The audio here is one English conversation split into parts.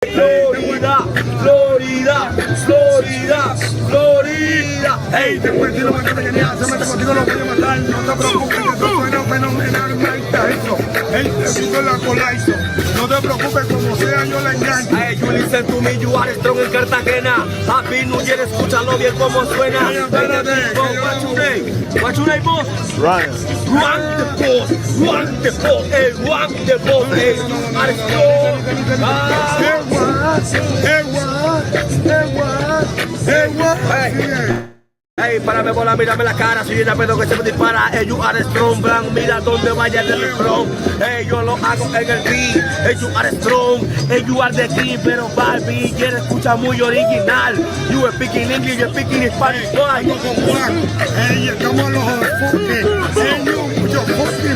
Florida, Florida, Florida, Florida. Hey, después de lo que te quería, se mete contigo, lo voy a matar. No te preocupes, que eso suena fenomenal, hey, te pico la colaizo. No te preocupes, como sea, yo la engancho. Hey, you listen to me, you are strong en Cartagena. Happy New Year, escúchalo bien como suena. Hey, what's your name? What's your name, boss? Ryan. Run the boss, run the boss, hey, run the boss, hey, you are strong. Hey, párame bola, mírame la cara, soy una pedo que se me dispara. Hey, you are strong, blanc, mira donde vaya el front. Hey, yo lo hago en el beat. Hey, you are strong, hey, you are the king. Pero Barbie, quiere escuchar muy original. You speaking English, you speaking Spanish, boy. Hey, estamos los funky. Hey, yo funky.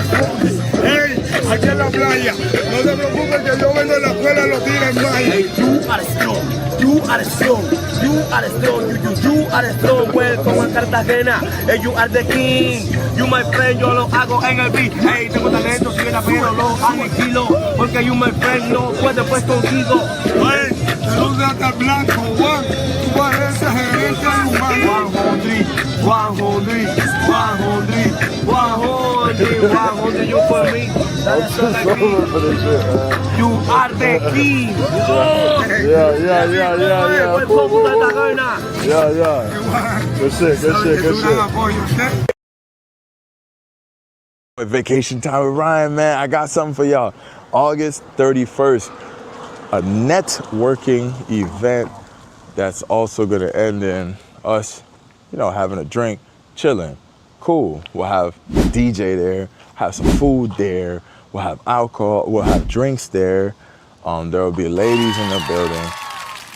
Hey, aquí en la playa. No te preocupes que yo vengo de la escuela, lo tiran más. Hey, you are strong. You are strong, you are strong, you are strong, welcome a Cartagena, hey, you are the king, you my friend, yo lo hago en el beat, hey, tengo talento, sigue la pero lo aniquilo, porque you my friend, no puede pues contigo. Hey, saludos hasta el blanco, Juan, tú vas a ese gerente humano. 100, you for me, that's all I need. You are the king. Oh. Yeah. Good shit. Vacation time with Ryan, man. I got something for y'all. August 31st, a networking event that's also gonna end in us, having a drink, chilling. Cool. We'll have a DJ there, have some food there, we'll have alcohol, we'll have drinks there. There will be ladies in the building,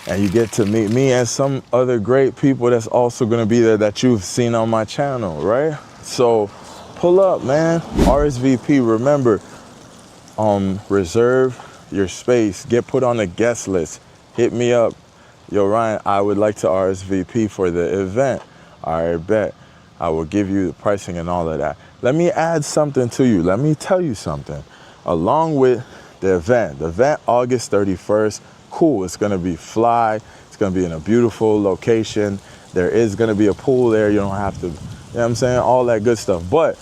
and you get to meet me and some other great people that's also gonna be there that you've seen on my channel, right? So pull up, man. RSVP, remember, reserve your space, get put on the guest list, hit me up. Yo, Ryan, I would like to RSVP for the event. All right, bet. I will give you the pricing and all of that. Let me add something to you. Let me tell you something. Along with the event August 31st, cool, it's gonna be fly. It's gonna be in a beautiful location. There is gonna be a pool there. You don't have to, what I'm saying? All that good stuff. But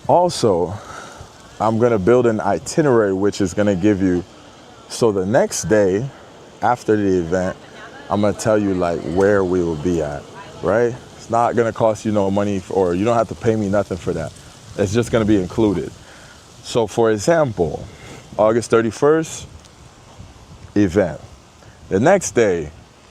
also, I'm gonna build an itinerary which is gonna give you, so the next day after the event, I'm gonna tell you like where we will be at, right? It's not gonna cost you no money, or you don't have to pay me nothing for that. It's just gonna be included. So for example, August 31st, event. The next day,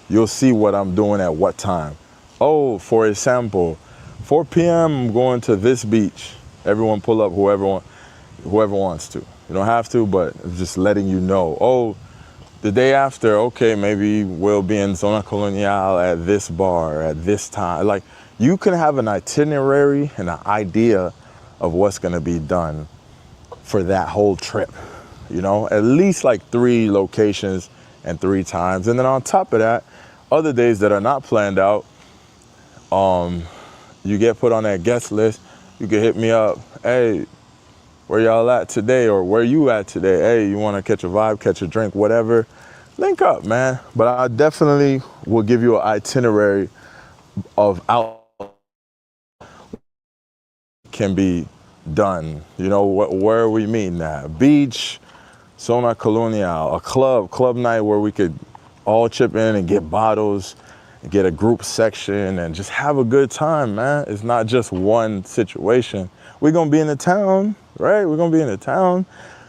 you'll see what I'm doing at what time. Oh, for example, 4 p.m. I'm going to this beach. Everyone pull up, whoever wants to. You don't have to, but just letting you know. Oh, the day after, okay, maybe we'll be in Zona Colonial at this bar at this time. Like, you can have an itinerary and an idea of what's gonna be done for that whole trip. At least like 3 locations and 3 times. And then on top of that, other days that are not planned out, you get put on that guest list. You can hit me up. Hey, where y'all at today? Or where you at today? Hey, you wanna catch a vibe, catch a drink, whatever. Link up, man. But I definitely will give you an itinerary of out can be done. Where are we meeting at? Beach, Zona Colonial, a club night where we could all chip in and get bottles, and get a group section and just have a good time, man. It's not just one situation. We're gonna be in the town, right? We're gonna be in the town.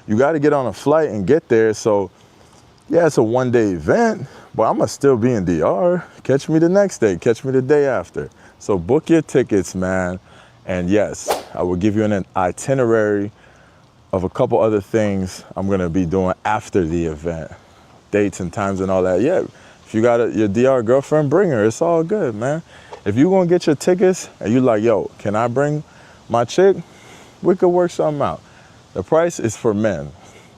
You gotta get on a flight and get there. So yeah, it's a 1-day event, but I'm gonna still be in DR. Catch me the next day, catch me the day after. So book your tickets, man. And yes, I will give you an itinerary of a couple other things I'm gonna be doing after the event. Dates and times and all that. Yeah, if you got your DR girlfriend, bring her, it's all good, man. If you gonna get your tickets and you like, yo, can I bring my chick? We could work something out. The price is for men.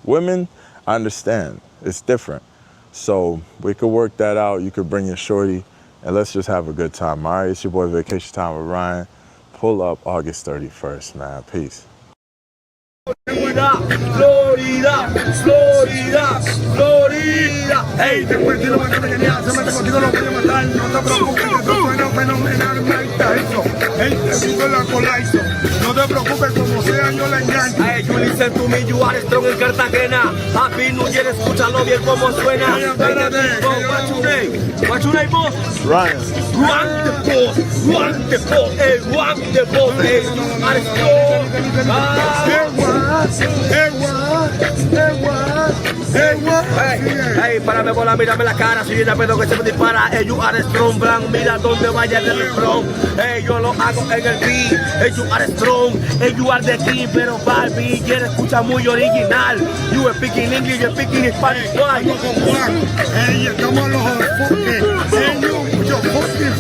Women, I understand, it's different. So we could work that out. You could bring your shorty and let's just have a good time, all right? It's your boy Vacation Time with Ryan. Pull up August 31st, man. Peace. Florida, Florida, Florida, Florida. Hey, después tiro para que ya se mete contigo, lo voy a matar. No te preocupes, que esto suena fenomenal, Mike Tyson. Hey, te digo la colaizo. No te preocupes, como sea, yo la engancho. Hey, you listen to me, you are strong en Cartagena. Happy New Year, escúchalo bien como suena. Hey, espérate, What's your name? What's your name, boss? Ryan. Run the boss, run the boss, hey, run the boss, hey, you are strong. Hey, párame bola, mírame la cara, si viene a pedo que se me dispara. Hey, you are strong, blanc, mira donde vaya el refrón. Hey, yo lo hago en el beat. Hey, you are strong, hey, you are the king, pero Barbie quiere escuchar muy original. You speaking English, you speaking Spanish, why? Hey, estamos a los enfoques. Hey, yo fucking.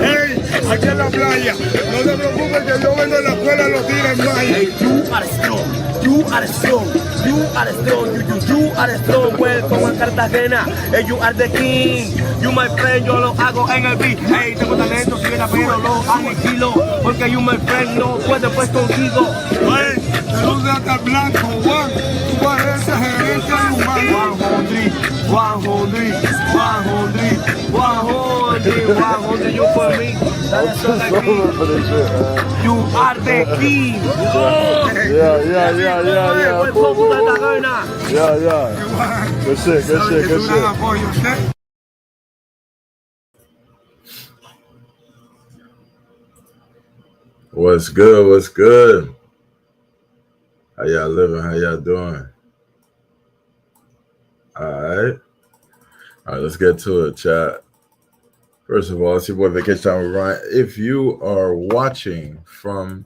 Hey, aquí en la playa. No te preocupes que yo vengo de la escuela, lo tiren más. Hey, you are strong, you are strong, you are strong, you are strong. Welcome a Cartagena, hey, you are the king. You my friend, yo lo hago en el beat. Hey, tengo talento, si viene a pedirlo, lo aniquilo. Porque you my friend, no puede pues contigo. Hey, saludos hasta blanco, Juan. Tú eres ese gerente humano. 100, you for me. That's so like me. You are the king. Oh. Yeah. Welcome to Cartagena. Yeah. Good shit. What's good? How y'all living? How y'all doing? All right, let's get to it, chat. First of all, it's your boy Vacation Time with Ryan. If you are watching from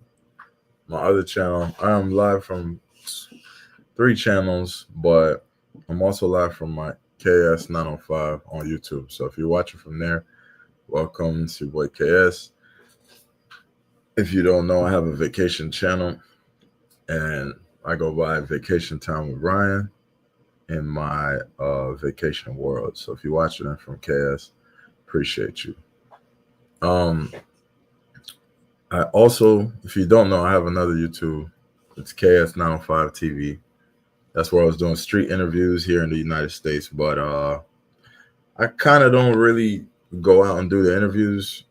my other channel, I am live from 3 channels, but I'm also live from my KS 905 on YouTube. So if you're watching from there, welcome. It's your boy KS. If you don't know, I have a vacation channel, and I go by Vacation Time with Ryan in my vacation world. So if you're watching it from KS, appreciate you. I also, if you don't know, I have another YouTube. It's KS 905 TV. That's where I was doing street interviews here in the United States. But I kind of don't really go out and do the interviews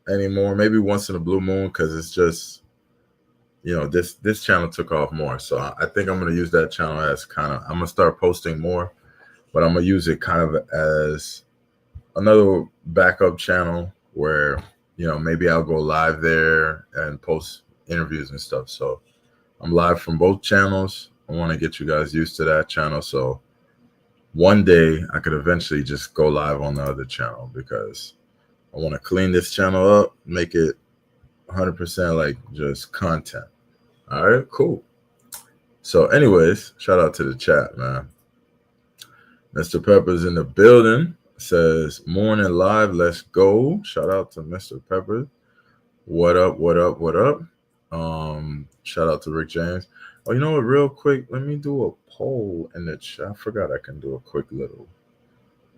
anymore. Maybe once in a blue moon, because it's just, this channel took off more. So I think I'm going to use that channel as I'm going to start posting more, but I'm going to use it kind of as another backup channel where, maybe I'll go live there and post interviews and stuff. So I'm live from both channels. I want to get you guys used to that channel. So one day I could eventually just go live on the other channel, because I want to clean this channel up, make it 100% like just content. All right, cool. So anyways, shout out to the chat, man. Mr. Pepper's in the building. Says morning live, let's go. Shout out to Mr. Pepper. What up? Shout out to Rick James. Oh, you know what, real quick, let me do a poll in the chat. I forgot I can do a quick little,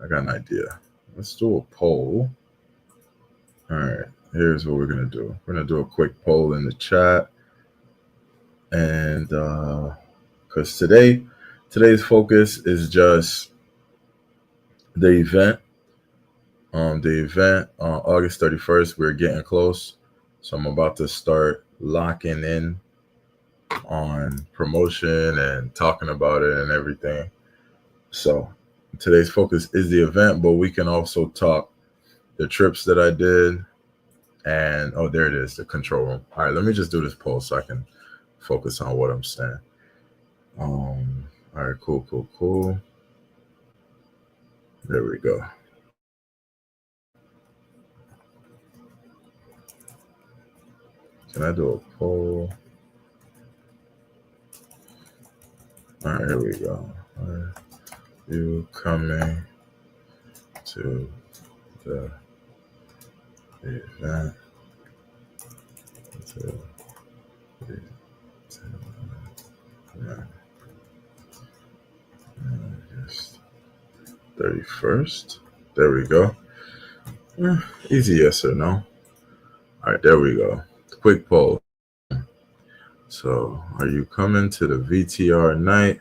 I got an idea. Let's do a poll. All right, here's what we're gonna do. We're gonna do a quick poll in the chat. And because today's focus is just the event. August 31st, we're getting close. So I'm about to start locking in on promotion and talking about it and everything. So today's focus is the event, but we can also talk the trips that I did. And oh, there it is, the control room. All right, let me just do this poll so I can focus on what I'm saying. All right, cool. There we go. Can I do a poll? All right, here we go. Are you coming to the event? August 31st. There we go. Easy yes or no. All right, there we go. Quick poll. So, are you coming to the VTR night?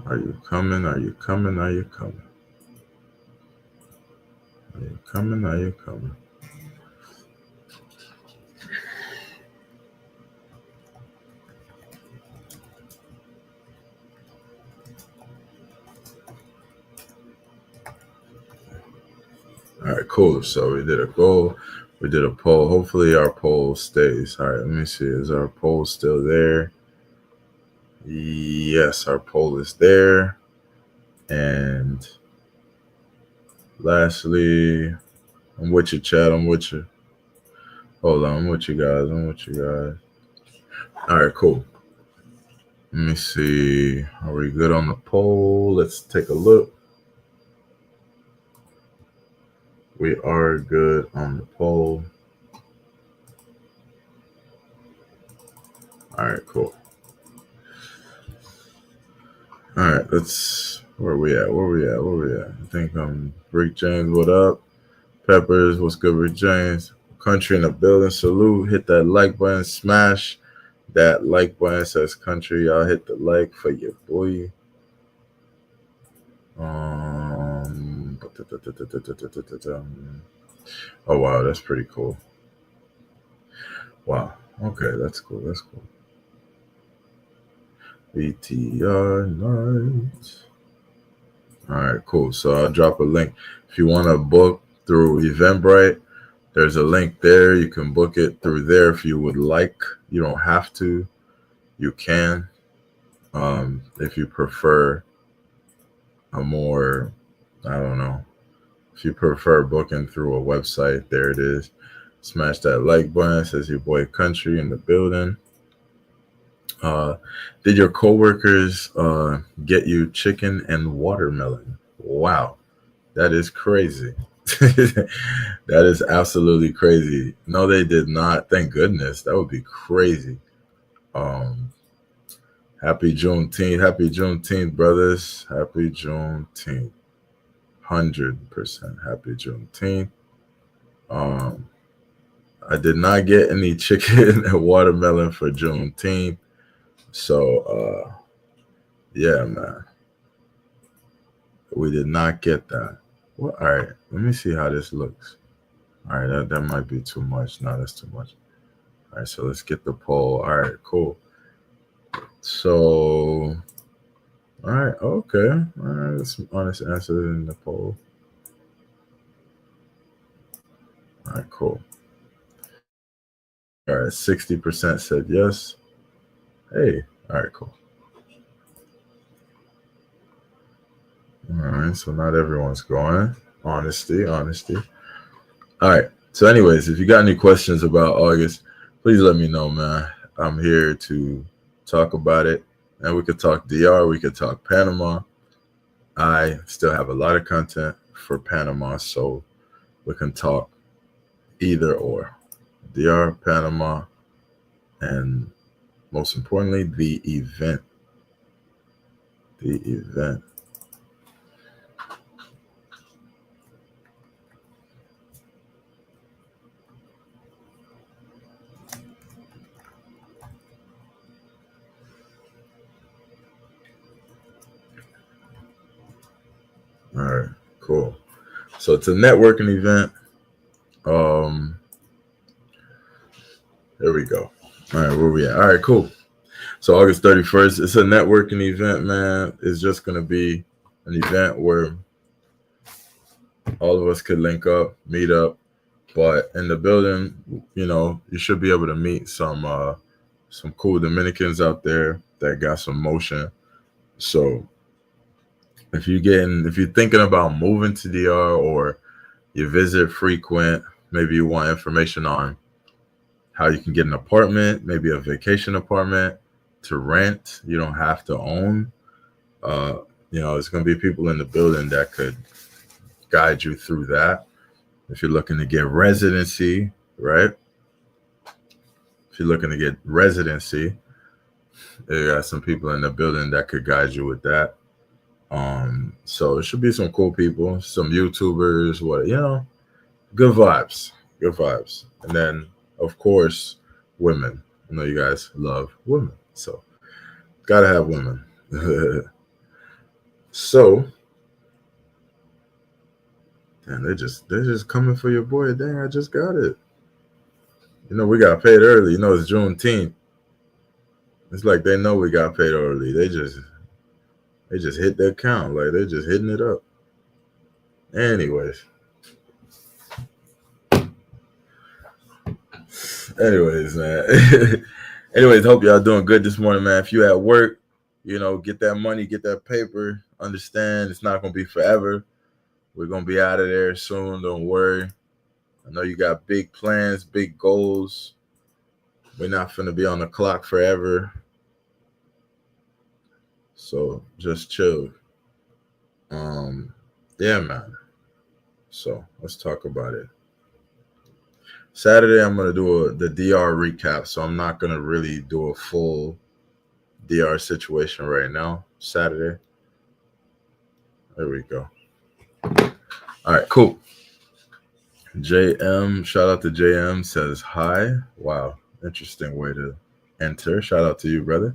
Are you coming? Are you coming? Are you coming? Are you coming? Are you coming? All right, cool. So we did a goal. We did a poll. Hopefully our poll stays. All right, let me see. Is our poll still there? Yes, our poll is there. And lastly, I'm with you, Chad. I'm with you. Hold on, I'm with you guys. I'm with you guys. All right, cool. Let me see. Are we good on the poll? Let's take a look. We are good on the poll. All right, cool. All right, where we at? I think Rick James, what up? Peppers, what's good, Rick James? Country in the building, salute. Hit that like button, smash that like button. Says country. Y'all hit the like for your boy. Oh wow, that's pretty cool. Wow. Okay, that's cool. That's cool. VTR NIGHT. All right, cool. So I'll drop a link. If you want to book through Eventbrite, there's a link there. You can book it through there if you would like. You don't have to. You can. If you prefer a more, I don't know. If you prefer booking through a website, there it is. Smash that like button. Says your boy Country in the building. Did your coworkers get you chicken and watermelon? Wow, that is crazy. That is absolutely crazy. No, they did not. Thank goodness. That would be crazy. Happy Juneteenth. Happy Juneteenth, brothers. Happy Juneteenth. 100% happy Juneteenth. I did not get any chicken and watermelon for Juneteenth. So, yeah, man. We did not get that. Well, all right. Let me see how this looks. All right, that might be too much. No, that's too much. All right, so let's get the poll. All right, cool. So, all right, okay. All right, let's honest answer in the poll. All right, cool. All right, 60% said yes. Hey, all right, cool. All right, so not everyone's going. Honesty. All right. So anyways, if you got any questions about August, please let me know, man. I'm here to talk about it. And we could talk DR, we could talk Panama. I still have a lot of content for Panama, so we can talk either or. DR, Panama, and most importantly, the event. The event. All right, cool. So it's a networking event. There we go. All right, where we at? All right, cool. So August 31st, it's a networking event, man. It's just going to be an event where all of us could link up, meet up. But in the building, you should be able to meet some cool Dominicans out there that got some motion. So if you're thinking about moving to DR or you visit frequent, maybe you want information on how you can get an apartment, maybe a vacation apartment to rent. You don't have to own. There's going to be people in the building that could guide you through that. If you're looking to get residency, right? If you're looking to get residency, there got some people in the building that could guide you with that. So it should be some cool people, some YouTubers, good vibes. And then, of course, women. I know you guys love women, so gotta have women. So, and they're just coming for your boy. Dang, I just got it. You know, we got paid early. You know, it's Juneteenth. It's like they know we got paid early. They just hit the account. Like they're just hitting it up. Anyways, man. Anyways, hope y'all doing good this morning, man. If you at work, you know, get that money, get that paper. Understand it's not gonna be forever. We're gonna be out of there soon. Don't worry. I know you got big plans, big goals. We're not gonna be on the clock forever. So just chill. Yeah, man. So let's talk about it. Saturday, I'm gonna do the DR recap. So I'm not gonna really do a full DR situation right now. Saturday. There we go. All right, cool. JM, shout out to JM, says hi. Wow, interesting way to enter. Shout out to you, brother.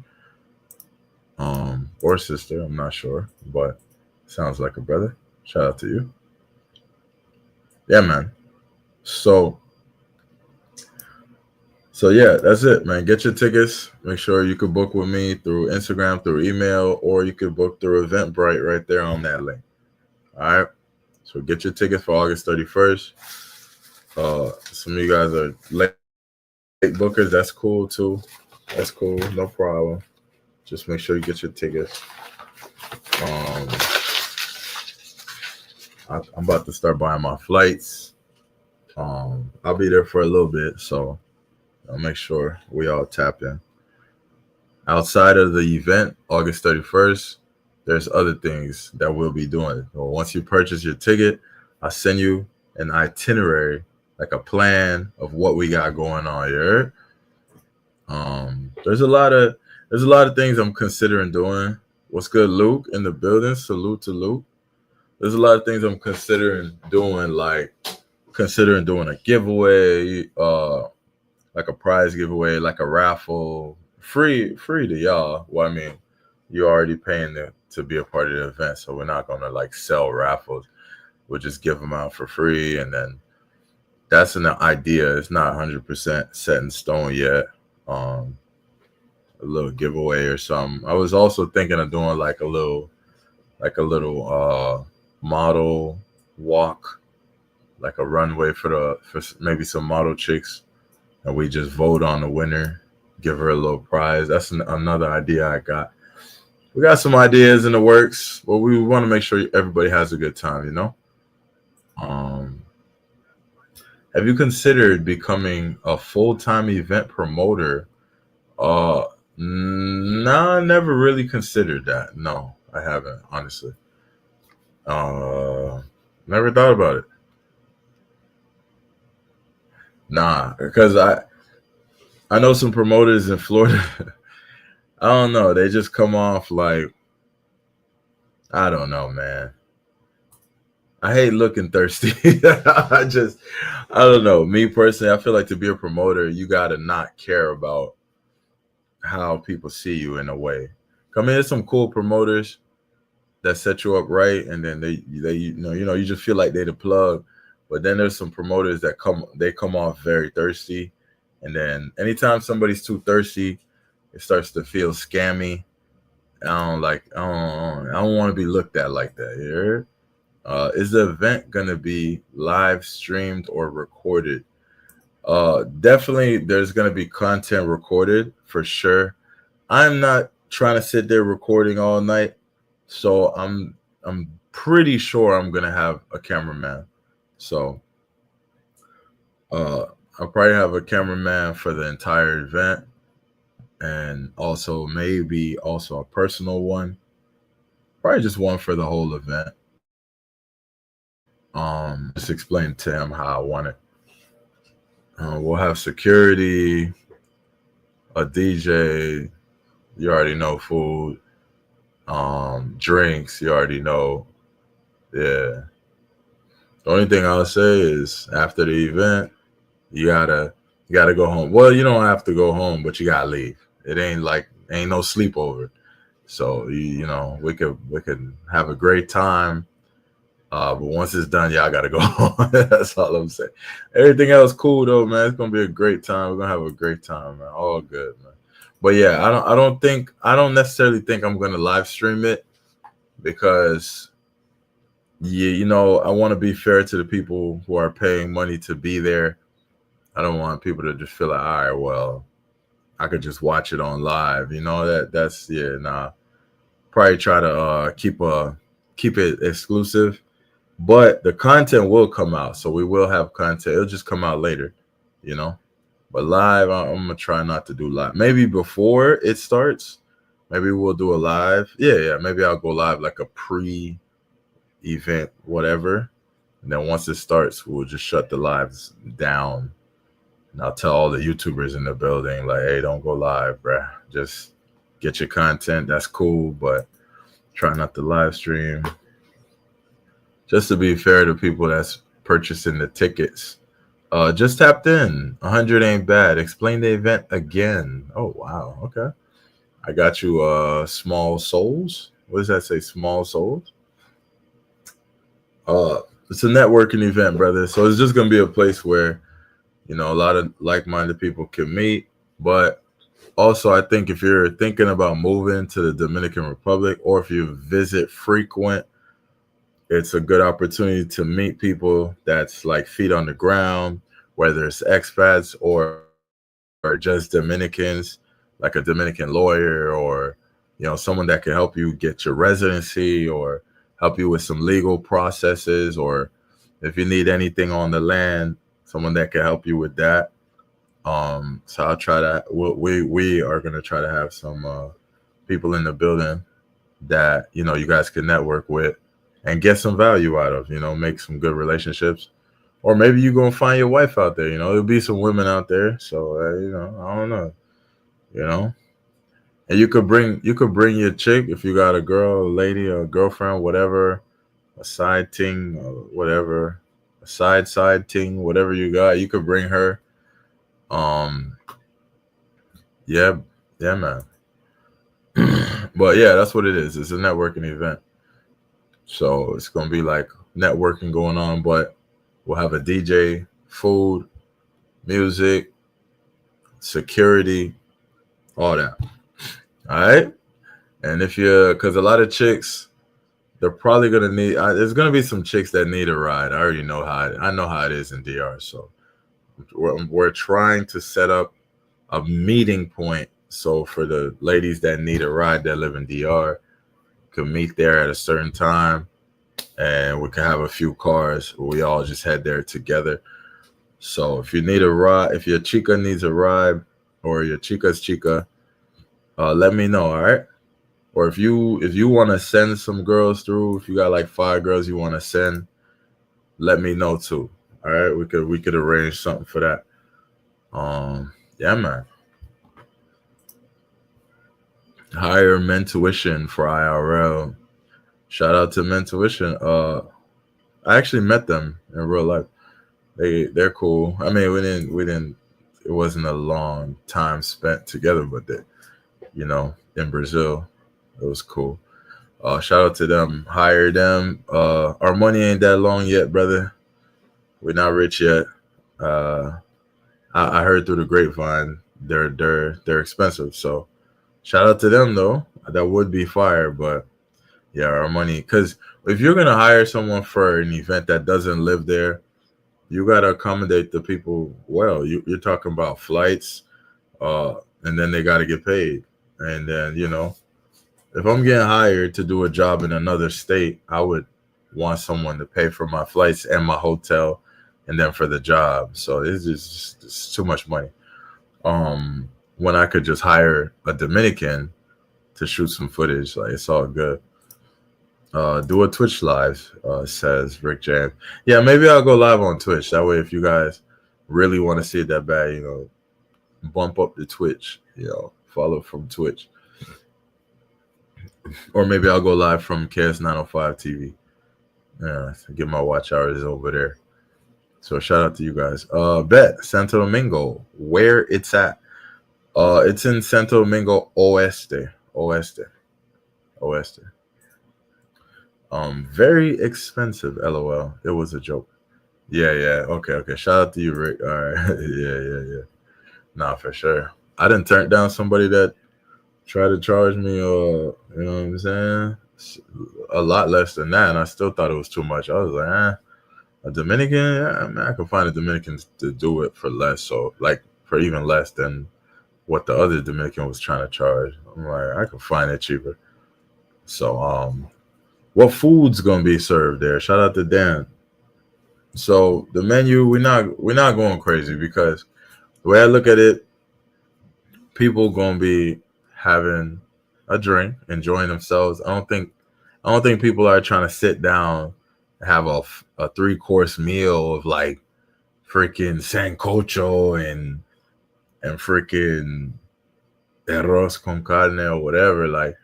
Or sister, I'm not sure, but sounds like a brother. Shout out to you. Yeah, man. So yeah, that's it, man. Get your tickets. Make sure you could book with me through Instagram, through email, or you could book through Eventbrite right there on that link. All right. So get your tickets for August 31st. Some of you guys are late bookers. That's cool too. That's cool. No problem. Just make sure you get your tickets. I'm about to start buying my flights. I'll be there for a little bit, so I'll make sure we all tap in. Outside of the event, August 31st, there's other things that we'll be doing. Well, once you purchase your ticket, I'll send you an itinerary, like a plan of what we got going on here. There's a lot of things I'm considering doing. What's good, Luke, in the building? Salute to Luke. There's a lot of things I'm considering doing, like doing a giveaway, like a prize giveaway, like a raffle, free to y'all. Well, I mean, you're already paying to be a part of the event, so we're not gonna like sell raffles. We'll just give them out for free, and then that's an idea. It's not 100% set in stone yet. A little giveaway or something. I was also thinking of doing like a little model walk, like a runway for maybe some model chicks, and we just vote on the winner, give her a little prize. That's another idea I got. We got some ideas in the works, but we want to make sure everybody has a good time, you know? Have you considered becoming a full-time event promoter? No, I never really considered that. No, I haven't, honestly. Never thought about it. Nah, because I know some promoters in Florida. I don't know. They just come off like, I don't know, man. I hate looking thirsty. I don't know. Me personally, I feel like to be a promoter, you got to not care about how people see you in a way. I mean, there's some cool promoters that set you up right, and then they you just feel like they the plug. But then there's some promoters that come off very thirsty, and then anytime somebody's too thirsty, it starts to feel scammy. I don't want to be looked at like that. You heard? Is the event gonna be live streamed or recorded? Definitely, there's gonna be content recorded for sure. I'm not trying to sit there recording all night, so I'm pretty sure I'm gonna have a cameraman. So, I'll probably have a cameraman for the entire event, and also maybe a personal one. Probably just one for the whole event. Just explain to him how I want it. We'll have security, a DJ, you already know, food, drinks, you already know. Yeah. The only thing I'll say is after the event, you gotta go home. Well, you don't have to go home, but you gotta leave. It ain't no sleepover. So you know, we could have a great time. But once it's done, y'all gotta go home. That's all I'm saying. Everything else cool though, man. It's gonna be a great time. We're gonna have a great time, man. All good, man. But yeah, I don't necessarily think I'm gonna live stream it because yeah, you know, I want to be fair to the people who are paying money to be there. I don't want people to just feel like, all right, well, I could just watch it on live. You know, that's yeah, nah. Probably try to keep it exclusive. But the content will come out, so we will have content. It'll just come out later, you know. But live, I'm gonna try not to do live. Maybe before it starts, maybe we'll do a live. Yeah. Maybe I'll go live like a pre-event, whatever. And then once it starts, we'll just shut the lives down. And I'll tell all the YouTubers in the building, like, hey, don't go live, bruh. Just get your content. That's cool, but try not to live stream. Just to be fair to people that's purchasing the tickets. Just tapped in. 100 ain't bad. Explain the event again. Oh, wow. Okay. I got you Small Souls. What does that say? Small Souls? It's a networking event, brother. So it's just going to be a place where, you know, a lot of like-minded people can meet. But also, I think if you're thinking about moving to the Dominican Republic or if you visit frequent, it's a good opportunity to meet people that's like feet on the ground, whether it's expats or just Dominicans, like a Dominican lawyer or, you know, someone that can help you get your residency or help you with some legal processes, or if you need anything on the land, someone that can help you with that. So I'll try to, we are going to try to have some people in the building that, you know, you guys can network with and get some value out of, you know, make some good relationships. Or maybe you're going to find your wife out there, you know, there'll be some women out there. So, you know, I don't know, you know, and you could bring your chick if you got a girl, a lady, or a girlfriend, whatever, a side ting, or whatever, a side ting, whatever you got, you could bring her. Yeah, man. But yeah, that's what it is. It's a networking event. So it's going to be like networking going on, but we'll have a DJ, food, music, security, all that. All right. And if you're, because a lot of chicks, they're probably going to need, there's going to be some chicks that need a ride. I already know I know how it is in DR. So we're trying to set up a meeting point. So for the ladies that need a ride that live in DR, can meet there at a certain time, and we can have a few cars where we all just head there together. So if you need a ride, if your chica needs a ride or your chica's chica, let me know, all right? Or if you want to send some girls through, if you got like 5 girls you want to send, let me know too. All right, we could arrange something for that. Yeah, man. Hire Mentuition for IRL. Shout out to Mentuition. I actually met them in real life. They're cool. I mean, we didn't. It wasn't a long time spent together, but you know, in Brazil, it was cool. Shout out to them. Hire them. Our money ain't that long yet, brother. We're not rich yet. I heard through the grapevine they're expensive. So shout out to them though. That would be fire, but yeah, our money. Because if you're gonna hire someone for an event that doesn't live there, you gotta accommodate the people well. You're talking about flights, and then they gotta get paid. And then, you know, if I'm getting hired to do a job in another state, I would want someone to pay for my flights and my hotel, and then for the job. So it's just too much money. When I could just hire a Dominican to shoot some footage, like it's all good. Do a Twitch live, says Rick James. Yeah, maybe I'll go live on Twitch. That way, if you guys really want to see it that bad, you know, bump up the Twitch, you know, follow from Twitch. Or maybe I'll go live from KS905 TV. Yeah, get my watch hours over there. So shout out to you guys. Bet Santo Domingo, where it's at. It's in Santo Domingo Oeste. Oeste. Very expensive. LOL. It was a joke. Yeah, yeah. Okay. Shout out to you, Rick. All right. Yeah. Nah, for sure. I didn't turn down somebody that tried to charge me, you know what I'm saying? A lot less than that, and I still thought it was too much. I was like, a Dominican, yeah, I mean, I could find a Dominican to do it for less, so like for even less than what the other Dominican was trying to charge. I'm like, I could find it cheaper. So, what food's gonna be served there? Shout out to Dan. So the menu, we're not going crazy because the way I look at it, people gonna be having a drink, enjoying themselves. I don't think people are trying to sit down and have a 3-course meal of like freaking sancocho and freaking arroz con carne or whatever. Like,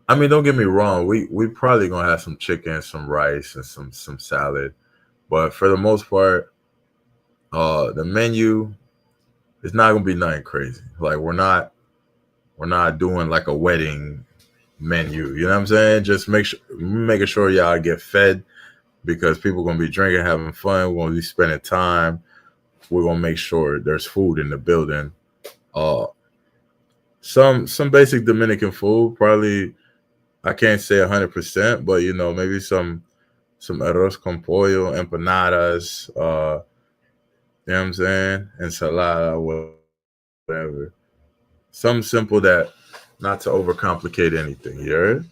I mean, don't get me wrong. We probably gonna have some chicken, some rice, and some salad. But for the most part, the menu is not gonna be nothing crazy. Like we're not doing like a wedding menu. You know what I'm saying? Just making sure y'all get fed because people gonna be drinking, having fun. We're gonna be spending time. We're gonna make sure there's food in the building. Uh, some basic Dominican food. Probably I can't say 100%, but maybe some arroz con pollo, empanadas. You know what I'm saying? Ensalada, whatever. Something simple that not to overcomplicate anything. You heard?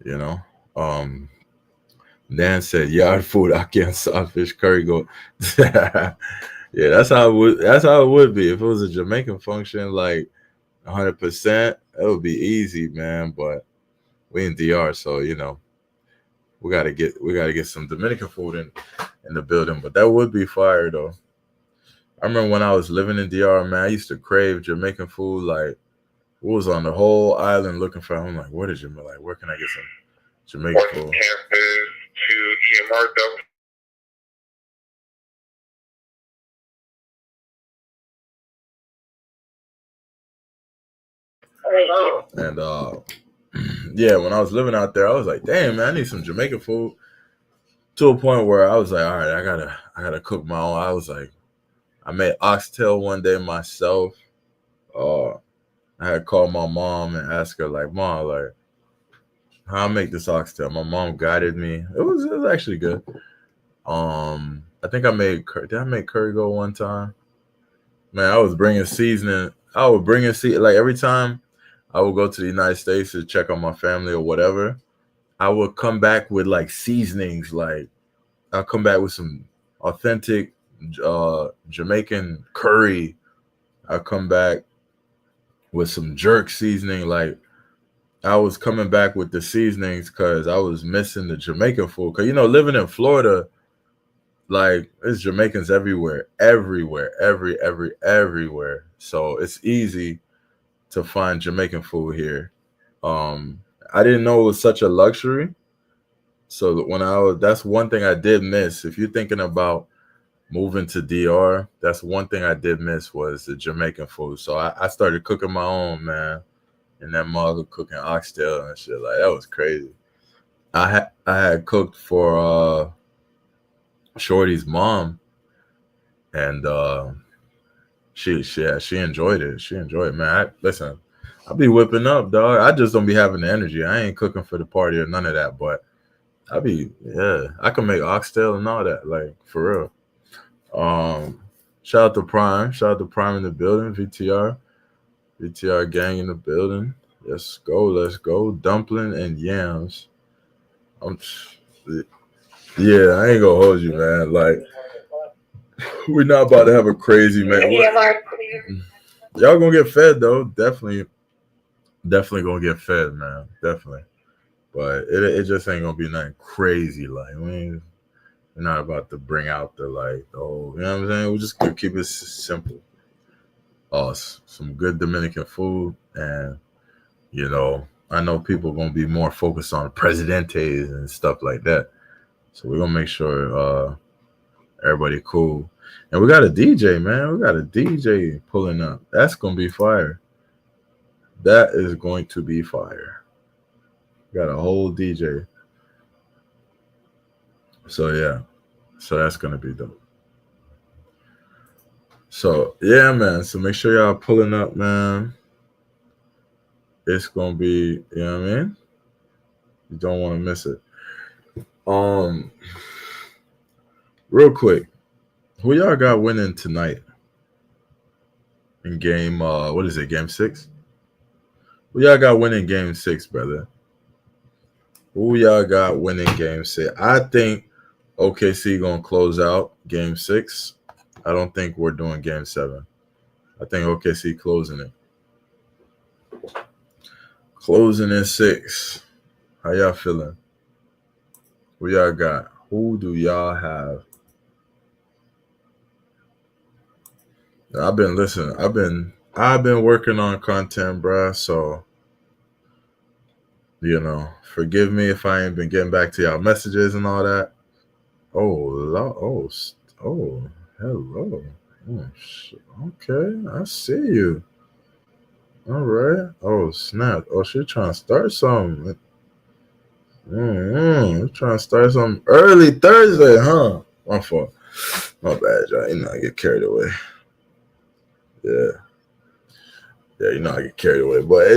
You know. Um, Dan said, "Yard food, ackee and saltfish curry goat." Yeah, that's how it would be if it was a Jamaican function. Like 100%, it would be easy, man. But we in DR, so we gotta get some Dominican food in the building. But that would be fire though. I remember when I was living in DR, man, I used to crave Jamaican food. Like, we was on the whole island looking for. I'm like, what is Jamaican? Like, where can I get some Jamaican food? Campus to EMR though. And yeah, when I was living out there, I was like, damn, man, I need some Jamaican food. To a point where I was like, all right, I gotta cook my own. I was like, I made oxtail one day myself. Uh, I had called my mom and asked her like, Mom, like, how I make this oxtail. My mom guided me. It was actually good. I think did I make curry goat one time? Man, I was bringing seasoning. I would bring in like every time I would go to the United States to check on my family or whatever. I would come back with like seasonings. Like, I'll come back with some authentic Jamaican curry. I'll come back with some jerk seasoning. Like, I was coming back with the seasonings because I was missing the Jamaican food. Because living in Florida, like, there's Jamaicans everywhere, everywhere. So it's easy to find Jamaican food here. I didn't know it was such a luxury. So that's one thing I did miss. If you're thinking about moving to DR, that's one thing I did miss was the Jamaican food. So I started cooking my own, man. And that mug cooking oxtail and shit. Like, that was crazy. I had cooked for Shorty's mom, and she enjoyed it. She enjoyed it, man. Listen, I'll be whipping up, dog. I just don't be having the energy. I ain't cooking for the party or none of that. But I can make oxtail and all that, like, for real. Shout out to Prime. Shout out to Prime in the building. VTR gang in the building. Let's go. Dumpling and yams. Yeah, I ain't gonna hold you, man. Like, we're not about to have a crazy man. Y'all gonna get fed though. Definitely gonna get fed, man. Definitely. But it just ain't gonna be nothing crazy. Like, we're not about to bring out the like, oh, you know what I'm saying? We just gonna keep it simple. Some good Dominican food, and I know people gonna be more focused on presidentes and stuff like that. So we're gonna make sure everybody cool. And we got a DJ, man. We got a DJ pulling up. That's gonna be fire. That is going to be fire. Got a whole DJ. So yeah. So that's gonna be dope. So yeah, man. So make sure y'all pulling up, man. It's gonna be, you know what I mean? You don't want to miss it. Um, real quick, who y'all got winning tonight in game? What is it? Game 6? Who y'all got winning game 6, brother? Who y'all got winning game 6? I think OKC gonna close out game 6. I don't think we're doing game 7. I think OKC closing it. Closing in 6. How y'all feeling? Who y'all got? Who do y'all have? I've been listening. I've been working on content, bruh. So, forgive me if I ain't been getting back to y'all messages and all that. Oh, hello. Okay, I see you. All right. Oh, snap. Oh, she trying to start something. Trying to start something early Thursday, huh? My fault. My bad, y'all. I get carried away. Yeah. Yeah, I get carried away. But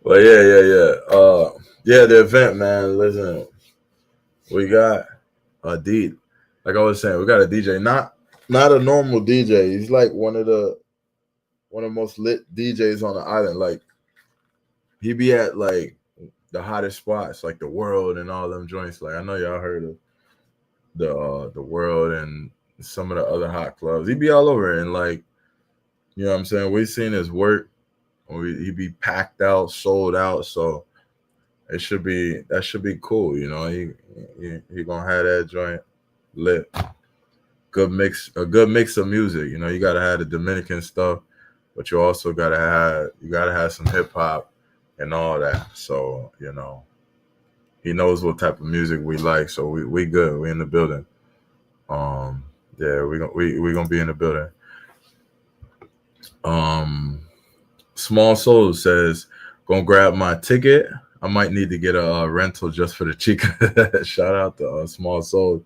but yeah. The event, man. Listen, we got a DJ. Like I was saying, we got a DJ. Not a normal DJ. He's like one of the most lit DJs on the island. Like he be at like the hottest spots, like the World and all them joints. Like I know y'all heard of the World and some of the other hot clubs. He be all over, and like, you know what I'm saying? We've seen his work. He be packed out, sold out. So that should be cool. He gonna have that joint lit. A good mix of music. You gotta have the Dominican stuff, but you also gotta have some hip hop and all that. So he knows what type of music we like. So we good. We in the building. Yeah, we gonna be in the building. Small Soul says, gonna grab my ticket. I might need to get a rental just for the chica. Shout out to Small Soul.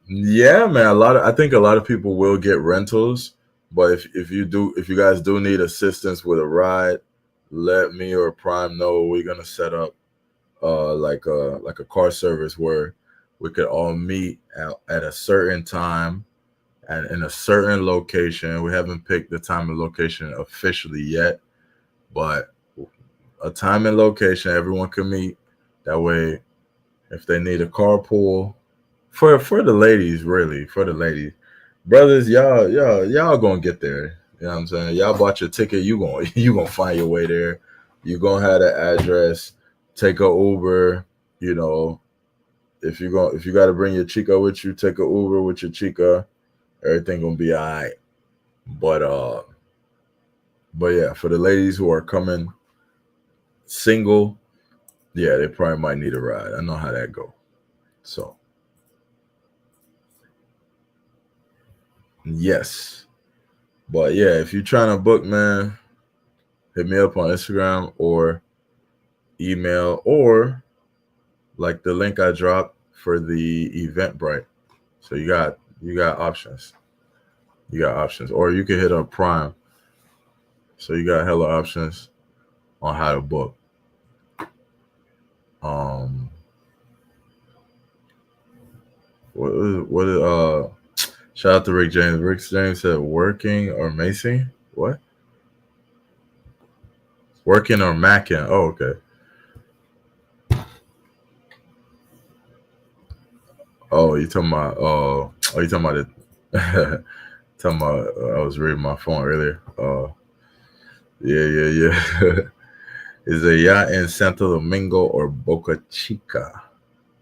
Yeah, man. I think a lot of people will get rentals, but if you guys do need assistance with a ride, let me or Prime know. We're gonna set up like a car service where we could all meet at a certain time and in a certain location. We haven't picked the time and location officially yet, but a time and location everyone can meet. That way, if they need a carpool, for the ladies, really, for the ladies, brothers, y'all gonna get there. You know what I'm saying? Y'all bought your ticket. You gonna find your way there. You gonna have the address. Take a Uber. If you got to bring your chica with you, take a Uber with your chica. Everything gonna be all right. But yeah, for the ladies who are coming single, yeah, they probably might need a ride. I know how that go. So yes. But yeah, if you're trying to book, man, hit me up on Instagram or email or like the link I dropped for the Eventbrite. So you got options. You got options. Or you can hit up Prime. So you got hella options on how to book. Shout out to Rick James. Rick James said working or macing. What? Working or macking. Oh, okay. Oh, you talking about? You talking about it? Talking about? I was reading my phone earlier. Yeah. Is a yacht in Santo Domingo or Boca Chica?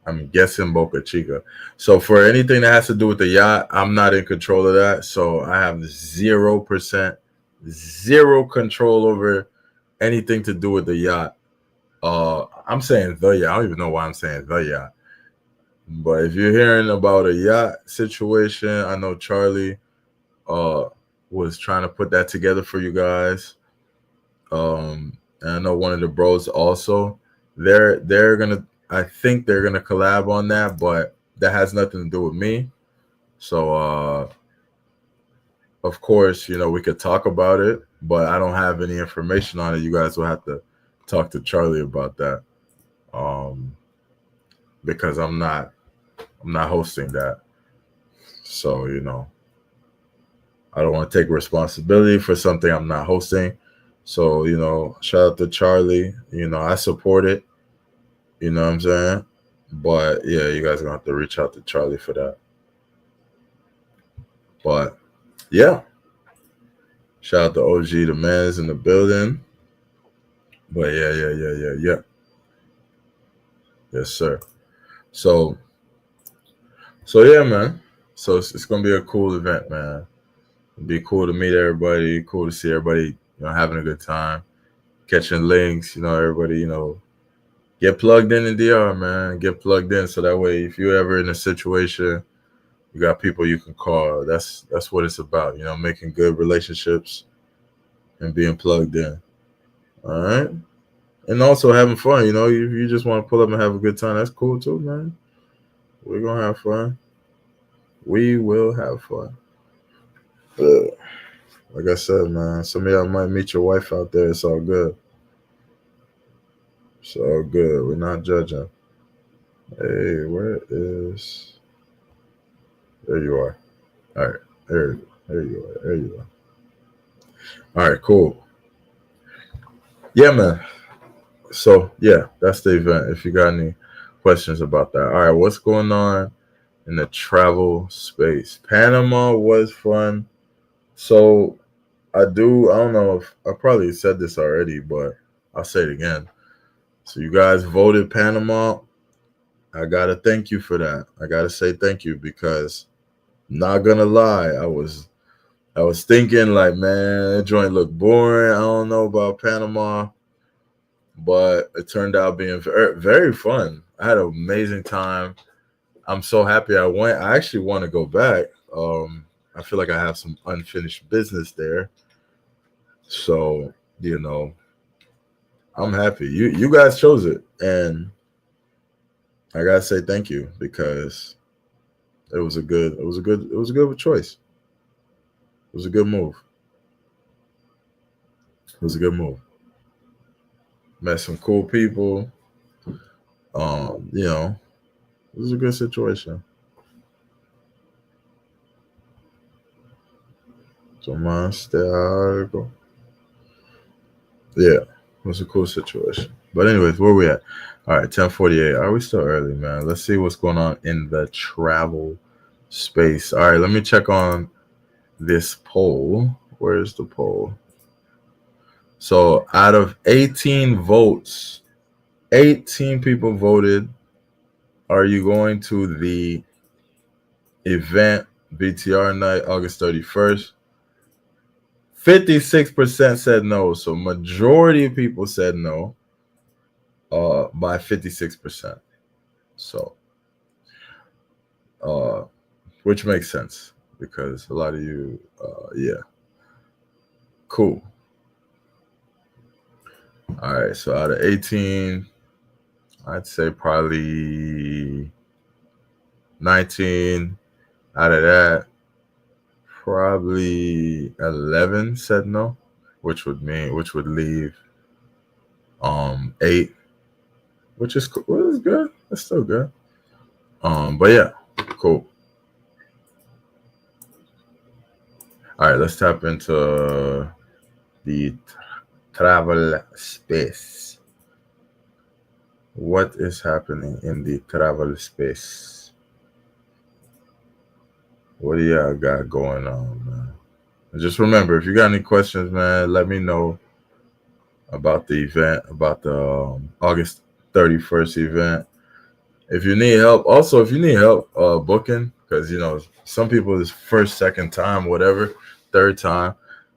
I'm guessing Boca Chica. So for anything that has to do with the yacht, I'm not in control of that. So I have 0% control over anything to do with the yacht. I'm saying the yacht. I don't even know why I'm saying the yacht. But if you're hearing about a yacht situation, I know Charlie was trying to put that together for you guys. and I know one of the bros also. I think they're gonna collab on that, but that has nothing to do with me. So of course, we could talk about it, but I don't have any information on it. You guys will have to talk to Charlie about that. Um, because I'm not hosting that. So, I don't want to take responsibility for something I'm not hosting. So, shout out to Charlie. I support it. You know what I'm saying? But yeah, you guys are gonna have to reach out to Charlie for that. But yeah. Shout out to OG, the man's in the building. But yeah. Yes, sir. So yeah, man. So it's gonna be a cool event, man. It'd be cool to meet everybody, cool to see everybody, having a good time, catching links, everybody, get plugged in DR, man. Get plugged in so that way if you're ever in a situation, you got people you can call. That's what it's about, making good relationships and being plugged in. All right. And also having fun, if you just want to pull up and have a good time, that's cool too, man. We're gonna have fun. We will have fun. Like I said, man, some of y'all might meet your wife out there. It's all good. It's all good. We're not judging. Hey, where is? There you are. All right. There you are. There you are. All right, cool. Yeah, man. So yeah, that's the event. If you got any questions about that. All right, what's going on in the travel space? Panama was fun. So I don't know if I probably said this already, but I'll say it again. So you guys voted Panama. I gotta thank you for that. I gotta say thank you because not gonna lie, I was thinking like, man, that joint looked boring. I don't know about Panama, but it turned out being very, very fun. I had an amazing time. I'm so happy I went. I actually want to go back. I feel like I have some unfinished business there. So, I'm happy. You guys chose it. And I gotta say thank you because it was a good choice. It was a good move. It was a good move. Met some cool people. It was a good situation. So yeah, it was a cool situation. But anyways, where we at? All right, 10:48. Are we still early, man? Let's see what's going on in the travel space. All right, let me check on this poll. Where's the poll? So out of 18 votes, 18 people voted. Are you going to the event VTR night August 31st? 56% said no. So majority of people said no. By 56%. So which makes sense because a lot of you yeah. Cool. All right, so out of 18, I'd say probably 19 out of that, probably 11 said no, which would leave 8, which is cool. Well, it's good. It's still good. But yeah, cool. All right, let's tap into the travel space. What is happening in the travel space? What do y'all got going on, man? And just remember, if you got any questions, man, let me know about the event, about the August 31st event. If you need help, booking, because some people is first, second time, whatever, third time.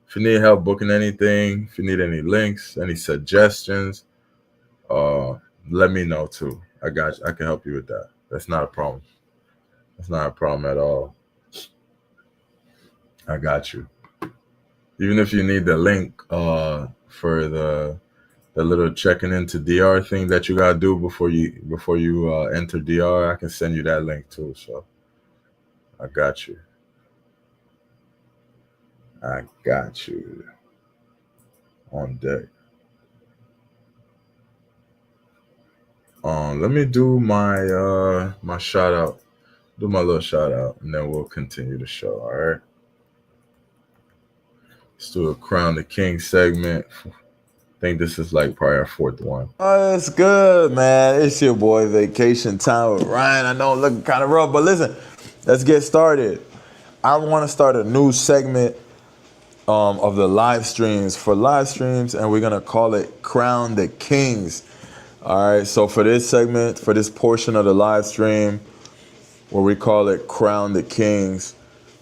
If you need help booking anything, if you need any links, any suggestions, let me know too. I got you. I can help you with that. That's not a problem. That's not a problem at all. I got you. Even if you need the link for the the little checking into DR thing that you gotta do before you enter DR. I can send you that link too. So I got you. I got you on deck. Let me do my shout out. Do my little shout out, and then we'll continue the show. All right. Let's do a Crown the King segment. I think this is like probably our fourth one. Oh, it's good, man. It's your boy Vacation Time with Ryan. I know I'm looking kind of rough, but listen, let's get started. I want to start a new segment of the live streams for live streams, and we're gonna call it Crown the Kings. All right. So for this segment, for this portion of the live stream, where we call it Crown the Kings,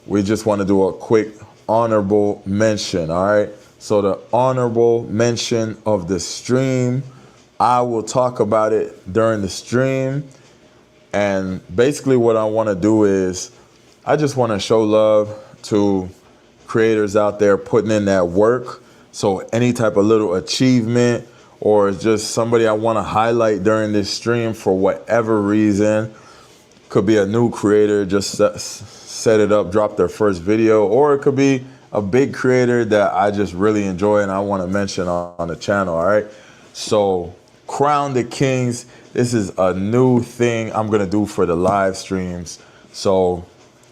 we just want to do a quick honorable mention, all right? So the honorable mention of the stream, I will talk about it during the stream. And basically what I want to do is I just want to show love to creators out there putting in that work. So any type of little achievement or just somebody I want to highlight during this stream for whatever reason. Could be a new creator, just set it up, drop their first video, or it could be a big creator that I just really enjoy and I want to mention on the channel, all right? So Crown the Kings, this is a new thing I'm going to do for the live streams. So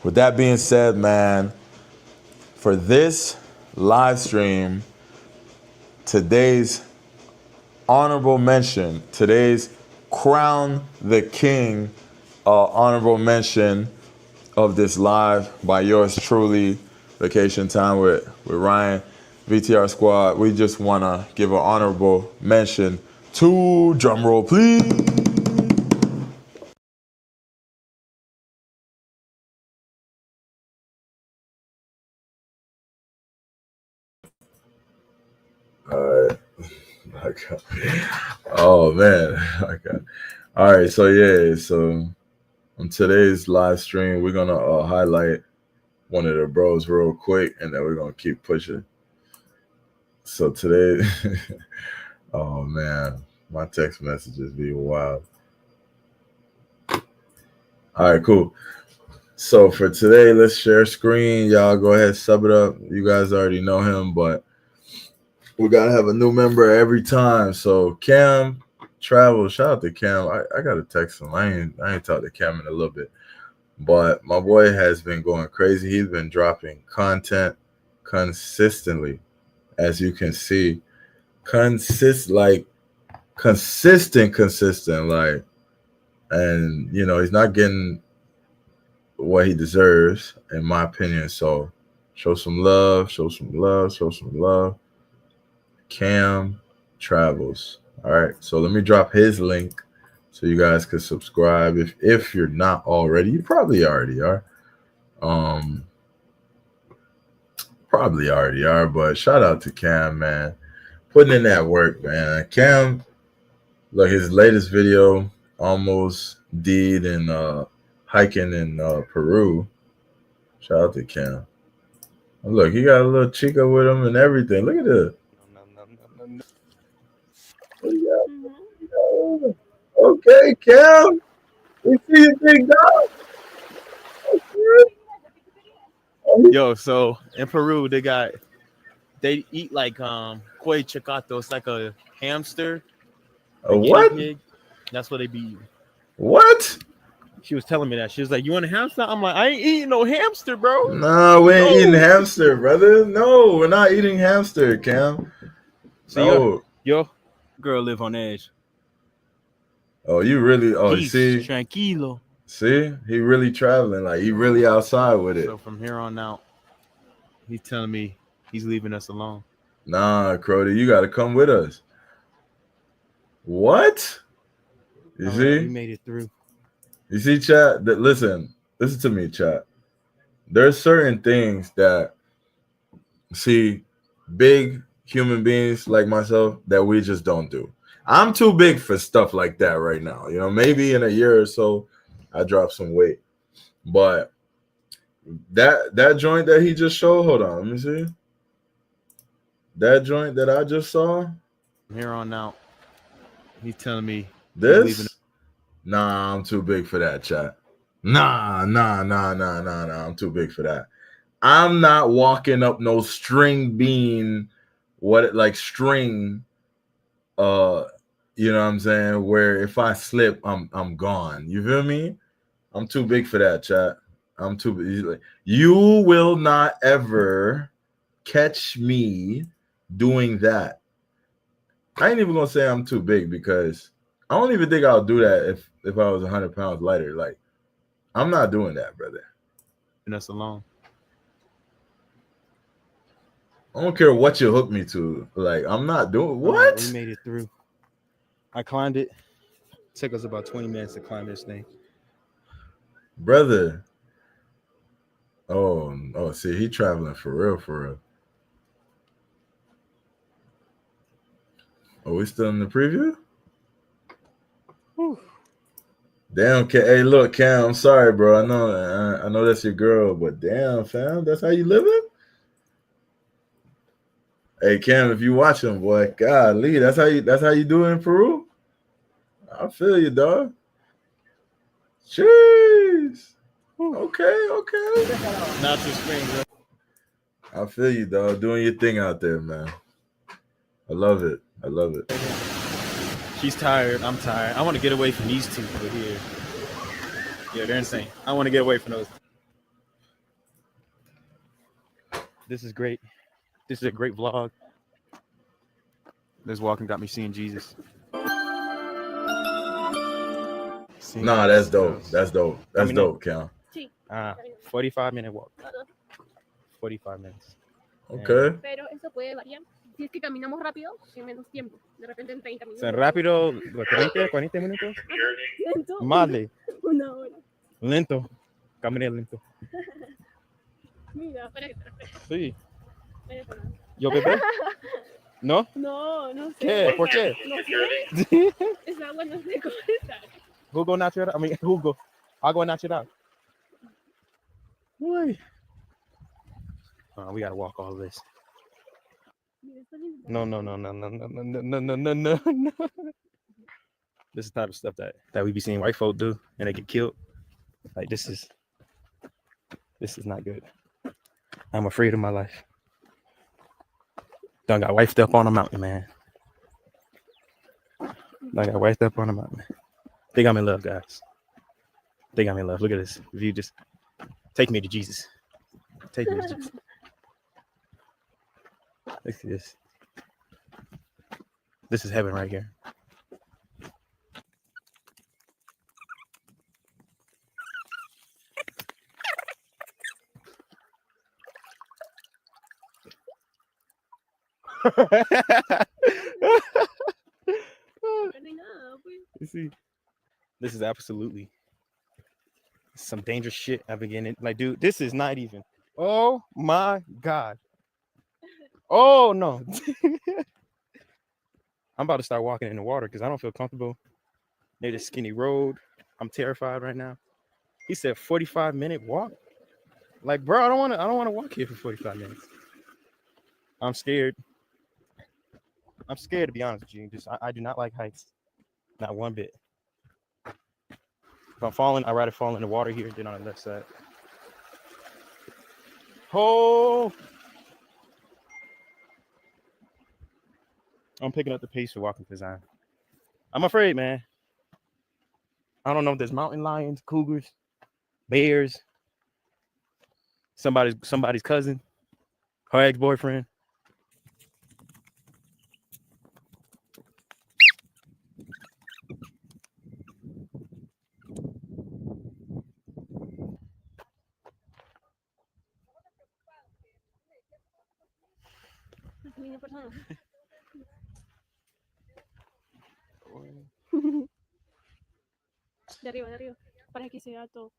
with that being said, man, for this live stream, today's honorable mention, today's Crown the King honorable mention of this live by yours truly, Vacation Time with Ryan, VTR Squad. We just want to give an honorable mention to, drumroll please, all right. Oh man, okay. All right, so yeah, so on today's live stream, we're gonna highlight one of the bros real quick, and then we're gonna keep pushing. So today, oh man, my text messages be wild. All right, cool. So for today, let's share screen. Y'all go ahead, sub it up. You guys already know him, but we gotta have a new member every time. So Cam Travel, shout out to Cam. I gotta text him. I ain't talked to Cam in a little bit, but my boy has been going crazy. He's been dropping content consistently, as you can see, consistent, like, and you know he's not getting what he deserves, in my opinion. So show some love, show some love, show some love. Cam Travels. All right, so let me drop his link so you guys can subscribe if you're not already. You probably already are. Probably already are, but shout out to Cam, man. Putting in that work, man. Cam, look, his latest video, almost did in hiking in Peru. Shout out to Cam. Look, he got a little chica with him and everything. Look at this. Okay, Cam. We see you, big dog. Okay. Yo, so in Peru they eat like cuy chicato. It's like a hamster. A what? Pig. That's what they be eating. What? She was telling me that. She was like, "You want a hamster?" I'm like, "I ain't eating no hamster, bro." No, we ain't eating hamster, brother. No, we're not eating hamster, Cam. So your girl live on edge. Oh, you really? Oh, Peace, see, tranquilo. See, he really traveling. Like he really outside with it. So from here on out, he's telling me he's leaving us alone. Nah, Crody, you got to come with us. What? You see? We made it through. You see, chat? Listen to me, chat. There's certain things that, see, big human beings like myself that we just don't do. I'm too big for stuff like that right now. You know, maybe in a year or so, I drop some weight. But that joint that he just showed, hold on, let me see. That joint that I just saw, From here on out, he's telling me he's leaving. This? Nah, I'm too big for that, chat. Nah. I'm too big for that. I'm not walking up no string bean, string, you know what I'm saying? Where if I slip, I'm gone. You feel me? I'm too big for that, chat. I'm too big. You will not ever catch me doing that. I ain't even gonna say I'm too big because I don't even think I'll do that if I was 100 pounds lighter. Like, I'm not doing that, brother. And us alone. I don't care what you hook me to. Like, I'm not doing what? We made it through. I climbed it. Took us about 20 minutes to climb this thing. Brother. Oh, see, he traveling for real. Are we still in the preview? Whew. Damn, hey, look, Cam, I'm sorry, bro. I know that's your girl, but damn, fam, that's how you living? Hey, Cam, if you watching, boy, golly, that's how you do it in Peru? I feel you, dog. Jeez. Okay. Natural spring, bro. I feel you, dog. Doing your thing out there, man. I love it. She's tired. I'm tired. I want to get away from these two over here. Yeah, they're insane. I want to get away from those. This is great. This is a great vlog. This walking got me seeing Jesus. Nah, that's dope. That's dope, Cal. 45-minute walk. 45 minutes. Okay. Pero eso puede variar. Si es que caminamos rápido, en menos tiempo. De repente en 30 minutos. O sea, rápido, 40 minutos. Lento. Madre. Una hora. Lento. Caminé lento. Mira, espera que te refresque. Sí. Espera. ¿Yo bebé? ¿No? No sé. ¿Qué? ¿Por qué? No sé. Esa agua no sé cómo está. Jugo natural. I mean, jugo. Agua natural. Uy. We gotta walk all this. No. This is the type of stuff that we be seeing white folk do and they get killed. Like this is not good. I'm afraid of my life. Done got wifed up on a mountain, man. They got me in love, guys. They got me in love. Look at this. If you just take me to Jesus. Take me to Jesus. Look at this. This is heaven right here. You see, this is absolutely some dangerous shit I've been getting. Like, dude, this is not even. Oh my God. Oh no. I'm about to start walking in the water because I don't feel comfortable near this skinny road. I'm terrified right now. He said 45-minute walk. Like, bro, I don't want to walk here for 45 minutes. I'm scared. I'm scared, to be honest with you. I do not like heights. Not one bit. If I'm falling, I'd rather fall in the water here than on the left side. Oh! I'm picking up the pace for walking because I'm afraid, man. I don't know if there's mountain lions, cougars, bears, somebody's cousin, her ex-boyfriend. De arriba, para que se vea todo.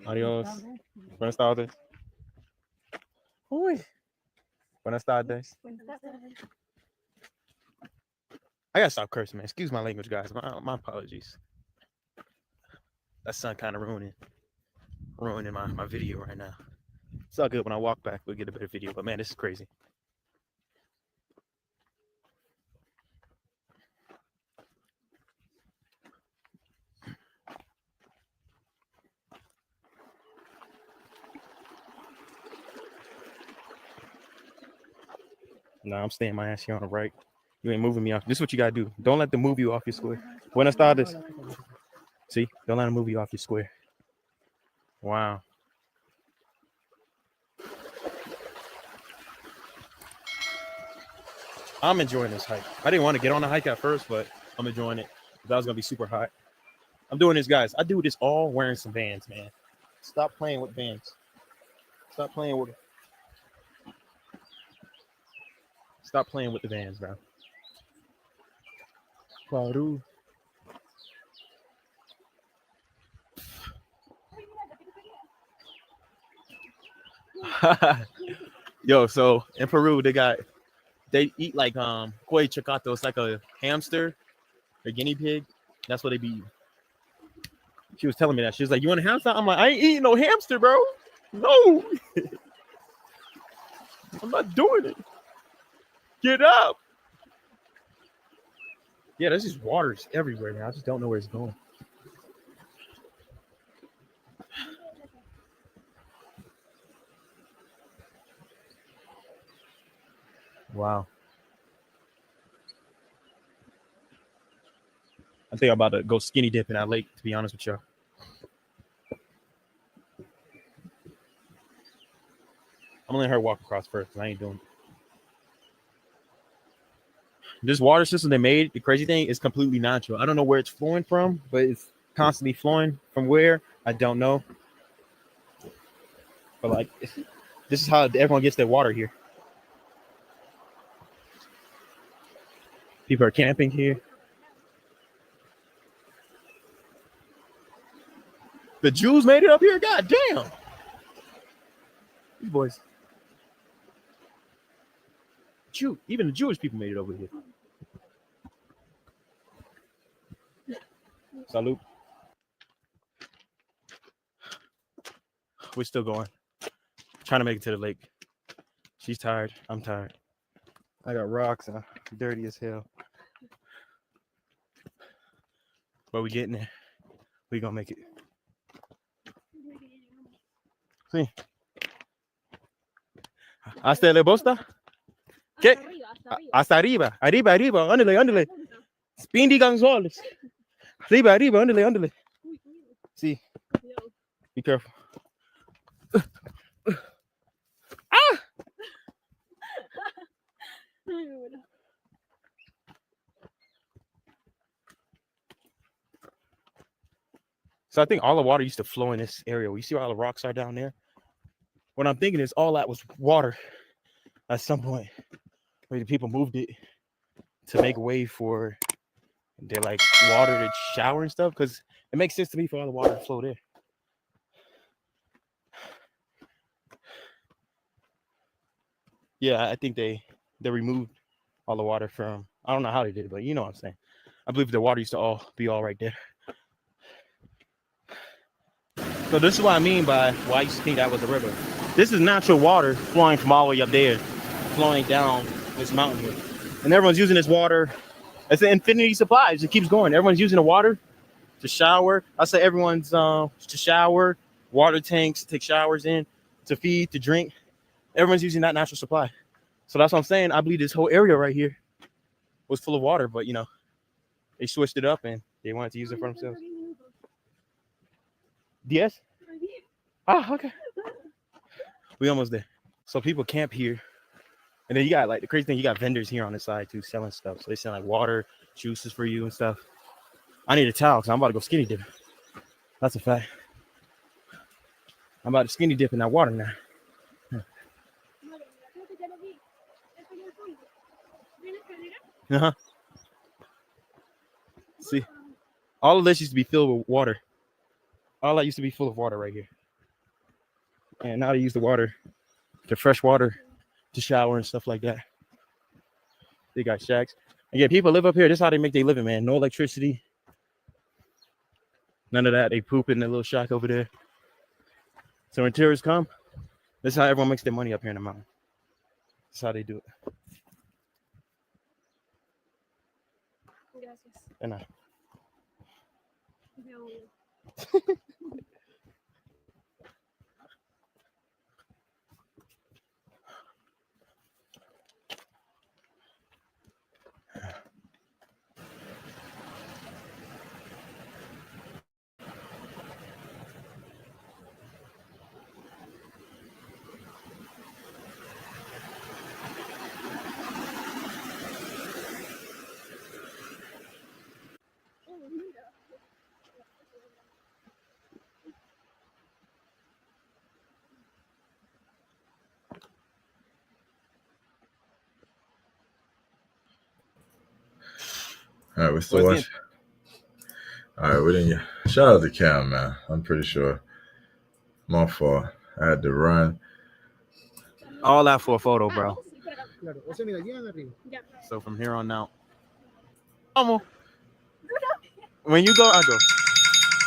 Adiós. Buenas tardes. Uy. Buenas tardes. I gotta stop cursing, man. Excuse my language, guys. My apologies. That sun kind of ruining my video right now. It's all good. When I walk back, we'll get a better video. But man, this is crazy. Nah, I'm staying my ass here on the right. You ain't moving me off. This is what you gotta do. Don't let them move you off your square. Buenas tardes. See, don't let them move you off your square. Wow. I'm enjoying this hike. I didn't want to get on the hike at first, but I'm enjoying it. That was gonna be super hot. I'm doing this, guys. I do this all wearing some Vans, man. Stop playing with Vans. Stop playing with the Vans, bro. Paru. Yo, so in Peru they eat like cuy chacato. It's like a hamster, a guinea pig. That's what they be eating. She was telling me that. She was like, "You want a hamster?" I'm like, "I ain't eating no hamster, bro. No, I'm not doing it. Get up." Yeah, there's just waters everywhere, man. I just don't know where it's going. Wow. I think I'm about to go skinny dip in that lake, to be honest with y'all. I'm gonna let her walk across first, because I ain't doing it. This water system they made, the crazy thing, is completely natural. I don't know where it's flowing from, but it's constantly flowing from where, I don't know. But like, this is how everyone gets their water here. People are camping here. The Jews made it up here? God damn. These boys. Even the Jewish people made it over here. Salute. We're still going. Trying to make it to the lake. She's tired. I'm tired. I got rocks. I'm dirty as hell. But we getting there. We gonna make it. Sí. ¿Hasta le bosta? ¿Qué? Hasta arriba. Arriba, arriba. Ándale, ándale. Spindy Gonzalez. Arriba, arriba. Ándale, ándale. Sí. Be careful. Ah! So I think all the water used to flow in this area. You see where all the rocks are down there? What I'm thinking is all that was water at some point. Where the people moved it to make way for their like water to shower and stuff. Because it makes sense to me for all the water to flow there. Yeah, I think they removed all the water from, I don't know how they did it, but you know what I'm saying. I believe the water used to all be all right there. So this is what I mean by why I used to think that was a river. This is natural water flowing from all the way up there, flowing down this mountain here. And everyone's using this water. It's an infinity supply. It just keeps going. Everyone's using the water to shower. I say everyone's to shower, water tanks, take showers in, to feed, to drink. Everyone's using that natural supply. So that's what I'm saying. I believe this whole area right here was full of water, but you know, they switched it up and they wanted to use it for themselves. Yes? Ah, okay. We almost there. So people camp here. And then you got like the crazy thing, you got vendors here on the side too selling stuff. So they sell like water, juices for you and stuff. I need a towel because I'm about to go skinny dip. That's a fact. I'm about to skinny dip in that water now. Uh-huh. See, all of this used to be filled with water. All that used to be full of water right here. And now they use the water, the fresh water, to shower and stuff like that. They got shacks. And yeah, people live up here. This is how they make their living, man. No electricity. None of that. They poop in their little shack over there. So when tourists come, this is how everyone makes their money up here in the mountain. That's how they do it. Gracias. And I, De obvio. All right, we're still What's watching. All right, we didn't. Shout out to Cam, man. I'm pretty sure. My fault. I had to run. all that for a photo, bro. Sí, por acá. Claro, ese mira, allá de arriba. Ya. So from here on out. Vamos. When you go, I go.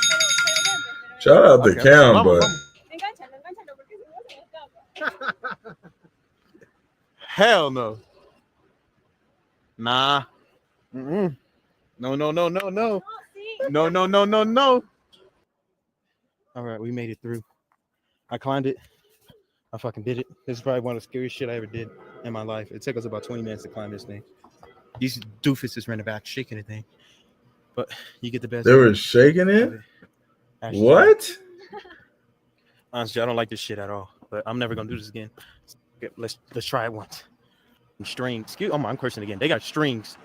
Pero Shout out to Okay. Cam, Vamos, but vamos. Engánchalo, porque si no se me escapa. Hell no. Nah. Mm-mm. No. No, sí. No. All right, we made it through. I climbed it. I fucking did it. This is probably one of the scariest shit I ever did in my life. It took us about 20 minutes to climb this thing. These doofuses ran back shaking the thing. But you get the best. they were shaking it. Actually, What? honestly, I don't like this shit at all. But I'm never gonna do this again. Okay, let's try it once. And strings. I'm cursing again. They got strings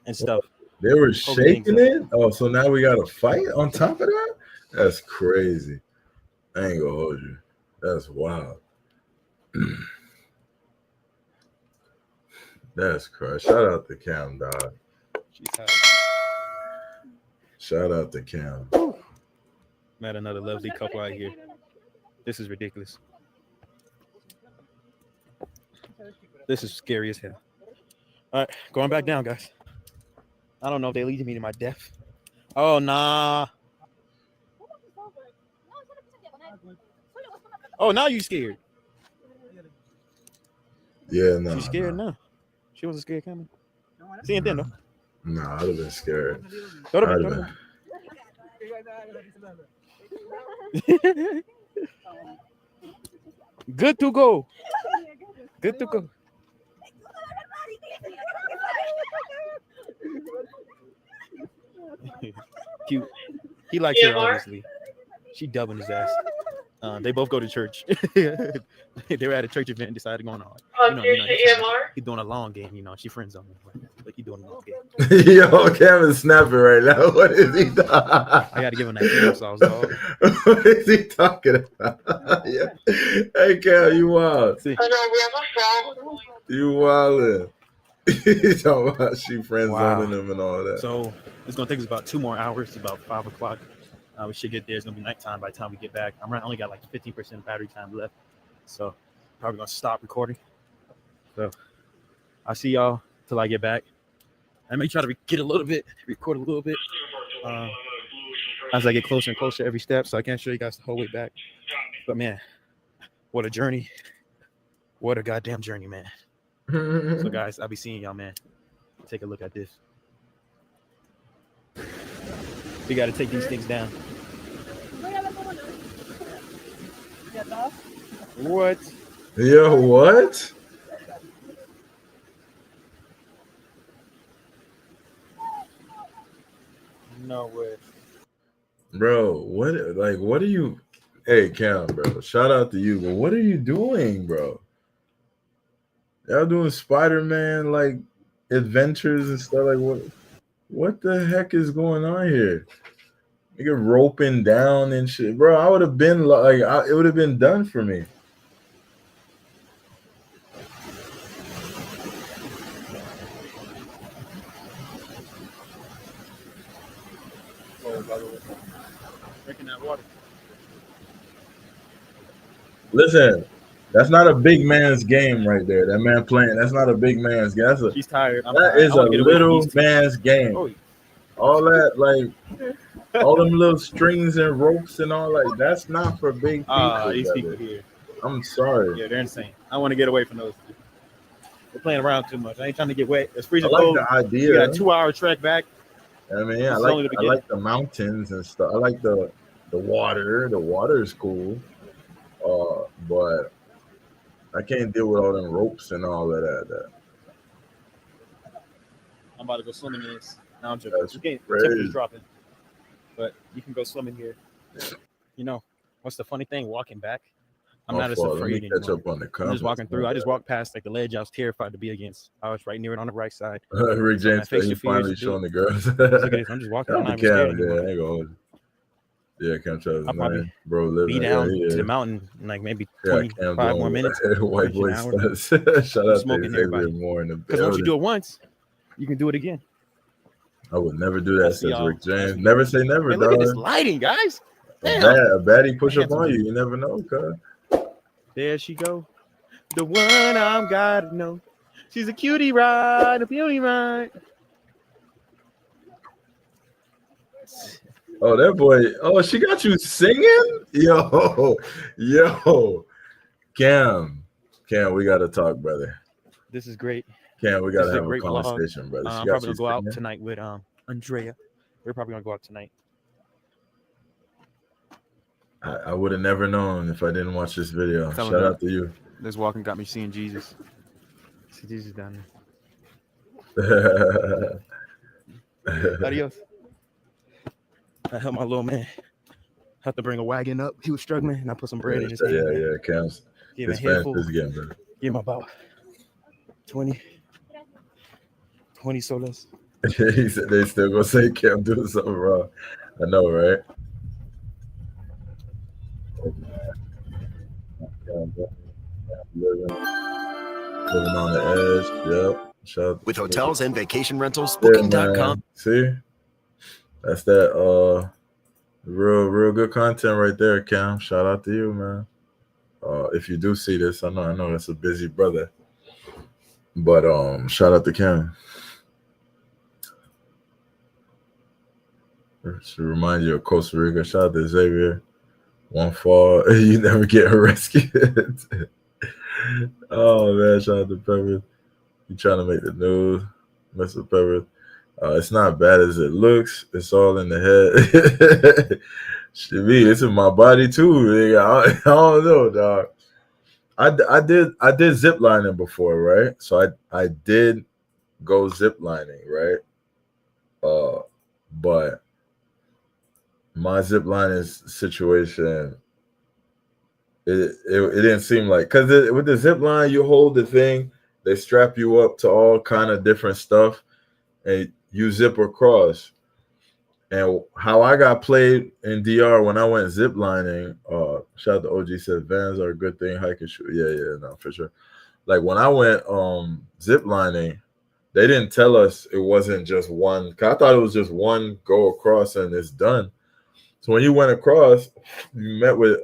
and stuff. They were Holding things shaking up. it? Oh, so now we got to fight on top of that? That's crazy. I ain't gonna hold you. That's wild. That's crazy. Shout out to Cam, dog. She's hot. Shout out to Cam. Met another lovely couple out here. This is ridiculous. This is scary as hell. All right, going back down, guys. I don't know if they lead me to my death. Oh, nah. Oh, now you scared. Yeah, no. She's scared now. She wasn't scared coming. Sí, entiendo. No, I'd have been scared. Go to I'd bed, have bed. Good to go. Good to go. Cute. He likes her, obviously. She dubbing his ass. They both go to church. They were at a church event and decided to go on. He's doing a long game, She friends on me. Like he doing a long game. Yo, Kevin's snapping right now. What is he talking? I gotta give him that emo sauce, dog. What is he talking about? Yeah. Hey, Kev, you wild. See. You wildin'. He's talking about she friend zoning Wow. him and all that. So it's gonna take us about 2 more hours. It's about 5 o'clock. We should get there. It's gonna be nighttime by the time we get back. I only got like 15% battery time left, so probably gonna stop recording. So I'll see y'all till I get back. I may try to record a little bit as I get closer and closer every step. So I can't show you guys the whole way back. But man, what a journey! What a goddamn journey, man. So guys, I'll be seeing y'all, man. Take a look at this. We got to take these things down. What? Yo, what? No way. Bro, what are you? Hey, Cam, bro. Shout out to you, but what are you doing, bro? Y'all doing Spider-Man like adventures and stuff like what the heck is going on here? Nigga roping down and shit. Bro, I would have been like it would have been done for me. Oh, by the way, drinking that water. Listen, That's not a big man's game right there. That man playing. That's not a big man's game. She's tired. I'm That tired. is I a want to get away from these little two. man's game. Oh, All that like all them little strings and ropes and all like that's not for big people, these people brother. here. I'm sorry. Yeah, they're insane. I want to get away from those two. They're playing around too much. I ain't trying to get wet. It's I freezing like cold. the idea. We got a 2-hour trek back. I mean, This I is only the I beginning. like the mountains and stuff. I like the water. The water is cool. But I can't deal with all them ropes and all of that. I'm about to go swimming in this. Now I'm joking. That's The crazy. temperature's dropping, but you can go swimming here. You know, what's the funny thing? Walking back, I'm not as Let afraid me catch anymore. up on the I'm comments. just walking through. I just walked past like the ledge I was terrified to be against. I was right near it on the right side. Rick So, man, James face said he your fears, finally do showing it. the girls. Look at this. I'm just walking. I'm not even scared Cam, yeah, anymore. I ain't gonna hold you. Yeah, Cam Travis, I'll probably man, bro, living. Be down Yeah, to the mountain in like maybe yeah. 25 Cam more minutes. white boy Finish an hour. stunts. Shout I'm out smoking to everybody. Xavier Moore in the Because once you do building. it once, you can do it again. I would never do I'll that, see says y'all Rick James. next week. Never say never, Man, look at this dog. lighting, guys. A Damn. baddie push up Handsome on you. dude. You never know, cuz. There she go. The one I'm gotta know. She's a cutie ride, a beauty ride. Oh, that boy. Oh, she got you singing? Yo. Cam, we gotta talk, brother. This is great. Cam, we This gotta is a have a great vlog. conversation, brother. She I'm got probably you gonna go out singing? tonight with Andrea. We're probably gonna go out tonight. I would have never known if I didn't watch this video. Tell Shout her out to you. This walking got me seeing Jesus. See Jesus down Yeah, there. Adios. I helped my little man. Have to bring a wagon up. He was struggling, and I put some bread in his hand. yeah. Cam's Give him his a fans handful. is getting better. Give him about 20 solas. He said they still gonna say Cam doing something wrong. I know, right? Living on the edge. Yep. Shout out With hotels and vacation rentals, yeah, Booking.com. man. See, that's that real good content right there, Cam. Shout out to you, man. If you do see this, I know that's a busy brother, but shout out to Cam. To remind you of Costa Rica. Shout out to Xavier. One fall, you never get rescued. Oh man, shout out to Pepper. You trying to make the news, Mr. Pepper. It's not bad as it looks. It's all in the head. Should be. It's in my body too. Nigga. I don't know, dog. I did zip lining before, right? So I did go zip lining, right? But my zip lining situation, it didn't seem like, because with the zip line, you hold the thing, they strap you up to all kind of different stuff, and you zip across. And how I got played in DR when I went zip lining, shout out to OG, said vans are a good thing, hiking shoe. Yeah, no, for sure. Like when I went zip lining, they didn't tell us it wasn't just one. Cause I thought it was just one go across and it's done. So when you went across, you met with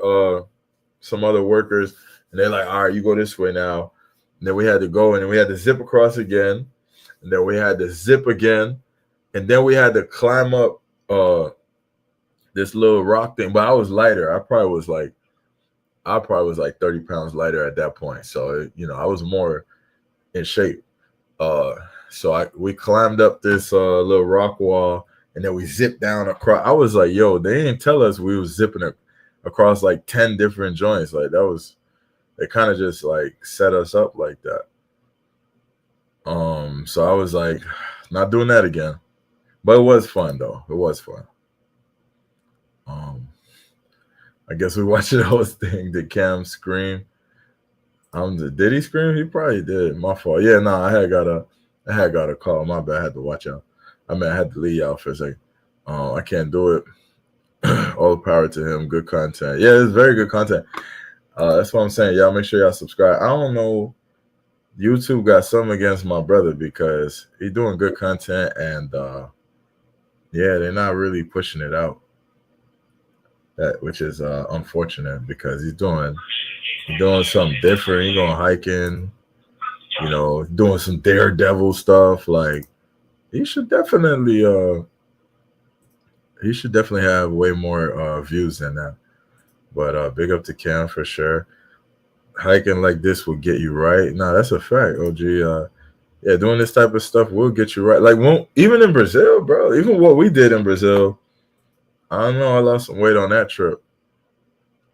some other workers, and they're like, all right, you go this way now. And then we had to go, and then we had to zip across again, and then we had to zip again, and then we had to climb up this little rock thing. But I was lighter. I probably was like 30 pounds lighter at that point. So I was more in shape. So we climbed up this little rock wall, and then we zipped down across. I was like, yo, they didn't tell us we was zipping across like 10 different joints. Like they kind of just like set us up like that. So I was like, not doing that again. But it was fun though. It was fun. I guess we watched the whole thing. Did Cam scream? Did he scream? He probably did. My fault. Yeah, no, I had got a call. My bad. I had to watch out. I had to leave y'all for a second. I can't do it. All the power to him. Good content. Yeah, it's very good content. That's what I'm saying. Y'all make sure y'all subscribe. I don't know. YouTube got something against my brother because he's doing good content, and yeah, they're not really pushing it out. Which is unfortunate because he's doing doing something different. He going hiking, you know, doing some daredevil stuff. Like he should definitely have way more views than that. But big up to Cam for sure. Hiking like this will get you right. Nah, that's a fact, OG. Yeah, doing this type of stuff will get you right. Like, won't even in Brazil, bro. Even what we did in Brazil, I don't know. I lost some weight on that trip.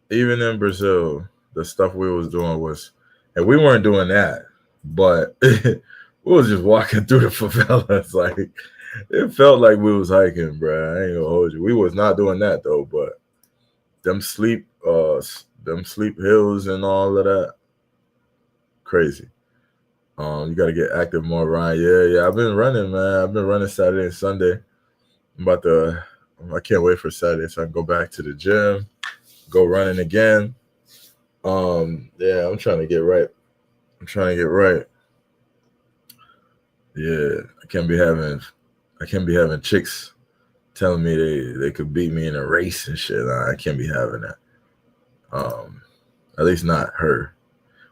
Even in Brazil, the stuff we was doing was, and we weren't doing that, but we was just walking through the favelas. Like, it felt like we was hiking, bro. I ain't gonna hold you. We was not doing that though, but them sleep hills and all of that, crazy. You got to get active more, Ryan. Yeah. I've been running, man. I've been running Saturday and Sunday. I can't wait for Saturday so I can go back to the gym, go running again. Yeah, I'm trying to get right. Yeah, I can't be having chicks telling me they could beat me in a race and shit. I can't be having that. At least not her.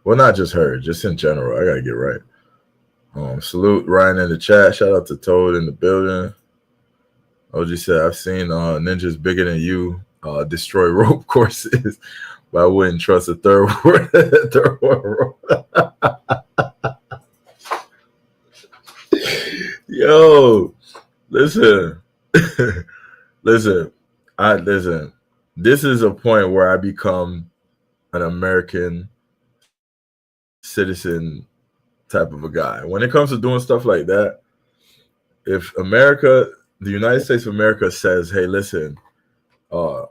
Well, not just her, just in general. I gotta get right. Salute Ryan in the chat. Shout out to Toad in the building. OG said, I've seen ninjas bigger than you destroy rope courses, but I wouldn't trust a third world rope. Yo, listen. Listen. This is a point where I become an American citizen type of a guy. When it comes to doing stuff like that, if the United States of America says, hey, listen, the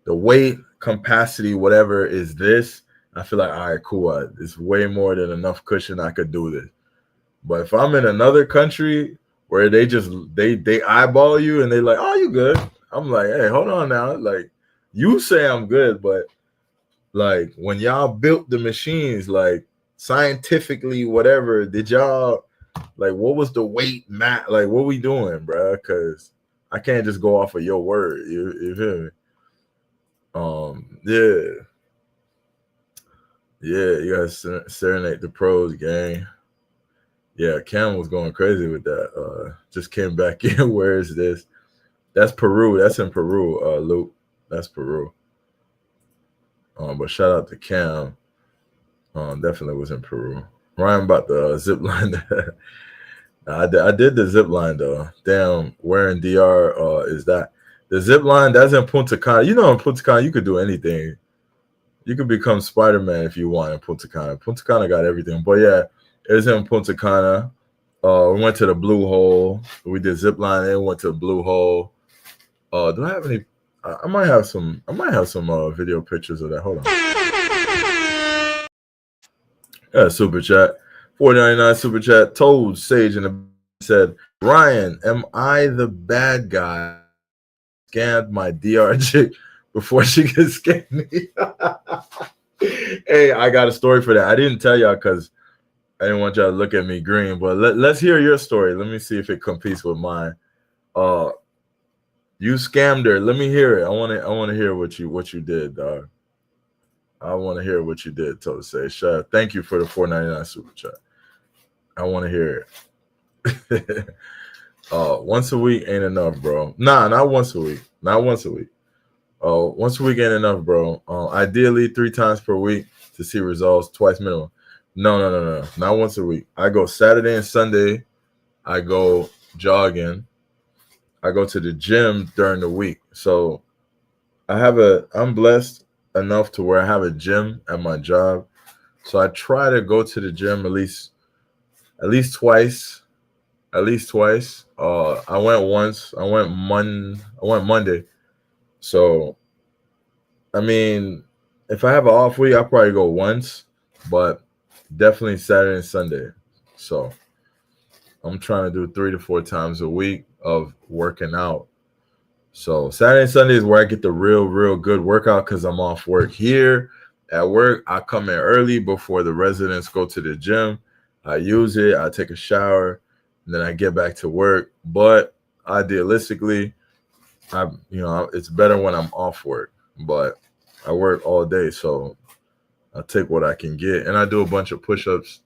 weight, capacity, whatever is this, I feel like, all right, cool. It's way more than enough cushion. I could do this. But if I'm in another country where they eyeball you and they like, oh, you good. I'm like, hey, hold on now. Like, you say I'm good, but like when y'all built the machines, like scientifically, whatever, did y'all like what was the weight mat? Like, what we doing, bro? Because I can't just go off of your word. You feel me? Yeah, you gotta serenade the pros, gang. Yeah, Cam was going crazy with that. Just came back in. Where is this? That's Peru. That's in Peru, Luke. That's Peru. But shout out to Cam. Definitely was in Peru. Ryan about the zip line. I did the zip line though. Damn, where in DR is that? The zip line that's in Punta Cana. You know, in Punta Cana you could do anything. You could become Spider-Man if you want in Punta Cana. Punta Cana got everything. But yeah, it's in Punta Cana. We went to the Blue Hole. We did zip line and went to the Blue Hole. Do I have any? I might have some video pictures of that. Hold on. Yeah, super chat. $4.99 super chat. Toad Sage in the said, Ryan, am I the bad guy? Scammed my DR chick before she could scam me. Hey, I got a story for that. I didn't tell y'all because I didn't want y'all to look at me green, but let's hear your story. Let me see if it competes with mine. You scammed her. Let me hear it. I want to hear what you did, dog. I want to hear what you did, Toad Sage. Thank you for the $4.99 super chat. I want to hear it. Once a week ain't enough, bro. Nah, not once a week. Not once a week. Once a week ain't enough, bro. Ideally 3 times per week to see results, twice minimum. No. Not once a week. I go Saturday and Sunday. I go jogging. I go to the gym during the week. So I'm blessed enough to where I have a gym at my job. So I try to go to the gym at least twice. At least twice. I went once. I went Monday. So, I mean, if I have an off week, I'll probably go once, but definitely Saturday and Sunday. So, I'm trying to do 3 to 4 times a week of working out. So, Saturday and Sunday is where I get the real good workout because I'm off work here. At work, I come in early before the residents go to the gym. I use it. I take a shower. And then I get back to work. But idealistically, it's better when I'm off work. But I work all day, so I take what I can get, and I do a bunch of push-ups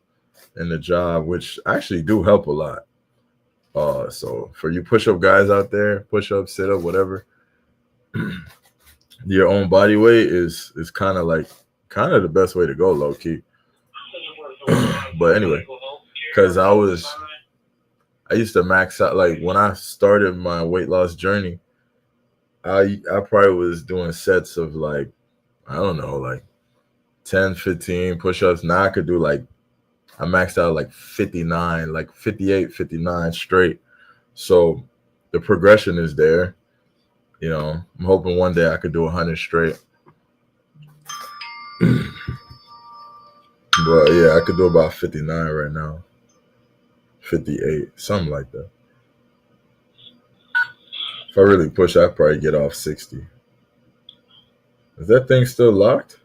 in the job, which actually do help a lot. So for you push-up guys out there, push-up, sit-up, whatever, your own body weight is kind of the best way to go, low key. But anyway, because I used to max out, like when I started my weight loss journey, I probably was doing sets of like, I don't know, like 10, 15 push-ups. Now I could do like, I maxed out like 59, like 58, 59 straight. So the progression is there. You know, I'm hoping one day I could do 100 straight. But yeah, I could do about 59 right now. 58, something like that. If I really push, I'd probably get off 60. Is that thing still locked?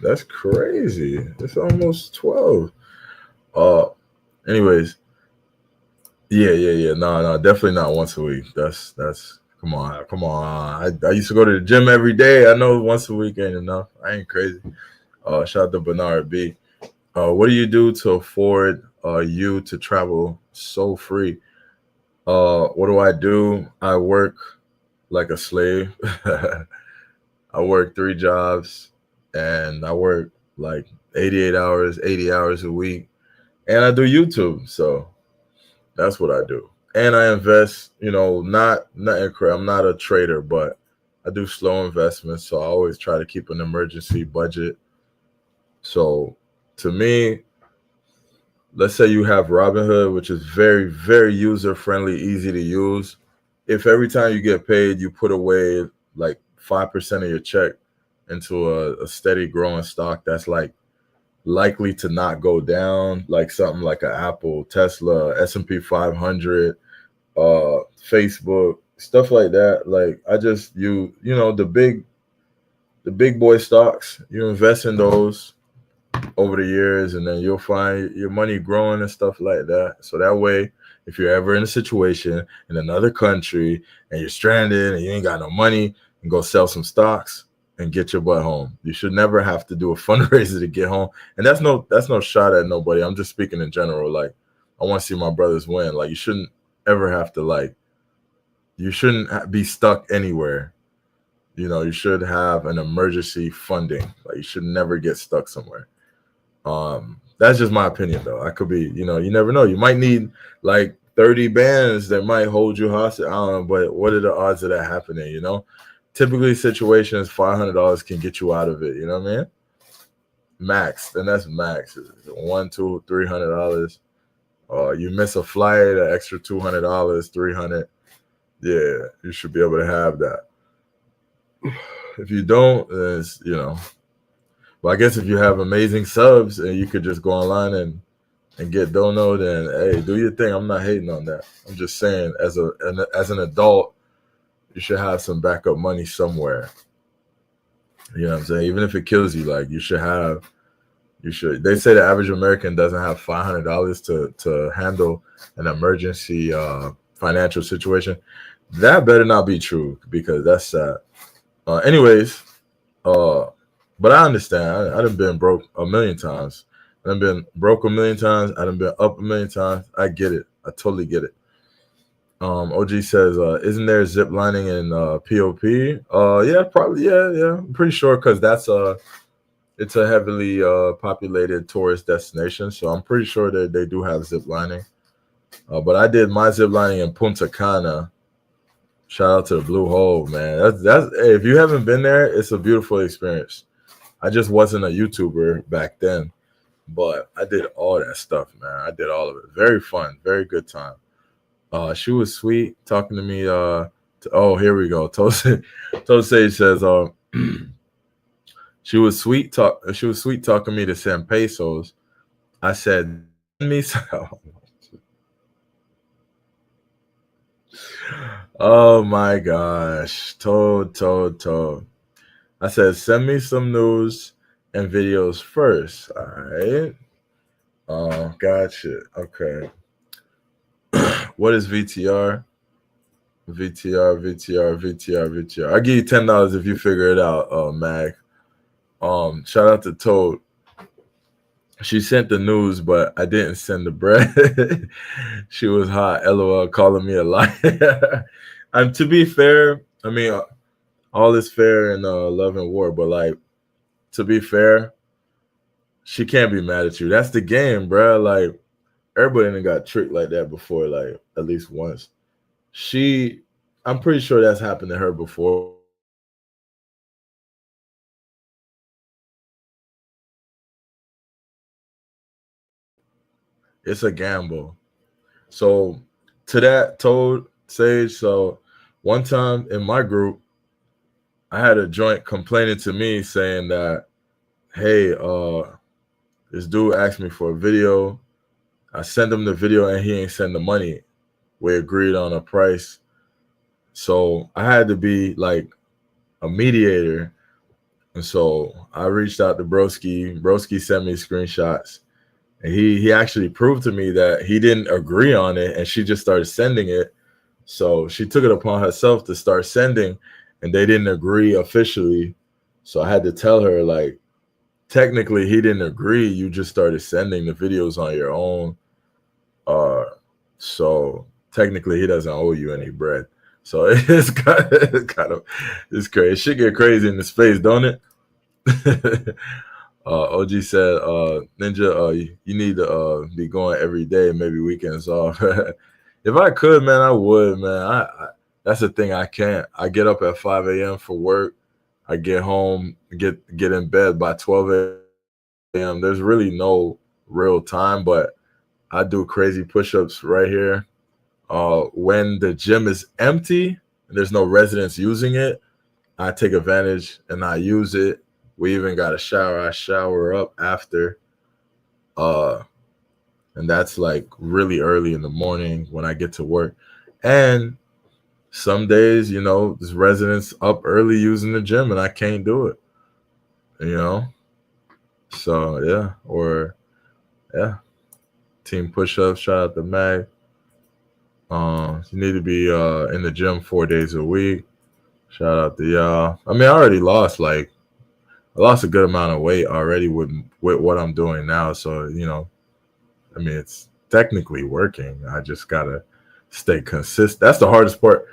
That's crazy. It's almost 12. Anyways, yeah. No, definitely not once a week. That's come on. I used to go to the gym every day. I know once a week ain't enough. I ain't crazy. Shout out to Bernard B. What do you do to afford you to travel so free? What do I do? I work like a slave. I work 3 jobs, and I work like 80 hours a week, and I do YouTube. So that's what I do. And I invest, not I'm not a trader, but I do slow investments. So I always try to keep an emergency budget. So to me, let's say you have Robinhood, which is very, very user-friendly, easy to use. If every time you get paid, you put away like 5% of your check into a steady growing stock that's like likely to not go down, like something like an Apple, Tesla, S&P 500, Facebook, stuff like that. Like I just the big boy stocks. You invest in those over the years, and then you'll find your money growing and stuff like that. So that way, if you're ever in a situation in another country and you're stranded and you ain't got no money, you can go sell some stocks and get your butt home. You should never have to do a fundraiser to get home. And that's no shot at nobody. I'm just speaking in general. Like, I want to see my brothers win. Like, you shouldn't ever have to you shouldn't be stuck anywhere. You should have an emergency funding. Like, you should never get stuck somewhere. That's just my opinion, though. I could be, you never know. You might need like 30 bands that might hold you hostage. I don't know, but what are the odds of that happening? Typically situations, $500 can get you out of it. You know what I mean? Max, and that's max. $100, $200, $300. You miss a flight, an extra $200, $300. Yeah, you should be able to have that. If you don't, then it's, But I guess if you have amazing subs and you could just go online and get dono, then hey, do your thing. I'm not hating on that. I'm just saying, as an adult, you should have some backup money somewhere. You know what I'm saying? Even if it kills you, like you should. They say the average American doesn't have $500 to handle an emergency financial situation. That better not be true, because that's sad. Anyways, but I understand. I done been broke a million times. I done been broke a million times. I done been up a million times. I get it. I totally get it. OG says, isn't there zip lining in POP? Yeah, probably. Yeah. I'm pretty sure, because it's a heavily populated tourist destination. So I'm pretty sure that they do have zip lining. But I did my zip lining in Punta Cana. Shout out to the Blue Hole, man. That's hey, if you haven't been there, it's a beautiful experience. I just wasn't a YouTuber back then, but I did all that stuff, man. I did all of it. Very fun, very good time. She was sweet talking to me. Here we go. Tosei says, she was sweet talking me to send pesos. I said, send me some. Oh my gosh. Toad. I said, send me some news and videos first. All right. Oh, gotcha. Okay. What is VTR? VTR. I'll give you $10 if you figure it out, Mag. Shout out to Toad. She sent the news, but I didn't send the bread. She was hot. LOL, calling me a liar. And to be fair, I mean, all is fair in love and war, but like, to be fair, she can't be mad at you. That's the game, bro. Like, everybody done got tricked like that before, like at least once. I'm pretty sure that's happened to her before. It's a gamble. So to that, Toad, Sage, so one time in my group, I had a joint complaining to me saying that, hey, this dude asked me for a video. I sent him the video and he ain't send the money. We agreed on a price. So I had to be like a mediator. And so I reached out to Broski. Broski sent me screenshots. And he actually proved to me that he didn't agree on it and she just started sending it. So she took it upon herself to start sending and they didn't agree officially. So I had to tell her, like, technically he didn't agree. You just started sending the videos on your own. So technically he doesn't owe you any bread. So it's kind of it's crazy. It should get crazy in the space, don't it? OG said, Ninja, you need to be going every day, maybe weekends off. If I could, man, I would, man. I that's the thing. I can't. I get up at 5 a.m. for work. I get home, get in bed by 12 a.m. There's really no real time, but I do crazy push-ups right here. When the gym is empty and there's no residents using it, I take advantage and I use it. We even got a shower. I shower up after. And that's like really early in the morning when I get to work. And some days, you know, there's residents up early using the gym and I can't do it. You know? So yeah. Or yeah. Team push-ups, shout out to Mag. You need to be in the gym 4 days a week. Shout out to y'all. I mean, I already lost I lost a good amount of weight already with what I'm doing now. So, you know, I mean, it's technically working. I just gotta stay consistent. That's the hardest part.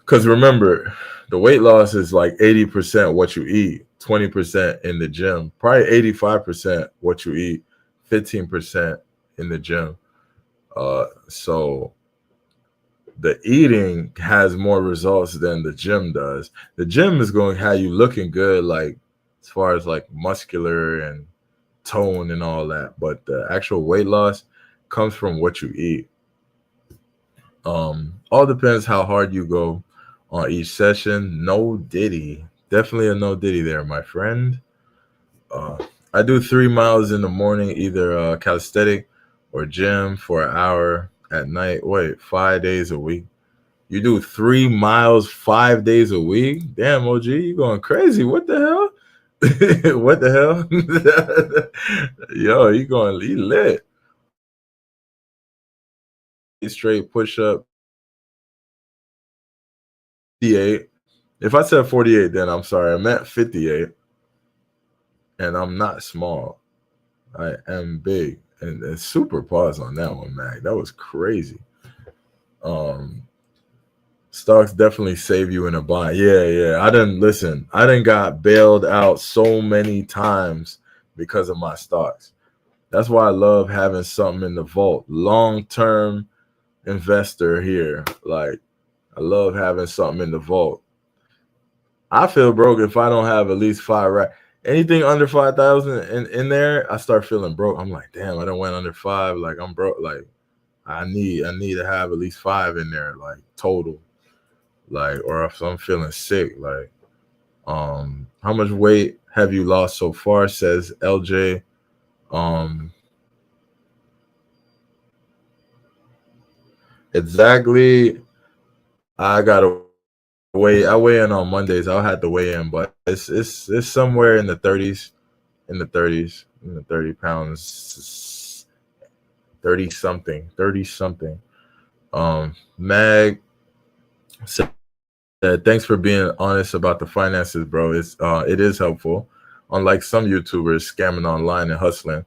Because remember, the weight loss is like 80% what you eat, 20% in the gym, probably 85% what you eat, 15% in the gym. So the eating has more results than the gym does. The gym is going to have you looking good, like as far as like muscular and tone and all that. But the actual weight loss comes from what you eat. All depends how hard you go on each session. No Diddy. Definitely a no Diddy there, my friend. I do 3 miles in the morning, either calisthenic or gym for an hour at night. Wait, 5 days a week. You do 3 miles 5 days a week? Damn, OG, you going crazy. What the hell? What the hell? Yo, you lit. Straight push up. 58. If I said 48, then I'm sorry. I meant 58. And I'm not small. I am big. And super pause on that one, Mac. That was crazy. Stocks definitely save you in a bind. Yeah. I didn't got bailed out so many times because of my stocks. That's why I love having something in the vault. Long-term investor here. Like, I love having something in the vault. I feel broke if I don't have at least 5 right. Anything under 5,000 in there, I start feeling broke. I'm like, damn, I don't went under 5. Like, I'm broke. Like, I need to have at least 5 in there, like total. Like, or if I'm feeling sick, like, how much weight have you lost so far? Says LJ. Exactly. I gotta weigh. I weigh in on Mondays. I'll have to weigh in, but it's somewhere in the 30s, in the 30 pounds, 30 something. Mag said, thanks for being honest about the finances, bro. It is helpful. unlike some YouTubers scamming online and hustling.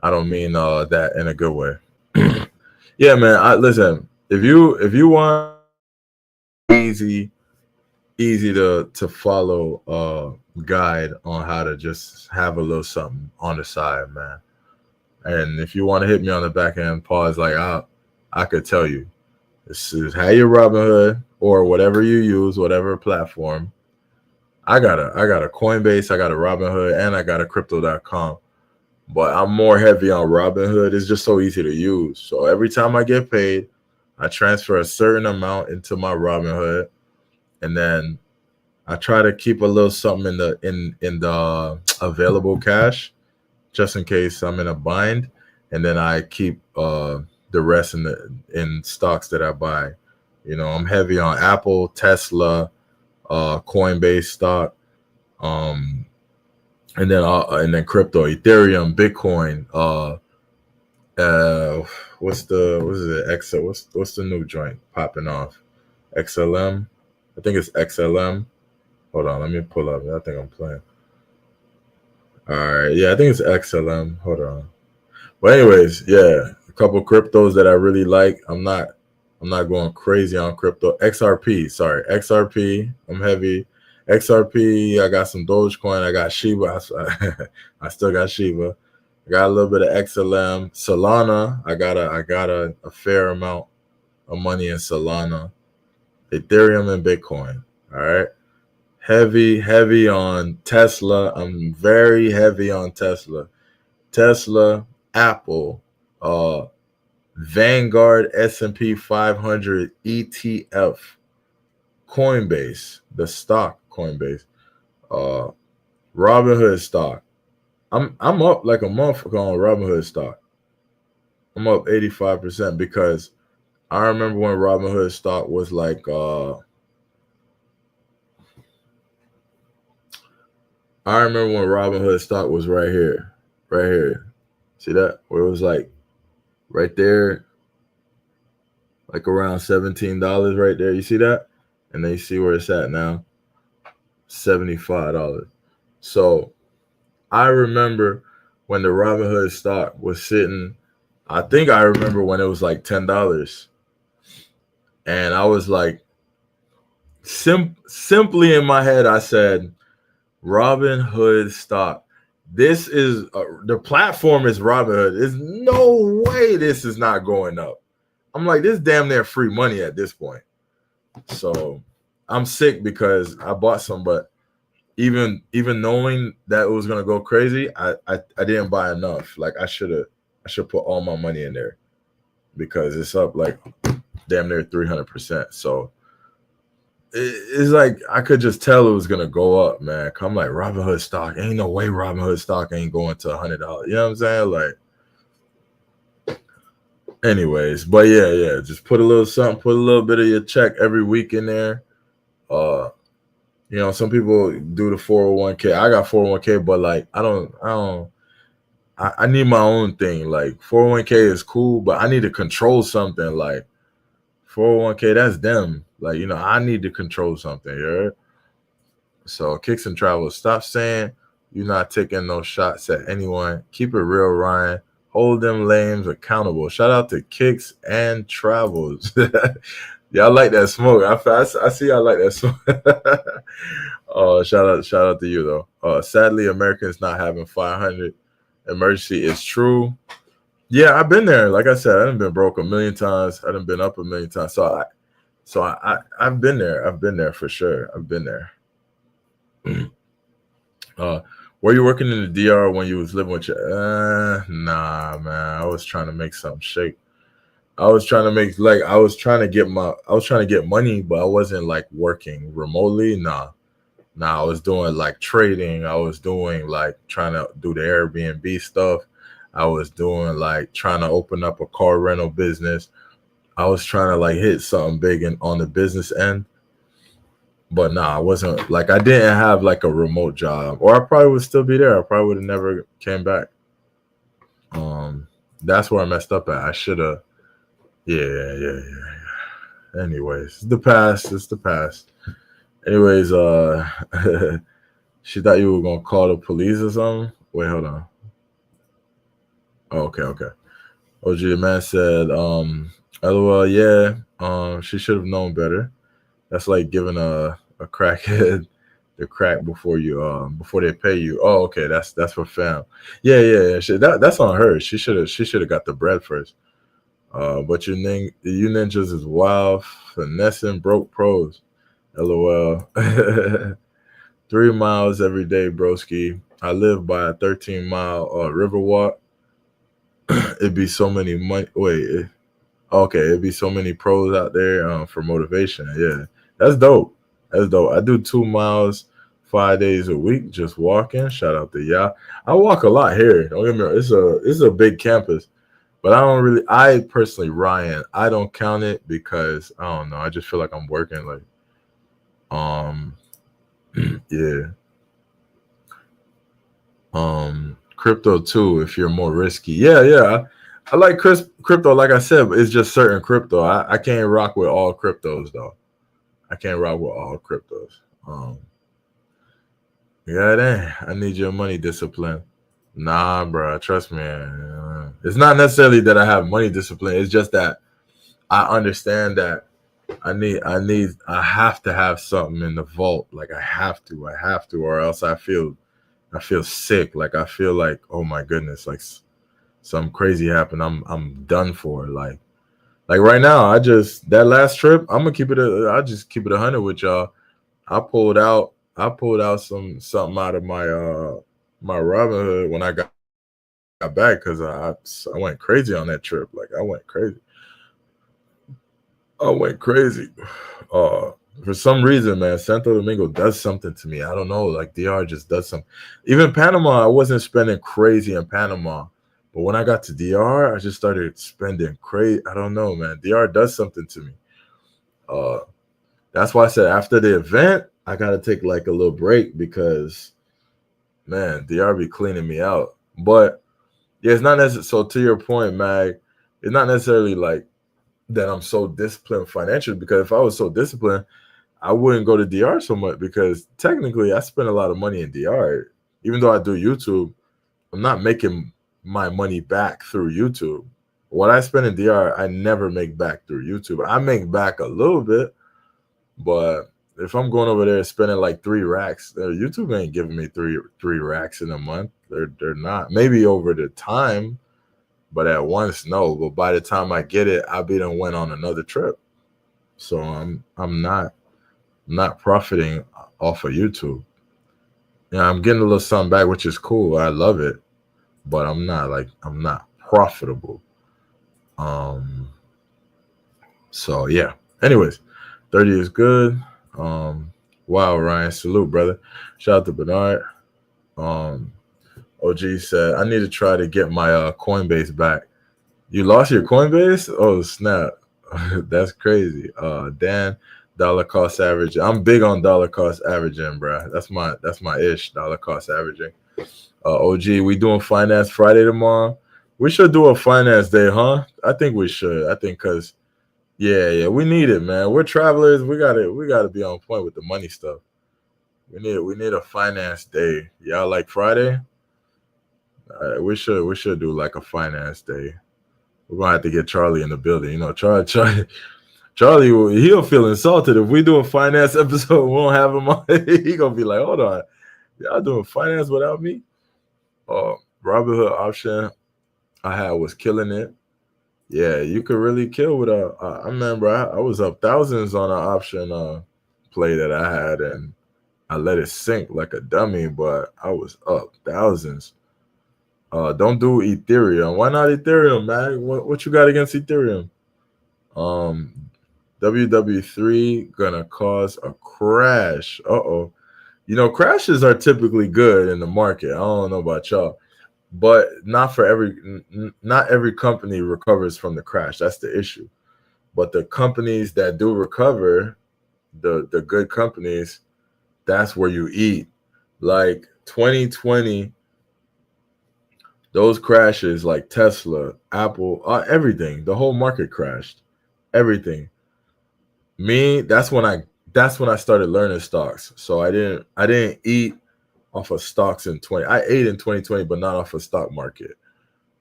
I don't mean that in a good way. Yeah, man. Listen. If you want easy to follow guide on how to just have a little something on the side, man. And if you want to hit me on the back end, pause like I could tell you. This is how your Robinhood or whatever you use, whatever platform. I got a Coinbase, I got a Robinhood, and I got a crypto.com. But I'm more heavy on Robinhood. It's just so easy to use. So every time I get paid, I transfer a certain amount into my Robinhood, and then I try to keep a little something in the available cash, just in case I'm in a bind, and then I keep the rest in stocks that I buy. You know, I'm heavy on Apple, Tesla, Coinbase stock, and then crypto, Ethereum, Bitcoin. What is it? What's the new joint popping off? XLM. I think it's XLM. Hold on, let me pull up. I think I'm playing. All right, yeah, I think it's XLM. Hold on. But anyways, yeah, a couple cryptos that I really like. I'm not going crazy on crypto. XRP. I'm heavy. XRP. I got some Dogecoin. I got Shiba. I still got Shiba. I got a little bit of XLM. Solana. I got a fair amount of money in Solana. Ethereum and Bitcoin. All right. Heavy on Tesla. I'm very heavy on Tesla. Tesla, Apple, Vanguard S&P 500 ETF, Coinbase, the stock Coinbase, Robinhood stock. I'm up like a month ago on Robinhood stock. I'm up 85% because I remember when Robinhood stock was like I remember when Robinhood stock was right here. See that? Where it was like right there, like around $17 right there. You see that? And then you see where it's at now, $75. So I remember when the Robinhood stock was sitting, I think I remember when it was like $10. And I was like, simply in my head, I said, Robinhood stock. This is the platform is Robinhood. There's no way this is not going up. I'm like, this damn near free money at this point. So I'm sick because I bought some, but even knowing that it was gonna go crazy, I didn't buy enough. Like I should put all my money in there because it's up like damn near 300%. So it's like I could just tell it was gonna go up, man. I'm like, Robinhood stock, ain't no way Robinhood stock ain't going to $100. You know what I'm saying? Like, anyways, but yeah, just put a little something, put a little bit of your check every week in there. You know, some people do the 401k. I got 401k, but like I need my own thing. Like 401k is cool, but I need to control something. Like 401k, that's them. Like, you know, I need to control something, you heard? So Kicks and Travels, stop saying you're not taking no shots at anyone. Keep it real, Ryan. Hold them lames accountable. Shout out to Kicks and Travels. Y'all like that smoke. I see y'all like that smoke. Shout out to you though. Sadly, Americans not having 500 emergency is true. Yeah, I've been there. Like I said, I done been broke a million times. I done been up a million times. So I've been there. I've been there for sure. I've been there. Were you working in the DR when you was living with your? Nah, man. I was trying to make something shake. I was trying to get money, but I wasn't like working remotely. Nah. I was doing like trading. I was doing like trying to do the Airbnb stuff. I was doing like trying to open up a car rental business. I was trying to like hit something big on the business end. But nah, I wasn't like, I didn't have like a remote job, or I probably would still be there. I probably would have never came back. That's where I messed up at. I should have. Yeah. Anyways, it's the past. Anyways, She thought you were gonna call the police or something. Wait, hold on. Oh, okay. OG the man said, LOL, yeah. She should have known better. That's like giving a crackhead the crack before before they pay you. Oh, okay, that's for fam. Yeah. That's on her. She should have got the bread first. But you ninjas is wild, finessing broke pros. LOL. 3 miles every day, broski. I live by a 13-mile river walk. It'd be so many money. Wait, okay, it'd be so many pros out there for motivation. Yeah, that's dope. That's dope. I do 2 miles 5 days a week just walking. Shout out to y'all. I walk a lot here. Don't get me wrong. It's a big campus, but I personally, Ryan, I don't count it because I don't know. I just feel like I'm working like yeah. Crypto too if you're more risky. Yeah. I like crypto, like I said, but it's just certain crypto. I can't rock with all cryptos though. I can't rock with all cryptos. Yeah, then I need your money discipline. Nah, bro, trust me. It's not necessarily that I have money discipline. It's just that I understand that I have to have something in the vault. Like I have to, or else I feel sick. Like I feel like, oh my goodness, like something crazy happened. I'm done for. Like right now, that last trip, I'll just keep it 100 with y'all. I pulled out something out of my my Robinhood when I got back because I went crazy on that trip. Like I went crazy. For some reason, man, Santo Domingo does something to me. I don't know. Like DR just does something. Even Panama, I wasn't spending crazy in Panama. But when I got to DR, I just started spending crazy. I don't know, man. DR does something to me. That's why I said after the event, I got to take like a little break because, man, DR be cleaning me out. But yeah, it's not necessarily. So to your point, Mag, it's not necessarily like that I'm so disciplined financially, because if I was so disciplined, I wouldn't go to DR so much, because technically I spend a lot of money in DR. Even though I do YouTube, I'm not making my money back through YouTube. What I spend in DR, I never make back through YouTube. I make back a little bit, but if I'm going over there spending like 3 racks, YouTube ain't giving me three racks in a month. They're not. Maybe over the time, but at once, no. But by the time I get it, I be done went on another trip. So I'm not profiting off of YouTube. Yeah, I'm getting a little something back, which is cool. I love it, but I'm not profitable. So yeah. Anyways, 30 is good. Wow, Ryan, salute, brother. Shout out to Bernard. OG said, I need to try to get my Coinbase back. You lost your Coinbase? Oh, snap. That's crazy. Dan, dollar cost average. I'm big on dollar cost averaging, bro. That's my ish, dollar cost averaging. OG, we doing Finance Friday tomorrow? We should do a Finance Day, huh? I think we should. I think because, yeah, we need it, man. We're travelers. We gotta be on point with the money stuff. We need a Finance Day. Y'all like Friday? We should do like a Finance Day. We're gonna have to get Charlie in the building. You know, Charlie, he'll feel insulted if we do a finance episode. We won't have him on. He gonna be like, "Hold on, y'all doing finance without me?" Robinhood option I had was killing it. Yeah, you could really kill with I remember I was up thousands on an option play that I had, and I let it sink like a dummy, but I was up thousands. Don't do Ethereum. Why not Ethereum, man? What you got against Ethereum? WW3 gonna cause a crash. Uh-oh. You know, crashes are typically good in the market. I don't know about y'all, but not every company recovers from the crash. That's the issue. But the companies that do recover, the good companies, that's where you eat. Like 2020, those crashes like Tesla, Apple, everything, the whole market crashed. Everything. That's when I started learning stocks. So I didn't eat off of stocks in 20. I ate in 2020, but not off of stock market.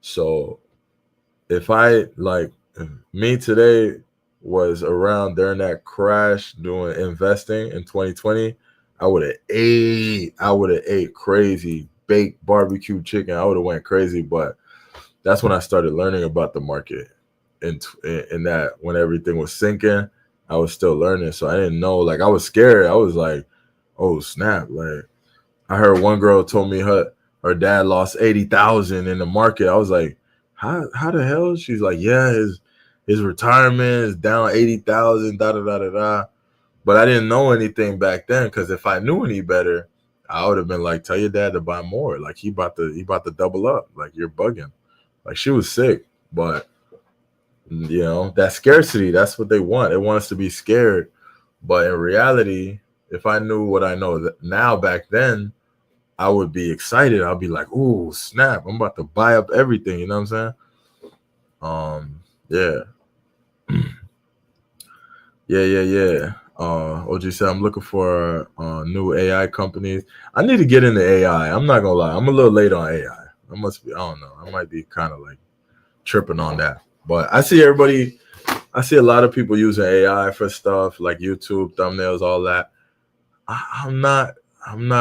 So if I like me today was around during that crash doing investing in 2020, I would have ate crazy, baked barbecue chicken. I would have went crazy, but that's when I started learning about the market. In that when everything was sinking, I was still learning. So I didn't know, like I was scared. I was like, oh snap. Like I heard one girl told me her dad lost 80,000 in the market. I was like, how the hell? She's like, yeah, his retirement is down 80,000, da da da da da. But I didn't know anything back then, because if I knew any better, I would have been like, tell your dad to buy more. Like he about to double up. Like you're bugging. Like she was sick, but you know, that scarcity, that's what they want. They want us to be scared. But in reality, if I knew what I know now back then, I would be excited. I'll be like, "Ooh, snap! I'm about to buy up everything." You know what I'm saying? Yeah, yeah. OG said I'm looking for new AI companies. I need to get into AI. I'm not gonna lie. I'm a little late on AI. I must be. I don't know. I might be kind of like tripping on that. But I see a lot of people using AI for stuff like YouTube, thumbnails, all that. I'm not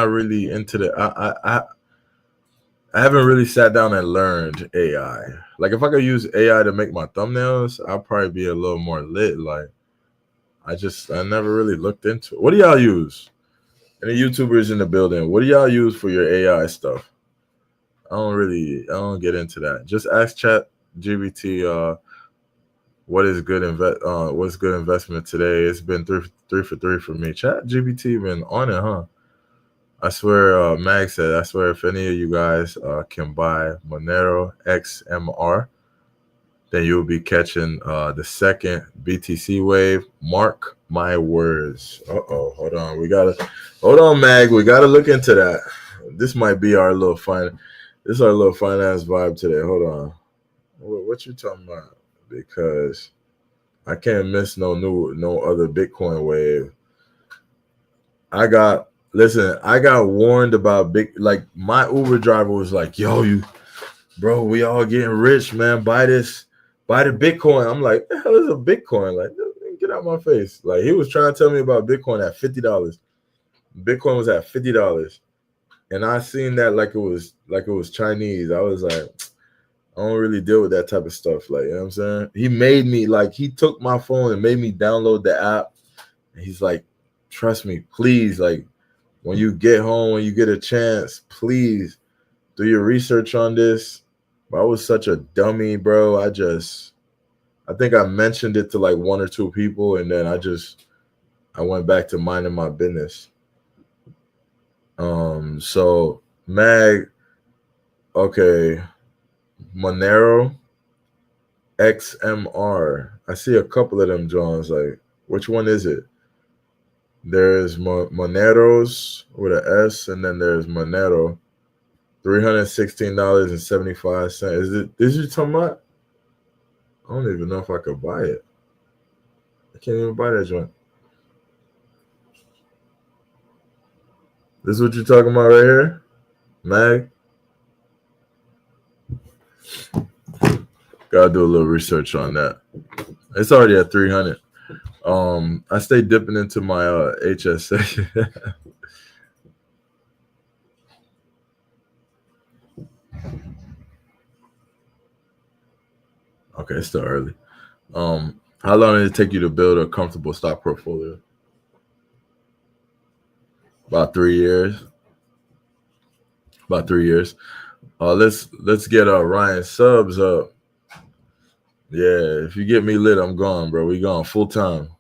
really into the. I haven't really sat down and learned AI. Like if I could use AI to make my thumbnails, I'd probably be a little more lit. Like I never really looked into it. What do y'all use? Any YouTubers in the building? What do y'all use for your AI stuff? I don't get into that. Just ask Chat GBT what's good investment today. It's been three for three for me. Chat GBT been on it, huh? I swear, Mag said, I swear if any of you guys can buy Monero XMR, then you'll be catching the second BTC wave. Mark my words. Hold on, Mag. We gotta look into that. This might be our little finance vibe today. Hold on. What you talking about? Because I can't miss no other Bitcoin wave. I got warned about my Uber driver was like, yo, bro, we all getting rich, man. Buy the Bitcoin. I'm like, the hell is a Bitcoin? Like, get out my face. Like he was trying to tell me about Bitcoin at $50. Bitcoin was at $50. And I seen that like it was Chinese. I was like, I don't really deal with that type of stuff. Like, you know what I'm saying? He made me he took my phone and made me download the app. And he's like, trust me, please, like when you get home, when you get a chance, please do your research on this. But I was such a dummy, bro. I think I mentioned it to like one or two people, and then I went back to minding my business. So Mag, okay, Monero XMR. I see a couple of them Johns. Like, which one is it? There's Moneros with an S, and then there's Monero. $316.75. Is it this you talking about? I don't even know if I could buy it. I can't even buy that joint. This is what you're talking about right here? Mag? Gotta do a little research on that. It's already at 300. I stay dipping into my HSA. Okay, it's still early. How long did it take you to build a comfortable stock portfolio? About 3 years. About 3 years. Let's get Ryan subs up. Yeah, if you get me lit, I'm gone, bro. We gone full time.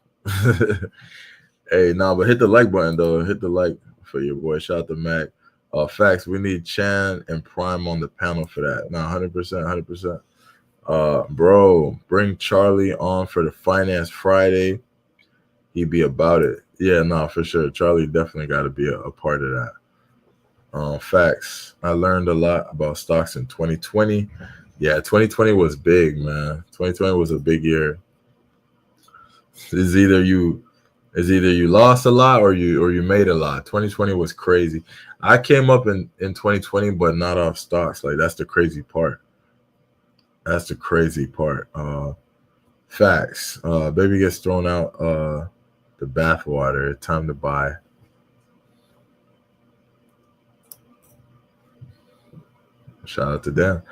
Hey, but hit the like button though. Hit the like for your boy. Shout out to Mac. Facts. We need Chan and Prime on the panel for that. 100%. Bro, bring Charlie on for the Finance Friday. He'd be about it. Yeah, for sure. Charlie definitely got to be a part of that. Facts. I learned a lot about stocks in 2020. Yeah, 2020 was big, man. 2020 was a big year. It's either you It's either you lost a lot or you made a lot. 2020 was crazy. I came up in 2020, but not off stocks. Like that's the crazy part. That's the crazy part. Facts. Baby gets thrown out the bathwater. Time to buy. Shout out to them.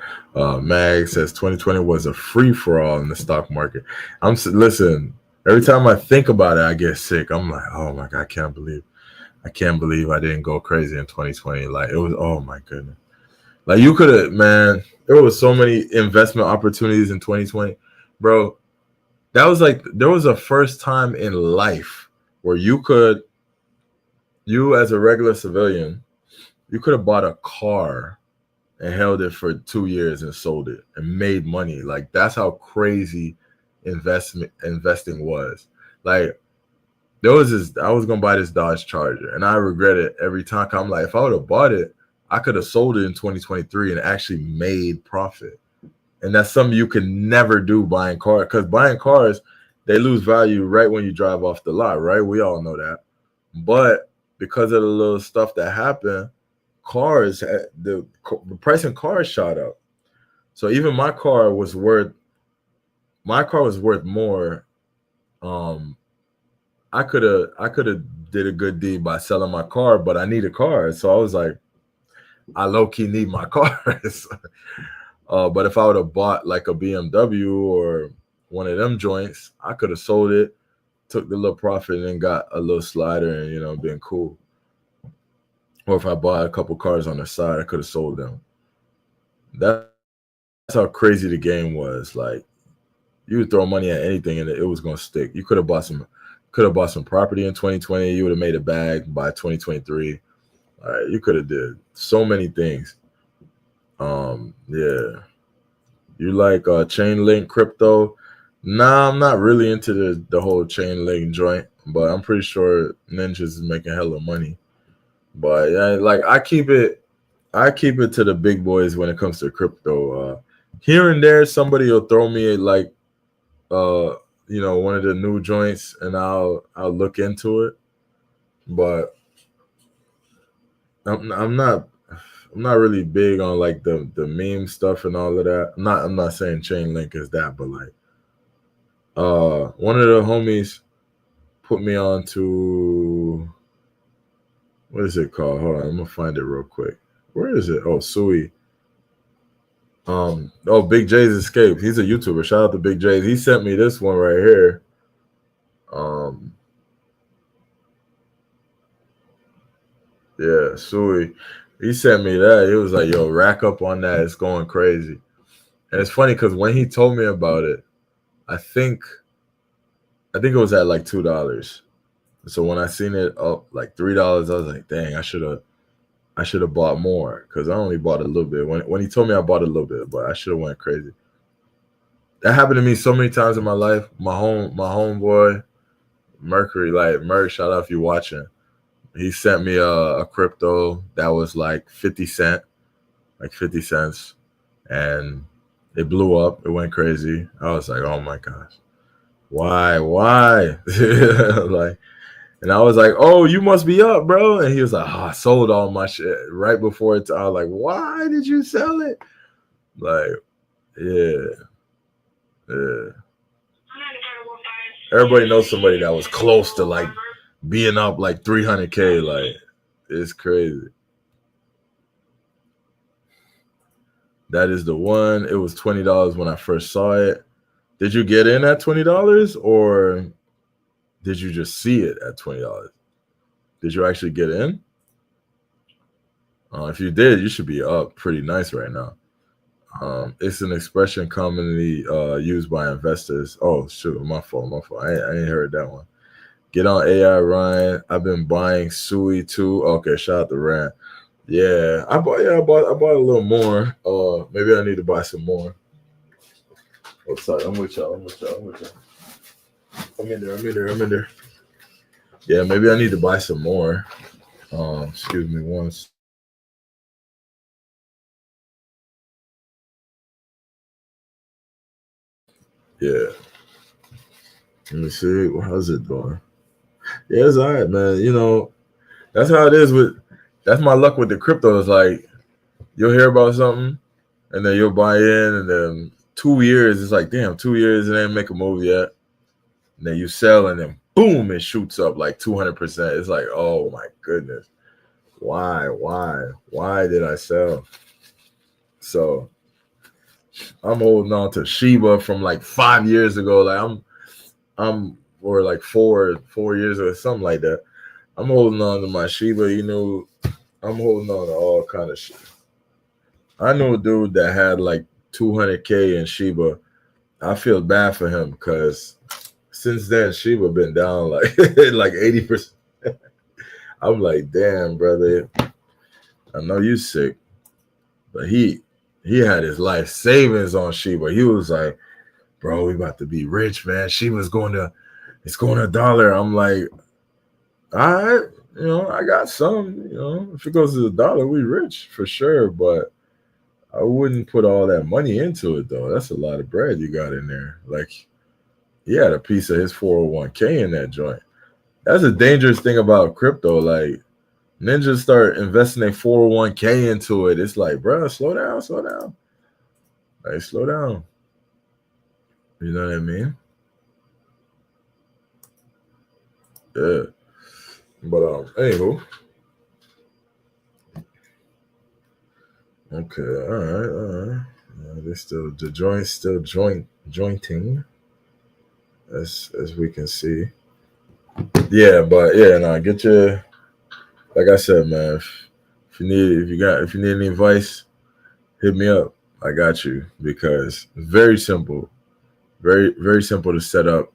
Mag says 2020 was a free for all in the stock market. Listen. Every time I think about it, I get sick. I'm like, oh my God, I can't believe I didn't go crazy in 2020. Like it was, oh my goodness. Like you could have, man. There was so many investment opportunities in 2020, bro. That was like there was a first time in life where you as a regular civilian, you could have bought a car and held it for 2 years and sold it and made money. Like that's how crazy investing was. Like there was this, I was gonna buy this Dodge Charger and I regret it every time. I'm like, if I would have bought it, I could have sold it in 2023 and actually made profit. And that's something you can never do buying cars, because buying cars, they lose value right when you drive off the lot, right? We all know that. But because of the little stuff that happened, cars, the price in cars shot up. So even my car was worth more. I could have did a good deed by selling my car, but I need a car. So I was like, I low key need my cars. But if I would have bought like a BMW or one of them joints, I could have sold it, took the little profit, and then got a little slider and been cool. Or if I bought a couple cars on the side, I could have sold them. That's how crazy the game was. Like you would throw money at anything and it was gonna stick. You could have bought some property in 2020. You would have made a bag by 2023. All right, you could have did so many things. Yeah. You like chain link crypto? Nah, I'm not really into the whole chain link joint, but I'm pretty sure Ninjas is making hella money. But yeah, like I keep it to the big boys when it comes to crypto. Here and there, somebody will throw me like one of the new joints, and I'll look into it. But I'm not really big on like the meme stuff and all of that. I'm not saying Chainlink is that, but like one of the homies put me on to, what is it called? Hold on, I'm gonna find it real quick. Where is it? Oh, Sui. Big J's Escape. He's a YouTuber. Shout out to Big J's. He sent me this one right here. Yeah, Sui. He sent me that. He was like, yo, rack up on that. It's going crazy. And it's funny because when he told me about it, I think it was at like $2. So when I seen it up like $3, I was like, dang, I should have bought more, because I only bought a little bit. When he told me, I bought a little bit, but I should have went crazy. That happened to me so many times in my life. My homeboy, Mercury, like Merc, shout out if you're watching. He sent me a crypto that was like 50 cents, and it blew up. It went crazy. I was like, oh my gosh, why? Like, and I was like, oh, you must be up, bro. And he was like, oh, I sold all my shit right before it. I was like, why did you sell it? Like, yeah. Everybody knows somebody that was close to like being up like 300K. Like, it's crazy. That is the one. It was $20 when I first saw it. Did you get in at $20, or did you just see it at $20? Did you actually get in? If you did, you should be up pretty nice right now. It's an expression commonly used by investors. Oh shoot, my fault. I ain't heard that one. Get on AI, Ryan. I've been buying Sui too. Okay, shout out to Ryan. Yeah, I bought a little more. Maybe I need to buy some more. Oh, sorry, I'm with y'all. I'm in there. Yeah, maybe I need to buy some more. Excuse me once. Yeah. Let me see. How's it doing? Yeah, it's all right, man. You know, that's how it is with. That's my luck with the crypto. It's like you'll hear about something, and then you'll buy in, and then 2 years, it's like, damn, 2 years, and they didn't make a move yet. And then you sell, and then boom, it shoots up like 200%. It's like, oh my goodness, why did I sell? So I'm holding on to Shiba from like 5 years ago. Like I'm or like four years or something like that. I'm holding on to my Shiba. You know, I'm holding on to all kind of shit. I know a dude that had like 200K in Shiba. I feel bad for him because since then Shiba been down like like 80%. I'm like, damn, brother. I know you sick, but he had his life savings on Shiba. He was like, bro, we about to be rich, man. Shiba's it's going to $1. I'm like, all right, you know, I got some, you know, if it goes to $1, we rich for sure, but I wouldn't put all that money into it though. That's a lot of bread you got in there. Like, he had a piece of his 401k in that joint. That's a dangerous thing about crypto. Like, ninjas start investing their 401k into it. It's like, bro, slow down. Like, slow down. You know what I mean? Yeah. But anywho. Okay, all right. They still jointing as we can see. Yeah, but yeah, no, get your, like I said, man, if you need any advice, hit me up. I got you, because it's very simple. Very, very simple to set up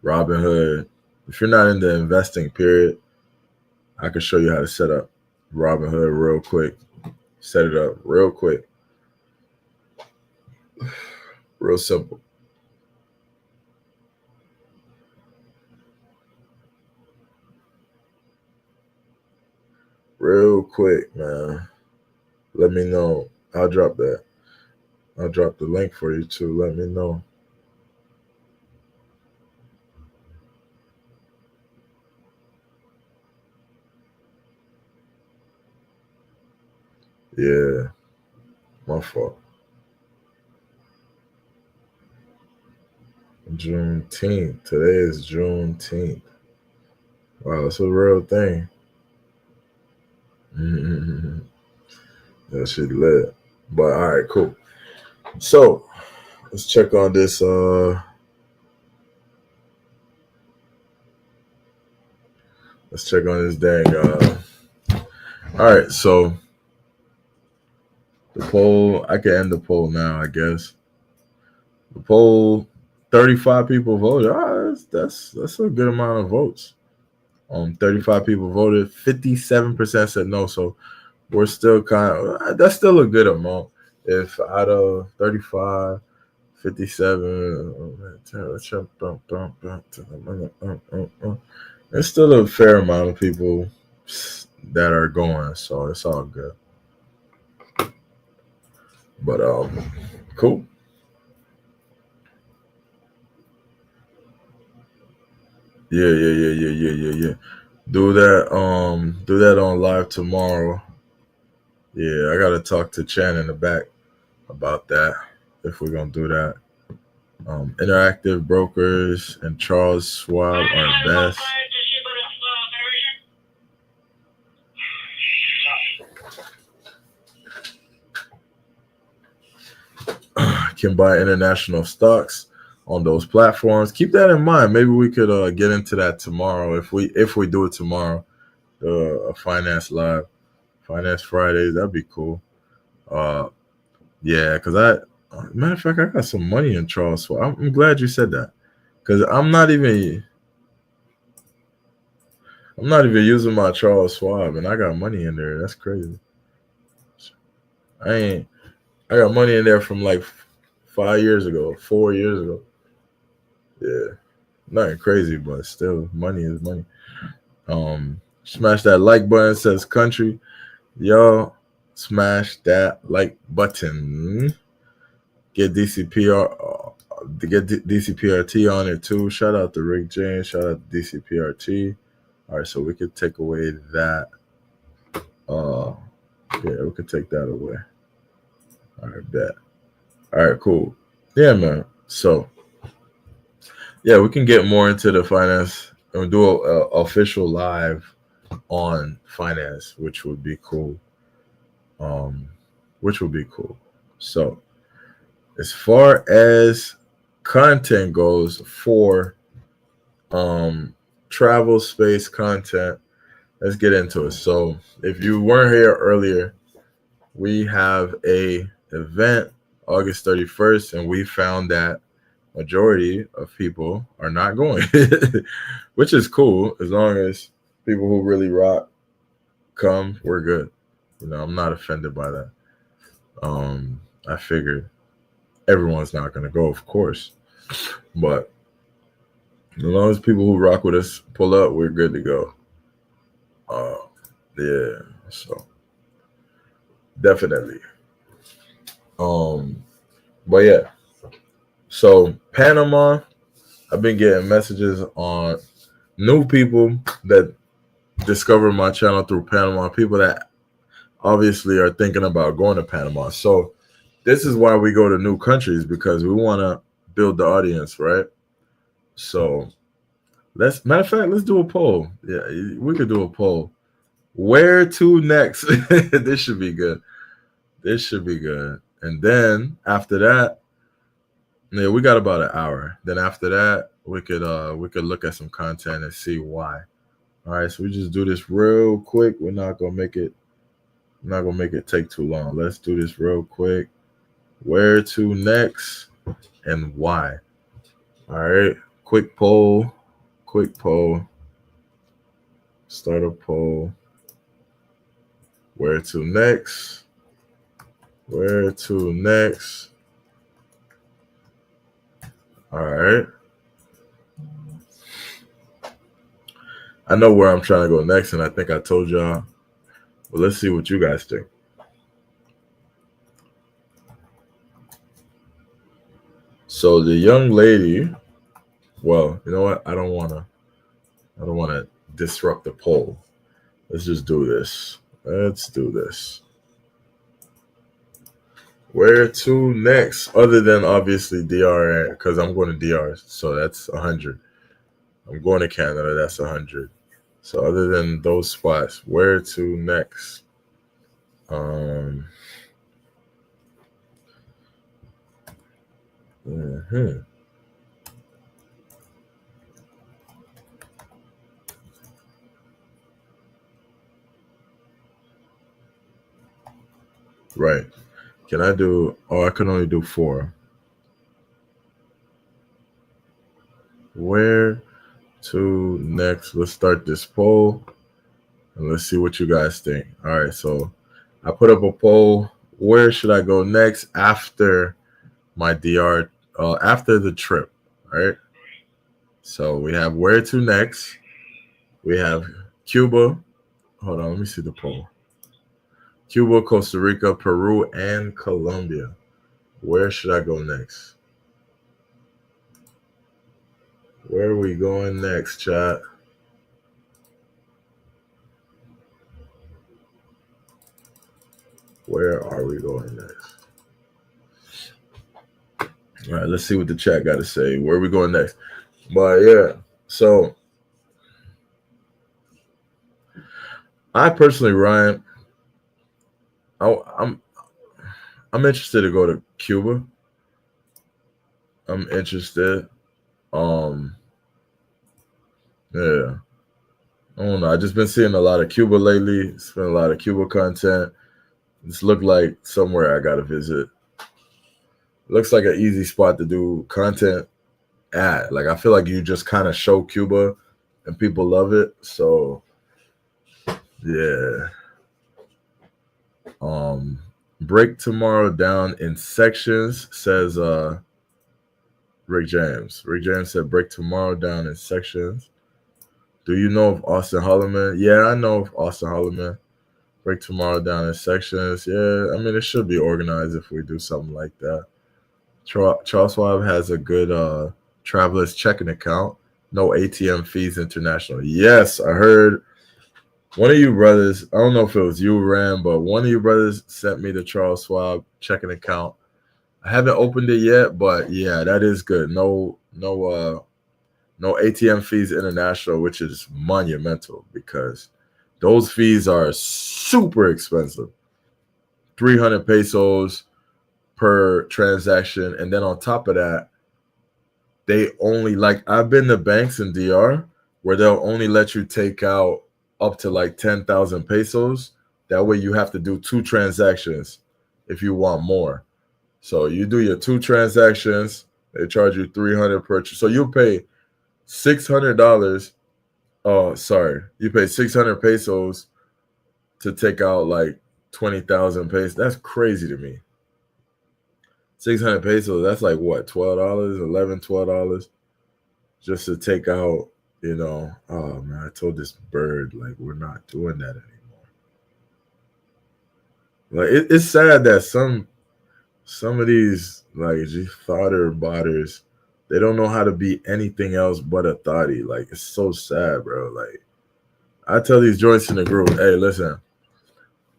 Robinhood. If you're not in the investing period, I can show you how to set up Robinhood real quick. Set it up real quick. Real simple. Real quick, man. Let me know. I'll drop that. I'll drop the link for you too. Let me know. Yeah, my fault. Juneteenth. Today is Juneteenth. Wow, it's a real thing. That shit lit. But all right, cool. So let's check on this. Let's check on this dang. All right, so the poll. I can end the poll now, I guess. The poll. 35 people voted. That's a good amount of votes. 35 people voted. 57% said no. So we're still that's still a good amount. If out of 35, 57, there's still a fair amount of people that are going, so it's all good. But cool. Yeah. Do that on live tomorrow. Yeah, I gotta talk to Chan in the back about that, if we're gonna do that. Interactive Brokers and Charles Schwab are best. Can buy international stocks on those platforms. Keep that in mind. Maybe we could get into that tomorrow if we do it tomorrow. Finance Live, Finance Fridays. That'd be cool. Yeah, because matter of fact, I got some money in Charles Schwab. I'm glad you said that, because I'm not even using my Charles Schwab, and I got money in there. That's crazy. I got money in there from like 4 years ago. Yeah, nothing crazy, but still, money is money. Smash that like button. Says country. Y'all smash that like button. Get DCPRT on it too. Shout out to Rick James. Shout out to DCPRT. All right, so we could take away that. Yeah, we could take that away. All right, bet. All right, cool. Yeah, man. So, yeah, we can get more into the finance and do a official live on finance, which would be cool. Which would be cool. So, as far as content goes for travel space content, let's get into it. So, if you weren't here earlier, we have a event August 31st, and we found that majority of people are not going, which is cool. As long as people who really rock come, we're good. I'm not offended by that. I figured everyone's not going to go, of course, but as long as people who rock with us pull up, we're good to go. Yeah, so definitely. But yeah, so Panama, I've been getting messages on new people that discover my channel through Panama, people that obviously are thinking about going to Panama. So this is why we go to new countries, because we want to build the audience, right? So matter of fact, let's do a poll. Yeah, we could do a poll. Where to next? This should be good. And then after that, yeah, we got about an hour. Then after that, we could look at some content and see why. All right, so we just do this real quick. We're not gonna make it take too long. Let's do this real quick. Where to next and why? All right, quick poll. Start a poll. Where to next? All right. I know where I'm trying to go next, and I think I told y'all. But let's see what you guys think. So the young lady, well, you know what? I don't wanna disrupt the poll. Let's just do this. Let's do this. Where to next? Other than obviously DR, because I'm going to DR, so that's 100. I'm going to Canada, that's 100. So other than those spots, where to next? Right. Can I do? Oh, I can only do 4. Where to next? Let's start this poll and let's see what you guys think. All right. So I put up a poll. Where should I go next after my DR? After the trip. All right. So we have where to next. We have Cuba. Hold on. Let me see the poll. Cuba, Costa Rica, Peru, and Colombia. Where should I go next? Where are we going next, chat? Where are we going next? All right, let's see what the chat got to say. Where are we going next? But yeah, so I personally, Ryan, I'm interested to go to Cuba. I'm interested. Yeah. I don't know. I just been seeing a lot of Cuba lately. It's been a lot of Cuba content. This looked like somewhere I gotta visit. Looks like an easy spot to do content at. Like I feel like you just kind of show Cuba and people love it. So yeah. Break tomorrow down in sections, says Rick James. Rick James said break tomorrow down in sections. Do you know of Austin Holloman? Yeah, I know of Austin Holloman. Break tomorrow down in sections. Yeah, I mean, it should be organized if we do something like that. Charles Schwab has a good traveler's checking account. No ATM fees international. Yes, I heard one of you brothers, I don't know if it was you, Ram, but one of you brothers sent me the Charles Schwab checking account. I haven't opened it yet, but yeah, that is good. No ATM fees international, which is monumental because those fees are super expensive. 300 pesos per transaction. And then on top of that, they only, like, I've been to banks in DR where they'll only let you take out up to like 10,000 pesos. That way you have to do 2 transactions if you want more. So you do your 2 transactions, they charge you 300 per. So you pay $600. Oh, sorry. You pay 600 pesos to take out like 20,000 pesos. That's crazy to me. 600 pesos, that's like what, $12, $11, $12 just to take out, you know. Oh man, I told this bird, like, we're not doing that anymore. Like, it's sad that some of these, like, thoughter botters, they don't know how to be anything else but a thotty. Like, it's so sad, bro. Like, I tell these joints in the group, hey, listen,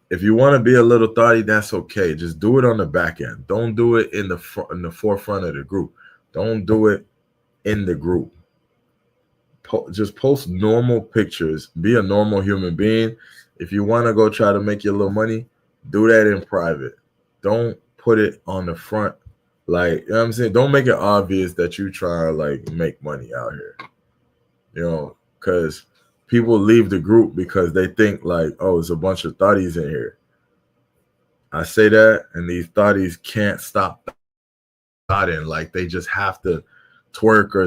if you want to be a little thotty, that's okay. Just do it on the back end. Don't do it in the forefront of the group. Don't do it in the group. Just post normal pictures. Be a normal human being. If you want to go try to make your little money, do that in private. Don't put it on the front. Like, you know what I'm saying? Don't make it obvious that you try to, like, make money out here. You know, because people leave the group because they think, like, oh, it's a bunch of thotties in here. I say that, and these thotties can't stop thotting. Like, they just have to twerk or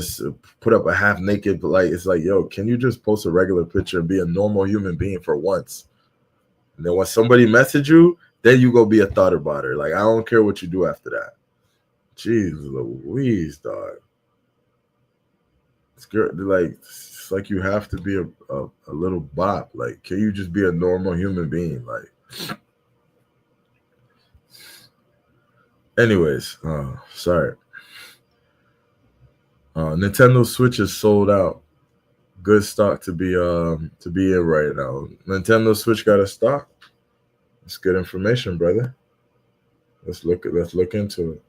put up a half naked. Like, it's like, yo, can you just post a regular picture and be a normal human being for once? And then when somebody message you, then you go be a thotter botter. Like, I don't care what you do after that. Jeez Louise, dog. It's good. Like, it's like you have to be a little bop. Like, can you just be a normal human being? Like, anyways, sorry. Nintendo Switch is sold out. Good stock to be in right now. Nintendo Switch got a stock. It's good information, brother. Let's look into it.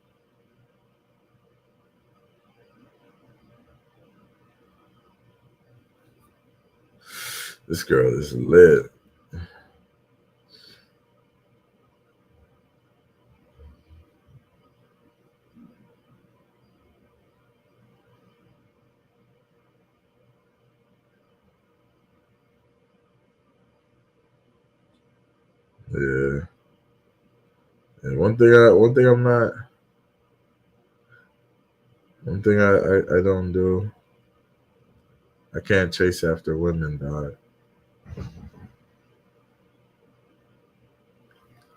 This girl is lit. Yeah. And one thing I don't do. I can't chase after women, dog.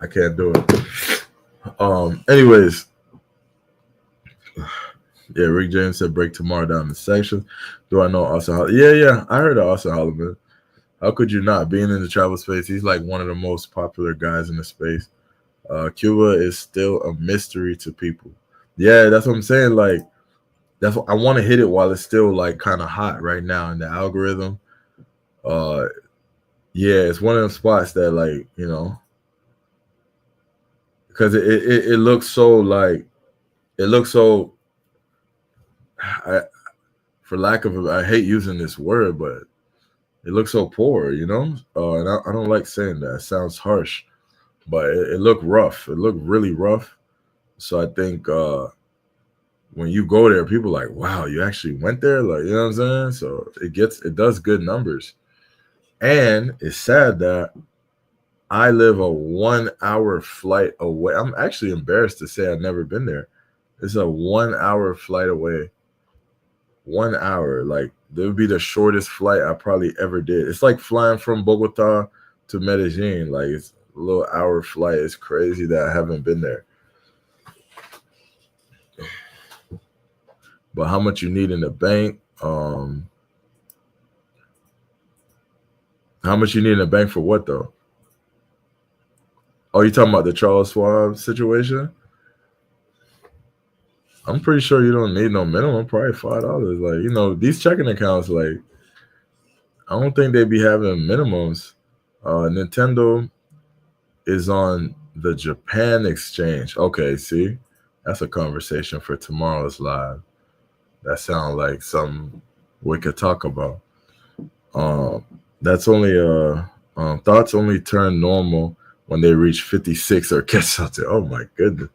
I can't do it. Anyways. Yeah, Rick James said break tomorrow down the sections. Do I know Austin Holliman? Yeah, I heard of Austin Holliman. How could you not? Being in the travel space, he's like one of the most popular guys in the space. Cuba is still a mystery to people. Yeah, that's what I'm saying. Like, that's what I want to hit it while it's still like kind of hot right now in the algorithm. Yeah, it's one of them spots that, like, you know, because it looks so like, it looks so, for lack of, I hate using this word, but it looks so poor, you know? And I don't like saying that. It sounds harsh, but it looked rough. It looked really rough. So I think when you go there, people are like, wow, you actually went there? Like, you know what I'm saying? So it does good numbers. And it's sad that I live a 1 hour flight away. I'm actually embarrassed to say I've never been there. It's a 1 hour flight away. 1 hour. Like, that would be the shortest flight I probably ever did. It's like flying from Bogota to Medellin. Like, it's a little hour flight. It's crazy that I haven't been there. But how much you need in the bank? How much you need in the bank for what, though? Oh, you talking about the Charles Schwab situation? I'm pretty sure you don't need no minimum. Probably $5. Like, you know, these checking accounts, like, I don't think they be having minimums. Nintendo is on the Japan exchange. Okay, see, that's a conversation for tomorrow's live. That sounds like something we could talk about. That's only thoughts only turn normal when they reach 56 or catch something. Oh my goodness,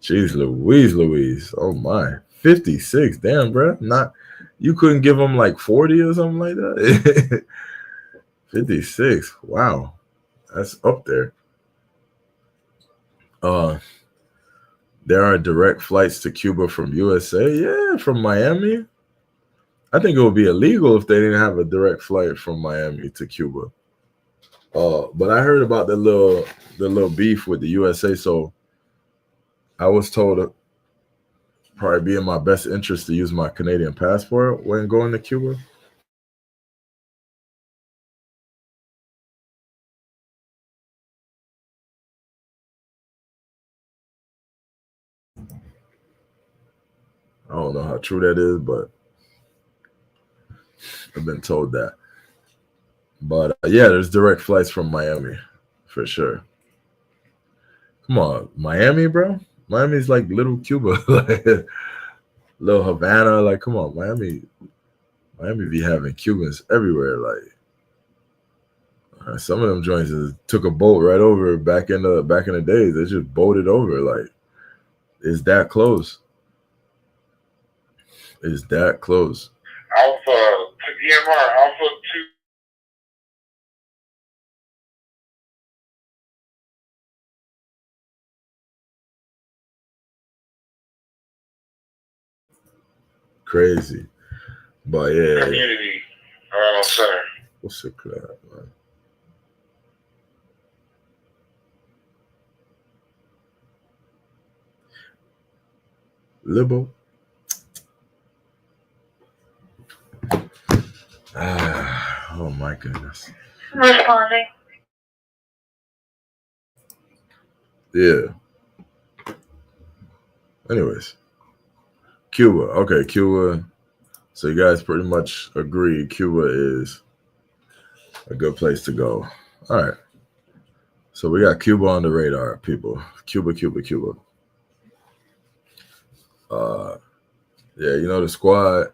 jeez, Louise. Oh my, 56. Damn, bro. Not you couldn't give them like 40 or something like that. 56. Wow, that's up there. Uh, there are direct flights to Cuba from USA. Yeah, from Miami. I think it would be illegal if they didn't have a direct flight from Miami to Cuba. But I heard about the little beef with the USA, so I was told it probably be in my best interest to use my Canadian passport when going to Cuba. I don't know how true that is, but I've been told that. But yeah, there's direct flights from Miami for sure. Come on, Miami, bro. Miami's like little Cuba, like little Havana. Like, come on, Miami. Miami be having Cubans everywhere. Like, some of them joints took a boat right over back in the days. They just boated over. Like, it's that close. It's that close. Alpha to DMR, Alpha 2. Crazy. But yeah. Community center. What's the crap, man? Libo. Oh my goodness. Responding. Yeah. Anyways. Cuba. Okay, Cuba. So you guys pretty much agree Cuba is a good place to go. All right. So we got Cuba on the radar, people. Cuba. Yeah, you know the squad.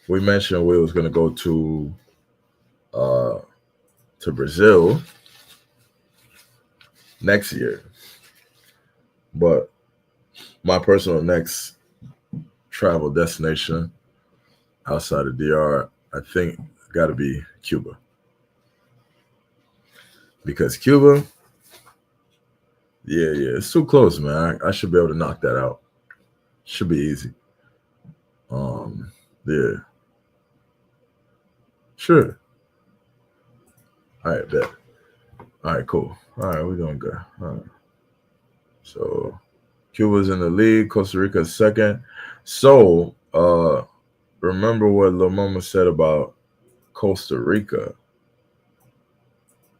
We mentioned we was gonna go to Brazil next year, but my personal next travel destination outside of DR, I think, got to be Cuba, because Cuba, yeah, it's too close, man. I should be able to knock that out. Should be easy. Yeah, sure. All right, bet. All right, cool. All right, we're doing good. All right. So Cuba's in the lead, Costa Rica's second. So remember what Lil Mama said about Costa Rica.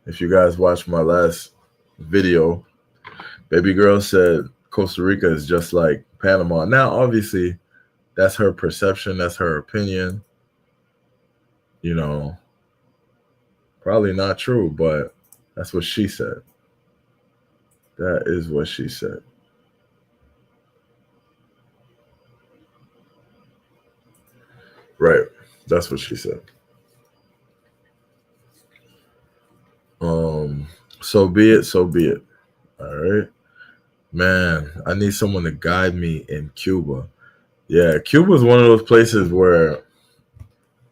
If you guys watched my last video, baby girl said Costa Rica is just like Panama. Now, obviously, that's her perception, that's her opinion. You know, probably not true, but that's what she said. That is what she said. Right. That's what she said. So be it. All right. Man, I need someone to guide me in Cuba. Yeah, Cuba is one of those places where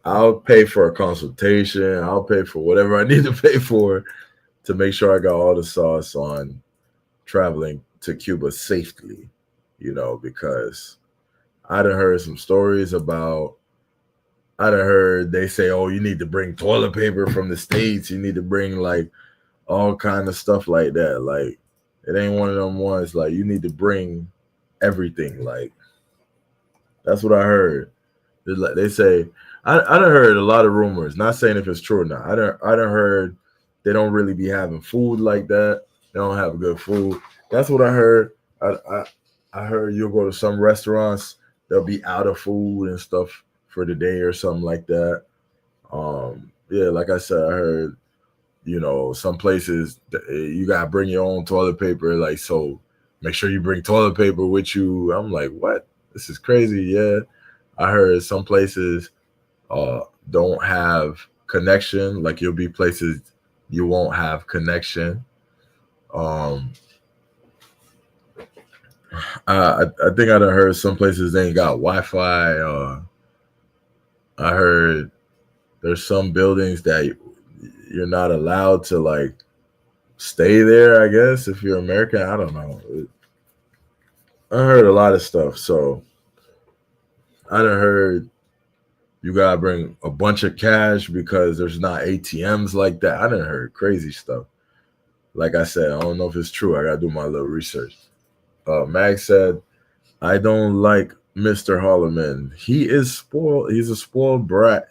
I'll pay for a consultation. I'll pay for whatever I need to pay for to make sure I got all the sauce on traveling to Cuba safely, you know, because I done heard some stories about, I done heard they say, oh, you need to bring toilet paper from the States. You need to bring like all kind of stuff like that. Like, it ain't one of them ones like you need to bring everything. Like, that's what I heard. They say, I done heard a lot of rumors, not saying if it's true or not. I done heard they don't really be having food like that. They don't have good food. That's what I heard. I heard you'll go to some restaurants, they'll be out of food and stuff for the day or something like that. Yeah, like I said, I heard, you know, some places you gotta bring your own toilet paper. Like, so make sure you bring toilet paper with you. I'm like, what? This is crazy. Yeah, I heard some places don't have connection. Like, you'll be places you won't have connection. I think I done heard some places they ain't got Wi-Fi. I heard there's some buildings that you're not allowed to like stay there. I guess if you're American, I don't know. I heard a lot of stuff. So I done heard you gotta bring a bunch of cash because there's not ATMs like that. I done heard crazy stuff. Like I said, I don't know if it's true. I gotta do my little research. Mag said, I don't like Mr. Holloman. He is spoiled. He's a spoiled brat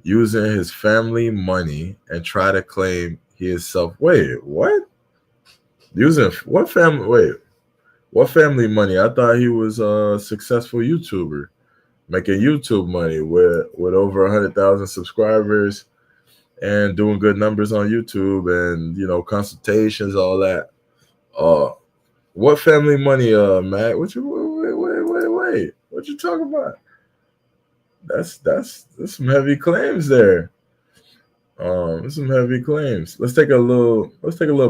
using his family money and try to claim he is self. Wait, what? Using what family? Wait, what family money? I thought he was a successful YouTuber making YouTube money with over 100,000 subscribers and doing good numbers on YouTube and, you know, consultations, all that. What family money, Matt? What you wait? What you talking about? That's some heavy claims there. There's some heavy claims. Let's take a little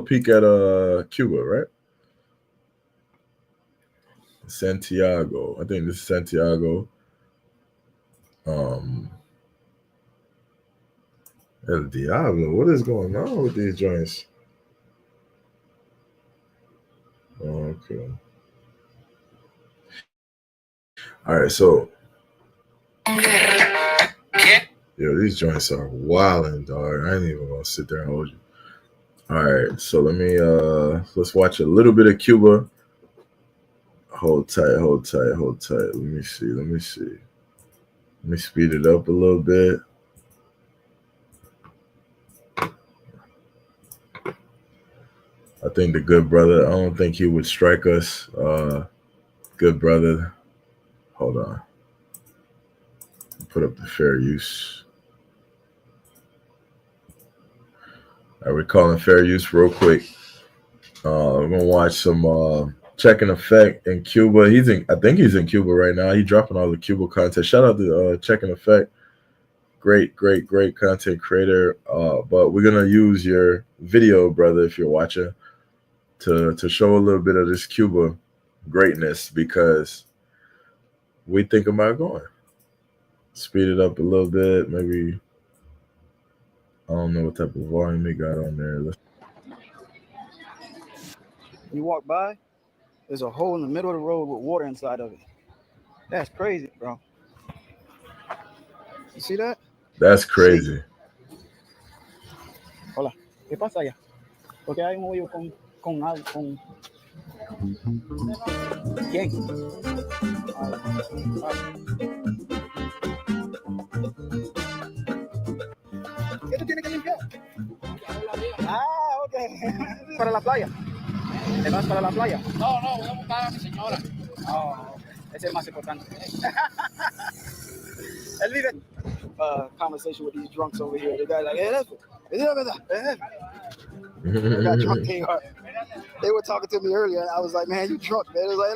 peek at Cuba, right? Santiago. I think this is Santiago. El Diablo. What is going on with these joints? Okay. All right, so yo, these joints are wilding, dog. I ain't even gonna sit there and hold you. All right, so let's watch a little bit of Cuba. Hold tight. Let me see. Let me speed it up a little bit. I think the good brother, I don't think he would strike us. Good brother. Hold on. Put up the fair use. All right, we're calling fair use real quick. We're gonna watch some Check in Effect in Cuba. I think he's in Cuba right now. He's dropping all the Cuba content. Shout out to Check in Effect. Great content creator. But we're gonna use your video, brother, if you're watching, to show a little bit of this Cuba greatness, because we think about going. Speed it up a little bit, maybe. I don't know what type of volume they got on there. You walk by, there's a hole in the middle of the road with water inside of it. That's crazy, bro. You see that? That's crazy. Hola, ¿qué pasa allá? Porque hay un hoyo con ¿quién? ¿Qué tú tienes que limpiar? Ah, ok. Para la playa. ¿Te vas para la playa? No, voy a buscar a mi señora. Oh, ese es más importante. Él vive. Conversation with these drunks over here. The guy like, hey, got drunk. They were talking to me earlier. I was like, man, you drunk, man. It was like,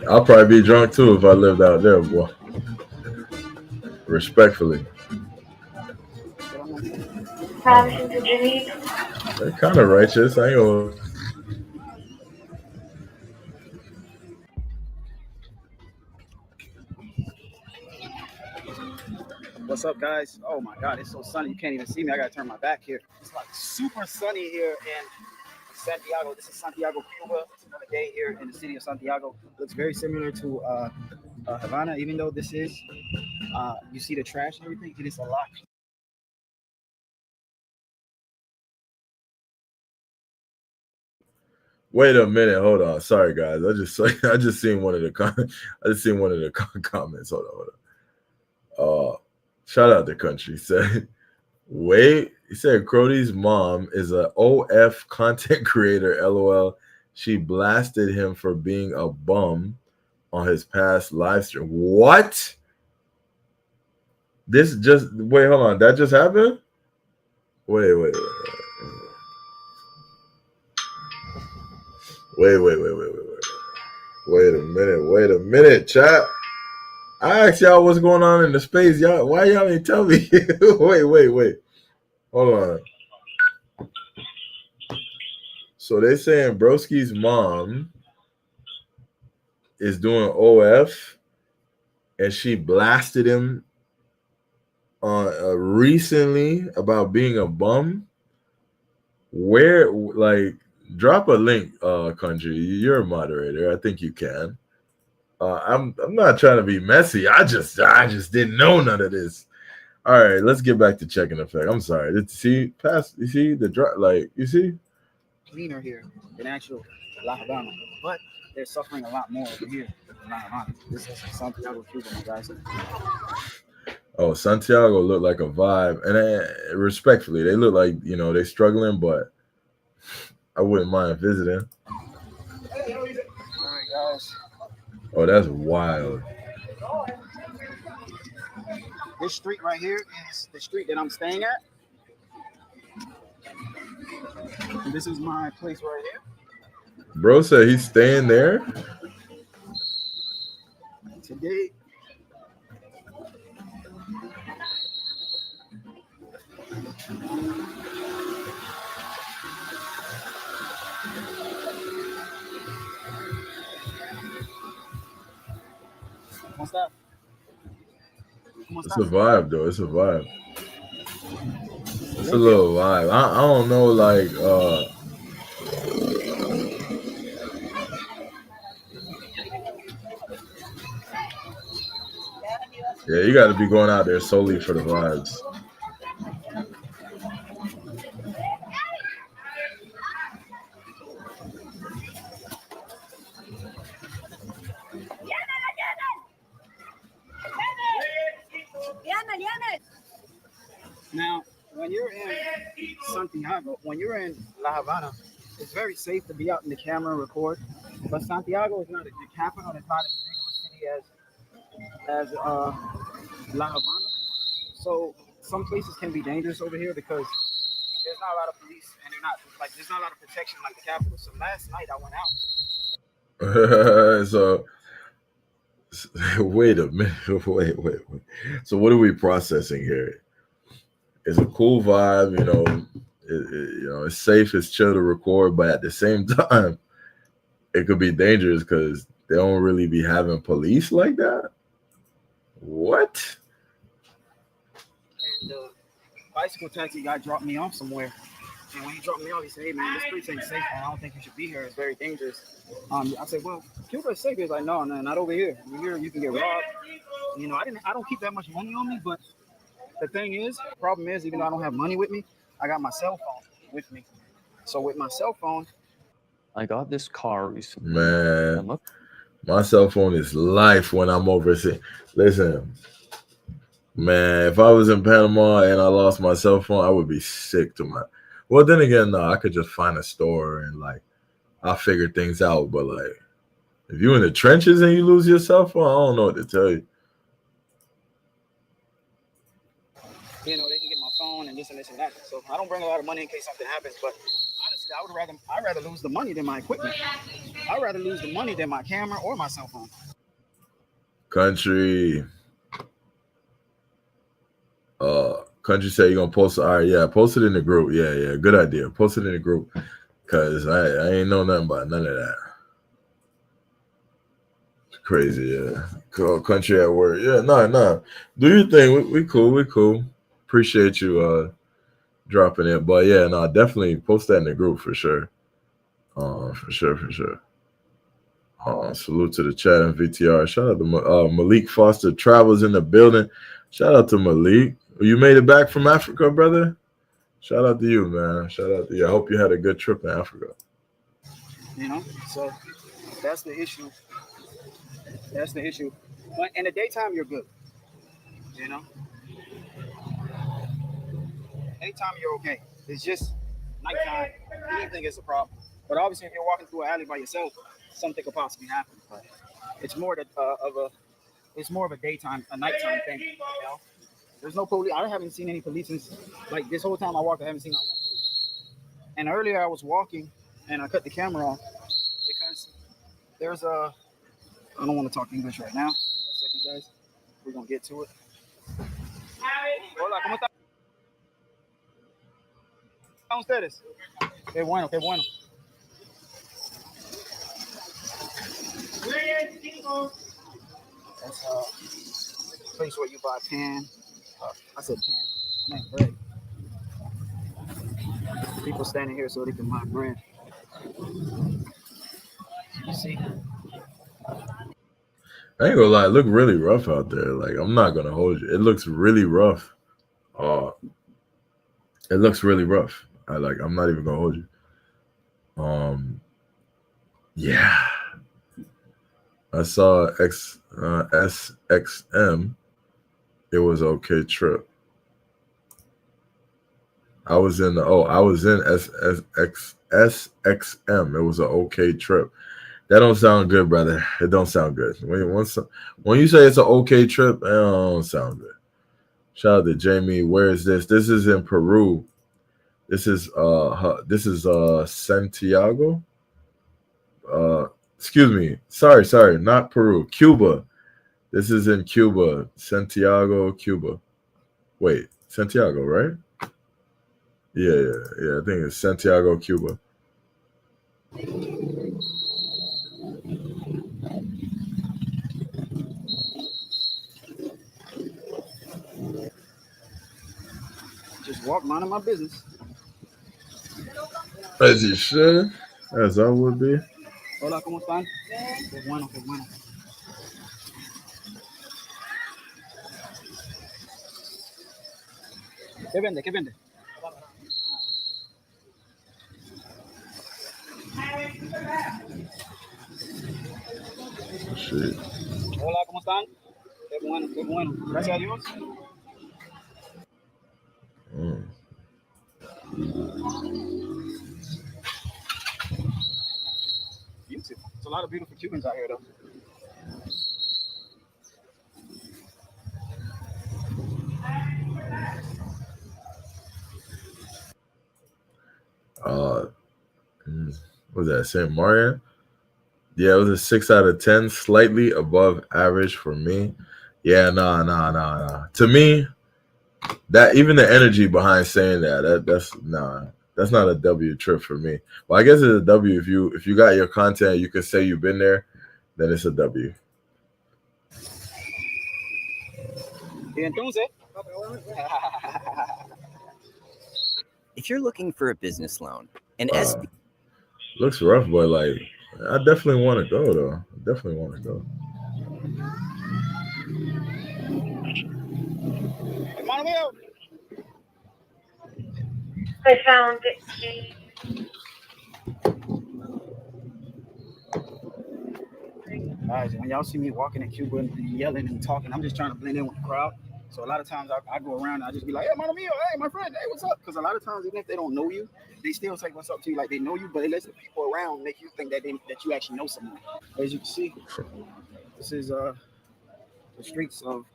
I'll probably be drunk too if I lived out there, boy. Respectfully. They're kind of righteous. I ain't gonna. What's up, guys? Oh my God, it's so sunny. You can't even see me. I gotta turn my back here. It's like super sunny here in Santiago. This is Santiago, Cuba. It's another day here in the city of Santiago. Looks very similar to Havana, even though this is, you see the trash and everything. It is a lot. Wait a minute, hold on. Sorry, guys. I just seen one of the comments. Hold on. Shout out the country. He said, wait. He said Crody's mom is a OF content creator. LOL. She blasted him for being a bum on his past live stream. What? This just wait, hold on. That just happened? Wait. Wait a minute, chat. I asked y'all what's going on in the space. Y'all, why y'all ain't tell me? wait. Hold on. So they saying Broski's mom is doing OF and she blasted him recently about being a bum. Where, like, drop a link, country. You're a moderator. I think you can. I'm not trying to be messy. I just didn't know none of this. All right, let's get back to checking effect. I'm sorry. You see the drop, like, you see? Cleaner here than actual La Habana, but they're suffering a lot more over here in La Habana. This is Santiago, Cuba, my guys. Oh, Santiago looked like a vibe, and respectfully, they look like, you know, they're struggling, but I wouldn't mind visiting. All right, guys. Oh, that's wild. This street right here is the street that I'm staying at. And this is my place right here. Bro said he's staying there? Today. What's that? It's a vibe, though. It's a vibe. It's a little vibe. I don't know, like, yeah, you got to be going out there solely for the vibes. Now, when you're in Santiago, when you're in La Habana, it's very safe to be out in the camera and record. But Santiago is not the capital. It's not as big of a city as La Habana. So some places can be dangerous over here because there's not a lot of police and there's not a lot of protection like the capital. So last night I went out. So wait a minute. Wait. So what are we processing here? It's a cool vibe, you know. You know, it's safe, it's chill to record, but at the same time, it could be dangerous because they don't really be having police like that. What? And the bicycle taxi guy dropped me off somewhere. And when he dropped me off, he said, "Hey man, this place ain't safe. Man. I don't think you should be here. It's very dangerous." I said, "Well, Cuba is safe." He's like, "No, not over here. Here you can get robbed." You know, I don't keep that much money on me, but the problem is, even though I don't have money with me, I got my cell phone with me. So with my cell phone, I got this car recently. Man, my cell phone is life when I'm overseas. Listen, man, if I was in Panama and I lost my cell phone, I would be sick to my. Well, then again, no, I could just find a store and like I'll figure things out. But like, if you're in the trenches and you lose your cell phone, I don't know what to tell you. You know, they can get my phone and this and that. So I don't bring a lot of money in case something happens. But honestly, I'd rather lose the money than my equipment. I'd rather lose the money than my camera or my cell phone. Country said you're gonna post it. All right, yeah, post it in the group. Yeah, good idea. Post it in the group. Cause I ain't know nothing about none of that. It's crazy, yeah. Country at work. Yeah, no. Do your thing. We cool. Appreciate you dropping it. But yeah, no, definitely post that in the group for sure. For sure. Salute to the chat and VTR. Shout out to Malik Foster Travels in the building. Shout out to Malik. You made it back from Africa, brother? Shout out to you, man. Shout out to you. I hope you had a good trip in Africa. You know, so that's the issue. But in the daytime, you're good. You know? Daytime, you're okay. It's just nighttime. Evening is a problem. But obviously, if you're walking through an alley by yourself, something could possibly happen. But it's more it's more of a nighttime thing. You know? There's no police. I haven't seen any police since, like, this whole time I walked. I haven't seen no police. And earlier I was walking, and I cut the camera off because there's a. I don't want to talk English right now. A second, guys. We're gonna get to it. Hola, ¿cómo están ustedes? Qué bueno, qué bueno. That's a place where you buy pan. I said pan. I meant bread. People standing here so they can buy bread. You see? I ain't gonna lie, it look really rough out there. Like, I'm not gonna hold you. It looks really rough. It looks really rough. I'm not even gonna hold you. Yeah. I saw SXM. It was okay trip. I was in SXM. It was an okay trip. That don't sound good, brother. It don't sound good. When you say it's an okay trip, it don't sound good. Shout out to Jamie. Where is this? This is in Peru. This is Santiago. Excuse me. Sorry, not Peru. Cuba. This is in Cuba. Santiago, Cuba. Wait, Santiago, right? Yeah. I think it's Santiago, Cuba. Just walk, minding my business. As you should, as I would be. Hola, ¿cómo están? Qué bueno, qué bueno. ¿Qué vende? ¿Qué vende? Shit. Hola, ¿cómo están? Qué bueno, qué bueno. Gracias a Dios. Beautiful. There's a lot of beautiful Cubans out here, though. Was that St. Marian? Yeah, it was a 6 out of 10, slightly above average for me. Yeah, nah. To me, that even the energy behind saying that's not a W trip for me. Well, I guess it's a W if you got your content, you can say you've been there, then it's a W. If you're looking for a business loan, looks rough, but like I definitely want to go though. I found Guys, when y'all see me walking in Cuba and yelling and talking, I'm just trying to blend in with the crowd. So a lot of times I go around and I just be like, hey, mano mio, hey, my friend, hey, what's up? Because a lot of times, even if they don't know you, they still say what's up to you like they know you, but it lets the people around make you think that you actually know someone. As you can see, this is the streets of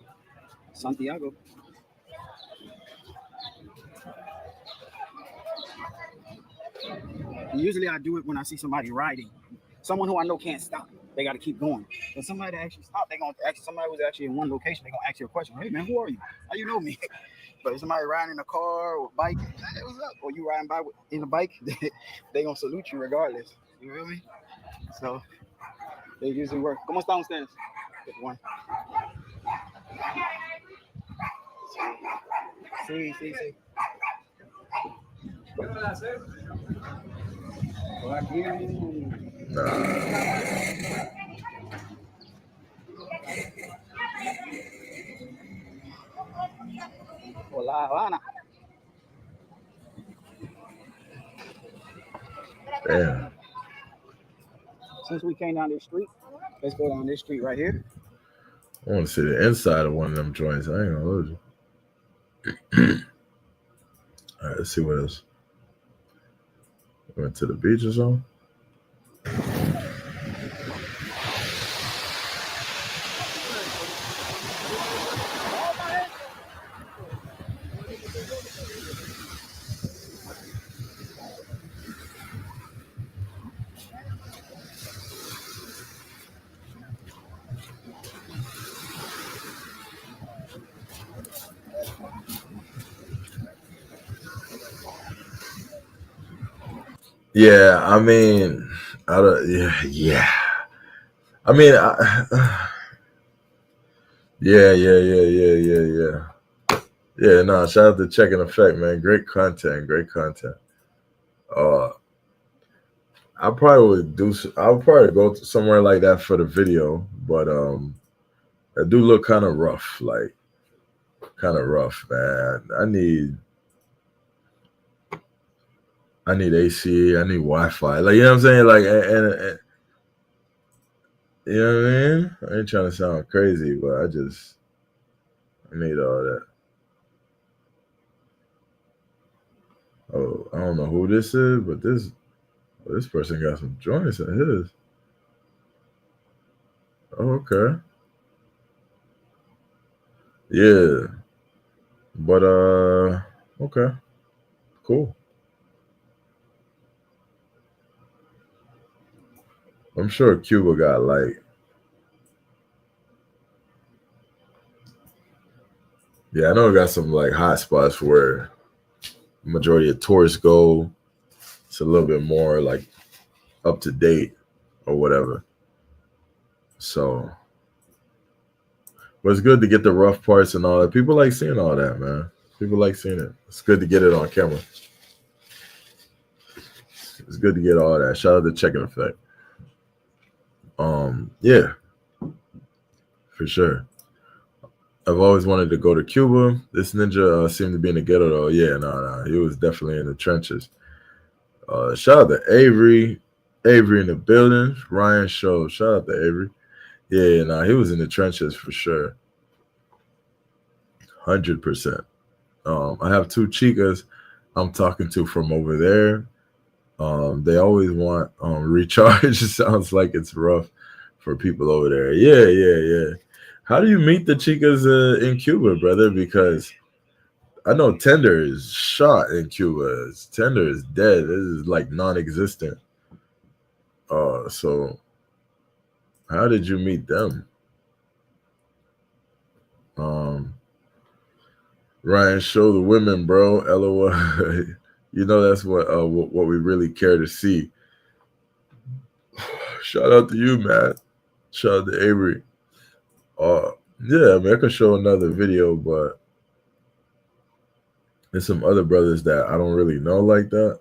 Santiago. And usually I do it when I see somebody riding. Someone who I know can't stop. They got to keep going. But somebody that actually stop, somebody who's actually in one location, they're going to ask you a question. Hey, man, who are you? How you know me? But if somebody riding in a car or a bike, hey, what's up? Or you riding by in a bike, they going to salute you regardless. You feel me? So they usually work. ¿Cómo están ustedes? Good one. Sí. Hola, Havana. Damn. Since we came down this street, let's go down this street right here. I want to see the inside of one of them joints. I ain't gonna hold you. All right, let's see what else. Went to the beach or something. Yeah, I mean, I don't. Yeah, yeah. I mean, yeah. Yeah, no, shout out to Check and Effect, man. Great content, great content. Uh, I probably would do. I'll probably go to somewhere like that for the video, but I do look kind of rough, like kind of rough, man. I need AC, I need Wi-Fi, like you know what I'm saying, like and you know what I mean. I ain't trying to sound crazy, but I need all that. Oh, I don't know who this is, but this person got some joints in his. Oh, okay. Yeah. But okay. Cool. I'm sure Cuba got like, yeah, I know it got some like hot spots where majority of tourists go. It's a little bit more like up to date or whatever. So, but it's good to get the rough parts and all that. People like seeing all that, man. People like seeing it. It's good to get it on camera. It's good to get all that. Shout out to Check and Effect. Yeah, for sure. I've always wanted to go to Cuba. This ninja seemed to be in the ghetto though. Yeah, no, he was definitely in the trenches. Shout out to Avery. Avery in the building. Ryan Show. Shout out to Avery. Yeah, no, he was in the trenches for sure. 100%. I have two chicas I'm talking to from over there. They always want recharge. Sounds like it's rough for people over there. Yeah. How do you meet the chicas in Cuba, brother? Because I know Tinder is shot in Cuba. Tinder is dead. It is like non-existent. So how did you meet them? Ryan, show the women, bro. LOL. You know that's what we really care to see. Shout out to you, man. Shout out to Avery. Yeah, I mean, I could show another video, but there's some other brothers that I don't really know like that.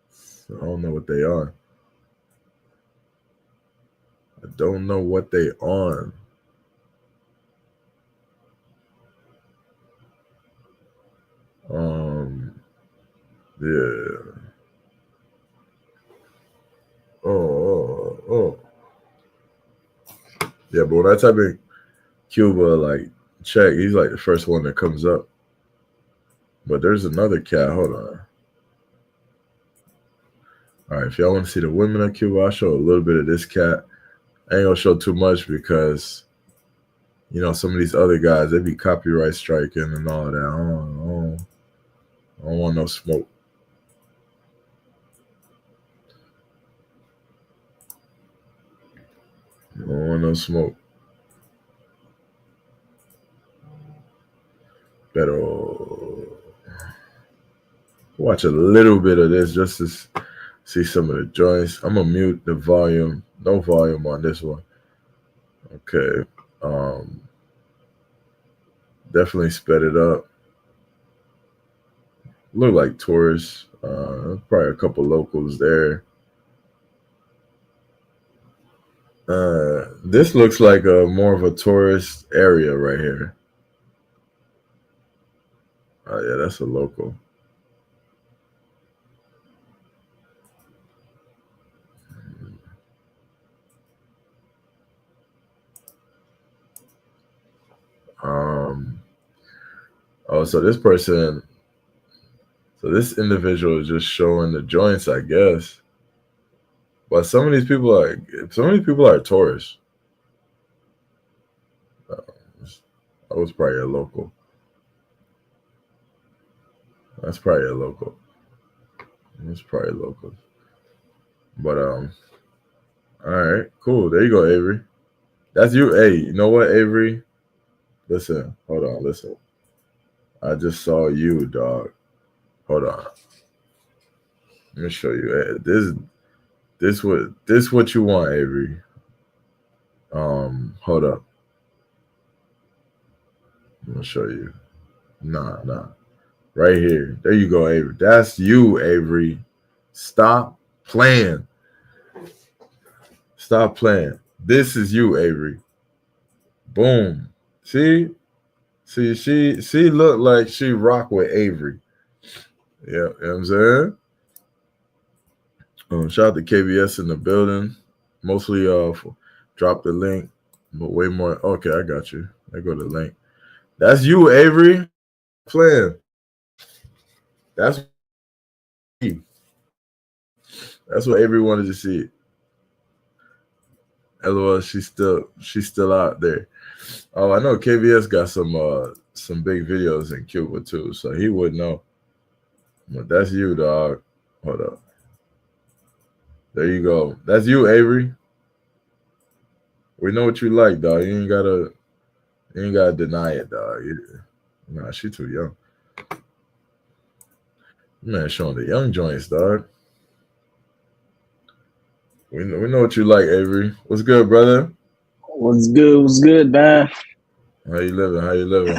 So I don't know what they are. I don't know what they on. Yeah. Oh. Yeah, but when I type in Cuba, like, check, he's like the first one that comes up. But there's another cat. Hold on. All right, if y'all want to see the women of Cuba, I'll show a little bit of this cat. I ain't gonna show too much because, you know, some of these other guys, they be copyright striking and all that. I don't want no smoke. I don't want no smoke. Pero watch a little bit of this just to see some of the joints. I'm gonna mute the volume. No volume on this one. Okay. Definitely sped it up. Look like tourists. Probably a couple locals there. This looks like more of a tourist area right here. Oh yeah, that's a local. Oh, so this individual is just showing the joints, I guess. But some of these people are tourists. That was probably a local. That's probably a local. It's probably local. But all right, cool. There you go, Avery. That's you. Hey, you know what, Avery? Listen, hold on, listen. I just saw you, dog. Hold on. Let me show you. This what you want, Avery. Hold up. I'm gonna show you. Nah. Right here. There you go, Avery. That's you, Avery. Stop playing. Stop playing. This is you, Avery. Boom. See, she looked like she rock with Avery. Yeah, you know what I'm saying? Shout out to KBS in the building. Mostly drop the link, but way more. Okay, I got you. I go to the link. That's you, Avery. Playing. That's what Avery wanted to see. LOL, she's still out there. Oh, I know KBS got some big videos in Cuba too, so he would know. But that's you, dog. Hold up. There you go. That's you, Avery. We know what you like, dog. You ain't gotta deny it, dog. Nah, she too young. Man, showing the young joints, dog. We know what you like, Avery. What's good, brother? What's good, man? How you living?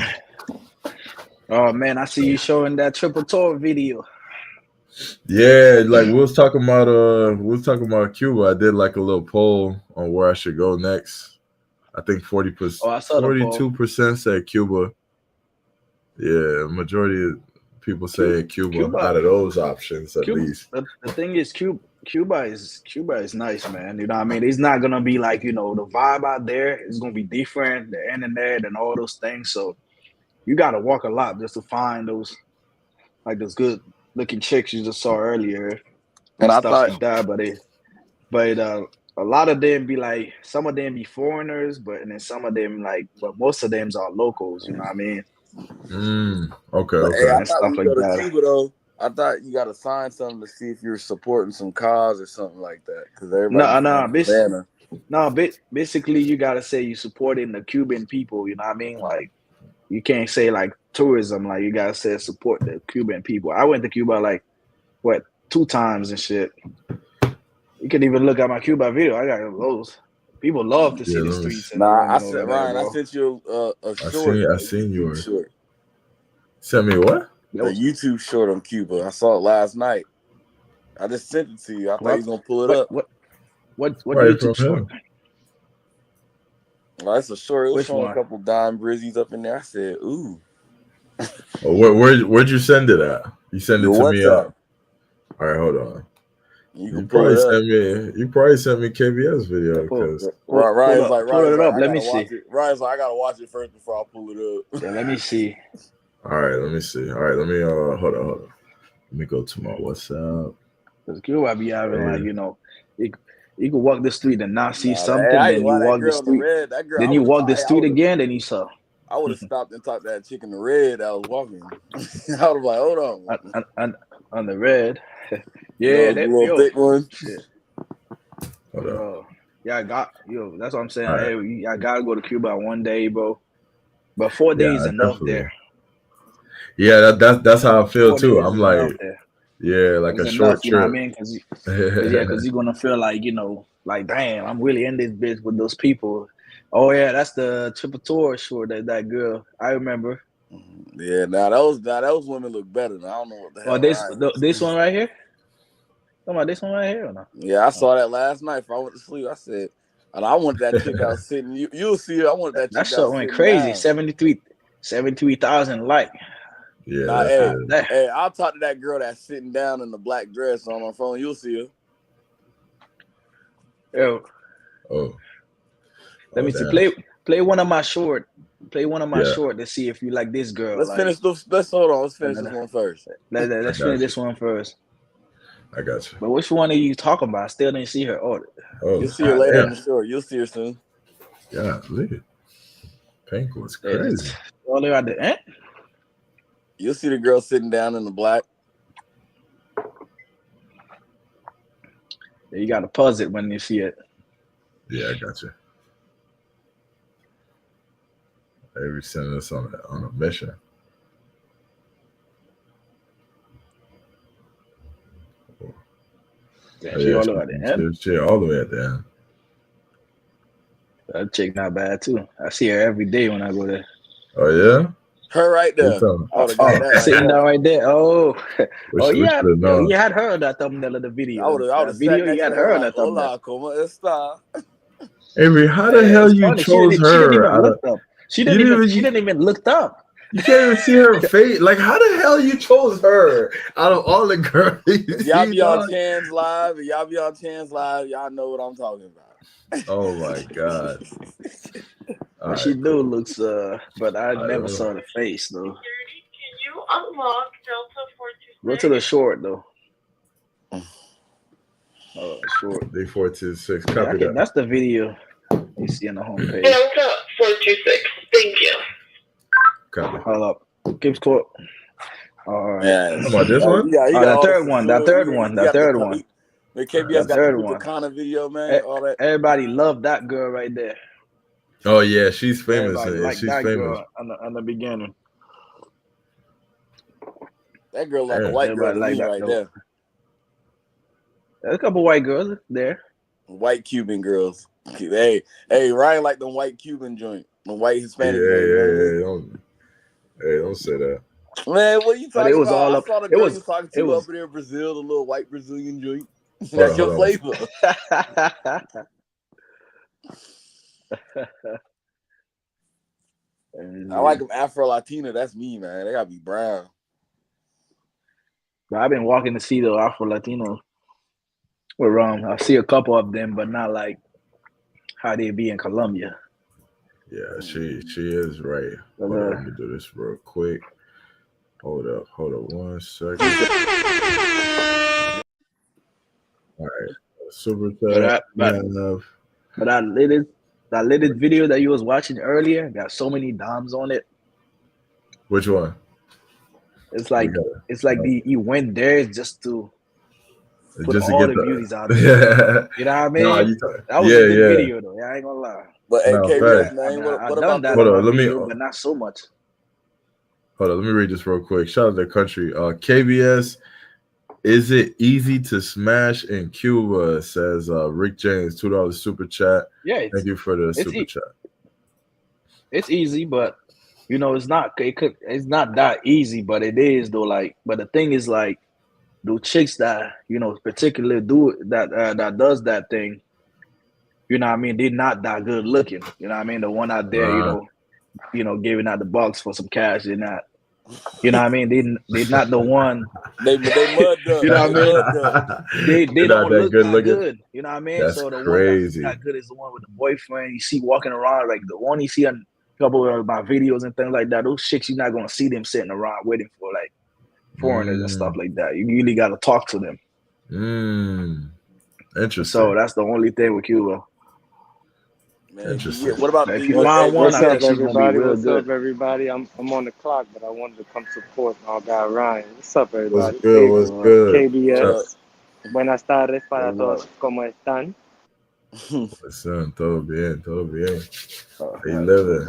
Oh man, I see you showing that triple tour video. Yeah, like we was talking about Cuba. I did like a little poll on where I should go next. I think 40%, Oh, I saw the poll. 42% said Cuba. Yeah, majority of people say Cuba out of those options at least. The thing is, Cuba is nice, man. You know what I mean? It's not gonna be like, the vibe out there is gonna be different, the internet and all those things. So you gotta walk a lot just to find those good looking chicks you just saw earlier and stuff like that. But a lot of them be like, some of them be foreigners, and then some of them but most of them are locals. You know what I mean? Okay. Hey, I thought stuff when you like go to that. Cuba though, I thought you got to sign something to see if you're supporting some cause or something like that. Because everybody basically you gotta say you supporting the Cuban people. You know what I mean? Like you can't say like tourism. Like you gotta say support the Cuban people. I went to Cuba 2 times and shit. You can even look at my Cuba video. I got those. People love to see the streets. I said, Ryan, I sent you a short. I seen yours. Short. Sent me what? A YouTube short on Cuba. I saw it last night. I just sent it to you. I thought you was gonna pull it up. What YouTube short? Well, it's a short. It was showing a couple dime brizzies up in there. I said, ooh. Where'd you send it at? You send it to WhatsApp. Me. All right, hold on. You probably sent me KBS video because Ryan's like, let me see. Ryan's like, I gotta watch it first before I pull it up. Yeah, let me see. All right, let me see. All right, let me hold on. Let me go to my WhatsApp. Because Cuba be having you can walk the street and not see something, then you walk the street. Then you walk the street again, then you saw. I would have stopped and talked to that chick in the red that was walking. I would have like, hold on. On the red. Yeah, that little thick one. Shit. Bro. Yeah, that's what I'm saying. Right. Hey, I gotta go to Cuba one day, bro. But 4 days enough definitely. There. Yeah, that's how I feel too. I'm like, like a short trip. You know what I mean? Because you're gonna feel like damn, I'm really in this bitch with those people. Oh yeah, that's the triple tour short that girl. I remember. Yeah, now those women look better. Now, I don't know what the hell. This one right here. Talking about this one right here or not? Yeah, I saw that last night before I went to sleep. I said, and I want that chick out sitting. You'll see her. I want that chick. That shit went crazy. 73,000 like. Yeah. Hey, I'll talk to that girl that's sitting down in the black dress on my phone. You'll see her. Yo. Oh. Let me see. Play one of my short. Play one of my short to see if you like this girl. Let's finish this. Let's hold on. Let's finish this one first. Let's finish this one first. I got you. But which one are you talking about? I still didn't see her order. Oh, You'll see her later on the shore. You'll see her soon. Yeah, lit. Pink was crazy. All the way at the end? You'll see the girl sitting down in the black. You got to pause it when you see it. Yeah, I got you. They be sending us on a mission. Yeah, she all the way at the end. She all the way at the end. That chick not bad too. I see her every day when I go there. Oh yeah. Her right there. Sitting down right there. Oh, you had her on that thumbnail of the video. I would have video. You had her on that thumbnail. Avery, how the hell you chose her? She didn't even look up. You can't even see her face. Like, how the hell you chose her out of all the girls? Y'all be on Chan's live. Y'all know what I'm talking about. Oh my god. She do looks but I never saw the face though. Can you unlock Delta 426? Go to the short though. Oh, short. Day 426. Copy that. That's the video you see on the homepage. Delta 426. Thank you. Copy. Hold up. Keep score. All right. Yeah. How about this one? The third one. The third one. The KBS got the Kana video, man. All that. Everybody loved that girl right there. Oh yeah, she's famous. She's famous on the beginning. That girl like a white girl like that right there. There's a couple white girls there. White Cuban girls. Hey, Ryan like them white Cuban joint. The white Hispanic joint. Don't say that. Man, what are you talking about? All I up. saw the girl you talking to up there in Brazil, the little white Brazilian joint. That's your flavor. I like them Afro-Latina. That's me, man. They gotta be brown. But I've been walking to see the Afro-Latino. We're I see a couple of them, but not like how they be in Colombia. Yeah, she is right. Let me do this real quick. Hold up 1 second. All right, super chat. But that latest video that you was watching earlier got so many DOMs on it. Which one? It's like you went there just to put just all to the get beauties out there. You know what I mean? That was a good video though. Yeah, I ain't gonna lie. But KBS, man, what about that? Hold on, but not so much. Hold on, let me read this real quick. Shout out to the country. KBS, is it easy to smash in Cuba? Says Rick James, $2 super chat. Yeah, thank you for the super chat. It's easy, but it's not. It's not that easy, but it is though. Like, but the thing is, like, the chicks that particularly do that does that thing. You know what I mean? They're not that good looking. You know what I mean? The one out there, giving out the bucks for some cash. They're not. You know what I mean? They're not the one. They mud done. You know what I mean? They don't look that good. You know what I mean? That's so the crazy. one that's not good is the one with the boyfriend. You see walking around, like the one you see on a couple of my videos and things like that. Those chicks, you're not gonna see them sitting around waiting for like foreigners and stuff like that. You really got to talk to them. Interesting. So that's the only thing with Cuba. Man, what about if you find one? What's up, everybody? What's up, everybody? I'm on the clock, but I wanted to come support my guy Ryan. What's up, everybody? What's good? KBS. Buenas tardes para todos. ¿Cómo están? Listen, todo bien. How you living?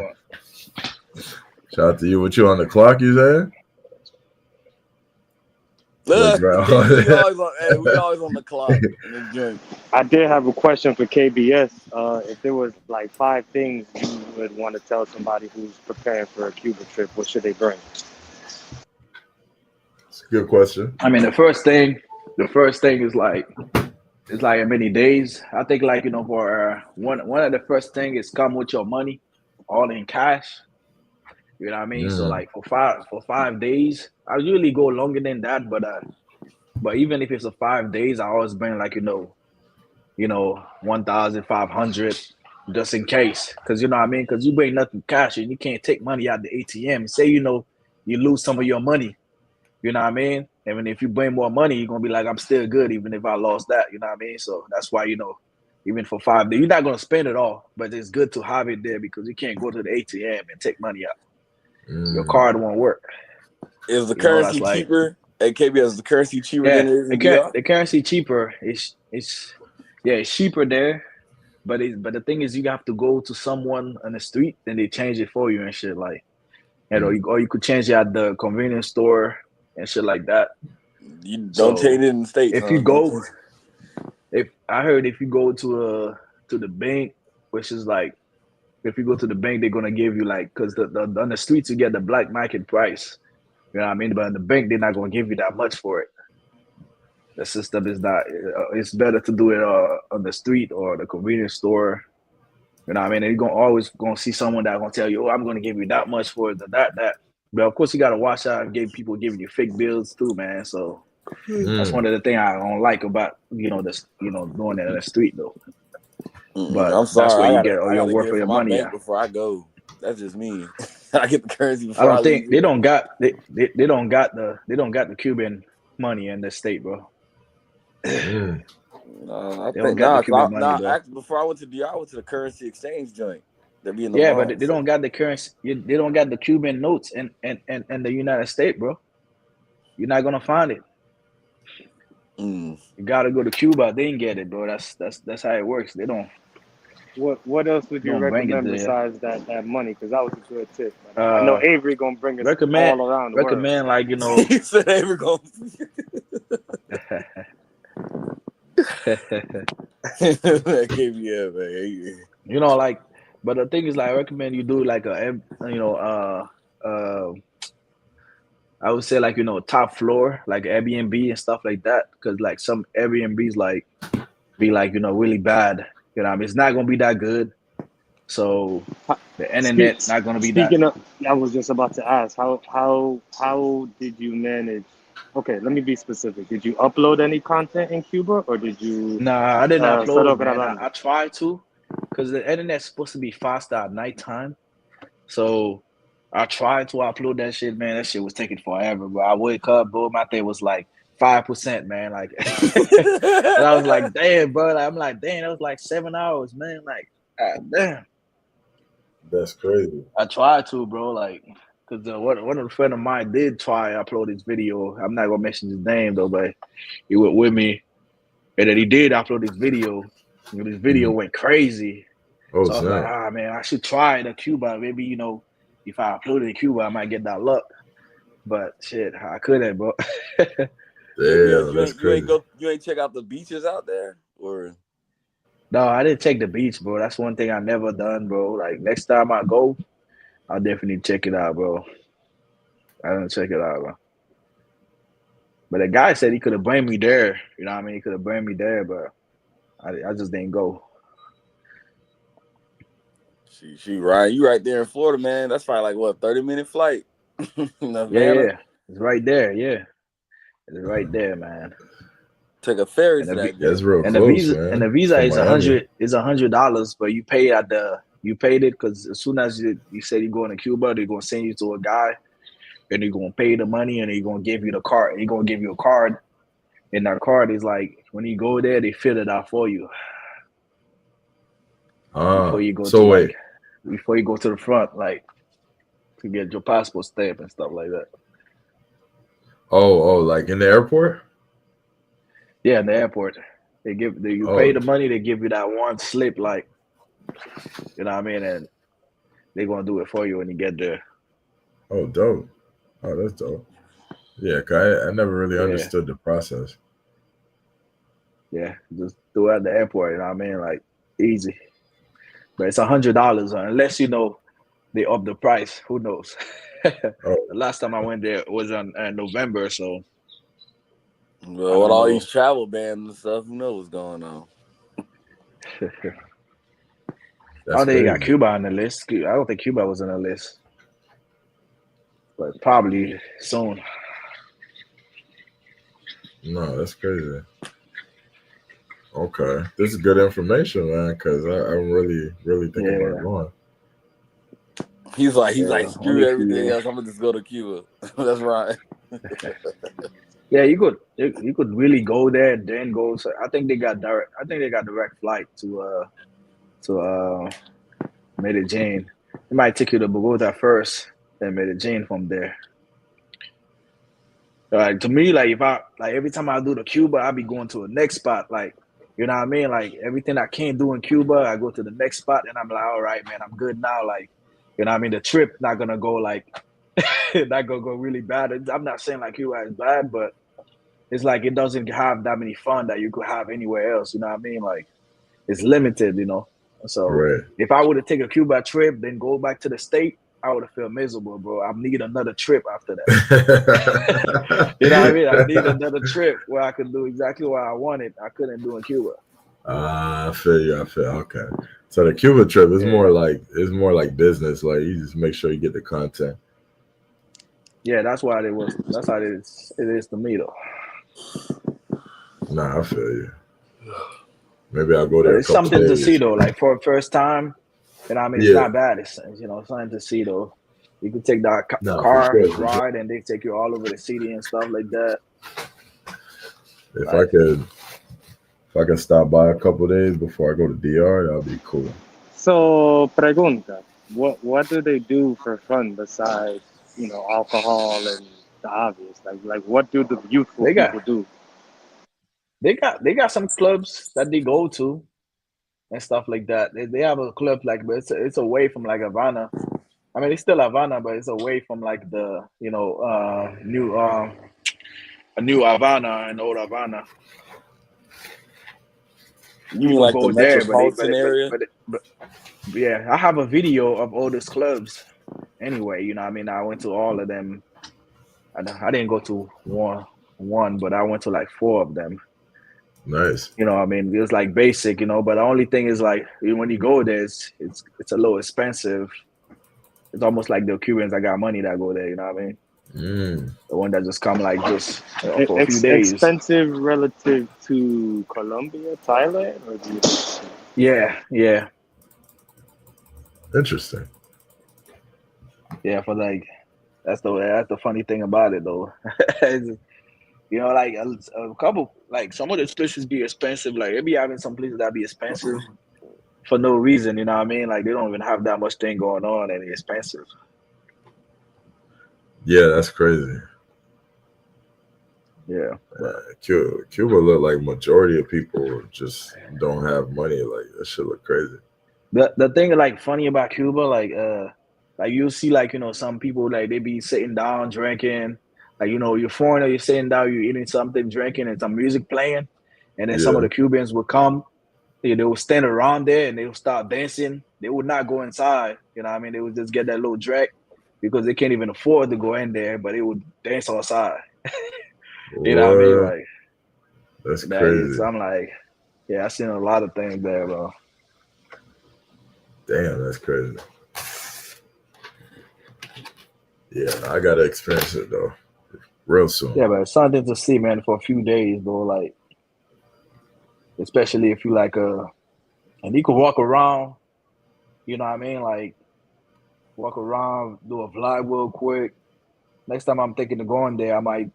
Shout out to you. What you on the clock? You said? we always on the clock. I did have a question for KBS. If there was like 5 things you would want to tell somebody who's preparing for a Cuba trip, what should they bring? It's a good question. I mean, the first thing is like many days. I think for one of the first thing is come with your money, all in cash. You know what I mean? So like for 5 days, I usually go longer than that, but even if it's 5 days, I always bring 1,500 just in case, because you know what I mean? Because you bring nothing cash and you can't take money out the ATM. Say you lose some of your money, you know what I mean? And if you bring more money, you're gonna be like, I'm still good, even if I lost that. You know what I mean? So that's why, you know, even for 5 days, you're not gonna spend it all, but it's good to have it there because you can't go to the ATM and take money out. Your card won't work. Is the currency cheaper? At KBS, is the currency cheaper than it is in DR? The currency cheaper. It's cheaper there, but the thing is, you have to go to someone on the street and they change it for you and shit like. Or you could change it at the convenience store and shit like that. You don't change it in the States. If you go, if you go to the bank, which is like, if you go to the bank, they're gonna give you like, because on the streets you get the black market price. You know what I mean? But in the bank, they're not gonna give you that much for it. The system is not. It's better to do it on the street or the convenience store. You know what I mean? And you're always gonna see someone that's gonna tell you, "Oh, I'm gonna give you that much for it, that." But of course, you gotta watch out and people giving you fake bills too, man. So that's one of the things I don't like about doing it in the street though. But I'm sorry, that's where you I get all your gotta worth get for your from my money. bank before I go. That's just me. I get the currency I before I don't think leave. they don't got the Cuban money in the state, bro. I They think don't got the Cuban money, bro. actually, before I went to DR, I went to the currency exchange joint. That be in the Yeah, mall, but they don't got the currency. They don't got the Cuban notes in the United States, bro. You're not gonna find it. You gotta go to Cuba. They didn't get it, bro. That's how it works. They don't. What else would you recommend besides that money? Because that was a good tip. I know Avery gonna bring us all around the world. Recommend like he said Avery gonna. That gave me up, man. You know, like, but the thing is, like, I recommend you do like I would say like top floor, like Airbnb and stuff like that, because like some Airbnbs like be like really bad. You know, I mean, it's not gonna be that good. So the internet not gonna be that. Speaking of, I was just about to ask, how did you manage? Okay, let me be specific. Did you upload any content in Cuba, or did you? Nah, I didn't upload, man. I tried to, because the internet's supposed to be faster at nighttime. So I tried to upload that shit, man. That shit was taking forever, bro. I wake up, bro, my thing was like 5%, man. Like, and I was like, damn, bro. Like, I'm like, damn, that was like 7 hours, man. Like, God damn. That's crazy. I tried to, bro. Like, because one of the friend of mine did try to upload his video. I'm not gonna mention his name though, but he went with me, and then he did upload his video. And his video went crazy. So I was like, man, I should try it in Cuba. Maybe if I upload it in Cuba, I might get that luck. But shit, I couldn't, bro. Damn, that's crazy. You ain't check out the beaches out there, or? No, I didn't check the beach, bro. That's one thing I never done, bro. Like next time I go, I'll definitely check it out, bro. I didn't check it out, bro. But the guy said he could have blamed me there. You know what I mean? He could have blamed me there, but I just didn't go. She right. You right there in Florida, man. That's probably like what, 30-minute flight? Yeah. It's right there, yeah. It's right there, man. Take a ferry to that. That's real and close, the visa is $100, but you pay it because as soon as you say you're going to Cuba, they're gonna send you to a guy, and they're gonna pay the money, and they're gonna give you the card. They're gonna give you a card, and that card is like when you go there, they fill it out for you. Before you go to the front, like to get your passport stamp and stuff like that. Oh, like in the airport? Yeah, in the airport. Pay the money, they give you that one slip, like, you know what I mean? And they're going to do it for you when you get there. Oh, dope. Oh, that's dope. Yeah, cause I never really understood the process. Yeah, just do it at the airport, you know what I mean? Like, easy. But it's $100, unless they up the price. Who knows? The last time I went there was in November, so. Well, with all these travel bans and stuff, who knows what's going on? I don't think you got Cuba on the list. I don't think Cuba was on the list. But probably soon. No, that's crazy. Okay. This is good information, man, because I'm really, really thinking about going. He's like, screw everything else. I'm going to just go to Cuba. That's right. Yeah, you could really go there and then go. So I think they got direct flight to Medellin. It might take you to Bogota first, then Medellin from there. Like to me, like if I like every time I do the Cuba, I be going to a next spot. Like, you know what I mean? Like everything I can't do in Cuba, I go to the next spot and I'm like, all right, man, I'm good now. Like, you know what I mean? The trip not gonna go like not gonna go really bad. I'm not saying like Cuba is bad, but it's like it doesn't have that many fun that you could have anywhere else. You know what I mean? Like it's limited, you know. So Right. if I were to take a Cuba trip, then go back to the state, I would have felt miserable, bro. I need another trip after that. You know what I mean? I need another trip where I could do exactly what I wanted. I couldn't do in Cuba. I feel you. Okay. So the Cuba trip is more like business. Like you just make sure you get the content. Yeah, that's why it was. That's how it is to me though. Nah, I feel you. Maybe I'll go there. It's something to see though. Like for a first time, you know what I mean? It's not bad. It's something to see though. You can take that car ride and they take you all over the city and stuff like that. If I can stop by a couple days before I go to DR, that'll be cool. So, pregunta, what do they do for fun besides alcohol and the obvious? Like what do the youthful people do? They got some clubs that they go to and stuff like that. They have a club but it's away from like Havana. I mean, it's still Havana, but it's away from like the new Havana and old Havana. You mean like the metropolitan area? But yeah, I have a video of all these clubs. Anyway, you know, I mean, I went to all of them. I didn't go to one, but I went to like 4 of them. Nice. You know, I mean, it was like basic, but the only thing is like when you go there, it's a little expensive. It's almost like the Cubans that got money that go there. You know what I mean? The one that just come like just for a few days. Expensive relative to Colombia, Thailand, or Yeah. Interesting. Yeah, for like that's the funny thing about it though. Like a couple, like some of the places be expensive. Like they be having some places that be expensive for no reason. You know what I mean? Like they don't even have that much thing going on and it's expensive. Yeah, that's crazy. Yeah. Cuba look like majority of people just don't have money. Like that shit look crazy. The thing like funny about Cuba, like you'll see like some people like they be sitting down drinking. Like, you're foreigner, you're sitting down, you're eating something, drinking, and some music playing. And then some of the Cubans would come, they would stand around there and they would start dancing. They would not go inside. You know what I mean? They would just get that little drink because they can't even afford to go in there, but they would dance outside. You know what I mean? Like, that's crazy. So I'm like, yeah, I've seen a lot of things there, bro. Damn, that's crazy. Yeah, I gotta experience it though. Real soon. Yeah, but it's something to see, man, for a few days, though. Like, especially if you like and you could walk around, you know what I mean? Like, walk around, do a vlog real quick. Next time I'm thinking of going there, I might,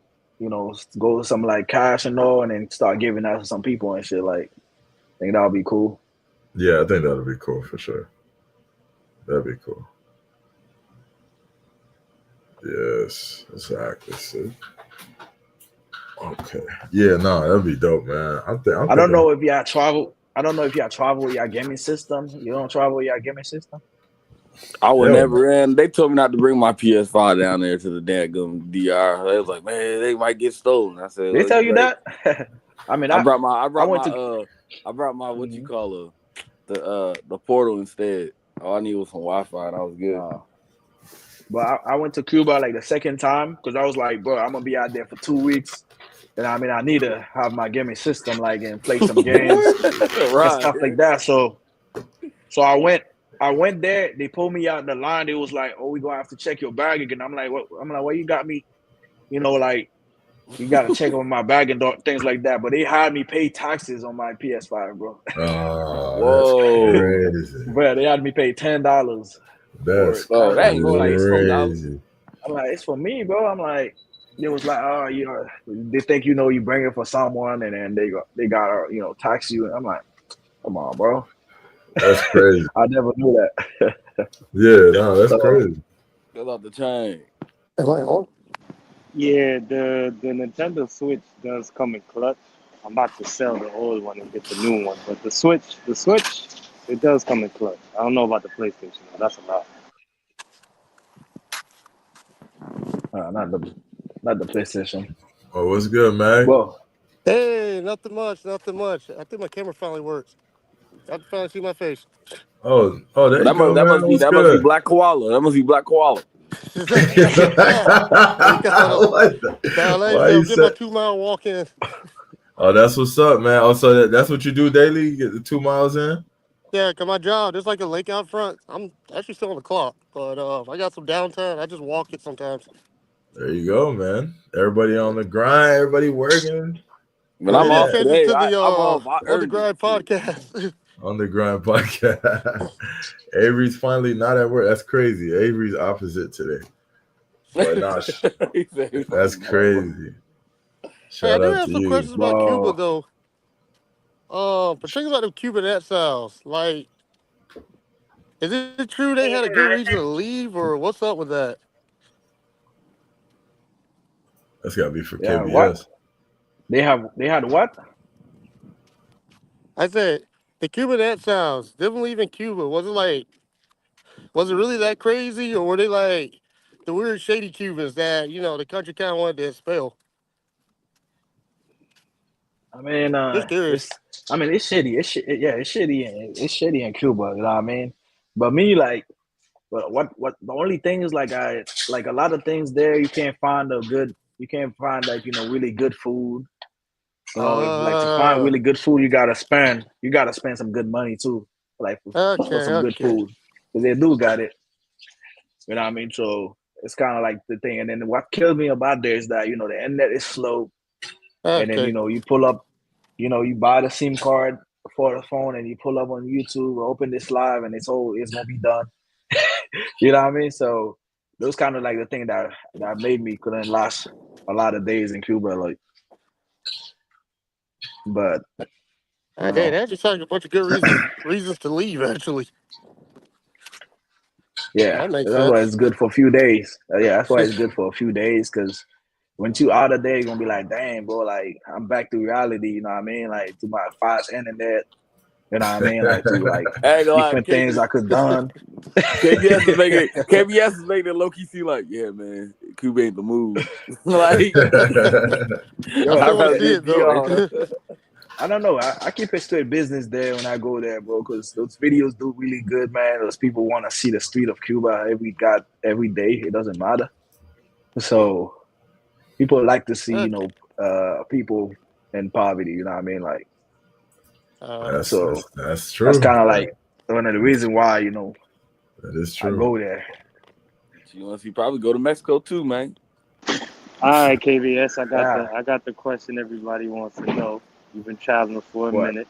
go to some like cash and all, and then start giving that to some people and shit. Like, I think that would be cool. Yeah, I think that'll be cool for sure. That'd be cool. Yes, exactly. See? Okay. Yeah, no, that'd be dope, man. I don't know if y'all travel. I don't know if y'all travel with your gaming system. You don't travel with your gaming system? I would never in. They told me not to bring my PS5 down there to the daggum DR. They was like, man, they might get stolen. I said, they tell you that? I mean, I brought my what you call the portal instead. All I need was some Wi-Fi and I was good. But I went to Cuba like the second time because I was like, bro, I'm gonna be out there for 2 weeks. And I mean, I need to have my gaming system like and play some games and stuff like that. So I went there. They pulled me out the line. They was like, "Oh, we gonna have to check your bag again." I'm like, "What?" I'm like, "Well, you got me, like you gotta check on my bag and things like that." But they had me pay taxes on my PS5, bro. Oh, that's crazy. Bro, they had me pay $10. That's crazy. Crazy. I'm like, it's for me, bro. I'm like, It was like, oh, you know, they think you know you bring it for someone, and then they got you know tax you. I'm like, come on, bro. That's crazy. I never knew that. Yeah, no, that's So crazy. Fill out the chain. Am I on? Yeah, the Nintendo Switch does come in clutch. I'm about to sell the old one and get the new one, but the Switch, it does come in clutch. I don't know about the PlayStation. Though. That's a lot. not the PlayStation. Oh, what's good, man? Well, Hey, nothing much, nothing much. I think my camera finally works. I can finally see my face. Oh, there you That go, must that man. must be What's that must be good? Black Koala. That must be Black Koala. There you go. What the- Now, like I Why said, I'm you getting my say? 2 mile walk in. Oh, that's what's up, man. Oh, so that's what you do daily? You get the 2 miles in? Yeah, 'cause my job, there's like a lake out front. I'm actually still on the clock, but if I got some downtime, I just walk it sometimes. There you go, man. Everybody on the grind. Everybody working. But Yeah, I'm they need to off Yeah, change it today. to the I'm off. I On the earned it. Grind Shit. podcast. on the grind podcast. Avery's finally not at work. That's crazy. Avery's opposite today. But nah, He said he that's finally not at work. crazy. Hey, I Shout do out have to some you. questions about Cuba well, though. Particularly about the Cubanette styles. Like, is it true they had a good reason to leave, or what's up with that? That's gotta be for yeah, what KBS. they had what? I said the Cubanette sounds. Them leaving Cuba was it really that crazy, or were they like the weird shady Cubans that the country kind of wanted to expel? I mean, Just curious. it's shitty. Yeah, it's shitty. It's shitty in Cuba. You know what I mean? But me, like, what the only thing is like I like a lot of things there. You can't find a good. You can't find like really good food. You know, like to find Uh, really good food, you gotta spend. You gotta spend some good money too, like for okay, some good okay, food. Cause they do got it. You know what I mean? So it's kind of like the thing. And then what kills me about there is that the internet is slow. And then okay. you pull up, you buy the SIM card for the phone, and you pull up on YouTube, open this live, and it's gonna be done. You know what I mean? So those kind of like the thing that made me couldn't last a lot of days in Cuba, like. But you Dang, know, that just sounds like a bunch of good reasons to leave. Actually, yeah, that makes that's why sense. it's good for a few days. Yeah, that's why it's good for a few days because once you out of there, you're gonna be like, dang, bro, like I'm back to reality. You know what I mean? Like to my fast internet. You know what I mean? Like to like I ain't gonna lie, different things I could done. KBS is making it low key seem like, yeah, man, Cuba ain't the move. Like, Yo, I I'd still want to rather see just it be though. on. I don't know. I keep it straight business there when I go there, bro, because those videos do really good, man. Those people want to see the street of Cuba every day. It doesn't matter. So people like to see, Okay. people in poverty. You know what I mean? Like, That's so that's that's true. kind of like one of the reasons why That is I true. go there. You want to see? Probably go to Mexico too, man. All right, KBS, Yeah. I got the question everybody wants to know. You've been traveling for a What? minute.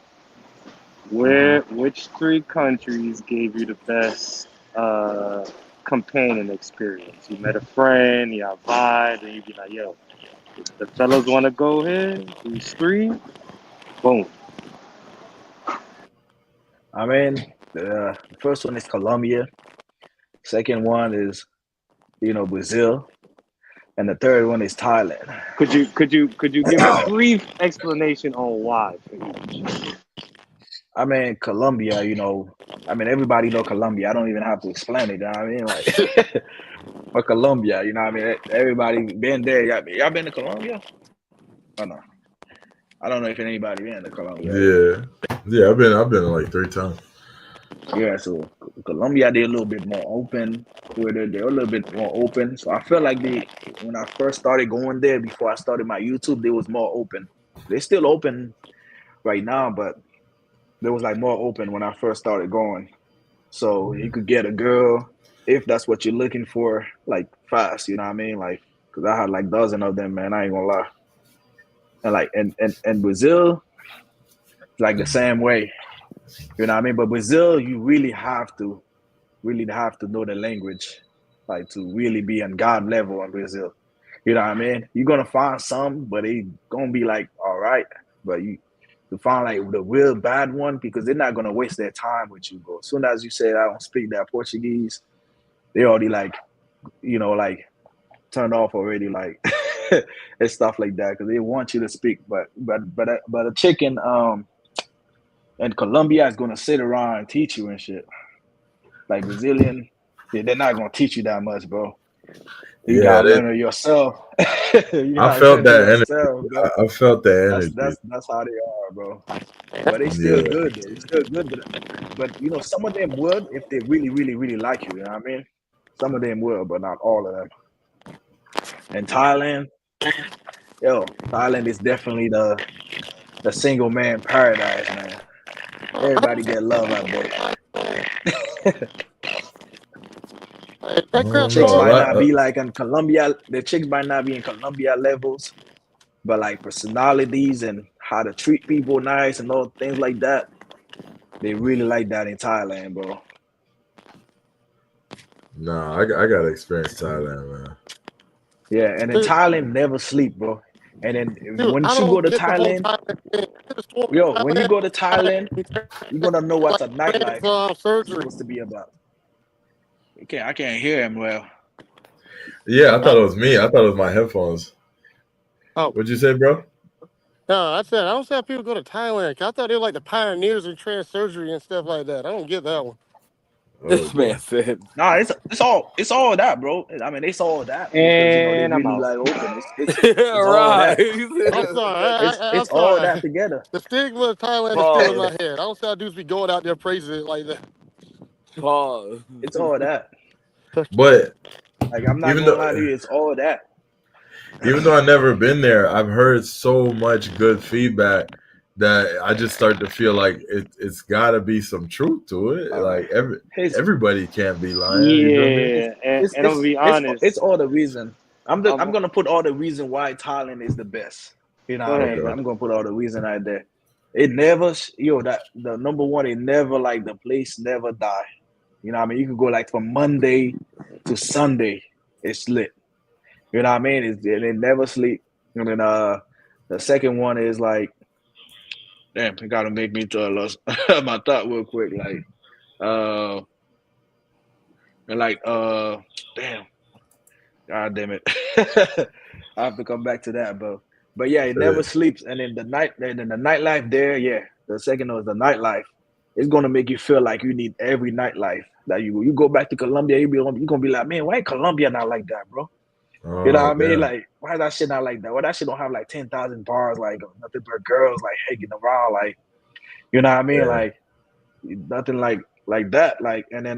Mm-hmm. Which 3 countries gave you the best companion experience? You met a friend, y'all vibe, and you be like, yo, the fellas want to go here. These 3, boom. I mean, the first one is Colombia. Second one is Brazil, and the third one is Thailand. Could you give a brief explanation on why for each? I mean, Colombia, everybody know Colombia. I don't even have to explain it. You know what I mean? Like, for Colombia, you know what I mean? Everybody been there. Y'all been to Colombia? Oh, no. I don't know if anybody been to Colombia. Yeah. I've been like 3 times. Yeah, so Colombia, they're a little bit more open with it. They're a little bit more open. So I feel like when I first started going there, before I started my YouTube, they was more open. They're still open right now, but they was like more open when I first started going. So you could get a girl if that's what you're looking for, like fast. You know what I mean? Like, cause I had like dozen of them, man. I ain't gonna lie. And like, and Brazil, like the same way. You know what I mean? But Brazil, you really have to know the language, like to really be on God level in Brazil. You know what I mean? You're gonna find some, but they gonna be like, all right. But you find like the real bad one because they're not gonna waste their time with you, bro. As soon as you say I don't speak that Portuguese, they already like, like turned off already, like and stuff like that because they want you to speak. But a chicken in Colombia is gonna sit around and teach you and shit. Like Brazilian, yeah, they're not gonna teach you that much, bro. You Yeah, gotta learn it yourself. You I gotta felt learn it that yourself, bro. energy. I felt that energy. That's how they are, bro. But they still Yeah. good though. They still good, but some of them would if they really, really, really like you. You know what I mean? Some of them will, but not all of them. And Thailand, Thailand is definitely the single man paradise, man. Everybody get love out there. Oh Chicks no, might not be like in Colombia. The chicks might not be in Colombia levels, but like personalities and how to treat people nice and all things like that, they really like that in Thailand, bro. nah, I gotta experience Thailand, man. Yeah, and in Thailand, never sleep, bro. And then Dude, once I you go don't to get the whole Thailand, Thailand thing. when you go to Thailand, you're gonna know what's a nightlife surgery. supposed to be about. I can't hear him well. Yeah, I thought it was me. I thought it was my headphones. Oh. What'd you say, bro? No, I don't say people go to Thailand. I thought they were like the pioneers in trans surgery and stuff like that. I don't get that one. This man said, Nah, it's all that, bro. I mean, it's all that because they And I'm really out. like open. It's all right. that. I'm sorry. I'm It's all sorry. that together. The stigma of Thailand is still in my head. I don't see how dudes be going out there praising it like that. Pause. It's all that. But Like I'm not even gonna lie to though you, it's all that. I've never been there, I've heard so much good feedback that I just start to feel like it's got to be some truth to it. Like everybody can't be lying. You feel me? Yeah, and I'll be It's honest. all the reason. I'm gonna put all the reason why Thailand is the best. You know Go what I ahead, mean? bro. I'm gonna put all the reason right there. It never, that the number one. It never like the place never die. You know what I mean? You can go like from Monday to Sunday. It's lit. You know what I mean? It never sleep. And then the second one is like, damn, it gotta make me to lost my thought real quick. Damn, god damn it. I have to come back to that, bro. But yeah, it never sleeps. And then the nightlife there, yeah. The second one is the nightlife. It's gonna make you feel like you need every nightlife. Like you go back to Colombia, you're gonna be like, man, why Colombia not like that, bro? You know what I mean? Like, why that shit not like that? Why that shit don't have like 10,000 bars, like nothing but girls like hanging around, like, you know what I mean? Yeah. Like nothing like that. Like, and then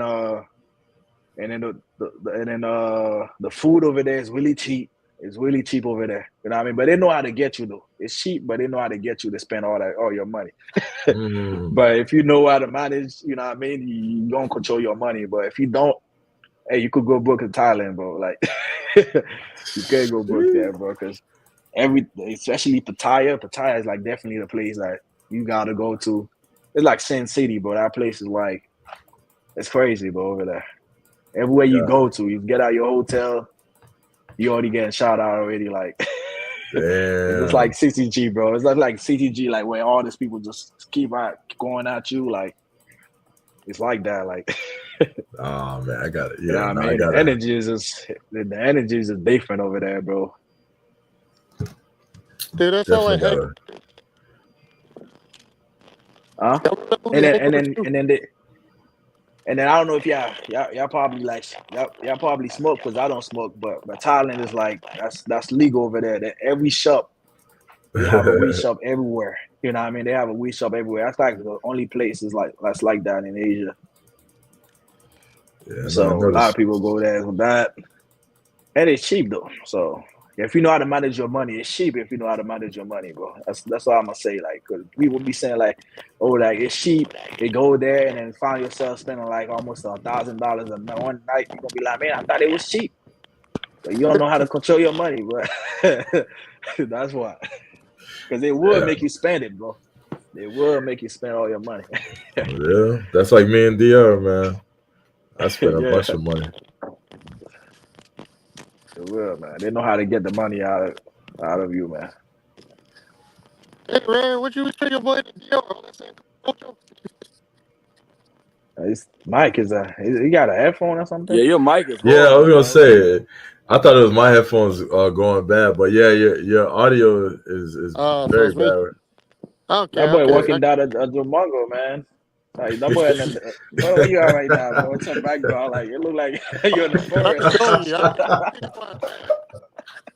the food over there is really cheap. It's really cheap over there. You know what I mean? But they know how to get you though. It's cheap, but they know how to get you to spend all your money. But if you know how to manage, you know what I mean, you don't control your money. But if you don't, hey, you could go book in Thailand, bro. Like you can go book there, bro. Because especially Pattaya is like definitely the place that you gotta go to. It's like Sin City, bro. That place is like, it's crazy, bro, over there. Everywhere you go to, you get out your hotel, you already getting shot out already. Like, it's like CTG, bro. It's not like CTG, like where all these people just keep going at you. Like, it's like that. Like, oh man, I got it. Yeah, you know what I mean? The energy is different over there, bro. Dude, that's all I had. Huh? And then I don't know if y'all probably like y'all probably smoke because I don't smoke, but Thailand is like that's legal over there. That every shop, they have a weed shop everywhere. You know what I mean? They have a weed shop everywhere. That's like the only place that's like that in Asia. Yeah, so a lot of people go there with that, and it's cheap though. So if you know how to manage your money, it's cheap. If you know how to manage your money, bro, that's all I'm gonna say. Like, cause people be saying like, oh, like it's cheap. They go there and then find yourself spending like almost $1,000 one night. You're gonna be like, man, I thought it was cheap. But you don't know how to control your money, bro. That's why. Because they will make you spend it, bro. They will make you spend all your money. Yeah, that's like me and DR, man. I spent a bunch of money. For real, man. They know how to get the money out of you, man. Hey, man, what you was thinking about the deal? His mic is he got a headphone or something? Yeah, your mic is Yeah, I was horrible, gonna bro. say. I thought it was my headphones going bad, but yeah, your audio is So very it's me. bad. Okay, That boy okay. walking down a Jumongo, man. Like that boy, where you are right now, bro? It's some background. Like it look like you're in the I forest. told you.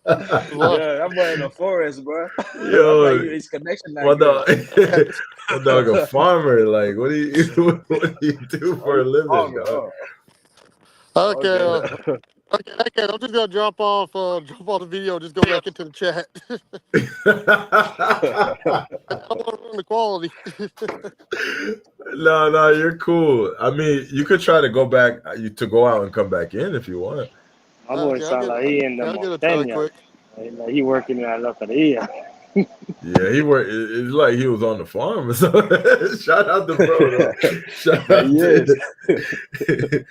Yeah, that boy in the forest, bro. That's why Yo, his connection not what good. dog? What dog? A farmer? Like, what do you what do you do Oh, for a you living, farmer, dog? Okay, okay. okay. I'm just gonna drop off the video. Just go back into the chat. I don't want to ruin the quality. No, you're cool. I mean, you could try to go back, to go out and come back in if you want. My boy sound like he in the I'll get a try montaña. quick. Like he working in La Loteria. Yeah, he worked. It's like he was on the farm or something. Shout out to bro, though. Shout out Yes, to.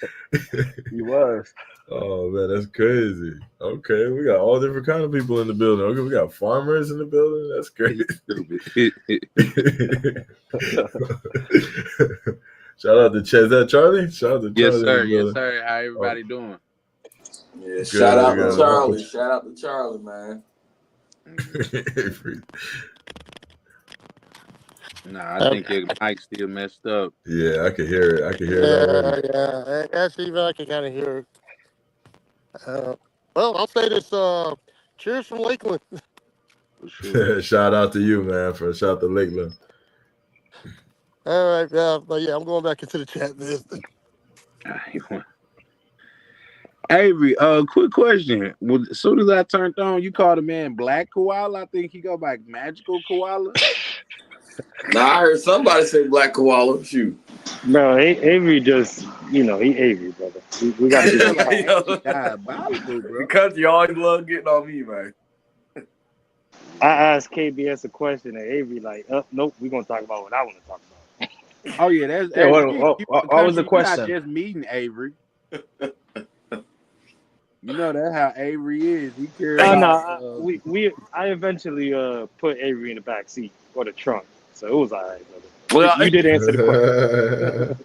he was. Oh man, that's crazy. Okay, we got all different kind of people in the building. Okay, we got farmers in the building. That's crazy. Shout out to Is that Charlie? Shout out to Charlie. Yes, sir. in the Yes, building. sir. How everybody doing? Yeah, shout out to Charlie. Shout out to Charlie, man. Nah, I think your mic's still messed up. Yeah, I can hear it. I can hear it already. Yeah. Actually, even I can kind of hear it. Well, I'll say this. Cheers from Lakeland. For sure. Shout out to you, man. Shout out to Lakeland. All right, but yeah, I'm going back into the chat, man. Avery, quick question. Well, as soon as I turned on, you called a man Black Koala. I think he go by Magical Koala. Nah, I heard somebody say Black Koala. Shoot. Bro, Avery just, he Avery, brother. We got to do that. Diabolical, bro. The country always love getting on me, man. I asked KBS a question and Avery like, nope, we're going to talk about what I want to talk about. Oh, yeah, that's Yeah, Avery. what was the You're question? not just meeting Avery. You know that's how Avery is. He cares about. I eventually put Avery in the back seat or the trunk, so it was all right, brother. Well, You did answer the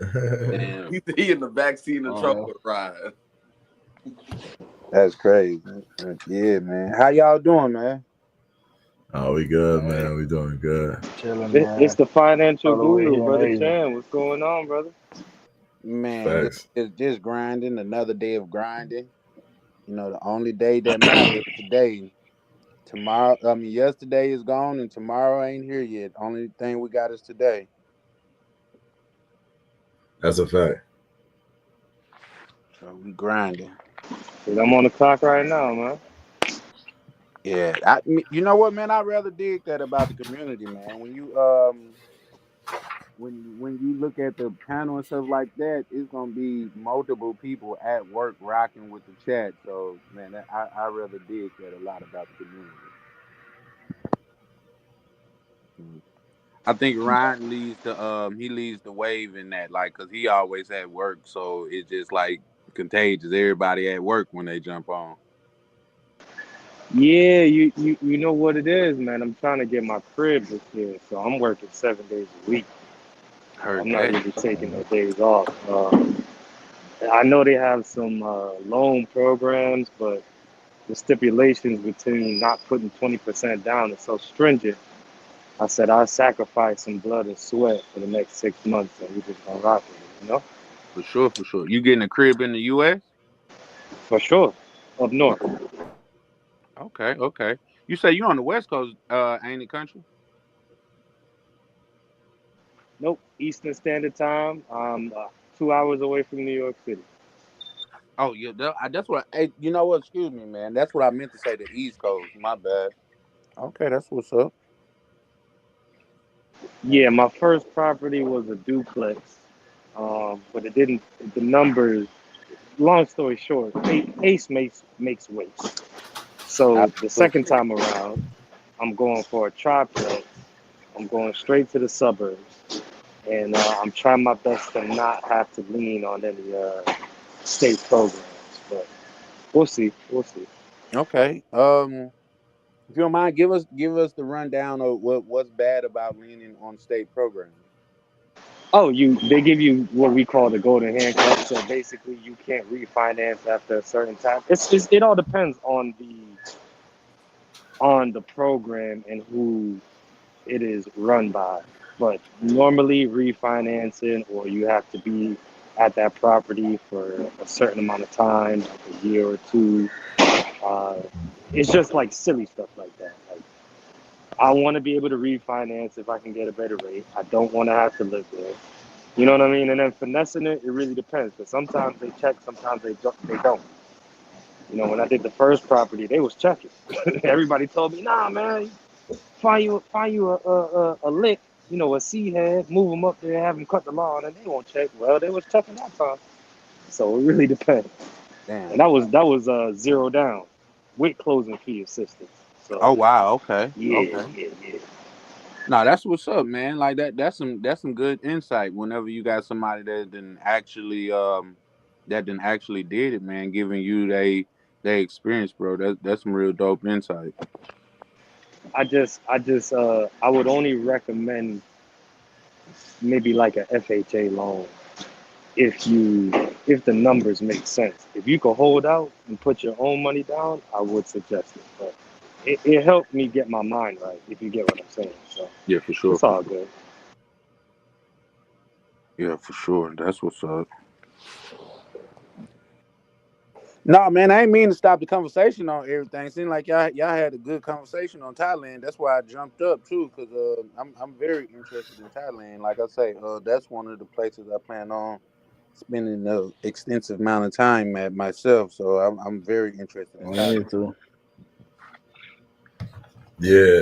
question. Damn. He in the back seat in the truck with ride. That's crazy. Yeah, man. How y'all doing, man? Oh, we good, man. We doing good. Chilling, man. It's the financial All the way guru, here, brother Asia. Chan. What's going on, brother? Man, it's just grinding. Another day of grinding. You know, the only day that matters today. Yesterday is gone and tomorrow ain't here yet. Only thing we got is today. That's a fact. So we grinding. I'm on the clock right now, man. Yeah, you know what, man? I rather dig that about the community, man. When you when you look at the panel and stuff like that, it's gonna be multiple people at work rocking with the chat. So, man, I rather dig that a lot about the community. I think Ryan leads the wave in that, like, cause he always at work, so it's just like contagious. Everybody at work when they jump on. Yeah, you know what it is, man. I'm trying to get my crib this year, so I'm working 7 days a week. I'm not really taking no days off. I know they have some loan programs, but the stipulations between not putting 20% down is so stringent. I said I'll sacrifice some blood and sweat for the next 6 months, and we just gonna rock with it, you know? For sure. You getting a crib in the U.S.? For sure, up north. Okay. You say you on the West Coast, ain't it, country? Nope, Eastern Standard Time. I'm 2 hours away from New York City. Oh, yeah, that's what. Hey, you know what? Excuse me, man. That's what I meant to say. The East Coast. My bad. Okay, that's what's up. Yeah, my first property was a duplex, but it didn't. The numbers. Long story short, Ace makes weight. So the second time around, I'm going for a triplex. I'm going straight to the suburbs, and I'm trying my best to not have to lean on any state programs. But We'll see. We'll see. Okay. If you don't mind, give us the rundown of what's bad about leaning on state programs. Oh, they give you what we call the golden handcuff. So basically, you can't refinance after a certain time. It all depends on the program and who it is run by. But normally, refinancing or you have to be at that property for a certain amount of time, like a year or two. It's just like silly stuff like that. Like, I want to be able to refinance if I can get a better rate. I don't want to have to live there. You know what I mean? And then finessing it really depends. Because sometimes they check, sometimes they don't. You know, when I did the first property, they was checking. Everybody told me, nah, man, find you a lick, you know, a C head, move them up there, have them cut the lawn, and they won't check. Well, they was checking that time. So it really depends. Damn. And that was zero down with closing fee assistance. So Oh wow, okay. yeah. No, that's what's up, man. Like that's some good insight whenever you got somebody that didn't actually did it, man, giving you they experience, bro. That's some real dope insight. I would only recommend maybe like a FHA loan if the numbers make sense. If you could hold out and put your own money down, I would suggest it. But it helped me get my mind right, if you get what I'm saying. So Yeah, for sure. It's all good. Yeah, for sure. That's what's up. No, man, I ain't mean to stop the conversation on everything. Seemed like y'all had a good conversation on Thailand. That's why I jumped up too, because I'm very interested in Thailand. Like I say, that's one of the places I plan on spending an extensive amount of time at myself. So I'm very interested in Thailand. Me too. Yeah,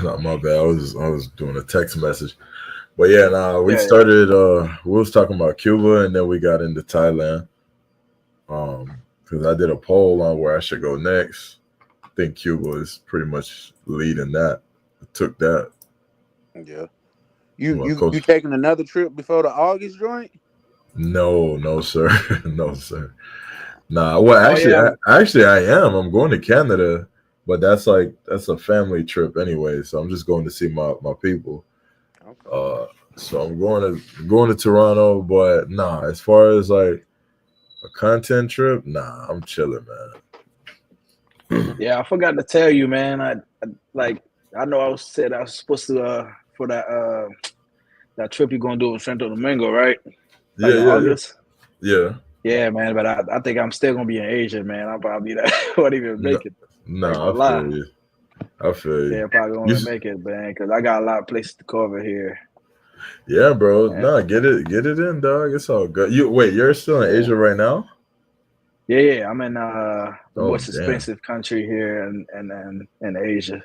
not my bad. I was doing a text message, but yeah, we started. We was talking about Cuba, and then we got into Thailand. Because I did a poll on where I should go next. I think Cuba is pretty much leading that. I took that. Yeah. You taking another trip before the August joint? No, sir. No, sir. Nah. Well, actually, I am. I'm going to Canada, but that's a family trip anyway. So I'm just going to see my people. Okay. So I'm going to Toronto, but nah. As far as like a content trip, nah. I'm chilling, man. Yeah, I forgot to tell you, man. I know I was supposed to for that trip you're gonna do with Santo Domingo, right? Like in August. Yeah. Yeah, man. But I think I'm still gonna be in Asia, man. I'll probably won't even make it. No, I feel you. I feel you. Yeah, probably won't make it, man, because I got a lot of places to cover here. Yeah, bro. Yeah. No, get it in, dog. It's all good. You're still in Asia right now? Yeah. I'm in the most expensive country here in Asia.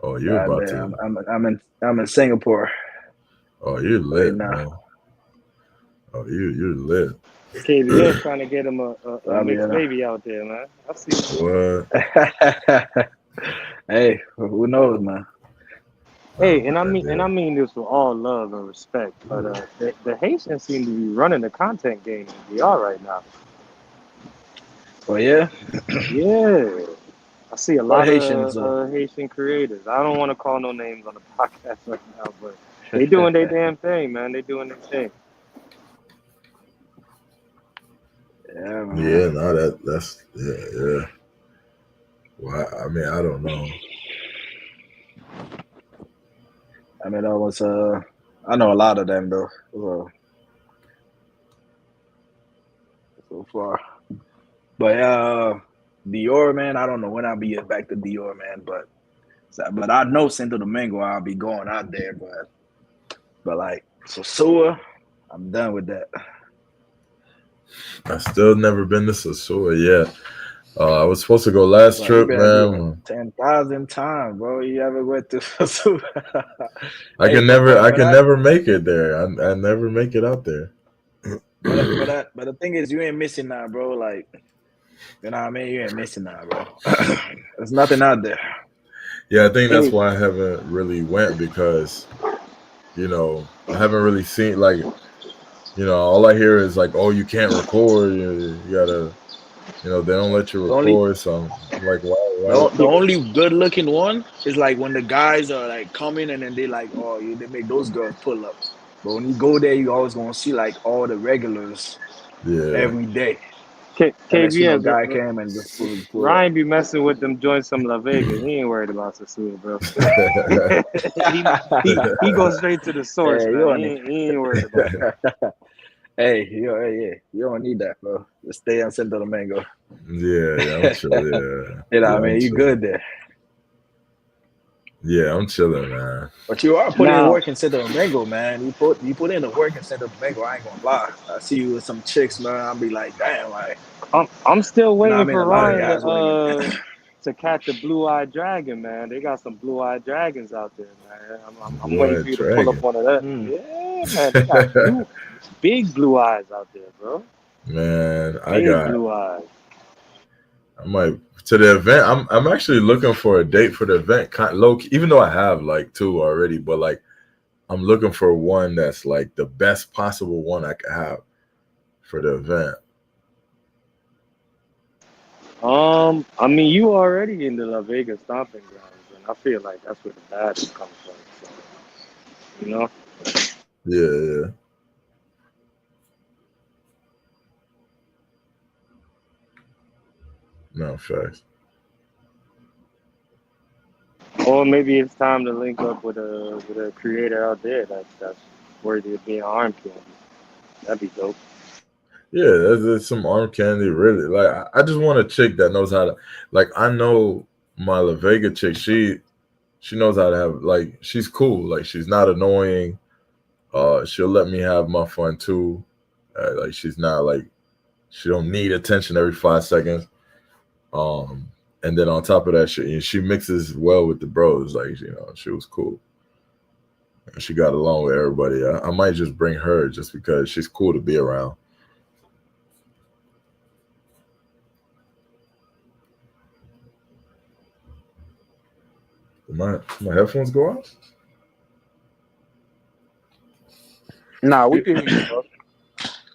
Oh, you're about to. I'm in Singapore. Oh, you're lit, right now. man. Oh, you're lit. KBS trying to get him a mixed baby out there, man. I see. What? Hey, who knows, man? Hey, and I mean this with all love and respect, but the Haitians seem to be running the content game in VR right now. Oh yeah. Yeah. I see a lot of Haitian creators. I don't want to call no names on the podcast right now, but they doing their damn thing, man. They doing their thing. Yeah, man. Yeah, no, that's yeah. Well, I mean, I don't know. I mean, I know a lot of them though. So far, but Dior, man, I don't know when I'll be back to Dior, man. But I know Santo Domingo, I'll be going out there. But like Sosua, I'm done with that. I still never been to Sosua yet. I was supposed to go last trip, man. 10,000 times, bro. You ever went to Sosua? I can never make it there. I never make it out there. But the thing is, you ain't missing now, bro. Like, you know what I mean? You ain't missing now, bro. There's nothing out there. Yeah, I think that's why I haven't really went, because, I haven't really seen, like, all I hear is like, oh, you can't record. You gotta You know, they don't let you The only record, so I'm like, why? the only good looking one is like when the guys are like coming and then they like, oh, they make those girls pull up. But when you go there, you always gonna see like all the regulars Yeah. every day. Unless guy came and just pull up. Ryan be messing with them joints from La Vega. He ain't worried about Sasua, bro. he goes straight to the source, Hey, man. He ain't worried about that. hey, you don't need that, bro. Just stay on Santo Domingo. Yeah, I'm chill. Yeah, you know, yeah, I mean, you good there. Yeah, I'm chilling, man. But you are putting in work in Santo Domingo, man. You put in the work in Santo Domingo. I ain't gonna lie. I see you with some chicks, man. I'll be like, damn, like. I'm still waiting I mean, for a lot of Ryan guys waiting. to catch a blue-eyed dragon, man. They got some blue-eyed dragons out there, man. I'm waiting for Blue-eyed you to pull up dragon. one of that. Yeah, man. They got big blue eyes out there, bro. Man, Big blue eyes. I might to the event. I'm actually looking for a date for the event. Low, even though I have like 2 already, but like I'm looking for one that's like the best possible one I could have for the event. I mean, you already in the La Vegas stomping grounds, and I feel like that's where the bad comes from. So, you know. Yeah. No facts. Or maybe it's time to link up with a creator out there that's worthy of being arm candy. That'd be dope. Yeah, there's some arm candy. Really, like I just want a chick that knows how to. Like I know my La Vega chick. She knows how to have. Like she's cool. Like she's not annoying. She'll let me have my fun too. Like she's not like she don't need attention every 5 seconds. And then on top of that, she mixes well with the bros. Like she was cool. And she got along with everybody. I might just bring her just because she's cool to be around. My headphones go out? Nah, we can hear you, bro.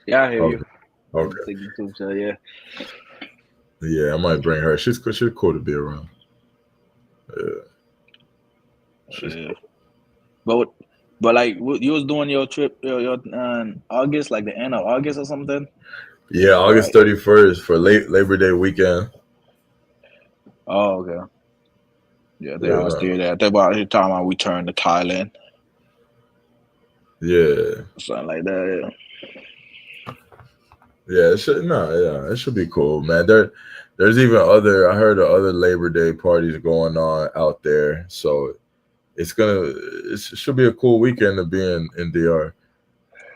Yeah, I hear you. Okay. Yeah, I might bring her. She's cool to be around. Yeah. But like you was doing your trip your August, like the end of August or something. Yeah, August 31st for Labor Day weekend. Oh, okay. Yeah, I was still there. That's about the time we turned to Thailand. Yeah. Something like that, Yeah, it should be cool, man. There's even I heard of other Labor Day parties going on out there. So it should be a cool weekend to be in DR.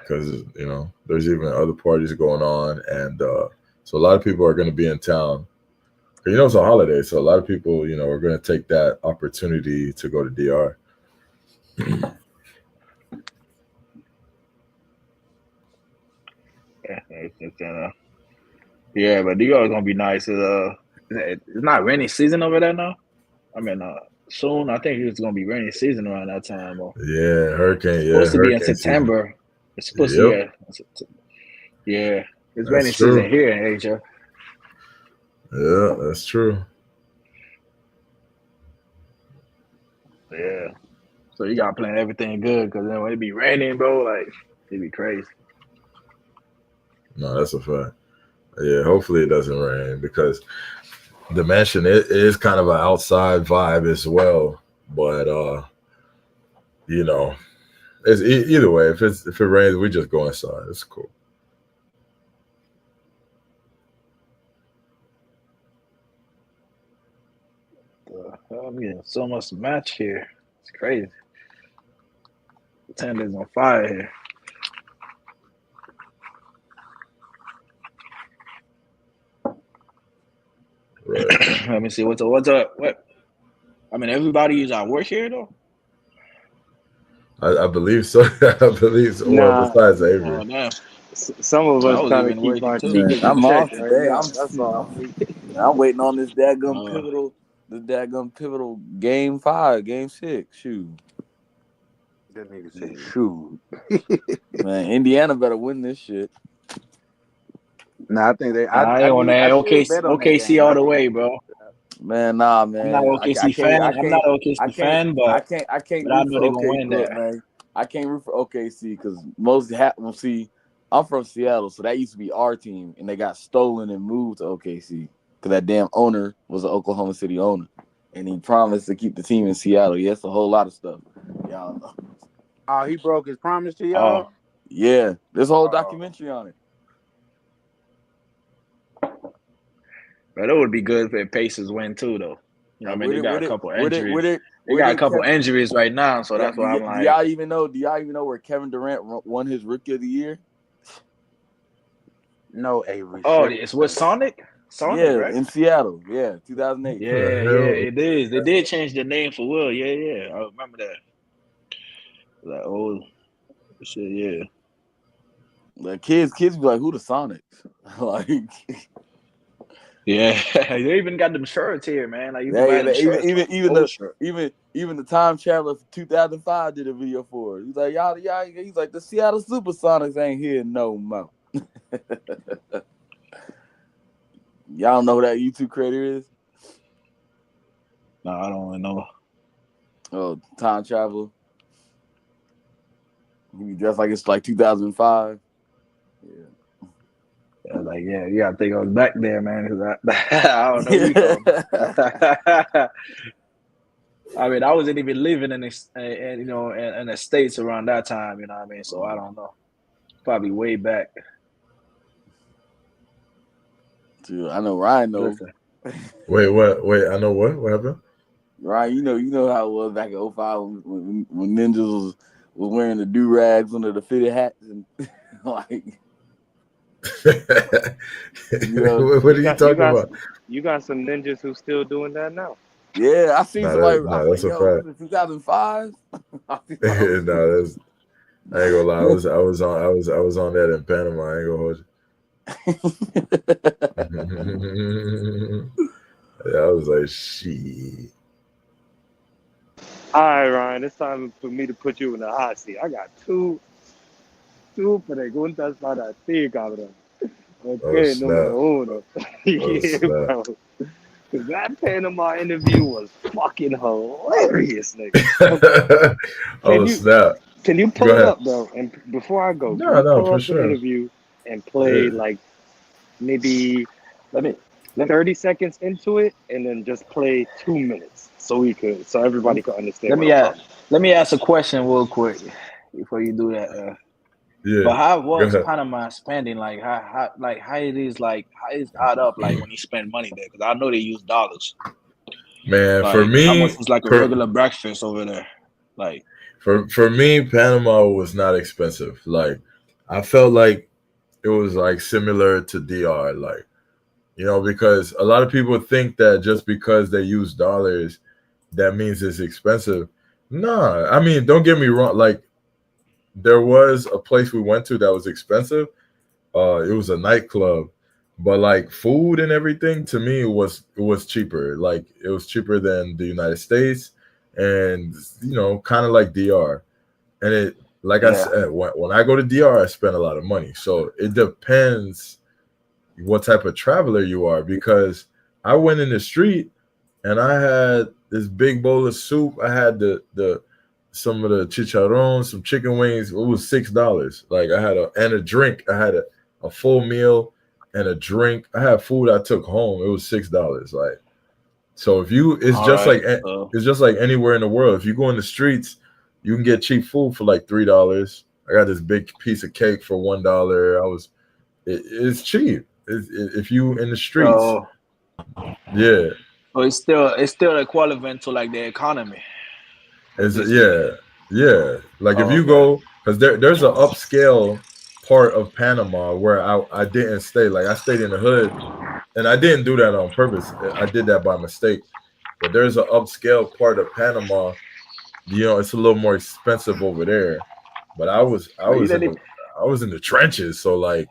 Because, there's even other parties going on. And so a lot of people are going to be in town. It's a holiday. So a lot of people, are going to take that opportunity to go to DR. Yeah, but DR is gonna be nice. It's not rainy season over there now. I mean, soon I think it's gonna be rainy season around that time. Yeah, hurricane. It's supposed to be in September. Season. It's supposed to be. Yeah, it's rainy season here in Asia. Yeah, that's true. Yeah, so you gotta plan everything good because then when it be raining, bro, like it'd be crazy. No, that's a fact. Yeah, hopefully it doesn't rain because the mansion is kind of an outside vibe as well. But it's either way. If it rains, we just go inside. It's cool. I'm getting so much match here. It's crazy. The tender's on fire here. Right. Let me see what's up. What? I mean, everybody is at work here though. I believe so. I believe so. Well, besides Avery. Oh, damn. Some of us trying to keep our secrets I'm in off check, today. right? That's all. I'm waiting on this daggum pivotal game 5, game 6. Shoot. That nigga said shoot. Man, Indiana better win this shit. Nah, I think they. I ain't on that. I should OKC, bet on that OKC game. all I the think. way, bro. Man, nah, I'm not man. an OKC fan. I'm not an OKC fan, I but can't I root know for they're gonna OK. win Look, that. man, I can't root for OKC because most happen. See, I'm from Seattle, so that used to be our team, and they got stolen and moved to OKC because that damn owner was an Oklahoma City owner, and he promised to keep the team in Seattle. Yeah, it's a whole lot of stuff. Y'all know. Oh, he broke his promise to Oh, y'all. Yeah, there's a whole Oh, documentary on it. but it would be good if Pacers win too, though. You know what I mean? They got a couple injuries. They got a couple injuries right now, so that's why I'm Do like, y'all even know? Do y'all even know where Kevin Durant won his Rookie of the Year? no, Avery. oh, it's with Sonic, Yeah, right? in Seattle. Yeah, 2008. Yeah, it is. They did change the name for Will. Yeah. I remember that. Like, oh shit, yeah. Like kids be like, "Who the Sonics?" Like, Yeah, they even got them shirts here, man. Like you can buy them shirts. even the Time Traveler for 2005 did a video for it. He's like, y'all. He's like, the Seattle Supersonics ain't here no more. Y'all know who that YouTube creator is? No, I don't know. Oh, Time Traveler. He be dressed like it's like 2005. Yeah, like you gotta think I was back there, man. Cause I don't know you from. I mean, I wasn't even living in the States around that time. You know what I mean? So I don't know. Probably way back. Dude, I know Ryan knows. Wait, what? Wait, I know what? What happened? Ryan, you know how it was back in 05 when ninjas was wearing the do-rags under the fitted hats and like. What are you talking about? You got some ninjas who still doing that now. Yeah, I seen somebody. I was that's like, a yo, fact. was it 2005? I ain't gonna lie. I was on that in Panama. I ain't gonna hold you. Yeah, I was like, shit. All right, Ryan, it's time for me to put you in the hot seat. I got two preguntas para ti, cabrón. Okay, snap. número uno. Yeah, snap. bro. Because that Panama interview was fucking hilarious, nigga. Snap. Can you pull it up, bro? And before I go, can you pull for up sure. the interview and play like maybe 30 seconds into it, and then just play 2 minutes so everybody could understand. Let me ask a question real quick before you do that. Yeah. But how was Panama spending? Like how it is add up like when you spend money there? Because I know they use dollars. Man, like, for me, how much is like a regular breakfast over there? Like for me, Panama was not expensive. Like I felt like it was like similar to DR, like because a lot of people think that just because they use dollars, that means it's expensive. Nah, I mean, don't get me wrong. Like there was a place we went to that was expensive. It was a nightclub, but like food and everything to me it was cheaper. Like it was cheaper than the United States, and kind of like DR. And it, like I said, when I go to DR, I spend a lot of money. So it depends what type of traveler you are, because I went in the street and I had this big bowl of soup. I had some of the chicharron, some chicken wings. It was $6. Like I had a drink. I had a full meal and a drink. I had food I took home. It was $6. Like, so it's just like anywhere in the world. If you go in the streets, you can get cheap food for like $3. I got this big piece of cake for $1. It's cheap. If you in the streets, yeah. So it's still equivalent to like the economy. Yeah. Like if you go, because there's an upscale part of Panama where I didn't stay. Like I stayed in the hood, and I didn't do that on purpose. I did that by mistake. But there's an upscale part of Panama. It's a little more expensive over there. But I was in the trenches, so like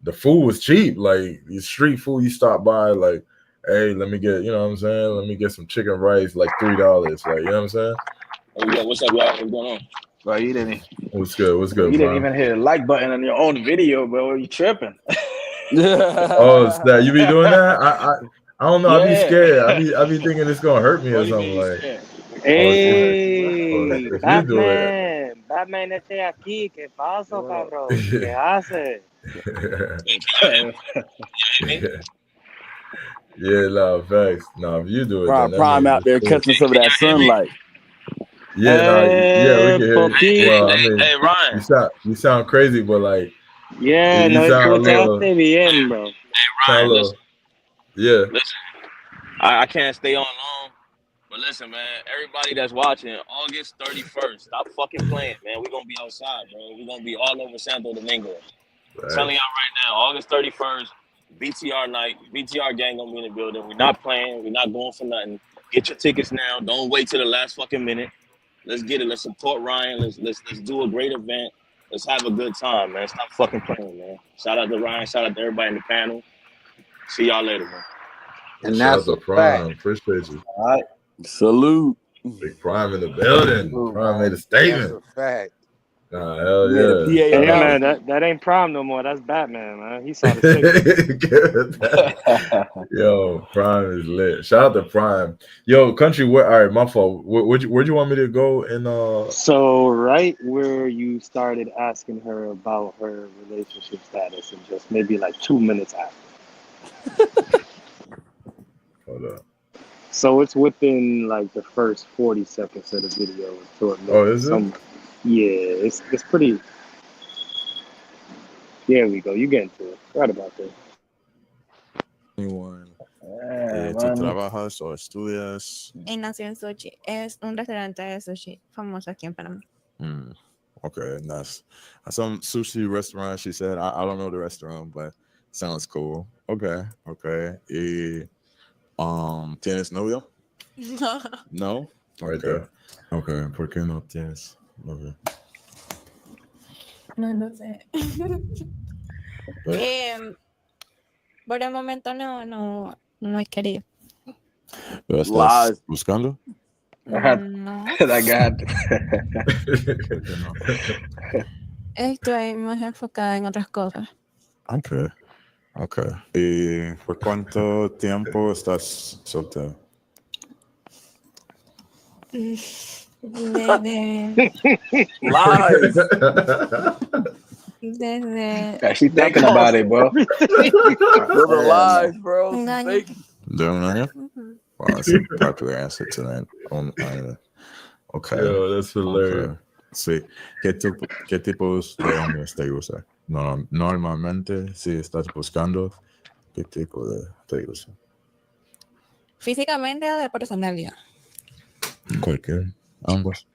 the food was cheap. Like the street food you stop by, like, hey, let me get, what I'm saying? Let me get some chicken rice, like $3. Like, you know what I'm saying? Oh, yeah, what's up, y'all? What's going on? Bro, you didn't. What's good? What's good, You bro? didn't even hit a like button on your own video, bro. You tripping? Oh, that you be doing that? I don't know. I be Yeah. scared. I be thinking it's gonna hurt me or What do you something mean you like. scared? Hey, If you do it. Batman este aquí, ¿qué pasa, cabrón? ¿Qué hace? Yeah, no, facts. No, if you do it, then that Prime means out it's there cool. catching some of that sunlight. Yeah, no, yeah, we can hear you. Well, I Poquito. mean, you sound crazy, but like Yeah, you no sound a little, escuchaste bien, bro. sound a Ryan, little, listen, yeah. I can't stay on long, but listen, man, everybody that's watching, August 31st, stop fucking playing, man. We're gonna be outside, bro. We're gonna be all over Santo Domingo. Telling y'all right now, August 31st, VTR night, VTR gang gonna be in the building. We're not playing, we're not going for nothing. Get your tickets now. Don't wait till the last fucking minute. Let's get it. Let's support Ryan. Let's do a great event. Let's have a good time, man. Stop fucking playing, man. Shout out to Ryan. Shout out to everybody in the panel. See y'all later, man. And Shout that's out a to Prime. fact. Appreciate you. All right. Salute. Big Prime in the building. Salute, Prime made a That's statement. a fact. Nah, hell Yeah, the yeah. PA Shout Hey, out man, to that ain't Prime no more. That's Batman, man. He saw the signal. Yo, Prime is lit. Shout out to Prime. Yo, country, where? All right, my fault. Where'd you want me to go? In So, right where you started asking her about her relationship status, and just maybe like 2 minutes after. hold up. So it's within like the first 40 seconds of the video until it Oh, makes is it? some. Yeah, it's pretty. There we go. You get into it. Right about there. Anyone? Yeah, ¿Tú man. trabajas o estudias? Nació en Sochi. Es un restaurante de sushi famoso aquí en Panamá. Okay, nice. Some sushi restaurant, she said. I don't know the restaurant, but sounds cool. Okay. Y, ¿tienes novio? No. Okay. Okay. ¿Por qué no tienes novio? No sé. Por el momento no he querido. ¿Pero estás Lies. buscando? No. That got ¿Por qué no? Estoy más enfocada en otras cosas. Okay. ¿Y por cuánto tiempo estás soltero? Lies. Yeah, she thinking about it, bro. Those are lies, bro. Un año. Fake. ¿De un año? Wow, that's a popular answer to that. Okay. Yo, that's hilarious. Okay. Sí. ¿Qué tipos de hombres te gusta? No, normalmente, si estás buscando, ¿qué tipo de te gusta? Físicamente o de personalidad. Cualquier. Ambos.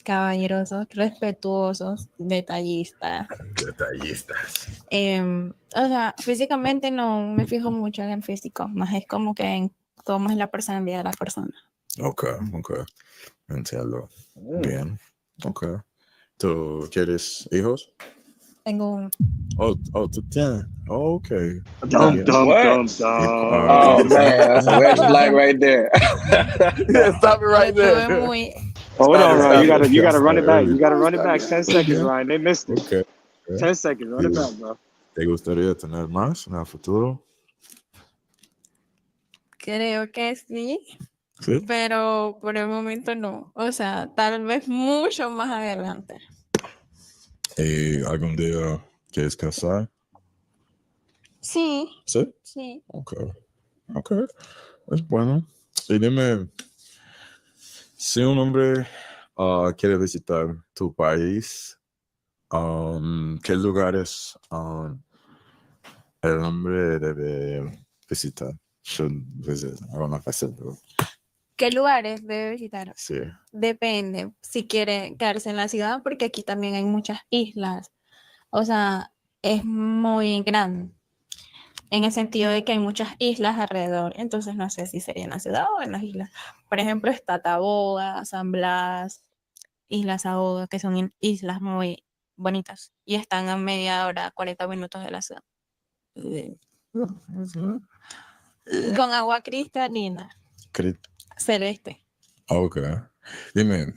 Caballerosos, respetuosos, detallistas. O sea, físicamente no me fijo mucho en el físico, más es como que en cómo es la personalidad de la persona. Okay. Entiendo. Bien. Okay. ¿Tú quieres hijos? Tengo uno. Oh, tú tienes. Oh, okay. Dum. Oh, man, that's a red flag right there. Yeah, stop it right there. Hold on, Stop Ryan. it. You gotta run it back. You gotta run it back. 10 seconds, Ryan. They missed it. Okay. 10 seconds. Run it back, bro. ¿Te gustaría tener más en el futuro? Creo que sí, Sí. pero por el momento no. O sea, tal vez mucho más adelante. ¿Y algún día quieres casar? Sí. ¿Sí? Sí. Okay. Es bueno. Y dime, si un hombre quiere visitar tu país, ¿qué lugares el hombre debe visitar? Should visit. I don't know if I said that. ¿Qué lugares debe visitar? Sí. Depende si quiere quedarse en la ciudad, porque aquí también hay muchas islas. O sea, es muy grande. En el sentido de que hay muchas islas alrededor. Entonces no sé si sería en la ciudad o en las islas. Por ejemplo, está Taboga, San Blas, Islas Ahoga, que son islas muy bonitas. Y están a media hora, 40 minutos de la ciudad. Con agua cristalina. Celeste. Okay. Dime,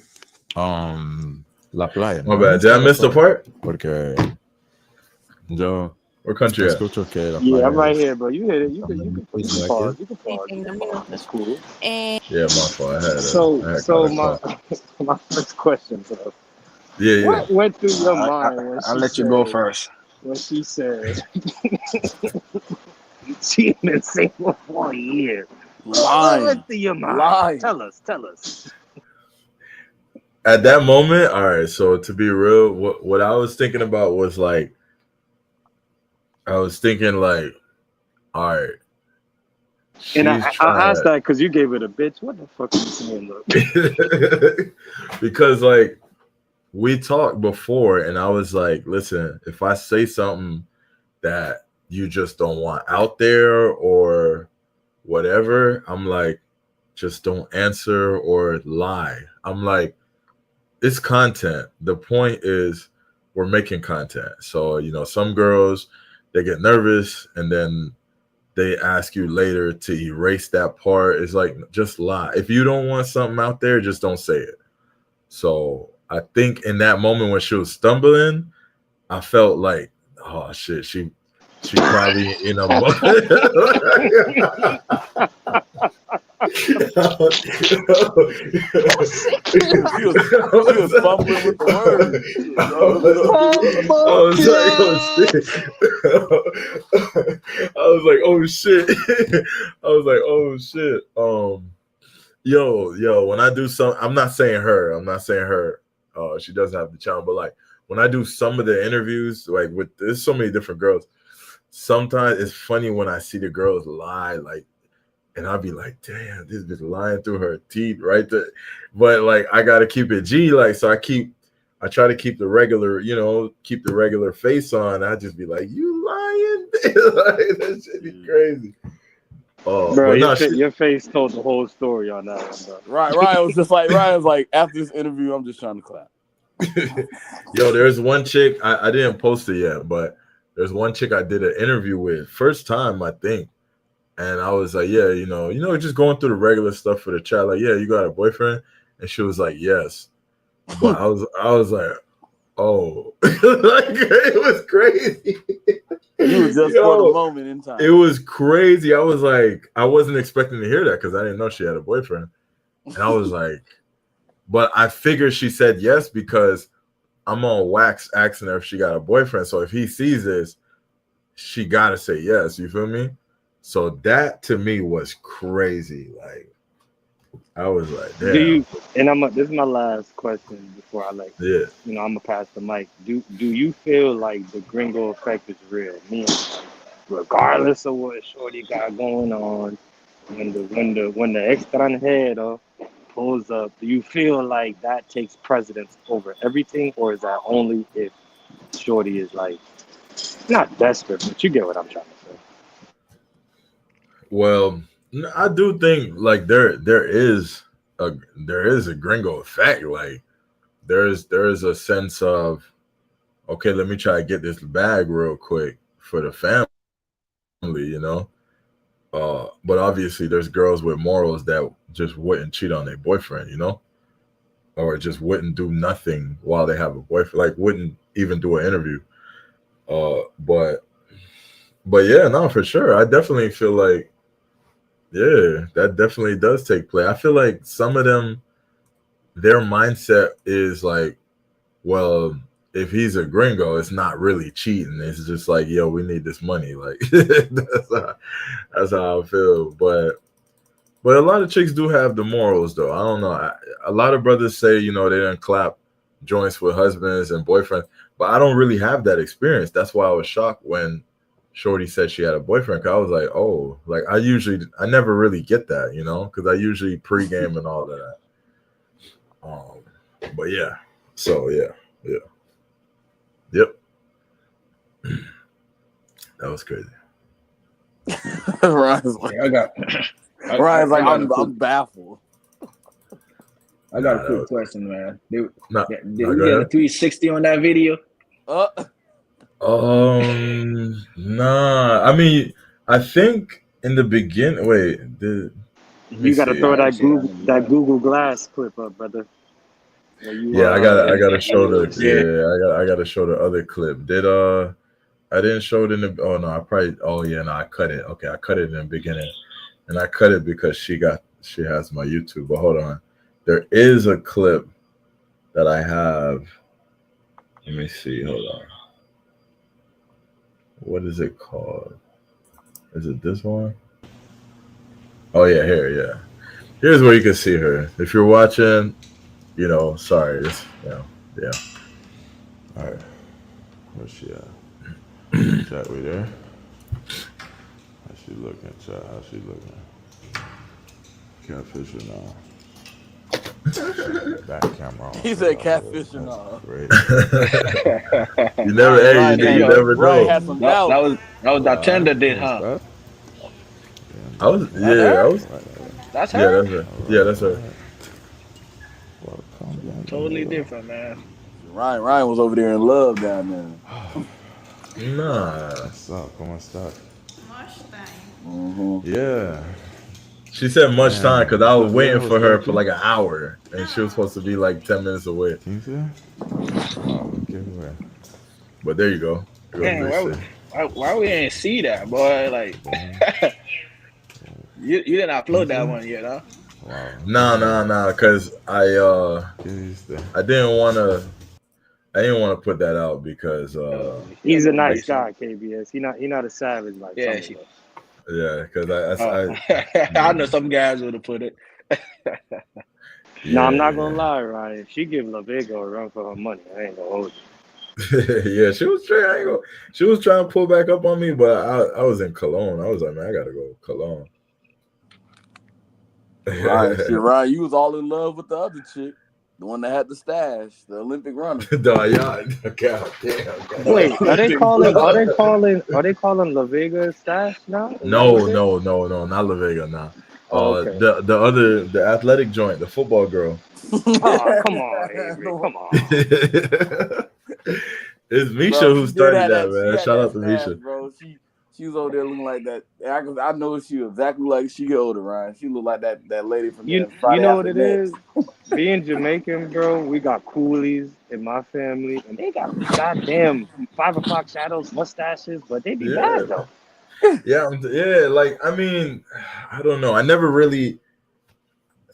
la playa. My bad. Did I miss the part? Porque yo What country at? Escucho que la Yeah, playa I'm right es here, bro. You hit it. You can isla pause. que. You can pause. You 31 can pause. That's minutos. cool. Yeah, my fault. So, I had so got a my call. my first question, bro. Yeah. What went through your mind I'll let you go first. when she said she been single for a year? What Lying. went through your mind? Lying. Tell us. At that moment, all right. So to be real, what I was thinking about was like, I was thinking like, all right, And she's I asked trying that because you gave it a bitch. What the fuck are you saying, look? because like we talked before, and I was like, listen, if I say something that you just don't want out there or whatever, I'm like, just don't answer or lie. I'm like, it's content. The point is we're making content. So, you know, some girls, they get nervous and then they ask you later to erase that part. It's like, just lie. If you don't want something out there, just don't say it. So I think in that moment when she was stumbling, I felt like, oh shit, she probably in a She was fumbling with the words. I was like, oh shit. I was like, oh shit. Yo, when I do some, I'm not saying her. She doesn't have the channel, but like when I do some of the interviews, like with there's so many different girls. Sometimes it's funny when I see the girls lie, like, and I'll be like, damn, this bitch lying through her teeth right there. But like I gotta keep it G, like, so I try to keep the regular, keep the regular face on. I just be like, you lying? Like, that shit be crazy. Oh, Bro, but no, your face told the whole story on that one, bro. Ryan was like, after this interview, I'm just trying to clap. Yo, there's one chick, I didn't post it yet, but there's one chick I did an interview with, first time, I think. And I was like, yeah, just going through the regular stuff for the chat, like, yeah, you got a boyfriend? And she was like, yes. But I was like, oh, like, it was crazy. You were just for the moment in time. It was crazy. I was like, I wasn't expecting to hear that because I didn't know she had a boyfriend. And I was like, but I figured she said yes because I'm on wax asking her if she got a boyfriend. So if he sees this, she gotta say yes. You feel me? So that to me was crazy. Like, I was like, damn. This is my last question before I Yeah. I'm gonna pass the mic. Do you feel like the gringo effect is real? Meaning, like, regardless of what Shorty got going on, when the extranjero pulls up, do you feel like that takes precedence over everything, or is that only if Shorty is like not desperate, but you get what I'm trying to say? Well, I do think like there is a gringo effect. Like there is a sense of, okay, let me try to get this bag real quick for the family, but obviously there's girls with morals that just wouldn't cheat on their boyfriend, or just wouldn't do nothing while they have a boyfriend, like wouldn't even do an interview. But yeah, no, for sure. I definitely feel like, yeah, that definitely does take play. I feel like some of them, their mindset is like, well, if he's a gringo, it's not really cheating. It's just like, yo, we need this money. Like that's how I feel. But a lot of chicks do have the morals, though. I don't know. A lot of brothers say, they didn't clap joints with husbands and boyfriends, but I don't really have that experience. That's why I was shocked when Shorty said she had a boyfriend. Cause I was like, oh, like I never really get that, because I usually pregame and all of that. But yeah, so yeah, yep, that was crazy. Ryan's like, I'm baffled. I got a quick question, man. Did we get go a ahead. 360 on that video? Nah. I mean, I think in the beginning. Wait, You gotta throw that Google Glass clip up, brother. I gotta show I gotta show the other clip. I didn't show it in the. Oh no, I probably. Oh yeah, no, I cut it. Okay, I cut it in the beginning, and I cut it because she has my YouTube. But hold on, there is a clip that I have. Let me see. Hold on. What is it called? Is it this one? Oh yeah, here, yeah. Here's where you can see her. If you're watching, sorry, yeah. All right, where's she at? Chat, we there? How's she looking? Chat, how's she looking? Catfishing now. Back camera on. He said catfish and all. Great. You never, Ryan, you never Ryan know. had some doubt. That was that tender did, huh? I was, That's yeah, her. that's her. Yeah, that's her. Totally different, man. Ryan was over there in love down there. Nah. Much time. Yeah. She said much time because I was waiting for her for like an hour, and she was supposed to be like 10 minutes away. But there you go. Man, why we ain't see that, boy? Like, you didn't upload that one yet, huh? Nah, because I didn't want to put that out because He's a nice guy, KBS. He not a savage like some of us. Yeah, because I know some guys would have put it. No, I'm not gonna lie, Ryan. She give La Vega a run for her money. I ain't gonna hold you. Yeah, she was trying. She was trying to pull back up on me, but I was in Cologne. I was like, man, I gotta go Cologne. Ryan, you was all in love with the other chick, the one that had the stash, the Olympic runner. God damn. Wait, are they calling La Vega stash now? No, not La Vega, nah. Okay. The athletic joint, the football girl. Oh, come on, Avery, come on. It's Misha who started that, man. Shout out to Misha. Bro, she was over there looking like that. I know she was exactly like she get older, Ryan. She looked like that lady from You Friday know After what it Next. is? Being Jamaican, bro, we got coolies in my family, and they got goddamn 5 o'clock shadows, mustaches, but they be bad though. Yeah, like, I mean, I don't know. I never really,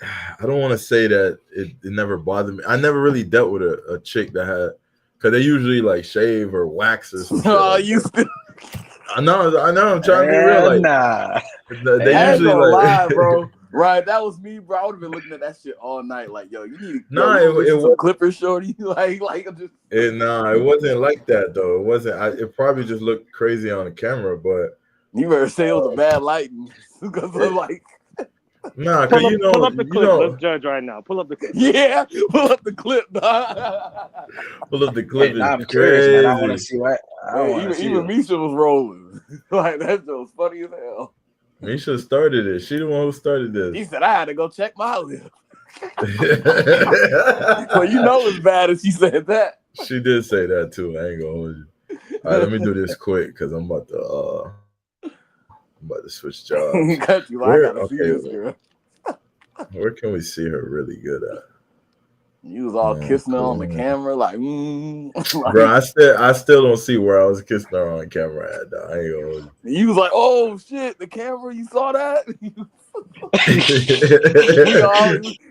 I don't want to say that it never bothered me. I never really dealt with a chick that had, because they usually like shave or wax or something. Oh, you still. I know. I'm trying to be real. Like, nah. They I usually ain't gonna like, lie, bro. Right, that was me, bro. I would have been looking at that shit all night. Like, yo, you need to it some Clippers, shorty. like just. It wasn't like that though. It wasn't. It probably just looked crazy on the camera, but you better say it was a bad lighting because of like. Nah, because pull up the clip. Let's judge right now. Pull up the clip. Yeah, pull up the clip. Pull up the clip. Hey, I'm curious, man. I want to see what. Even Misha was rolling. Like that was funny as hell. Misha started it. She the one who started this. He said I had to go check my lip. Well, you know it's bad if she said that. She did say that too. I ain't gonna hold you. All right, let me do this quick because I'm about to switch jobs. Got you. I gotta see this girl. Where can we see her really good at? You was all kissing her on the camera, like, Bro, I still don't see where I was kissing her on camera at. Though. I ain't gonna hold you. You was like, oh shit, the camera, you saw that?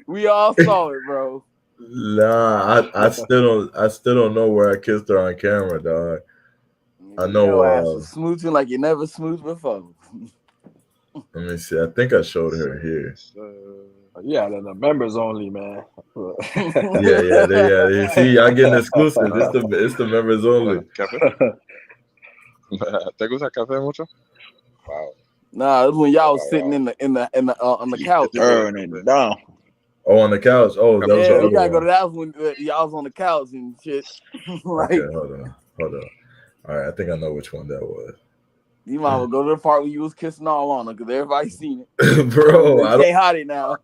we all saw it, bro. Nah, I still don't know where I kissed her on camera, dog. I know your ass was smooching like you never smooched before. Let me see. I think I showed her here. Yeah, the members only, man. yeah. See, y'all getting exclusive. It's the members only. ¿Te gusta café mucho? Wow. Nah, it was when y'all was sitting on the couch. Burning down. Oh, on the couch. Oh, that was the other you gotta one. go to that when y'all was on the couch and shit. Like, okay, hold on. All right, I think I know which one that was. You might well go to the part where you was kissing all on her because everybody seen it. Bro, I can't hide it now.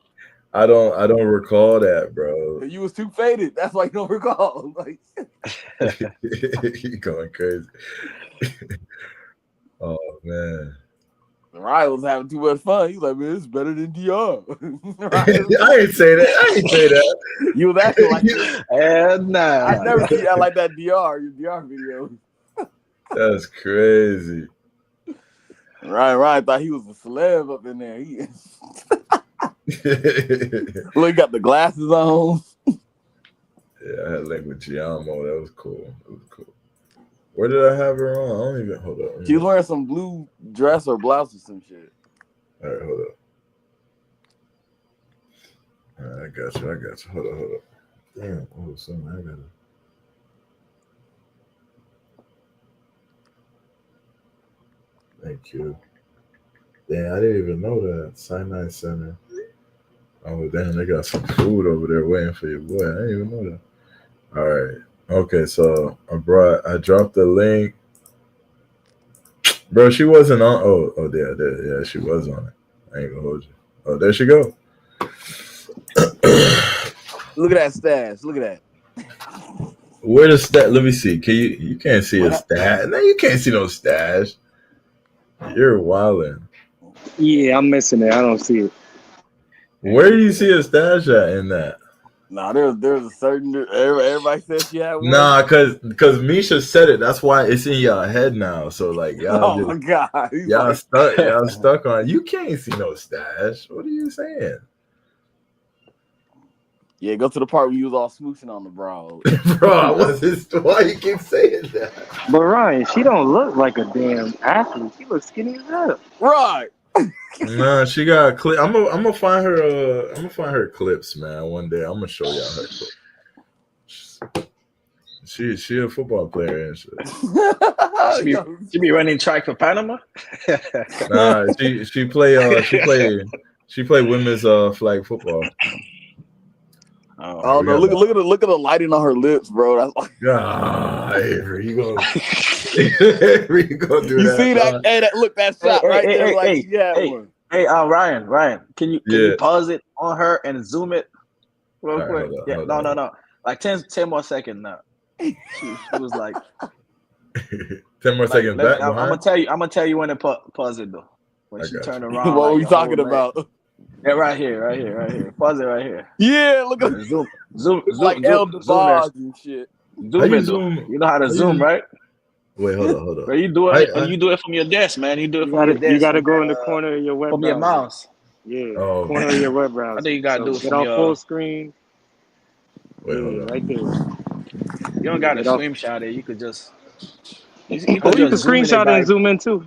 I don't recall that, bro. You was too faded. That's why you don't recall. Like, you going crazy. Oh man. Ryan was having too much fun. He was like, man, it's better than DR. I ain't say that. You was acting like nah. I never see that like that DR video. That's crazy. Right. Thought he was a celeb up in there. Look, he got the glasses on. Yeah, I had link with Giamo. That was cool. Where did I have her on? I don't even hold up. She was wearing some blue dress or blouse or some shit. All right, hold up. All right, I got you. Hold up. Damn. Oh, something I gotta. Thank you. Damn, I didn't even know that. Sinai Center. Oh, damn, they got some food over there waiting for your boy. I didn't even know that. All right. Okay, so I dropped the link. Bro, she wasn't on. Oh, yeah, she was on it. I ain't gonna hold you. Oh, there she go. Look at that stash. Look at that. Where the stash? Let me see. You can't see a stash. No, you can't see no stash. You're wildin'. Yeah, I'm missing it. I don't see it. Where do you see a stash at in that? Nah, there's a certain. Everybody says she had one. Nah, cause Misha said it. That's why it's in your head now. So like y'all, my god, y'all stuck on. You can't see no stash. What are you saying? Yeah, go to the part where you was all smooching on the bra. Bro, I wasn't. Why you keep saying that? But Ryan, she don't look like a damn athlete. She looks skinny as hell. Right. Nah, she got a clip. I'm gonna find her. I'm gonna find her clips, man. One day I'm gonna show y'all her clips. She a football player and shit. She be running track for Panama. Nah, she play women's flag football. Oh no! Look at the lighting on her lips, bro. That's like, Avery, you gonna do you that? See that? Hey, that shot right there. Hey, Ryan, can you pause it on her and zoom it real quick? Hold on. No. Like 10 more seconds now. She was like 10 more seconds back. I'm gonna tell you when to pause it though. When she turned around. What were you talking about? Yeah, right here. Pause it right here. Yeah, look at zoom like El DeBarge and shit. You know how to zoom, right? Wait, hold on. Bro, you do it from your desk, man. You do it from your desk. You gotta go in the corner of your web from browser. your mouse. Yeah, corner of your web browser. I think you gotta do it get from on your full screen. Wait, hold on. Right there. You don't gotta screenshot it. You could just. You could screenshot it and zoom in too.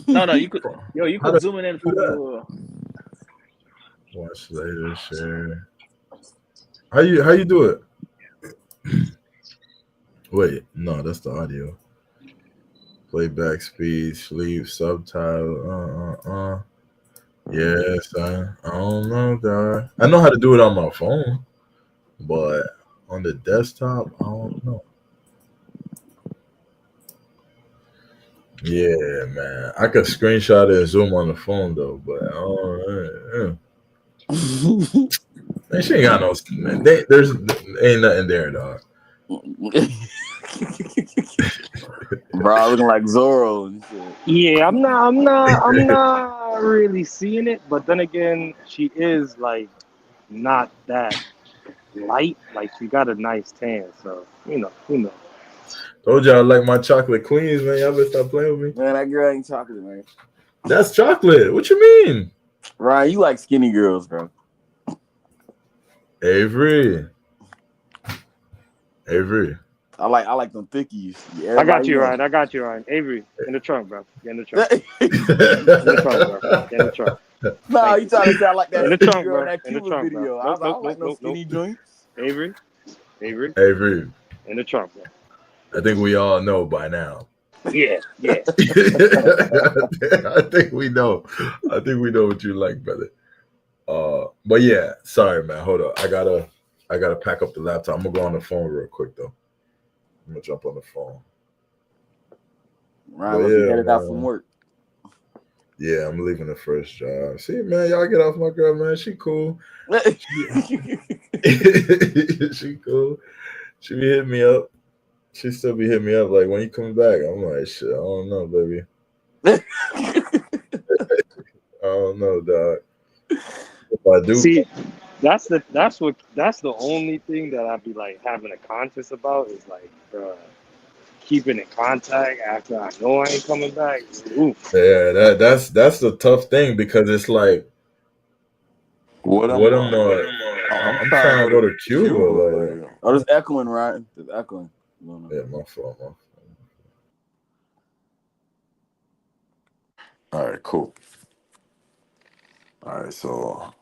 No, you could. You could zoom in from your. Watch later, share. How you do it? Wait, no, that's the audio. Playback speed, sleep, subtitle. Yes, I don't know, dog. I know how to do it on my phone, but on the desktop, I don't know. Yeah, man. I could screenshot it and zoom on the phone though, but I don't know. Man, she ain't got no. Man, there's ain't nothing there, dog. Bro, looking like Zorro and shit. Yeah, I'm not really seeing it, but then again, she is like not that light. Like she got a nice tan, so you know. Told y'all I like my chocolate queens, man. Y'all better stop playing with me. Man, that girl ain't chocolate, man. That's chocolate. What you mean? Ryan, you like skinny girls, bro. Avery. I like them thickies. I got you, Ryan. Avery, in the trunk, bro. Get in the trunk. Get in the trunk, bro. Get in the trunk. No, you trying to sound like that in the trunk, girl bro. in that Cuba video. I don't like no skinny joints. Avery. Avery. In the trunk, bro. I think we all know by now. Yeah. I think we know. I think we know what you like, brother. But yeah, sorry, man. Hold up. I gotta pack up the laptop. I'm gonna go on the phone real quick though. I'm gonna jump on the phone. Right, let's get it out from work. Yeah, I'm leaving the first job. See, man, y'all get off my girl, man. She cool. She cool. She be hitting me up. She still be hitting me up like, when you coming back? I'm like, shit, I don't know, baby. I don't know, dog. If I do, see, that's the only thing that I'd be like having a conscience about is like, keeping in contact after I know I ain't coming back. Oof. Yeah, that's the tough thing because it's like, What what am am I? I'm I'm trying to trying to go go to to Cuba. Cuba. Like, Like, oh, there's echoing, right? There's echoing. yeah, my fault. All right, cool. All right, so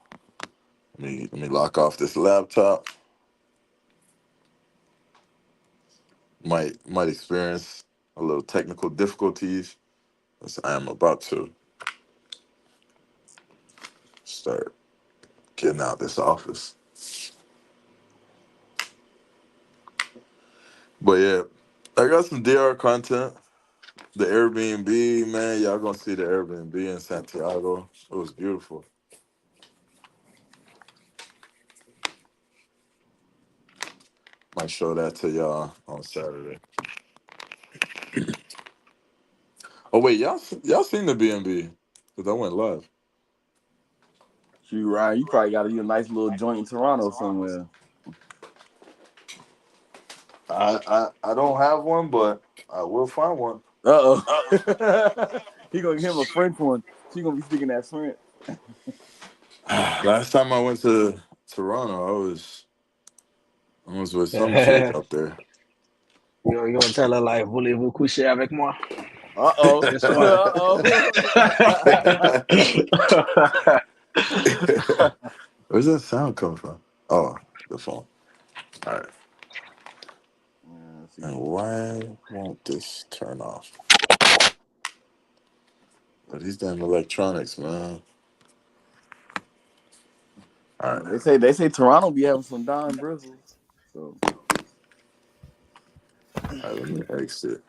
let me lock off this laptop. Might experience a little technical difficulties as I am about to start getting out this office. But yeah, I got some DR content. The Airbnb, man, y'all gonna see the Airbnb in Santiago. It was beautiful. Might show that to y'all on Saturday. Oh wait, y'all seen the B&B? Because I went live. Shoot, Ryan, you probably got a nice little joint in Toronto somewhere. I don't have one, but I will find one. He gonna give him a French one. She gonna be speaking that French. Last time I went to Toronto, I was with some chick up there. You gonna tell her like, voulez-vous coucher avec moi? Where's that sound come from? Oh, the phone. All right. And why won't this turn off? But these damn electronics, man. All right. They say Toronto be having some dime bristles. So all right, let me exit.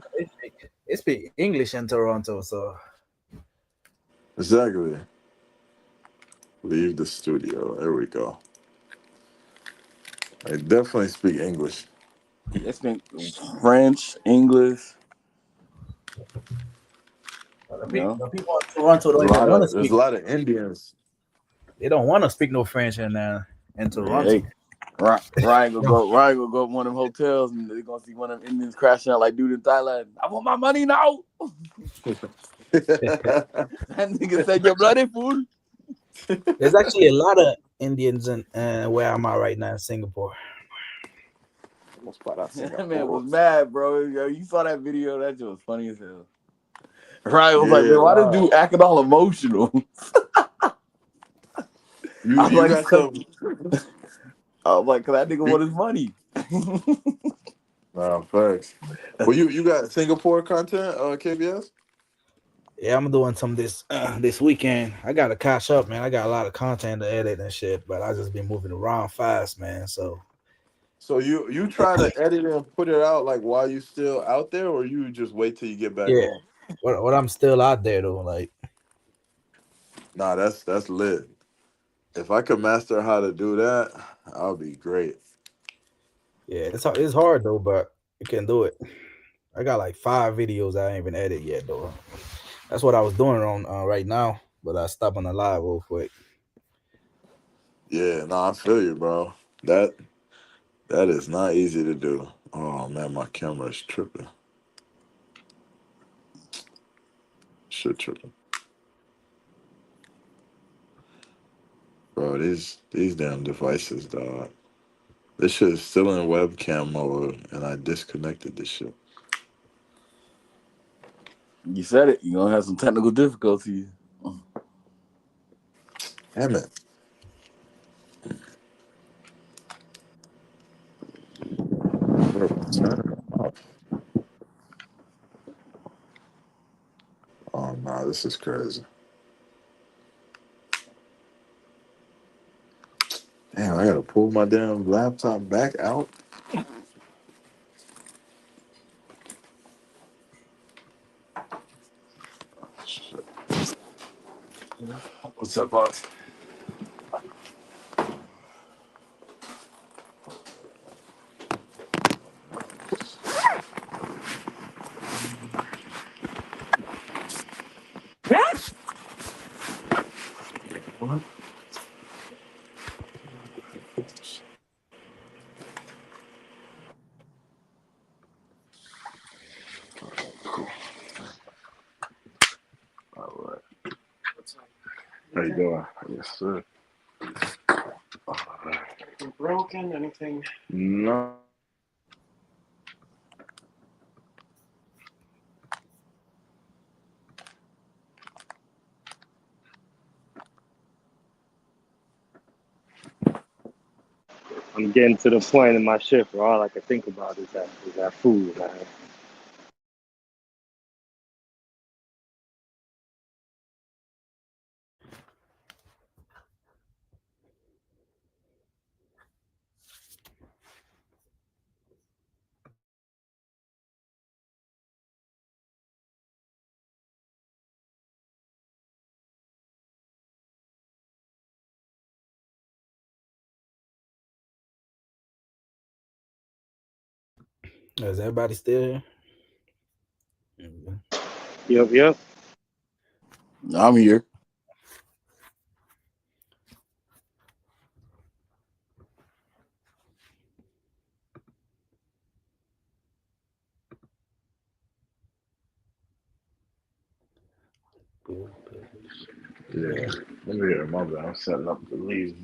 They speak English in Toronto, so Exactly. Leave the studio. There we go. I definitely speak English. they speak French, English. the No. people in Toronto don't even want to There's speak. a lot of Indians. They don't want to speak no French in Toronto. Hey, Ryan gonna go to one of them hotels and they're gonna see one of them Indians crashing out like dude in Thailand. I want my money now. That nigga said you're bloody fool. There's actually a lot of Indians in where I'm at right now in Singapore. That man was mad, bro. Yo, you saw that video? That shit was funny as hell. Ryan was like, man, why this dude acting all emotional? You got some. I was like, cause that nigga want his money. Nah, facts. Well, you got Singapore content, KBS? Yeah, I'm doing some this weekend. I gotta catch up, man. I got a lot of content to edit and shit, but I just been moving around fast, man. So you try to edit and put it out like while you still out there, or you just wait till you get back yeah, home? what I'm still out there though, like. Nah, that's lit. If I could master how to do that, I'll be great. Yeah, it's hard though, but you can do it. I got like 5 videos I ain't even edited yet though. That's what I was doing on right now, but I stopped on the live real quick. Yeah, I feel you, bro. That is not easy to do. Oh man, my camera is tripping. Shit tripping. Bro, these damn devices, dog. This shit is still in webcam mode, and I disconnected this shit. You said it. You're gonna have some technical difficulties. Damn it. Oh no, this is crazy. Damn, I gotta pull my damn laptop back out. Shit. What's up, boss? What? How you doing? Yes, sir. Broken? Anything? No. I'm getting to the point in my shift where all I can think about is that food, man. Is everybody still here? Yep. I'm here. Yeah. Let me hear my bad. I'm setting up to leave.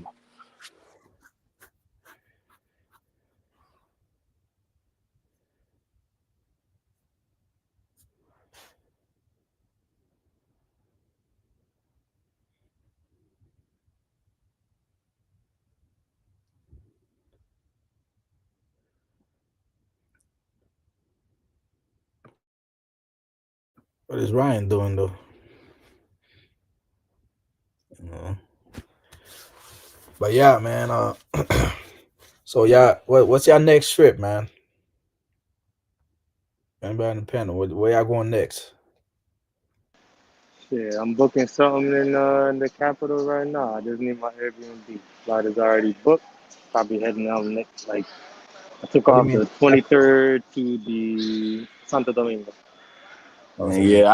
What is Ryan doing though? But yeah, man. So yeah, what's your next trip, man? Anybody in the panel? Where y'all going next? Shit, I'm booking something in the capital right now. I just need my Airbnb. Flight is already booked. Probably heading out next. Like I took What do you off mean? the 23rd to the Santo Domingo. Man, yeah,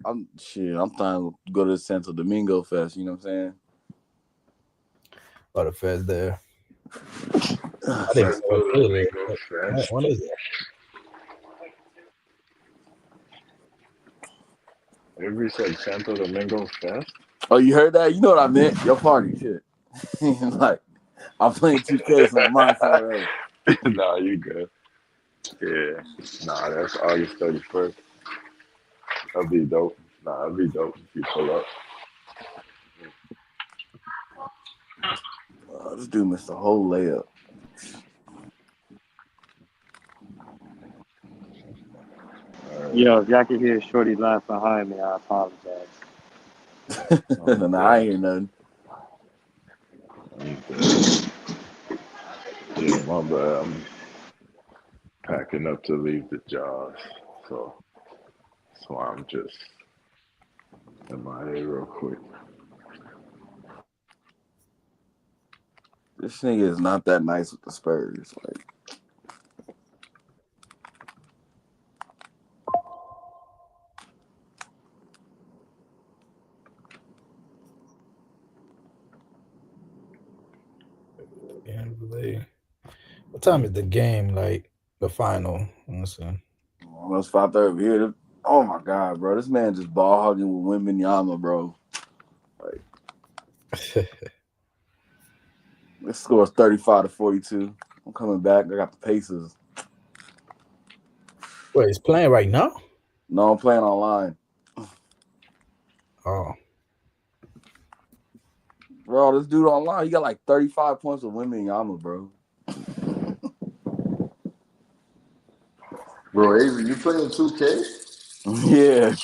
I'm shit. I'm trying to go to the Santo Domingo Fest. You know what I'm saying? Oh, the fest there. I didn't Santo know it was Domingo there. Fest. When is it? Every said Santo Domingo Fest. Oh, you heard that? You know what I meant? Your party, shit. Like I'm playing 2K, so I'm on somewhere else. Nah, you good. Yeah. Nah, that's August 31st. That'd be dope. Nah, that'd be dope if you pull up. This dude missed the whole layup. Yo, if y'all can hear Shorty laugh behind me, I apologize. Nah, I ain't hear nothing. Yeah, my bad. I'm packing up to leave the job, so that's why I'm just in my head real quick. This nigga is not that nice with the Spurs. Like, What time is the game? Like the final? Let's see. almost 5:30 here. Oh my god, bro! This man just ball hogging with Wembanyama, bro. Like, this score is 35-42. I'm coming back. I got the Pacers. Wait, he's playing right now? No, I'm playing online. Oh, bro, this dude online, he got like 35 points with Wembanyama, bro. Bro, Avery, you playing 2K? Yeah.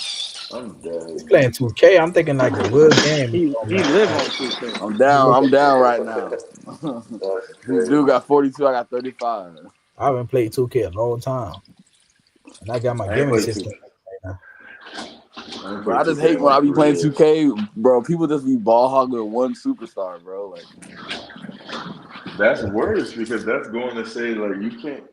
I'm dead. he's playing 2K. I'm thinking like a real game. He live on 2K. I'm down right now. This dude got 42, I got 35. I haven't played 2K a long time, and I got my gaming system right now. Bro, I just hate when I be playing 2K, bro. People just be ball hogging with one superstar, bro. Like, that's worse because that's going to say like you can't.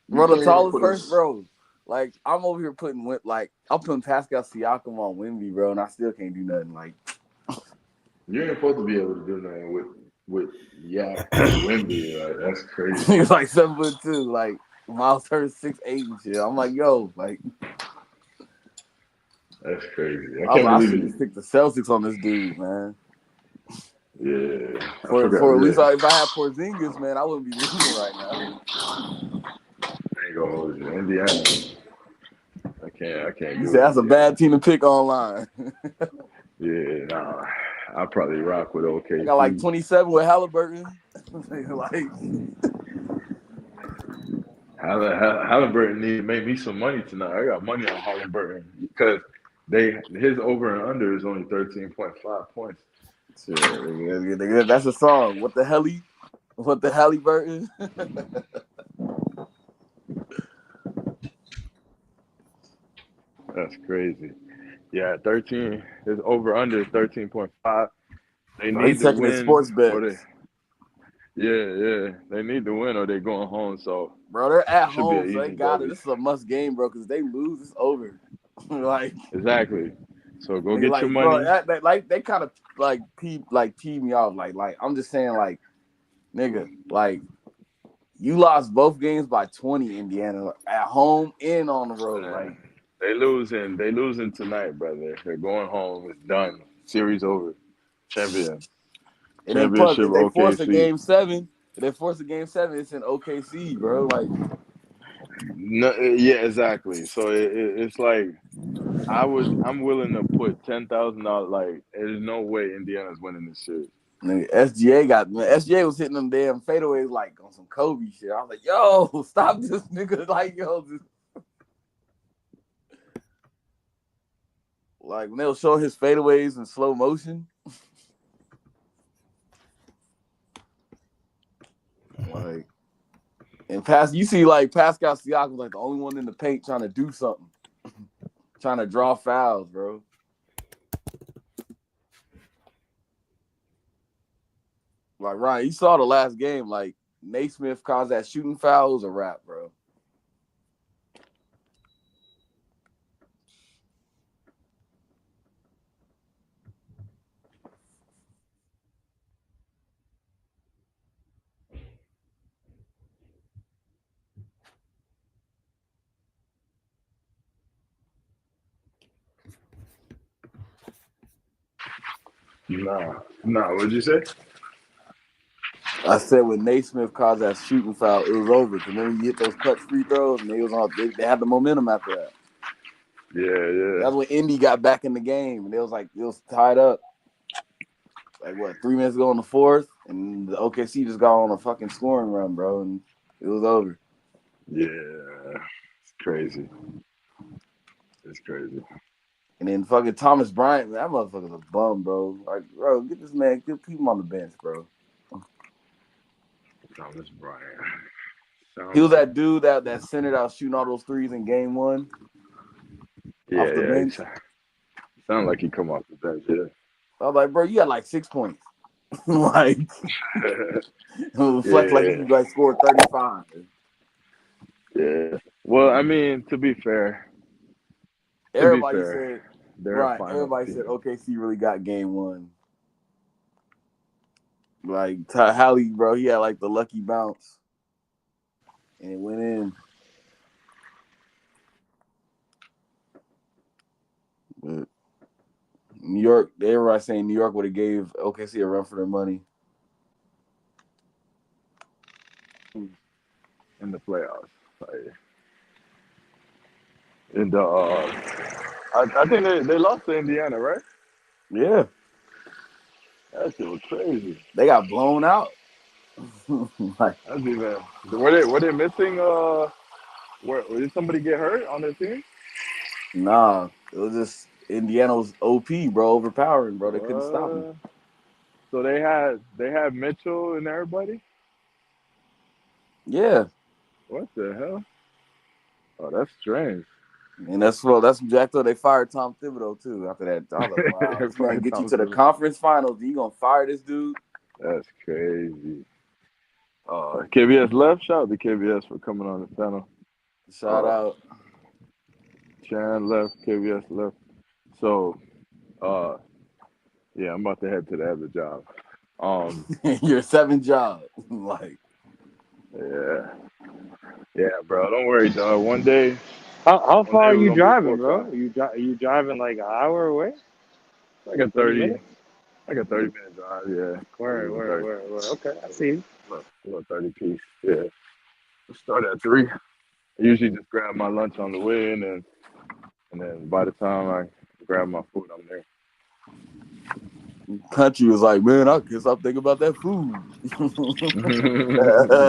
Bro, the tallest first, bro. Like, I'm over here I'm putting Pascal Siakam on Wemby, bro, and I still can't do nothing. Like, you ain't supposed to be able to do nothing with Yak and Wemby. Like, that's crazy. He's like 7'2", like Miles Turner 6'8" and shit. I'm like, yo, like, That's crazy. I I was can't like, I believe should it. just pick the Celtics on this dude, man. Yeah, I forgot. For at least Yeah, if I had Porzingis, man, I wouldn't be losing right now. I ain't gonna hold you. Indiana. I can't You do said that's a Indiana. bad team to pick online. Yeah, nah. I probably rock with I got like OKC. 27 with Halliburton. Like, Halliburton need to make me some money tonight. I got money on Halliburton because his over and under is only 13.5 points. shit, that's a song. What the Helly? What the Halliburton? That's crazy. Yeah, 13. His over under is 13.5. They Bro, need he's to checking his win, sports or bets. they need to win, or they're going home. So Bro, they're at it should be home, an so they easy got it. W. This is a must game, bro, because they lose, it's over. Like, Exactly. So go nigga, get your like, bro, money. like they kind of like pee me off. Like I'm just saying, like, nigga, like you lost both games by 20, Indiana, at home and on the road. Like, They losing tonight, brother. They're going home. It's done. Series over. Champion. and then plus Championship if they force a OKC. game seven, it's in OKC, bro. Like, No, yeah, exactly. So it's like I'm willing to put $10,000. Like, there's no way Indiana's winning this series. nigga, SGA was hitting them damn fadeaways like on some Kobe shit. I was like, yo, stop this nigga. Like, yo, just like when they were showing his fadeaways in slow motion. Like, and you see like Pascal Siakam like the only one in the paint trying to do something, trying to draw fouls, bro. Like, Ryan, you saw the last game. Like, Naismith caused that shooting foul. It was a wrap, bro. Nah. What'd you say? I said when Naismith caused that shooting foul, it was over. Because remember, you hit those clutch free throws, and they had the momentum after that. Yeah. That's when Indy got back in the game, and it was tied up. Like, what, 3 minutes ago in the fourth, and the OKC just got on a fucking scoring run, bro, and it was over. Yeah. It's crazy. It's crazy. And then fucking Thomas Bryant, that motherfucker's a bum, bro. Like, bro, get this man, keep him on the bench, bro. Thomas Bryant. He was that dude that center that was shooting all those threes in game one off the bench. Sound like he come off the bench, yeah. I was like, bro, you got like 6 points. Like, flex like you like scored 35. Yeah. Well, I mean, to be fair, Everybody said team. OKC really got game one. Like, Hallie, bro, he had like the lucky bounce. And it went in. But New York, everybody saying New York would have gave OKC a run for their money. In the playoffs. Like, in the I think they lost to Indiana, right? Yeah. That shit was crazy. They got blown out. Like, that's even were they missing did somebody get hurt on their team? Nah, it was just Indiana was OP, bro, overpowering, bro. They couldn't stop them. So they had Mitchell and everybody? Yeah. What the hell? Oh, that's strange. And that's Jack though. They fired Tom Thibodeau too after that. I was like, wow, this man get you to the conference finals. You gonna fire this dude? That's crazy. KBS left. Shout out to KBS for coming on the panel. Shout out. Sharon left. KBS left. So, yeah, I'm about to head to the other job. Your 7th job, like. Yeah, bro. Don't worry, dog. One day, How One far day are we're you gonna be driving, full bro? time. Are you driving like an hour away? Like a 30 30, minutes? like a 30-minute drive. Yeah, Word, maybe word, 30. word, word. Okay, I see you. Little 30 piece. Yeah. We start at 3. I usually just grab my lunch on the way, and then by the time I grab my food, I'm there. Country was like, man, I guess I'm thinking about that food.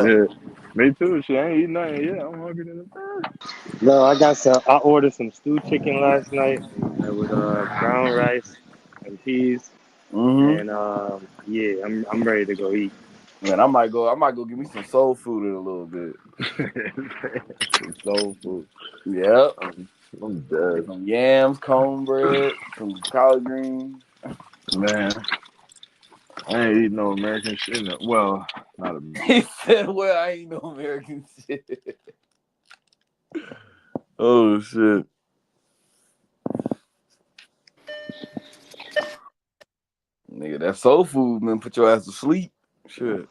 Yeah, me too. She ain't eating nothing yet. I'm hungry than a No, I ordered some stewed chicken last night and with brown rice and peas. Mm-hmm. And yeah, I'm ready to go eat. Man, I might go get me some soul food in a little bit. Some soul food. Yep. I'm dead. Some yams, cornbread, some collard greens. Man, I ain't eating no American shit. Well, not a. He said, well, I ain't no American shit. Oh, shit. Nigga, that soul food, man, put your ass to sleep. Shit.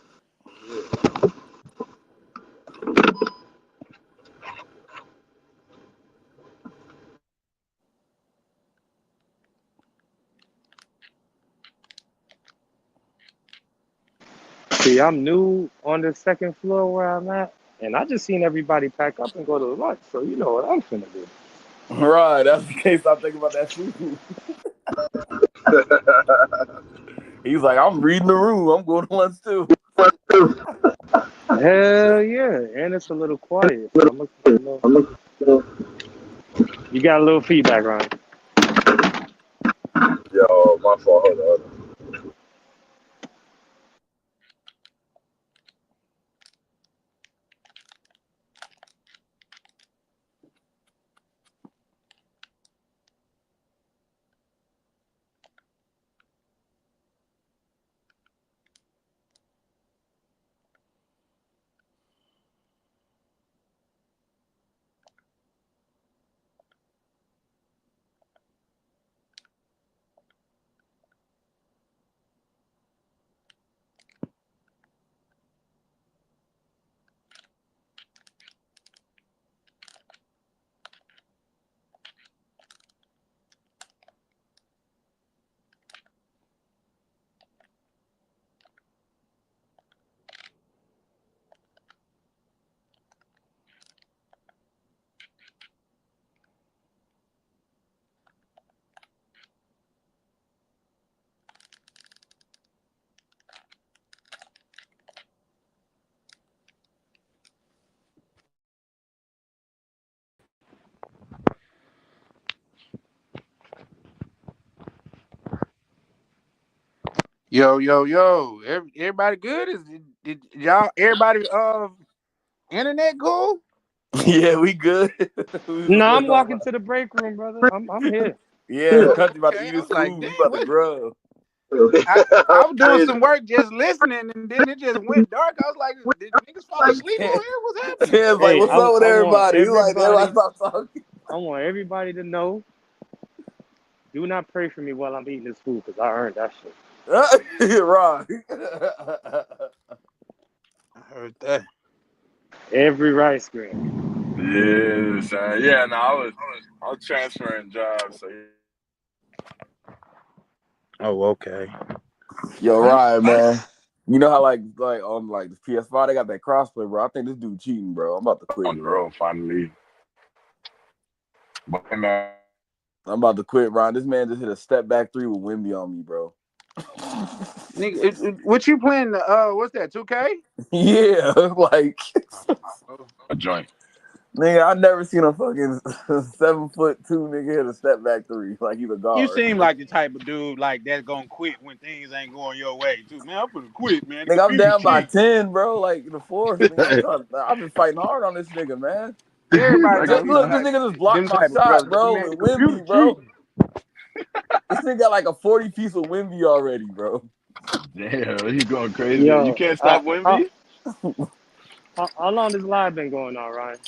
See, I'm new on the second floor where I'm at, and I just seen everybody pack up and go to lunch. So you know what I'm finna do. Right, that's the case. I'm thinking about that food. He's like, I'm reading the room. I'm going to lunch too. Hell yeah, and it's a little quiet. So I'm looking. You got a little feedback, Ryan. Yo, my fault. Hold on. Yo. Everybody good? Did y'all everybody internet cool? Yeah, we good. No, I'm walking to the break room, brother. I'm here. Yeah, country about to Okay, eat I his was like, food. damn, We about to what? grub. I was doing some work just listening, and then it just went dark. I was like, did niggas fall asleep on here? What's happening? Sam's like, Hey, what's up with I want everybody? He's like, everybody stop talking. I want everybody to know. Do not pray for me while I'm eating this food, because I earned that shit. Right. I heard that. Every rice grain. Yeah, son. Yeah, no, I was transferring jobs, so Oh, okay. Yo, Ryan, man. You know how like on like the PS5 they got that crossplay, bro. I think this dude cheating, bro. I'm about to quit, on the bro. road finally. But man, I'm about to quit, Ryan. This man just hit a step back 3 with Wimby on me, bro. Nigga, what you playing? What's that? 2K? Yeah, like a joint. nigga, I never seen a fucking 7'2" nigga hit a step back 3 like he's a You guard. seem like the type of dude like that's gonna quit when things ain't going your way, too. Man, I'm gonna quit, man. The Nigga, I'm computer's down by cheap. 10, bro. Like the fourth, nigga. I've been fighting hard on this nigga, man. Everybody gonna be Look, this nigga just blocked them my type of shot, brothers. bro, Man, the with computer Wimby, bro. cheap. This nigga got like a 40 piece of Wimby already, bro. Damn, you going crazy. You Yo, can't stop Wimby? how long this live been going on, Ryan?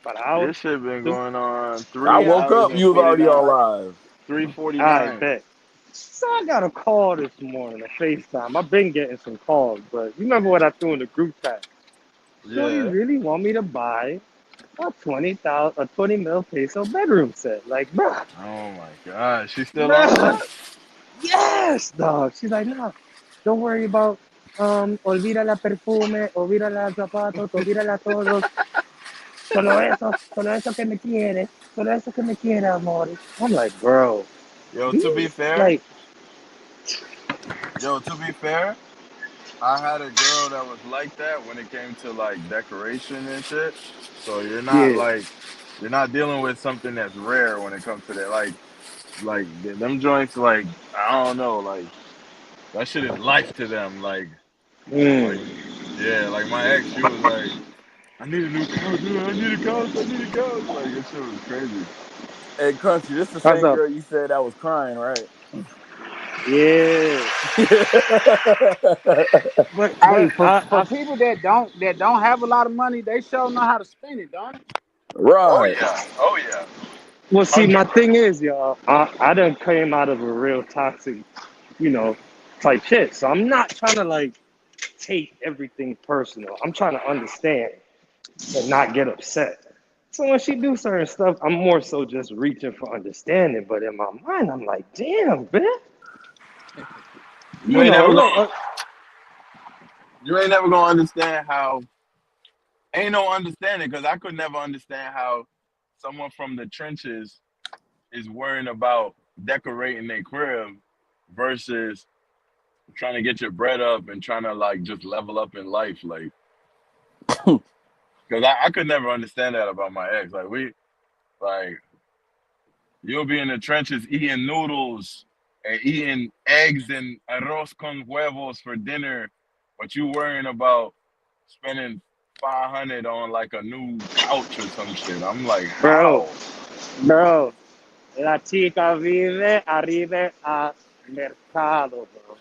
About an hour? This shit been 2? going on I 3 woke hours up, and you was already 49. on live. 3:49. I bet. So I got a call this morning, a FaceTime. I've been getting some calls, but you remember what I threw in the group chat? So you Yeah. really want me to buy a 20 mil peso bedroom set. Like, bruh, Oh my God, she's still on bruh. that? Yes, dog. She's like, no, don't worry about olvida la perfume, olvida la zapatos, olvida la todo. Solo eso que me quiere, solo eso que me quiere, amor. I'm like, bro, Yo, to be these, fair, like, yo, to be fair, I had a girl that was like that when it came to like decoration and shit. So yeah. you're not dealing with something that's rare when it comes to that. Like them joints, like I don't know, like that shit is life to them. Like Mm. yeah, like my ex, she was like, I need a new couch, man. I need a couch, I need a couch. Like that shit was crazy. Hey, Crunchy, this the What's same up? girl you said that was crying, right? Yeah. Hey, But for people that don't have a lot of money, they sure know how to spend it, don't they? Oh Right. yeah, oh yeah, well, see, my 100%. thing is, y'all, I done came out of a real toxic, you know, type shit. So I'm not trying to like take everything personal. I'm trying to understand and not get upset. So when she do certain stuff, I'm more so just reaching for understanding. But in my mind, I'm like, damn, man. You You ain't know, never look, gonna you ain't never gonna understand how ain't no understanding because I could never understand how someone from the trenches is worrying about decorating their crib versus trying to get your bread up and trying to like just level up in life. Like, because I could never understand that about my ex. Like, you'll be in the trenches eating noodles and eating eggs and arroz con huevos for dinner, but you worrying about spending 500 on like a new couch or some shit. I'm like, bro, how? bro, la chica vive arriba a mercado, bro.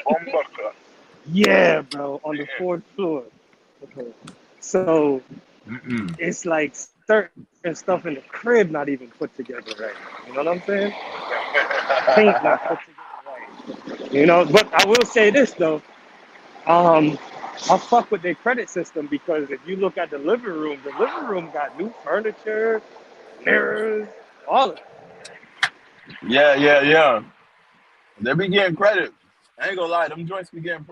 Bumbucker. Yeah, bro, on the fourth floor. Okay. So Mm-mm. it's like certain stuff in the crib not even put together right. You know what I'm saying? Paint not put together right. You know, but I will say this though. I fuck with their credit system because if you look at the living room got new furniture, mirrors, all of it. Yeah. They be getting credit. I ain't gonna lie, them joints be getting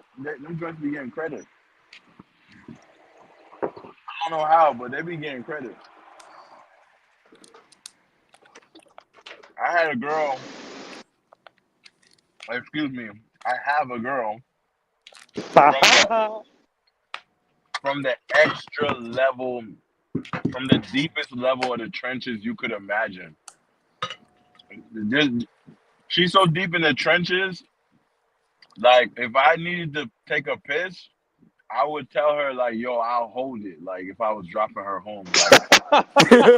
credit. I don't know how, but they be getting credit. I had a girl, excuse me, I have a girl from the from the extra level, from the deepest level of the trenches you could imagine. This- she's so deep in the trenches, like if I needed to take a piss, I would tell her like, "Yo, I'll hold it." Like if I was dropping her home, like,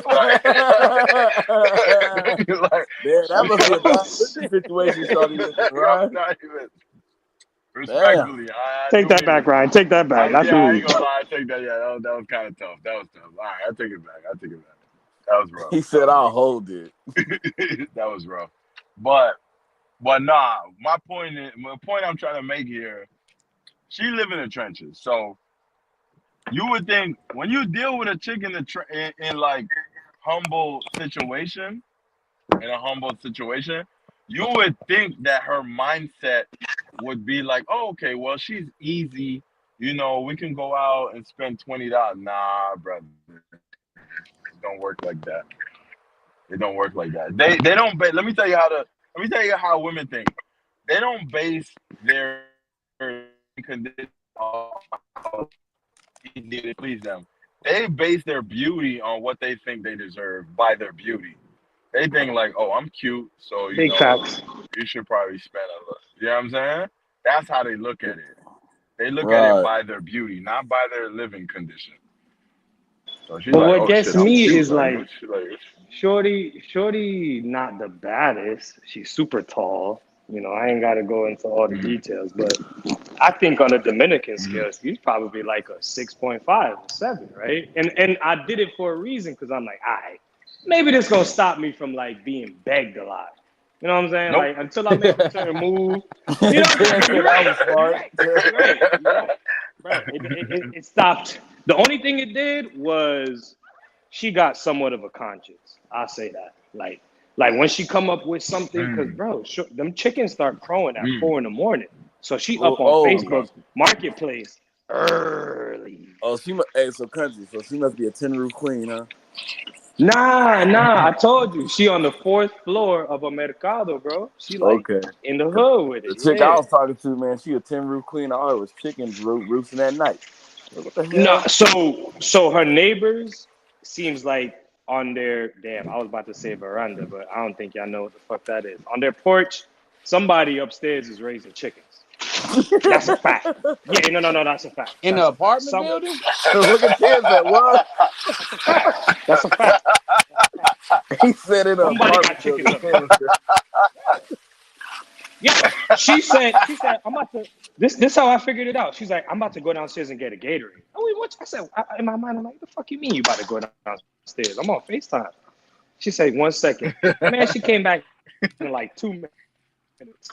like Man, that she, must be a Oh, bad living shit. situation Shawty living, I'm right? not even Damn. respectfully. I Take don't that back, even. Ryan. Take that back. That's I rude. ain't gonna lie. I take that. Yeah, that was kind of tough. That was tough. All right, I take it back. I take it back. That was rough. He That said, was I'll rough. hold it. That was rough. But nah. My point I'm trying to make here. She live in the trenches, so you would think when you deal with a chick in in like humble situation, in a humble situation, you would think that her mindset would be like, oh, okay, well, she's easy. You know, we can go out and spend $20. Nah, brother, it don't work like that. It don't work like that. They don't. Let me tell you how Let me tell you how women think. They don't base their condition on how easy to please them. They base their beauty on what they think they deserve by their beauty. They think like, oh, I'm cute, so Big facts. you should probably spend a little. You know what I'm saying? That's how they look at it. They look at it Right. by their beauty, not by their living condition. So she's But like, what oh gets shit, I'm me cute. is Like, like what she like? Shorty not the baddest. She's super tall. You know, I ain't gotta go into all the Mhm, details, but I think on a Dominican mhm. scale, she's probably like a 6.5 or 7, right? And I did it for a reason because I'm like, all right, maybe this gonna stop me from like being begged a lot. You know what I'm saying? Nope. Like until I make a certain move. You know what I'm saying? Dan No, said you're that right. was You're smart. right. You're right. You're right. Bro, it stopped. The only thing it did was she got somewhat of a conscience. I'll say that. Like when she come up with something, because bro, them chickens start crowing at 4 a.m. So she up on Facebook Marketplace early. Oh, hey, so country. So she must be a tin roof queen, huh? Nah. I told you, she on the 4th floor of a mercado, bro. She like in the hood with The it. chick Yeah. I was talking to, man, she a tin roof queen. All it was chickens roosting at night. Like, what the hell? No, so her neighbors seems like on their I was about to say veranda, but I don't think y'all know what the fuck that is. On their porch, somebody upstairs is raising chickens. That's a fact. Yeah, no, that's a fact. In That's the a fact. apartment building? Look at Tiz at what? That's a fact. He said in the Somebody apartment got chickens up building. there. Yeah, she said, I'm about to. This how I figured it out. She's like, I'm about to go downstairs and get a Gatorade. Oh, wait, what? I said, in my mind, I'm like, what the fuck you mean you about to go downstairs? I'm on FaceTime. She said, 1 second. Man, she came back in like 2 minutes.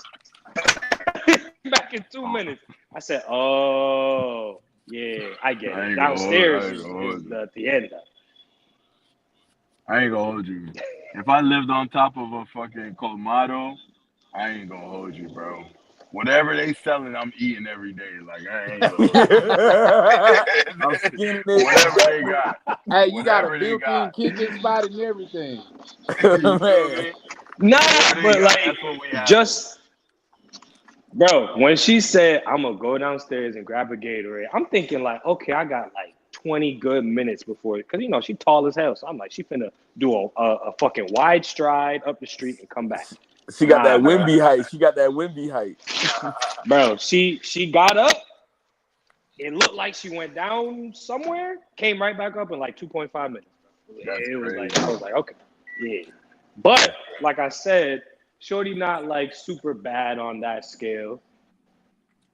Back in 2 minutes. I said, oh, yeah, I get it. Downstairs is the tienda. I ain't gonna hold you. If I lived on top of a fucking colmado, I ain't gonna hold you, bro. Whatever they selling, I'm eating every day. Like, I ain't gonna I'm skinning it. Whatever they got. Hey, you got a Whatever they built-in got. kicking spot and everything. You feel me? Nah, Whatever they but got, like, that's what we have. just, bro, when she said, I'm gonna go downstairs and grab a Gatorade, I'm thinking like, okay, I got like 20 good minutes before, because you know she tall as hell, so I'm like, she finna do a fucking wide stride up the street and come back. She got that bro. Wimby height. She got that Wimby height. Bro, she got up. It looked like she went down somewhere, came right back up in like 2.5 minutes. It was like, I was like, okay, yeah. But like I said, shorty not like super bad on that scale.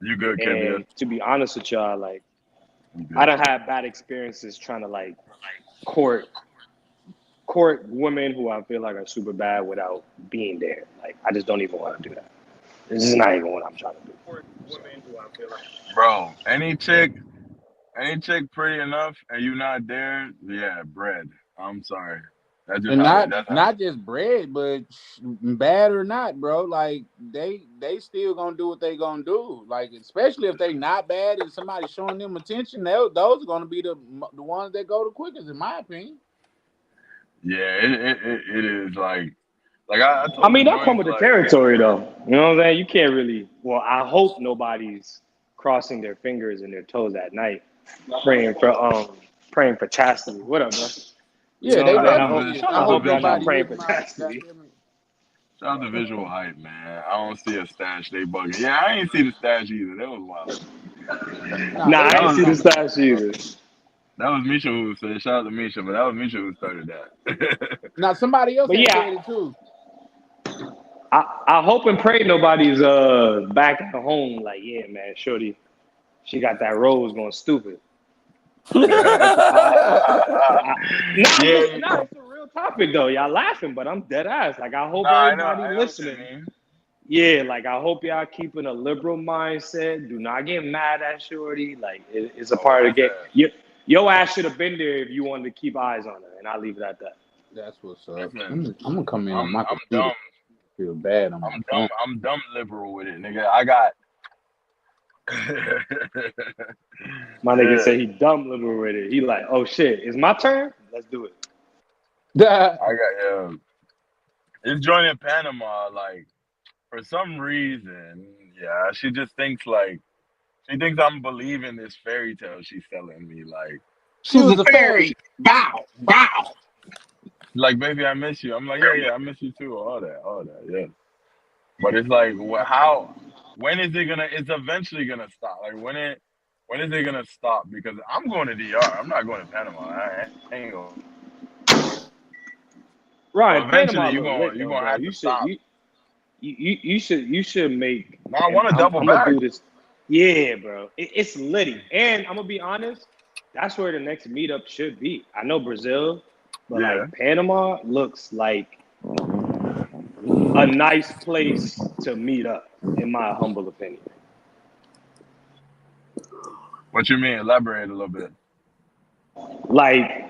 You good, kid? And to be honest with y'all, like, I don't have bad experiences trying to like court women who I feel like are super bad without being there. Like, I just don't even want to do that. This is not even what I'm trying to do. Women who I feel like, Bro, any chick pretty enough and you not there, yeah, bread. I'm sorry. That's just And how not just bread, but bad or not, bro. Like they still gonna do what they gonna do. Like, especially if they not bad and somebody showing them attention, those are gonna be the ones that go the quickest, in my opinion. Yeah, it is like I told I mean, the that come joints, with the like, territory, though. You know what I'm saying? You can't really. Well, I hope nobody's crossing their fingers and their toes at night, praying for chastity. What up, bro? You Yeah, know they what I'm saying? definitely. I hope y'all not nobody praying for hitting my chastity. shout out to visual hype, man. I don't see a stash. They bugging. Yeah, I ain't see the stash either. That was wild. Nah, I ain't see the stash either. That was Misha who said. Shout out to Misha, but that was Misha who started that. Now somebody else But had yeah, said it too. I hope and pray nobody's back at home like, yeah, man, shorty, she got that rose going stupid. It's a real topic though. Y'all laughing, but I'm dead ass. Like, I hope everybody listening. Yeah, like, I hope y'all keeping a liberal mindset. Do not get mad at shorty. Like, it's a part of the game. Your ass should have been there if you wanted to keep eyes on her, and I'll leave it at that. That's what's up. I'm gonna come in on my computer. Dumb. Feel bad on my phone. I'm dumb liberal with it, nigga. I got. My nigga said he dumb liberal with it. He like, oh shit, it's my turn. Let's do it. I got It's joining Panama. Like, for some reason, yeah, she just thinks I'm believing this fairy tale she's telling me. Like, she was a fairy. Bow. Like, baby, I miss you. I'm like, yeah, I miss you too. All that, yeah. But it's like, when is it gonna? It's eventually gonna stop. Like, when is it gonna stop? Because I'm going to DR. I'm not going to Panama. I ain't going. Ryan, Well, eventually Panama you're look lit, though, gonna bro. have to stop. You should make. No, I want to double I'm back. gonna do this. Yeah, bro. It's litty, and I'm gonna be honest. That's where the next meetup should be. I know Brazil, but like Panama looks like a nice place to meet up, in my humble opinion. What you mean? Elaborate a little bit. Like,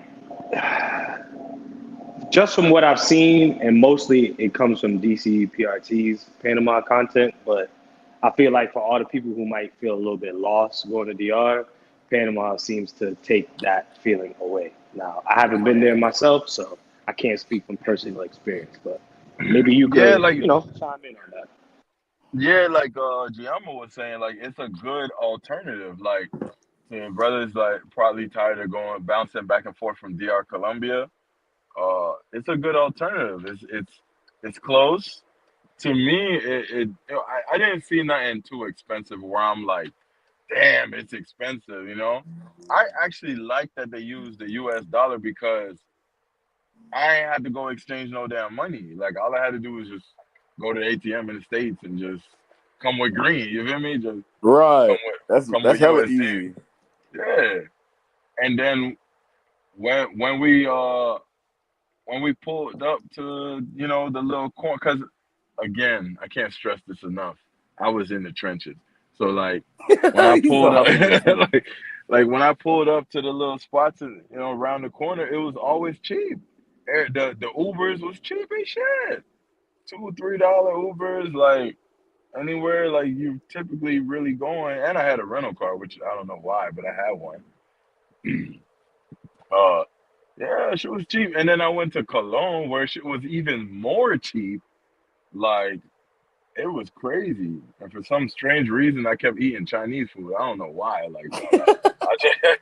Just from what I've seen, and mostly it comes from DC PRT's Panama content, but I feel like for all the people who might feel a little bit lost going to DR, Panama seems to take that feeling away. Now, I haven't been there myself, so I can't speak from personal experience, but maybe you Yeah, could, like chime in on that. yeah, like Giammo was saying, like it's a good alternative. Like to brothers like probably tired of going bouncing back and forth from DR Columbia. It's a good alternative. It's close. To me, I didn't see nothing too expensive where I'm like, damn, it's expensive, you know? I actually like that they use the US dollar because I ain't had to go exchange no damn money. Like all I had to do was just go to the ATM in the States and just come with green, you feel me? Just Right. come That's with hella USD. easy. Yeah. And then when we pulled up to, you know, the little corner, because again, I can't stress this enough. I was in the trenches. So like when I pulled up like when I pulled up to the little spots and you know around the corner, it was always cheap. The Ubers was cheap as shit. $2-3 Ubers, like anywhere like you typically really going. And I had a rental car, which I don't know why, but I had one. Yeah, she was cheap. And then I went to Cologne where she was even more cheap. Like it was crazy. And for some strange reason I kept eating Chinese food. I don't know why. Like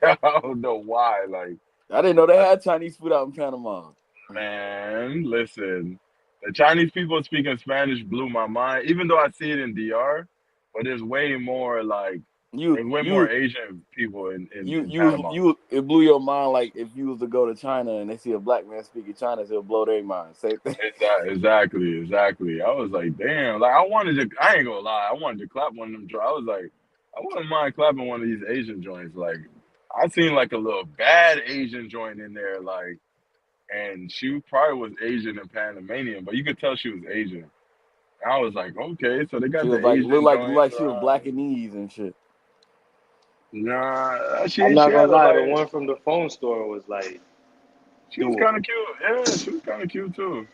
I don't know why. Like I didn't know they had Chinese food out in Panama. man, listen. The Chinese people speaking Spanish blew my mind, even though I see it in DR, but there's way more like there's way more Asian people in Panama. It blew your mind like if you was to go to China and they see a black man speaking Chinese, it'll blow their mind. Same thing. Exactly. I was like, damn. Like I ain't gonna lie, I wanted to clap one of them. I was like, I wouldn't mind clapping one of these Asian joints. Like I seen like a little bad Asian joint in there, like, and she probably was Asian and Panamanian, but you could tell she was Asian. And I was like, okay, so they got She the was like Asian look joints. like she was black and knees and shit. Nah, she I'm not had gonna lie, the like one from the phone store was like, she was kind of cute. Yeah, she was kind of cute too.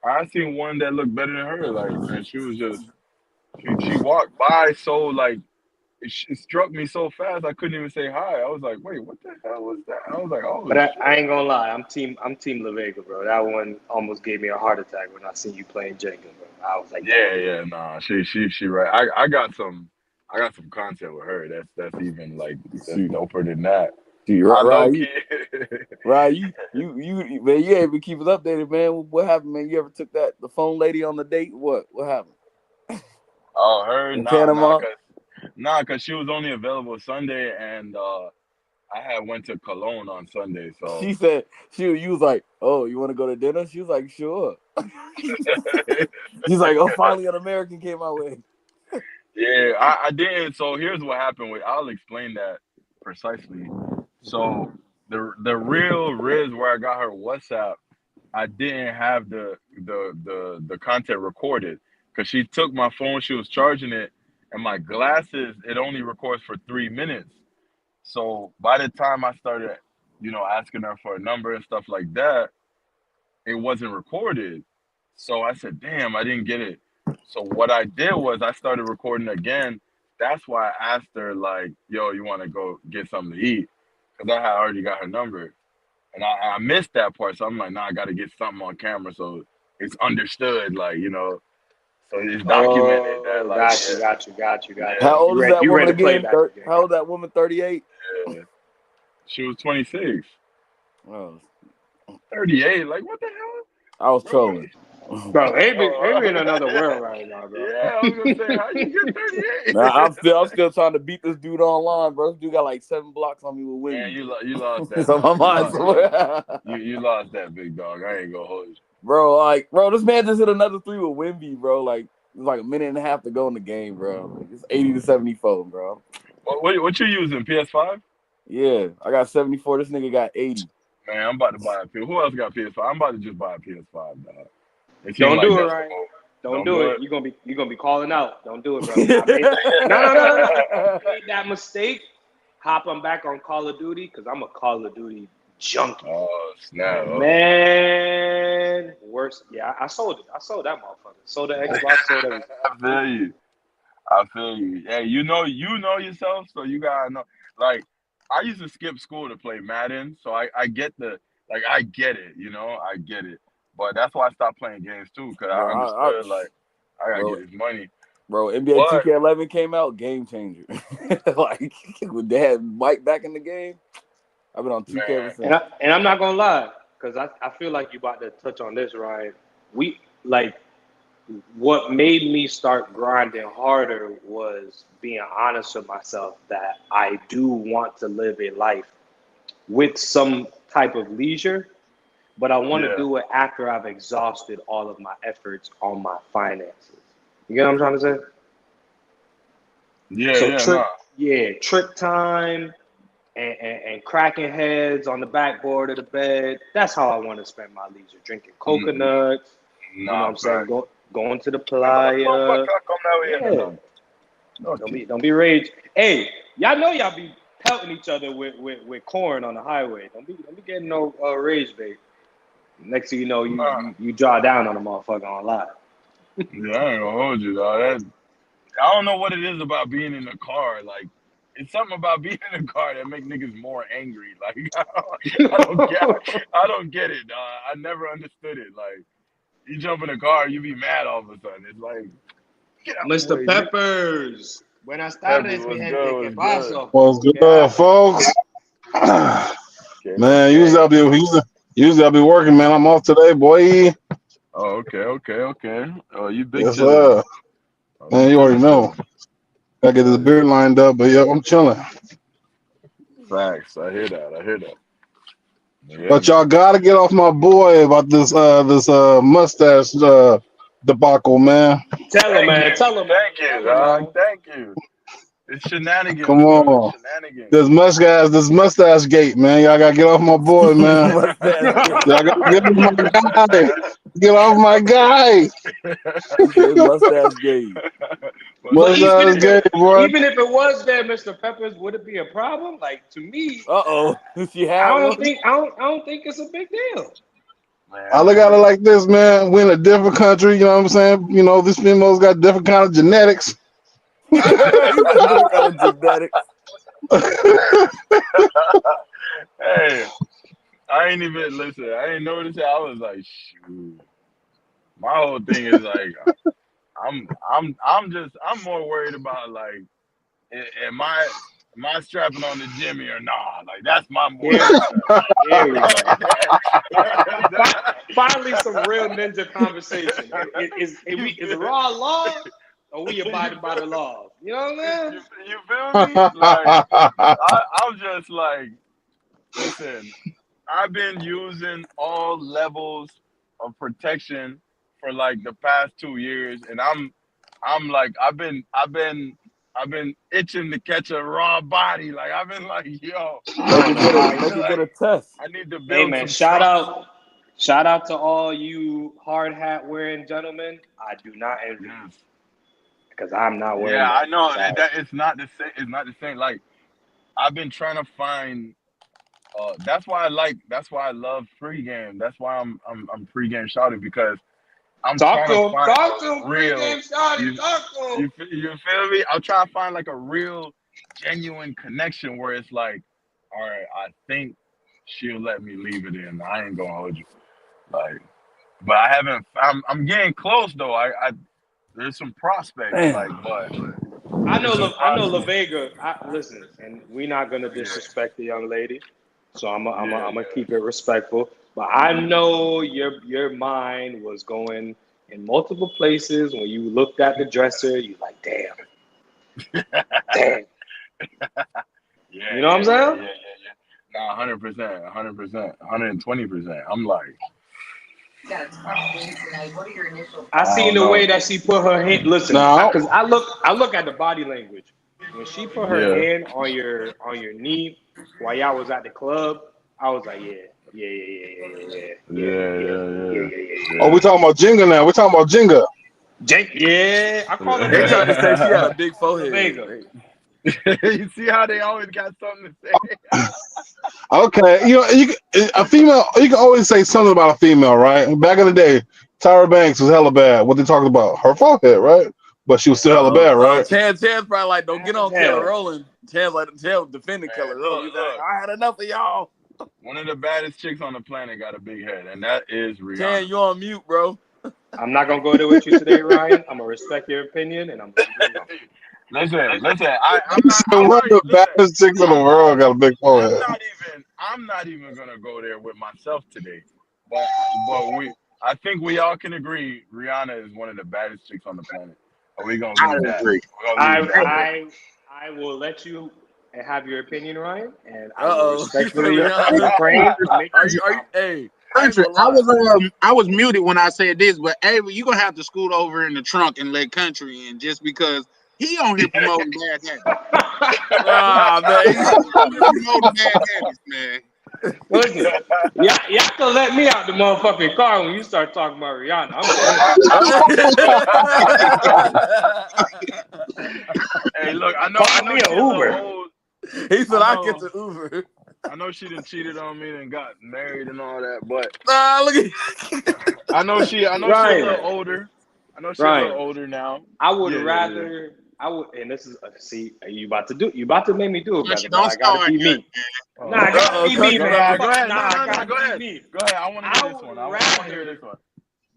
I seen one that looked better than her, like, and she was just she walked by so like it struck me so fast I couldn't even say hi. I was like, wait, what the hell was that? I was like, oh But shit. I ain't gonna lie, I'm team La Vega, bro. That one almost gave me a heart attack when I seen you playing Jenga, bro. I was like, Yeah, nah, she right. I got some content with her. That's even like that's doper than that. I low key. You man, you ain't been keeping updated, man. What happened, man? You ever took the phone lady on the date? What happened? Oh, her? In Nah, Panama? cause she was only available Sunday, and I had went to Cologne on Sunday. So She said you was like, oh, you want to go to dinner? She was like, sure. She's like, oh, finally an American came my way. Yeah, I didn't. So here's what happened. I'll explain that precisely. So the real Riz where I got her WhatsApp, I didn't have the content recorded because she took my phone. She was charging it, and my glasses it only records for 3 minutes. So by the time I started, you know, asking her for a number and stuff like that, it wasn't recorded. So I said, damn, I didn't get it. So what I did was I started recording again. That's why I asked her, like, yo, you want to go get something to eat? Because I had already got her number. And I missed that part. So I'm like, nah, I got to get something on camera so it's understood, like, you know, so it's documented that, like, got you. How old is that woman again? Again. How old is that woman? 38? Yeah. She was 26. Oh. 38? Like, what the hell? I was trolling. Bro, Avery in another world right now, bro. Yeah, I was gonna say, how you get 38? Nah, I'm still trying to beat this dude online, bro. This dude got like 7 blocks on me with Wendy. Man, you lost that. It's on my mind somewhere. You lost that, big dog. I ain't gonna hold you. Bro, this man just hit another 3 with Wemby, bro. Like, it's like a minute and a half to go in the game, bro. Like, it's 80-74, bro. What you using, PS5? Yeah, I got 74. This nigga got 80. Man, I'm about to buy a PS5. Who else got PS5? I'm about to just buy a PS5, dog. Don't do it, Ryan. Don't do it. You're gonna be calling out. Don't do it, bro. No. Made that mistake. Hop on back on Call of Duty because I'm a Call of Duty junkie. Oh snap! Man, man, worse. Yeah, I sold it. I sold that motherfucker. Sold the Xbox, sold everything. I feel you. I feel you. Hey, you know yourself, so you gotta know. Like, I used to skip school to play Madden, so I get I get it, I get it. But that's why I stopped playing games too, because I Bro, understood like I gotta bro, get this money. bro, NBA But 2K11 came out, game changer. Like when they had Mike back in the game, I've been on 2K ever man, since. And I'm not gonna lie, because I feel like you about to touch on this, Ryan. We like what made me start grinding harder was being honest with myself that I do want to live a life with some type of leisure, but I want to yeah, do it after I've exhausted all of my efforts on my finances. You get what I'm trying to say? So nah. trick time and cracking heads on the backboard of the bed. That's how I want to spend my leisure. Drinking coconuts, you know what Nah, I'm saying? facts. Going to the playa. Yeah. Don't be rage. Hey, y'all know y'all be pelting each other with corn on the highway. Don't be getting no rage bait. Next thing you know, you draw down on a motherfucker on live. Yeah, I ain't gonna hold you, dog. I don't know what it is about being in the car. Like, it's something about being in the car that make niggas more angry. Like, I don't get it, dog. I never understood it. Like, you jump in the car, you be mad all of a sudden. It's like, get out the Mr. way, nigga. Peppers. Buenas Peppers, tardes, mi what's gente. good? ¿Qué What's good? paso? What's ¿Qué good, hay? folks? Can't Man, complain. usually I be working, man. I'm off today, boy. Oh, okay. Oh, you big Yes, chilling. sir. Oh, Man, you you already chilling. know. Gotta get this beer lined up, but yeah, I'm chilling. Facts. I hear that. Yeah, But y'all man. gotta get off my boy about this mustache debacle, man. Tell him, man. Tell him, Thank you, dog. man. Thank you. It's Come shenanigans, bro. It's on. shenanigans. This mustache gate, man. Y'all gotta get off my boy, man. Mustache Y'all gate. gotta get off my guy. Get off my guy. He said mustache gate. But Mustache gate, boy. even if it was there, Mr. Peppers, would it be a problem? Like to me, She I had don't one. think I don't think it's a big deal. I look at it like this, man. We're in a different country, you know what I'm saying? You know, this female's got different kind of genetics. He said different kind of genetics. Hey, I ain't even listen. I ain't noticed it. I was like, shoot. My whole thing is like, I'm more worried about like, am I strapping on the Jimmy or nah? Like that's my more concern. Here we go. Finally, some real ninja conversation. Is it raw law or we abiding by the laws? You know what I'm saying? You feel me? Like I'm just like, listen. I've been using all levels of protection for like the past 2 years, and I'm like I've been itching to catch a raw body. Like I've been like, yo, Make it like, get a test. I need to Hey build man, some shout trust. out to all you hard hat wearing gentlemen. I do not envy you because I'm not wearing Yeah, I that. know Sorry. that it's not the same. It's not the same. Like I've been trying to find. That's why I love pregame. That's why I'm pregame shouting because I'm Talk trying to to him. find Talk to a him. real. Pregame started. You, Talk to him. you feel me? I'm trying to find like a real, genuine connection where it's like, all right, I think she'll let me leave it in. I ain't gonna hold you, like, but I haven't. I'm getting close though. I there's some prospects, like, but I there's some know La prospects. Vega. Listen, and we're not gonna disrespect the young lady, so I'm gonna keep it respectful. But I know your mind was going in multiple places when you looked at the dresser. You like, damn. Yeah, You know what I'm saying? Nah, 100%, 100%, 120%. I'm like, I I seen don't the way know. that she put her hand. Listen, Now, because I look at the body language. When she put her Yeah. hand on your knee while y'all was at the club, I was like, yeah. oh, we talking about Jenga now. We're talking about Jenga. Jake, yeah, I call her La They tried to Vega. say she had a big La forehead. Vega. You see how they always got something to say? Okay, a female. You can always say something about a female, right? Back in the day, Tyra Banks was hella bad. What they talking about? Her forehead, right? But she was still hella bad, right? Chance probably like, don't get on Kelly Hell. Rowland. Chance defending Kelly Rowland. He's like, I had enough of y'all. One of the baddest chicks on the planet got a big head, and that is Rihanna. Chance, you on mute, bro. I'm not gonna go there with you today, Ryan. I'm gonna respect your opinion, and I'm gonna leave you alone. Listen. One of the baddest chicks in the world got a big forehead. I'm not even gonna go there with myself today, but I think we all can agree Rihanna is one of the baddest chicks on the planet. Are we gonna leave that? agree. I will let you have your opinion, Ryan, and I will respectfully refrain. Hey, Country, I was muted when I said this, but Avery, you gonna have to scoot over in the trunk and let Country in just because he on here promoting bad habits. Promoting bad habits, man. Listen, y'all can let me out the motherfucking car when you start talking about Rihanna. Hey, look, I know she's Uber. old. He said I get the Uber. I know she done cheated on me and got married and all that, but look at I know she's a little older. I know she's a little older now. I would rather. I would, and this is see, you about to make me do it, brother. Don't I gotta be me. Nah, I gotta be me, man. Go ahead. Nah, Go ahead. Go ahead. I want to hear this one. I want to hear this one.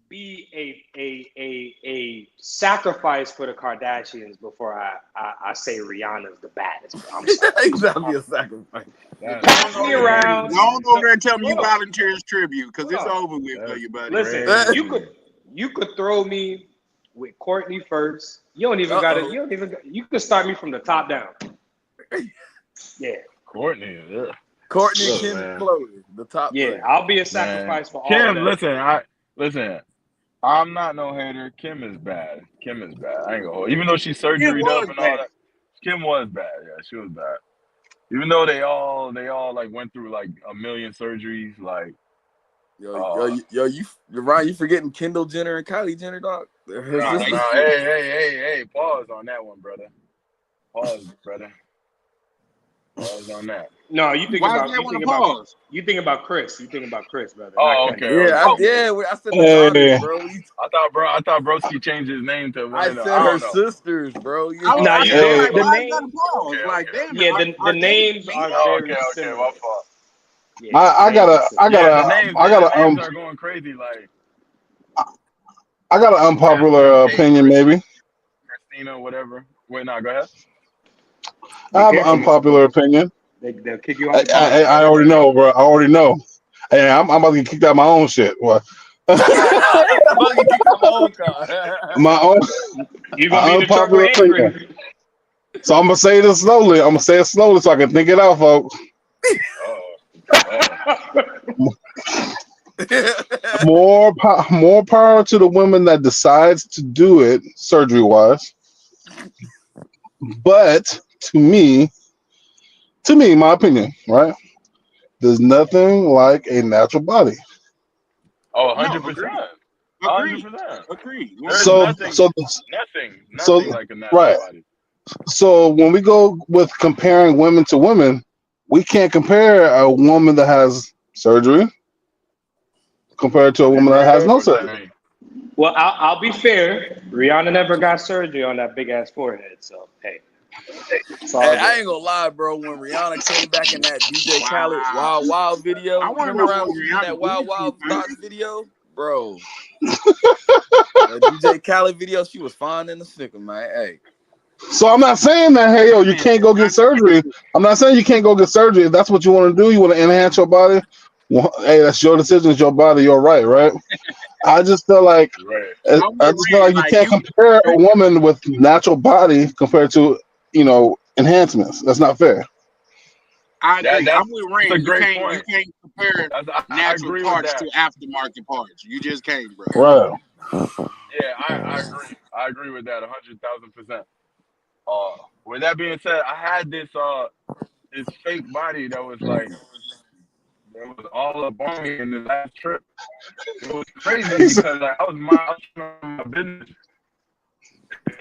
Be a sacrifice for the Kardashians before I say Rihanna's the baddest. I'm sorry. He's gotta be a sacrifice. Pass me around. Don't go over there and tell me you volunteer as tribute because it's over with for you, buddy. Listen, you could throw me with Courtney first. You don't even got to. You could start me from the top down. Yeah, Courtney. Yeah. Courtney, Kim, and Chloe, the top. Yeah, three. I'll be a sacrifice for all Kim, of them. listen. I'm not no hater. Kim is bad. I ain't gonna hold. Even though she's surgery up and all that, Kim was bad. Yeah, she was bad. Even though they all like went through like a million surgeries, like. You're right. You forgetting Kendall Jenner and Kylie Jenner, dog. Hey, pause on that one, brother. Pause on that. No, you think about Chris. You think about Chris, brother. Oh, okay. Yeah, I said the bro. I thought Broski changed his name to one I of the, said her sisters, bro. The names are very similar. My fault. Yeah, the names are going crazy. Like, I got an unpopular opinion, maybe. Christina, whatever. Wait, no, go ahead. I have an unpopular opinion. They'll kick you out. I already know, bro. I already know. Hey, I'm about to get kicked out of my own shit. What? My own. You're gonna be unpopular the trucker opinion. So I'm gonna say this slowly. I'm gonna say it slowly so I can think it out, folks. More power to the women that decides to do it surgery wise. But to me, my opinion, right? There's nothing like a natural body. Oh, 100%. 100%. Agreed. So nothing like a natural body. So when we go with comparing women to women, we can't compare a woman that has surgery compared to a woman that has no surgery. Well, I'll be fair. Rihanna never got surgery on that big ass forehead, so hey. I ain't gonna lie, bro. When Rihanna came back in that DJ Khaled Wild Wild video, I want to know that Wild Wild Thoughts video, bro. That DJ Khaled video, she was fine in the sticker, man. Hey. So I'm not saying that, hey, yo, you can't go get surgery. I'm not saying you can't go get surgery. If that's what you want to do, you want to enhance your body. Well, hey, that's your decision. It's your body. You're right, right? I just feel like you can't compare a woman with natural body compared to enhancements. That's not fair. I agree. I'm with Ray. You can't compare natural parts to aftermarket parts. You just can't, bro. Right. Yeah, I agree with that 100,000%. With that being said, I had this fake body that was like it was all up on me in the last trip. It was crazy because like I was my business.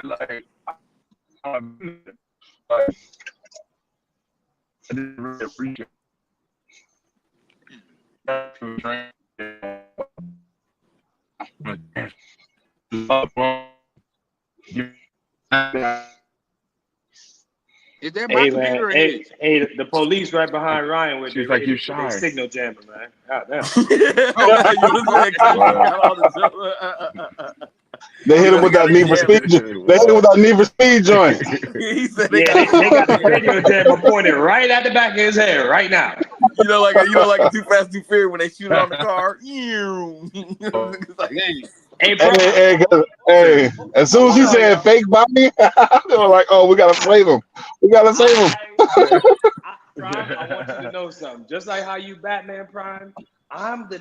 Like like, I didn't really appreciate Is that Hey about to be man, or hey, his? hey, the police right behind Ryan with She was their like, "You with their shy." signal jamming, man. God damn. You was like, got all the They hit him with that Need for Speed. They hit him with that Need for Speed joint. He said Yeah, they got the radio jammer pointed right at the back of his head right now. like a Too Fast, Too Furious when they shoot on the car. Hey, bro. Hey, as soon as he said fake body, they were like, "Oh, we gotta save him. We gotta save him." Prime, I want you to know something. Just like how you Batman Prime, I'm the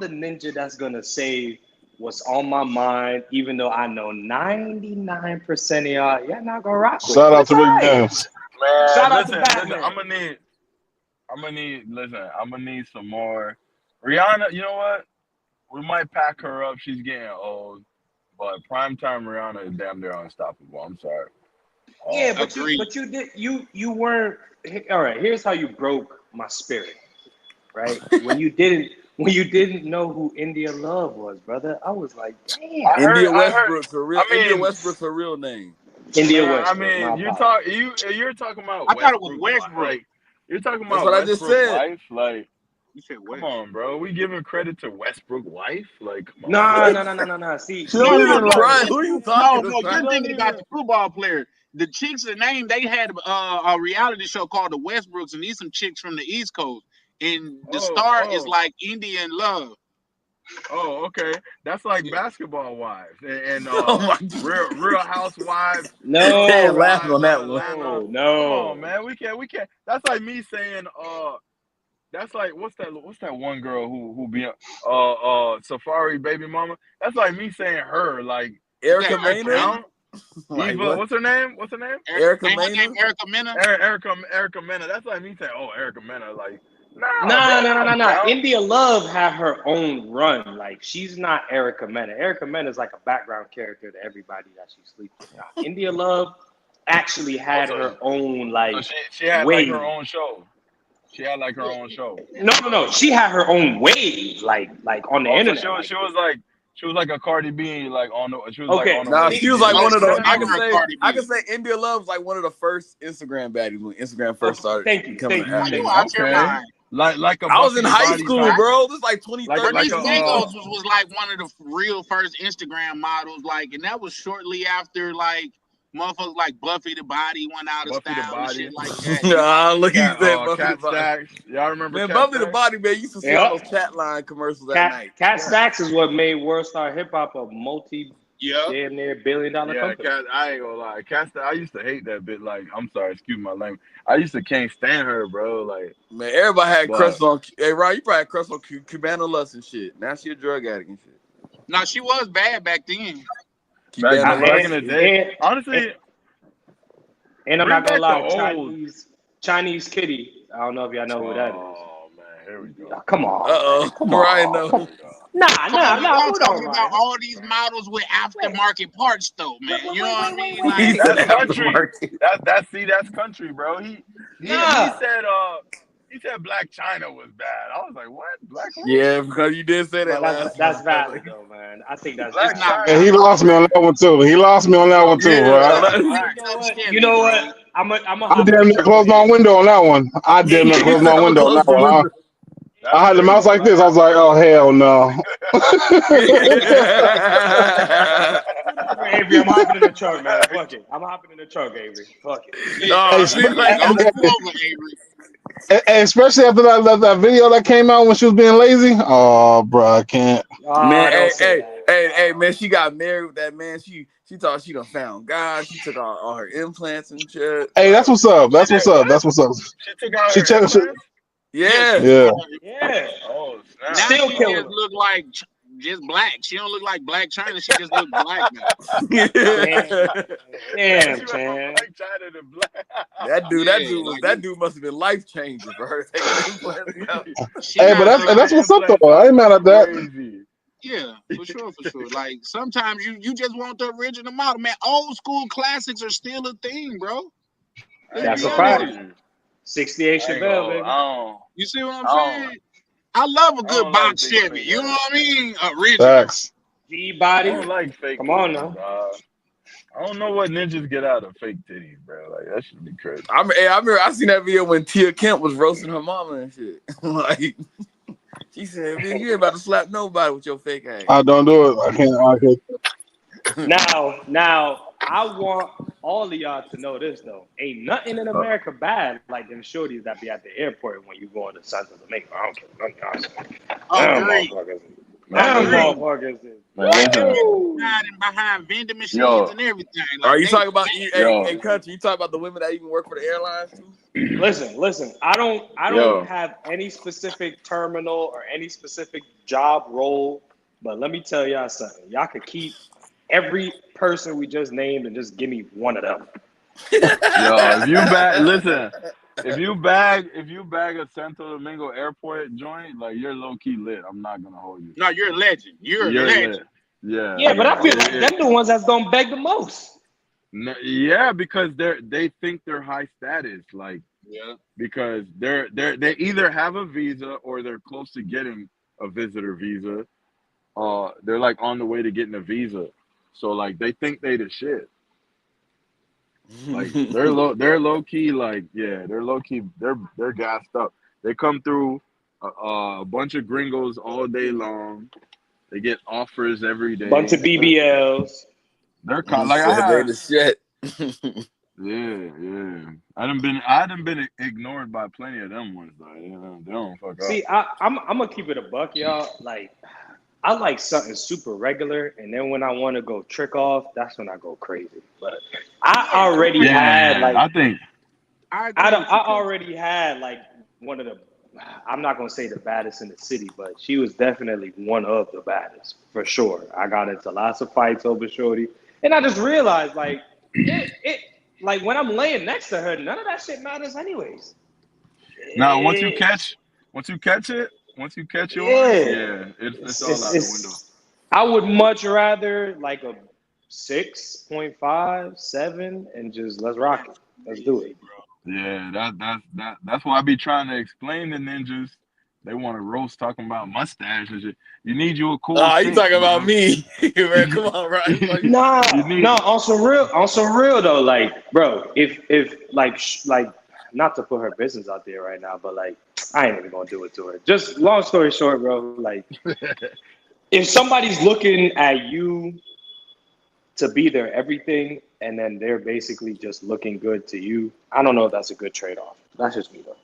ninja that's gonna say what's on my mind, even though I know 99% of y'all not gonna rock with it. Shout But out it's to Rick all right. James. Man, Shout out listen, to Batman. I'm gonna need some more. Rihanna, you know what? We might pack her up. She's getting old, but primetime Rihanna is damn near unstoppable. I'm sorry. Yeah, but you weren't. All right, here's how you broke my spirit. Right when you didn't know who India Love was, brother. I was like, damn. India Westbrook's her real. India Westbrook's her real name. India Man, Westbrook. I mean, you're talking about I thought it was Westbrook, Westbrook. like you're talking That's about what I just Westbrook said. wife, like. You said Come West. on, bro. We giving credit to Westbrook wife? Like, come on. No. See, She don't even like. Brian, who are you talking No, about? you're thinking about the football player. The chicks, the name they had a reality show called the Westbrooks, and these some chicks from the East Coast. And the star is like Indian Love. Oh, okay. That's like basketball wives and Real Housewives. No, Can't laugh on that one. Atlanta. No. Come on, man. We can't. That's like me saying that's like what's that one girl who be Safari baby mama? That's like me saying her like Erica that Mena? count? Like Eva, what? what's her name? Erica Ain't her Mena? name Erica Mena? Erica Mena. That's like me saying, oh, Erica Mena. Like, nah, bro, that don't No. count. India Love had her own run. Like, she's not Erica Mena. Erica Mena is like a background character to everybody that she sleeps with. Now, India Love actually had her own like She had wave. like her own show. She had like her own show. No. She had her own wave, like on the internet. So she was like a Cardi B, like on the. She was Okay. like on the. Nah, way. she was like one of the. I I can say India Love's like one of the first Instagram baddies when Instagram first started becoming an app. You out your mind. Like a I was in Buffy the high Body school, type. bro. This is like 2013. Bernice Migos was like one of the real first Instagram models, like, and that was shortly after like motherfuckers like Buffy the Body went out of Buffy the style and Body. shit like that. Nah, look at that Buffy the Cat Body. Stacks. Y'all remember Man, Cat Buffy the Stacks? Body, man. You used to see all those chat line commercials at night. Cat Stacks is what made World Star Hip Hop a damn near $1 billion company. I ain't gonna lie. Cat Stacks, I used to hate that bit. Like, I'm sorry, excuse my language. I used to can't stand her, bro. Like, man, everybody had crush on. Hey, Ryan, you probably had crush on Cubana Lust and shit. Now she a drug addict and shit. No, she was bad back then. Back in the day, honestly. And I'm not gonna lie, old. Chinese Kitty. I don't know if y'all know who that is. Oh man, here we go. Come on. Uh-oh. Ryan knows. Nah. I'm talking about all these models with aftermarket parts, though, man. You know what I mean? Like, That's country. That's country, bro. He said Black China was bad. I was like, what? Black? Yeah, because you did say that last. That's valid though, man. I think that's Black China. And he lost me on that one too. Right? You know what? I'm a I damn near closed my window on that one. I damn near closed my window on that one. I had the mouse like this. I was like, oh hell no. Avery, I'm hopping in the truck, man. Fuck it. I'm hopping in the truck, Avery. Fuck it. Especially after that video that came out when she was being lazy. Oh, bro, I can't. Man, hey, man, she got married with that man. She thought she done found God. She took all her implants and shit. Hey, that's what's up. That's what's up. She took out her implants? Yeah. Oh, snap. Now Still she killing just look like just black. She don't look like Black China. She just look black now. Damn, man. That dude must have been life changing for her taking implants out. Hey, but that's what's up though. I ain't mad at that. Yeah, for sure. Like sometimes you just want the original model, man. Old school classics are still a thing, bro. Let's That's be a honest fact. here. 68 I ain't Chevelle, gonna. baby. You see what I'm I don't. saying? I love a I good don't like box big Chevy. fake You know ass. what I mean? Original. Facts. G I body. don't like fake Come on titties, now. dog. I don't know what ninjas get out of fake titties, bro. Like that should be crazy. I remember I seen that video when Tia Kemp was roasting her mama and shit. Like she said, "Man, you ain't about to slap nobody with your fake ass." I don't do it. I can't. Now, I want all of y'all to know this though. Ain't nothing in America bad like them shorties that be at the airport when you going to Santo Domingo. I don't care nothing y'all say. Them Agreed. motherfuckers. Them Agreed. motherfuckers is Man, listen. woo. Behind vending machines Yo, and everything. Are Like you they talking about yo, hey country? You talking about the women that even work for the airlines too? Listen. I don't yo. have any specific terminal or any specific job role, but let me tell y'all something. Y'all could keep every person we just named and just give me one of them. Yo, if you bag, listen, if you bag a Santo Domingo airport joint, like you're low key lit. I'm not gonna hold you. No, you're a legend. You're a You're legend. lit. Yeah, Yeah, but I yeah. feel like them the ones that's gonna beg the most. Yeah, because they think they're high status, like Yeah. because they either have a visa or they're close to getting a visitor visa. They're like on the way to getting a visa, so like they think they the shit. Like they're low key, like yeah, they're low key, they're gassed up. They come through a bunch of gringos all day long. They get offers every Bunch day. of BBLs. They're He like I said they had, the shit. yeah. I done been ignored by plenty of them ones though. You know, they don't fuck up. See, I'm gonna keep it a buck, y'all. Like, I like something super regular, and then when I want to go trick off, that's when I go crazy. But I already had like I think I agree with I you, Coach. already had like one of the. I'm not gonna say the baddest in the city, but she was definitely one of the baddest for sure. I got into lots of fights over shorty, and I just realized like it like when I'm laying next to her, none of that shit matters anyways. now It, once you catch yours, yeah, yeah, it's all out the window. I would much rather like a 6.5, 7, and just let's rock it. Let's do it. Yeah, that's why I be trying to explain to ninjas. They want to roast talking about mustache and shit. You need you a cool You six, talking about bro. me? Man, come on, right? Nah, You need no, on some real though. Like, bro, if like not to put her business out there right now, but like, I ain't even gonna do it to her. Just long story short, bro. Like, if somebody's looking at you to be their everything, and then they're basically just looking good to you, I don't know if that's a good trade off. That's just me though.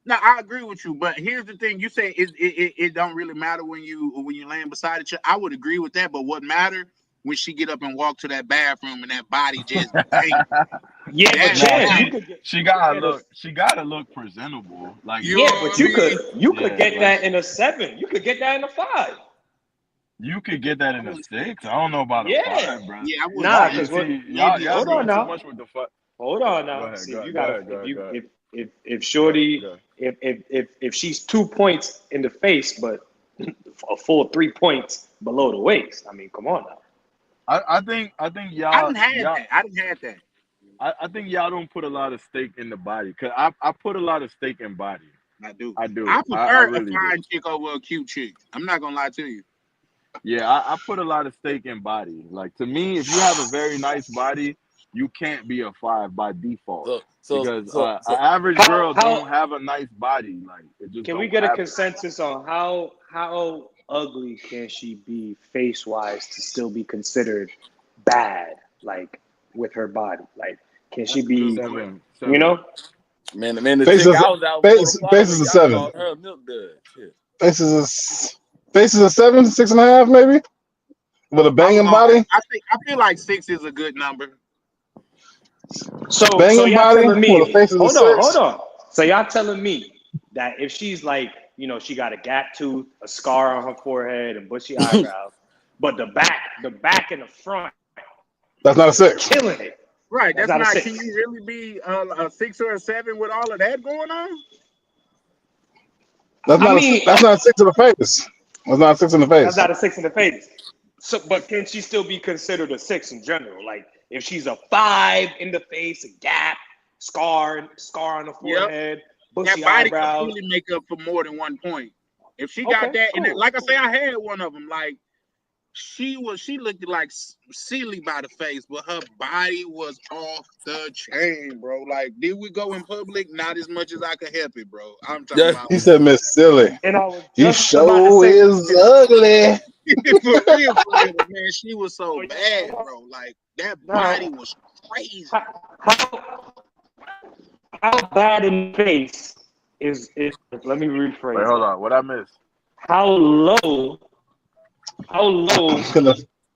No, I agree with you, but here's the thing: you say it don't really matter when you laying beside each other. I would agree with that, but what matter when she get up and walk to that bathroom and that body just bang. Yeah, but Chance, she gotta look presentable. Like You yeah, know but what I you mean? could get that in a 7. You could get that in a 5. You could get that in a 6. I don't know about a Yeah. 5, bro. Yeah, I would Nah, Y'all, you because what? see, maybe a y'all Hold on doing too now. much with the fuck. Hold on Go now. ahead, See, go if you go gotta, ahead, go ahead, go ahead. if Shorty, Go ahead. if she's 2 points in the face, but a full 3 points below the waist, I mean, come on now. I think I y'all didn't have that. I didn't have that. I think y'all don't put a lot of stake in the body. Cause I put a lot of stake in body. I do. I do. I I prefer a really do. fine chick over a cute chick. I'm not gonna lie to you. Yeah, I put a lot of stake in body. Like to me, if you have a very nice body, you can't be a 5 by default. Because an average girl don't have a nice body. Like it just Can we don't get a happen. consensus on how ugly can she be face wise to still be considered bad, like with her body? Like, can she be, 7. you know? Man, the Face chick is I was out for the face fall is with, a y'all 7. called her a milk dud. Shit. Face is a 7, 6.5 maybe with a banging body. I feel like 6 is a good number. So Banging y'all body telling with a me, face of a hold 6. on. So y'all telling me that if she's like, you know, she got a gap tooth, a scar on her forehead, and bushy eyebrows, but the back and the front That's not a 6. killing it. Right. That's not a not. 6. Can you really be a 6 or a 7 with all of that going on? That's not a 6 in the face. That's not a 6 in the That's face. not a 6 in the face. So, but can she still be considered a 6 in general? Like if she's a 5 in the face, a gap, scar on the Yep. forehead, That bushy body could eyebrows. fully make up for more than 1 point. If she got Okay, that, and cool. like I say, I had one of them. Like she looked like silly by the face, but her body was off the chain, bro. Like, did we go in public? Not as much as I could help it, bro. I'm talking about. He said, Miss Silly. And I was You just about to show say, is ugly. for real, but man, she was so bad, bro. Like that body was crazy. how bad in the face is let me rephrase Wait, hold that. on. What I missed? How low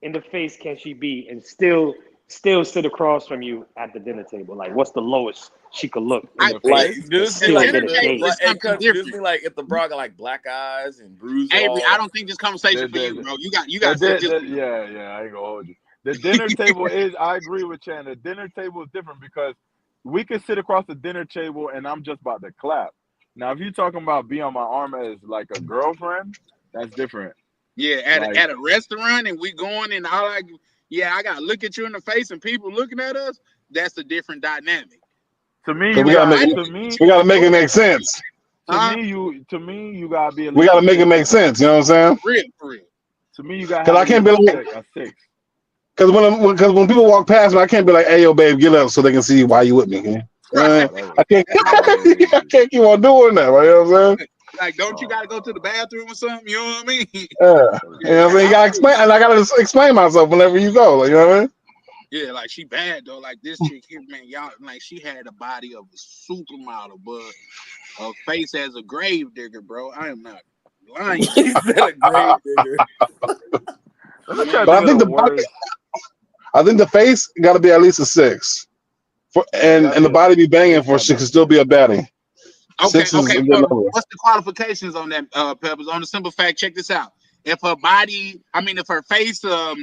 in the face can she be and still sit across from you at the dinner table? Like, what's the lowest she could look in the Like, face and just be still like, get a like, date? hey, cuz, just be like, if the bra got like black eyes and bruised Avery, off. I don't think this conversation for you, bro. You got to sit this. Yeah, I ain't gonna hold you. The dinner table is. I agree with Chan. The dinner table is different because we could sit across the dinner table and I'm just about to clap. Now, if you're talking about be on my arm as like a girlfriend, that's different. Yeah, at a restaurant and we going and all like, yeah, I gotta look at you in the face and people looking at us. That's a different dynamic. To me, We gotta make it make sense. To me, you gotta be at We least gotta make it make sense. You know what I'm saying? For real. To me, you gotta Because have I at can't least be like, a 6. because when people walk past me, I can't be like, "Hey, yo, babe, get up," so they can see why you with me. Man. I can't. I can't keep on doing that. Right? You know what I'm saying? Like, don't you gotta go to the bathroom or something? You know what I mean? Yeah. You know what I'm saying? You gotta explain, and I gotta explain myself whenever you go. Like, you know what I mean? Yeah, like she bad though. Like this chick here, man, y'all like she had the body of a supermodel, but a face as a grave digger, bro. I am not lying. He said a grave digger. But I think I think the face got to be at least a 6, and the body be banging for 6 to still be a baddie. Okay, 6 is okay. a good number. What's the qualifications on that, Peppers? On the simple fact, check this out. If her face a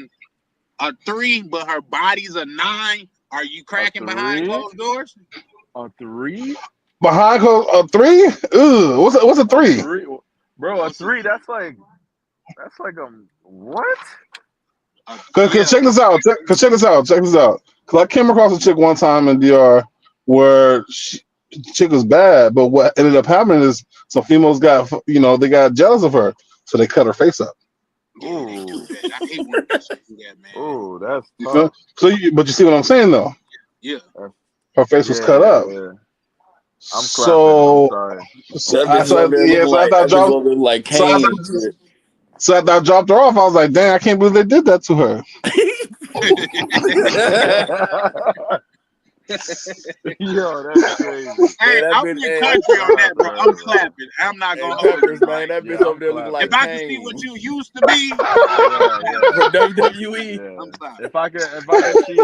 3, but her body's a 9, are you cracking behind closed doors? A 3? Behind a 3? Ooh, what's a 3? Bro, a 3. That's like what? Cause check this out. Check this out. Cause I came across a chick one time in DR where chick was bad, but what ended up happening is some females got they got jealous of her, so they cut her face up. Yeah, they do that. I hate when bitches do that, man. Oh, that's tough. But you see what I'm saying though? Yeah. Her face was cut up. Yeah. I'm clapping. I'm sorry. So after I dropped her off, I was like, dang, I can't believe they did that to her. Yo, that's crazy. Hey, I'm in the country on that, bro. I'm clapping. I'm not gonna hold you. Man, that bitch over there looking like if I can see what you used to be from WWE. I'm sorry. If I could see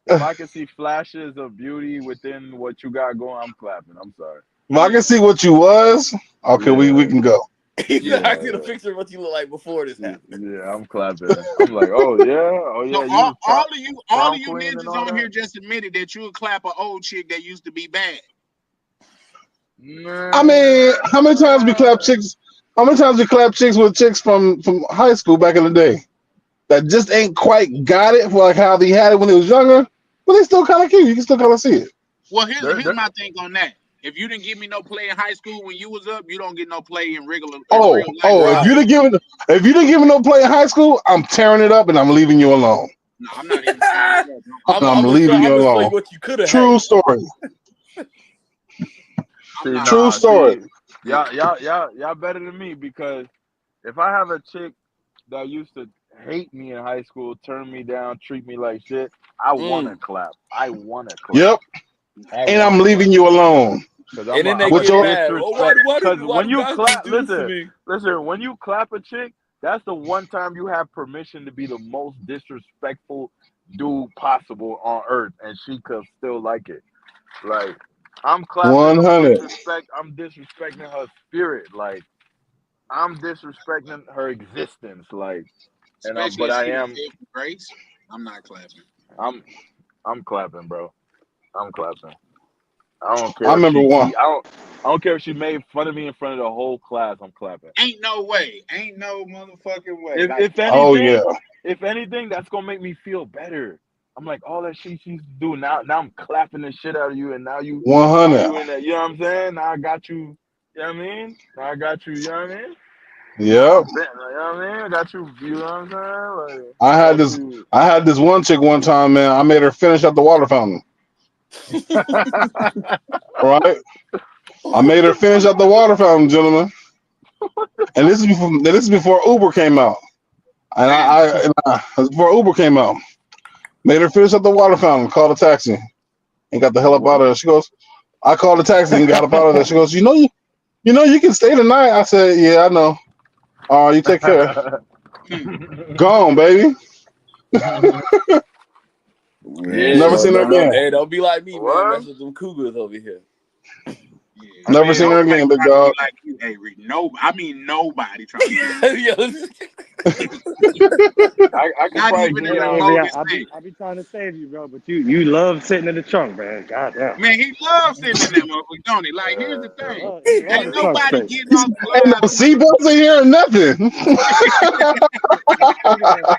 if I can see flashes of beauty within what you got going, I'm clapping. I'm sorry. If I can see what you was, okay, we can go. He said, I see the picture of what you look like before this happened. Yeah, I'm clapping. I'm like, oh yeah. So all of you ninjas on here just admitted that you would clap an old chick that used to be bad. I mean, how many times we clap chicks? How many times we clap chicks with chicks from high school back in the day that just ain't quite got it for like how they had it when they was younger, but they still kind of cute. You can still kind of see it. Well, here's my thing on that. If you didn't give me no play in high school when you was up, you don't get no play in regular. If you didn't give me no play in high school, I'm tearing it up and I'm leaving you alone. No, I'm not even. I'm leaving you alone. What you could have. True story. True story. Y'all better than me because if I have a chick that used to hate me in high school, turn me down, treat me like shit, I want to clap. Yep. And I'm leaving you alone. And then they get mad. Because when you clap, listen, when you clap a chick, that's the one time you have permission to be the most disrespectful dude possible on earth, and she could still like it. Like, I'm clapping 100. I'm disrespecting her spirit. Like, I'm disrespecting her existence. Like, but I am. Grace. I'm not clapping. I'm clapping, bro. I'm clapping. I don't care. I remember one. I don't care if she made fun of me in front of the whole class. I'm clapping. Ain't no way. Ain't no motherfucking way. If anything, if anything, that's gonna make me feel better. I'm like, all that shit she used to do now I'm clapping the shit out of you, and now you 100. in that. You know what I'm saying? Now I got you. You know what I mean? Now I got you. You know what I mean? Yep. I'm betting. You know what I mean? I got you. You know what I'm saying? Like, I had this one chick one time, man. I made her finish at the water fountain. Right? I made her finish at the water fountain, gentlemen. And this is before Uber came out. And before Uber came out, made her finish at the water fountain, called a taxi, and got the hell up out of there. She goes, I called a taxi and got up out of there. She goes, you know you can stay tonight. I said, yeah, I know. All right, you take care. Gone, baby. Never seen her again. Hey, don't be like me, man. What? Mess with them cougars over here. Never seen her again, big dog. Like you, Avery. No, I mean nobody trying to be like you. I can Not probably even get in the y'all. bogus I thing. be trying to save you, bro, but you love sitting in the trunk, man. God damn. Man, he loves sitting in that motherfucker, don't he? Like, here's the thing. Ain't trunk nobody space. getting off Ain't no live. seatbelts in here or nothing.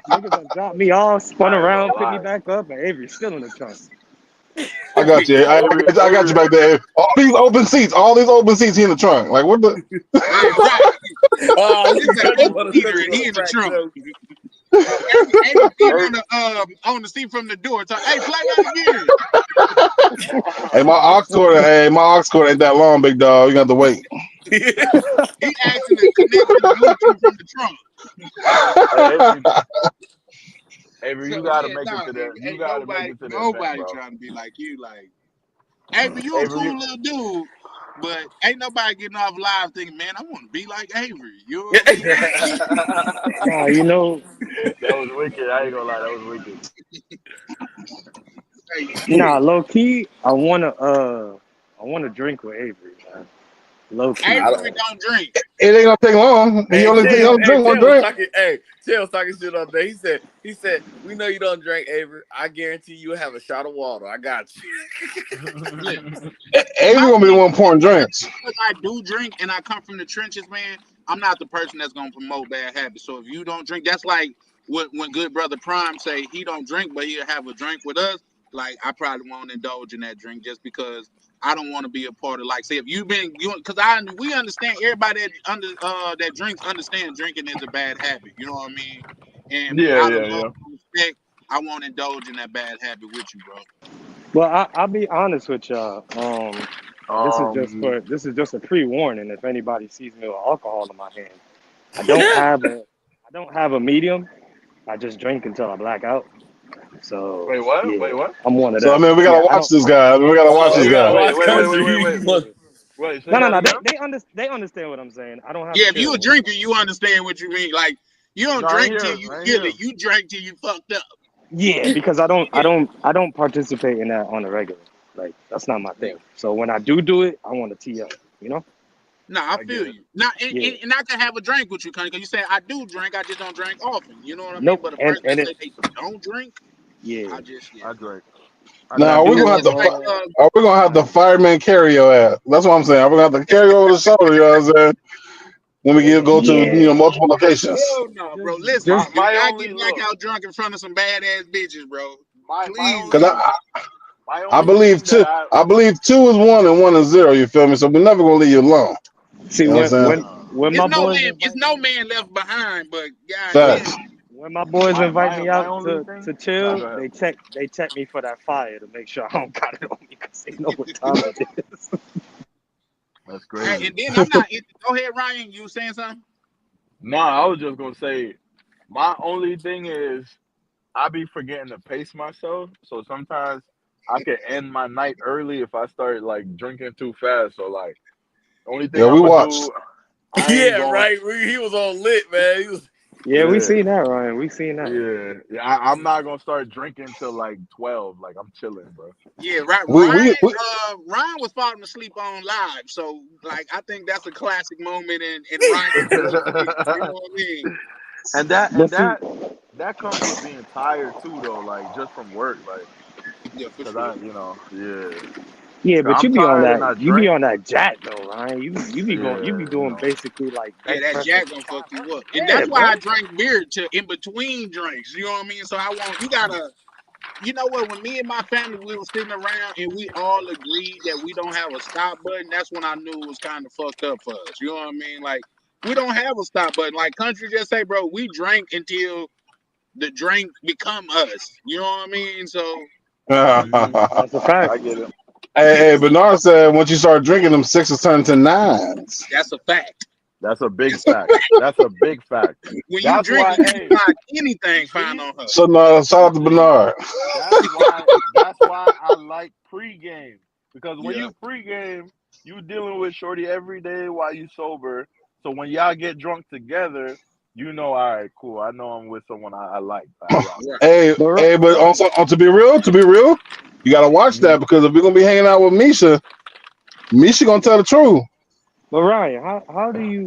Niggas done dropped me off, spun I ain't around, gonna picked me lie. back up, and Avery's still in the trunk. I got you. I got you back there. All these open seats here in the trunk. Like what the? Right. This is an you eight seater and he in the trunk. Avery sitting on the seat from the door. Talk, hey, play that again. Hey, my aux cord ain't that long, big dog. You got to wait. He asking to connect to the Bluetooth from the trunk. Avery, So, you gotta yeah, make it to that. You ain't gotta make it to the event, nobody bro. trying to be like you. Like, Avery, you a Avery, cool little dude, but ain't nobody getting off live thinking, man, I want to be like Avery. You know what I mean? Nah, you know, that was wicked. I ain't gonna lie, that was wicked. nah, low key, I wanna drink with Avery, man. Low key. Avery don't drink. It ain't gonna take long. He only drink one drink. Chill was talking shit up there. He said, we know you don't drink, Avery. I guarantee you have a shot of water. I got you. Avery gonna be the one pouring drinks. Because I do drink and I come from the trenches, man. I'm not the person that's gonna promote bad habits. So if you don't drink, that's like when good brother Prime say he don't drink, but he'll have a drink with us. Like I probably won't indulge in that drink just because I don't want to be a part of. Like, say if you've been, because we understand everybody that drinks understand drinking is a bad habit. You know what I mean? And out of love and respect, I won't indulge in that bad habit with you, bro. Well, I'll be honest with y'all. This is just a pre-warning. If anybody sees me with alcohol in my hand, I don't have a medium. I just drink until I black out. So Wait, what? yeah, Wait, what? I'm one of So I them. mean, we gotta Yeah, I watch don't. this guy. We gotta watch this guy. Wait. Say No. that again? They understand what I'm saying. I don't have. Yeah, if you a drinker, you understand what you mean. Like you don't No, I drink hear till him. you I feel hear him. it. You drink till you fucked up. Yeah, because I don't participate in that on a regular. Like that's not my thing. So when I do it, I want to tee up. You know. No, I feel you. Now, and I can have a drink with you, Connie, because you say I do drink, I just don't drink often. You know what I mean? Nope. But a And person that it. say they don't drink, Yeah. I just I drink. Now we're gonna have to. Are we gonna have the fireman carry your ass? That's what I'm saying. We're gonna have to carry over the shoulder. You know what I'm saying? When we go to multiple locations. hell no, bro. Listen, do not get blackout drunk in front of some badass bitches, bro. Please. Because I believe two. I believe 2 is 1 and 1 is 0. You feel me? So we're never gonna leave you alone. See, you know what I'm saying? when my boys it's no man left behind, but Facts. when my boys invite me out only to chill, go ahead. they check me for that fire to make sure I don't got it on me because they know what time it is. That's Hey, crazy. and then I'm not. Go ahead, Ryan. You saying something? No, I was just gonna say my only thing is I be forgetting to pace myself. So sometimes I can end my night early if I start like drinking too fast. So like only thing Yeah, we I'm gonna watched. do, I ain't going. Right. He was on lit, man. He was. Yeah, we seen that, Ryan. We seen that. Yeah. I'm not gonna start drinking till like 12. Like I'm chilling, bro. Yeah, right. We Ryan was falling asleep on live, so like I think that's a classic moment in Ryan's life. You know what I mean? And that comes with being tired too, though. Like just from work, like yeah, for because sure. Yeah, but I'm you be on tired and that. I You be drink. on that jack though, Ryan. You be going. You be Yeah, doing basically like Yeah, bench that pressing. jack gonna fuck you up, and Yeah, that's why bro. I drank beer in between drinks. You know what I mean? So you gotta you know what? When me and my family we were sitting around and we all agreed that we don't have a stop button, that's when I knew it was kind of fucked up for us. You know what I mean? Like we don't have a stop button. Like country just say, bro, we drank until the drink become us. You know what I mean? So That's a fact. I get it. Hey, Bernard said once you start drinking, them sixes turn to nines. that's a fact. That's a big fact. That's a big fact. When you That's drink, why, you can hey, find you anything found see, on her. So shout out to Bernard. that's why I like pregame. Because when Yeah. you pregame, you dealing with shorty every day while you sober. So when y'all get drunk together, you know, all right, cool. I know I'm with someone I like. I rock with. Hey, but also to be real, you gotta watch that because if we're gonna be hanging out with Misha gonna tell the truth. But Ryan, how do you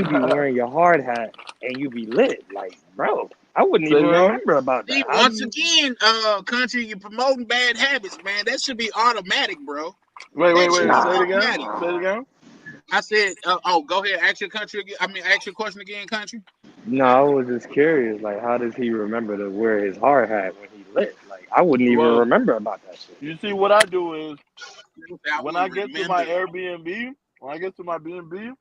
be wearing your hard hat and you be lit? Like, bro, I wouldn't Say even it again? remember about that. See, How do once you? again, country, you're promoting bad habits, man. That should be automatic, bro. Wait. That should be Say it again. automatic. Say it again. I said, go ahead, ask your country again. I mean, ask your question again, country. No, I was just curious. Like, how does he remember to wear his hard hat when he lit? Like, I wouldn't even Well, remember about that shit. you see, what I do is I when I wouldn't get to remember. my Airbnb, when I get to my B&B,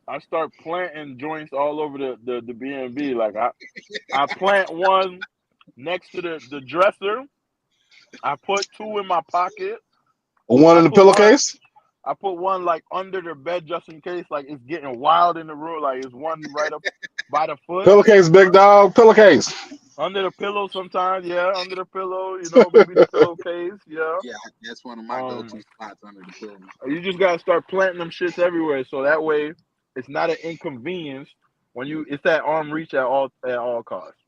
I start planting joints all over the B&B. Like I plant one next to the dresser. I put two in my pocket. One in the pillowcase. I put one like under the bed just in case like it's getting wild in the room. Like it's one right up by the foot. Pillowcase, big dog, pillowcase. Under the pillow sometimes, yeah. Under the pillow, you know, maybe the pillowcase, yeah. Yeah, that's one of my go-to spots under the pillow. You just gotta start planting them shits everywhere, so that way it's not an inconvenience when you. It's at arm reach at all costs.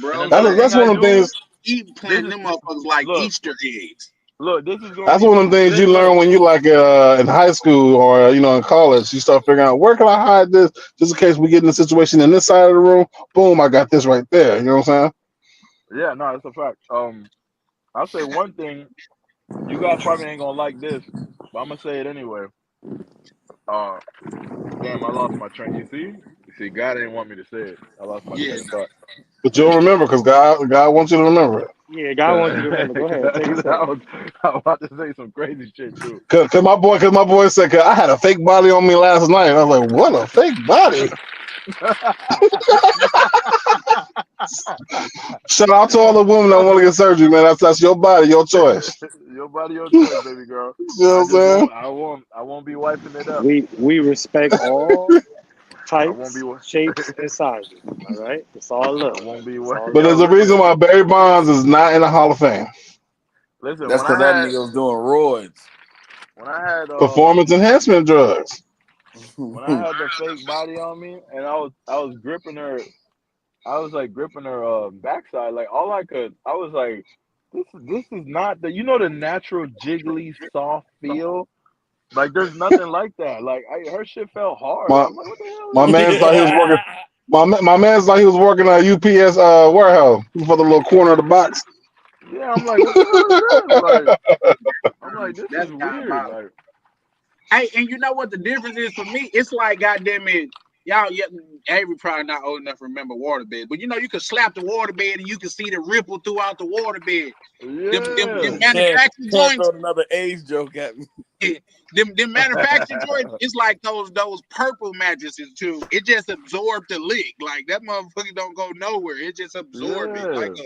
Bro, That's one of the things. Keep planting them motherfuckers like Easter eggs. Look, this is going. That's one of the things you learn when you like in high school or in college. You start figuring out where can I hide this just in case we get in a situation in this side of the room. Boom, I got this right there. You know what I'm saying? Yeah, no, that's a fact. I'll say one thing. You guys probably ain't gonna like this, but I'm gonna say it anyway. Damn, I lost my train. You see, God didn't want me to say it. I lost my train of thought. But you'll remember because God wants you to remember it. Yeah, God wants you to remember. Go ahead, take it. I was about to say some crazy shit too. Cause my boy said, "Cause I had a fake body on me last night." I was like, "What a fake body!" Shout out to all the women that want to get surgery, man. That's your body, your choice. Your body, your choice, baby girl. You know what I'm saying? I won't be wiping it up. We respect all types, won't be shapes, and sizes. All right, it's all love. I won't be. But there's a reason why Barry Bonds is not in the Hall of Fame. Listen, that's because that nigga was doing roids. When I had Performance enhancement drugs. When I had the fake body on me, and I was gripping her, I was like gripping her backside. Like all I could, I was like, this is not the the natural jiggly soft feel. Like there's nothing like that. Like her shit felt hard. I'm like, what the hell? My man thought he was working. My man thought he was working at UPS warehouse for the little corner of the box. Yeah, I'm like, what the hell is this? Like, I'm like, this is weird. Like, hey, and you know what the difference is for me? It's like, goddamn it, y'all, Avery probably not old enough to remember waterbed, but you could slap the waterbed and you can see the ripple throughout the waterbed. Yeah. Them manufacturing Can't joints. throw another age joke at me. Them manufacturing joints, it's like those purple mattresses too. It just absorbed the lick. Like that motherfucker don't go nowhere. It just absorbed it. Like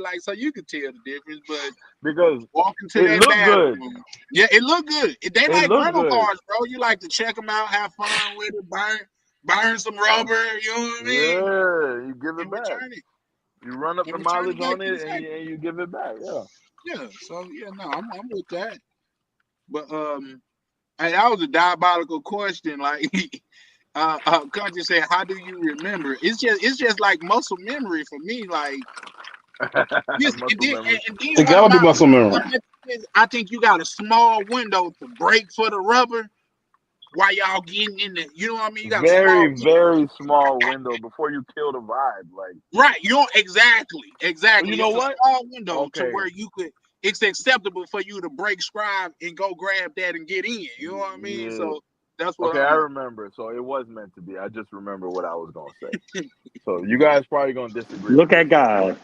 like so you could tell the difference, but because walking to that bathroom, it looked good. They like rental cars, bro. You like to check them out, have fun with it, burn some rubber. You know what I mean? Yeah, you give it back. You run up the mileage back on it, and you give it back. Yeah. Yeah. So no, I'm with that. But hey, that was a diabolical question. Like, country said, "How do you remember?" It's just like muscle memory for me. Like, It gotta be muscle memory. I think you got a small window to break for the rubber while y'all getting in the. You know what I mean? You got very small window before you kill the vibe. Like right, exactly. You know what? A small window to where you could. It's acceptable for you to break scribe and go grab that and get in. You know what I mean? Yeah. So That's what Okay, I I'm on. remember. So it was meant to be. I just remember what I was gonna say. So you guys probably gonna disagree Look with at God.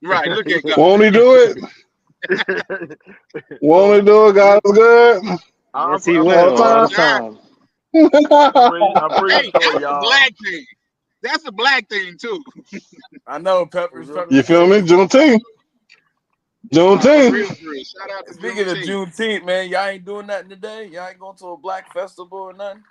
Right, look at God. Won't he do it? this. Won't he So do it? God is good Yes, he I'm all will pretty all the the God. time. I'm pretty Hey, sure that's a y'all. black thing. That's a black thing too. I know Is Peppers. it? Peppers You feel knows. me? Juneteenth. Nah, for Juneteenth. real, for real. Shout out to Speaking of Juneteenth. Juneteenth, man, y'all ain't doing nothing today. Y'all ain't going to a black festival or nothing.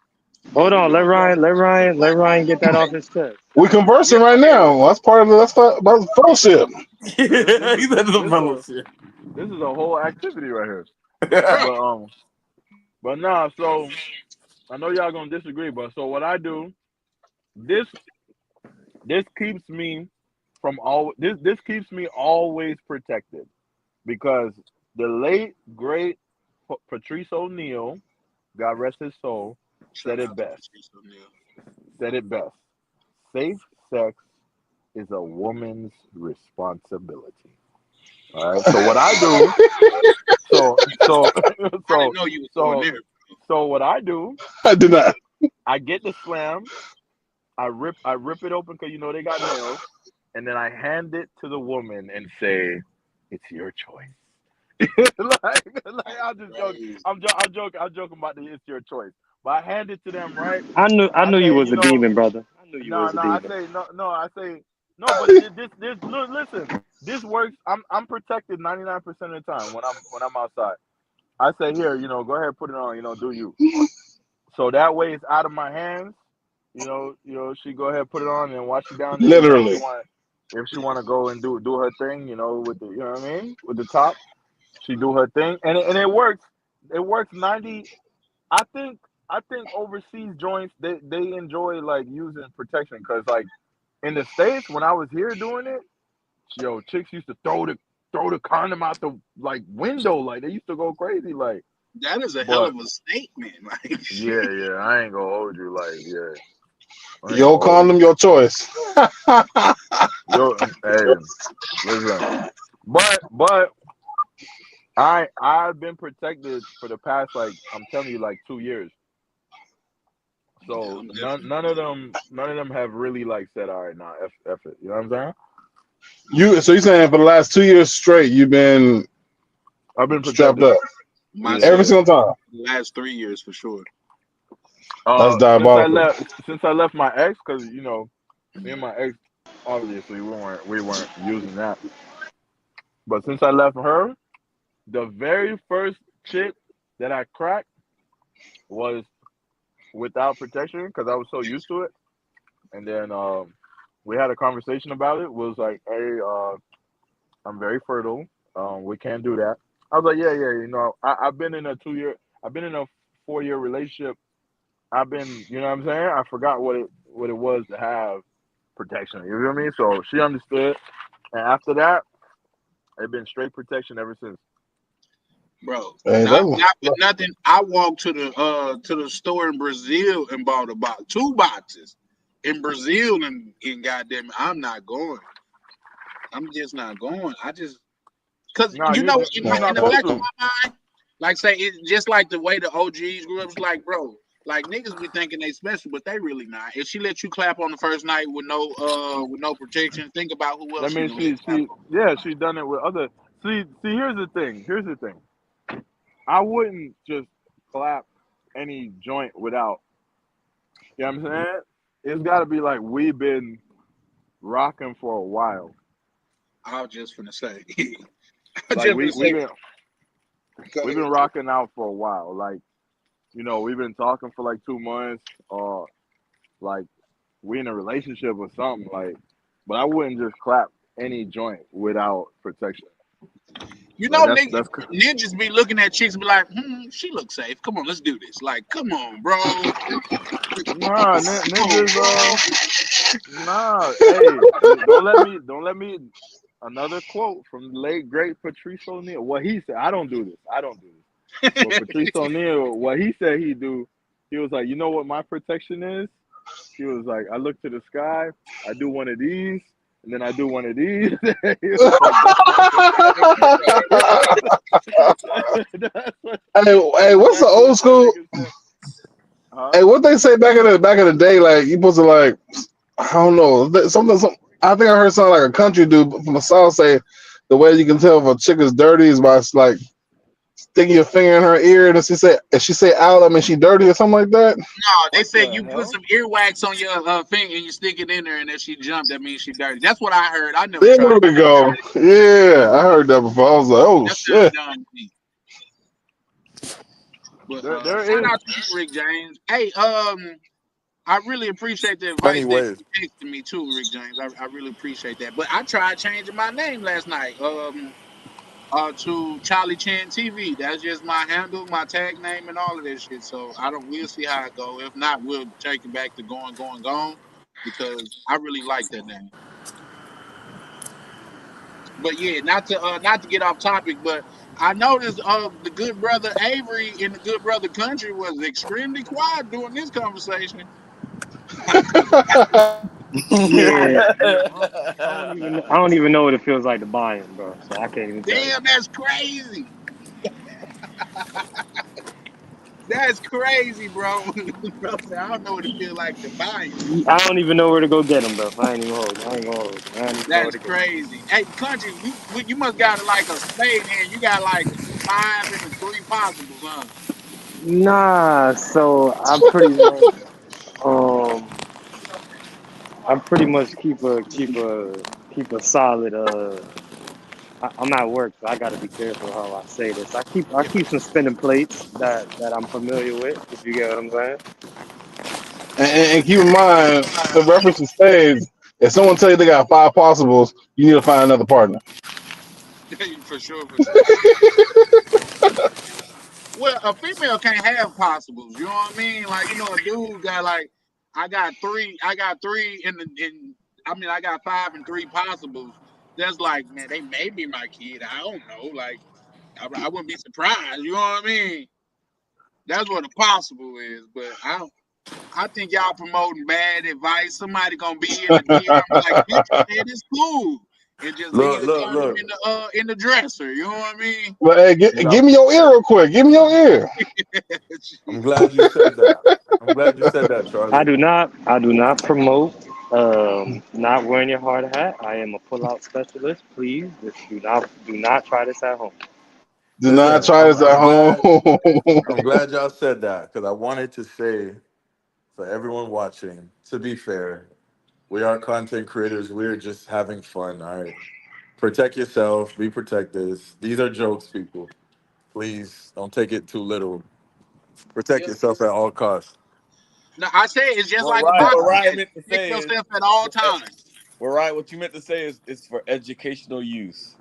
Hold We on, let doing some Ryan, let we doing some Ryan, let black Ryan owned get on that off today. his chest. We Yeah, conversing go right ahead, now. Ryan. That's part of the fellowship. He said the This a fellowship. this is a whole activity right here. Right. But nah. So I know y'all gonna disagree, but so what I do, this this keeps me from all this keeps me always protected because the late great Patrice O'Neal, God rest his soul, Shout said it out to best. Patrice O'Neal. Said it best. Safe sex is a woman's responsibility. All right. So what I do, so so I didn't so know you was going so there. so what I do, I do not. I get the slam, I rip it open because you know they got nails, and then I hand it to the woman and say, "It's your choice." like I just joke. Crazy. I'm joking about the "it's your choice." But I hand it to them, right? I I knew you say, was you a know, demon, brother. I knew you no, was a no. I demon. say no. I say no. But this. Look, listen. This works. I'm protected 99% of the time when I'm outside. I say here, go ahead, put it on. Do you? So that way it's out of my hands. She go ahead, put it on, and while she down there, Literally. if she want to go and do her thing, with the, what I mean, with the top, she do her thing, and it works. It works 90. I think overseas joints they enjoy like using protection because like in the States when I was here doing it, chicks used to throw the condom out the like window, like they used to go crazy, like. That is a hell But of a statement. Like shit. yeah, I ain't gonna hold you, like I ain't gonna Your hold you. condom, your choice. Hey, listen, but I've been protected for the past like I'm telling you like 2 years. Yeah, So I'm none of them have really like said, all right, nah, F it. You know what I'm saying? So you saying for the last 2 years straight you've been I've been strapped protected. up every myself single time. the last 3 years for sure. That's Since I diabolical. left my ex, because me and my ex, obviously we weren't using that. But since I left her, the very first chick that I cracked was without protection because I was so used to it. And then we had a conversation about it. Was like, hey, I'm very fertile. We can't do that. I was like, yeah. I've been in a 2 year, I've been in a 4 year relationship. I've been, you know what I'm saying? I forgot what it was to have protection. You feel me? So she understood, and after that, it's been straight protection ever since. Bro, Hey, not for nothing. I walked to the store in Brazil and bought about 2 boxes in Brazil and goddamn it, I'm not going. I'm just not going. I just because No, in you're not the supposed back of to. my mind, like say it's just like the way the OGs grew up. It's like, bro, like niggas be thinking they special, but they really not. If she let you clap on the first night with no protection, think about who else That she means gonna let clap on. she done it with other. See, here's the thing. I wouldn't just clap any joint without. You know what I'm saying? It's got to be like we've been rocking for a while. I was just finna say. I was Like just we finna we've say. been Go we've ahead. been rocking out for a while. Like we've been talking for like 2 months. Like we in a relationship or something. Like, but I wouldn't just clap any joint without protection. You Like know, that's ninjas be looking at chicks and be like, she looks safe. Come on, let's do this. Like, come on, bro. nah, ninjas. Nah. Hey, don't let me. Another quote from the late great Patrice O'Neal. What he said, I don't do this. But Patrice O'Neal, what he said he do, he was like, you know what my protection is? He was like, I look to the sky, I do one of these, and then I do one of these. He was like, that's my protection. That's Hey, what's the exactly old what that school? nigga said. Hey, what they say back in the day, like you supposed to like, I don't know, something. I think I heard something like a country dude from the south say the way you can tell if a chick is dirty is by like sticking your finger in her ear, and if she say out, I mean she dirty or something like that. No, they said you put some earwax on your finger and you stick it in there, and if she jumped, that means she dirty. That's what I heard. I never There tried. we go. Yeah, I heard that before. I was like, oh That sounds shit. dumb to me. But There shout is. out to you, Rick James. Hey, I really appreciate the advice that Anyways, you texted me too, Rick James. I really appreciate that. But I tried changing my name last night. To Charlie Chan TV. That's just my handle, my tag name, and all of that shit. So we'll see how it go. If not, we'll take it back to going, because I really like that name. But yeah, not to get off topic, but I noticed the good brother Avery in the good brother country was extremely quiet during this conversation. Yeah, I don't even know what it feels like to buy him, bro. So I can't even tell you. Damn, that's crazy. That's crazy, bro. Bro said, I don't know what it feels like to buy him. I don't even know where to go get him, bro. I ain't even hold you. I ain't gonna hold you. I don't even know where That's to go. crazy. Hey, country, you must got like a spade hand. You got like 5 and the 3 possibles, huh? Nah, so um I pretty much keep a solid I'm at work, so I got to be careful how I say this. I keep some spinning plates that I'm familiar with, if you get what I'm saying. And keep in mind, in reference to spades, if someone tell you they got 5 possibles, you need to find another partner. For sure, for sure. Well, a female can't have possibles. You know what I mean? Like, a dude got like, I got three I got 5 and 3 possibles. That's like, man, they may be my kid. I don't know. Like, I wouldn't be surprised. You know what I mean? That's what a possible is. But I think y'all promoting bad advice. Somebody gonna be in the DM like, bitch, man, it's cool, and just leave look, the look, condom look. in the dresser. You know what I mean? But hey, give me your ear real quick. Give me your ear. I'm glad you said that. I'm glad you said that, I Charlie. do not promote not wearing your hard hat. I am a pull-out specialist. Please, do not try this at home. Do not Listen, try I'm, this at I'm home. glad. I'm glad y'all said that because I wanted to say for everyone watching, to be fair, we are content creators. We're just having fun. All right. Protect yourself. Be protected. These are jokes, people. Please don't take it too literal. Protect Yeah. yourself at all costs. No, I say it's just What like a Ryan, what boxing Ryan match. meant to Protect say is, yourself at all times. what Ryan, what you meant to say is, it's for educational use.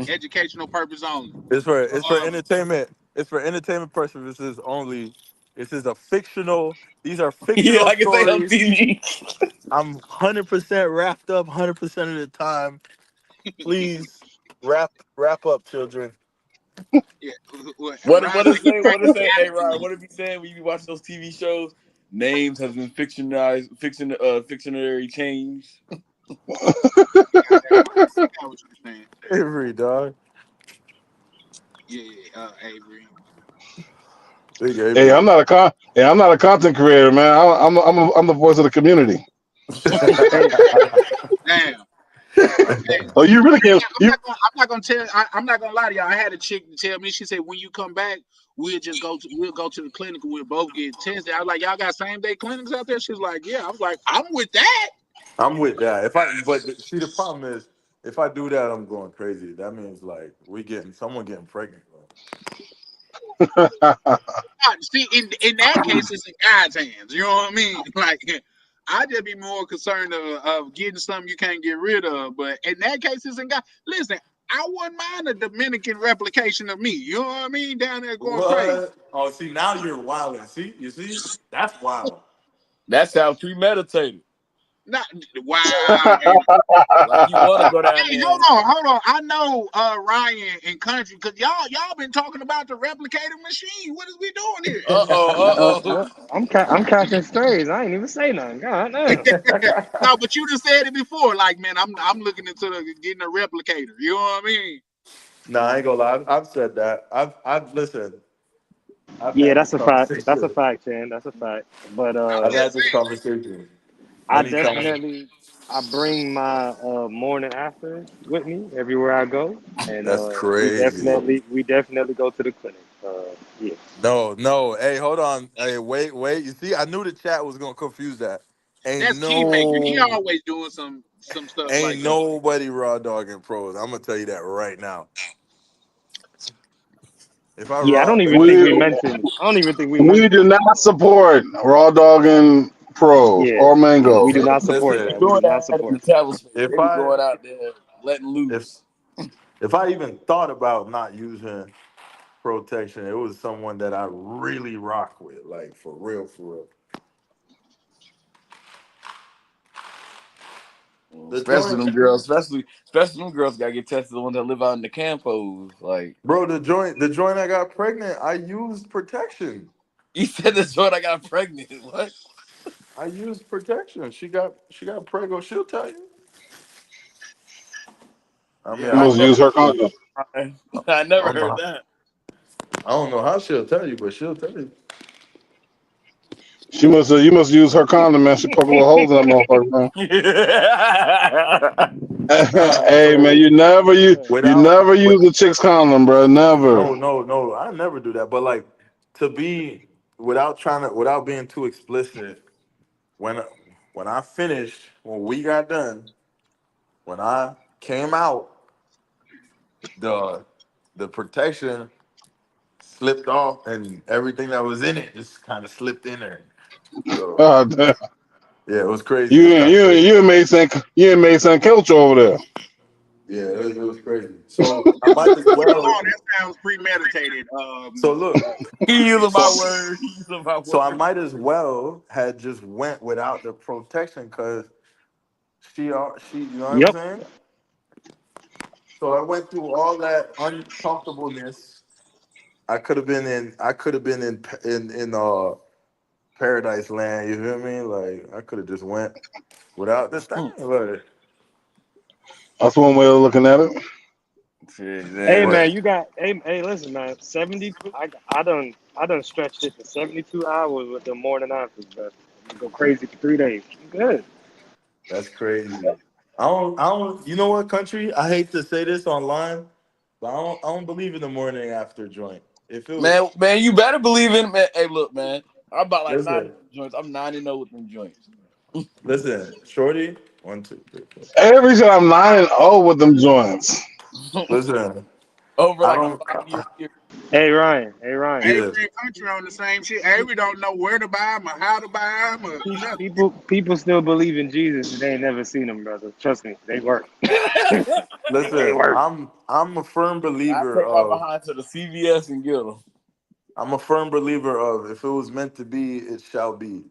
Educational purpose only. It's for Um, entertainment. It's for entertainment purposes only. This is a fictional. These are Yeah, fictional I can say on stories. TV. I'm 100% wrapped up 100% of the time. Please wrap up, children. yeah. What Ryan it said he say? cracked What it the say? Hey Ryan, attitude. what if you saying when you be watching those TV shows? Names has been fictionary changed. I got what you're saying. Every dog. Yeah, Avery. Big Hey, Avery. I'm not a content creator, man. I'm the voice of the community. Hey, Damn. Hey, Oh, you really can't. I'm not gonna lie to y'all. I had a chick to tell me. She said, when you come back, we'll go to the clinic and we'll both get tested. I was like, y'all got same day clinics out there? She was like, yeah. I was like, I'm with that. I'm with that. But see, the problem is, if I do that, I'm going crazy. That means like someone getting pregnant. Bro. See, in that case, it's in God's hands. You know what I mean? Like, I just be more concerned of getting something you can't get rid of. But in that case, it's in God. Listen, I wouldn't mind a Dominican replication of me. You know what I mean? Down there going crazy. What? Oh, see, now you're wilding. See, you see, that's wild. That sounds premeditated. Not wow. Like you want to go down Hey, there. hold on. I know Ryan and Country, because y'all been talking about the replicator machine. What is we doing here? I'm catching strays. I ain't even say nothing. God damn. No, but you just said it before. Like, man, I'm looking into getting a replicator. You know what I mean? Nah, I ain't gonna lie. I've said that. I've listened. I've Yeah, had that's this a fact. That's a conversation. fact, Chan. That's a fact. But I've had this conversation I many times. definitely I bring my morning after with me everywhere I go, and That's we crazy. definitely go to the clinic. Yeah. No, no. Hey, hold on. Hey, wait, wait. You see, I knew the chat was gonna confuse that. Ain't That's Keymaker. He no, always doing some stuff like ain't that. nobody raw dogging pros. I'm gonna tell you that right now. If I Yeah, I raw, don't even think We we mentioned. I don't even think we we do mentioned. not support raw dogging pros Yeah, or we mango. do not support listen, that. We Doing do not that in support the travel space. if They be I going out there letting if loose. if I even thought about not using protection, it was someone that I really rock with, like for real, for real. The Especially joint, them girls, especially them girls gotta get tested. The ones that live out in the campos, like bro, the joint I got pregnant, I used protection. you said, the joint I got pregnant. What? I used protection. She got pregnant. She'll tell you. I mean, You Yeah, I must don't know use how her she'll. condom. I I never don't know. heard that. I don't know how she'll tell you, but she'll tell you. You must use her condom, man. She poke little holes in that motherfucker, man. Hey man, So you without, never with, use a chick's condom, bro. Never. no, no, no, I never do that. But like to be without being too explicit, when when I finished, when we got done, when I came out, the the protection slipped off and everything that was in it just kind of slipped in there. So Oh, damn. yeah, it was crazy. It You was kind of crazy. you ain't made St. Kelch over there. Yeah, it was crazy. So I might as Hold well. on, that sounds premeditated. So look, He using my so word. He using my so I word. might as well had just went without the protection because she you know what I'm Yep. saying. So I went through all that uncomfortableness. I could have been in paradise land. You feel me? Like I could have just went without the thing. Like, That's one way of looking at it. Hey but man, you got. Hey, listen man. 72. I done stretched it to 72 hours with the morning afters, bro. You go crazy for 3 days. You good. that's crazy. I don't. You know what, country? I hate to say this online, but I don't believe in the morning after joint. If it was, Man, you better believe in it, man. Hey, look, man. I'm about like 9 listen, joints. I'm 9-0 with them joints. listen, shorty, 1, 2, 3, 4. Every time I'm 9-0 with them joints. Listen, Over I like a don't. 5 year period. Hey Ryan. Hey Ryan. Yeah, Avery and Country on the same shit. Avery don't know where to buy them or how to buy them or nothing. People still believe in Jesus. They ain't never seen him, brother. Trust me, they work. They listen, work. I'm a firm I believer take my of. behind to the CVS and get them. I'm a firm believer of. If it was meant to be, it shall be.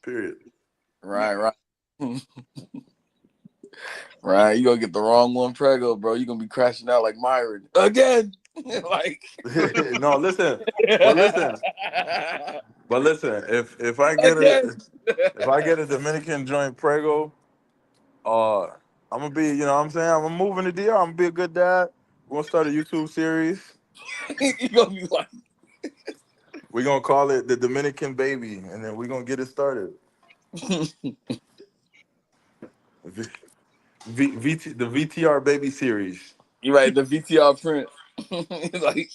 Period. Right. Right. You gonna get the wrong one prego, bro. You gonna be crashing out like Myron again. Like No, listen, but listen, but listen. If I get again. a Dominican joint prego, I'm gonna be. You know what I'm saying? I'm gonna move in the DR. I'm gonna be a good dad. We're gonna start a YouTube series. You gonna be like We're gonna call it the Dominican Baby, and then we're gonna get it started. The VTR Baby series. you right, the VTR print. Like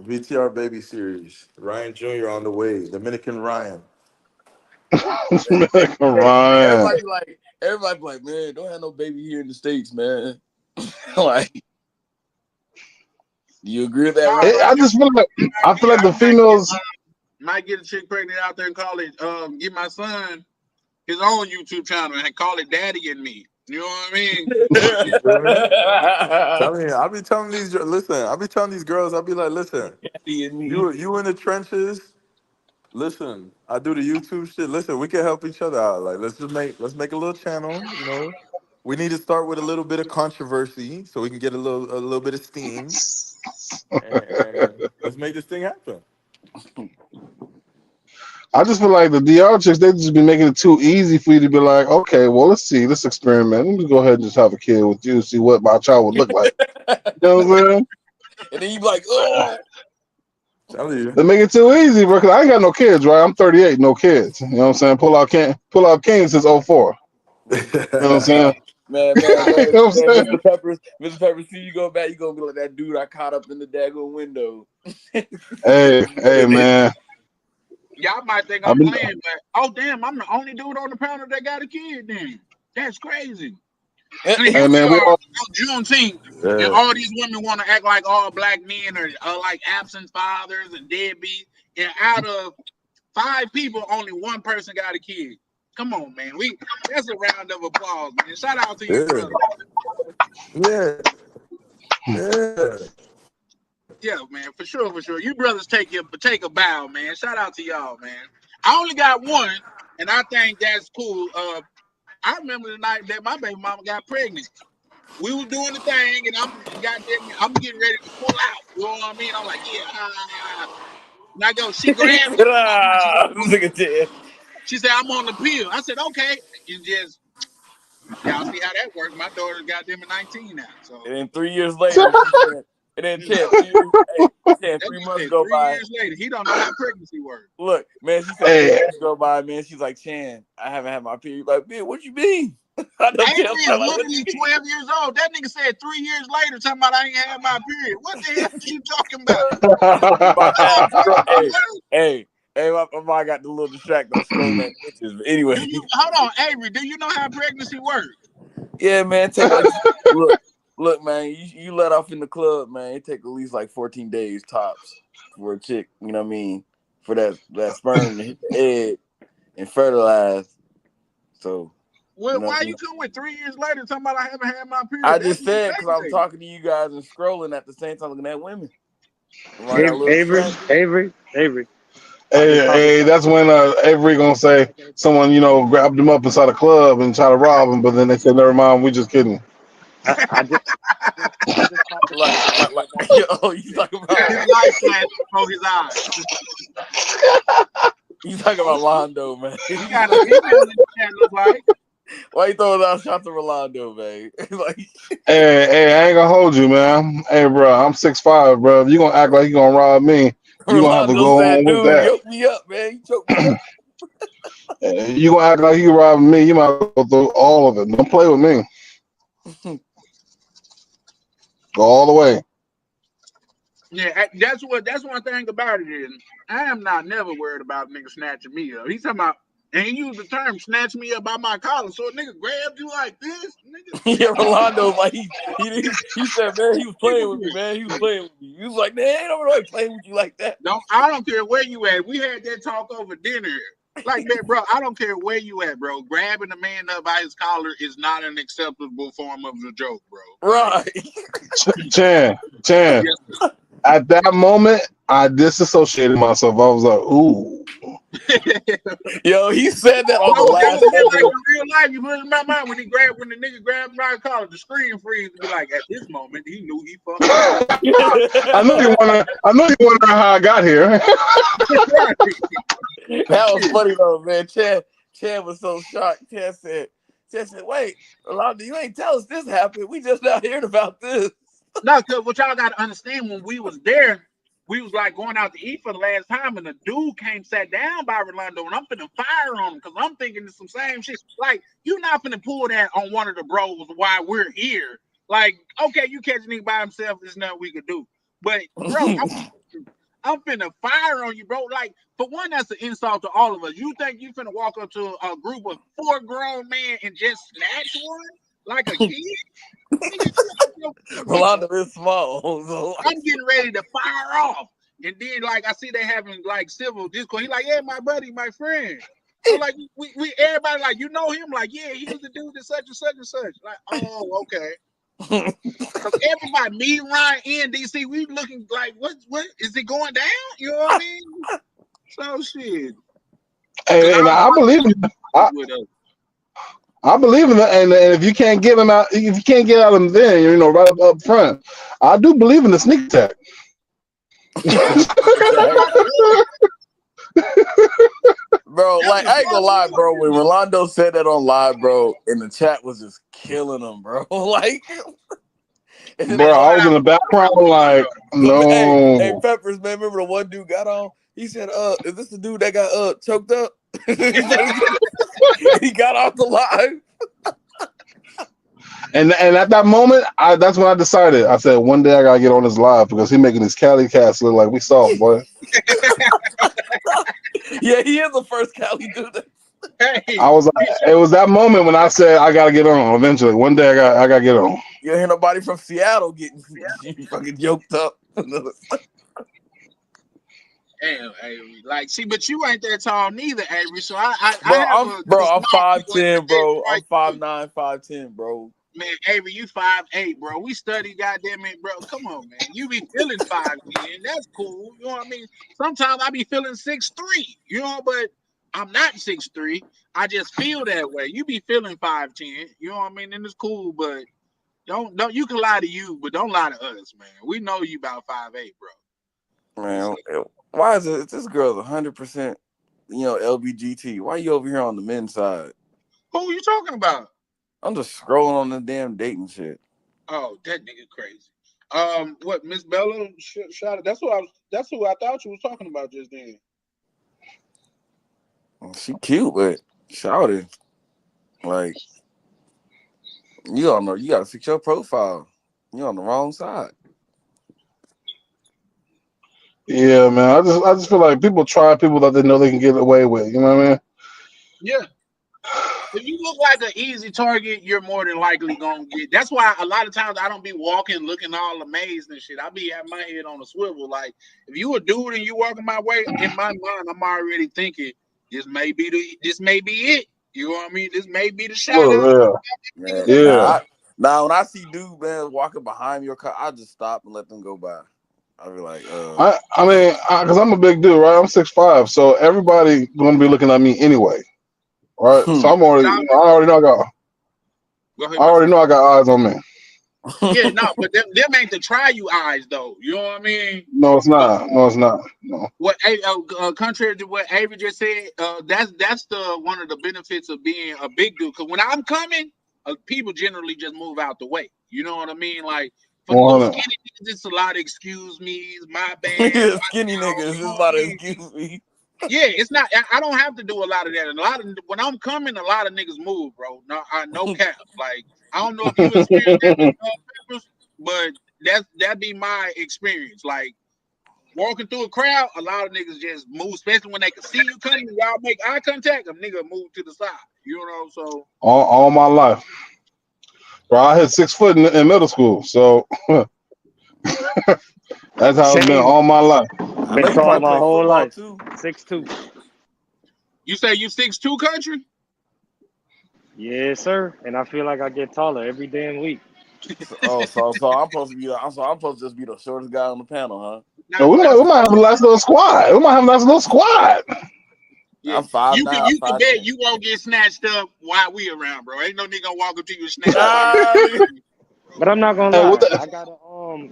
VTR Baby series. Ryan Jr. on the way. Dominican Ryan. Ryan. everybody be like, man, don't have no baby here in the States, man. Like, you agree with that, Nah, right? but I feel like the females. might get a chick pregnant out there and call it get my son his own YouTube channel and call it Daddy and Me. You know what I mean? You feel me? Tell me, I be telling these. Listen, I be telling these girls. I be like, listen, Daddy and me. you in the trenches. Listen, I do the YouTube shit. Listen, we can help each other out. Like, let's make a little channel. You know, we need to start with a little bit of controversy so we can get a little bit of steam, and let's make this thing happen. I just feel like the DR chicks, they just be making it too easy for you to be like, okay, well, let's see, let's experiment. Let me go ahead and just have a kid with you, see what my child would look like. You know what I'm saying? And then you be like, oh, Tell you. They make it too easy, bro. Cause I ain't got no kids, right? I'm 38, no kids. You know what I'm saying? Pull out King since 04. You know what I'm saying? man, You know what I'm saying? Mr. Pepper, see you go back, you gonna be like that dude I caught up in the daggone window. Hey, man. Y'all might think I've I'm been, playing, but oh damn, I'm the only dude on the panel that got a kid. Then that's crazy. And here hey, we man, we are all, on Juneteenth, and Yeah. all these women want to act like all black men are like absent fathers and deadbeats. And out of 5 people, only 1 person got a kid. Come on, man. That's a round of applause, man. Shout out to you, brother. Yeah. Yeah. Yeah, man, for sure. You brothers take a bow, man. Shout out to y'all, man. I only got 1, and I think that's cool. I remember the night that my baby mama got pregnant. We was doing the thing, and I'm getting ready to pull out. You know what I mean? I'm like, yeah. And I go, she grabbed me. She said, I'm on the pill. I said, okay. And just, y'all see how that works. My daughter got them at 19 now. So. And then 3 years later, she said, and then Chad, 3 months go 3 by. years later, he don't know how pregnancy works. Look, man, she said 3 months go by, man. She's like, Chan, I haven't had my period. Like, man, what you mean? I don't Avery tell is her, like, literally 12 years old. That nigga said 3 years later, talking about I ain't had my period. What the hell are you talking about? hey, my mom got the little distracted. I'm scrolling at pictures. But anyway. Hold on, Avery, do you know how pregnancy works? Yeah, man, take like look, man, you let off in the club, man. It take at least like 14 days tops for a chick, you know what I mean? For that sperm to hit the egg and fertilize. So Well, why you come with 3 years later talking about I haven't had my period? I just said because I'm talking to you guys and scrolling at the same time looking at women. Avery. hey, that's when Avery gonna say someone, grabbed them up inside a club and try to rob them, but then they said, never mind, we just kidding. I just like yo, you talking about his life flashed before his eyes. You talking about Rondo, man? He got a female in that look like. Why you throwing out shots to Rolando, man? Like, hey, I ain't gonna hold you, man. Hey, bro, I'm 6'5", bro. If you gonna act like you gonna rob me, you gonna have to Rolando go said, on with dude, that. yoke me up, man. You choke me up. You gonna act like you robbing me, you might as well go through all of it. Don't play with me. Go all the way. Yeah, that's one thing about it is I am not never worried about nigga snatching me up. He's talking about, and he used the term "snatch me up by my collar." So a nigga grabbed you like this, nigga. Yeah, Rolando, like he said, man, he was playing with me, man. He was playing with me. He was like, man, ain't nobody playing with you like that. I don't care where you at. We had that talk over dinner. Like, man, bro, I don't care where you at, bro. Grabbing a man up by his collar is not an acceptable form of a joke, bro. Right. Chan. At that moment, I disassociated myself. I was like, ooh. Yo, he said that on the last like episode. in real life, you put in my mind when the nigga grabbed my collar, the screen freeze to be like, at this moment, he knew he fucked up. I know you wonder how I got here. That was funny though, man. Chad was so shocked. Chad said, wait, Rolando, you ain't tell us this happened. We just not hearing about this. No, because what y'all got to understand, when we was there, we was like going out to eat for the last time, and the dude came sat down by Rolando, and I'm finna fire on him because I'm thinking it's some same shit. Like, you're not finna pull that on one of the bros while we're here. Like, okay, you catch a nigga by himself, there's nothing we could do. But, bro, I'm finna fire on you, bro. Like, for one, that's an insult to all of us. You think you finna walk up to a group of 4 grown men and just snatch one? Like a kid? Rolando is small. So. I'm getting ready to fire off. And then, like, I see they having, like, civil discourse. He like, yeah, my buddy, my friend. So, like, we everybody, like, you know him? Like, yeah, he was the dude that such and such and such. Like, oh, okay. Because everybody, me, Ryan, and DC, we looking like, what is it going down? You know what I mean? So, shit. And I believe in it. I believe in it, and if you can't get them out, if you can't get out of them, then right up front, I do believe in the sneak attack. Bro, That like was I ain't gonna lie, funny. bro. When Rolando said that on live, bro, and the chat was just killing him, bro. Like, and then Bro, I was in the background like, hey, no. Peppers, man. Remember the one dude got on? He said, is this the dude that got choked up? he got off the live. And at that moment, that's when I decided. I said, one day I gotta get on this live because he making this Cali cast look like we soft, boy. Yeah, he is the first Cali dude. Hey, I was like, it was that moment when I said I gotta get on. Eventually, one day I gotta get on. You don't hear nobody from Seattle getting fucking yoked up. damn, Avery. Like, see, but you ain't that tall neither, Avery. So I Bro, have a I'm small view of 5'10", bro. Avery, I'm 5'9", 5'10", bro. man, Avery, you 5'8", bro. We study, goddamn it, bro. Come on, man. You be feeling 5'10". That's cool. You know what I mean? Sometimes I be feeling 6'3", you know, but I'm not 6'3". I just feel that way. You be feeling 5'10", you know what I mean? And it's cool, but don't you can lie to you, but don't lie to us, man. We know you about 5'8", bro. Man, why is it this girl's 100%, LBGT? Why you over here on the men's side? Who you talking about? I'm just scrolling on the damn dating shit. Oh, that nigga crazy. What Miss Bella shot? That's who I thought you was talking about just then. She cute, but shouted. Like, you don't know. You gotta fix your profile. You're on the wrong side. Yeah, man. I just feel like people try people that they know they can get away with. You know what I mean? Yeah. If you look like an easy target, you're more than likely gonna get. That's why a lot of times I don't be walking looking all amazed and shit. I be having my head on a swivel. Like if you a dude and you walking my way, in my mind, I'm already thinking this may be it. You know what I mean? This may be the shout out. Look, Man, yeah. now when I see dude, man, walking behind your car, I just stop and let them go by. I'll be like, I mean, because I'm a big dude, right? I'm 6'5", so everybody gonna be looking at me anyway, right? So I already know I got eyes on me. Yeah, no, but them ain't the try you eyes though. You know what I mean? No, it's not. No, it's not. No. What contrary to what Avery just said, that's the one of the benefits of being a big dude. Because when I'm coming, people generally just move out the way. You know what I mean? Like for the little 100. skinny niggas, it's a lot of excuse me's, my bad. skinny niggas, You know is what not I mean? excuse me. Yeah, it's not. I don't have to do a lot of that. And when I'm coming, a lot of niggas move, bro. No cap. Like I don't know if you experienced that with Peppers, but that be my experience. Like walking through a crowd, a lot of niggas just move, especially when they can see you coming. Y'all make eye contact, a nigga move to the side. You know, so All my life, bro. I hit 6 foot in middle school, so that's how it's been Same. all my life. I know Been you tall probably my play whole football life. too. 6'2". you say you 6'2" country? Yes, sir. And I feel like I get taller every damn week. So I'm supposed to be. I'm supposed to just be the shortest guy on the panel, huh? No, we might have a nice little squad. Yeah, I'm 5'9", you can 5'10". bet you won't get snatched up while we around, bro. Ain't no nigga gonna walk up to you and snatch But I'm not gonna Hey, what lie, the?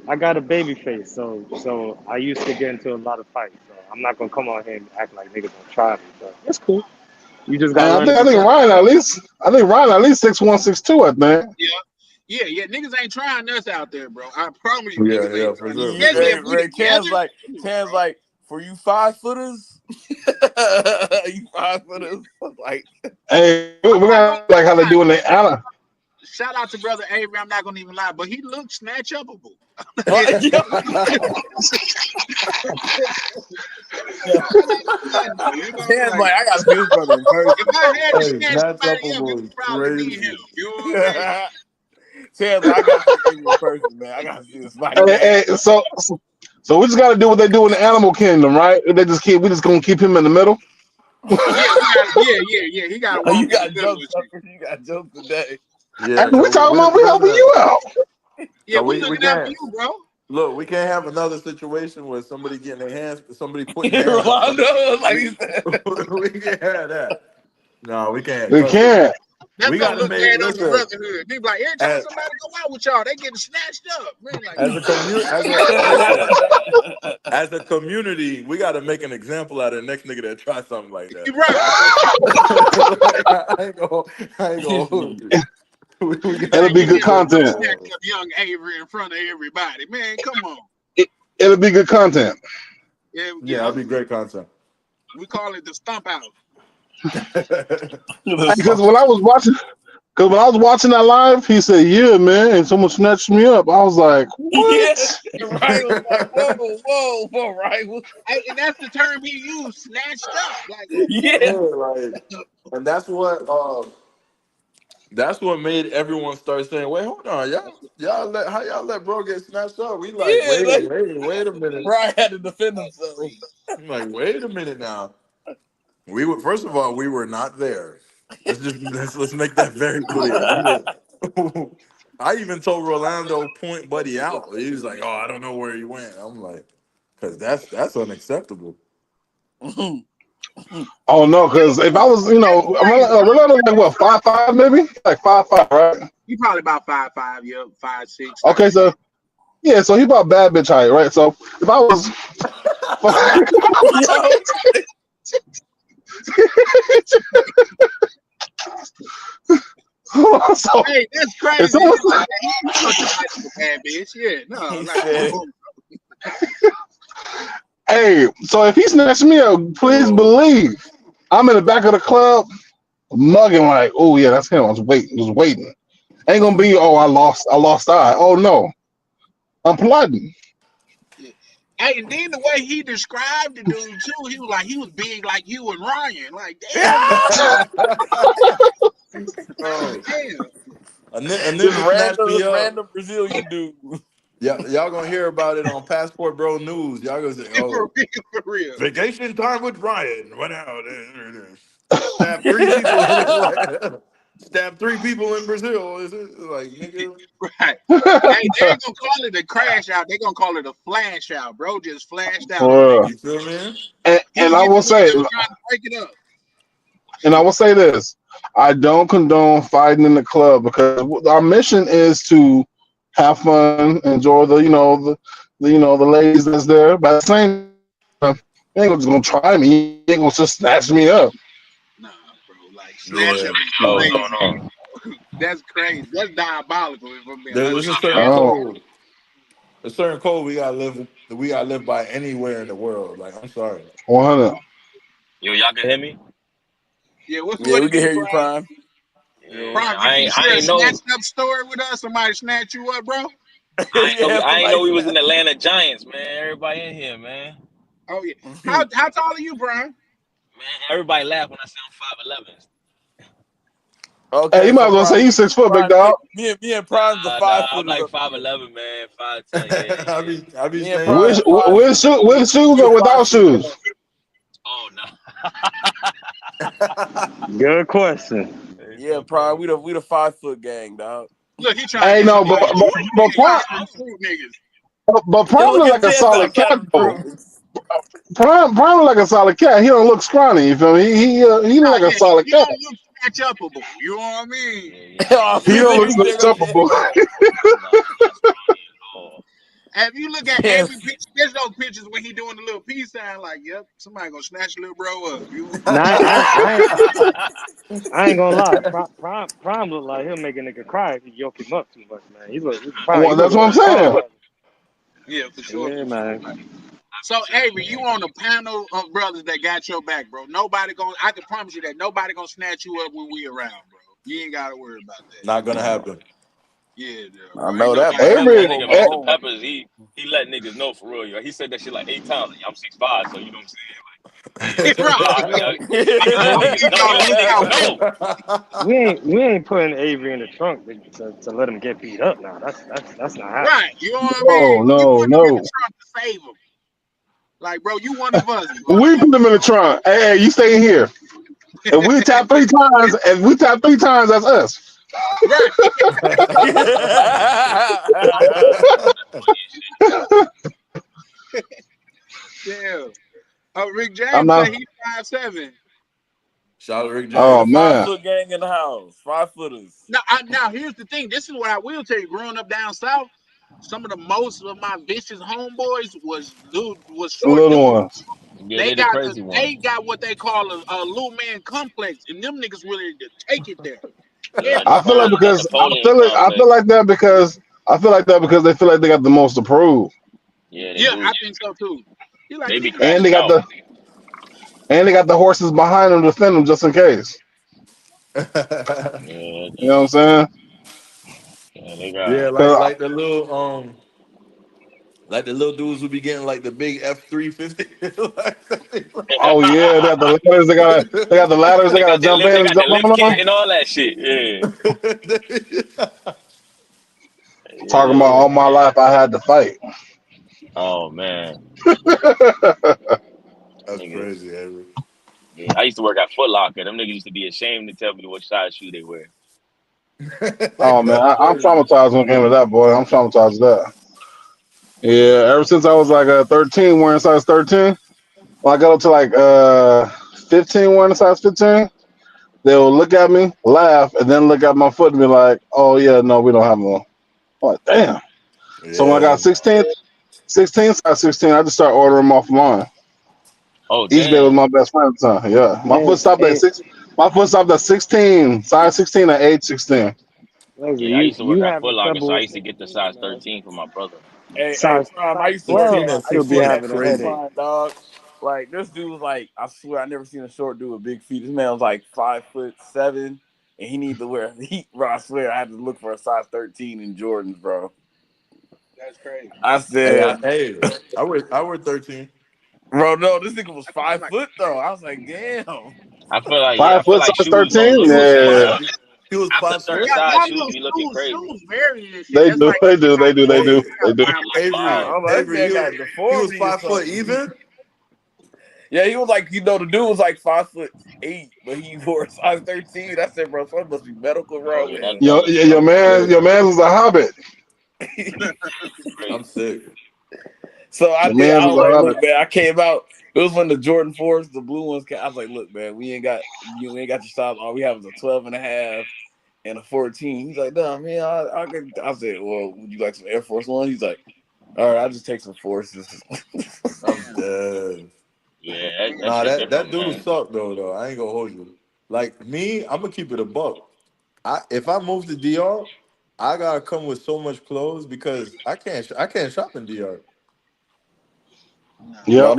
I got a baby face, so I used to get into a lot of fights. So I'm not gonna come on here and act like niggas don't try me. But it's cool. You just gotta And learn to I be think careful. Ryan at least 6'1", 6'2", I think. Yeah. Niggas ain't trying us out there, bro. I promise you, Yeah, niggas ain't for trying us. sure. Especially if we Ray, Chan's together. like, for you 5-footers, you 5-footers, like. Hey, we I'm not gonna got like how they lie. do in the Anna. Shout out to brother Avery. I'm not gonna even lie, but he looks snatch upable. Chan's like, I gotta see this brother in person. If I had to Hey, snatch Snatch somebody up, it Upable would is probably be him. crazy. You know what I mean? Chan's like, I gotta see Avery in person, man. I gotta see this fight, man. Hey, so we just got to do what they do in the animal kingdom, right? We just gonna keep him in the middle. Yeah, we got. Yeah. He got to walk You in the got middle jokes, with you. you got jokes today. Yeah, And we cause talking about we we're helping gonna. you out. Yeah, So we we looking out for can't you, bro. look. We can't have another situation where somebody putting hands on. Rolando, like We you said. we can't have that. No, we can't. We Cause can't. That's we gonna gotta look make bad on the listen brotherhood. They be like, every time as somebody go out with y'all, they getting snatched up. Man, like, as a community. Listen, As a community, we got to make an example out of the next nigga that try something like that. Right. I ain't gonna hold you. We got It'll to be make good sure. content. Snatch up young Avery in front of everybody. Man, come on. It'll be good content. Yeah, Yeah, that'd be great content. we call it the stump out. Because when I was watching that live, he said, "Yeah, man," and someone snatched me up. I was like, "What?" Yeah, Ryan was like, whoa, Ryan. Hey, and that's the term he used, snatched up. Like, Yeah. Like, and that's what made everyone start saying, "Wait, hold on, how y'all let bro get snatched up?" We like, Yeah, wait a minute. Ryan had to defend himself. I'm like, wait a minute now. We were first of all, we were not there. Let's make that very clear. We were. I even told Rolando point Buddy out. He was like, "Oh, I don't know where he went." I'm like, "Cause that's unacceptable." Oh no, because if I was, Rolando like what 5'5", maybe like 5'5", right? he probably about 5'5", yeah, 5'6". Okay, so yeah, so he about bad bitch height, right? So if I was, so Hey, that's if crazy. someone, Like, he thought you might be a bad bitch. Yeah, no, like, hey, so if he snatched me up, please believe I'm in the back of the club, mugging like, oh yeah, that's him. I was waiting. Ain't gonna be, oh, I lost eye. Oh no, I'm plotting. hey, and then the way he described the dude too, he was like, he was big like you and Ryan. Like, damn, Oh. damn. A This nigga snatched me up. random Brazilian dude. Yeah, y'all gonna hear about it on Passport Bro News. Y'all gonna say, "Oh, for real. vacation time with Ryan went out, stabbed 3 people, stabbed 3 people in Brazil." Is it like, nigga? Right. Hey, they ain't gonna call it a crash out. They gonna call it a flash out, bro. Just flashed out on For niggas. You feel me? He and was I getting will away. say, They was trying to break it up. and I will say this: I don't condone fighting in the club because our mission is to have fun, enjoy the ladies that's there. But at the same time, they ain't just gonna try me. They ain't gonna just snatch me up. Nah, bro. Like, snatch Yeah. up is crazy. That's crazy. That's diabolical. If I'm being There's honest. a certain code. A certain code we gotta live by anywhere in the world. Like, I'm sorry. 100. Yo, y'all can hear me? Yeah, what Yeah, we it can do, hear you, Prime? Prime. Yeah, Prime, can you I share a ain't know. snatched up story with us? Somebody snatch you up, bro? I ain't know we was in Atlanta Giants, man. Everybody in here, man. Oh yeah. How tall are you, Prime? Man, everybody laugh when I say I'm 5'11". Hey, you Okay, might so as well say Prime, you 6 foot, big Prime, dog. me and Prime's the Nah, five I'm footers like up in here. 5'11", man. 5'10". Yeah. I be Me and saying Prime, that. With shoes we the or without 5 footers. shoes? Oh no. Good question. Yeah, Prime, we the 5 foot gang, dog. Look, he trying to Hey, get no, somebody. but Prime, Trying to recruit niggas. but Yeah, Prime look look at like a Jets solid cat outside of though. recruiting. Prime look like a solid cat. He don't look scrawny. You feel me? He look like a Yeah, solid he cat. don't look snatch upable. You know what I mean? Oh, He see, don't look, look he's there go Jets. acceptable. And if you look at Yes. every picture, there's those pictures when he doing the little peace sign, like, yep, somebody gonna snatch little bro up. You know Nah, what I I ain't gonna lie. Prime look like he'll make a nigga cry if you yoke him up too much, man. He look Well, that's what I'm like saying. Paul. Yeah, for sure. Yeah, For sure. man. So, Avery, you on a panel of brothers that got your back, bro. I can promise you that nobody gonna snatch you up when we around, bro. You ain't gotta worry about that. Not gonna happen. Yeah, I bro. Ain't know that, nobody. but that Avery, nigga That hold nigga my Mr. own. Peppers, he let niggas know for real. Yo. He said that shit like 8 times. Like, I'm 6'5", so you know what I'm saying? Right. He let niggas know. He Y'all let look niggas out. know. We ain't putting Avery in the trunk to let him get beat up now. That's not happening. Right. You know what I mean? We no. put them in the trunk to save them. Like, bro, you one of us, bro. We put him in the trunk. Hey, you stay here. If we tap 3 times, that's us. Right. Yeah. Oh, Rick I'm James not. said he's 5'7". Shout out Rick Yeah, Oh James. five man. foot gang in the house. 5 footers. Now, here's the thing. This is what I will tell you. Growing up down south, some of the most of my vicious homeboys was The short little dudes. ones. Yeah, they the crazy ones. They got what they call a little man complex, and them niggas really to take it there. Yeah, I feel like that because Napoleon I feel complex. like that because they feel like they got the most to prove, Yeah, they Yeah, do. I think so too. You're like, They be nigga, and crashing out. they got the horses behind them to defend them just in case. Yeah, You know what I'm saying? they got. Yeah, 'Cause like the little like the little dudes who be getting like the big F-350. oh yeah, they got the ladders. They got the ladders. They They got to got jump in they and got the jump lift on kit them. and all that shit. Yeah, Talking about yeah. all my life, I had to fight. Oh man, That's niggas. crazy, Avery. Yeah, I used to work at Foot Locker. Them niggas used to be ashamed to tell me what size shoe they wear. Oh man, That's I'm crazy. traumatized when it came to that, boy. I'm traumatized with that. Yeah, ever since I was like 13, wearing size 13. When I got up to like 15, wearing a size 15, they will look at me, laugh, and then look at my foot and be like, "Oh yeah, no, we don't have them." I'm like, damn. So when I Yeah. got 16, size 16, I just started ordering them offline. Oh eBay was damn. my best friend at the time. Yeah, my foot Hey, stopped at hey, 6. My foot stopped at 16, size 16 at age 16. Wesley, Yeah, I used to work you at Foot having Locker, so I trouble? used to get the size 13 for my brother. Hey, Size Prime, I used to work 16 12, and I you'll used to be 16 work is at having a Foot crazy. headache. Line, dog. Like this dude was like, I swear I never seen a short dude with big feet. This man was like 5'7", and he needed to wear he bro, I swear I had to look for a size 13 in Jordans, bro. that's crazy. I said, I wear 13. bro, no, this nigga was I think I 5 like foot though. I was like, damn. I feel like I 5 feel foot, like size shoes don't 13. look the same, Yeah, bro. He was After a 5 certain foot. size, y'all shoes know be looking crazy. shoes vary and shit. they That's do, like they do, they do, they do, Hey, you they gotta do. buy them like Avery, five. I was like, this Avery, man got a he was deformity or 5 foot something. even. Yeah, he was like, the dude was like 5'8", but he wore a size 13. I said, bro, something must be medical Oh wrong yeah, with that's him. dumb as fuck. Your man was a hobbit. I'm Crazy. sick. So I Your did. man I was was a like, hobbit. look, man. I came out. It was when the Jordan 4s, the blue ones came. I was like, look, man, we ain't got your size. All we have is a 12 and a half and a 14. He's like, no, man, I said, well, would you like some Air Force One? He's like, all right, I'll just take some forces. I'm dead. Yeah, that Nah, shit that different, dude man. sucked though. I ain't gonna hold you. Like me, I'm gonna keep it a buck. If I move to DR, I gotta come with so much clothes because I can't shop in DR. Yep. All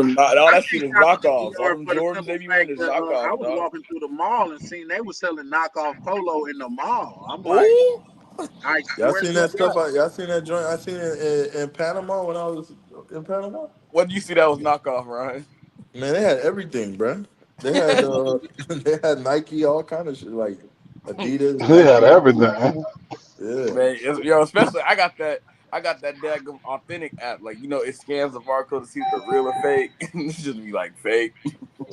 I that shit can't is shop in knockoffs. All DR them for the Jordans simple they be wearing fact is that I knockoffs, was dog. walking through the mall and seen they was selling knockoff polo in the mall. I'm like, Ooh, I Y'all swear to seen that stuff? God. Y'all seen that joint? I seen it in Panama when I was in Panama. what do you see that was knockoff, Ryan? Man, they had everything, bruh. They had they had Nike, all kind of shit like Adidas, He had Nike. everything. Yeah. Man, especially I got that daggum authentic app. Like, it scans the barcode to see if they're real or fake. It's just be like fake.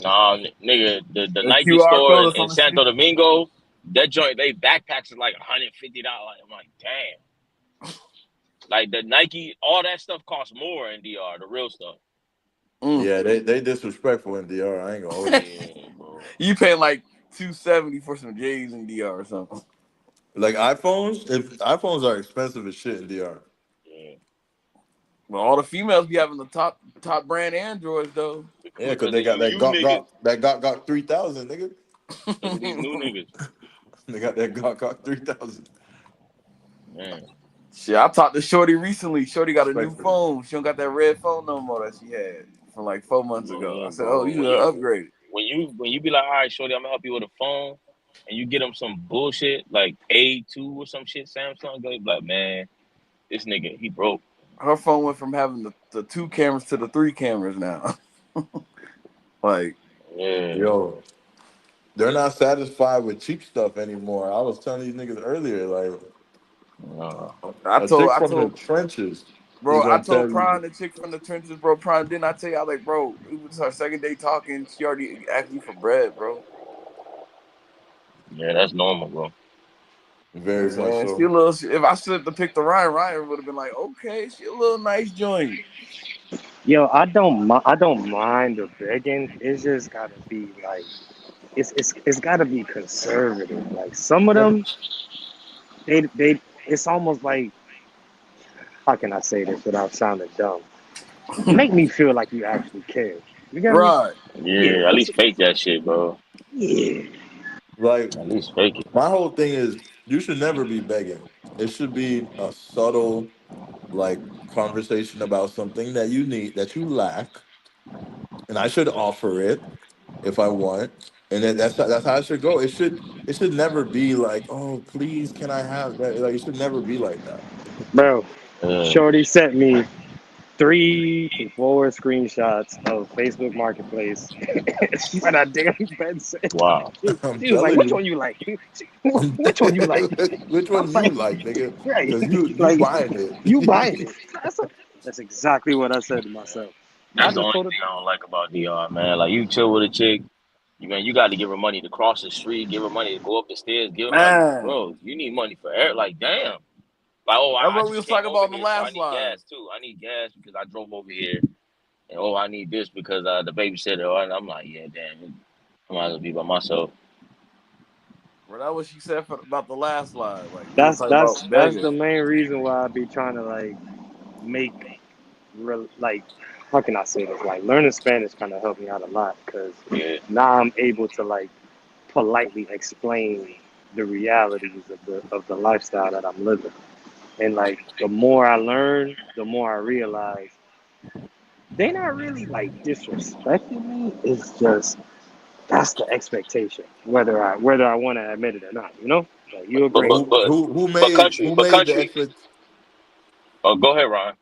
Nah, nigga, the The Nike QR store code in, or in something Santo stupid. Domingo, that joint, they backpacks are like $150. I'm like, damn. Like the Nike, all that stuff costs more in DR, the real stuff. Mm. Yeah, they disrespectful in DR. I ain't gonna hold you. Yeah, bro. You paying like $270 for some J's in DR or something. Like iPhones, if iPhones are expensive as shit in DR. Yeah. Well, all the females be having the top brand Androids though. Yeah, because Because they of got that you niggas. Gok Gok 3000, nigga. Because of these new niggas. They got that Gok 3000. Man. Shit, I talked to Shorty recently. Shorty got a new Respectfully. phone. She don't got that red phone no more that she had from like 4 months ago. I Yeah, said, "Oh, bro. you upgraded." When you be like, all right, shorty, I'm gonna help you with a phone, and you get them some bullshit like A2 or some shit, Samsung, they be like, man, this nigga, he broke. Her phone went from having the two cameras to the three cameras now. Like, Yeah. Yo, they're not satisfied with cheap stuff anymore. I was telling these niggas earlier, like I a told chick I from the told trenches is bro, I gonna told tell you. Prime, the chick from the trenches, bro. Prime, didn't I tell you? I like, bro, it was our second day talking. She already asked me for bread, bro. Yeah, that's normal, bro. Very much Man, she so. a little. If I should have picked the Ryan would have been like, okay, she a little nice joint. Yo, I don't mind the begging. It's just gotta be like, it's gotta be conservative. Like some of them, they it's almost like how can I say this without sounding dumb? Make me feel like you actually care. You get me? Right. Yeah. Yeah, at least fake that shit, bro. Yeah. Like At least fake it. my whole thing is you should never be begging. It should be a subtle like conversation about something that you need that you lack, and I should offer it if I want, and then that's how it should go. It should never be like, oh please, can I have that? Like it should never be like that. Bro, Uh, Shorty sent me 3 to 4 screenshots of Facebook Marketplace for that damn bed set. wow. I'm She was like, telling "Which you. one you like? Which one you like?" Which I one was you like, like, nigga? "Right, Because you like buying you buying it. it." That's exactly what I said to myself. I That's the just only told her, thing I don't like about DR, man. Like you chill with a chick, you got to give her money to cross the street, give her money to go up the stairs, give her like, Man. bro, you need money for air. Like, damn. Like, oh, That's I what we just was came talking over about in the here, so I last need live. gas too. I need gas because I drove over here, and oh, I need this because the babysitter. And I'm like, yeah, damn, I might as well be by myself. Bro, that what she said about the last live. Like we was that's talking that's about that's begging. the main reason why I be trying to like make like how can I say this? Like learning Spanish kind of helped me out a lot because Yeah, now I'm able to like politely explain the realities of the lifestyle that I'm living. And like the more I learn, the more I realize they're not really like disrespecting me. It's just that's the expectation, whether I want to admit it or not. You know, like you but agree. but Who but who who but made country, who but made the country. expect? Oh, go ahead, Ron.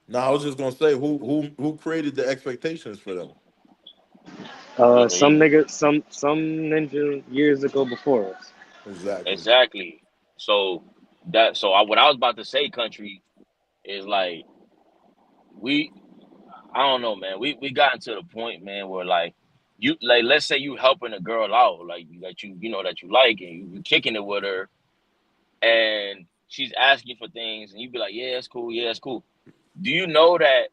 No, I was just gonna say who created the expectations for them. Either, Some either. nigga, some ninja years ago before us. Exactly. Exactly. So what I was about to say, country, is like we I don't know, man. We gotten to the point, man, where like you like let's say you helping a girl out, like that that you like, and you kicking it with her, and she's asking for things, and you be like, yeah, it's cool, yeah, it's cool. Do you know that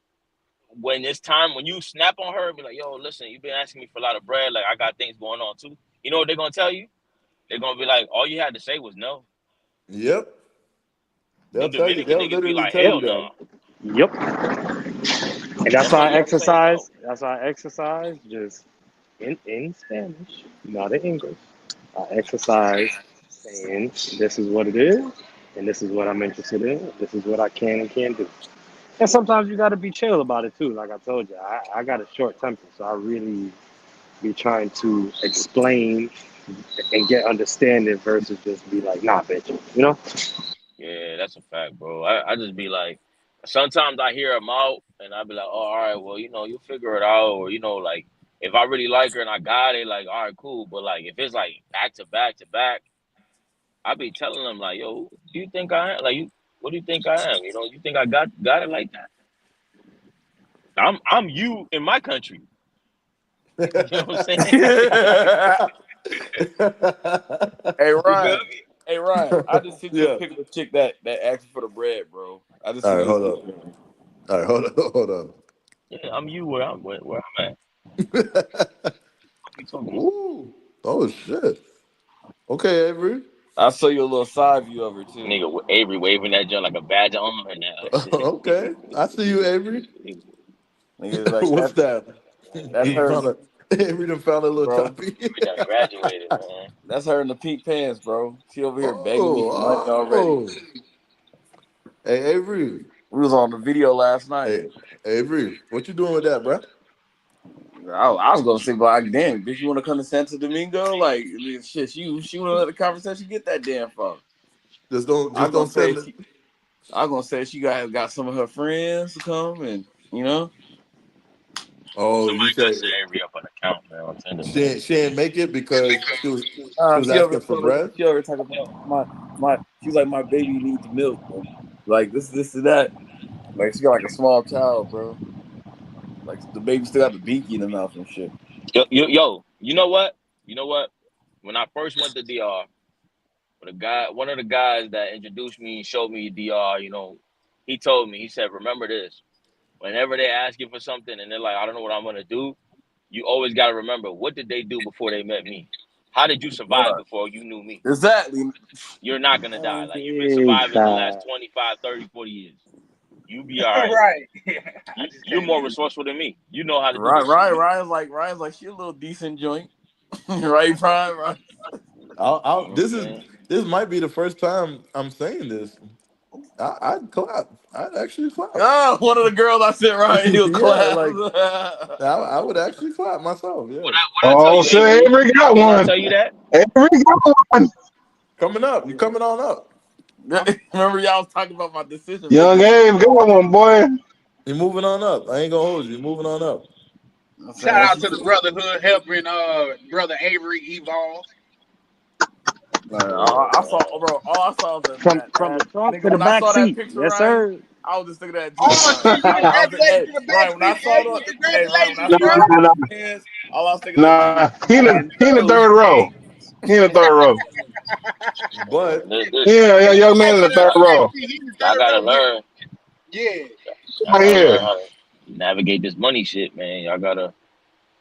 when it's time when you snap on her and be like, yo, listen, you've been asking me for a lot of bread, like I got things going on too. You know what they're gonna tell you? They're gonna be like, all you had to say was no. Yep. Them They'll tell you. Dominican They'll niggas be literally like, tell you hell that. no. Yep. And that's That's why all I you gotta say is no. exercise. That's why I exercise just in Spanish, not in English. I exercise saying this is what it is, and this is what I'm interested in. This is what I can and can't do. And sometimes you got to be chill about it too. Like I told you, I got a short temper, so I really be trying to explain and get understanding versus just be like, nah, bitch. You know? Yeah, that's a fact, bro. I just be like, sometimes I hear them out, and I be like, oh, all right, well, you'll figure it out, or like if I really like her and I got it, like, all right, cool. But like if it's like back to back to back, I be telling them like, yo, who do you think I am? Like, what do you think I am? You think I got it like that? I'm you in my country. You know what I'm saying? Hey You feel Ryan. me? Hey Ryan. I just sent you a Yeah. pic of the chick that asked for the bread, bro. I just All sent right, you a hold up. picture. All right, hold up, hold up. Yeah, I'm you where I'm at. What you talking about? Ooh. Oh shit. Okay, Avery. I saw you a little side view of her too. Nigga, Avery waving that joint like a badge of honor now. Shit. Okay. I see you, Avery. Nigga, like What's that? that's He her, found a Avery done found a little bro. choppy. We done graduated, man. That's her in the pink pants, bro. She over here begging me for money Oh, already. oh. Hey, Avery. We was on the video last night. Hey, Avery, what you doing with that, bro? I was gonna say, like, damn, bitch, you want to come to Santo Domingo? Like, shit, she want to let the conversation get that damn far. I Just gonna don't say send it. she, I gonna say she got some of her friends to come, and you know, Oh, you Somebody could said set Avery up an account, man, on Tinder, she man. didn't make it because she was she over asking here for telling, bread. she over here talking about my. She's like, my baby needs milk, and like this and that. Like she got like a small child, bro. Like the baby still got the binky in the mouth and shit. Yo, you know what? You know what? When I first went to DR, one of the guys that introduced me, showed me DR, he told me, he said, remember this. Whenever they ask you for something and they're like, I don't know what I'm gonna do, you always gotta remember, what did they do before they met me? How did you survive Right. before you knew me? Exactly. You're not gonna die. Like you've been Big surviving the last time. 25, 30, 40 years. You be all right. Right. I just You're came more in. resourceful than me. You know how to do Right, this shit. right. Ryan's like she a little decent joint. Right, Prime? Right. I'll, You know what I'm this is saying? this might be the first time I'm saying this. I'd clap. I'd actually clap. Oh, one of the girls I sent Ryan, he'll Yeah, clap. like I would actually clap myself. Yeah, What I tell Oh you, shit, Avery? Avery got Didn't I one. tell you that? Avery got one. coming up. You coming on up. Remember y'all was talking about my decision Young making. Abe got one, boy. You moving on up. I ain't gonna hold you. You moving on up. I'm saying Shout once out you to the brotherhood helping brother Avery evolve. I saw, bro. All I saw was From the that trunk nigga. to the When I back saw that seat. picture, Yes, Ryan, sir. I was just looking at G Oh Ryan. shit, Hey, congratulations to the Ryan. When I backseat, saw Avery. Ryan, when I Congratulations, saw bro. the Nah, nah, picture of his, all I was thinking of G. nah. He in And the those third row. games. He in the third row. But Yeah, yeah, young man in the third Y'all, row. He's in the y'all third gotta row. learn. Yeah. Y'all Right gotta learn here. how to navigate this money shit, man. Y'all gotta,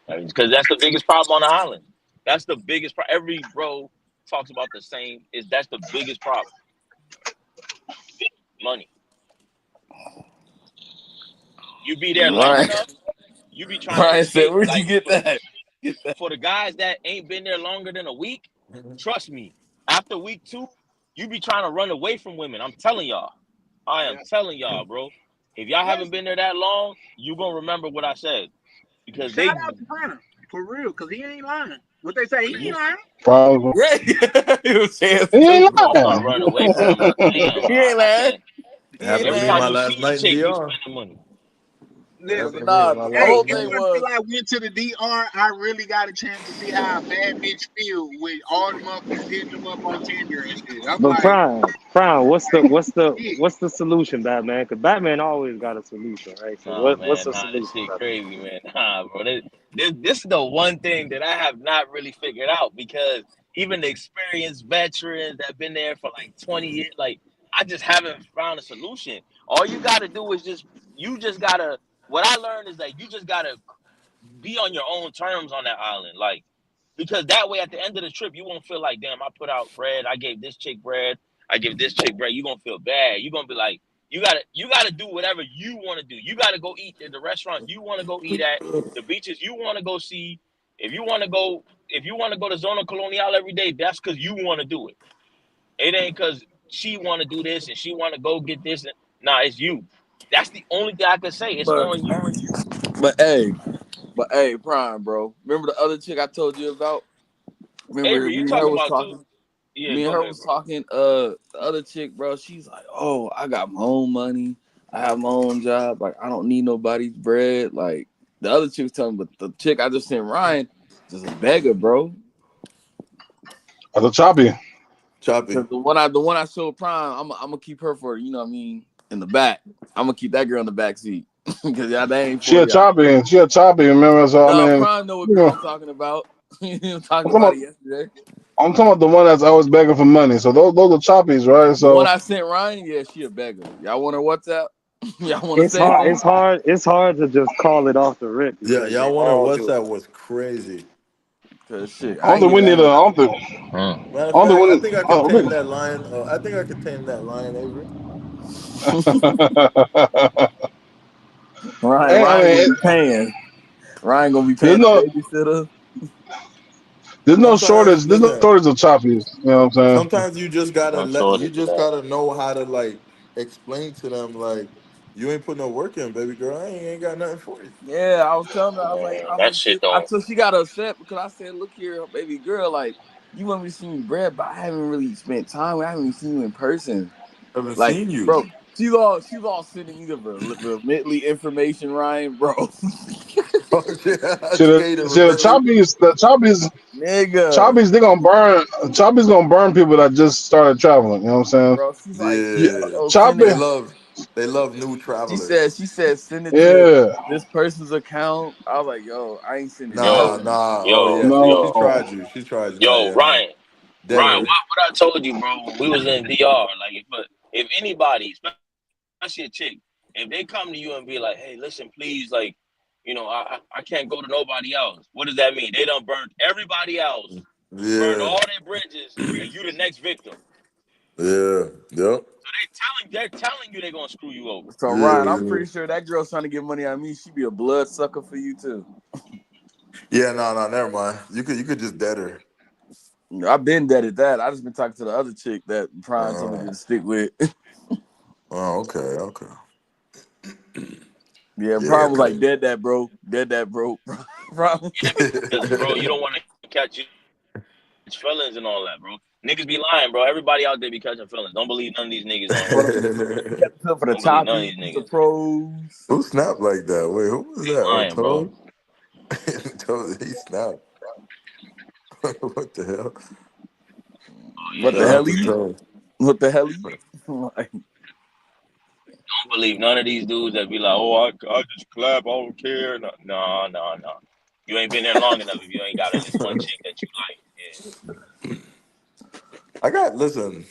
because that's the biggest problem on the island. That's the biggest problem. Every bro talks about the same. That's the biggest problem? Money. You be there long Ryan, enough, you be trying to Ryan said, escape. "Where'd you Like get that?" Get that. for the guys that ain't been there longer than a week, trust me. After week 2, you be trying to run away from women. I'm telling y'all. I am Yeah. telling y'all, bro. If y'all haven't Listen, been there that long, you gonna remember what I said because shout they out to Prime for real, cause he ain't lying. What they say, he ain't lying. Probably. Right. He was saying He ain't you gonna lying. start running away from them. Damn, he ain't I lying. can't. He it ain't happened to Every me lying. time my you last see a night in chick, you DR. spending money. It Yeah, Listen, but happened to me nah, my the hey, last whole night. thing ever was until I went to the DR, I really got a chance to see how a bad bitch feel with all the motherfuckers hitting them up on Tinder and shit. I'm But like, Prime, shit. what's the solution, Batman? Because Batman always got a solution, right? So Nah, what's man, the nah, this solution, shit Batman? crazy, man. Nah, bro. This is the one thing that I have not really figured out because even the experienced veterans that been there for like 20 years, like I just haven't found a solution. All you gotta do is you just gotta what I learned is that you just gotta be on your own terms on that island. Like because that way at the end of the trip you won't feel like damn I put out bread, I gave this chick bread, I give this chick bread. You're gonna feel bad. You're gonna be like you gotta do whatever you want to do. You gotta go eat at the restaurant you want to go eat at, the beaches you want to go see. If you want to go to Zona Colonial every day, that's because you want to do it. It ain't because she want to do this and she want to go get this. Nah, it's you. That's the only thing I can say. It's but on you. but hey, Prime, bro. Remember the other chick I told you about? Remember Avery, you me and her talking was about too? talking. Yeah, Me and go her ahead, was bro. talking. The other chick, bro. She's like, "Oh, I got my own money. I have my own job. Like, I don't need nobody's bread." Like the other chick was telling me, but the chick I just sent Ryan, just a beggar, bro. That's a choppy. Choppy. Cause the one I showed Prime, I'm gonna keep her for you know what I mean in the back. I'm gonna keep that girl in the back seat because y'all that ain't She for a y'all. choppy. She a choppy. Remember? So I Nah, mean, Prime know what you girl know, I'm talking about. We were I'm talking talking about about, it yesterday. I'm talking about the one that's always begging for money. So those are choppies, right? The one So I sent Ryan, yeah, she a beggar. Y'all want her WhatsApp? Y'all want to It's save hard. it? It's hard to just call it off the rip Yeah, because they y'all wonder all what's do it. that was crazy. Cause shit, I I don't ain't think we even need a. asked. I don't think. Matter I of don't think fact, I we. think I could tame that lion. I think I could tame that lion, Avery. Hey, I Ryan mean, gonna be paying. Ryan gonna be there's paying a no babysitter. there's no Sometimes, shortage. There's no listen. shortage of choppies. You know what I'm saying? Sometimes you just gotta No let. You shortage of just that. gotta know how to like explain to them like you ain't put no work in, baby girl. I ain't got nothing for you. Yeah, I was telling her, Man, I was that like, shit I don't. till she got upset because I said, look here, baby girl, like you want me to send you bread, but I haven't really spent time. I haven't even seen you in person. I haven't Like, seen you. bro, she's all sending you the remitly information, Ryan, bro. Oh shit, I See the skated see the remitly. Nigga, choppies they gonna burn. Choppies gonna burn people that just started traveling. You know what I'm saying? bro, she's like, Yeah, Yeah, oh, send choppy. they it. love they love new She travelers. said, send it to Yeah, this person's account. I was like, yo, I ain't sending Nah, Yo, nothing. nah. Oh yo, yeah, yo, she no. tried you. She tried you. Nah, yo, yeah, nah. Ryan, Definitely. what I told you, bro, when we was in DR, like if anybody, especially a chick, if they come to you and be like, hey, listen, please, like, I can't go to nobody else. What does that mean? They done burnt everybody else. burn Yeah. all their bridges, and you the next victim. Yeah. Yep. So they're telling you they're gonna screw you over. So Ryan, I'm Yeah. pretty sure that girl's trying to get money on me. She be a blood sucker for you too. Yeah. No. Never mind. You could just dead her. I've been dead at that. I just been talking to the other chick that Prime told me to stick with. Oh. Okay. Okay. Yeah, Yeah. Prime was like, dead that, bro. Dead that, bro. Prime. Because, bro, you don't want to catch feelings and all that, bro. Niggas be lying, bro. Everybody out there be catching feelings. Don't believe none of these niggas on For here. the Don't believe none of choppy, these the niggas. pros. Who snapped like that? Wait, who was that? Oh, Lying, bro. Toad? Toad, he snapped. What the hell? What the Shout out hell? to Toad. What the hell? Like, Don't believe none of these dudes that be like, oh, I just clap, I don't care. No. You ain't been there long enough if you ain't got at least one chick that you like. Listen,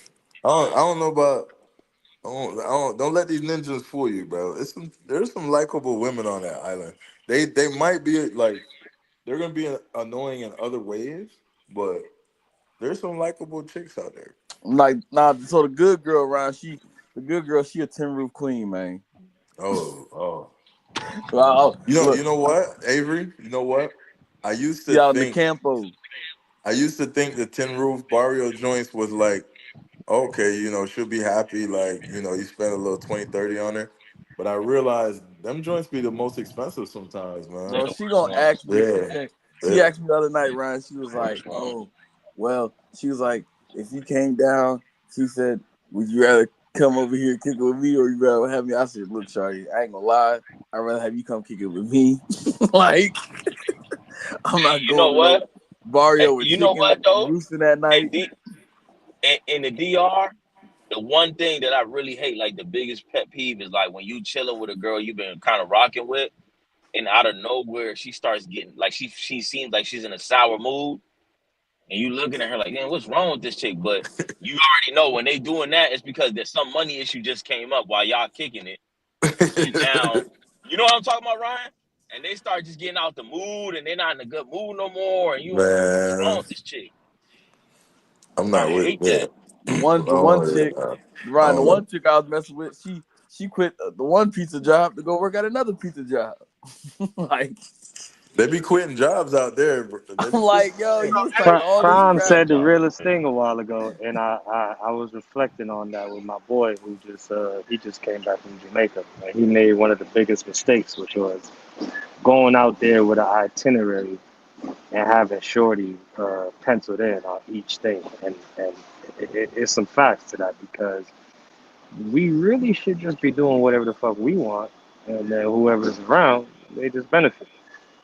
I don't know about, don't let these ninjas fool you, bro. There's some likable women on that island. They might be like, they're gonna be annoying in other ways, but there's some likable chicks out there. like, nah. So the good girl, Ryan, she a tin roof queen, man. Oh. Well, You look, know what, Avery? You know what? I used she to out in the think campo. the tin roof barrio joints was like, okay, she'll be happy, like, you spend a little 20, 30 on her. But I realized them joints be the most expensive sometimes, man. Bro, she gonna ask me if she Yeah. came. She Yeah. asked me the other night, Ryan. She was like, "Oh, well," she was like, "If you came down," she said, "Would you rather come over here and kick it with me, or you rather have me?" I said, "Look, Shawty, I ain't gonna lie. I'd rather have you come kick it with me. Like, I'm not You know going to no what? barrio with You know chickens what, though? roosting at In, night." D, in the DR, the one thing that I really hate, like the biggest pet peeve, is like when you chilling with a girl you've been kind of rocking with, and out of nowhere she starts getting like she seems like she's in a sour mood, and you looking at her like, man, what's wrong with this chick? But you already know when they doing that, it's because there's some money issue just came up while y'all kicking it, and now you know what I'm talking about, Ryan. And they start just getting out the mood, and they're not in a good mood no more, and you like, what's wrong Man, with this chick? I'm I not with hate that. it. The one Oh chick, yeah. I Ryan, the don't one like. chick I was messing with, she quit the one pizza job to go work at another pizza job. Like, They be quitting jobs out there, bro. They I'm be quitting like, yo, you was jobs. talking all this Prime crap. said the realest thing a while ago, and I was reflecting on that with my boy who he just came back from Jamaica, and he made one of the biggest mistakes, which was going out there with an itinerary and having Shorty penciled in on each thing, and it's some facts to that because we really should just be doing whatever the fuck we want, and then whoever's around, they just benefit.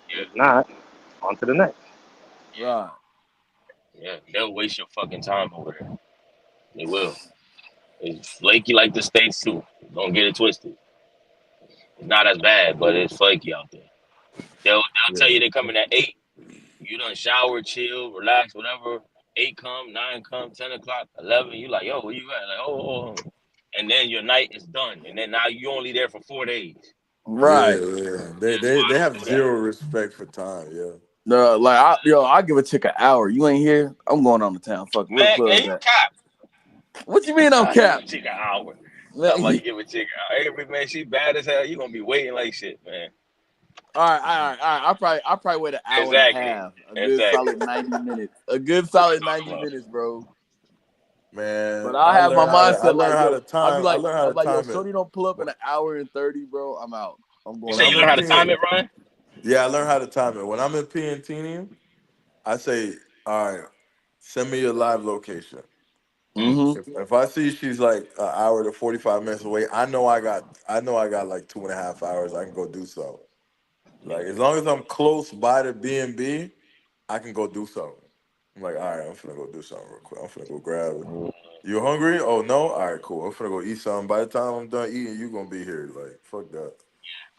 If not, on to the next. Right. Yeah, they'll waste your fucking time over there. They will. It's flaky like the States too. Don't get it twisted. It's not as bad, but it's flaky out there. They'll tell you they're coming at 8. You done shower, chill, relax, whatever. 8 come, 9 come, 10 o'clock, 11. You like, yo, where you at? Like, oh. And then your night is done. And then now you only there for 4 days. Right. Yeah. They have zero respect for time. Yeah. No, like I give a chick an hour. You ain't here. I'm going on the town. Fuck, where the Man, and club you at? cap. What you mean I'm I give a cap? chick an hour. Man, Talking about you give a chick an hour. Every man, she bad as hell. You gonna be waiting like shit, man. All right. I probably wait an hour and a Exactly. half. A good solid 90 minutes. A good solid 90 minutes, bro. But Man, I have my I mindset like, learned how yo, to time. I learned how I'll be to like, yo, time it. Shorty don't pull up in an hour and 30, bro. I'm out. I'm You going say When on you I'm learn in how town. to time P, it, Ryan? yeah, I learned how to time it. When I'm in PNT, I say, all right, send me your live location. Mm-hmm. If I see she's like an hour to 45 minutes away, I got like 2.5 hours. I can go do so. Like as long as I'm close by the B&B, I can go do something. I'm like, all right, I'm finna go do something real quick. I'm finna go grab it. You hungry? Oh no? All right, cool. I'm finna go eat something. By the time I'm done eating, you gonna be here. Like, fuck that.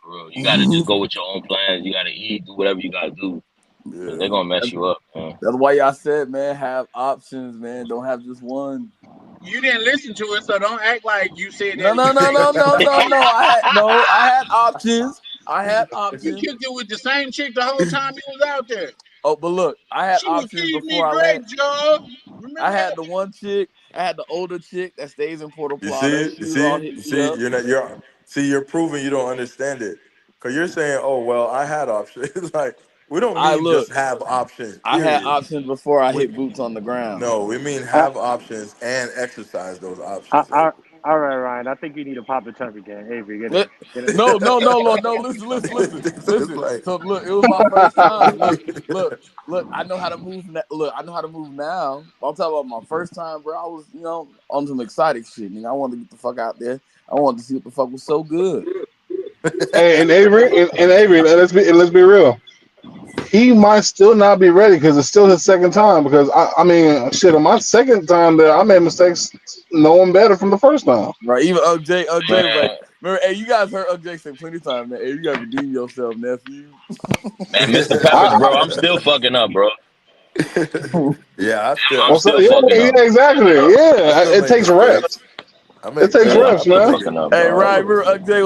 For real. You gotta just go with your own plans. You gotta eat, do whatever you gotta do. Cause they're Yeah. gonna mess you up, man. That's why y'all said, man, have options, man. Don't have just one. You didn't listen to it, so don't act like you said No, that. no, You no, said no, no, no, no. I had options. I had you options. kicked it with the same chick the whole time you was out there. Oh, but look, I had She would options feed me before I grape, landed. Joe. I Remember had that? the one chick. I had the older chick that stays in Puerto You see Plata. it? She was all hit You me see, up. you're proving you don't understand it. Cause you're saying, oh well, I had options. It's like we don't I mean look. just have options, I had period. options before I We hit boots on the ground. no, we mean I, have options and exercise those I, options, I, Avery. all right, Ryan. I think you need a pop the cherry again. Avery, get Eh, it. Get it. no, Lord, no. Listen. It's like So look, it was my first time. Look. I know how to move. Look, I know how to move now. I'm talking about my first time, bro. I was, on some exciting shit. Nigga, I wanted to get the fuck out there. I wanted to see what the fuck was so good. Hey, and Avery, let's be real. He might still not be ready because it's still his second time. Because I mean, shit, on my second time there, I made mistakes knowing better from the first time. Right? Even Ugg J was like, Man, remember? Hey, you guys heard Ugg J say plenty of times, man. Hey, you gotta redeem yourself, nephew. man, Mr. Peppers, bro, I'm still fucking up, bro. yeah, I'm Well, so, still yeah, fucking yeah, up. exactly. I Yeah, still it make takes mistakes. reps. I It make takes Yeah, I'm reps, still man. fucking up, Hey, bro. I Ryan, don't know. remember Ugg J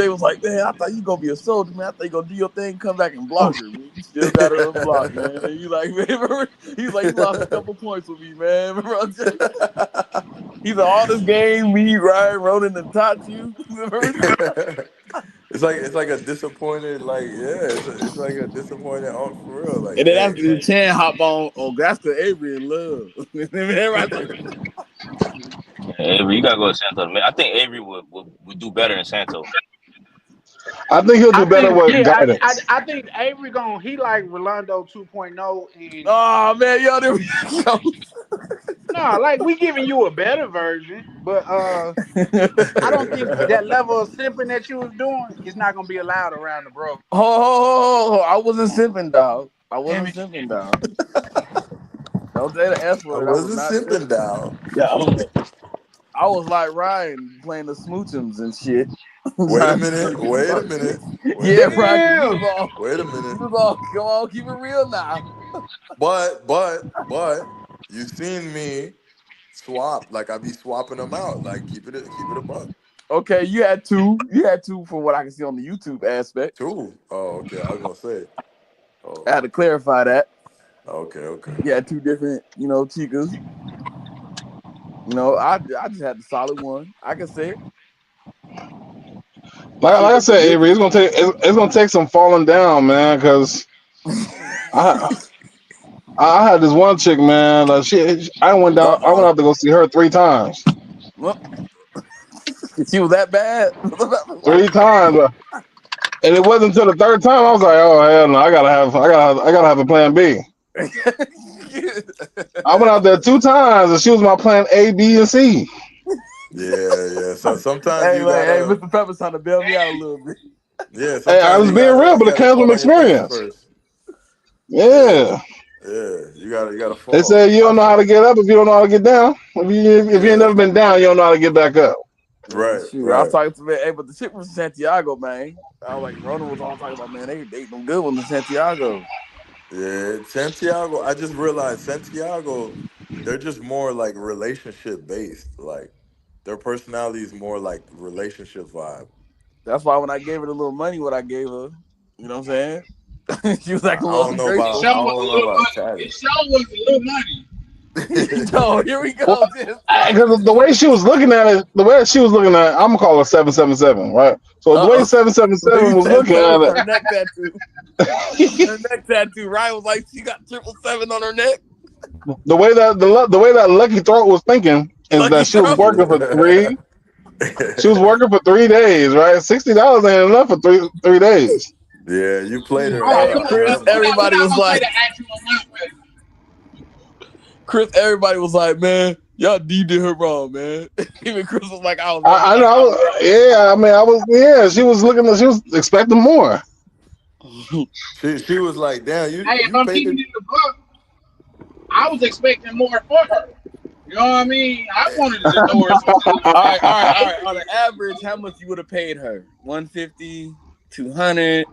was like, man, I thought you gonna be a soldier, man. I thought you gonna do your thing, come back and block her, man. You still got her unblocked, man. And you like, man, remember? He's like, you lost a couple points with me, man. Remember Ugg J? He's like, all this game, me, Ryan, Ronan, and taught you. Remember? it's like a disappointed it's like a disappointed for real like And then dang after the Chan hop on, oh, that's the Avery in love. Everybody's like, Yeah, Avery, you gotta go to Santo Domingo. I think Avery would do better in Santo. I think he'll I do better think, with yeah, guidance. I think Avery he like Rolando 2.0, and oh man, yo, there we go. no, like we giving you a better version, but I don't think that level of simping that you was doing is not gonna be allowed around the bro. Oh, I wasn't simping, dog. I Damn wasn't it. simping, dog. Don't say the S I word. I was wasn't not simping simping. down. Yeah. I was like Ryan playing the smoochums and shit. Wait a minute, wait a minute, wait a Yeah, minute, Ryan, because Damn. wait a you minute. was all, come on, keep it real now. But you seen me swap, like I be swapping them out, like keep it a buck. Okay, you had two. You had two from what I can see on the YouTube aspect. Two. Oh, okay. I was gonna say. Oh, I had to clarify that. okay. You had two different, chicas. I just had the solid one. I can say it. Like Shit, I but the said, Avery, nigga. it's gonna take some falling down, man. Because I had this one chick, man. Like I went down. I went Uh-oh. out to go see her 3 times. Well, she was that bad. Three times, and it wasn't until the third time I was like, "Oh hell no! I gotta have a plan B." I went out there 2 times, and she was my plan A, B, and C. Yeah. So sometimes Hey, you like, hey, gotta, Mr. Pepper's trying to bail me out a little bit. yeah. Hey, I Sometimes was being real, but you it gotta comes from fall on your face experience. first. Yeah, Yeah, you gotta they fall. say you don't know how to get up if you don't know how to get down. If you ain't Yeah, never been down, you don't know how to get back up. Man, right, shoot, I was right. talking to man, hey, but the chick from Santiago, man. I was like, Rona was all talking about, man, they them good ones in Santiago. Yeah, Santiago. I just realized Santiago, they're just more like relationship based. Like their personality is more like relationship vibe. That's why when I gave her the little money, what I gave her, you know what I'm saying? She was acting a little It ungrateful. sure I was don't a know little about money. Italian. It sure was a little money. No, here we Well, go. Just because the way she was looking at it, I'm gonna call her 777, right? So the way uh-oh. When 777 you was said looking seven, at her neck tattoo. it, Her neck tattoo. Ryan was like, she got 777 on her neck. the way that Lucky Throat was thinking is Lucky that she was throat. working for three. She was working for 3 days, right? $60 ain't enough for three days. Yeah, you played her Oh, Hey, come on, Chris, Pepper. We're not, we're everybody not was gonna say like, the actual amount, Pepper. Everybody was like, man, y'all did her wrong, man. Even Chris was like, I was wrong. He's I like, I was know. Yeah, I mean, she was looking. She was expecting more. right. she was like, damn, Hey, if you I'm paid keeping it. it a buck, I was expecting more for her. You know what I mean? I wanted the doors to be All like right, all right, all that. right. On the average, how much you would have paid her? 150, 200.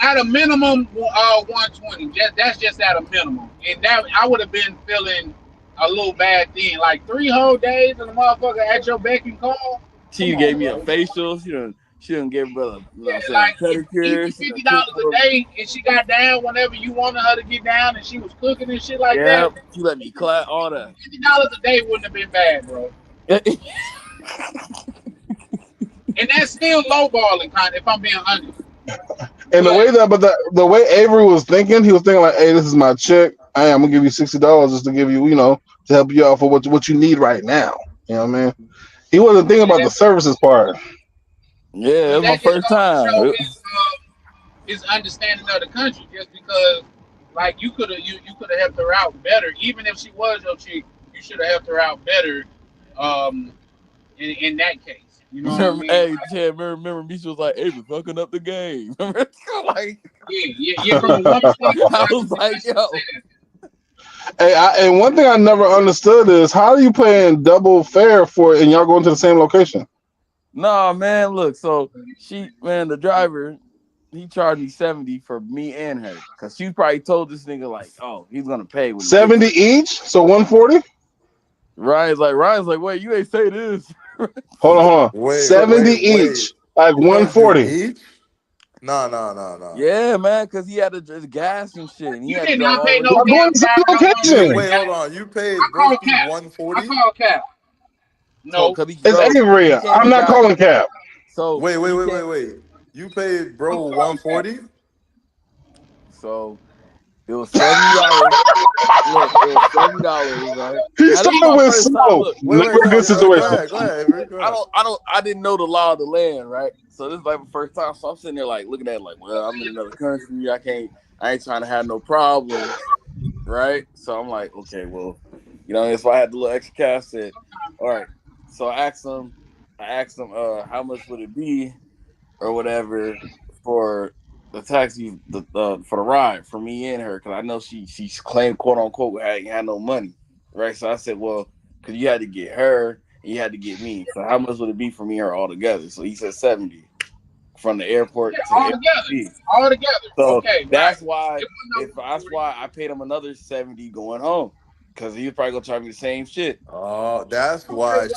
At a minimum, 120. That's just at a minimum, and that I would have been feeling a little bad then. Like 3 whole days and the motherfucker at your beck and call. She Come on, gave me a bro. facial. She done She done gave her brother, you know what I'm saying, Like even pedicure. She done $50 cooked for a him. day, and she got down whenever you wanted her to get down, and she was cooking and shit like Yeah, that. she let me clap all that. $50 a day wouldn't have been bad, bro. And that's still lowballing, kind of, if I'm being honest. And the way that, but the way Avery was thinking, he was thinking like, "Hey, this is my check. Hey, I'm gonna give you $60 just to give you, to help you out for what you need right now." You know what I mean? He wasn't thinking about the services part. Yeah, it But was my that just first goes to time. show his understanding of the country. Just because, like, you could have helped her out better, even if she was your chick. You should have helped her out better. Um, in that case, you know what I mean? Hey, Chad, remember Misha was like, Avery fucking up the game. Like, Yeah, from a woman's standpoint, I I was can like, yo. Hey, and one thing I never understood is how are you paying double fare for it and y'all going to the same location? Nah, man, look, so the driver, he charged me 70 for me and her. Cause she probably told this nigga like, oh, he's gonna pay when he gets 70 each, so 140. Ryan's like, wait, you ain't say this. Hold on. Wait, 70 wait. each, like He charged you 140. each? No. Yeah, man, cause he had to just gas and shit. And he You had to did drive not all pay the way no to Y'all going to damn the same driver no money. location. Wait, hold on. You I paid call Broski cap. I 140? call cap. so No, cause It's Avery. he came I'm and not got calling cap. so Wait, wait, he wait, came wait, wait. You paid I'm bro calling cap. 140? so it was $70. Look, it was $70, right? He Now this is started my with first time. slow. Look, Wait, Never wait, a good go situation. ahead, Avery, go ahead. I didn't know the law of the land, right? So this is like my first time. So I'm sitting there like looking at it like, well, I'm in another country. I ain't trying to have no problems, right? So I'm like, okay, well, so I had the little extra cash. Said, all right. So I asked him, how much would it be or whatever for the taxi, for the ride for me and her, because I know she's claimed quote unquote had no money, right? So I said, well, because you had to get her and you had to get me, so how much would it be for me and her all together? So he said 70 from the Yeah, airport to all the together. Airbnb. All together. So Okay, right. that's why It wasn't no 140. I paid him another 70 going home, because he was probably gonna charge me the same shit. Oh, that's why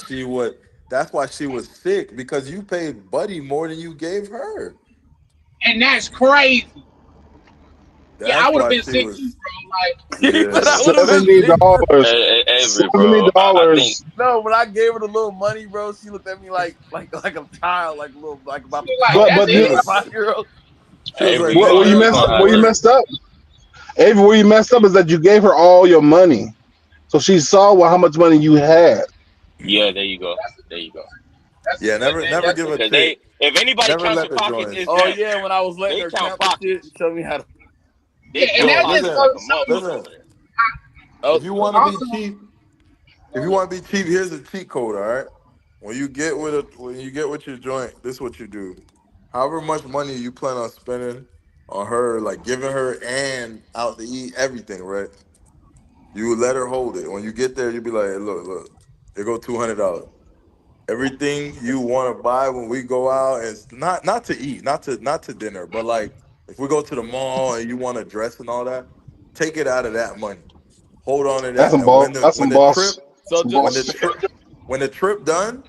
she was sick, because you paid Buddy more than you gave her. And that's crazy. Yeah, I That's would have why been she sick was too, bro. Like, He said I yeah. would have been $70. sick. Avery, bro. I think $70. No, when I gave her the little money, bro, she looked at me like a child, like about to like talk, that's But like you, a it. 5-year-old. She was Avery, like, you where gonna you Dad, you messed not up? gonna the have Where you to word. messed up? Avery, where you messed up is that you gave her all your money, so she saw how much money you had. yeah. There you go. There you go. That's Yeah, never give a Because chick. if anybody Never counts let your the pockets, joints. it's Oh them. yeah, when I was letting They her count count the shit and pockets. show me how to. yeah, They and count that Yo, just pockets listen, like a goes to show you. motherfucker listen. over there. Oh, If you want to be Also, cheap, if you want to be cheap, here's a cheat code. All right. When you get with your joint, this is what you do. However much money you plan on spending on her, like giving her and out to eat, everything, right? You let her hold it. When you get there, you be like, hey, look, there go $200. Everything you want to buy when we go out is not to eat, not to dinner, but like if we go to the mall and you want to dress and all that, take it out of that money. Hold on to That's that. some And boss. That's some boss. so Some just when boss the shit. trip when the trip done,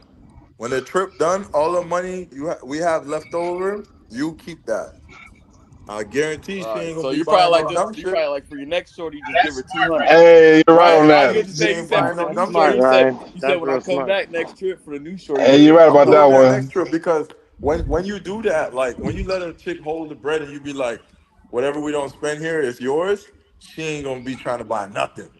when the trip done, all the money we have left over, you keep that. I guarantee all she right. ain't gonna So be you're probably buying like no just dumb you shit. probably like for your next shorty, just give that's her smart 200, right Hey, you're right right? on No, I that. get what you're She saying. ain't buying For no the new dumb Smart, shorty, shit. Ryan. you said That's when I real come smart. back next trip for the new shorty, Hey, just you're give her right I'm about that doing 200. that one. next trip because when you do that, like when you let a chick hold the bread and you be like, whatever we don't spend here is yours, she ain't gonna be trying to buy nothing.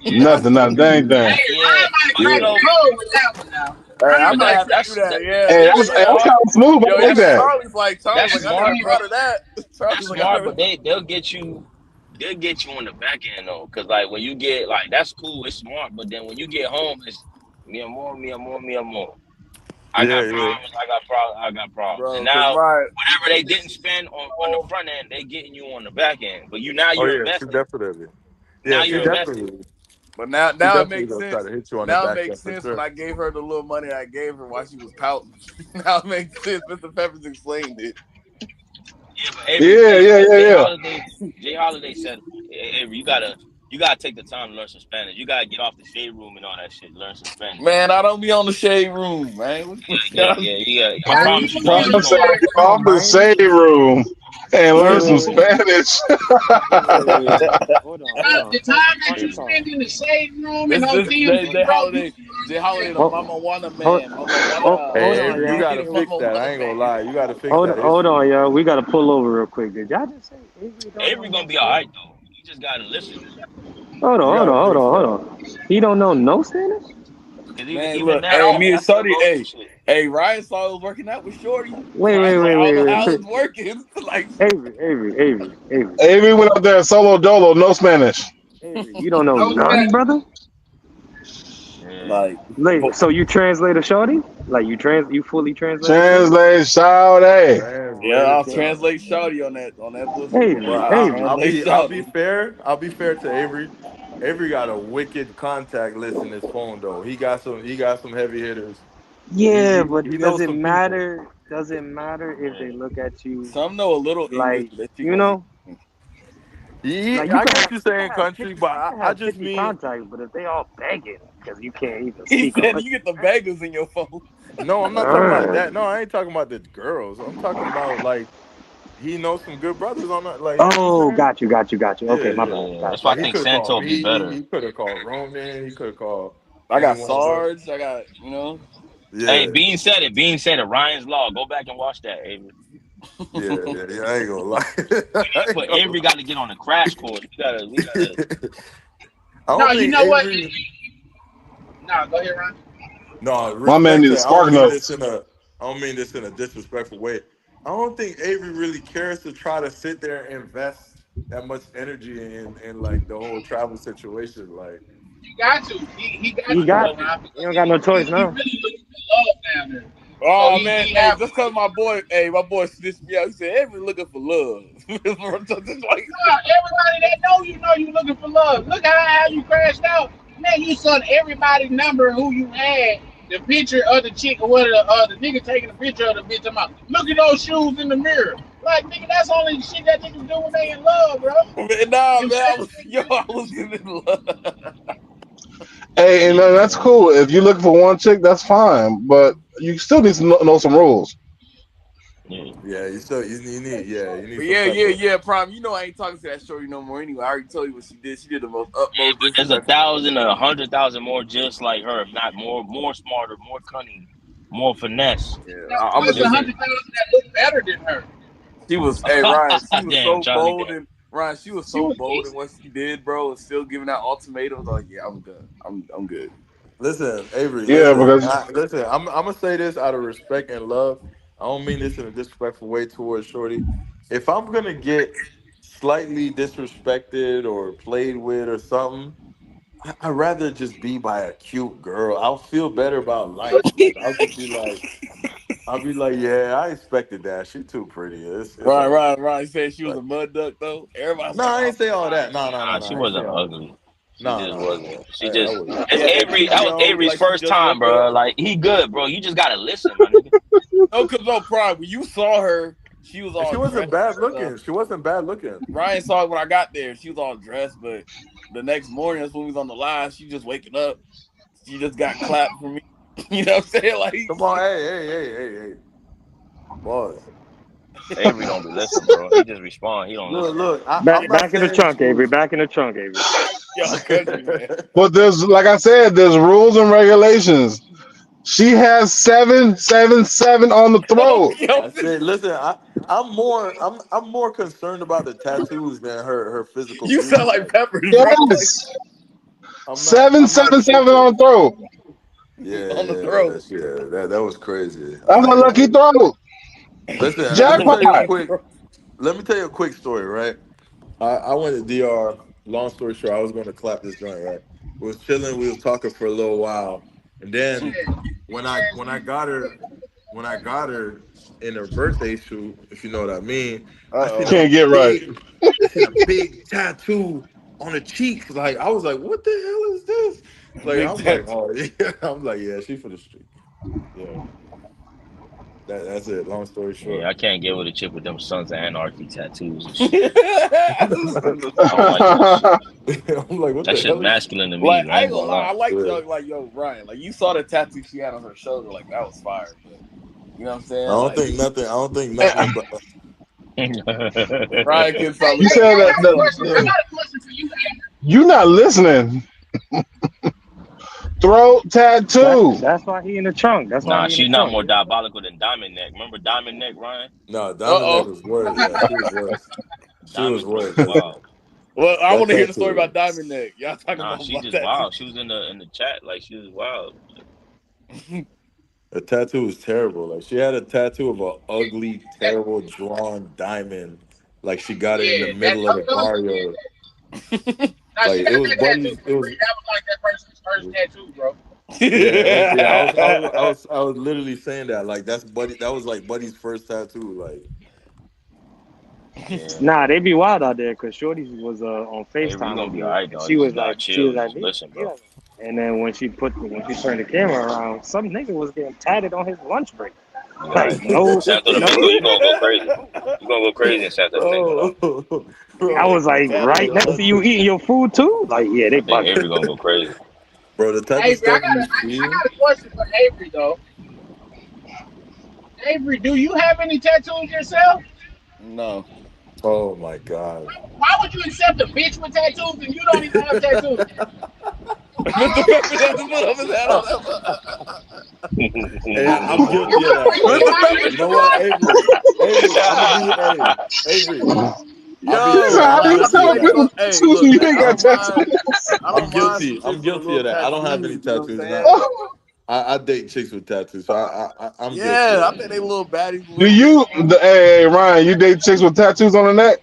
Nothing, not a dang thing. Hey, Yeah, Ryan might but crack Yeah. the code with that one now. Hey, I Ryan but might might that have to crack do that's the that. that, Yeah, Hey, that's that was smart. kind of smooth. Yo, I like even that. That's Charlie's like, I never smart, but thought of that. that's Charlie's like, I smart. never. But they'll get you on the back end though, because like when you get like that's cool, it's smart. But then when you get home, it's me and more, me and more, me and more. I Yeah, got yeah. problems. I got problems. I got problems. And Bro, cause now my whatever they didn't spend on the front end, they getting you on the back end. But Oh you're yeah, she investing. definitely. Now Yeah, she you're investing. definitely. But She now it definitely makes gonna try sense. to hit you on the Now it back makes end for sense when sure. I gave her the little money I gave her while she was pouting. Now it makes sense. Mr. Peppers explained it. Yeah, but Avery, Yeah, yeah, yeah, Jay yeah. Holiday, Jay Holiday said, Avery, you gotta You gotta take the time to learn some Spanish. You gotta get off the shade room and all that shit. Learn some Spanish. Man, I don't be on the shade room, man. Yeah. I Man, promise you, trying dog. You to say gonna off the shade room and learn some Yeah. Spanish. Hold on. The time that Punch you card. spend in the shade room and This on this J TMZ, J bro, you Holiday, J Holiday, the Hold, Mama Wanna hold, man, Mama hold Wanna. Hey, on, Avery, you y'all. gotta fix Mama that. Wanna I ain't gonna man. lie. You gotta fix Hold, that hold issue. on, y'all. We gotta pull over real quick. Did y'all just say Avery don't know Avery no gonna be all right Spanish? though. You just gotta listen. Hold on, You hold gotta on, hold fix on, hold that. on. He don't know no Spanish? Cause Man, even look, now, hey, me I and still Shorty, go through shit. hey, Ryan saw I was working out with Shorty. Wait, wait, Ryan's like, wait, I don't wait, know wait. how it's working. Like, Avery. Avery went up there solo dolo, no Spanish. Avery, you don't know know none, Spanish. brother? Yeah. like, Like, so you translate a shorty? Like you fully translate a shorty? Translate, shout out. yeah, Translator I'll shot. translate Shorty on that bullshit. Avery, But I, Avery. I'll Translate be I'll be Shorty. fair. I'll be fair to Avery. Avery got a wicked contact list in his phone though. He got some heavy hitters. He Yeah, he, but he does knows it some people. matter? Does it matter if they look at you Some know a little English, like, but that shit you gonna get. know? Like I get you you can saying have country, 50, but you can I have just 50 mean contacts, but if they all begging because you can't even He speak a said lick. you get the beggars in your phone. no. I'm not talking about that. No, I ain't talking about the girls. I'm talking about like he knows some good brothers on that. Like you know what I'm Oh, saying? got you. Okay, my bad. Yeah. That's Got you. why I Like he think could have called Santo be me. better. He could have called Roman. He could have called I got anyone else. Sarge. I got, Hey, Yeah, Bean said it. Bean said it. Ryan's Law. Go back and watch that, Avery. yeah. I ain't gonna lie. I ain't But gonna Avery got to get on the crash course. We gotta. lie. I No, don't you think know what? Avery. No, go ahead, Ron. No, My man need a respectfully, spark notes. I don't mean this in a disrespectful way. I don't think Avery really cares to try to sit there and invest that much energy in like the whole travel situation. Like, You got to. He got You to got though, Ron, you because don't got no choice he now. really looking for love down there. So oh man, he hey, have just cause my boy snitched me out. He said every looking for love. Just like, everybody that know you looking for love. Look how you crashed out. Man, you sent everybody's number and who you had, the picture of the chick or what the nigga taking a picture of the bitch. I'm out. Look at those shoes in the mirror. Like nigga, that's only the shit that niggas do when they in love, bro. nah, man, I Invest was in yo, I was in love. Hey, and that's Yeah. cool. If you're looking for one chick, that's fine. But you still need to know some rules. Yeah. yeah, you need But some yeah, type yeah, of. yeah, Prime. You know I ain't talking to that shorty no more anyway. I already told you what she did. She did the most Yeah, utmost but there's a disrespectful. 1,000 or 100,000 more just like her, if not more smarter, more cunning, more finesse. Yeah, Now, I'm gonna there's a just Just say 100,000 that look better than her. she was. Hey Ryan, she was damn, so Charlie bold Gay. and Ryan, she was She so was bold in decent. what she did, bro, and still giving out ultimatums. Like, yeah, I'm done. I'm good. Listen, Avery. Yeah, Listen, because listen. I'm gonna say this out of respect and love. I don't mean this in a disrespectful way towards Shorty. If I'm gonna get slightly disrespected or played with or something, I'd rather just be by a cute girl. I'll feel better about life. Like I'll just be like, yeah, I expected that. She too pretty. It's all right. Ryan said she was Like, a mud duck though. Everybody's no, like, I oh ain't say all God. that. No, Nah, she I ain't say wasn't all that. ugly. She No, just no, no. wasn't. She I just wouldn't. Yeah, and Avery. too That was young, Avery's like she first just time, woke up. bro. Like he good, bro. You just gotta listen, my nigga. No, cause no Prime. When you saw her, she was And she all wasn't dressed bad and stuff. looking. She wasn't bad looking. Ryan saw it when I got there. She was all dressed, but the next morning, that's when we was on the live. She just waking up. She just got clapped for me. You know what I'm saying? Like, Come on, hey. Pause. Avery don't be listening, bro. He just respond. He don't listen. Look. I'm not Back in the saying trunk, she Avery. was. Back in the trunk, Avery. yo, country man. but there's like I said, there's rules and regulations. She has 777 on the throat. Yo, I said, listen. I'm more concerned about the tattoos than her physical you sound beauty. like Like Peppers, bro. Like Yes, I'm not 777 tripping. on the throat. on the throat. That was crazy. That's I a ain't gonna lucky hold you. throat. Listen, let me Jackpot. tell you a quick. Let me tell you a quick story, right? I went to DR. Long story short, I was going to clap this joint, right? We was chilling. We was talking for a little while, and then when I got her in her birthday shoot, if you know what I mean, I seen a Can't get right. big, I seen a big tattoo on the cheek. Like I was like, what the hell is this? Like Big I'm like, tattoo. oh yeah. I'm like, yeah, she for the street. Yeah, That's it. Long story short. Yeah, I can't get with a chick with them Sons of Anarchy tattoos and shit. I don't like that shit. I'm like, what That the shit hell is? masculine to Like me. I I ain't ain't gonna gonna lie, lie. I like Yeah. like yo Ryan, like you saw the tattoo she had on her shoulder, like that was fire, but you know what I'm saying? Like I don't think nothing about. Ryan can start You looking at the said that, tattoo on his that shoulder. you're not listening. Throat tattoo. That's why he in the trunk. That's why Nah, he in the she's not trunk. more diabolical than Diamond Neck. Remember Diamond Neck, Ryan? No, Uh Diamond Neck oh. was worse. Yeah, she was worse. She was Diamond Neck worse. was wild. Well, I That want to hear the story tattoo. about Diamond Neck. Y'all talking Nah, about she my just tattoo. wild. She was in the chat like she was wild. The tattoo was terrible. Like she had a tattoo of a ugly, terrible drawn diamond. Like she got it in the Yeah, that middle of the barrio. now she Like it got was that tattoo Buddy's. for It was free. That was like that person's first tattoo, bro. yeah. It was yeah. I was literally saying that. Like that's Buddy. That was like Buddy's first tattoo. Like Yeah. Nah, they be wild out there because Shorty was on Avery, you FaceTime gonna with be me, alright, and dog. Just gotta she was chill. like, Just listen, bro. and then when she turned the camera around, some nigga was getting tatted on his lunch break. You Like, alright, bro. no, Santo no. Domingo, you gonna go crazy. You gonna go crazy in Santo Domingo, dog. bro, I bro, was like, right next to you eating your food too. Like, yeah, they I think bugging. Avery gonna go crazy. bro. The type of Avery, stuff you I see. got a question for Avery though. Avery, do you have any tattoos yourself? No. Oh my god. Why would you accept a bitch with tattoos and you don't even have tattoos? Mr. Pepper doesn't put up his hand on Hey, I'm guilty of that. Hey, Mr. Pepper. you know what, Avery? Avery, I'm gonna be. Hey, Avery, I'll be. He said, Yo, how I'm do like you I feel guilty of accept like you that. know. people with Hey, tattoos look, and you man, ain't got tattoos? I I'm don't mind guilty. some I'm chicks with a guilty little of that. I don't have tattoos. any You know what I'm tattoos saying? now. I date chicks with tattoos, so I'm guilty Yeah, of I that. think they little baddies a Do little bit. you, hey Ryan? You date chicks with tattoos on the neck?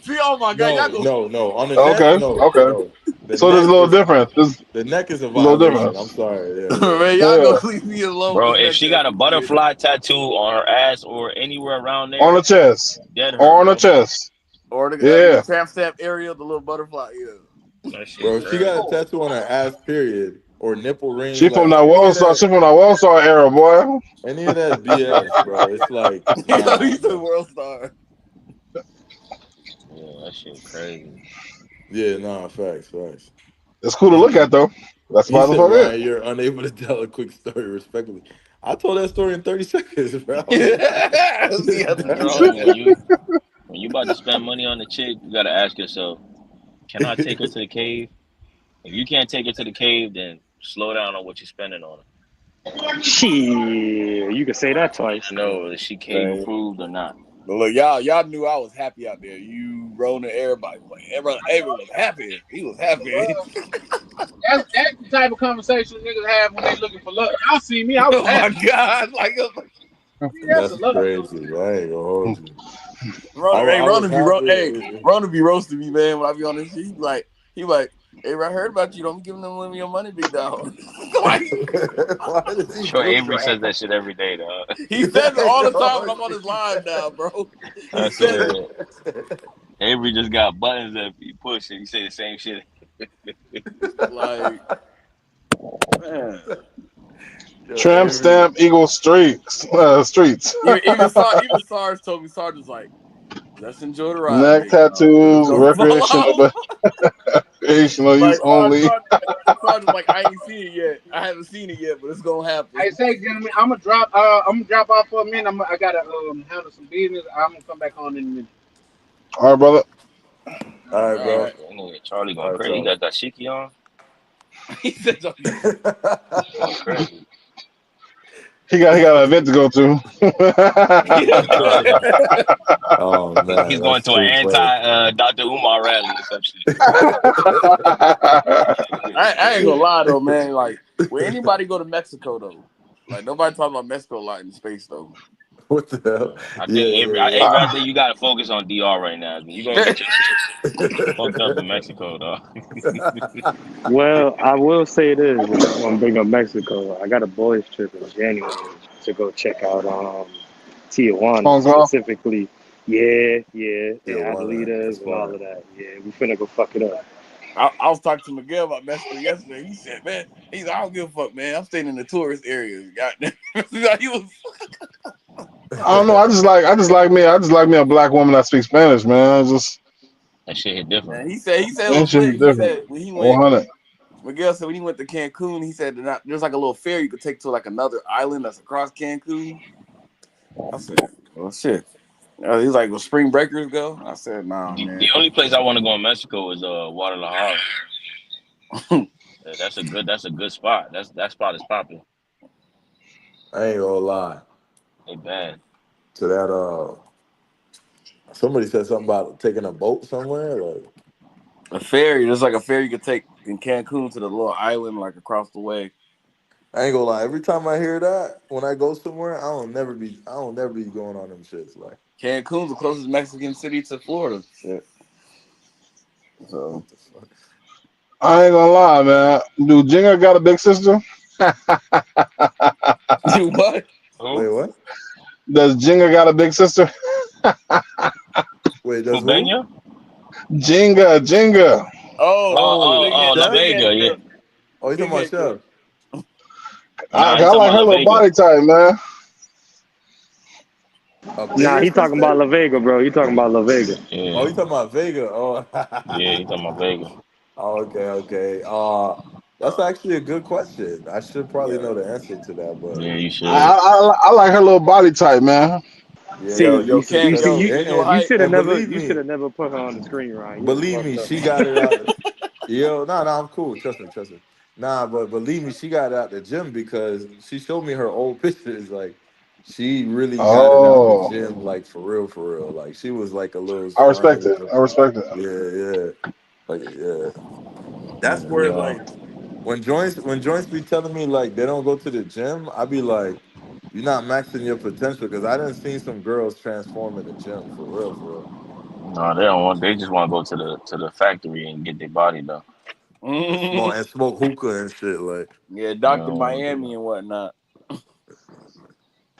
See, oh my god, y'all No, go. no, no. On the neck, Okay, no, okay. no. The So there's a neck little is difference. There's the neck is a a little violation. I'm difference. sorry. Yeah, Man, y'all Yeah, go leave me alone Bro, with if that she got a tattoo shit. butterfly tattoo on her ass or anywhere around on the there, chest dead her, or on the bro. chest. Or the Yeah. tramp stamp area, the little butterfly. Yeah. That shit bro. If she got a crazy. tattoo on her ass, period, or nipple rings, She like from that Wall Star. She from that Wall Star era, boy. any of that BS, bro. It's like, Yo, nah, he's a bro. world star. Yeah, that shit crazy. Yeah, nah, facts. It's cool to look at though. That's He about the said, fuck it. Ryan, you're unable to tell a quick story respectfully. I told that story in 30 seconds, bro. See how the Man, draw. listen, when you about to spend money on the chick, you gotta ask yourself, can I take her to the cave? If you can't take her to the cave, then slow down on what you're spending on her. Shit, you can say that twice. No, is she cave Man. approved or not? But look, y'all knew I was happy out there. You, Rona, everybody was like, everyone was happy. He was happy. That's the type of conversation niggas have when they looking for love. Y'all see me, I was Oh my happy. god! Like, That's That's the love. crazy. I ain't gonna hold you. I was happy. Rona be roasting me, man. When I be on this shit, he like, hey, I heard about you. Don't be giving them your money, big dog. Like, Why does he Sure, do Avery says that? that shit every day, dog. he says it all the time when I'm on his live now, bro. He I says swear. Avery just got buttons that he push and he say the same shit. like, man. Yo, Tramp Avery. stamp Eagle streets. Streets. Even SARS told me, SARS was like, just enjoy the ride, Neck big dog. It's tattoos, gonna fall recreational off. recreational use Like only. Sarge was like, I ain't seen it yet. I haven't seen it yet, but it's gonna happen. Hey, say, gentlemen, I'm gonna drop off for a minute. I gotta handle some business. I'm gonna come back on in a minute. All right, brother. All right, All bro. right. Charlie All going right, crazy. You so. got that shiki on? He said, Going crazy. He got an event to go to. Oh He's man, going that's to an too funny. anti Dr. Umar rally or some shit. I ain't gonna lie though, man. Like, will anybody go to Mexico though? Like, nobody talking about Mexico a lot in space though. What the hell? I Yeah, think yeah, Avery, I think you gotta focus on DR right now. You're gonna get your shit fucked up in Mexico, dog. yeah. Well, I will say this: if I want to bring up Mexico, I got a boys' trip in January to go check out Tijuana Hong Kong. specifically. Yeah, and Tijuana, that's Abuelitas and all fire. of that. Yeah, we finna go fuck it up. I was talking to Miguel about Mexico yesterday. He said, man, I don't give a fuck, man. I'm staying in the tourist areas. Goddamn. He was I don't know. I just like me a black woman that speaks Spanish, man. That shit hit different. And he said it That was shit lit. is He different. said when he went, 100. Miguel said when he went to Cancun, he said there's like a little ferry you could take to like another island that's across Cancun. I said, well, shit. He's like, well, spring breakers go. I said, nah, The man. only place I want to go in Mexico is Guadalajara. That's a good spot. That spot is popular. I ain't gonna lie. They bad. To that, somebody said something about taking a boat somewhere. Like, A ferry. There's like a ferry you could take in Cancun to the little island like across the way. I ain't gonna lie. Every time I hear that, when I go somewhere, I don't never be going on them shits. Like, Cancun's the closest Mexican city to Florida. Shit. So what the fuck? I ain't gonna lie, man. Do Jenga got a big sister? you what? Who? Wait, what? Does Jenga got a big sister? Wait, Who does who? Benya? Jenga. Oh, big Oh, head, La big Chef? Vega. head Yeah. girl, Oh, you talking big about head girl. Chef? Nah, he I talking like about her La little Vega. body type, man. A Nah, bigger he talking about sister? La Vega, bro. He talking about La Vega. Oh, Yeah. you talking about Vega? Oh, Yeah, he talking about Vega. oh, okay, okay. That's actually a good question. I should probably Yo, know the answer to that, but Yeah, you I, should. I I like her little body type, man. yeah, See, yo, yo, you should Cam, you test see, yo, it. you know hype. should have And never, believe me, put her on the screen, Ryan. You believe me, fucked up. she got it out. Yo, nah, I'm cool. Trust me, trust me. Nah, but believe me, she got it out the gym because she showed me her old pictures. Like, she really got it out the Oh, gym, like for real, for real. Like, she was like a little I respect strong. it. I respect it. Yeah, yeah. Like, yeah. That's where Yeah. like when joints be telling me like they don't go to the gym, I be like, you're not maxing your potential because I done seen some girls transform in the gym for real, for real. No, they don't want. They just want to go to the factory and get their body done. Smoke hookah and shit like. Yeah, They Dr. don't want to do Miami and whatnot.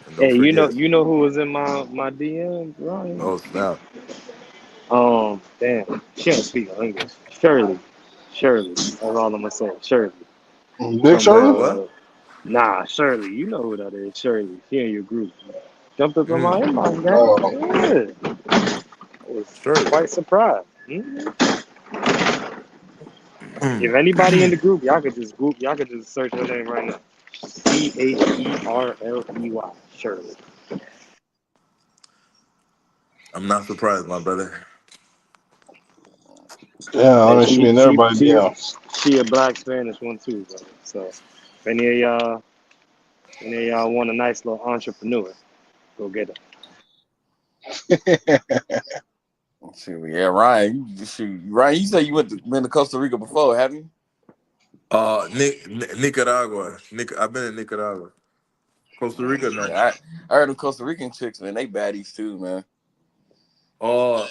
And don't Hey, forget. you know who was in my DMs, Ryan? Oh snap! Damn, she don't speak no English. Shirley. That's all I'm gonna say. Shirley. Big From Wait, Shirley? what? nah, Shirley. You know who that is? Shirley. She in your group. Jumped up in my Mm, inbox, Oh, man. Yeah, I was surely. quite surprised. If anybody in the group, y'all could just search her name right now. Cherley. Shirley. I'm not surprised, my brother. yeah. I And mean, she be in everybody's DMs. she a black Spanish one too, bro. So if any of y'all want a nice little entrepreneur, go get her. Shoot, yeah, Ryan, you said you been to Costa Rica before, haven't you? Nicaragua. I've been in Nicaragua. Costa Rica, no. Yeah, I heard them Costa Rican chicks, man. They baddies too, man. Uh,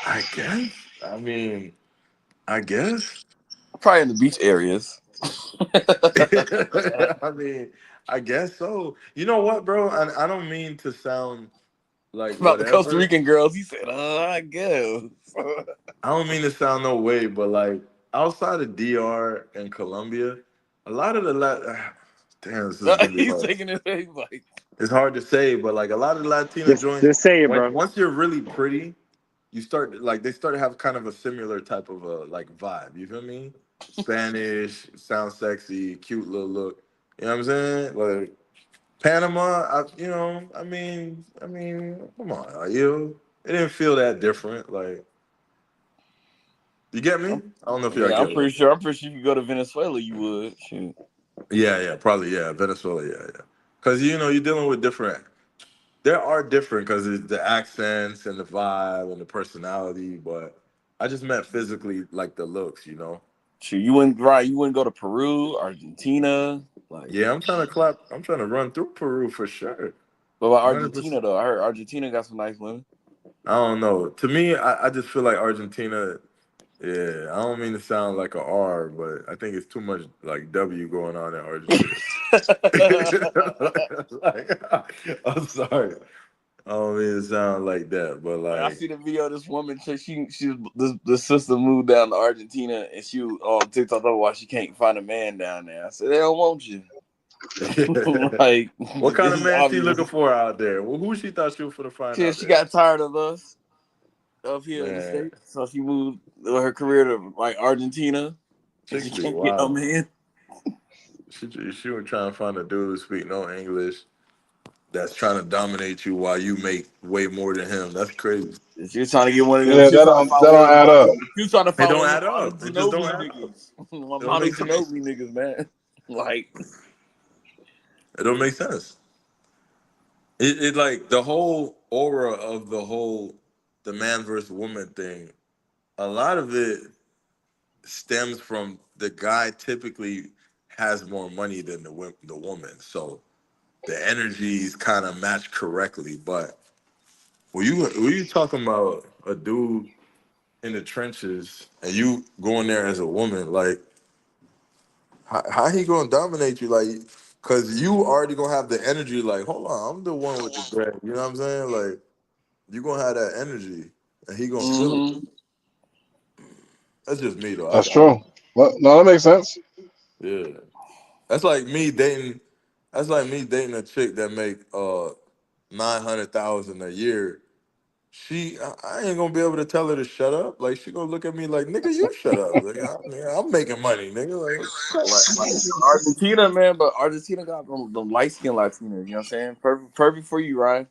I guess. I mean, I guess. Probably in the beach areas. I mean, I guess so. You know what, bro? I don't mean to sound like About the Costa whatever. Rican girls, he said, I guess. I don't mean to sound no way, but like outside of DR and Colombia, a lot of the damn, this is gonna be He's hard. taking it like, It's hard to say, but like a lot of the Latina joints, Just say it, when bro. once you're really pretty, you start like they start to have kind of a similar type of a like vibe. You feel me? Spanish, sound sexy, cute little look. You know what I'm saying? Like Panama, come on, it didn't feel that different. Like, you get me? I don't know if y'all yeah, get it. I'm pretty sure if you go to Venezuela, you would. Shoot. Yeah, yeah, probably, yeah. Venezuela, yeah, yeah. Because you're dealing with different. There are different because it's the accents and the vibe and the personality, but I just meant physically, like the looks. Shoot, you wouldn't go to Peru, Argentina, like. Yeah, I'm trying to clap. I'm trying to run through Peru for sure. But about Argentina 100%. though, I heard Argentina got some nice women. I don't know. To me, I just feel like Argentina. Yeah, I don't mean to sound like a R, but I think it's too much like W going on in Argentina. Like, I'm sorry. I don't mean to sound like that, but Like I like, see the video of this woman. The sister moved down to Argentina, and she was on TikTok talking why she can't find a man down there. I said they don't want you. Like What kind this of is man she obvious. looking for out there? Well, who she thought she was gonna find She out she there? got tired of us up here in the Man, States, so she moved her career to like Argentina. And chicks she be can't get no wild. man. She was trying to find a dude who speak no English that's trying to dominate you while you make way more than him. That's crazy. She was trying to get one of them. Yeah, She was trying to find that one don't of them. add up. She was trying to It find don't one of them add up. Manu It just don't Ginobili add up. niggas. It don't Manu make sense. Ginobili niggas, man. Like It don't make sense. It like the whole aura of the man versus woman thing. A lot of it stems from the guy typically has more money than the woman, so the energies kind of match correctly. But when you talking about a dude in the trenches and you going there as a woman, like how he gonna dominate you? Like, cause you already gonna have the energy. Like, hold on, I'm the one with the bread. You know what I'm saying? Like, you gonna have that energy, and he gonna feel it. That's just me though. That's true. Well, no, that makes sense. Yeah, that's like me dating. That's like me dating a chick that make 900,000 a year. I ain't gonna be able to tell her to shut up. Like she gonna look at me like, nigga, you shut up. Like, I'm making money, nigga. Like, like Argentina, man, but Argentina got them light skinned Latinas. You know what I'm saying? Perfect for you, Ryan.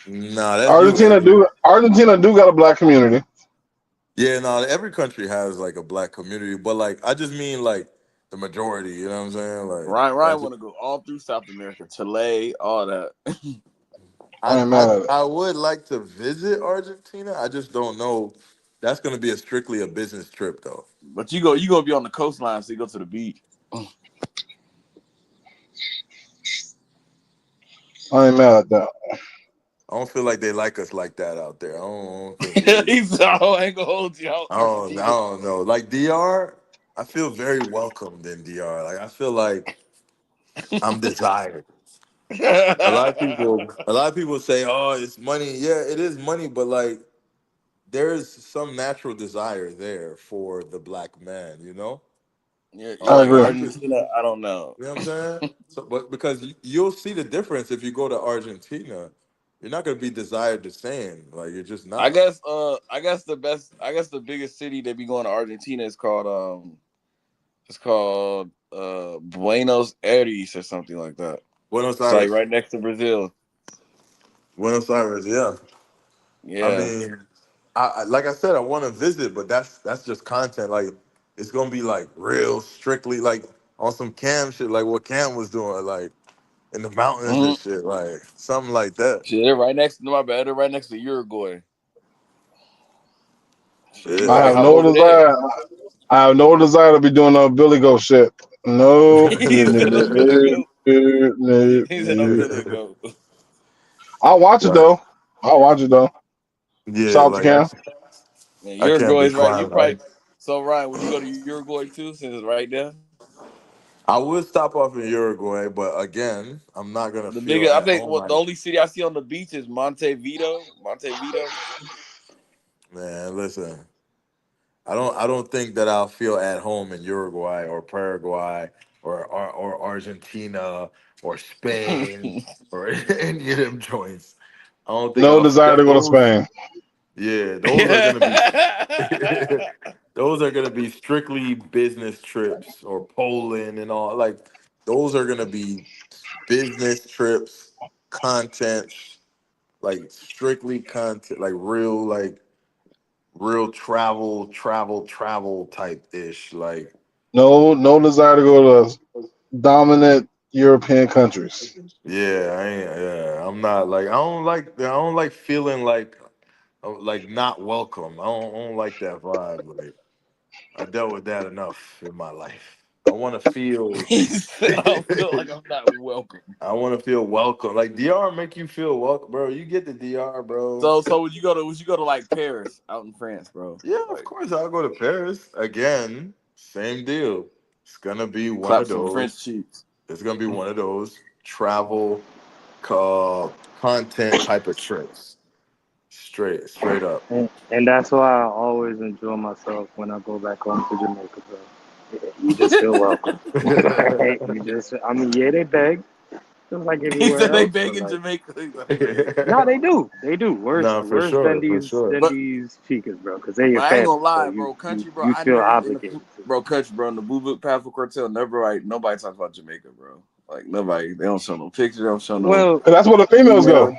nah, that's you, baby. Argentina do got a black community. Yeah, no, every country has like a black community, but like I just mean like the majority. You know what I'm saying? Like Ryan that's. want to go all through South America, Chile, all that. I ain't mad at it. I would like to visit Argentina. I just don't know. That's gonna be strictly a business trip though. But you gonna be on the coastline, so you go to the beach. I ain't mad at that. I don't feel like they like us like that out there. I don't think they do. He said, "Oh, I ain't gonna hold you out, I Argentina." don't know. Like DR, I feel very welcomed in DR. Like I feel like I'm desired. A lot of people say, "Oh, it's money." Yeah, it is money, but like there's some natural desire there for the black man. You know, You're I like agree. Argentina. I don't know. You know what I'm saying? So, but because you'll see the difference if you go to Argentina, you're not gonna be desired the same. Like you're just I not. guess I guess the biggest city that be going to Argentina is called Buenos Aires or something like that. Buenos It's like Aires. right next to Brazil. Buenos Aires, yeah. I Yeah. mean, like I said, I want to visit, but that's just content. Like it's gonna be like real strictly like on some Cam shit, like what Cam was doing, like in the mountains and Mm-hmm. shit, like something like that. Shit, they're right next. No, my bad. They're right next to Uruguay. Shit, you I Yeah. already have hop no over there. desire. I have no desire to be doing no Billy Goat shit. No. He said no Billy Goat. He said no No. Billy Goat. I'll watch it Right. though. I'll watch it though. Yeah, Shout out to like Cam. Man, I can't Uruguay be is right. You quiet. probably so Ryan. Would you go to Uruguay too, since it's right there? I would stop off in Uruguay, but again, I'm not gonna The feel biggest, I at think, home. what the only city I see on the beach is Montevideo. Montevideo. Man, listen, I don't think that I'll feel at home in Uruguay or Paraguay or Argentina or Spain or any of them joints. I don't think No I'll desire that to go to those. Spain. Yeah, those are gonna be those are gonna be strictly business trips or Poland and all. Like those are gonna be business trips, content, like strictly content, like real travel type ish. Like No desire to go to dominant European countries. yeah, I'm not like I don't like feeling like not welcome. I don't like that vibe. Like I dealt with that enough in my life. I want to feel. He said, "I feel like I'm not welcome." I want to feel welcome. Like DR make you feel welcome, bro. You get the DR, bro. So would you go to like Paris out in France, bro? Yeah, of Like course I'll go to Paris again. Same deal. It's gonna be one clap of some French those. cheeks. It's gonna be one of those travel content type of trips. Straight up. And that's why I always enjoy myself when I go back home to Jamaica, bro. You just feel welcome. Right? You just, I mean, yeah, they beg, just like He everywhere said they else, beg but in like, Jamaica. That's crazy. no, they do. Worse, Nah, for worse than sure, for these, sure. But chicas, bro, because they're your I ain't family, gonna so lie, you bro. you Country, bro. you I feel never in the obligated to. bro country, bro. In the Boo Book Passport Cartel, nobody talks about Jamaica, bro. Like nobody. They don't show no pictures. They don't show no. Well, And that's where the females go.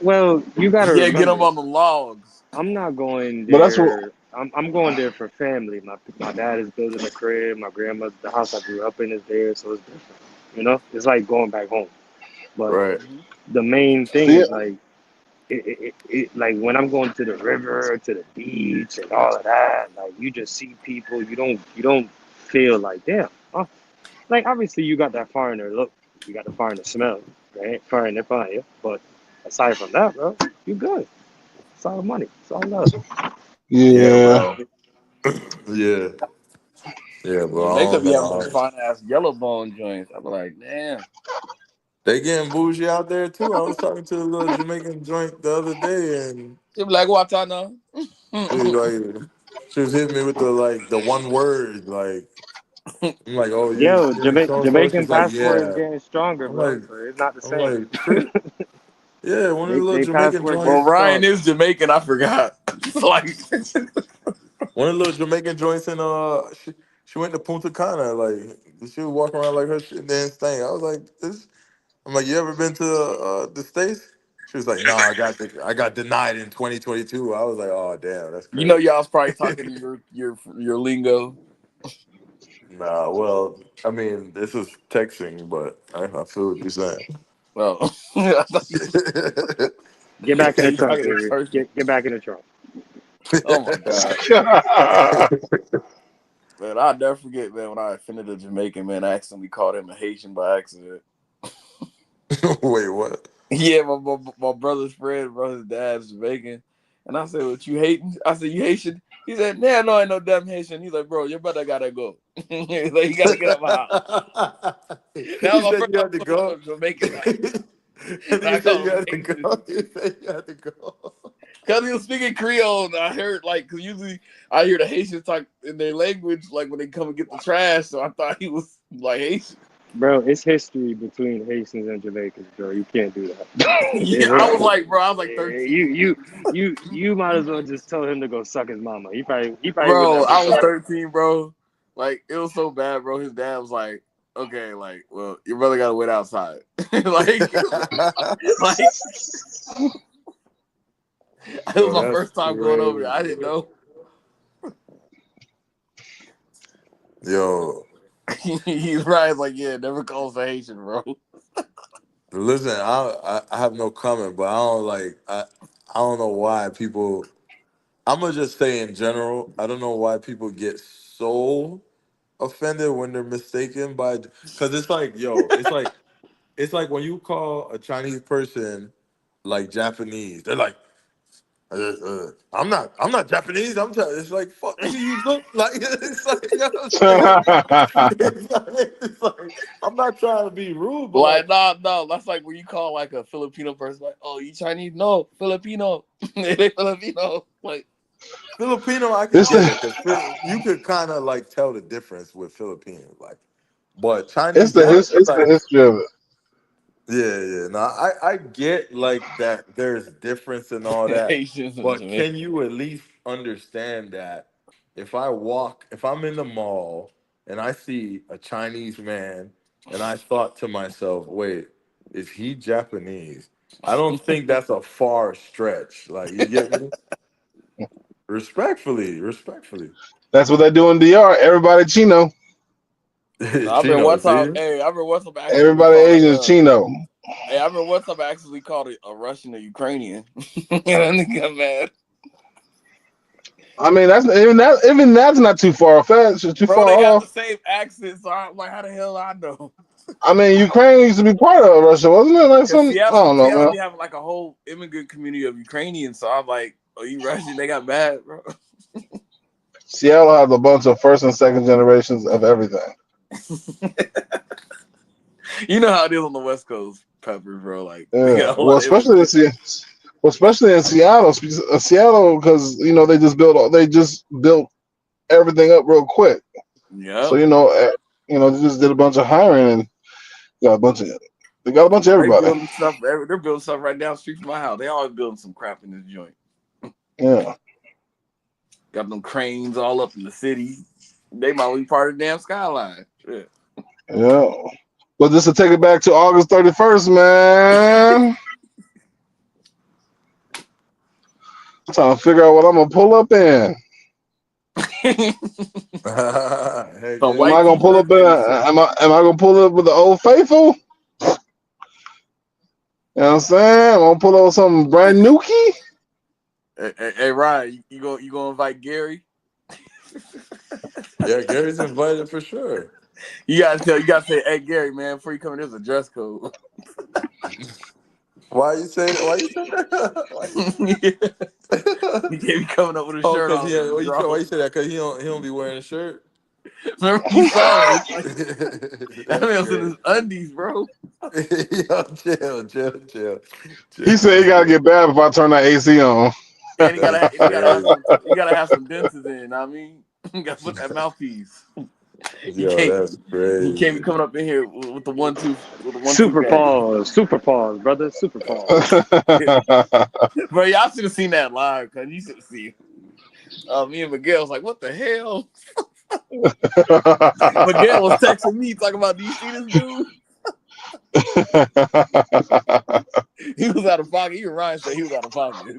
well, you got to Yeah, get them remember, on the logs. I'm not going But that's what. there. I'm going there for family. My dad is building a crib. My grandmother, the house I grew up in, is there, so it's different. You know, it's like going back home. But Right. the main thing See, is like like when I'm going to the river, to the beach, and all of that. Like you just see people. You don't feel like damn. Huh? Like obviously you got that foreigner look. You got the foreigner smell, right? Foreigner fire. But aside from that, bro, you good. It's all money. It's all love. Yeah, yeah. bro. Yeah. Yeah, bro. I Jamaica don't be having some know. fine ass yellow bone joints. I be like, damn. They getting bougie out there too. I was talking to a little Jamaican joint the other day, and She be like, what I know? she was like, she was hitting me with the one word, like I'm like, oh, Yo, you ain't so and so. Jamaican She's like, passport is yeah. getting stronger, I'm bro. like, So it's not the I'm same. like, Chris, yeah, one of the little They Jamaican passport Well, getting joints, Ryan stronger. is Jamaican. I forgot. Like, one of the little Jamaican joints in she went to Punta Cana, like she was walking around like her shit dance thing. I was like, this. I'm like, you ever been to the States? She was like, no, I got denied in 2022. I was like, oh damn, that's you know, crazy. y'all's probably talking your lingo. Nah, well, I mean, this is texting, but I feel what you're saying. Well, I thought you Get back in the you trunk, talking in Avery. person. Get back in the trunk. Oh my god, man! I'll never forget, man. When I offended a Jamaican man, I accidentally called him a Haitian by accident. Wait, what? Yeah, my brother's friend, bro, his dad's Jamaican. And I said, what, you hating? I said, you Haitian? He said, nah, no, I ain't no damn Haitian. He's like, bro, your brother gotta go. He's like, you gotta get out of my house. That was You my said first you time had to calling go. him a Jamaican by accident. And I You said called you him had to Haitian. go. You said you had to go. Because he was speaking Creole, and I heard, like, because usually I hear the Haitians talk in their language, like, when they come and get the trash. So I thought he was, like, Haitian. Bro, it's history between Haitians and Jamaicans, bro. You can't do that. Yeah, I was like, bro, I was like 13. You might as well just tell him to go suck his mama. He probably wouldn't Bro, have a I was problem. 13, bro. Like, it was so bad, bro. His dad was like, okay, like, well, your brother got to wait outside. like, like, it was Yo, my that's first time going over there. crazy. I didn't know. Yo, He's right. It's like, yeah, never calls for Haitian, bro. listen, I have no comment, but I don't know why people. I'm gonna just say in general, I don't know why people get so offended when they're mistaken by, because it's like, yo, it's like when you call a Chinese person like Japanese, they're like, I'm not Japanese. It's like, fuck, nigga, you look like it's like, you know what I'm saying? It's like, I'm not trying to be rude, but Like, like, no, that's like when you call like a Filipino person, like, oh, you Chinese? No, Filipino. They Filipino. Like, Filipino, I could it's get the it because you could kind of like tell the difference with Filipino, like, but it's Chinese, the yeah, his, it's it's the like, history of it. yeah, yeah. No, I get like that. There's difference and all that, Haitians and but Jamaican. can you at least understand that if I'm in the mall and I see a Chinese man and I thought to myself, wait, is he Japanese? I don't think that's a far stretch. Like, you get me? Respectfully, respectfully. That's what they do in DR. Everybody Chino. I remember Chino, one time. see? Hey, I remember one time I accidentally Everybody called like Asian is a. Chino. Hey, I remember one time I accidentally called it a Russian or Ukrainian. And then they got mad. I mean, even that's not too far fetched. It's too Bro, far they got the off. same accent, so I'm like, how the hell I know? I mean, Ukraine used to be part of Russia, wasn't it? Like Because some, I Seattle, don't know, Seattle man. be having like a whole immigrant community of Ukrainians, so I'm like, oh, you Russian? They got mad, bro. Seattle has a bunch of first and second generations of everything. You know how it is on the West Coast, Pepper, bro. Like, they Yeah, got a lot of immigrants. especially in Seattle, Seattle, because they just built everything up real quick. Yep. So they just did a bunch of hiring and got a bunch of they got a bunch of They everybody. building stuff. They're building stuff right down the street from my house. They always building some crap in this joint. Yeah. Got them cranes all up in the city. They might be part of the damn skyline. Shit. Yeah. But just to take it back to August 31st, man. I'm trying to figure out what I'm gonna pull up in. Hey, Some Am Jay. I white gonna pull up t-shirts in? and some. Am I gonna pull up with the Old Faithful? You know what I'm saying? I'm gonna pull up with something brand new key. Hey Ryan, you gonna invite Gary? Yeah, Gary's invited for sure. You gotta say, hey Gary, man, before you come in, there's a dress code. Why you say that? Why you say that? Why you say that? You can't be coming up with a Oh, shirt cause on and a why drawers. you say that? Cause he don't be wearing a shirt. Remember you saw him? Like, that That's man was in great. his undies, bro. Yo, chill. He said he That's gotta great. get bad before I turn that AC on. And That's you gotta have crazy. some dentures in. I mean, you gotta put that mouthpiece. He Yo, can't that's he can't be crazy. coming up in here with the 1-2 Super caddy. pause, super pause, brother, super pause. Bro, y'all should have seen that live, cause you should have seen. Me and Miguel was like, "What the hell?" Miguel was texting me talking about, "Do you see this dude?" He was out of pocket. Even Ryan said he was out of pocket.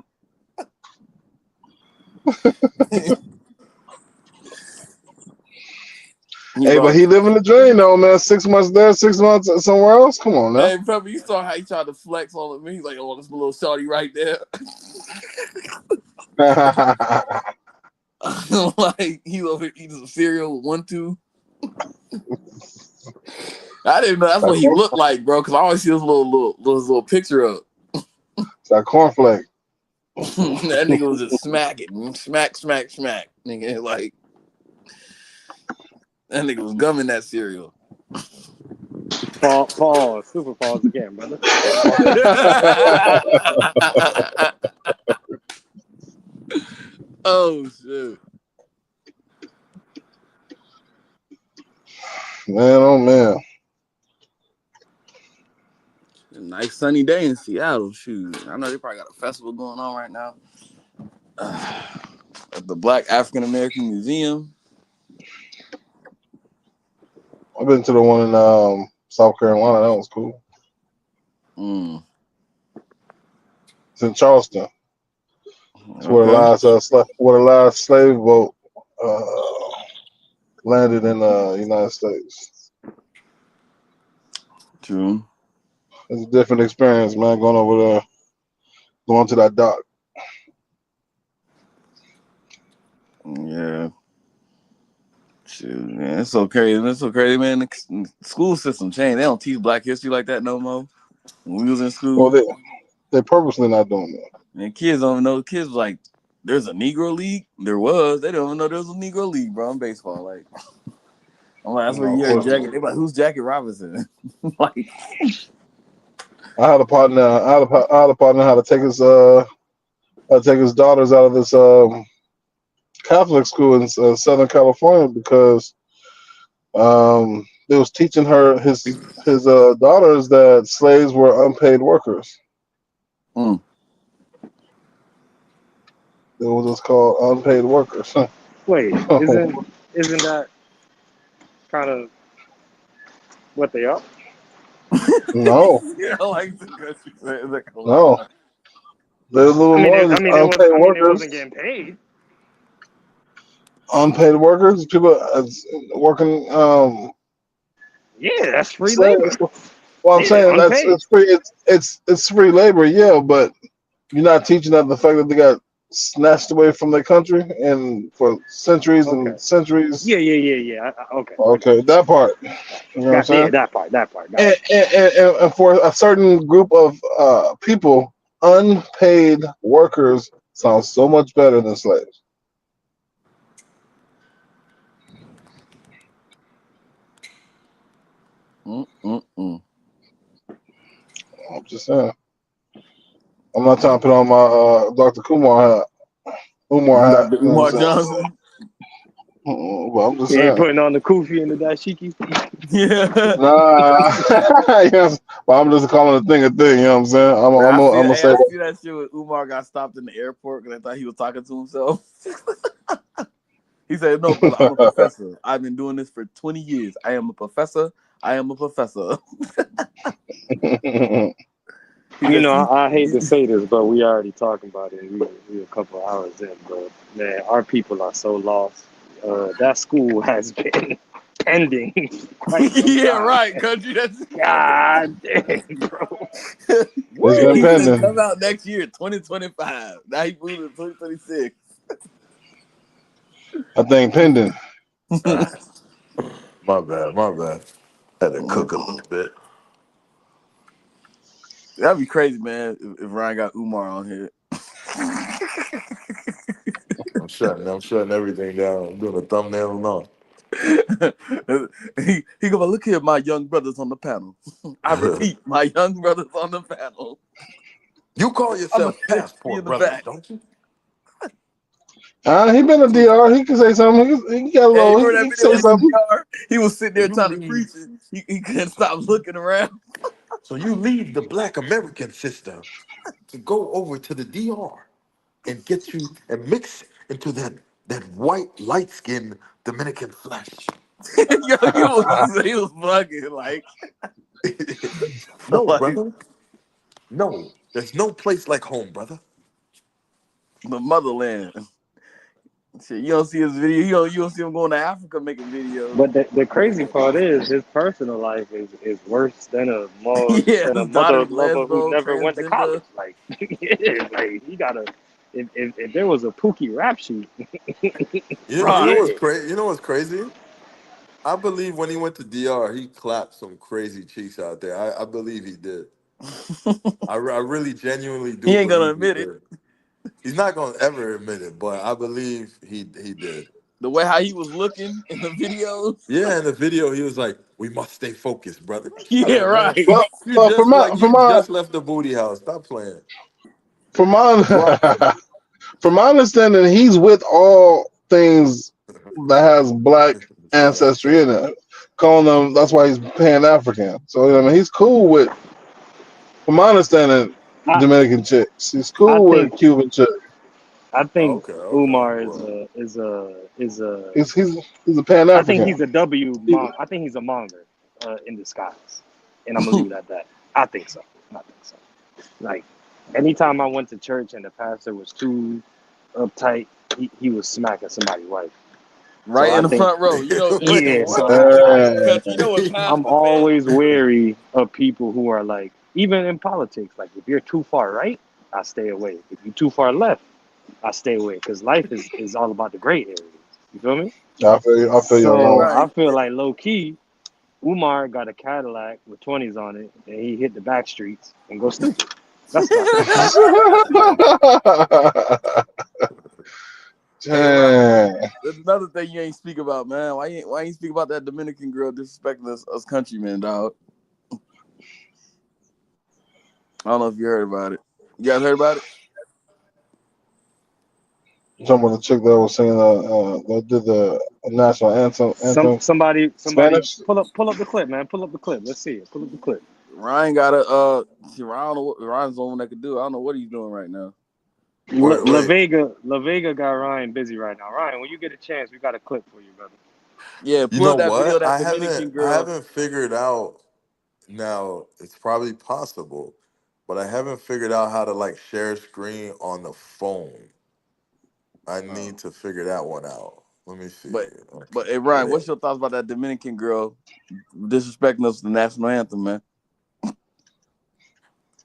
He Hey, but brought. he living the dream though, man. 6 months there, 6 months somewhere else. Come on now. Hey, Pepper, you saw how he tried to flex on me. He's like, "Oh, this little shorty right there." Like he over here eating some cereal with 1-2. I didn't know that's what he looked like, bro. Because I always see this little picture up. It's that cornflake. That nigga was just smacking, smack. Nigga, like that nigga was gumming that cereal. Pause, super pause again, brother. Oh shit. Man, oh man. Nice sunny day in Seattle. Shoot, I know they probably got a festival going on right now at the Black African American Museum. I've been to the one in South Carolina. That was cool. It's in Charleston. It's where Okay. the last slave boat landed in the United States. True. It's a different experience, man. Going over there, going to that dock. Yeah. Shoot, man, it's so crazy. It's so crazy, man. The school system changed. They don't teach Black history like that no more. When we was in Well, school, they purposely not doing that. and kids don't even know. Kids like, there's a Negro League. There was. They don't even know there was a Negro League, bro. In baseball, like, I'm like, that's where No, of you heard course Jackie. not. They like, who's Jackie Robinson? Like, I had a partner. I had a partner how to take his daughters out of this Catholic school in Southern California because they was teaching his daughters that slaves were unpaid workers. mm. It was just called unpaid workers. Wait, isn't that kind of what they are? No, Yeah, like the country said, like a no, lie. there's a little more than just unpaid They wasn't workers. getting paid. Unpaid workers, people working Yeah, that's free labor. slaves. Well, I'm Yeah, saying unpaid. it's free. It's free labor, yeah, but you're not teaching them the fact that they got snatched away from their country and for centuries Okay. and centuries. Yeah. Okay. Okay, that part. You know what I'm Gotcha. Yeah, saying? that part. Gotcha. And for a certain group of people, unpaid workers sounds so much better than slaves. Mm. I'm just saying. I'm not trying to put on my Dr. Umar hat. You know what I'm Dr. saying? Umar So, Johnson. Well, I'm just He ain't saying. putting on the kufi and the dashiki. Yeah. Nah, yes. Well, I'm just calling a thing a thing. You know what I'm saying? Man, I'm gonna say I that. see that shit when Umar got stopped in the airport because I thought he was talking to himself. He said, "No, brother, I'm a professor. I've been doing this for 20 years. I am a professor. I am a professor." He You said, know, "See, I hate to say this, but we already talking about it. We a couple of hours in, but man, our people are so lost. That school has been pending quite some yeah, time. right, country. That's God damn, bro. It's been he said, pending. come out next year, 2025. Now he moved to 2026. I think pending. My bad, my bad. Had to cook a little bit. That'd be crazy, man. If Ryan got Umar on here, I'm shutting everything down. I'm doing a thumbnail and all. he go, look here, my young brothers on the panel. I repeat, my young brothers on the panel. You call I'm gonna yourself catch you passport in the brothers, back. don't you? He been a DR. He can say something. He got a Hey, you little. remember He that can video say with the something. DR? He was sitting So there you trying to leave preach it. He couldn't stop looking around. so you leave the black American system to go over to the DR and get you and mix into that white light skinned Dominican flesh. Yo, he was bugging like, No, like brother. No. There's no place like home, brother. the motherland. Shit, you don't see his video. You don't see him going to Africa making videos. But the crazy part is his personal life is worse Yeah, than a his daughter's mother who lesbo, never went to transgender. college. Like, yeah, like he gotta. If there was a Pookie rap sheet, You know what's Right. crazy? You know what's crazy? I believe when he went to DR, he clapped some crazy cheeks out there. I believe he did. I really genuinely He do ain't gonna believe he admit it. did. He's not gonna ever admit it, but I believe he did. The way how he was looking in the videos. Yeah, in the video, he was like, "We must stay focused, brother." Shut Yeah, up, man. right. Well, You just left the booty house. Stop playing. from my Right. from my understanding, he's with all things that has black ancestry in it. Calling them. That's why he's Pan African. So I mean, he's cool with. From my understanding, I Dominican chicks. He's I cool with think Cuban chicks. I think Okay. Umar Well, is a He's a Pan I think African. he's a I think he's a monger in disguise, and I'm gonna leave it at that. I think so. I think so. Like anytime I went to church and the pastor was too uptight, he was smacking somebody's wife. So Right I in the think, front row. You know, wait, yeah. So what? country, you know what I'm pastors, man. always wary of people who are like, even in politics, like if you're too far right, I stay away. If you're too far left, I stay away. Because life is all about the gray areas. You feel me? I feel you. I feel you on that So one. I Right. feel like low key, Umar got a Cadillac with 20s on it, and he hit the back streets and go stupid. That's what I think. Hey, Ryan. Dang. There's another thing you ain't speak about, man. Why you speak about that Dominican girl disrespecting us countrymen, dog? I don't know if you heard about it. You guys heard about it? You talking about the chick that was singing that did the national anthem Somebody Spanish? pull up the clip, man. Pull up the clip. Let's see it. Pull up the clip. Ryan got a see, Ryan, I don't know what Ryan's the only one that could do it. I don't know what he's doing right now. Wait. La Vega got Ryan busy right now. Ryan, when you get a chance, we got a clip for you, brother. Yeah, You pull know up that video of what? that Dominican I girl. haven't figured out. Now it's probably possible, but I haven't figured out how to like share screen on the phone. I need to figure that one out. Let me see. But Okay. hey Ryan, what's your thoughts about that Dominican girl disrespecting us the national anthem, man?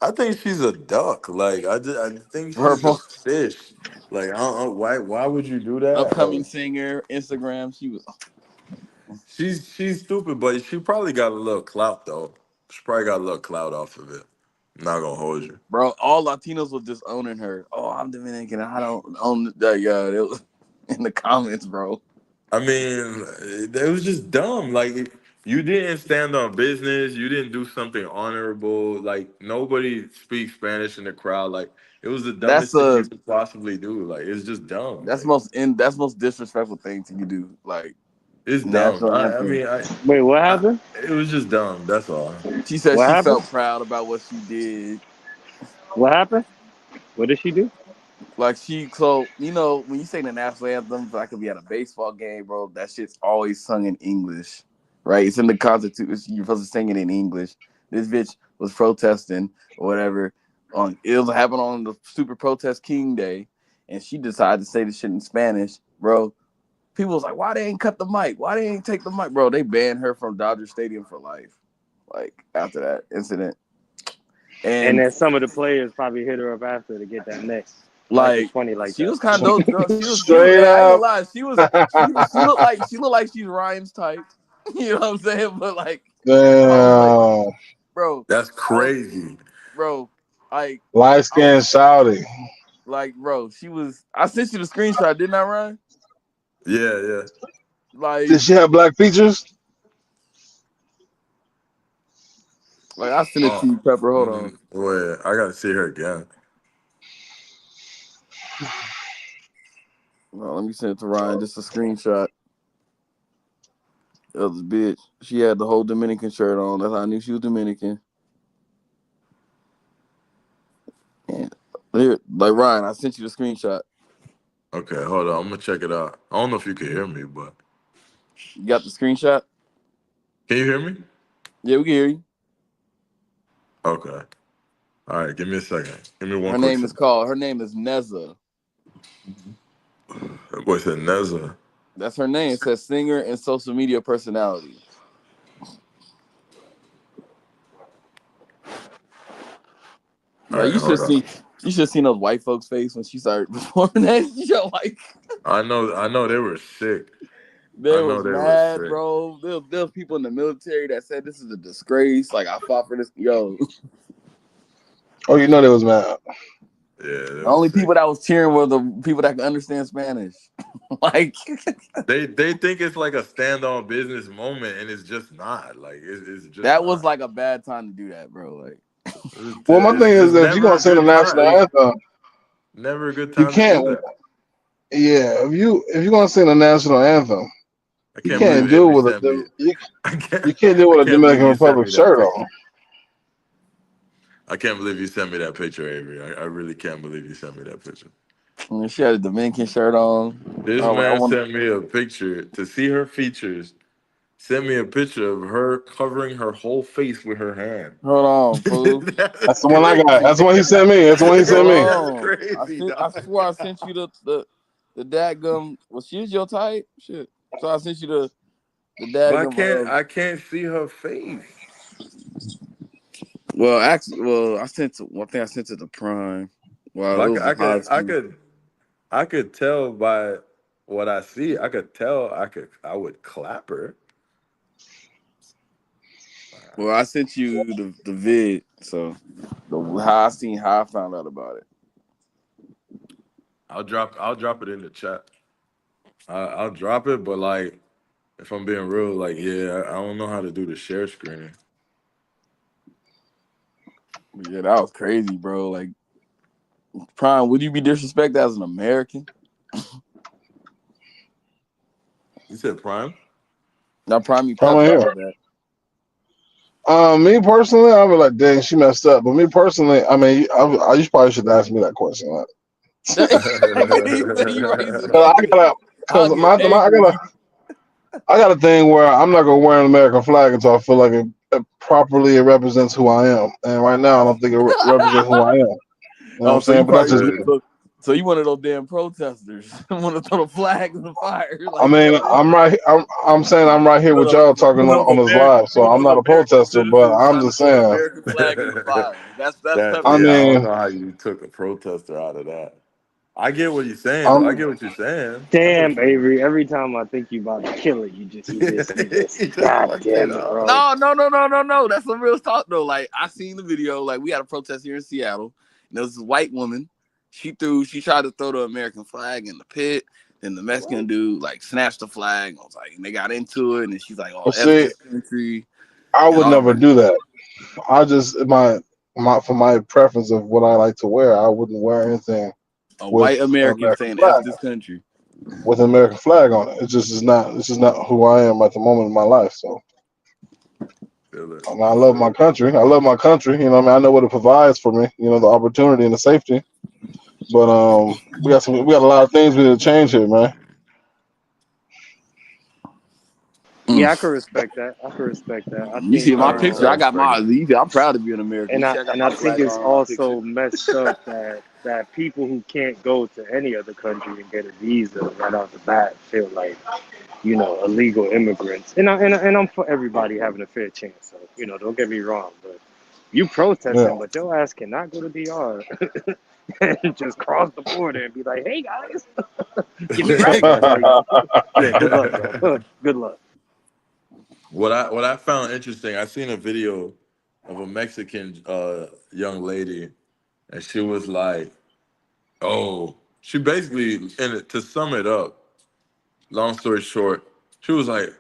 I think she's a duck. Like I think Her she's a fish. Like why would you do that? upcoming Like singer, Instagram, she was she's stupid, but she probably got a little clout though. She probably got a little clout off of it. I'm not gonna hold you. bro. All Latinos was just owning her. Oh, I'm Dominican. I don't own that. Yeah, it was in the comments, bro. I mean, it was just dumb. Like you didn't stand on business. You didn't do something honorable. Like nobody speaks Spanish in the crowd. Like It was the That's dumbest thing you could possibly do. Like it's just dumb. that's Like most disrespectful thing you do. Like it's dumb. national I anthem. mean, Wait, what happened? it was just dumb. That's all. She said What she happened? felt proud about what she did. What happened? What did she do? Like so when you say the national anthem, that could be at a baseball game, bro. That shit's always sung in English, right? It's in the Constitution. You're supposed to sing it in English. This bitch was protesting or whatever. It was happening on the Super Protest King Day, and she decided to say the shit in Spanish, bro. People was like, "Why they ain't cut the mic? Why they ain't take the mic, bro?" They banned her from Dodger Stadium for life, like after that incident. And And then some of the players probably hit her up after to get that next. Life is like funny like she that. was kind of dope. She was. Straight I ain't gonna up. lie. She looked like she's Ryan's type. You know what I'm saying? But like, I was like, Damn. bro, That's I was, crazy. bro, like, Light I was skinned Saudi. like, bro, she was. I sent you the screenshot, didn't I, Ryan? Yeah, yeah. Did Like, she have black features? I sent it to Oh, you, Pepper. Hold on. wait. I gotta see her again. No, let me send it to Ryan. Just a screenshot of this bitch. She had the whole Dominican shirt on. That's how I knew she was Dominican. And here, like Ryan, I sent you the screenshot. Okay, hold on. I'm gonna check it out. I don't know if you can hear me, but You got the screenshot? can you hear me? Yeah, we can hear you. Okay. All right. Give me a second. Give me one Her quick name is second. called. Her name is Neza. That boy said Neza. That's her name. It says singer and social media personality. All Like right, hold on. you should have seen those white folks' face when she started performing that. Yo, like I know they were sick. they I know was they were mad, sick. bro. There was people in the military that said this is a disgrace. Like I fought for this. Yo, Oh, you know they was mad. Yeah, they the were only sick. people that was cheering were the people that could understand Spanish. Like They think it's like a stand on business moment, and it's just not. Like it's just that was not. like a bad time to do that, bro. Like Well, my thing is It's that if you're never gonna a sing the good time. national It's anthem, never a good you time to do can't. that. Yeah, if you're gonna sing the national anthem, I you can't believe can't do it Avery with sent me. you can't do it I with a can't believe Dominican you sent Republic me that shirt picture. on. I can't believe you sent me that picture, Avery. I really can't believe you sent me that picture. and she had a Dominican shirt on. This I was like, I man want. sent me a picture to see her features. Sent me a picture of her covering her whole face with her hand. Hold on, fool. That's That's the one I got. crazy. That's the one he sent me. That's the one he sent Hold me. That's on. crazy, I dog. swore I sent you the dadgum. Well, she's your type. Shit. So I sent you the But dadgum. I can't see her face. Well, actually, I sent to one thing. I sent to the Prime. Wow, it But was the high school. I could tell by what I see. I could tell. I would clap her. Well, I sent you the vid. So how I found out about it. I'll drop it in the chat. I'll drop it, but like if I'm being real, like yeah, I don't know how to do the share screen. Yeah, that was crazy, bro. Like Prime, would you be disrespected as an American? You said Prime? Not Prime me Come Pepper. on My here. bad. Me personally, I was like, dang, she messed up. But me personally, I mean, you probably should ask me that question. Like, He said he raised his cause hand. I gotta, I'll cause get angry. I got a thing where I'm not gonna wear an American flag until I feel like it properly represents who I am. And right now, I don't think it represents who I am. You know what I'm Oh, so you saying? But that's probably just me. so you one of those damn protesters. Want to throw the flag in the fire? I Like mean, I'm saying I'm right here with y'all talking on this live, so I'm not a American protester, but citizens I'm trying to just throw the saying. American flag in the fire. That's That I Pepper's yeah, I don't mean, know how you took a protester out of that. I get what you're saying, though. I I'm get what you're saying. I get what Damn, you're saying. Avery. Every time I think you about to kill it, you just. He just God fucked it damn it, up. bro. No. That's some real talk though. Like I seen the video. Like we had a protest here in Seattle, and there was this white woman. She tried to throw the American flag in the pit. Then the Mexican dude like snatched the flag. I was like, and they got into it, and then she's like, "Oh, F see, this country," I and would all never that. do that. I just my for my preference of what I like to wear, I wouldn't wear anything A with white an American American saying "F flag this country." with an American flag on it. It just is not. This is not who I am at the moment in my life. So Feel it. I love my country. I love my country. You know, what I mean, I know what it provides for me. You know, the opportunity and the safety. But we got a lot of things we need to change here, man. Yeah, I could respect that. I could respect that. I You see think, my picture? I got my. I'm proud to be an American. and You I see, I got and my I think flag it's on my picture. also messed up that people who can't go to any other country and get a visa right off the bat feel like, illegal immigrants. And I'm for everybody having a fair chance. So, don't get me wrong, but you Yeah. protesting, but your ass cannot go to DR and just cross the border and be like, hey guys, give me rights. Like, yeah, good luck, bro. Good luck. What I found interesting, I seen a video of a Mexican young lady, and she was like, "Oh," she basically, and to sum it up, long story short, she was like,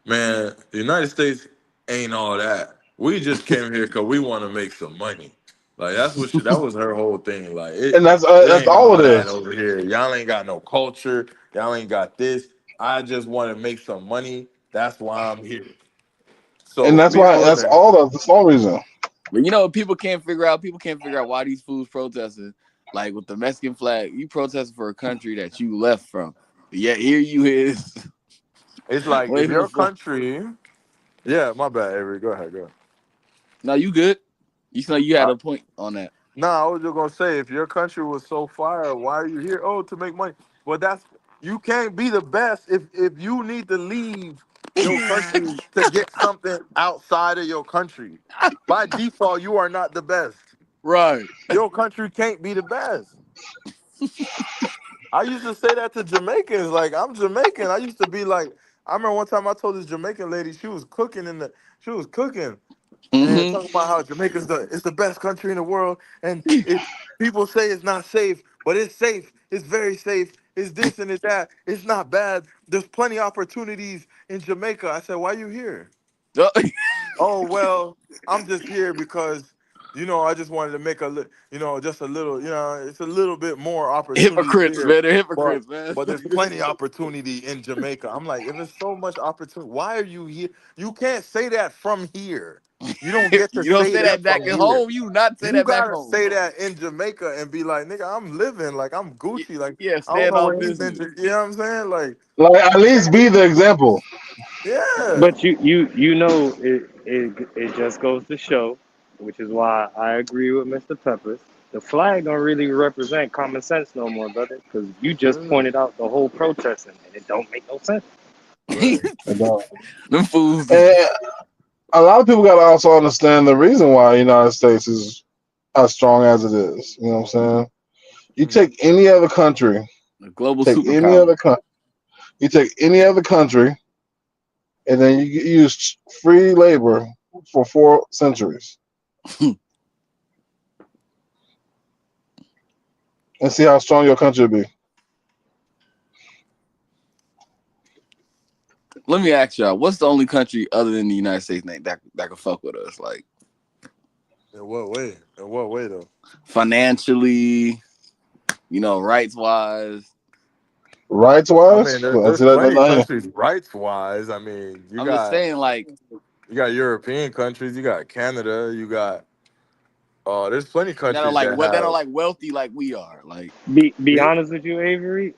"Man, the United States ain't all that. We just came here because we want to make some money." Like that was her whole thing. Like And it that's ain't all all it that is. over here. Y'all ain't got no culture. Y'all ain't got this. I just want to make some money. That's why I'm here. And So that's me why that's personally, all the sole reason. But people can't figure out. People can't figure out why these fools protesting. Like with the Mexican flag, you protesting for a country that you left from. Yet here you is. it's like if waving the your flag. country, yeah, my bad, Avery. Go ahead, go ahead. No, you good. You know you had a point on that. No, I was just gonna say if your country was so fire, why are you here? Oh, to make money. Well, you can't be the best if you need to leave your country to get something outside of your country. By default, you are not the best. Right. Your country can't be the best. I used to say that to Jamaicans. Like, I'm Jamaican. I used to be like, I remember one time I told this Jamaican lady she was cooking and Mm-hmm. talking about how Jamaica's it's the best country in the world, and people say it's not safe, but it's safe. It's very safe. It's this and it's that. It's not bad. There's plenty of opportunities in Jamaica. I said, why you here? Oh well, I'm just here because I just wanted to make just a little, it's a little bit more opportunities Hypocrites, here, man. They're but hypocrites, man. there's plenty opportunity in Jamaica. I'm like, if there's so much opportunity, why are you here? You can't say that from here. You don't get to You don't say say that that back from at here. home. You do not say You that back gotta home. say that in Jamaica and be like, nigga, I'm living, like I'm Gucci, like Yeah, I don't stand know on where he's been. business. You know what I'm saying? Like, Like at you least can't. be the example. Yeah. But it just goes to show, which is why I agree with Mr. Peppers. The flag don't really represent common sense no more, brother, because you just Mm, pointed out the whole protesting, and it don't make no sense. right. And, Them fools. and a lot of people got to also understand the reason why the United States is as strong as it is. You know what I'm saying? You Mm. take any other country, A global take any superpower. other country, you take any other country, and then you use free labor for 4 centuries and see how strong your country will be. Let me ask y'all, what's the only country other than the United States that can fuck with us? Like In what way? In what way though? financially, rights wise. Rights I wise, mean, I there's see that plenty of not here. countries rights wise. I mean, I'm just saying, like, you got European countries, you got Canada, you got there's plenty of that are countries like that what that are have. like wealthy like we are. Like Be Yeah. honest with you, Avery.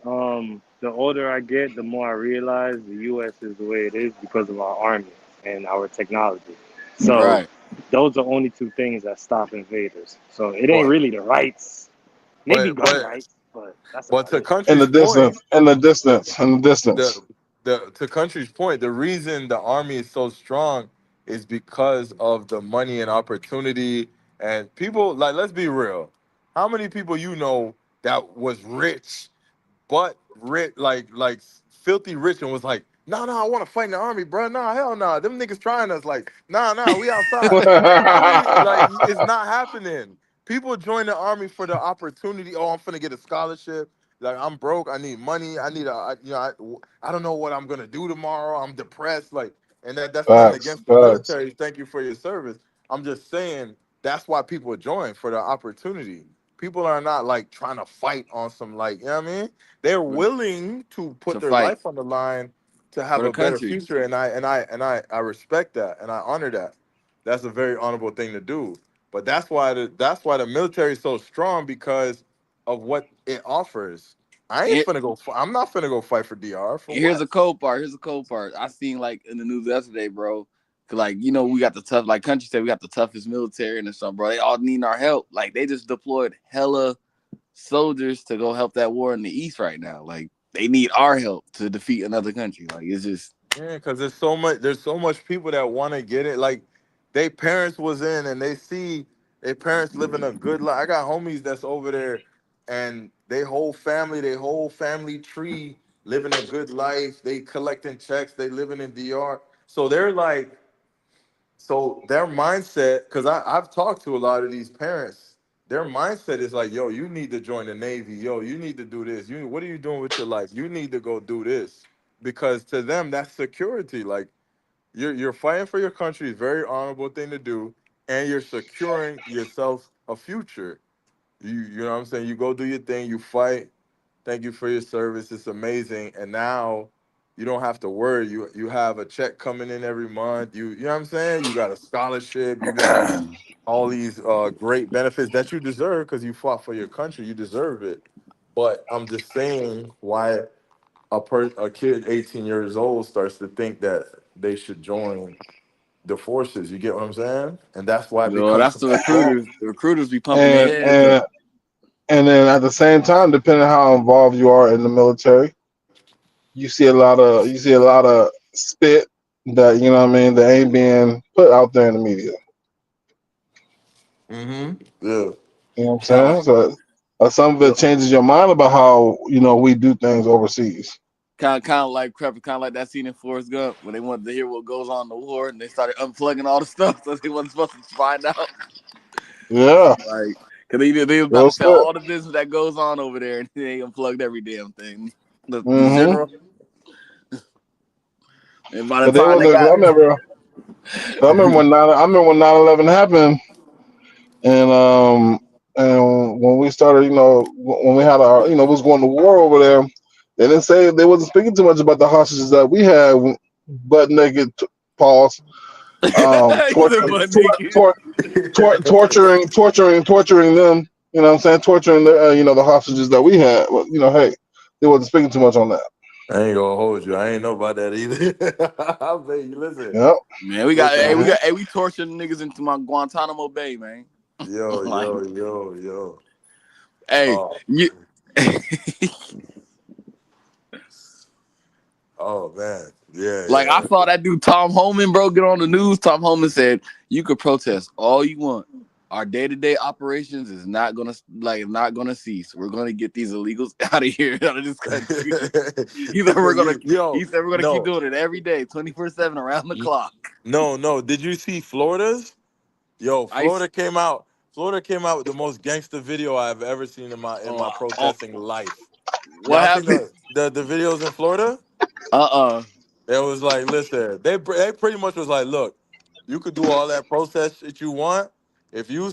The older I get, the more I realize the U.S. is the way it is because of our army and our technology. So right. those are only two things that stop invaders. So it ain't But really the rights, maybe but gun but rights, but that's but about to it. In the country's point, distance, in the distance, in the distance. the to country's point, the reason the army is so strong is because of the money and opportunity and people. Like, let's be real. How many people that was rich but rich, like filthy rich, and was like, no, I want to fight in the army, bro. Nah, hell nah. Them niggas trying us. Like, nah, we outside. How many? Like, it's not happening. People join the army for the opportunity. Oh, I'm finna get a scholarship. Like, I'm broke. I need money. I need I don't know what I'm gonna do tomorrow. I'm depressed. Like, and that's nothing Facts, against the facts. military. Thank you for your service. I'm just saying that's why people join, for the opportunity. People are not like trying to fight on some, like, you know what I mean? They're willing to put to their fight life on the line to for have the a better country. future, and I respect that and I honor that. That's a very honorable thing to do. But that's why the military is so strong, because of what it offers. And I'm not finna go fight for DR for here's what? a cold part. Here's a cold part. I seen like in the news yesterday, bro. 'Cause, like, we got the tough, like country said, we got the toughest military and stuff, bro. They all need our help. Like, they just deployed hella soldiers to go help that war in the east right now. Like, they need our help to defeat another country. Like, it's just Yeah, because there's so much people that want to get it. Like, they parents was in and they see their parents living a good life. I got homies that's over there, and they whole family tree living a good life. They collecting checks. They living in DR. So they're like, so their mindset, because I've talked to a lot of these parents. Their mindset is like, yo, you need to join the Navy. Yo, you need to do this. What are you doing with your life? You need to go do this, because to them that's security. Like, you're fighting for your country, is a very honorable thing to do, and you're securing yourself a future. You know what I'm saying? You go do your thing, you fight. Thank you for your service. It's amazing. And now you don't have to worry. You have a check coming in every month. You know what I'm saying? You got a scholarship. You got all these great benefits that you deserve because you fought for your country. You deserve it. But I'm just saying why a kid 18 years old starts to think that they should join the forces. You get what I'm saying? And that's why it becomes that's so the strong. recruiters. The recruiters be pumping their And heads up. and then at the same time, depending on how involved you are in the military, you see a lot of spit that that ain't being put out there in the media. Mm-hmm. Yeah. You know what I'm Kind saying? So some of of, it changes your mind about how we do things overseas. Kind of like that scene in Forrest Gump when they wanted to hear what goes on in the war and they started unplugging all the stuff so they wasn't supposed to find out. Yeah, Like, cause they about real to tell spit. all the business that goes on over there, and they unplugged every damn thing. The Hmm. general, and by the But they time was they like, got, I remember when 9/11 happened, and when we started, when we had our, was going to war over there, they wasn't speaking too much about the hostages that we had, butt naked, pause, he said, "Butt naked." torturing them. You know what I'm saying? Torturing the hostages that we had. Well, hey, they wasn't speaking too much on that. I ain't gonna hold you. I ain't know about that either. I'll say you listen. Yep. Man, we got, Listen, we we torturing niggas into my Guantanamo Bay, man. yo, Like, yo, yo, yo. hey, Oh, you. oh man. Yeah, Like, I yeah. saw that dude Tom Homan, bro, get on the news. Tom Homan said, "You could protest all you want. Our day-to-day operations is not gonna cease. We're gonna get these illegals out of here, out of this country." He said we're gonna Yo, he said we're gonna keep no, doing it every day, 24/7 around the clock. no. Did you see Florida's? Yo, Ice Florida came out with the most gangster video I've ever seen in my oh, protesting life. what Y'all seen happened? the videos in Florida? Uh-uh. It was like, listen, they pretty much was like, look, you could do all that protest shit you want. If you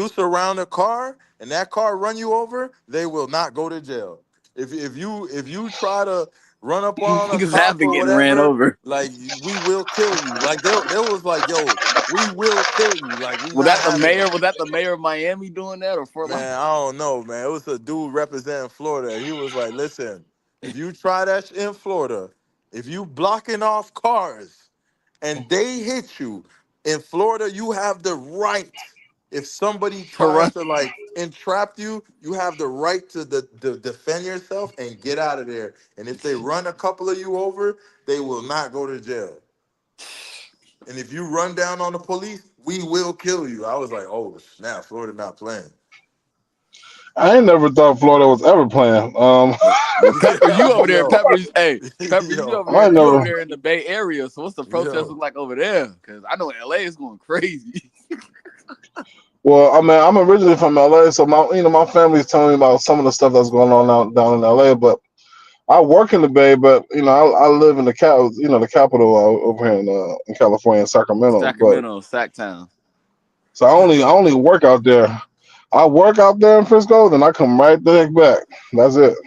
surround a car and that car run you over, they will not go to jail. If you try to run up on a Niggas have cop been or getting ran whatever, over. like we will kill you. Like they was like, yo, we will kill you. Like we Was not that the having mayor? it. Was that the mayor of Miami doing that or Fort Man, Lauderdale? I don't know, man. It was a dude representing Florida. He was like, listen, if you try that shit in Florida, if you blocking off cars and they hit you in Florida, you have the right. If somebody To tries run? to like entrap you, you have the right to defend yourself and get out of there. And if they run a couple of you over, they will not go to jail. And if you run down on the police, we will kill you. I was like, oh snap, Florida not playing. I ain't never thought Florida was ever playing. But Pepper, you over there, Yo, Pepper. Hey, Pepper, you yo, over I there. ain't You over never. there in the Bay Area. So what's the protest yo. look like over there? Because I know LA is going crazy. Well, I mean, I'm originally from LA, so my family's telling me about some of the stuff that's going on down in LA. But I work in the Bay, but I live in the capital over here in California, Sacramento. But Sacramento, Sacktown. So I only work out there. I work out there in Frisco, then I come right the heck back. That's it.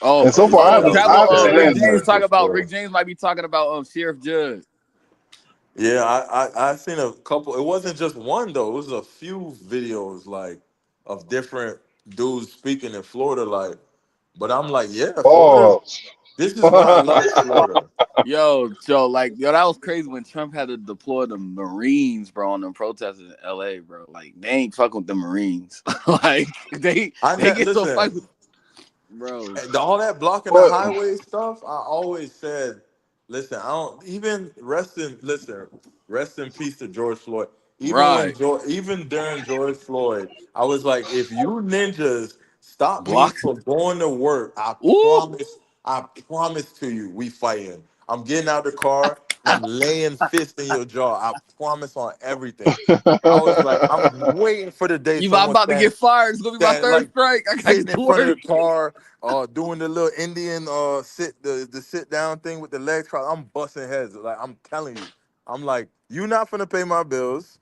Oh, And so far, oh, I is haven't that I what haven't Rick stayed James there. talk about? Rick James might be talking about Sheriff Judge. Yeah, I seen a couple. It wasn't just one though. It was a few videos like of different dudes speaking in Florida. Like, but I'm like, yeah, Florida. Oh, This is why I love Florida. Yo, Joe, like, yo, that was crazy when Trump had to deploy the Marines, bro, on them protesters in LA, bro. Like, they ain't fucking with the Marines. Like, they get to a fight Listen. with, bro. All that blocking the what? highway stuff, I always said, listen, I don't even rest in peace to George Floyd. Right. Even during George Floyd, I was like, if you ninjas stop me Block. from going to work, Ooh. I promise to you, we fighting. I'm getting out the car and I'm laying fist in your jaw. I promise on everything. I was like, I'm waiting for the day I'm someone about to get fired. It's gonna be my stand third like strike. I gotta sitting get in to front of work. the car, doing the little Indian the sit down thing with the legs crossed. I'm busting heads. Like I'm telling you, I'm like, you not finna pay my bills.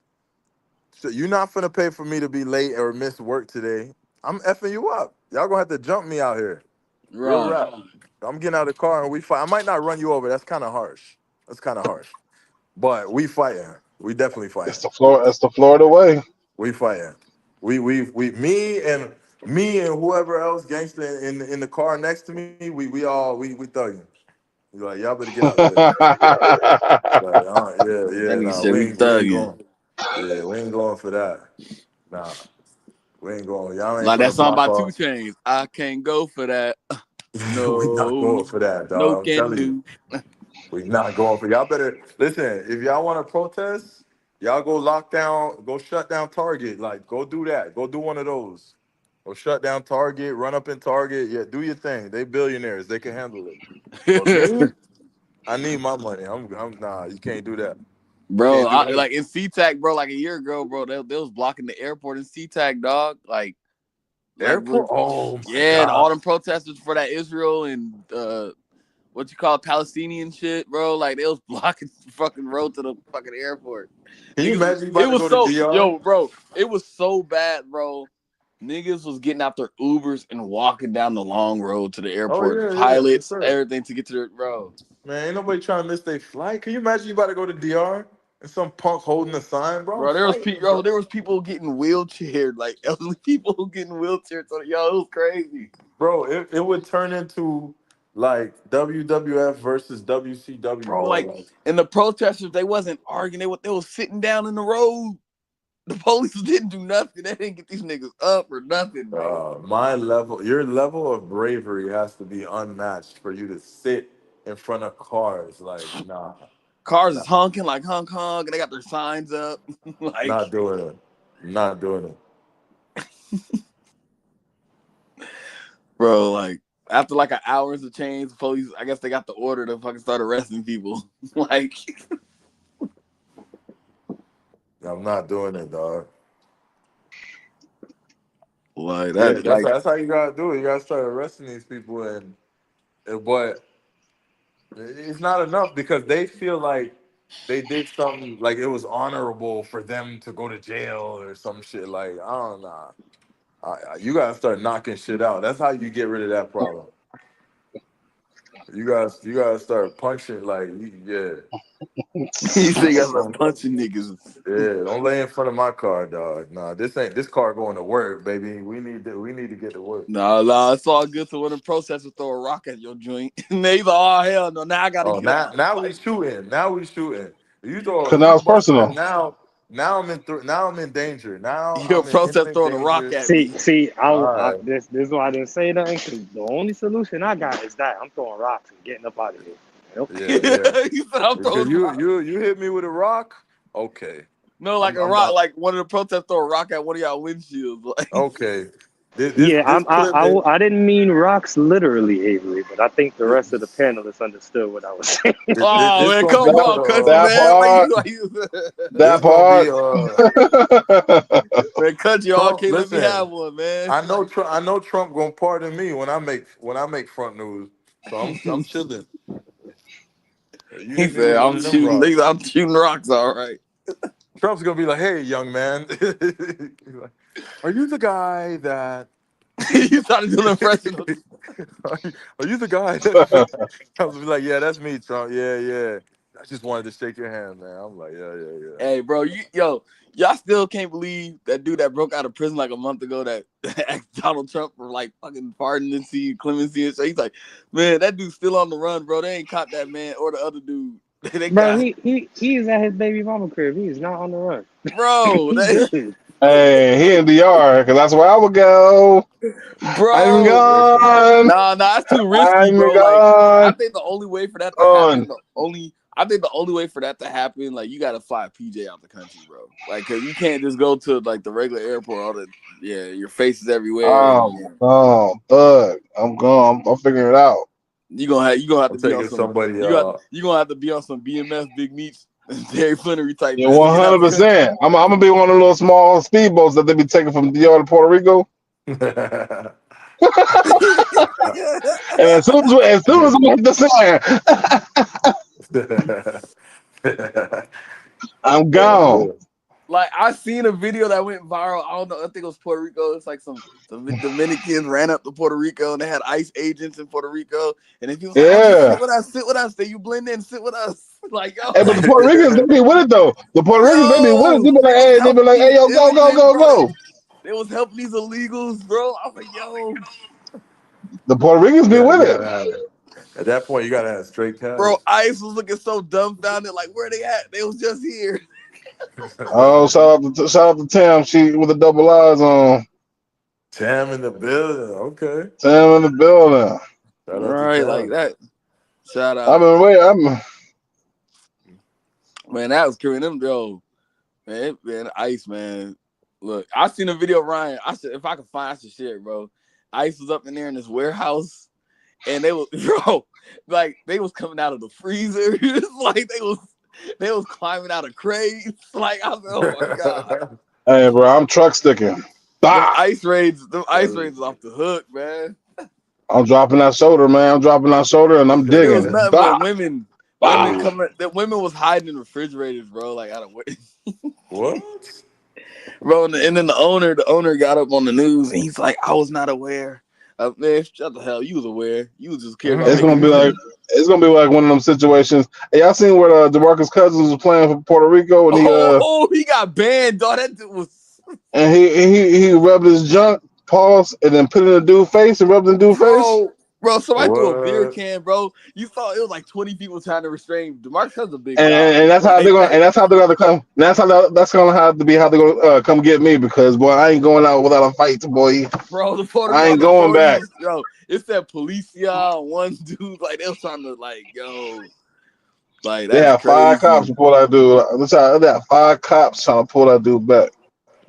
So you not finna pay for me to be late or miss work today. I'm effing you up. Y'all gonna have to jump me out here. Real Right. rap. I'm getting out of the car and we fight. I might not run you over. That's kind of harsh. That's kind of harsh. But we fighting. We definitely fighting. It's the Florida way. We fighting. We me and whoever else gangster in the car next to me. We thugging. We like y'all better get out the way. Like That yeah nigga nah said we we ain't thugging. going. Yeah, we ain't going for that. Nah, we ain't going. Y'all ain't Like that finna song block by Two off. Chains. I can't go for that. We not No, going for that, no dog. I'm can telling you. do. We not going for y'all better listen, if y'all want to protest, y'all go shut down Target. Like go do that. Go do one of those. Go shut down Target, run up in Target. Yeah, do your thing. They billionaires. They can handle it. But me, I need my money. I'm nah, you can't do that. Bro, Can't do that. like in SeaTac, bro, like a year ago, bro, they was blocking the airport in SeaTac, dog. Like we're Airport? Oh my yeah, and all God. them protesters for that Israel and what you call Palestinian shit, bro. Like they was blocking the fucking road to the fucking airport. Can you Niggas, imagine you it about to was go to so DR? yo, bro. It was so bad, bro. Niggas was getting out their Ubers and walking down the long road to the Oh airport. yeah, for Pilots, sure. everything to get to the bro. Man, ain't nobody trying to miss their flight. Can you imagine you about to go to DR and some punk holding a sign, bro? I'm Bro, fighting, bro. there was people getting wheelchaired, like elderly people getting wheelchaired. So yo, it was crazy. Bro, it would turn into like WWF versus WCW, Bro, bro. like, Like, and the protesters, they wasn't arguing. They was sitting down in the road. The police didn't do nothing. They didn't get these niggas up or nothing, bro. your level of bravery has to be unmatched for you to sit in front of cars. Like, Cars nah, is honking like honk honk, and they got their signs up. Like, not doing it. Not doing it. bro, like after like an hours of change, the police, I guess they got the order to fucking start arresting people. Like, I'm not doing it, dog. like Yeah, that, like that's how you gotta do it. You gotta start arresting these people, but it's not enough because they feel like they did something like it was honorable for them to go to jail or some shit. Like I don't know. You gotta start knocking shit out. That's how you get rid of that problem. You gotta start punching like yeah. you say you got a Don't, bunch of niggas. yeah, don't lay in front of my car, dog. Nah, this car going to work, baby. We need to get to work. Nah, it's all good. So when the protesters throw a rock at your joint, and they like, oh hell no, now I gotta Oh, get up. now we shooting. Now we shooting. Cause You now it's busting personal. them now. Now I'm in danger. Now Your I'm in protest imminent throwing a rock danger. at me. See, All right. this is why I didn't say nothing. Cause the only solution I got is that I'm throwing rocks and getting up out of here. Yep. Yeah. He said I'm Because throwing a rock. you hit me with a rock. Okay. No, like I'm a I'm rock, about like one of the protesters throw a rock at one of y'all windshields. Like, okay. This Yeah, this clip I didn't mean rocks literally, Avery, but I think the rest of the panelists understood what I was saying. oh this man, gonna come be for on, country That man. part. this That gonna be part. Man, country, y'all Trump. can't let me Listen, have one, man. I know Trump gonna pardon me when I make front news. So I'm chilling. You He hit me said with one I'm of them shooting. rocks. I'm shooting rocks. All right. Trump's gonna be like, "Hey, young man, are you the guy that? You started doing impression of. Are you the guy that?" Trump's gonna be like, "Yeah, that's me, Trump. Yeah, yeah. I just wanted to shake your hand, man." I'm like, "Yeah, yeah, yeah." Hey, bro, y'all still can't believe that dude that broke out of prison like a month ago that asked Donald Trump for like fucking pardonancy, clemency, and shit. He's like, man, that dude's still on the run, bro. They ain't caught that man or the other dude. They Bro, got, he is at his baby mama crib. He is not on the run. bro, He they, good. Hey, he in DR because that's where I would go. I'm bro. gone. Nah, that's too risky, I'm bro. Like, I gone. think the only way for that to happen, Gone. I think the only way for that to happen, like, you gotta fly PJ out the country, bro. Like, cause you can't just go to like the regular airport. Your face is everywhere, and Oh, no, thug. I'm gone. I'm figuring it out. you gonna have I'm to be on taking some somebody. you gonna have to be on some BMF Big Meats Terry Flannery type Yeah, shit to get out the country. 100%. I'm gonna be one of the little small speedboats that they be taking from DR to Puerto Rico. And as soon as we hit the sand, I'm That's gone. real. Like, I seen a video that went viral. I don't know. I think it was Puerto Rico. It's like some Dominicans ran up to Puerto Rico and they had ICE agents in Puerto Rico. And if he was like, "Oh, just Yeah. sit with us. Then you blend in, sit with us." Like, yo, Hey, but the Puerto Ricans, they be with it though. The Puerto Ricans, they be with it. yo, They be like, hey, yo, go, go, go, go. they was helping these illegals, bro. I was like, yo, The Puerto Ricans be Yeah, with you it. gotta have it. At that point, you gotta have straight cash. bro, ICE was looking so dumbfounded. Like, where they at? They was just here. Oh, shout out to Tam. She with the double eyes on. Tam in the building. Okay. Tam in the building. Shout out to Right, like Tam. that. Shout I've out, been waiting. man. That was carrying them, yo. Man, ICE, man. Look, I seen a video, Ryan. I said, if I could find, I should share it, bro. ICE was up in there in this warehouse, and they was, bro, like they was coming out of the freezer, like they was climbing out of crates. Like, I said, oh my god, Hey, bro, I'm truck sticking. them Ah! ice raids is off the hook, man. I'm dropping that shoulder, man. I'm dropping that shoulder, and I'm It was digging. nothing Bah! but women. Women Bah! coming. The women was hiding in refrigerators, bro. Like, out of way. What? Bro, and then the owner got up on the news and he's like, I was not aware. Man, shut the hell. You was aware. You was just care about It's making gonna be money. like one of them situations. Hey, y'all seen where DeMarcus Cousins was playing for Puerto Rico, and He got banned, dog. That dude was, he rubbed his junk, pause, and then put it in the dude's face and rubbed it in the dude's face. bro. Somebody threw a beer What? can, bro. You saw it was like 20 people trying to restrain. DeMarcus Cousins a big guy. And that's how they're Like gonna that, and that's how they're gonna come. That's gonna have to be how they're gonna come get me, because boy, I ain't going out without a fight, boy. bro. The photo I on ain't the going 40 back. was, yo. It said Policia. One dude, like they was trying to, like, yo, like They that's have 5 cops crazy, to pull that dude. They have 5 cops trying to pull that dude back.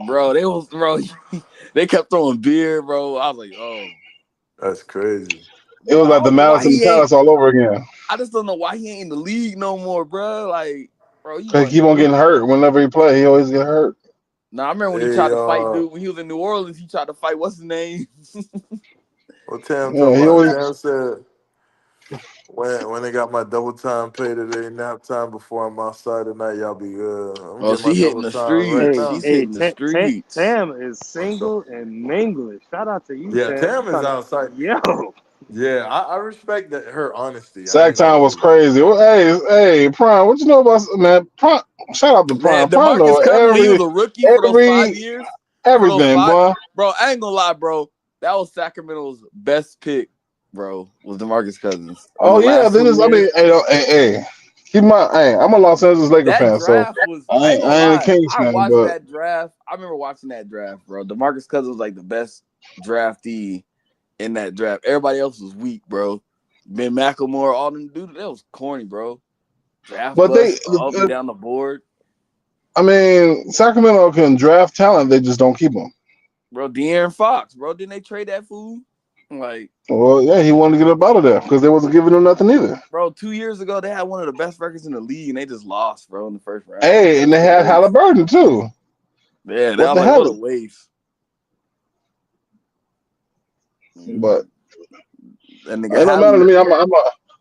bro. They was, bro. They kept throwing beer, bro. I was like, oh. That's crazy. It Bro, was I like the don't know why Malice in the he ain't. Palace all over again. I just don't know why he ain't in the league no more, bro. Like, bro, you Cause want he keep on getting hurt whenever he play. He always get hurt. Nah, I remember when he Hey, tried to fight dude when he was in New Orleans. He tried to fight what's his name? what Tam Yeah, talking he about? always. Tam said when they got my double time pay today, nap time before I'm outside tonight, y'all be good. I'm Oh, getting my she hitting double the time right streets. Hey, now. She's hey, hitting the streets. Tam is single and mingling. Shout out to you, Yeah, Tam. I'm Tam is trying to, outside. yo. Yeah, I respect that her honesty. I Sack ain't gonna time was hold you. crazy. Well, hey, Prime, what you know about man? Prime, shout out to Man, Prime. Prime DeMarcus know Cousins when he was a rookie for those 5 every years, for those everything, five, boy. bro. I ain't gonna lie, bro. That was Sacramento's best pick, bro. Was DeMarcus Cousins in Oh the yeah, last they 20 just. I years. mean, hey. Keep my. Hey, I'm a Los Angeles Laker That fan, so draft was, I I ain't ain't, gonna I ain't a lie. Kings I fan, watched but that draft. I remember watching that draft, bro. DeMarcus Cousins was like the best draftee in that draft. Everybody else was weak, bro. Ben McLemore, all them dudes, that was corny, bro. Draft they. bust up and down the board. I mean, Sacramento can draft talent. They just don't keep them. Bro, De'Aaron Fox, bro. Didn't they trade that fool? Like, Well, yeah, he wanted to get up out of there because they wasn't giving him nothing either. bro, 2 years ago, they had one of the best records in the league, and they just lost, bro, in the first round. Like, Hey, that and was they a had waste. Halliburton too. Yeah, that What was the like, what a hell? waste. But That nigga it don't matter to Hallie. me.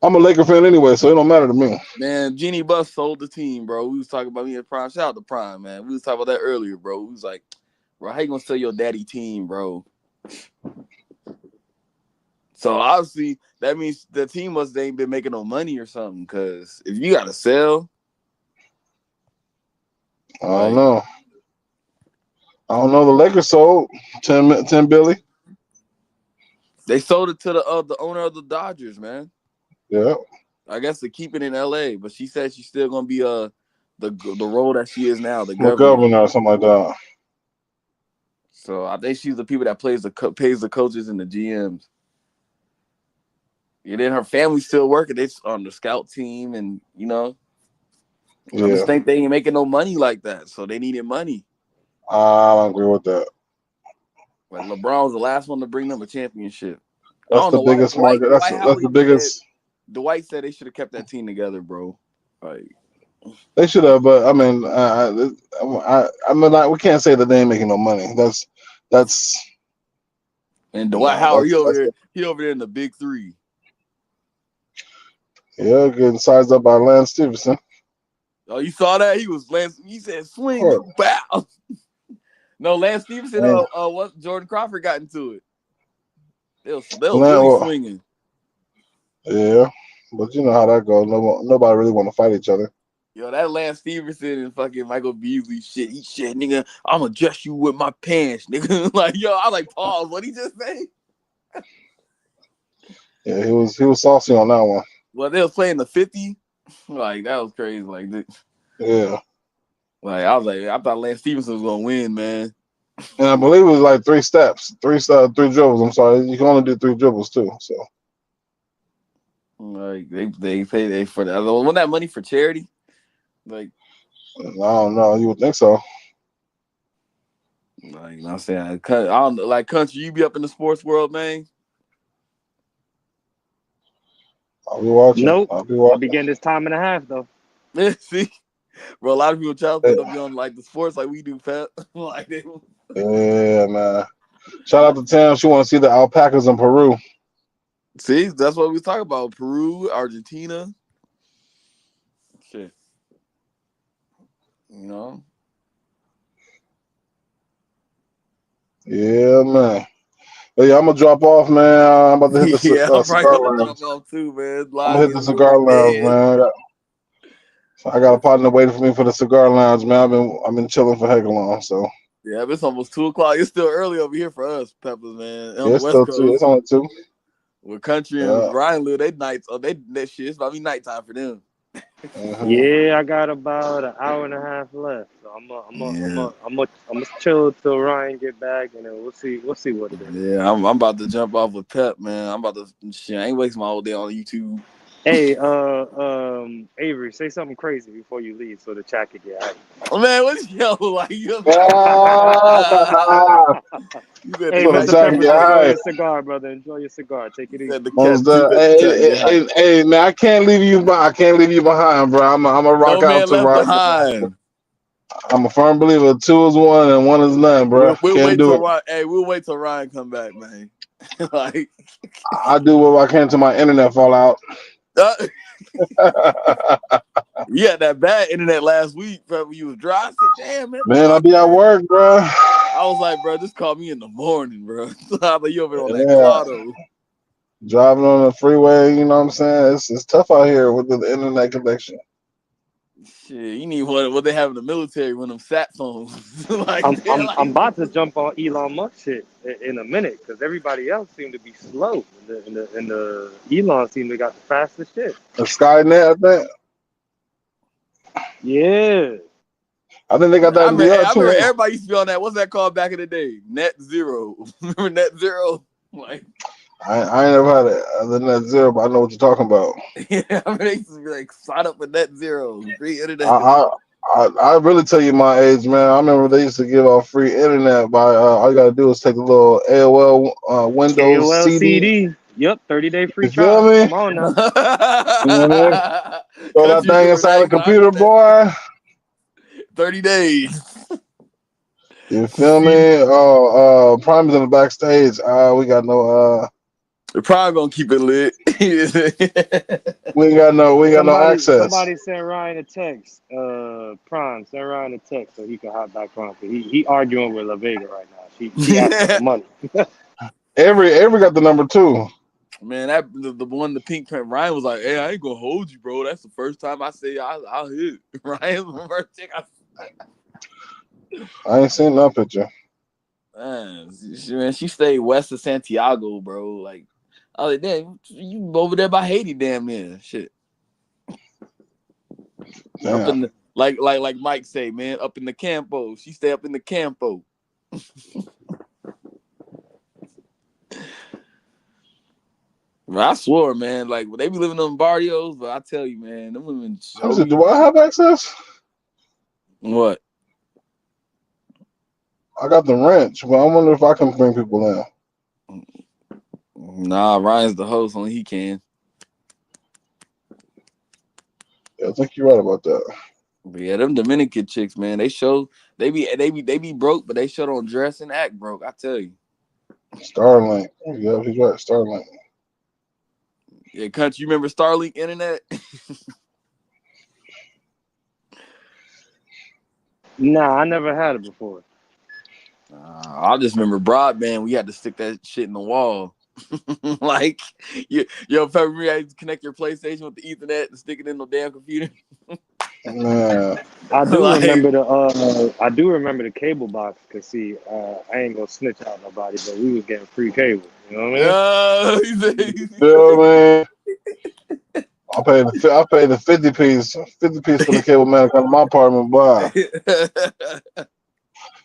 I'm a Laker fan anyway, so it don't matter to me. Man, Jeannie Buss sold the team, bro. We was talking about me and Prime. Shout out to Prime, man. We was talking about that earlier, bro. We was like, bro, how you gonna sell your daddy team, bro? So obviously that means the team must ain't been making no money or something. Because if you gotta sell, I don't know. I don't know. The Lakers sold 10 Billy. they sold it to the owner of the Dodgers, man. Yeah. I guess to keep it in LA, but she said she's still gonna be the role that she is now, the I'm a governor. governor or something like that. So I think she's the people that pays the coaches and the GMs. And then her family's still working. They on the scout team, and I just think they ain't making no money like that. So they needed money. I don't agree with that. Like LeBron was the last one to bring them a championship. I That's don't the know why biggest market. That's the biggest. Dwight said they should have kept that team together, bro. Like They should have, but I mean, I mean, like, we can't say that they ain't making no money. That's. And You Dwight know, Howard, he over that's there. He over there in the big three. yeah, getting sized up by Lance Stevenson. Oh, you saw that? He was Lance. He said, "Swing, What? bow." No, Lance Stevenson. Man. What Jordan Crawford got into it. They was really Well, swinging. yeah, but you know how that goes. Nobody really want to fight each other. Yo, that Lance Stevenson and fucking Michael Beasley shit. He shit, nigga. I'ma adjust you with my pants, nigga. Like, yo, I like pause. What he just say? Yeah, he was saucy on that one. Well, they was playing the 50. Like that was crazy. Like, Yeah. Like I was like, I thought Lance Stevenson was gonna win, man. And I believe it was like 3 steps, three dribbles. I'm sorry, you can only do 3 dribbles too. So like they pay for that. Wasn't that money for charity? Like I don't know. You would think so. Like I'm saying, I don't know, like country. You be up in the sports world, man. I'll be watching. Nope. I'll be watching. I'll be getting this time and a half though. See, bro, a lot of people childhood don't be on like the sports like we do, Pep. Like they. Yeah, man. Shout out to Tam. She want to see the alpacas in Peru. See, that's what we talk about. Peru, Argentina. Shit. You know. Yeah, man. But yeah, I'm gonna drop off, man. I'm about to hit the Yeah, I'm probably cigar gonna lounge. drop off too, man. I'm gonna hit the cigar lounge, man. I got a partner waiting for me for the cigar lounge, man. I've been chilling for heck long, so. Yeah, it's almost 2:00. It's still early over here for us, Peppers, man. On Yeah, the it's West still Coast. 2. It's only 2. With country and Ryan live, they nights. Oh, they shit. It's about to be nighttime for them. Yeah, I got about an hour and a half left, so I'm gonna chill till Ryan get back, and then we'll see what it is. Yeah, I'm about to jump off with Pep, man. I'm about to shit. I ain't wasting my whole day on YouTube. Hey, Avery, say something crazy before you leave, so the chat can get hyped. Oh, man, what's yo like? You said Hey, the Mr. cat Peppers, enjoy your cigar, brother. Enjoy your cigar. Take it easy. Said the cat. Hey, man, I can't leave you behind, bro. I'm a rock No out man to left rock. behind. I'm a firm believer. 2 is 1 and 1 is none, bro. We'll Can't wait do till it. Ryan. Hey, we'll wait till Ryan come back, man. Like I do what I can to my internet fall out. We had that bad internet last week, bro. When you was dry, I said, "Damn, man." Man, I be at work, bro. I was like, "Bro, just call me in the morning, bro." I was like, "You over there on that Yeah. Clado?" Driving on the freeway, you know what I'm saying? It's tough out here with the internet connection. Shit, you need what they have in the military, one of them sat phones. Like, I'm about to jump on Elon Musk shit in a minute because everybody else seemed to be slow, and the Elon seemed to got the fastest shit. The Skynet, I think. Yeah. I think they got that I in remember, VR too. Right? everybody used to be on that. What's that called back in the day? Net Zero. Remember Net Zero? Like, I ain't never had it other than Net Zero, but I know what you're talking about. yeah, I mean, they used to be like, sign up for Net Zero, free internet. I really tell you my age, man. I remember they used to give out free internet by all you gotta do is take a little AOL Windows AOL CD. Yep, 30-day free You feel trial. me? Come on now. Throw that thing inside the computer, boy. 30 days. You feel me? Prime's in the backstage. We got no They're probably gonna keep it lit. We ain't got no access. Somebody send Ryan a text. Prime, send Ryan a text so he can hop back on. Cause he arguing with La Vega right now. She asking for money. Avery got the number 2. Man, that the one the pink print. Ryan was like, "Hey, I ain't gonna hold you, bro. That's the first time I say I'll hit." Ryan's the first thing I ain't seen that picture. Man, she stayed west of Santiago, bro. Like, I was like, damn, you over there by Haiti, damn near shit. Damn. Up in the like Mike say, man, up in the campo. She stay up in the campo. I swore, man, like they be living in barrios, but I tell you, man, them women. Do I have access? What? I got the wrench, but I wonder if I can bring people in. Nah, Ryan's the host, only he can. Yeah, I think you're right about that. But yeah, them Dominican chicks, man, they be broke, but they show don't dress and act broke. I tell you. Starlink. Yeah, he's right. Starlink. Yeah, country. You remember Starlink internet? Nah, I never had it before. I just remember broadband. We had to stick that shit in the wall. Like, yo, you had to connect your PlayStation with the Ethernet and stick it in the damn computer. Man. I do Like, remember the cable box. Cause see, I ain't gonna snitch out nobody, but we was getting free cable. You know what I mean? Feel me? I paid the 50 piece for the cable man to come to my apartment. Boy,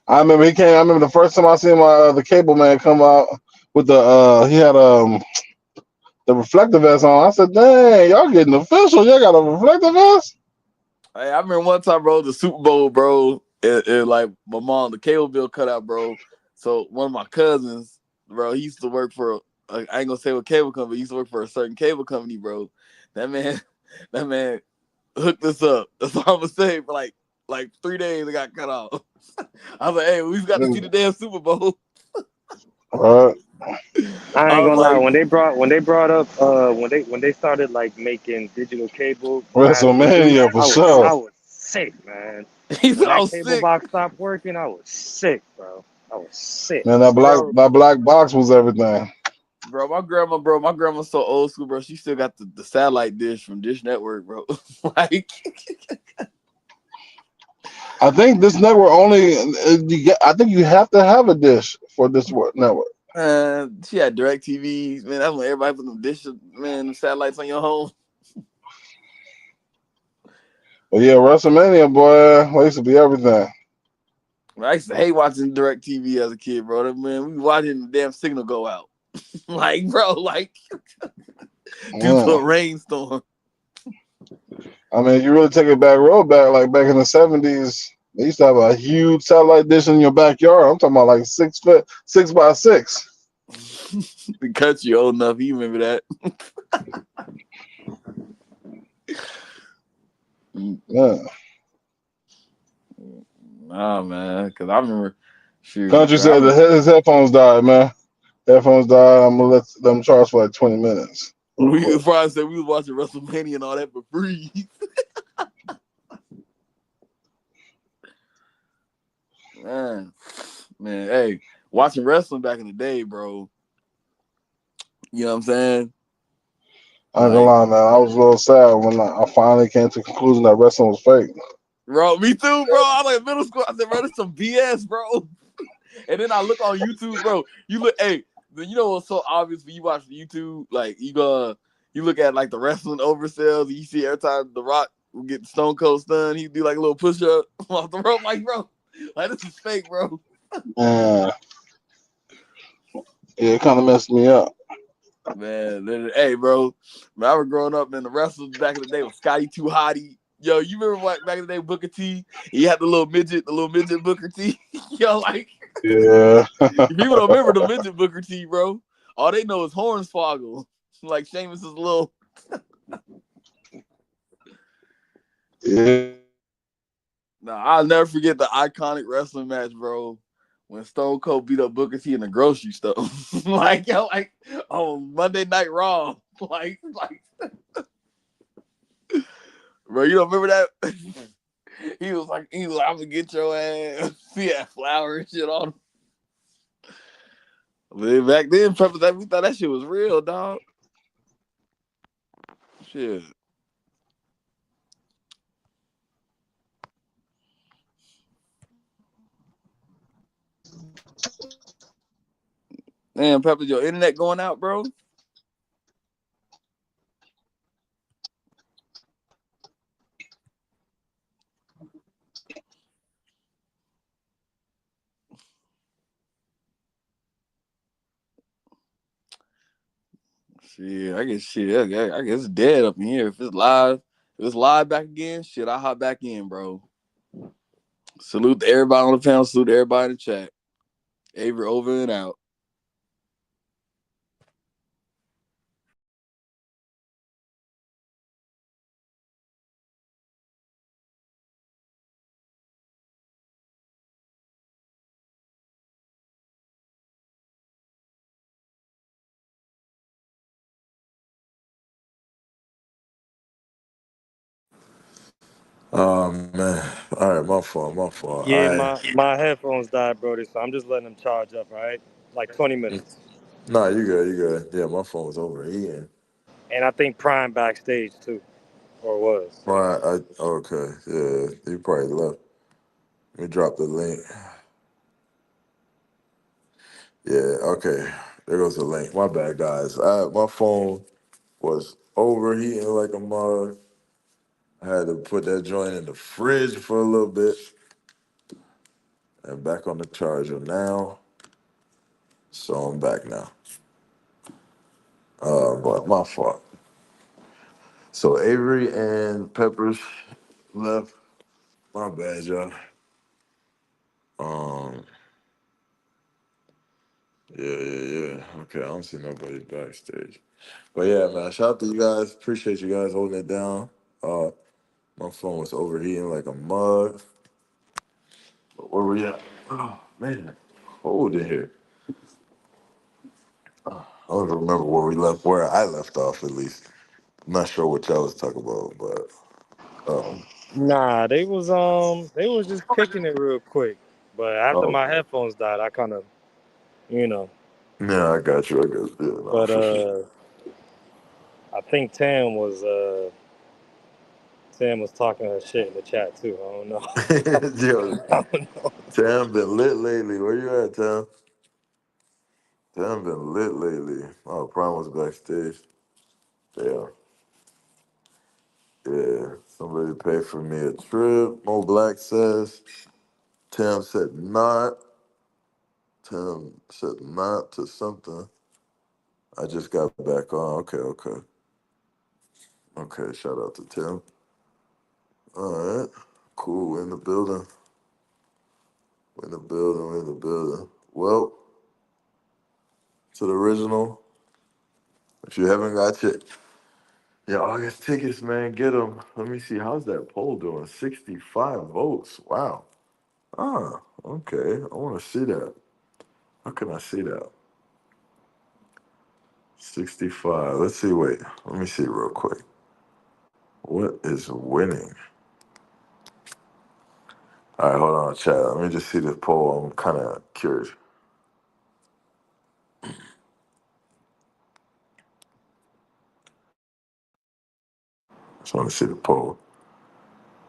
I remember he came. I remember the first time I seen the cable man come out with the he had the reflective vest on. I said, "Dang, y'all getting official? Y'all got a reflective vest?" Hey, I remember one time, bro, the Super Bowl, bro. It like my mom, the cable bill cut out, bro. So one of my cousins, bro, he used to work for. I ain't gonna say what cable company. He used to work for a certain cable company, bro. That man hooked us up. That's all I'm gonna say. For like 3 days, it got cut off. I was like, hey, we've got to see the damn Super Bowl. I ain't gonna lie. When they brought up when they started like making digital cable mass produced, WrestleMania for sure. I was sick, man. When that cable box stopped working, I was sick, bro. I was sick. Man, that black box was everything. Bro, my grandma's so old school, bro. She still got the satellite dish from Dish Network, bro. Like, I think this network only. I think you have to have a dish for this network. She had direct TVs, man. That's when everybody put them dishes, man, the satellites on your home. But yeah, WrestleMania, boy, used to be everything. I used to hate watching direct TV as a kid, bro. Man, we watching the damn signal go out. Like, bro, like due to a rainstorm. I mean, you really take it back like back in the 70s, they used to have a huge satellite dish in your backyard. I'm talking about like 6 foot, 6 by 6. The country old enough, you remember that? Yeah. Nah, man, because I remember. Shoot, Country bro, said his headphones died, man. Headphones died. I'm gonna let them charge for like 20 minutes. Before I said we was watching WrestleMania and all that for free. man, hey, watching wrestling back in the day, bro. You know what I'm saying? I ain't gonna lie, man. I was a little sad when I finally came to the conclusion that wrestling was fake. Bro, me too, bro. I like middle school. I said, bro, this some BS, bro. And then I look on YouTube, bro. You look, hey, you know what's so obvious when you watch YouTube? Like you look at like the wrestling oversells. And you see every time The Rock will get Stone Cold stunned, he do like a little push up off the rope. Like, bro, like this is fake, bro. Yeah, it kind of messed me up. Man, hey, bro. When I was growing up, man, the wrestlers back in the day was Scotty Too Hottie. Yo, you remember what back in the day Booker T? He had the little midget Booker T. Yo, like, yeah. People don't remember the midget Booker T, bro. All they know is Hornswoggle. Like Sheamus is little. Yeah. Nah, I'll never forget the iconic wrestling match, bro. When Stone Cold beat up Booker T in the grocery store. Like on Monday Night Raw. like, bro, you don't remember that? he was like, I'm gonna get your ass. He had flour and shit on him. But back then, we thought that shit was real, dog. Shit. Damn, Pepper, your internet going out, bro? Shit, I guess I guess it's dead up in here. If it's live back again, shit, I hop back in, bro. Salute to everybody on the panel, salute to everybody in the chat. Avery over and out. Oh man. All right, my fault, my fault. Yeah, my headphones died, Brody, so I'm just letting them charge up, right? Like 20 minutes. Nah, you good, you good. Yeah, my phone was overheating. And I think Prime backstage too, or was. Okay, yeah, you probably left. Let me drop the link. Yeah, okay. There goes the link. My bad, guys. My phone was overheating like a mug. I had to put that joint in the fridge for a little bit. And back on the charger now. So I'm back now. But my fault. So Avery and Peppers left. My bad, y'all. Um, yeah. Okay, I don't see nobody backstage. But yeah, man, shout out to you guys. Appreciate you guys holding it down. My phone was overheating like a mug. But where we at? Oh man, cold in here. I don't even remember where I left off at least. I'm not sure what y'all was talking about, but Nah, they was just kicking it real quick. But after oh my headphones died, I kind of, you know. yeah, I got you. I guess yeah, no, But for sure. I think Tam was talking her shit in the chat too. I don't know. Yo, Tam been lit lately. Where you at, Tam? Tam been lit lately. Oh, Prime was backstage. Yeah. Yeah. Somebody paid for me a trip. Mo Black says. Tam said not. Tam said not to something. I just got back on. Okay. Okay, shout out to Tim. All right. Cool. We're in the building. We're in the building. Well, to the original. If you haven't got your August tickets, man, get them. Let me see. How's that poll doing? 65 votes. Wow. Ah, okay. I want to see that. How can I see that? 65. Let's see. Wait. Let me see real quick. What is winning? All right, hold on, chat. Let me just see this poll. I'm kind of curious. Just want to see the poll.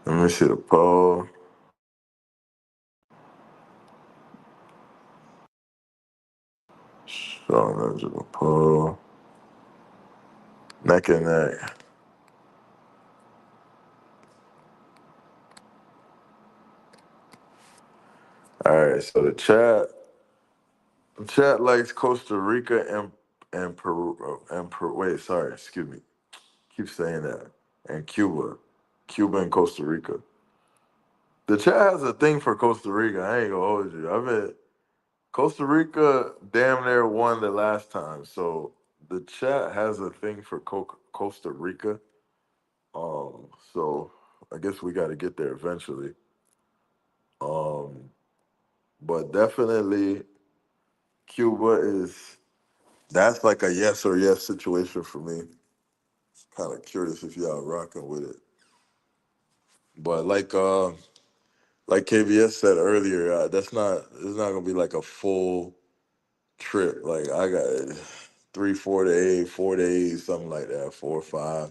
Let me see the poll. So there's the poll. Neck and neck. All right, so the chat likes Costa Rica and Peru and Peru. Wait, sorry, excuse me. Keep saying that. And Cuba and Costa Rica. The chat has a thing for Costa Rica. I ain't gonna hold you. I mean, Costa Rica damn near won the last time, so the chat has a thing for Costa Rica. So I guess we got to get there eventually. Um, but definitely Cuba is that's like a yes or yes situation for me. Kind of curious if y'all rocking with it. But like KBS said earlier, that's not it's not gonna be like a full trip. Like I got 3 4 days, 4 days, something like that, 4 or 5.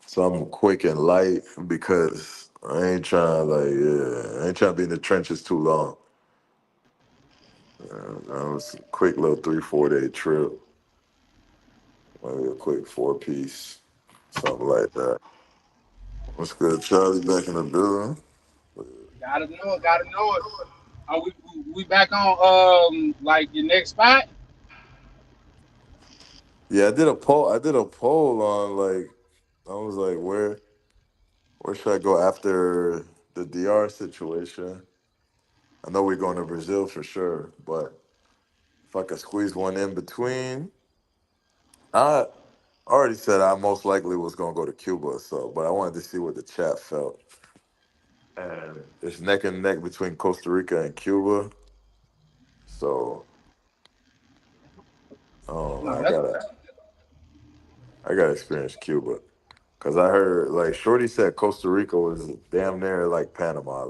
Something quick and light because I ain't trying I ain't trying to be in the trenches too long. That was a quick little 3 4 day trip, maybe a quick 4 piece, something like that. What's good, Charlie? Back in the building. Gotta know it. Gotta know it. Are we back on like your next spot? Yeah, I did a poll. I did a poll on I was like, where should I go after the DR situation? I know we're going to Brazil for sure, but if I could squeeze one in between, I already said I most likely was gonna go to Cuba. So, but I wanted to see what the chat felt, and it's neck and neck between Costa Rica and Cuba. So, No, I that's gotta experience Cuba. Cause I heard Shorty said Costa Rica was damn near like Panama,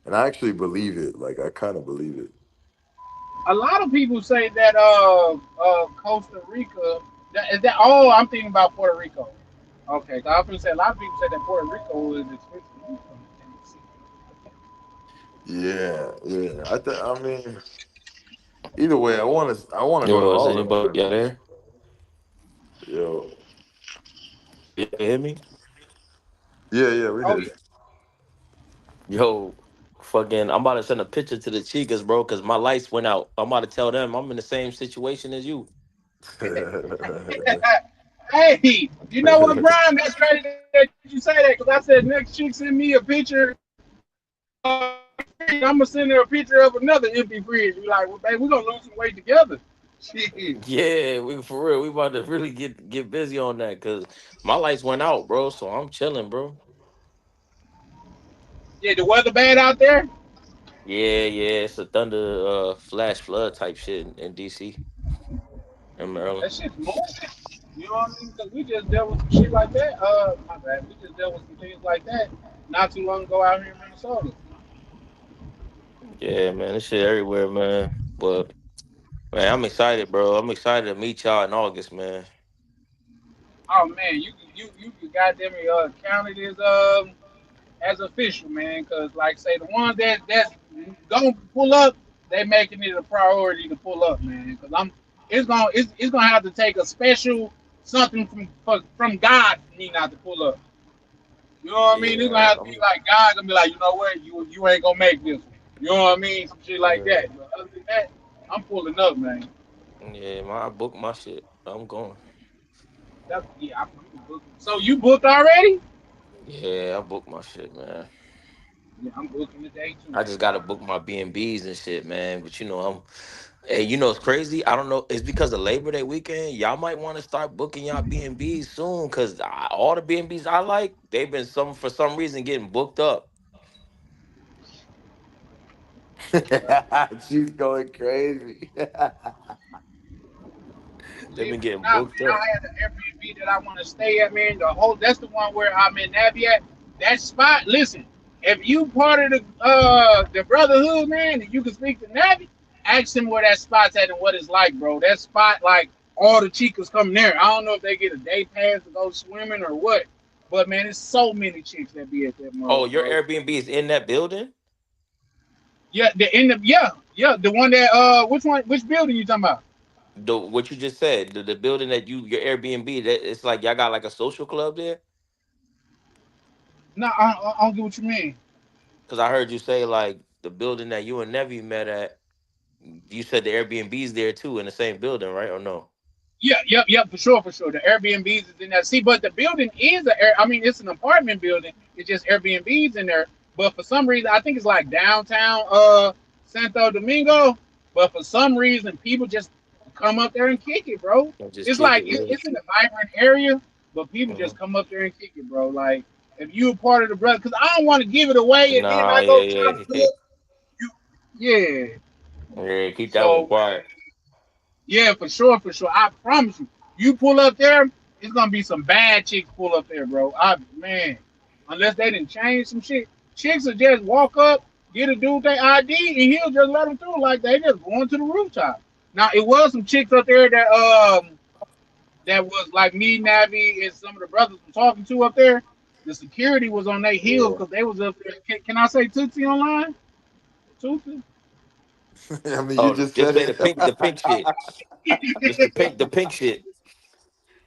and I actually believe it. Like I kind of believe it. a lot of people say that Costa Rica. Is that? Oh, I'm thinking about Puerto Rico. Okay, so I was gonna say a lot of people say that Puerto Rico is expensive. Yeah, yeah. I mean, either way, I want to go to Yo, is all them anybody out countries. there? Yo, You can hear me? yeah, yeah, we Oh hear yeah. Yo, fucking, I'm about to send a picture to the Chicas, bro, because my lights went out. I'm about to tell them I'm in the same situation as you. you. Hey, you know what, Brian? That's crazy that you say that because I said next chick send me a picture. I'm gonna send her a picture of another empty fridge. Be like, well, babe, we're gonna lose some weight together. Shit. Yeah, we for real. We about to really get busy on that because my lights went out, bro. So I'm chilling, bro. Yeah, the weather bad out there. Yeah, yeah, it's a thunder, flash flood type shit in DC and Maryland. That shit's moving. You know what I mean? Because we just dealt with some shit like that. My bad. We just dealt with some things like that not too long ago out here in Minnesota. Yeah, man, this shit everywhere, man. But man, I'm excited, bro. I'm excited to meet y'all in August, man. Oh man, you goddamn me count it as official, man. Because like say the ones that's gonna pull up, they making it a priority to pull up, man. Because it's gonna have to take a special something from God for me not to pull up. You know what I mean? It's gonna Yeah, have to be like God gonna be like, you know what, you ain't gonna make this one. You know what I mean? Some shit like yeah, that. But other than that, I'm pulling up, man. yeah, man. I booked my shit. I'm going. I'm booking. So you booked already? Yeah, I booked my shit, man. Yeah, I'm booking today too, I man. just gotta book my B&Bs and shit, man. But hey, it's crazy. I don't know. It's because of Labor Day weekend. Y'all might want to start booking y'all B&Bs soon, cause all the B&Bs I like, they've been for some reason getting booked up. She's going crazy. They've been getting Nah, man, booked up. I had an Airbnb that I want to stay at, man. That's the one where I'm in Navy at. That spot, listen, if you part of the brotherhood, man, and you can speak to Navy, ask him where that spot's at and what it's like, bro. That spot, like all the chicas come there. I don't know if they get a day pass to go swimming or what, but man, there's so many chicks that be at that Oh, mug, your bro. Airbnb is in that building? Yeah, the one that which building you talking about? The what you just said, the building that your Airbnb, that it's like y'all got like a social club there? No, I don't get what you mean. Because I heard you say like the building that you and Nevi met at. You said the Airbnb's there too in the same building, right? Or no? Yeah, yep, for sure, for sure. The Airbnbs is in there. See, but the building is I mean, it's an apartment building. It's just Airbnbs in there. But for some reason, I think it's like downtown Santo Domingo. But for some reason, people just come up there and kick it, bro. Or just It's kick like it, yeah. it's in a vibrant area, but people Hmm. just come up there and kick it, bro. Like if you a part of the brother, because I don't want to give it away, and then Nah, I go try yeah, to yeah. book you. Yeah. Yeah, keep that one So quiet. yeah, for sure, for sure. I promise you. You pull up there, it's gonna be some bad chicks pull up there, bro. I man, unless they didn't change some shit, chicks will just walk up, get a dude their ID, and he'll just let them through like they just going to the rooftop. Now it was some chicks up there that was like me, Navi, and some of the brothers were talking to up there. The security was on their heels Yeah. because they was up there. Can I say Tootsie online? Tootsie? I mean, you Oh, just just said say it. the pink shit. Just the pink shit.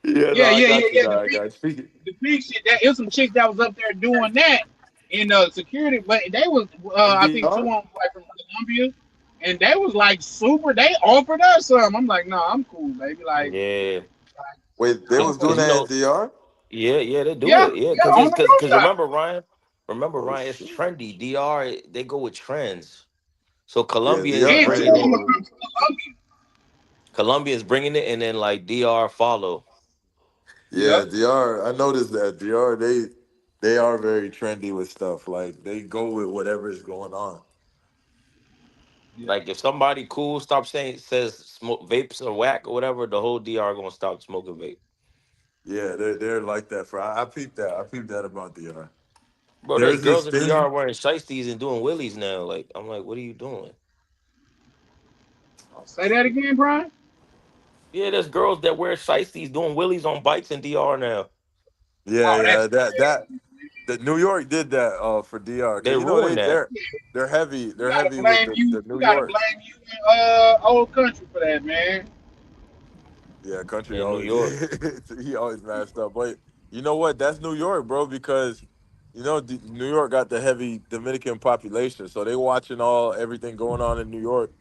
Yeah, no, Yeah, I yeah, yeah, got you. yeah. Now, I got you. The big shit. That it was some chicks that was up there doing that in security, but they was In I think two of DR? them was like from Colombia, and they was like super. They offered us some. I'm like, no, I'm cool, baby. Like, Yeah, Wait, they cause, was cause doing you that in know, DR? yeah, they do yeah, it. Yeah, yeah, cause on it's the cause rooftop. remember Oh Ryan, it's shit. trendy. DR, they go with trends. So Yeah, Colombia is DR. And I two ain't bringing of them it. was gonna. from Colombia. Colombia is bringing it, and then like DR follow. Yeah, Yep. DR. I noticed that DR. They are very trendy with stuff. Like they go with whatever is going on. Yeah. Like if somebody cool says smoke vapes or whack or whatever, the whole DR gonna stop smoking vape. Yeah, they're like that. I peeped that. I peeped that about DR. Bro, there's There's this girls in DR thing. wearing shiesties and doing willies now. Like I'm like, what are you doing? Say that again, Brian. Yeah, there's girls that wear shiesties doing willies on bikes in DR now. Yeah, Oh, yeah. that's That crazy. the New York did that for DR They because you know ruined that. they're heavy. You They're gotta heavy with blame you. the You New gotta York. blame you in old country for that, man. Yeah, country Yeah, New always York. he always mashed up. But you know what? That's New York, bro. Because you know New York got the heavy Dominican population, so they watching everything going on in New York,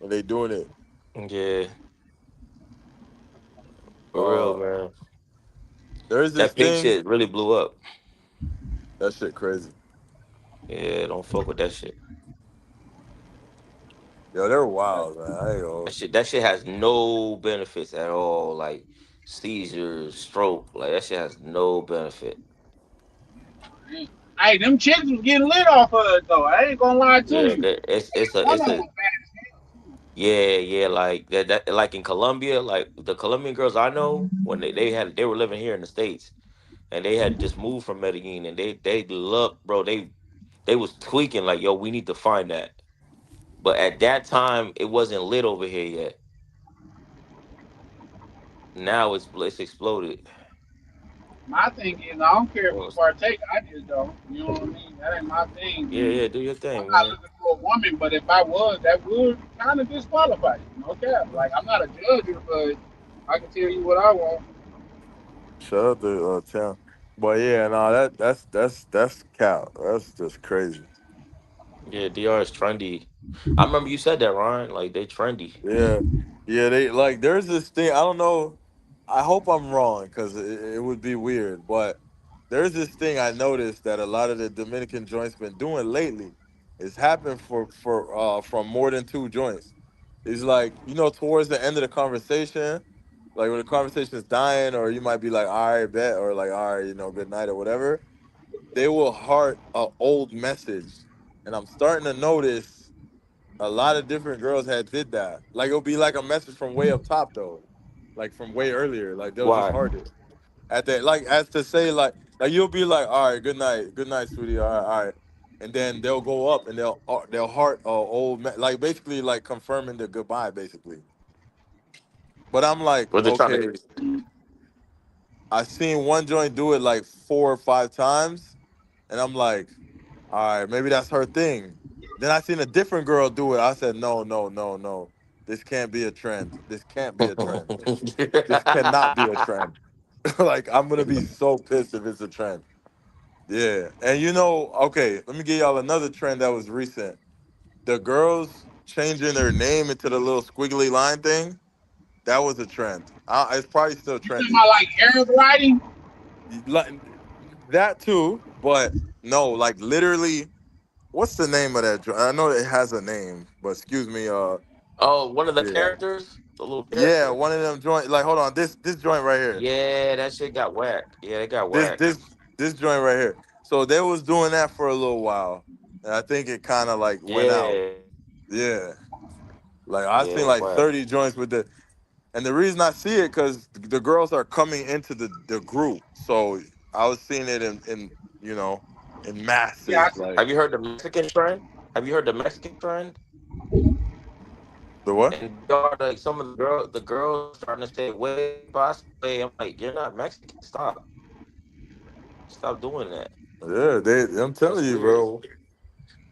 and they doing it. Yeah, for real, Uh, man. there's this That pink thing shit really blew up. that shit crazy. Yeah, don't fuck with that shit. Yo, they're wild, man. I ain't gonna. That shit has no benefits at all. Like seizures, stroke. Like that shit has no benefit. Hey, them chicks was getting lit off of it though. I ain't gonna lie to Yeah, you. One it's of them a was bad. yeah, like that like in Colombia, like the Colombian girls I know when they were living here in the States and they had just moved from Medellin and they look, bro, they was tweaking like, yo, we need to find that. But at that time it wasn't lit over here yet. Now it's exploded. My thing is, I don't care if you Oh, partake. I just don't. You know what I mean? That ain't my thing. yeah, And yeah, do your I'm thing, not man. looking for a woman, but if I was, that would kind of disqualify you. No cap. Like I'm not a judge, but I can tell you what I want. Shout out to town, but yeah, no, that's cow. That's just crazy. Yeah, DR is trendy. I remember you said that, Ryan. Like they trendy. Yeah, yeah. They like there's this thing. I don't know. I hope I'm wrong because it would be weird. But there's this thing I noticed that a lot of the Dominican joints been doing lately. It's happened for from more than two joints. It's like towards the end of the conversation, like when the conversation is dying, or you might be like, all right, bet, or like, all right, good night or whatever. They will heart a old message, and I'm starting to notice a lot of different girls had did that. Like it'll be like a message from way up top though, like from way earlier. Like they'll just Why? heart it at that, like as to say like you'll be like, all right, good night, sweetie, all right, and then they'll go up and they'll heart like basically like confirming the goodbye basically. But I'm like, Was they trying to okay, I seen one joint do it like 4 or 5 times, and I'm like, all right, maybe that's her thing. Then I seen a different girl do it. I said, no, no, no, no. This can't be a trend. This can't be a trend. This cannot be a trend. Like I'm gonna be so pissed if it's a trend. Yeah. And okay, let me give y'all another trend that was recent. The girls changing their name into the little squiggly line thing. That was a trend. It's probably still You talking trendy. about like Arab writing? Like, that too, but no, like literally. What's the name of that joint? I know it has a name, but excuse me. Oh, one of the Yeah, characters? The little yeah, character? one of them joint. Like, hold on, this joint right here. Yeah, that shit got whacked. Yeah, it got This whacked. this this joint right here. So they was doing that for a little while, and I think it kind of like went out. Yeah. Yeah, like I Yeah, it seen was like whacked. 30 joints with the, And the reason I see it because the girls are coming into the group, so I was seeing it in you know in Yeah, I masses, see. like Have you heard the Mexican trend? Have you heard the Mexican trend? the what? And DR, like some of the girls are starting to say, "Wait, boss, wait." I'm like, "You're not Mexican. Stop doing that. Yeah, I'm telling That's you, weird." bro.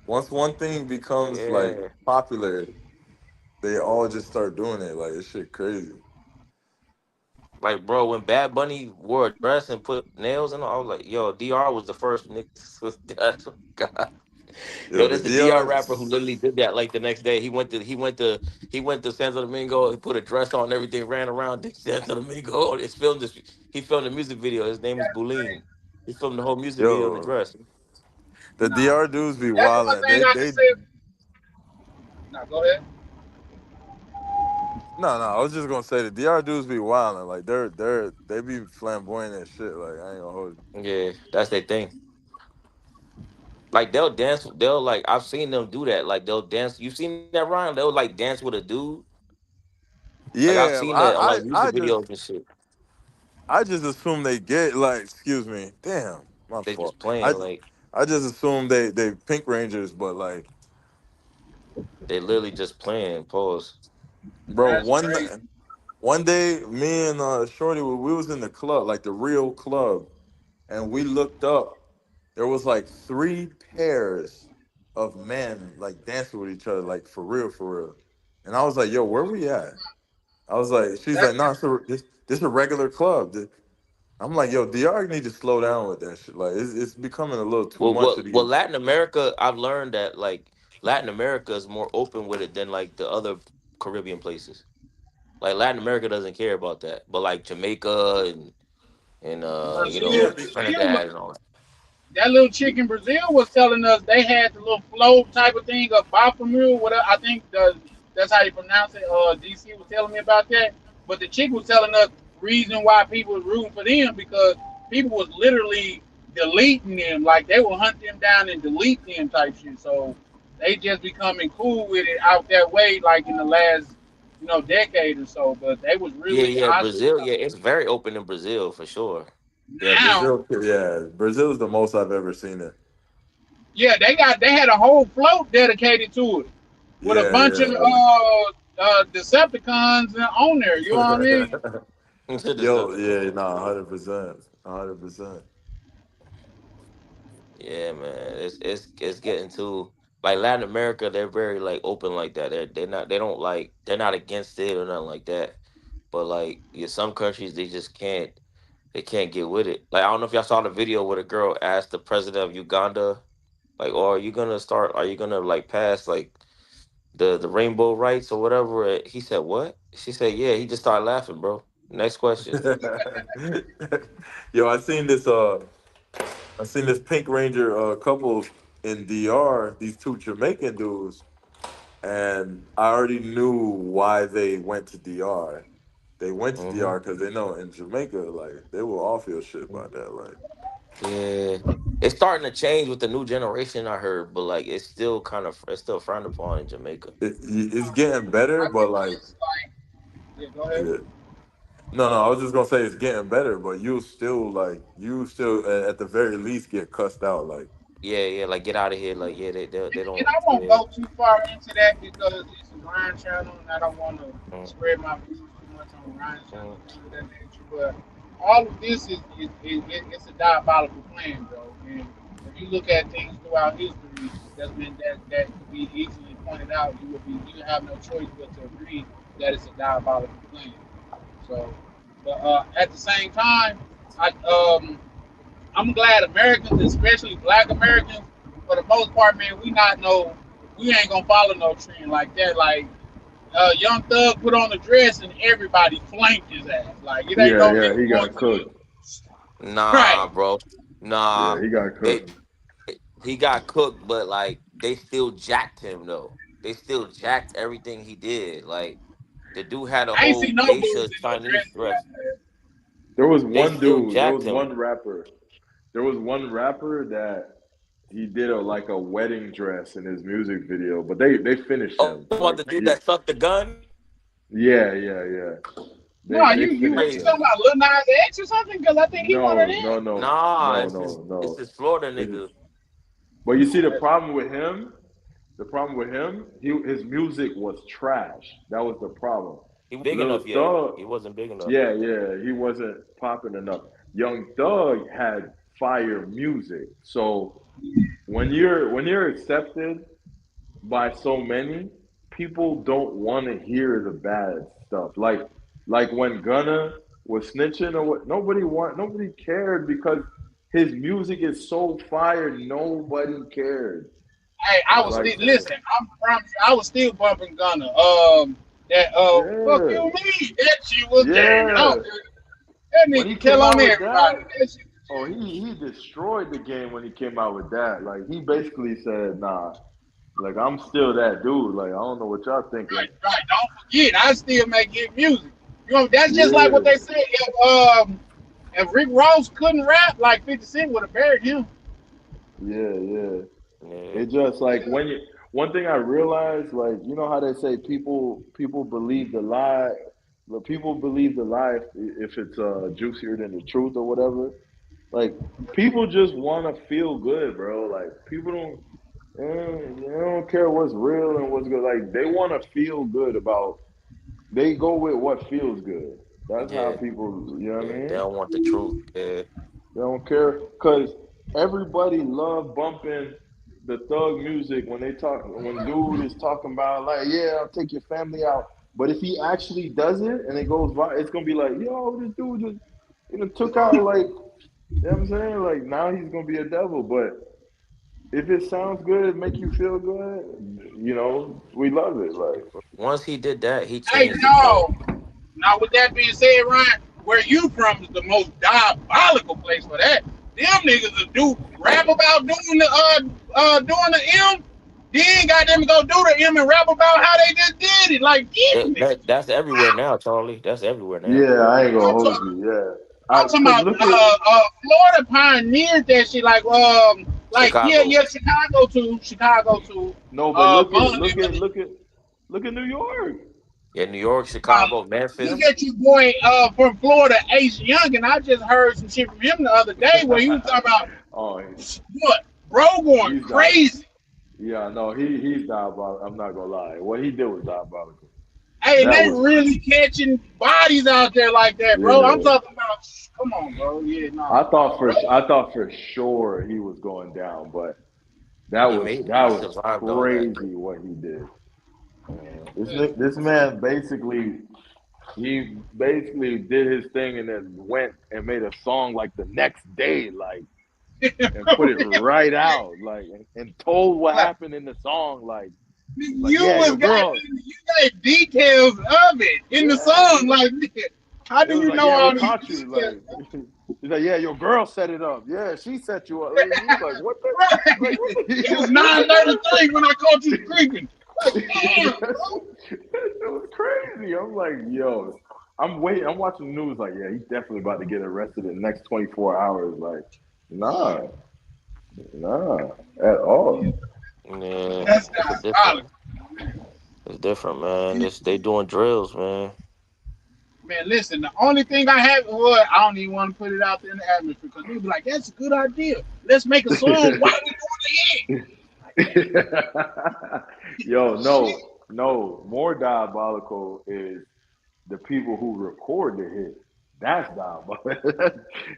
Once one thing becomes like Yeah. popular, they all just start doing it. Like this shit crazy. Like, bro, when Bad Bunny wore a dress and put nails in it, I was like, yo, DR was the first nigga with that. God. Yo, Yo, the this is a DR DR. rapper who literally did that like the next day. He went to Santo Domingo, he put a dress on, everything, ran around did Santo Domingo. He filmed a music video. His name is Boulin. He filmed the whole music video in the Yo, dress. the DR dudes be That's one wildin'. thing I can say. Now go ahead. No, I was just gonna say the DR dudes be wildin'. Like they be flamboyant as shit. Like I ain't gonna hold Yeah, that's their thing. Like they'll dance, they'll like I've seen them do that. Like they'll dance. You seen that, Ryan? They'll like dance with a dude. you. Like I've Yeah, seen that on like I music just videos and shit. assume they get like. Excuse me. Damn, my They fault. just playing like I just assume they Pink Rangers, but like, they literally just playing. Pause. bro, That's crazy. one day, me and Shorty, we was in the club, like the real club, and we looked up. There was like three pairs of men like dancing with each other, like for real, for real. And I was like, "Yo, where we at?" I was like, "She's That like, nah, this a regular club." I'm like, "Yo, DR need to slow down with that shit. Like, it's becoming a little too Well, much well, of well, these." Latin America, I've learned that like Latin America is more open with it than like the other Caribbean places. Like Latin America doesn't care about that, but like Jamaica and Brazil, Yeah, Brazil, Trinidad and all that. that little chick in Brazil was telling us they had the little float type of thing of Bafamil, whatever. I think that's how you pronounce it. DC was telling me about that. But the chick was telling us reason why people was rooting for them because people was literally deleting them, like they will hunt them down and delete them type shit. So they just becoming cool with it out that way, like in the last decade or so. But they was Yeah, really yeah, hostile Brazil. Yeah, it's very open in Brazil for sure. yeah, now. Brazil is the most I've ever seen it. Yeah, they had a whole float dedicated to it with a bunch of Yeah, Decepticons on there. You know what I mean? yeah. Yo, Decepticon. yeah, nah, 100%, 100%. Yeah, man, it's getting to like Latin America. They're very like open like that. They're not against it or nothing like that. But like yeah, some countries they can't get with it. Like I don't know if y'all saw the video where the girl asked the president of Uganda, like, "Oh, are you gonna like pass like the rainbow rights or whatever?" He said, "What?" She said, "Yeah." He just started laughing, bro. Next question. Yo, I seen this Pink Ranger couple in DR. These two Jamaican dudes, and I already knew why they went to DR. They went to Hmm. DR because they know in Jamaica, like they will all feel shit about that. Like Yeah, it's starting to change with the new generation. I heard, but like it's still frowned upon in Jamaica. it's getting better, I but think like it's like, yeah, go ahead. yeah. No, I was just gonna say it's getting better, but you still at the very least get cussed out. Like Yeah, yeah, like get out of here. Like yeah, they And don't. I won't Yeah. go too far into that because it's a Ryan channel, and I don't want to Mm, spread my views too much on Ryan's channel mm, and things of that nature. But all of this it's a diabolical plan, bro. And if you look at things throughout history, that could be easily pointed out. You have no choice but to agree that it's a diabolical plan. So, but at the same time, I I'm glad Americans, especially Black Americans, for the most part, man, we ain't gonna follow no trend like that. Like Young Thug put on a dress and everybody flanked his ass. Like it ain't yeah, no yeah, nigga he going got to the cooked. nah, right. bro. Yeah, Nah, he got they cooked. he got cooked, but like they still jacked him though. They still jacked everything he did. Like the dude had a I ain't see whole no geisha dudes in no Chinese dress. dress. There was They one still dude. There jacked was him. one rapper. There was one rapper that he did like a wedding dress in his music video, but they finished Oh, him. the one Like the dude that sucked the gun. Yeah, yeah, yeah. No, They you finished talking him. Crazy. about Lil Nas X or something? Because I think he one of No, them. no, no, Nah, no, it's this no, it's no. this Florida It's, nigga. but you see the problem with him. The problem with him, his music was trash. That was the problem. He wasn't Lil big enough yet. Thug, He wasn't big enough. yeah, yeah, he wasn't popping enough. Young Thug had fire music. So when you're accepted by so many, people don't want to hear the bad stuff. Like when Gunna was snitching or what, nobody cared because his music is so fire. Nobody cared. Hey, I was Like still listen. I was still bumping Gunna. That fuck yeah, you mean? That shit was jamming. I yeah. don't care. That When he nigga tell came on out with everybody. that, That shit, oh, he destroyed the game when he came out with that. Like he basically said, "Nah, like I'm still that dude. Like I don't know what y'all thinking." right? Don't forget, I still make good music. You know, that's just like what Yeah, they say. If Rick Ross couldn't rap, like 50 Cent would have buried him. yeah, yeah. Yeah. It just like when you. One thing I realized, like you know how they say people believe the lie, but people believe the lie if it's juicier than the truth or whatever. Like people just want to feel good, bro. Like people don't. They don't care what's real and what's good. Like they want to feel good about. They go with what feels good. That's how Yeah. people. You know what I Yeah. They mean? don't want the truth. Yeah. They don't care because everybody love bumping the thug music when they talk. When dude is talking about like, yeah, I'll take your family out. But if he actually does it and it goes by, it's gonna be like, yo, this dude just took out like. You know what I'm saying? Like now he's gonna be a devil, but if it sounds good, make you feel good, we love it. Like, Once he did that, he Hey, changed the game. no. Now, with that being said, Ryan, where you from is the most diabolical place for that. Them niggas will do rap about doing the M, then got them to go do the M and rap about how they just did it. Like these niggas. That's everywhere now, Charlie. That's everywhere now. yeah, I ain't gonna I'm hold talking, you. Yeah, I'm talking cause about look at Florida pioneered that shit. Like Chicago. yeah, Chicago too. no, but Boston, look at New York. Yeah, New York, uh, Chicago, look Memphis. at your boy from Florida, Ace Young, and I just heard some shit from him the other day where he was talking about Oh, what bro going he's di- crazy. Yeah, no, he's diabolical. I'm not gonna lie. What he did was diabolical. Hey, and That they was really catching bodies out there like that, bro. I'm yeah. talking about. Come on, bro. Yeah, no, bro. I thought for sure he was going down, but that He was made it. that He was survived all that. crazy what he did. Mhm. This man basically did his thing and then went and made a song like the next day, like and put it right out, like and told what Like, happened in the song, like you yeah, was your got girl, you got details of it in the yeah. song. Like, how It do was you like know yeah, we all these caught you, details? like he's like yeah, your girl set it up, yeah, she set you up. Like, he was like what the Right. like what the, It was what the hell? 9:33 when I caught you creeping. Like, damn, bro. It was crazy. I'm like, yo, I'm waiting. I'm watching the news. Like, yeah, he's definitely about to get arrested in the next 24 hours. Like, nah, nah, at all. Yeah, That's it's different. diabolical. It's different, man. They doing drills, man. Man, listen, the only thing I have, well, I don't even want to put it out there in the atmosphere because they'll be like, that's a good idea. Let's make a song while we're doing Yo, it. Shit. no. More diabolical is the people who record the hit. That's diabolical.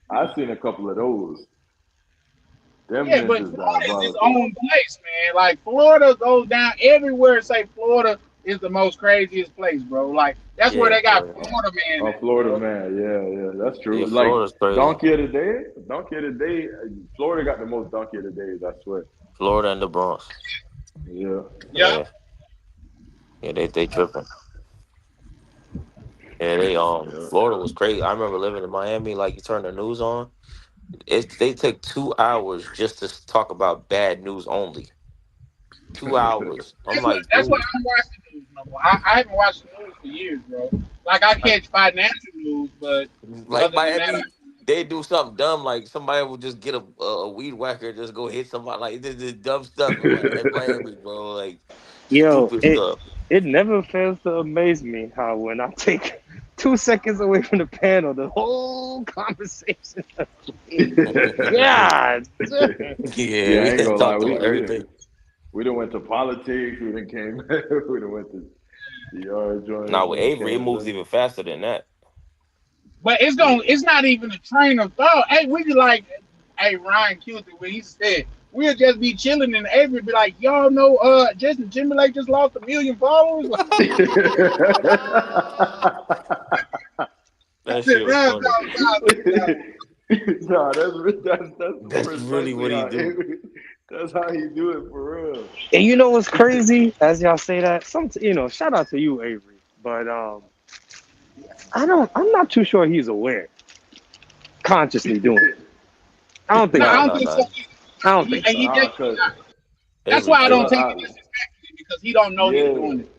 I've seen a couple of those. Them Yeah, hits but is Florida is its diabolical. own place, man. Like, Florida goes down everywhere and say Florida is the most craziest place, bro. Like, that's where Yeah, they got Florida. Florida man Oh, at, Florida bro. man, yeah, that's Yeah, true. Like Florida's crazy. Donkey of the day. Florida got the most donkey of the days. I swear. Florida and the Bronx. Yeah, Yeah. Yeah, yeah, they tripping. Yeah, yeah. Florida was crazy. I remember living in Miami. Like you turn the news on, they take 2 hours just to talk about bad news only. 2 hours. I'm like, That's why dude, I don't watch the news no more. I haven't watched the news for years, bro. Like, I like, catch financial news, but like other than that, Miami, they do something dumb. Like somebody will just get a weed whacker, just go hit somebody. Like this dumb stuff in Miami, bro. Like Yo, stupid stuff. It never fails to amaze me how when I take 2 seconds away from the panel, the whole conversation. God damn. Yeah, Yeah, I we ain't done gonna lie. talked about everything. We done went to politics. We done came. We done went to the Now joints. with Then Avery, it came moves back. even faster than that. But it's Yeah. going it's not even a train of thought. Hey, we be like, hey, Ryan killed it when he said we'll just be chilling and Avery be like, y'all know Justin Timberlake just lost 1 million followers. That Said, shit was Ryan, funny. No, that's That's really precisely what he how do. that's how he do it for real. And you know what's crazy? As y'all say that, shout out to you, Avery. But I'm not too sure he's aware, consciously doing it. I don't no, think I Nah, so. don't nah, think so. nah. I don't think And so. he Nah, definitely cause not. That's Avery why I cause don't tripping. take it disrespectfully because he don't know he's yeah, doing it.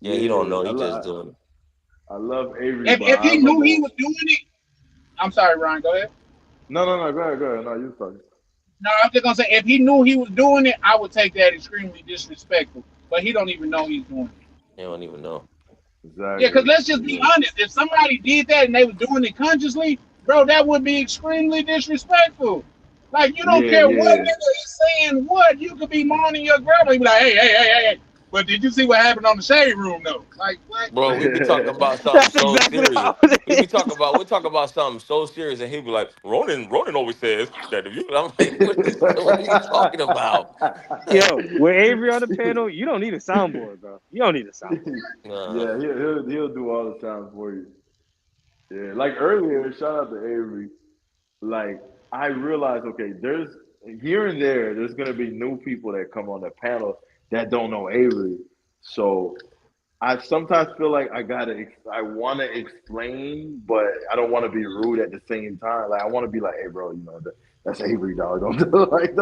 Yeah, he don't yeah. know. He just doing it. I love Avery, If but if I he knew remember. he was doing it, I'm sorry, Ryan, go ahead. No. Go ahead. No, you talking. No, I'm just gonna say if he knew he was doing it, I would take that extremely disrespectful. But he don't even know he's doing it. He don't even know. Yeah, because Exactly. let's just be Yeah. honest. If somebody did that and they were doing it consciously, bro, that would be extremely disrespectful. Like you don't Yeah, care what yeah. nigga is saying what, you could be mourning your grandma. You be like, hey. But did you see what happened on the shade room though? Like what? Bro, we be talking about something That's so exactly serious. how it We is. talk about something so serious, and he be like, Ronan always says that if you. I'm like, what are you talking about? Yo, with Avery on the panel, you don't need a soundboard, bro. You don't need a soundboard. Uh, Yeah, he'll do all the sounds for you. Yeah, like earlier, shout out to Avery. Like I realized, okay, there's here and there's gonna be new people that come on the panel that don't know Avery. So I sometimes feel like I want to explain, but I don't want to be rude at the same time. Like I want to be like, hey, bro, that's Avery, dog. Don't do it like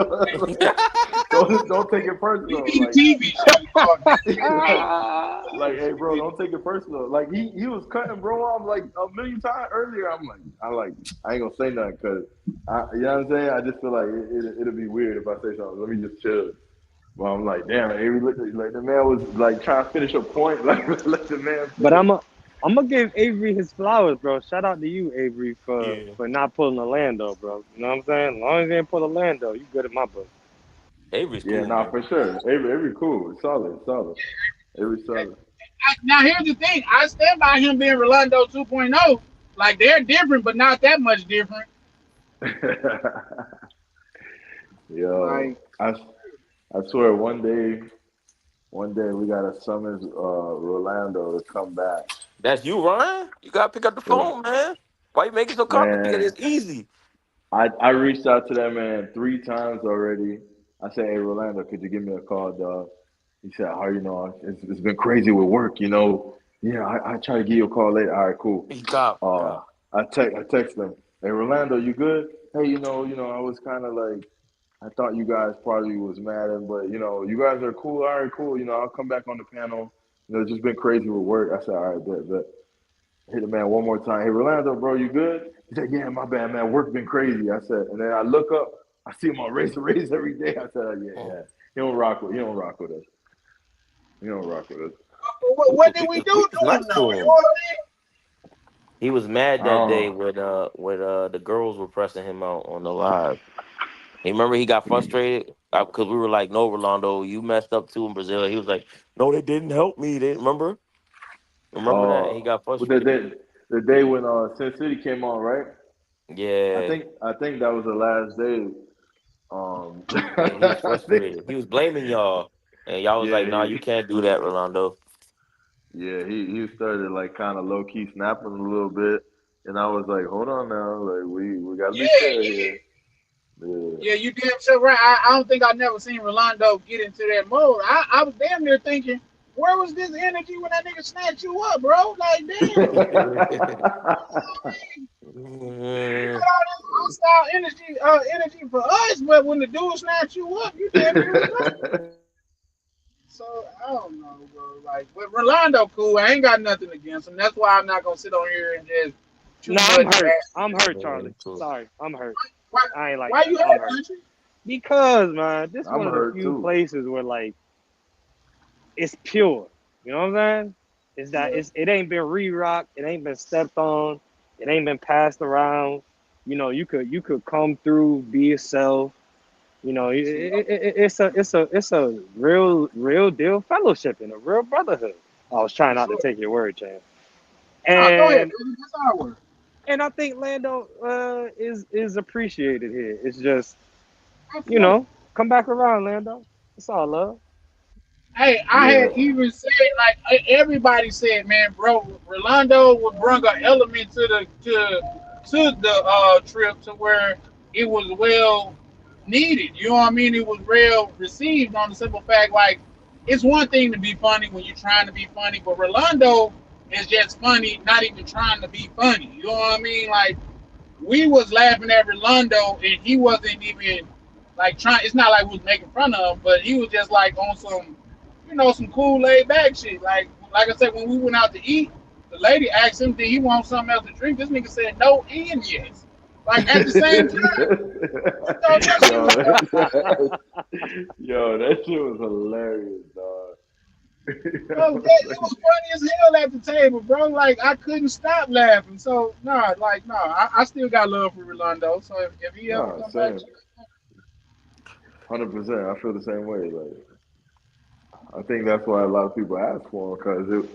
don't take it We personal. need a TV show called Like, hey, bro, don't take it personal. Like he was cutting bro off like a million times earlier. I ain't gonna say nothing because you know what I'm saying. I just feel like it'll be weird if I say something. Let me just chill. Well, I'm like, damn, Avery looked like the man was like trying to finish a point. Like, let the man But finish. I'm gonna give Avery his flowers, bro. Shout out to you, Avery, for yeah. not pulling Orlando, bro. You know what I'm saying? As long as you ain't pull Orlando, you good at my book. Avery's Yeah, cool, nah, man. for sure. Avery cool. Solid. Avery solid. now here's the thing. I stand by him being Rolando 2.0. Like they're different, but not that much different. Yo, Like I swear one day we gotta summons Rolando to come back. That's you, Ryan. You gotta pick up the Yeah. phone, man. Why you make it so complicated? Man, It's easy. I reached out to that man 3 times already. I said, hey Rolando, could you give me a call, dog? He said, how you know? It's been crazy with work, you know. Yeah, I try to give you a call later. All right, cool. He cop. Uh, Cop. I text him, hey Rolando, you good? Hey, I was kind of like, I thought you guys probably was mad, but you guys are cool. All right, cool. I'll come back on the panel. It's just been crazy with work. I said, all right, bet. Hit the man one more time. Hey, Rolando, bro, you good? He said, yeah, my bad, man. Work been crazy. I said, and then I look up, I see him on Race every day. I said, oh, yeah. He don't rock with us. He don't rock with us. what did we do He was to him nice though? to You know him. what I mean? He was mad I that don't day know. when the girls were pressing him out on the live. He remember he got frustrated because we were like, "No, Rolando, you messed up too in Brazil." He was like, "No, they didn't help me." They remember that, and he got But frustrated. the day when Sin City came on, right? Yeah, I think that was the last day. and he was I think, frustrated. He was blaming y'all, and y'all was yeah, like, "Nah, you can't do that, Rolando." he started like kind of low key snapping a little bit, and I was like, hold on now, like we gotta be fair Yeah. here. Yeah. Yeah, you damn sure right. I don't think I never seen Rolando get into that mode. I was damn near thinking, where was this energy when that nigga snatched you up, bro? Like, damn. You Mm, got all this hostile energy for us, but when the dude snatched you up, you damn near was gone. So I don't know, bro. Like, with Rolando, cool. I ain't got nothing against him. That's why I'm not gonna sit on here and just too Nah, I'm much hurt. bash. I'm hurt, Charlie. mm, cool. Sorry, I'm hurt. Why? I ain't like Why that. you I'm hurt, hurt. country? Because, man, this I'm one of the hurt few too. places where, like, it's pure. You know what I'm saying? Is that it ain't been re-rocked, it ain't been stepped on, it ain't been passed around. You know, you could come through, be yourself. You know, it's a real deal fellowship and a real brotherhood. I was trying For not to sure. take your word, Chan. No, go ahead, And brother. That's our word. and I think Lando is appreciated here. It's just, Absolutely. come back around, Lando. It's all love. Hey, I Yeah. had even said like everybody said, man, bro, Rolando would bring an element to the trip to where it was well needed. You know what I mean? It was well received on the simple fact like it's one thing to be funny when you're trying to be funny, but Rolando is just funny, not even trying to be funny. You know what I mean? Like we was laughing at Rolando and he wasn't even like trying. It's not like we was making fun of him, but he was just like on some, some cool laid back shit. Like I said, when we went out to eat, the lady asked him, "Did he want something else to drink?" This nigga said no and yes, like at the same time. I thought that shit Yo, was funny. yo, that shit was hilarious, dog. Bro, it was funny as hell at the table, bro. Like I couldn't stop laughing. So I still got love for Rolando. So if he ever Nah, come back, same. 100%. I feel the same way. Like, I think that's why a lot of people ask for him because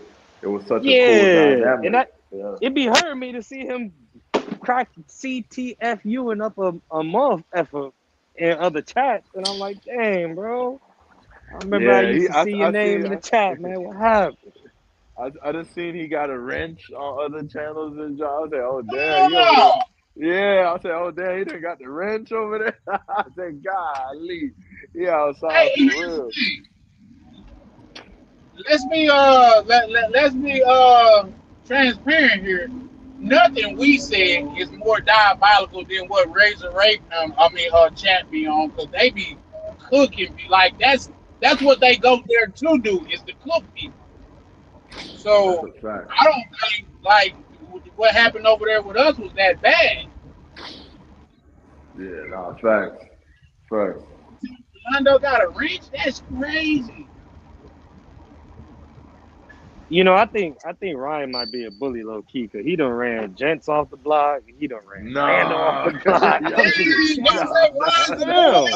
it was such a cool Yeah, and dynamic. that Yeah. it be hurting me to see him crack CTFU and up a month effort in other chats, and I'm like, dang, bro. I remember I Yeah, used to see your I name see. in the chat, man. What happened? I just seen he got a wrench on other channels and jobs. I said, oh damn, hell he over there. no. Yeah, I said, oh damn, he done got the wrench over there. I said, golly, he outside Hey, for here's the real. thing. Let's be transparent here. Nothing we said is more diabolical than what Razor Ray chat be on because they be cooking me like that's what they go there to do is to cook people. That's So a fact. I don't think like what happened over there with us was that bad. Yeah, nah, facts, facts. Orlando got a wrench. That's crazy. I think Ryan might be a bully low key because he done ran Gents off the block. He done ran Lando off Nah, the block. I'm y'all thinking, niggas, Don't God say nah, Ryan's a damn, bully.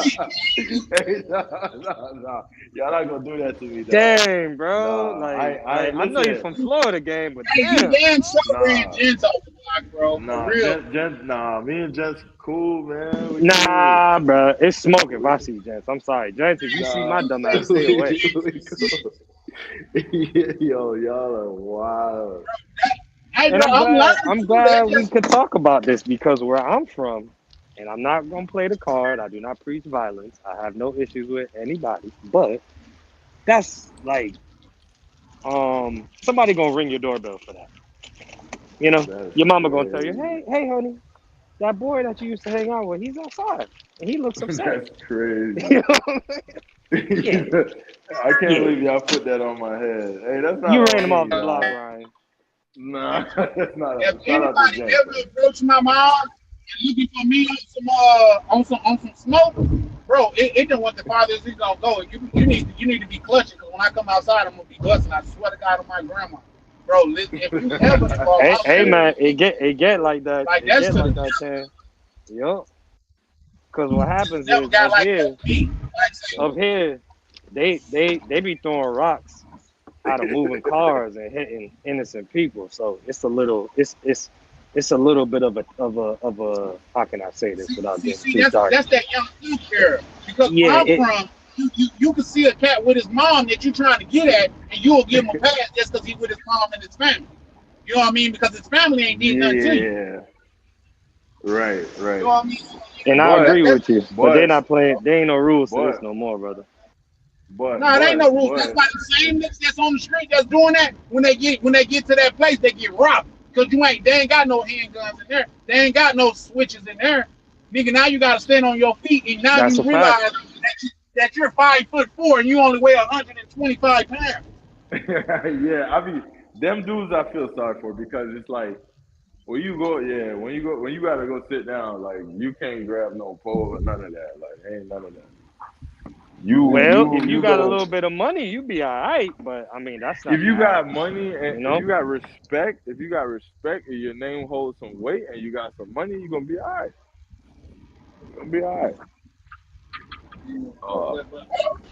hey, nah. Y'all not gonna do that to me, dog. dang, bro. Nah, I Like I know you listen. from Florida, game, but Hey, he damn. damn sure ran Nah, gents off the block, bro. For nah, real. nah. Me and Jent's cool, man. We cool. Nah, bro. It's smoke if We, I see Gents. I'm sorry, Gents. If you see nah, my He dumb say ass, stay away. we cool. Yo, y'all are wild. hey, And bro, I'm I'm glad lying I'm too. That glad we just could talk about this because where I'm from, and I'm not gonna play the card. I do not preach violence. I have no issues with anybody, but that's like somebody gonna ring your doorbell for that. You know, That's your mama gonna tell you, crazy. hey, honey, that boy that you used to hang out with, he's outside and he looks upset. That's crazy. You know? Yeah, I can't yeah. believe y'all put that on my head. Hey, that's not You ran on him off me, the block, dog. Ryan. Nah, that's not if on. Shout out to anybody Gent, ever though. approached my mom and looking for me on some smoke, bro, it don't want the farthest it's gonna go. You need to be clutching because when I come outside, I'm gonna be busting. I swear to God on my grandma, bro. Listen, if you ever involve Hey, outside, man, it get like that. like It that's get to the like that, Chan. Yup. Because what happens never is got like that with me. Like, up here, they be throwing rocks out of moving cars and hitting innocent people. So it's a little bit of a how can I say this without getting see, too dark? that's that young youth era. Because where Yeah, I'm from, you can see a cat with his mom that you're trying to get at, and you'll give him a pass just because he with his mom and his family. You know what I mean? Because his family ain't did nothing to you. Yeah, right, You know right. what I mean? and I But, agree with you, but they're but, not playing. There ain't no rules to this but, no more, brother. No, it ain't no rules. That's why the same niggas that's on the street that's doing that when they get to that place, they get robbed. Because they ain't got no handguns in there. They ain't got no switches in there. Nigga, now you gotta stand on your feet and now That's you a fact. realize that you're 5'4" and you only weigh 125 pounds. yeah, I mean, them dudes I feel sorry for because it's like when you gotta go sit down, like you can't grab no pole or none of that. Like ain't none of that. Well, if you You got a go. little bit of money, you be all right. But I mean, that's not If the you got average, money and you if know. you got respect, and your name holds some weight and you got some money, you're gonna be all right. You're gonna be all right.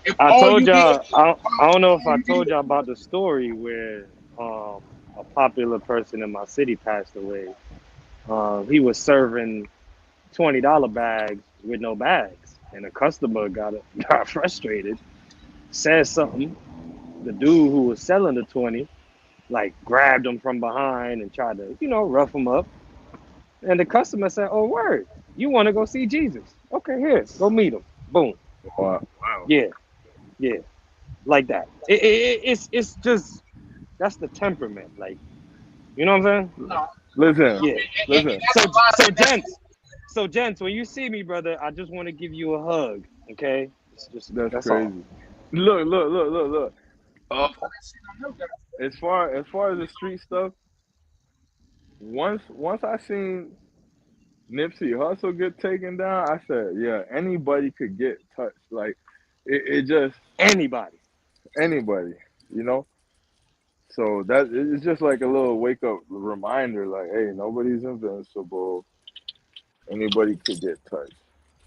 If I all told you get, y'all. I don't know if I told y'all about the story where a popular person in my city passed away. He was serving $20 bags with no bags, and a customer got frustrated, said something. The dude who was selling the 20 like grabbed him from behind and tried to rough him up. And the customer said, "Oh, word, you want to go see Jesus? Okay, here, go meet him." Boom. Wow. Wow. Yeah, yeah, like that. It's just that's the temperament, like you know what I'm saying? no, Listen, Yeah. and listen. that's a lot. So gents, when you see me, brother, I just want to give you a hug. Okay, it's just That's that's all. crazy. Look. Uh, as far as the street stuff, once I seen Nipsey Hussle get taken down, I said, yeah, anybody could get touched. Like it just Anybody. anybody, you know. So that it's just like a little wake up reminder, like, hey, nobody's invincible. Anybody could get touched.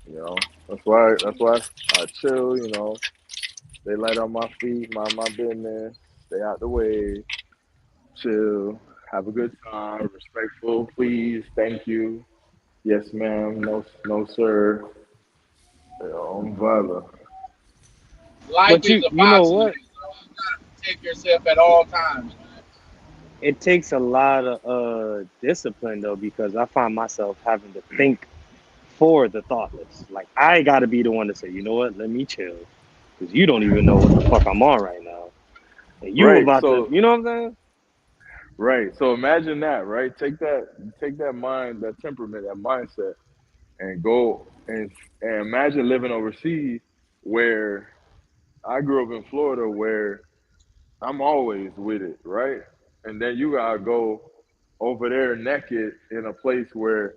You know. That's why I chill. You know, stay light on my feet, mind my business, stay out the way, chill, have a good time, respectful, please, thank you, yes, ma'am, no, sir. You know, I'm vibing. Life But is you a you know boxing ring, what? so you gotta protect yourself at all times. It takes a lot of discipline though, because I find myself having to think for the thoughtless. Like I got to be the one to say, you know what? Let me chill, because you don't even know what the fuck I'm on right now, and you Right. about to, So you know what I'm saying? right. So imagine that. Right. Take that mind, that temperament, that mindset, and go and imagine living overseas, where I grew up in Florida, where I'm always with it, right? And then you gotta go over there naked in a place where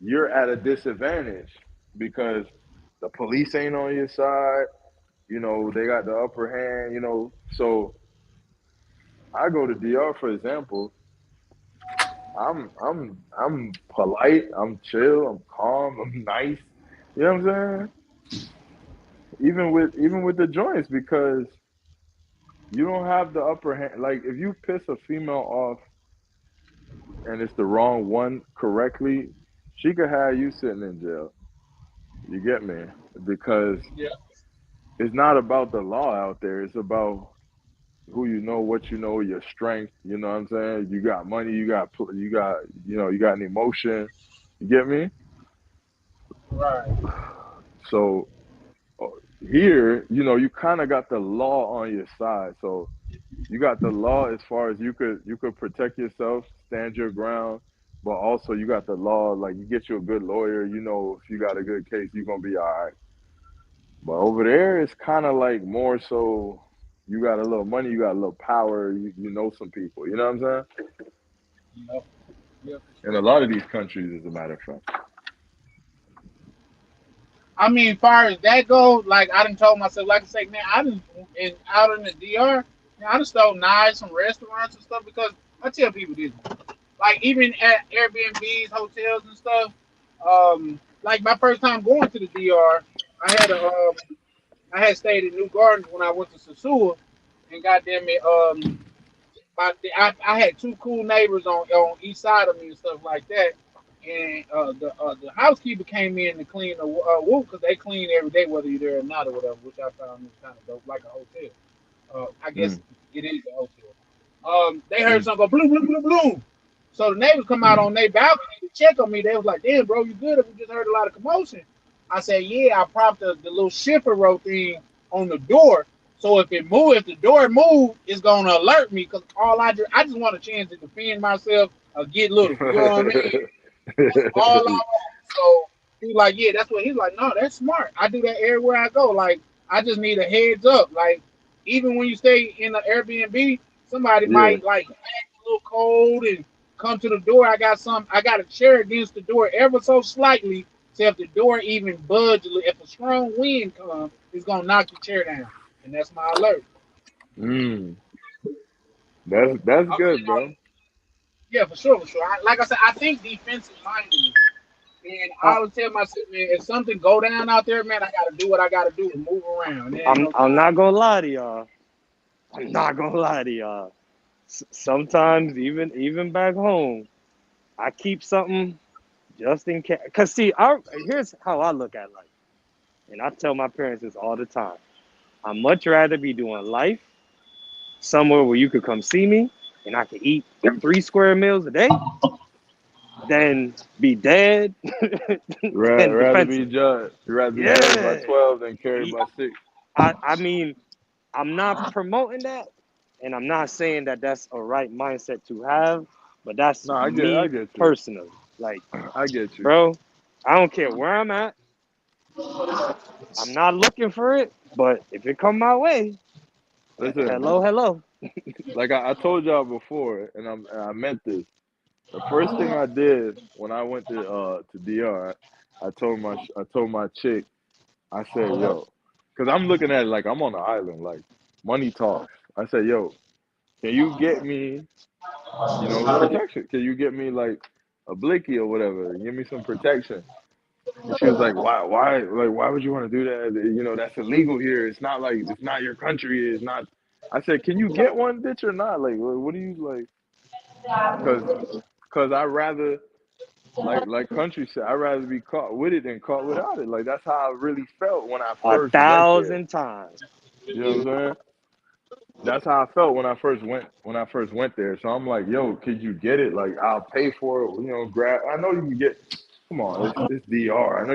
you're at a disadvantage because the police ain't on your side. You know, they got the upper hand, So I go to DR, for example. I'm polite, I'm chill, I'm calm, I'm nice. You know what I'm saying? Even with the joints, because you don't have the upper hand. Like if you piss a female off and it's the wrong one correctly, she could have you sitting in jail. You get me? Because Yeah. it's not about the law out there. It's about who you know, what you know, your strength. You know what I'm saying? You got money. You got an emotion. You get me? Right. So uh, here, you kind of got the law on your side. So you got the law as far as you could protect yourself, stand your ground, but also you got the law. Like you get you a good lawyer. If you got a good case, you're gonna be all right. But over there, it's kind of like more so you got a little money, you got a little power, you know some people. You know what I'm saying? Yep. Yeah, for In a sure. lot of these countries, as a matter of fact. I mean, far as that goes, like I done told myself, like I say, man, I done out in the DR, man, I done stole knives from restaurants and stuff because I tell people this, like even at Airbnbs, hotels and stuff. Like my first time going to the DR, I had a I had stayed in New Gardens when I went to Sasua, and goddamn it, I had two cool neighbors on each side of me and stuff like that. And the housekeeper came in to clean the whoop because they clean every day whether you're there or not or whatever, which I found was kind of dope, like a hotel. I guess Mm, it is a hotel. They heard mm. something go bloom, bloom, bloom, bloom. So the neighbors come out on their balcony to check on me. They was like, "Damn, bro, you good? We just heard a lot of commotion." I said, "Yeah, I propped the little shifter rope thing on the door, so if the door move, it's gonna alert me. Cause I just want a chance to defend myself or get little. You know what I mean? That's all I want." So he's like, "Yeah, that's what." He's like, "No, that's smart. I do that everywhere I go. Like, I just need a heads up. Like, even when you stay in the Airbnb, somebody Yeah. might like act a little cold and come to the door. I got a chair against the door ever so slightly, So if the door even budge, if a strong wind comes, it's gonna knock your chair down, and that's my alert. That's I'm good, saying, bro. yeah, for sure, for sure. Like I said, I think defensive mindedly. And I would tell myself, man, if something go down out there, man, I gotta do what I gotta do and move around. There ain't no I'm time. not gonna lie to y'all. I'm not gonna lie to y'all. Sometimes even back home, I keep something just in case. Cause see, here's how I look at life, and I tell my parents this all the time. I'd much rather be doing life somewhere where you could come see me and I could eat 3 square meals a day than be dead and Rather be defensive. judged. Rather be judged by Yeah. 12 than carried by 6. I mean, I'm not promoting that, and I'm not saying that that's a right mindset to have, but that's No, I me get you. personally. Like, I get you. bro, I don't care where I'm at. I'm not looking for it, but if it come my way, Listen, hello. like I told y'all before, and I meant this. The first thing I did when I went to DR, I told my chick, I said, yo, because I'm looking at it like I'm on an island, like money talks. I said, yo, can you get me, protection? Can you get me like a blicky or whatever? Give me some protection. And she was like, why would you want to do that? That's illegal here. It's not like, it's not your country. It's not. I said, can you get one, bitch, or not? Like, what do you like? Cause I rather like country said, I'd rather be caught with it than caught without it. Like that's how I really felt when I A first went there. thousand times. You know what I'm saying? That's how I felt when I first went there. So I'm like, yo, could you get it? Like I'll pay for it. Grab. I know you can get. Come on, it's DR. I know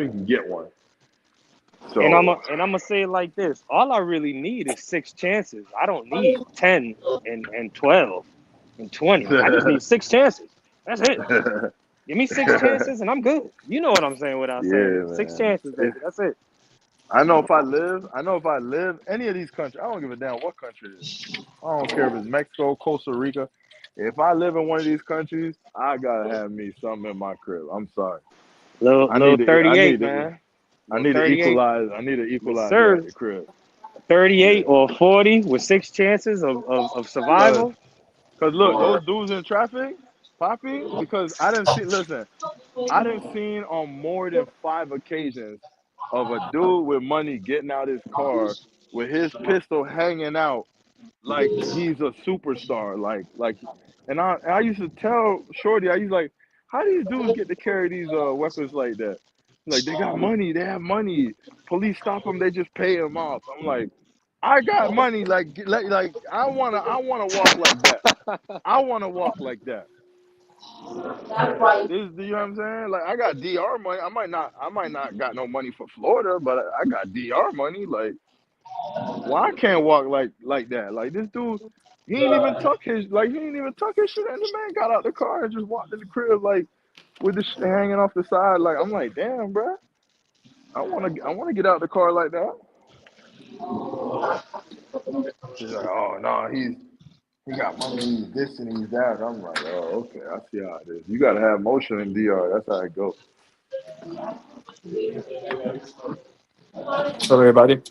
you can get one. And So I'm gonna say it like this: all I really need is 6 chances. I don't need 10 and 12 and 20. I just need 6 chances. That's it. Give me 6 chances and I'm good. You know what I'm saying without saying yeah, it. Six man. chances, baby. That's it. I know if I live any of these countries, I don't give a damn what country it is. I don't care if it's Mexico, Costa Rica. If I live in one of these countries, I gotta have me something in my crib. I'm sorry. I Little need to. 38, man. Little 38. I need to Yes, equalize that at sir. the crib. 38 Yeah. or 40 with 6 chances of Cause, survival. cause look, those dudes in traffic, Poppy. Because I didn't see. Listen, I didn't seen on more than 5 occasions of a dude with money getting out his car with his pistol hanging out like he's a superstar. And I used to tell Shorty, I used like, how these dudes get to carry these weapons like that? Like they got money, they have money. Police stop them, they just pay them off. I'm like, I got money, like I wanna walk like that. I wanna walk like that. You know what I'm saying? Like I got DR money. I might not got no money for Florida, but I got DR money. Like, why I can't walk like that? Like this dude, he ain't even tuck his shit, and the man got out the car and just walked in the crib like with the shit hanging off the side. Like I'm like, damn, bro, I wanna get out the car like that. He's like, oh no, he got money, he's this and he's that. I'm like, oh okay, I see how it is. You gotta have motion in DR. That's how it goes. What's up, everybody?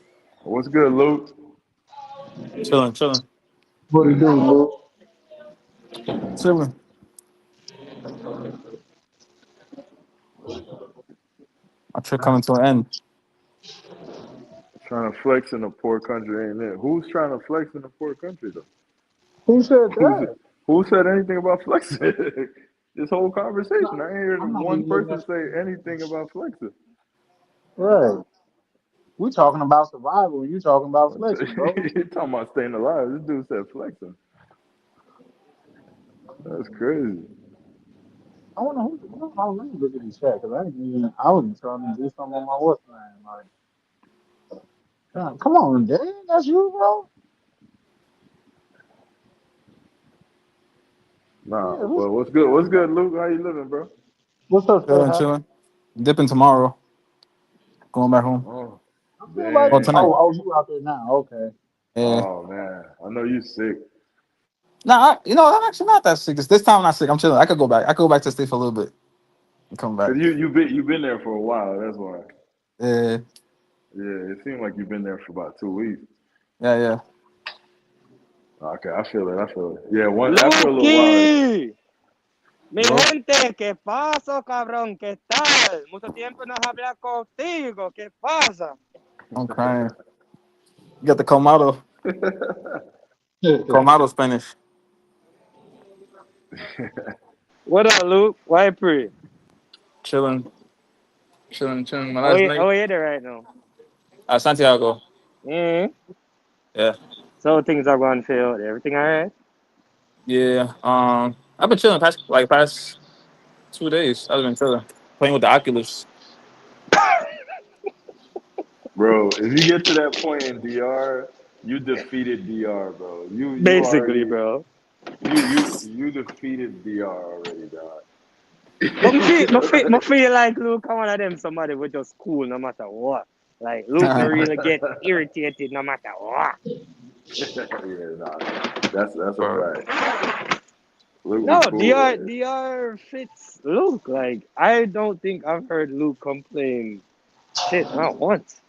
What's good, Luke? Chilling. What it do, Lou? Chilling. My trip coming to an end. Trying to flex in a poor country ain't it? Who's trying to flex in a poor country though? Who said Who's that? who said anything about flexing? This whole conversation, I ain't heard I'm not one even looking person at say anything about flexing. right. We talking about survival and you talking about flexing, bro. You talking about staying alive? This dude said flexing. That's crazy. I wonder who. Oh, let me look at this chat because I was trying to do something on my what's name. Like, God, come on, Dan, that's you, bro. Nah, Yeah, well, what's good? What's good, Luke? How you living, bro? what's up, Shay? Chilling. Dipping tomorrow. Going back home. Oh, I feel like, Well, tonight. damn. you out there now? Okay. Yeah. Oh man, I know you sick. Nah, I'm actually not that sick. This time I'm not sick. I'm chilling. I could go back. I could go back to stay for a little bit. Come back. Cause you been there for a while. That's why. Yeah, Yeah, it seemed like you've been there for about 2 weeks. yeah, yeah. Okay, I feel it. I feel it. Yeah, one after a little while. Lucky, mi Yo, gente, ¿qué pasa, cabrón? ¿Qué tal? Mucho tiempo no hablar contigo. ¿Qué pasa? I'm crying. You got the Comado. Comado Spanish. What up, Luke? Why pre? Chilling, chilling. My last night. Oh, yeah, there right now. Santiago. Mm-hmm. Yeah, So things are going for you. Everything all right? yeah. I've been chilling past 2 days. I've been chilling, playing with the Oculus. Bro, if you get to that point in DR, you defeated DR, bro. You Basically, already bro. you defeated DR already, dog. But me feel like Luke, one of them somebody would just cool no matter what. Like Luke no really get irritated no matter what. Yeah, nah, that's a Bro. fact. Luke No, be cool, man. DR fits Luke. Like I don't think I've heard Luke complain shit not once.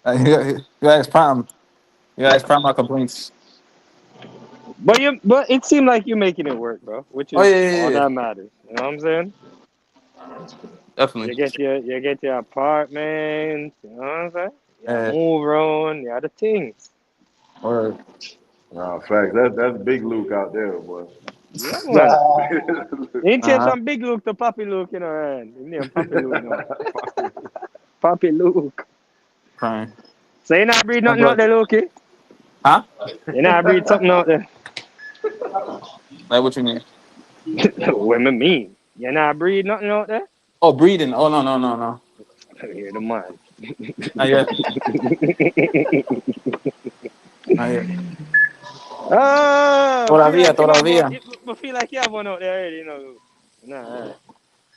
You guys prime. You guys prime my complaints. But it seemed like you're making it work, bro, which Oh is yeah, yeah, all yeah. that matters. You know what I'm saying? Definitely. You get your apartment, you know what I'm saying? You Yeah. move around, you the things. Or Nah, facts. That's big Luke out there, boy. Yeah, man. Ain't you uh some big Luke to Pappy Luke, you know, man. His name Pappy Luke now. Pappy Luke. crying. So you not breed I'm nothing out good. there, Luke? Huh? You not breed something out there? Like what you mean? What me mean? You not breed nothing out there? Oh, breeding. Oh no. You're the man. Not yet. Not yet. Oh, feel Todavía, like you have one. todavía. Feel like you have one out there already, you know. Nah, all right.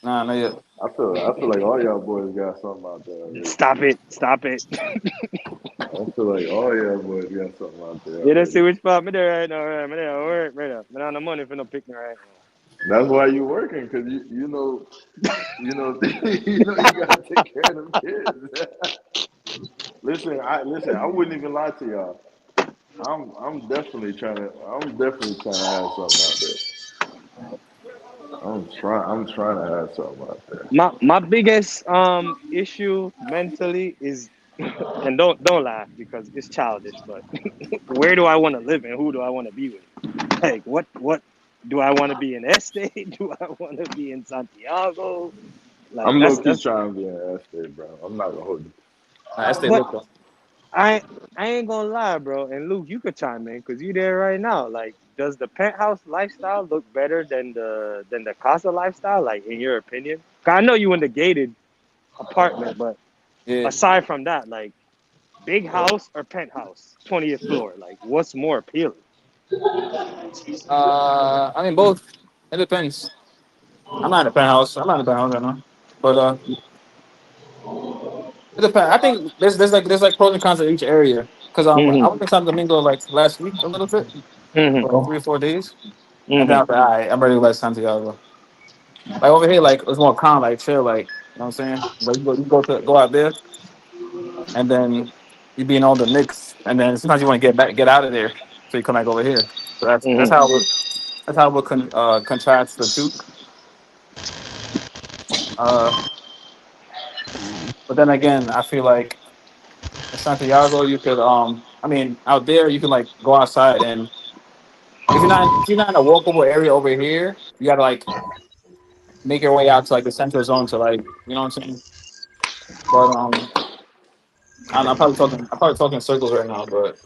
Nah, not yet. I feel like all y'all boys got something out there already. Stop it. I feel like all y'all boys got something out there You don't see already. which part me there right now, right? Me there at work, brother. Me not no money for no picnic right That's why you working, cause you gotta take care of them kids. Listen. I wouldn't even lie to y'all. I'm definitely trying to have something out there. I'm trying to have something out there. My biggest issue mentally is and don't laugh because it's childish, but where do I want to live and who do I want to be with? Like what do I want to be in Estate? Do I want to be in Santiago? Like I'm low key that's trying to be an estate, bro. I'm not gonna hold you. Nah, stay but local. I I ain't gonna lie, bro. And Luke, you could chime in because you there right now. Like, does the penthouse lifestyle look better than the Casa lifestyle? Like, in your opinion? 'Cause I know you in the gated apartment, but Yeah. aside from that, like, big house or penthouse, 20th floor, like, what's more appealing? I mean both. It depends. I'm not in a penthouse. I'm not in a penthouse right now. But it depends. I think there's like pros and cons of each area. Cause I Mm-hmm. went to Santo Domingo like last week a little bit, for like Mm-hmm. 3 or 4 days, and then I Mm-hmm. was like, all right, I'm ready to let Santiago. Like over here, like it's more calm, like chill, like you know what I'm saying. Like you go out there, and then you be in all the mix, and then sometimes you want to get out of there, so you come back over here. So that's Mm-hmm. how it would contrast the two. Uh, but then again, I feel like in Santiago, you could I mean, out there you can like go outside, and if you're not in a walkable area over here, you gotta like make your way out to like the central zone to like you know what I'm saying. But I'm probably talking in circles right now, but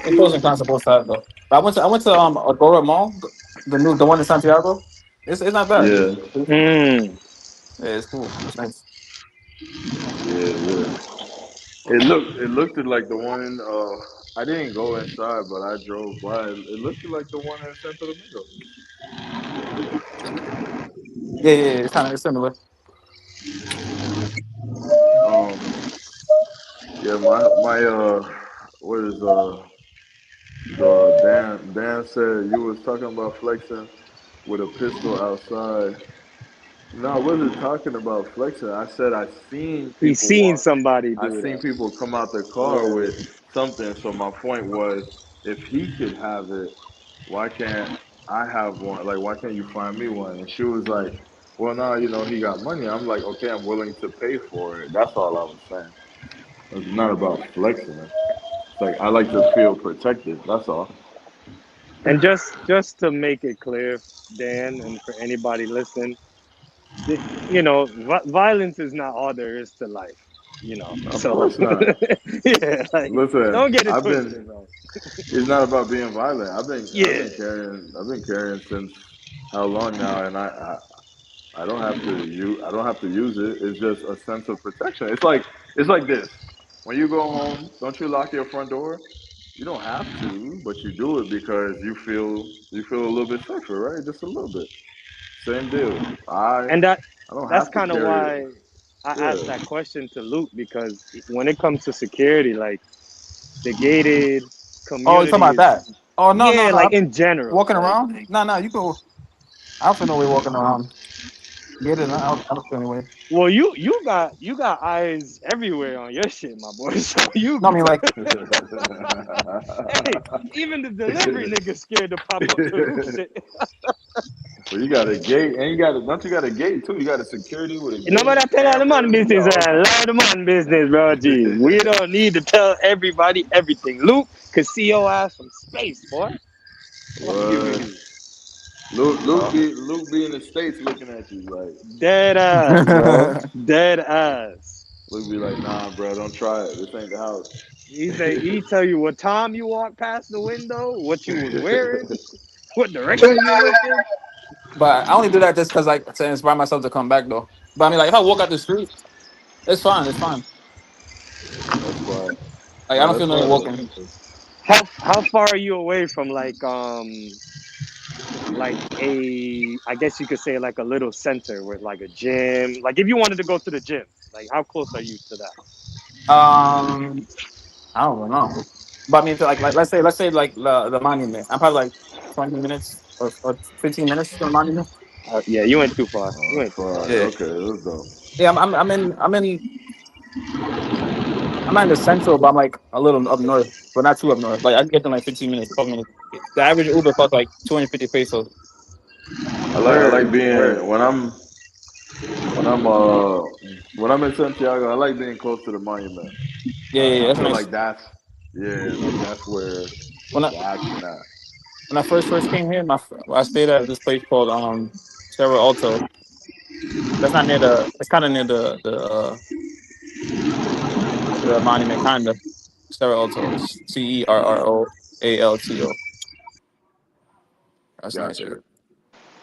it pros and cons to both sides though. But I went to Agora Mall, the one in Santiago. It's not bad. Yeah, Mm. Yeah, it's cool. It's nice. yeah. It looked like the one in I didn't go inside, but I drove by. It looked like the one in Santo Domingo. Yeah. It's kind of similar. Um, yeah, my what is the Dan said you was talking about flexing with a pistol outside. No, I wasn't talking about flexing. I said I seen He's people seen walk. somebody I do seen that. people come out their car with something. So my point was, if he could have it, why can't I have one? Like, why can't you find me one? And she was like, well, no, he got money. I'm like, okay, I'm willing to pay for it. That's all I was saying. It's not about flexing it. It's like I like to feel protected. That's all. And just to make it clear, Dan, and for anybody listening, violence is not all there is to life. Of So course not. yeah, like Listen, don't get it I've been. twisted, bro. It's not about being violent. I've Yeah, been carrying. I've been carrying since how long now, and I don't have to use it. It's just a sense of protection. It's like this. When you go home, don't you lock your front door? You don't have to, but you do it because you feel a little bit safer, right? Just a little bit. Same deal. and I don't that's have to kind of carry it. why I asked Yeah. that question to Luke, because when it comes to security, like the gated Oh, you talking about communities, that? Oh no, no, yeah, no. like I'm in general, walking like around? No, no. You go. I don't feel no way walking around. Get it? I don't feel any way. well, you got eyes everywhere on your shit, my boy. So you No, I mean like. hey, even the delivery niggas scared to pop up to Luke shit. Well, you got a gate, and don't you got a gate too? You got a security with a Nobody gate, tell all the man cameras. You got business, all allow the man business, bro. G. We don't need to tell everybody everything. Luke could see your ass from space, boy. Fuck you what? mean? Luke be in the states looking at you like, Dead ass, bro. Dead ass. Luke be like, nah, bro, don't try it. This ain't the house. He tell you what time you walked past the window, what you was wearing, what direction you looking. But I only do that just because like to inspire myself to come back though. But I mean like if I walk out the street, it's fine. It's fine. That's fine. Like I No, don't that's feel no way fine. walking. How far are you away from like a, I guess you could say like a little center with like a gym? Like if you wanted to go to the gym, like how close are you to that? Um, I don't know. But I mean, like let's say like the monument. I'm probably like 20 minutes or 15 minutes to the monument. Yeah, you went too far. You Oh, went that's too far. fine. Yeah, Okay, let's go. yeah. I'm not in the central, but I'm like a little up north, but not too up north. Like I can get in like 15 minutes, 12 minutes. The average Uber costs like 250 pesos. I like Word, being word. when I'm in Santiago. I like being close to the monument. Yeah, yeah, yeah, I that's feel nice. like that's where When I the action at. when I first came here, I stayed at this place called Cerro Alto. That's not near the. It's kind of near the monument, kind of. Cerro Alto, Cerroalto. That's nice. Got Yeah. you.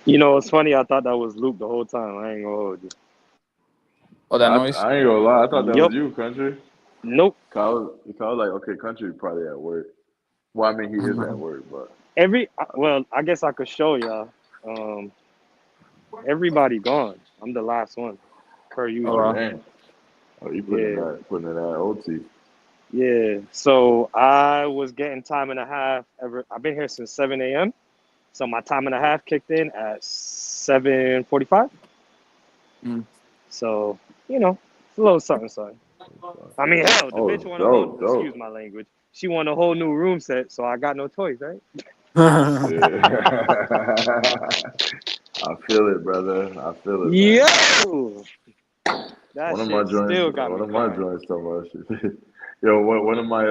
You know, it's funny. I thought that was Luke the whole time. I ain't gonna hold you. Oh, that I, noise. I ain't gonna lie. I thought that was Yup. you, country. Nope. Cause like, okay, country probably at work. Well, I mean, he is at Mhm. work, but Well, I guess I could show y'all. Um, Everybody gone. I'm the last one, per Oh, oh usual. wow. dang, oh you Yeah, putting in that OT. yeah. So I was getting time and a half. I've been here since 7 a.m. So my time and a half kicked in at 7:45. Mm. So it's a little something, something. I mean, hell, the bitch Oh, want a whole. dope, Excuse dope. my language. She want a whole new room set, so I got no choice, right? Yeah. I feel it, brother. I feel it, man. Yo, that shit still got One me of my crying. joints so much. Yo, one of my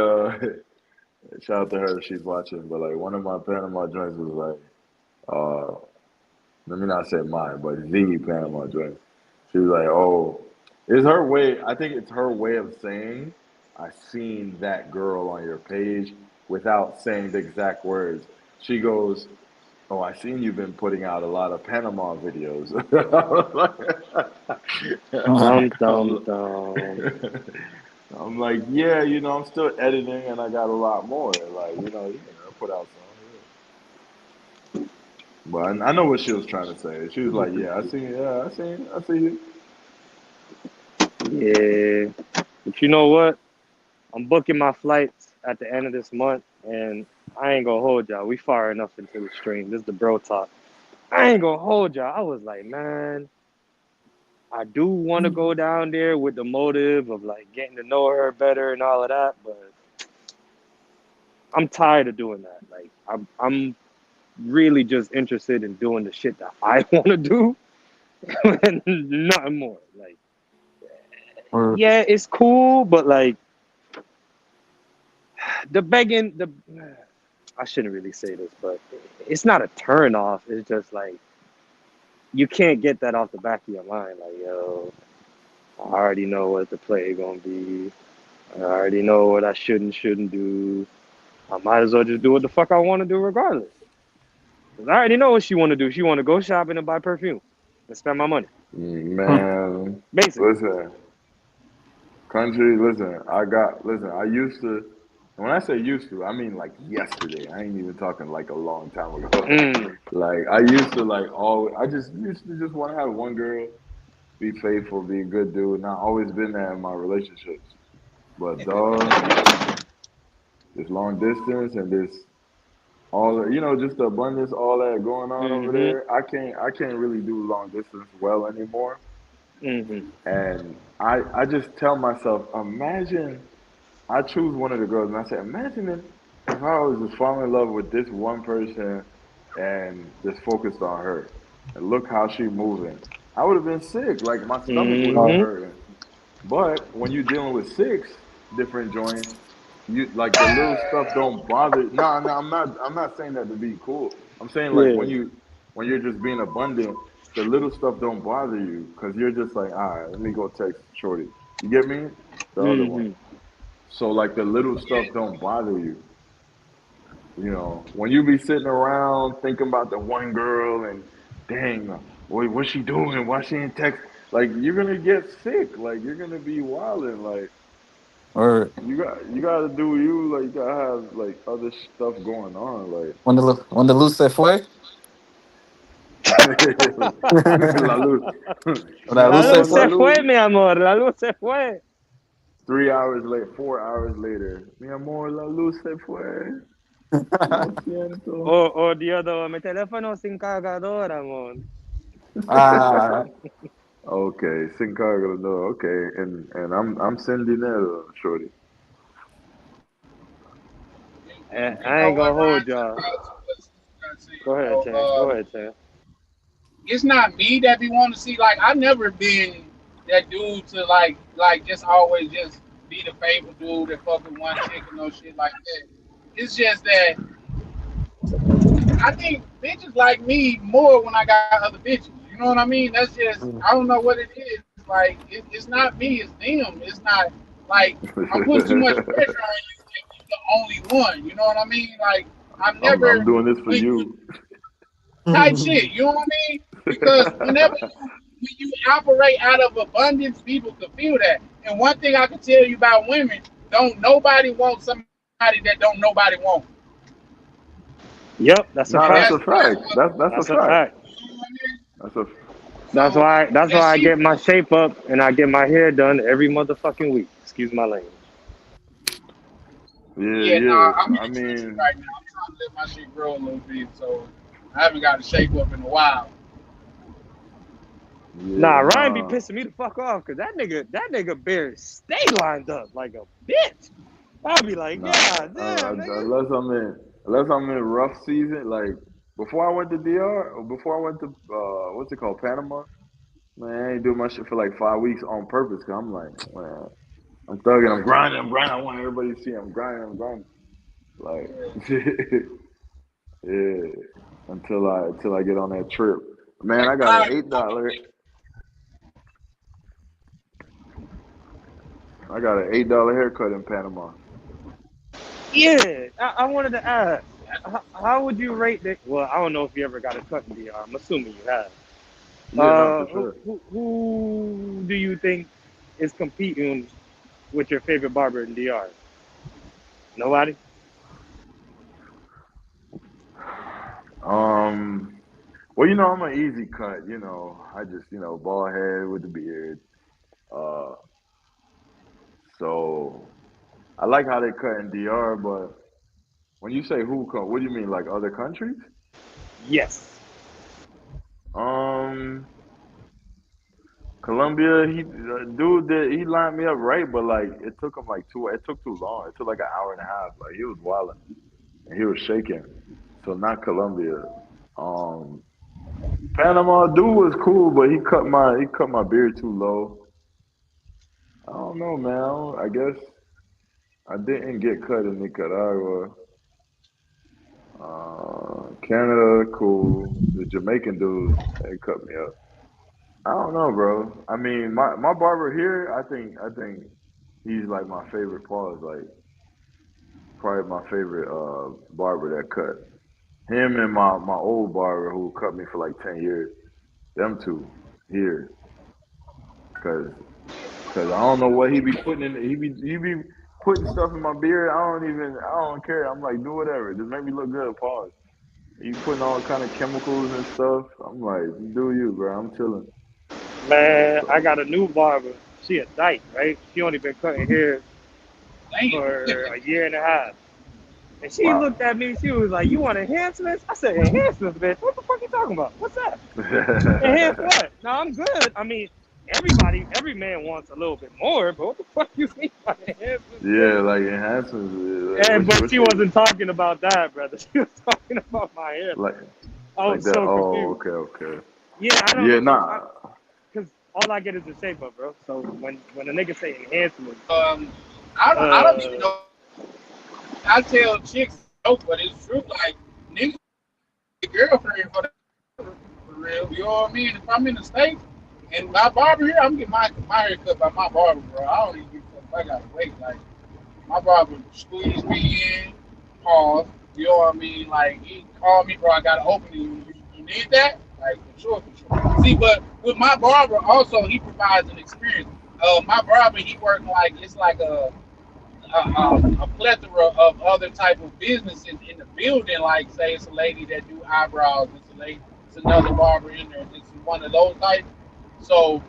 shout out to her if she's watching, but like one of my Panama joints was like, let me not say mine, but the Panama joint. She was like, oh, it's her way. I think it's her way of saying, I seen that girl on your page without saying the exact words. She goes, oh, I seen you've been putting out a lot of Panama videos. Dum dum I'm, dum. I'm like, yeah, I'm still editing and I got a lot more. Like, I put out some. Yeah. But I know what she was trying to say. She was like, yeah, I see you. Yeah, but you know what? I'm booking my flights at the end of this month, and I ain't gonna hold y'all. We far enough into the stream. This is the bro talk. I ain't gonna hold y'all. I was like, man, I do want to go down there with the motive of like getting to know her better and all of that, but I'm tired of doing that. Like I'm really just interested in doing the shit that I want to do and nothing more. Like, Or yeah, it's cool, but like the begging, the I shouldn't really say this, but it's not a turn off. It's just like you can't get that off the back of your mind. Like, yo, I already know what the play gonna be. I already know what I shouldn't do. I might as well just do what the fuck I want to do regardless. 'Cause I already know what she want to do. She want to go shopping and buy perfume and spend my money, Man, basically. listen, country, listen, listen, I used to, when I say used to, I mean like yesterday. I ain't even talking like a long time ago. Mm, Like, I used to like always, I just used to just want to have one girl, be faithful, be a good dude, and I always been that in my relationships. But dog, this long distance and this all just the abundance, all that going on over mm-hmm, there. I can't really do long distance well anymore. mm-hmm, And I just tell myself, imagine I choose one of the girls and I say, imagine if I was just falling in love with this one person and just focused on her. And look how she moving. I would have been sick. Like my stomach would have been mm-hmm. hurting. But when you're dealing with six different joints, you like the little stuff don't bother. No, no, I'm not saying that to be cool. I'm saying like Yeah. when you're just being abundant, the little stuff don't bother you because you're just like, all right, let me go text Shorty. You get me? The other one. Mm-hmm. So like the little stuff don't bother you. When you be sitting around thinking about the one girl and dang, boy, what's she doing? Why she ain't text? Like you're gonna get sick. Like you're gonna be wilding. Like or you gotta do you. Like you gotta have like other stuff going on. Like when the luz se fue, la luz, when mi that La luz se amor, luz la se fue. fue, luz. mi amor. La luz se fue. 3 hours later, 4 hours later, mi amor, la luz se fue. Lo siento. O the other one, mi teléfono sin cargador, amor. Ah, Okay, sin cargo, no. Okay, and I'm sending dinero, shorty. You I know ain't what, gonna Ryan? hold To y'all. be honest with what I say, Go ahead, Chan. Go ahead, Chan. it's not me that be wanting to see. Like I never been that dude to like just always just be the favorite dude that fuck with one chick and no shit like that. It's just that I think bitches like me more when I got other bitches. You know what I mean? That's just I don't know what it is. Like it's not me, it's them. It's not like I'm putting too much pressure on you if you the only one. You know what I mean? Like I'm I'm never doing this for when you you. type shit. You know what I mean? Because whenever when you operate out of abundance, people can feel that. And one thing I can tell you about women, don't nobody want somebody that don't nobody want. Yep, that's a No, And that's fact. a fact. That's a That's a fact. fact. That's a That's so why that's that why I shit. get my shape up and I get my hair done every motherfucking week. Excuse my language. yeah, Yeah, yeah. nah, I'm in I the trenches mean, right now. I'm trying to let my shit grow a little bit, so I haven't got to shape up in a while. Nah, yeah, Ryan be nah. pissing me the fuck off because that nigga bears stay lined up like a bitch. I'll be like, Nah, God damn, nigga. unless I'm in rough season, like before I went to DR or before I went to what's it called, Panama. Man, I ain't doing my shit for like 5 weeks on purpose. Cause I'm like, man, I'm thugging, I'm grinding, I'm grinding. I want everybody to see I'm grinding, I'm grinding. Like, yeah, until I get on that trip. Man, I got an $8 haircut in Panama. Yeah, I wanted to ask, how would you rate that? Well, I don't know if you ever got a cut in DR. I'm assuming you have. Yeah, no, for Who, sure. who, who do you think is competing with your favorite barber in DR? Nobody? Um, well, I'm an easy cut. I just bald head with the beard. Uh, so I like how they cut in DR, but when you say who cut, what do you mean, like other countries? Yes. Um, Columbia, dude, he lined me up right, but like it took him like two. It took too long. It took like an hour and a half. Like he was wilding and he was shaking. So not Columbia. Um, Panama dude was cool, but he cut my beard too low. I don't know, man. I guess I didn't get cut in Nicaragua. Canada, cool. The Jamaican dudes, they cut me up. I don't know, bro. I mean, my barber here, I think he's like my favorite. Paul is like probably my favorite barber that cut. Him and my old barber who cut me for like 10 years. Them two here, cause I don't know what he be putting in. He be putting stuff in my beard. I don't care. I'm like, do whatever. Just make me look good. Pause. You putting all kind of chemicals and stuff. I'm like, do you, bro? I'm chilling. Man, I So got a new barber. She a dyke, right? She only been cutting hair for a year and a half. And she looked wow. at me, she was like, "You want enhancements?" I said, "Enhancements, bitch? What the fuck you talking about? What's that? Enhance what? No, I'm good. I mean, every man wants a little bit more, but what the fuck you mean by enhancements, Yeah, bitch?" like enhancements. Like, And but what she you wasn't talking about that, brother. She was talking about my hair. like I like was that? so Oh, confused. okay, okay. Yeah, I don't Yeah, know, nah. cause all I get is the shape up, bro. So when a nigga say enhancements, I don't even uh, know. I tell chicks, no, but it's true. Like niggas get girlfriend for real. You know what I mean? If I'm in the States and my barber here, I'm getting my hair cut by my barber, bro. I don't even give a fuck if I gotta wait. Like my barber squeeze me in, pause. You know what I mean? Like he called me, bro. I got to open it. You need that? Like for sure, for sure. See, but with my barber, also he provides an experience. My barber, he works like it's like a plethora of other type of businesses in the building. Like say it's a lady that do eyebrows, it's another barber in there. It's one of those types. So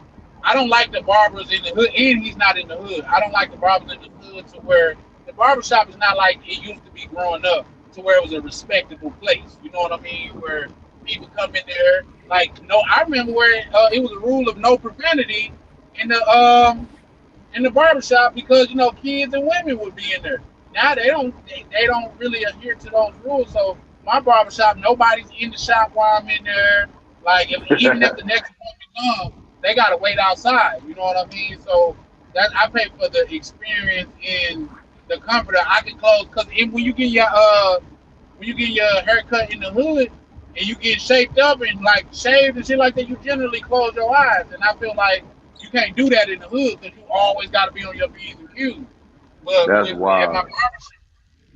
I don't like the barbers in the hood, and he's not in the hood. I don't like the barbers in the hood to where the barber shop is not like it used to be growing up, to where it was a respectable place. You know what I mean? Where people come in there like no. I remember where it was a rule of no profanity in the barbershop because kids and women would be in there. Now they don't really adhere to those rules. So my barbershop, nobody's in the shop while I'm in there. Like even if the next appointment comes, they gotta wait outside. You know what I mean? So that I pay for the experience in the comfort. I can close because when you get your haircut in the hood and you get shaped up and like shaved and shit like that, you generally close your eyes. And I feel like you can't do that in the hood because you always got to be on your P's and Q's. But That's at my wild. barbershop,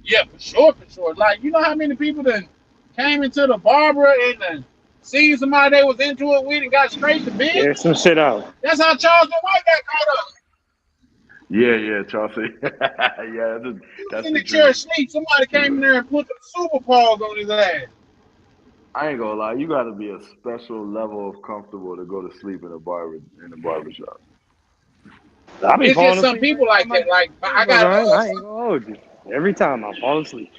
yeah, for sure, for sure. Like, you know how many people that came into the barber and seen somebody they was into it with and got straight to air business? some shit out. That's how Charles White got caught up. Yeah, yeah, Chelsea. Yeah, He was that's in the the chair truth. asleep. Somebody came in there and put the super paws on his ass. I ain't gonna lie, you gotta be a special level of comfortable to go to sleep in a barber shop. I be It's falling just some asleep people every like time I that. get Like, to the I bro, got Ryan. I ain't some. gonna hold you. Every time I fall asleep.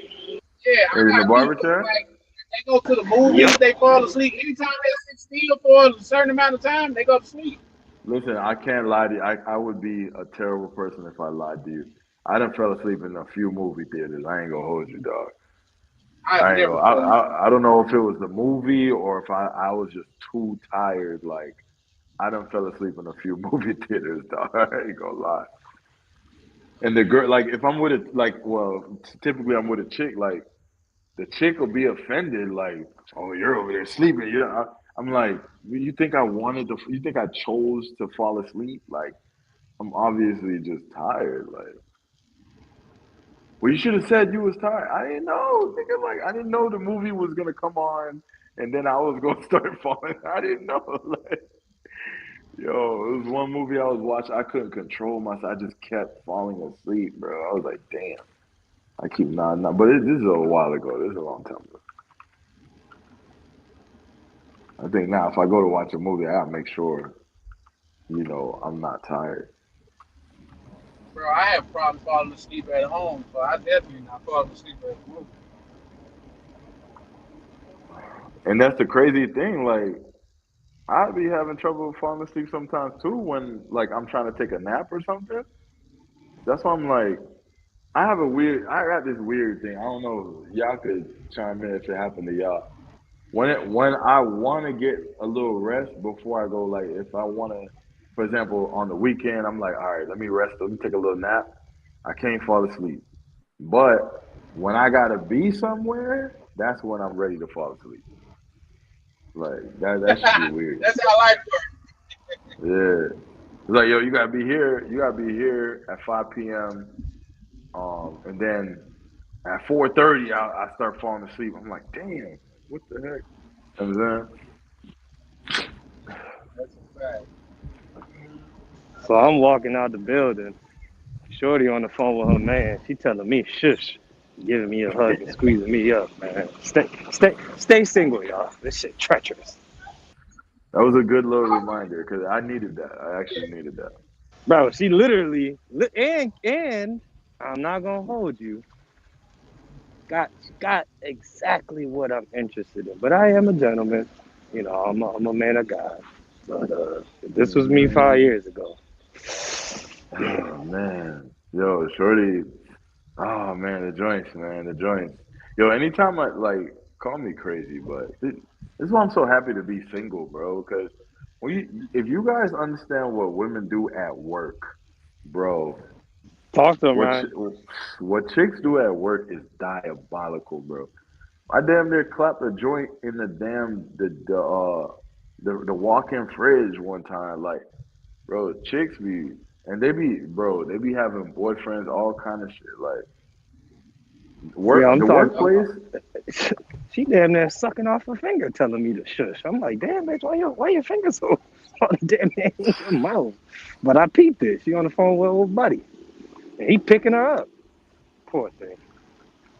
Yeah, In I the got barber people chair? like they go to the Yep. movies, they fall asleep. Anytime they sit still for a certain amount of time, they go to sleep. Listen, I can't lie to you. I would be a terrible person if I lied to you. I done fell asleep in a few movie theaters. I ain't gonna hold you, dog. I've I ain't never gonna. fallen asleep. I don't know if it was the movie or if I was just too tired. Like I done fell asleep in a few movie theaters, dog. I ain't gonna lie. And the girl, like, if I'm with a, like, well, typically I'm with a chick, like, the chick will be offended, like, oh, you're over there sleeping. I'm like, you think I wanted to, you think I chose to fall asleep? Like, I'm obviously just tired. Like, well, you should have said you was tired. I didn't know. Thinking like, I didn't know the movie was gonna come on, and then I was gonna start falling. I didn't know. Like, yo, it was one movie I was watching. I couldn't control myself. I just kept falling asleep, bro. I was like, damn. I keep nodding, but this is a while ago. This is a long time ago. I think now if I go to watch a movie, I gotta make sure, I'm not tired. Bro, I have problems falling asleep at home, so I definitely not falling asleep at the movie. And that's the crazy thing. Like, I'd be having trouble falling asleep sometimes too when like I'm trying to take a nap or something. That's why I'm like, I got this weird thing. I don't know. Y'all could chime in if it happened to y'all. When I want to get a little rest before I go, like if I want to, for example, on the weekend, I'm like, all right, let me rest, let me take a little nap. I can't fall asleep. But when I gotta be somewhere, that's when I'm ready to fall asleep. Like that should be weird. That's how life Yeah. It's like, yo, you gotta be here. You gotta be here at 5 p.m. And then at 4:30, I start falling asleep. I'm like, damn, what the heck? You know what I'm works. That's a fact. So I'm walking out the building. Shorty on the phone with her man. She telling me shush, giving me a hug and saying? squeezing me up, man. Stay single, y'all. This shit treacherous. That was a good little reminder because I needed that. I actually needed that. Bro, she literally and I'm not gonna hold you. Got exactly what I'm interested in. But I am a gentleman. You know, I'm a man of God. But if this was me 5 years ago, yeah. Oh man, yo, shorty. Oh man, the joints, man, the joints. Yo, anytime I like, call me crazy, but this is why I'm so happy to be single, bro. Because if you guys understand what women do at work, bro, Talk to him, what Ryan. ch- what chicks do at work is diabolical, bro. I damn near clapped a joint in the damn the walk-in fridge one time, like. Bro, chicks be and they be having boyfriends, all kind of shit. Like Yeah, I'm the talking. workplace. She damn near sucking off her finger, telling me to shush. I'm like, damn, bitch, why your finger so on the damn near in your mouth? But I peeped it. She on the phone with old buddy, and he picking her up. Poor thing.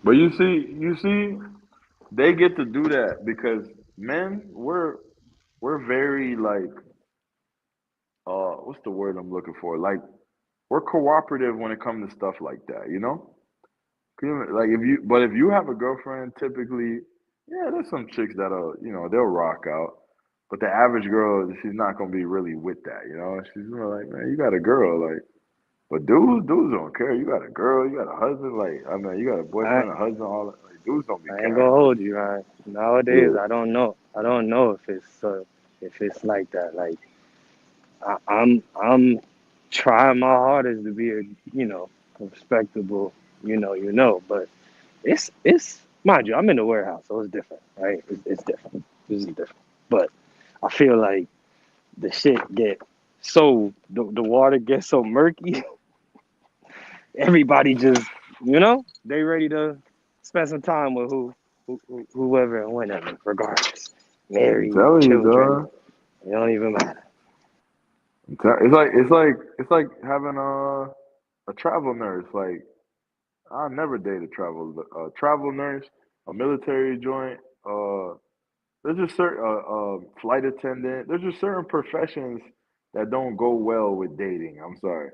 But you see, they get to do that because men, we're very like what's the word I'm looking for? Like we're cooperative when it comes to stuff like that, you know? Like if you have a girlfriend, typically, yeah, there's some chicks that'll, they'll rock out. But the average girl, she's not gonna be really with that, you know. She's gonna like, man, you got a girl, like. But dudes don't care. You got a girl, you got a husband, like, I mean, you got a I boyfriend, a husband, all that. Like, dudes don't be I ain't gonna caring, bro. hold you, right? Nowadays, Yeah, I don't know. I don't know if it's like that. Like I'm trying my hardest to be a a respectable but it's mind you, I'm in the warehouse, so it's different, right? It's different. This is different, but I feel like the shit get the water gets so murky. Everybody just they ready to spend some time with whoever and whenever, regardless. I'm Married, telling you, children, dog. it don't even matter. It's like having a travel nurse. Like, I never date a travel nurse, a military joint. There's just certain flight attendant. There's just certain professions that don't go well with dating. I'm sorry.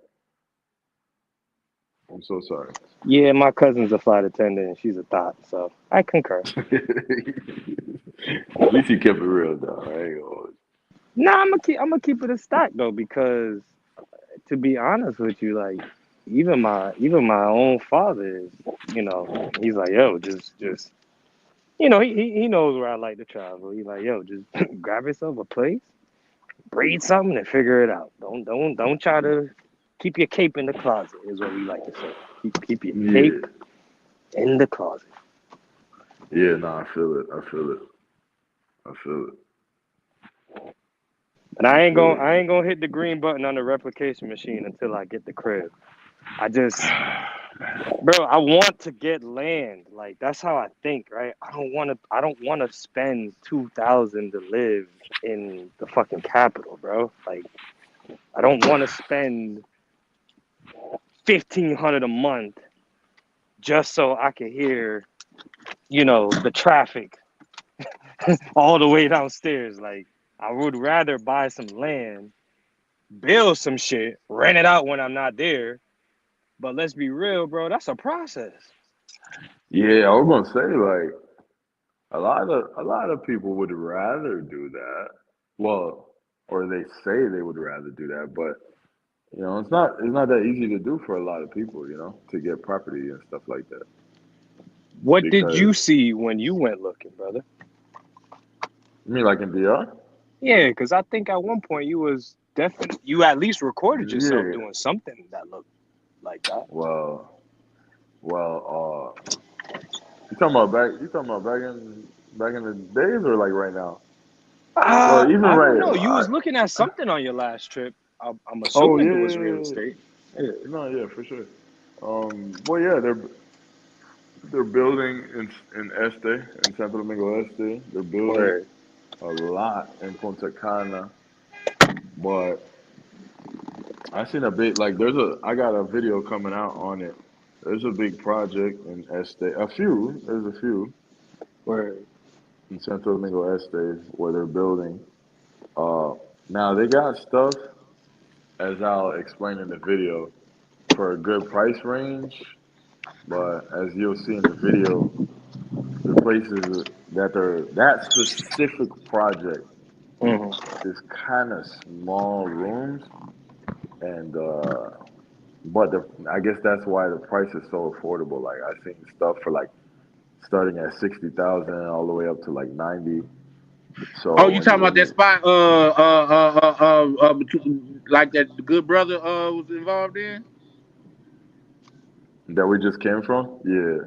I'm so sorry. Yeah, my cousin's a flight attendant and she's a thought, so I concur. At least you kept it real, though. I ain't gonna hold Nah, I'm gonna keep it a stack though, because to be honest with you, like even my own father is, he's like, yo, just he knows where I like to travel. He's like, yo, just grab yourself a place, breathe something, and figure it out. Don't try to keep your cape in the closet, is what we like to say. Keep your you. cape in the closet. Yeah, no, I feel it. I feel it. I feel it. But I feel I it. ain't gonna hit the green button on the replication machine until I get the crib. I just, bro, I want to get land. Like that's how I think, right? I don't want to spend 2,000 to live in the fucking capital, bro. Like I don't want to spend 1,500 a month just so I can hear, the traffic all the way downstairs. Like I would rather buy some land, build some shit, rent it out when I'm not there. But let's be real, bro, that's a process. Yeah, I was gonna say like a lot of people would rather do that, Well, or they say they would rather do that, but it's not that easy to do for a lot of people, to get property and stuff like that. What did Because you see when you went looking, brother? I mean, like in DR. Yeah, because I think at one point you at least recorded yourself Yeah. doing something that looked like that. Well, you talking about back in the days or like right now? Well, even I don't right. know. You was looking at something on your last trip. I'm Oh assuming yeah, it was yeah, real yeah. estate. Yeah. No, yeah, for sure. Well, yeah, they're building in Este, in Santo Domingo Este. They're building Word. a lot in Punta Cana, but I seen a big like I got a video coming out on it. There's a big project in Este. There's a few Word. in Santo Domingo Este where they're building. Uh, Now they got stuff, as I'll explain in the video, for a good price range, but as you'll see in the video, the places that specific project Mm-hmm. is kind of small rooms, and but I guess that's why the price is so affordable. Like I seen stuff for like starting at 60,000 all the way up to like 90. Oh, So you talking about when that you spot? Like that the good brother was involved in. that we just came from, yeah,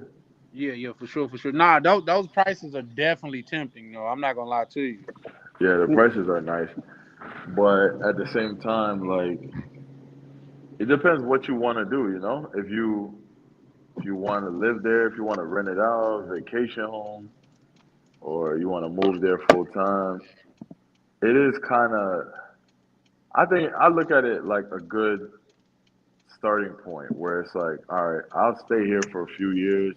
Yeah, yeah, for sure, for sure. Nah, those prices are definitely tempting. No, I'm not gonna lie to you. yeah, the prices are nice, but at the same time, like it depends what you want to do. If you want to live there, if you want to rent it out, vacation home, or you want to move there full time, it is kind of. I think I look at it like a good starting point where it's like, all right, I'll stay here for a few years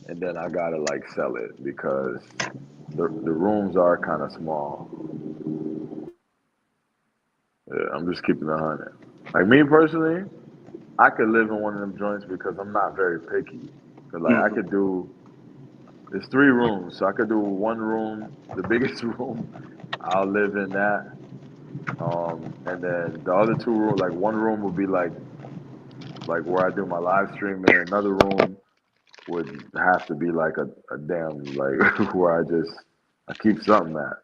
and then I gotta like sell it because the rooms are kind of small. Yeah, I'm just keeping it 100. Like me personally, I could live in one of them joints because I'm not very picky. Cause like I Mm-hmm. could do, there's 3 rooms, so I could do one room, the biggest room. I'll live in that. And then the other 2 room, like one room would be like where I do my live streaming. Another room would have to be like a damn like where I keep something at.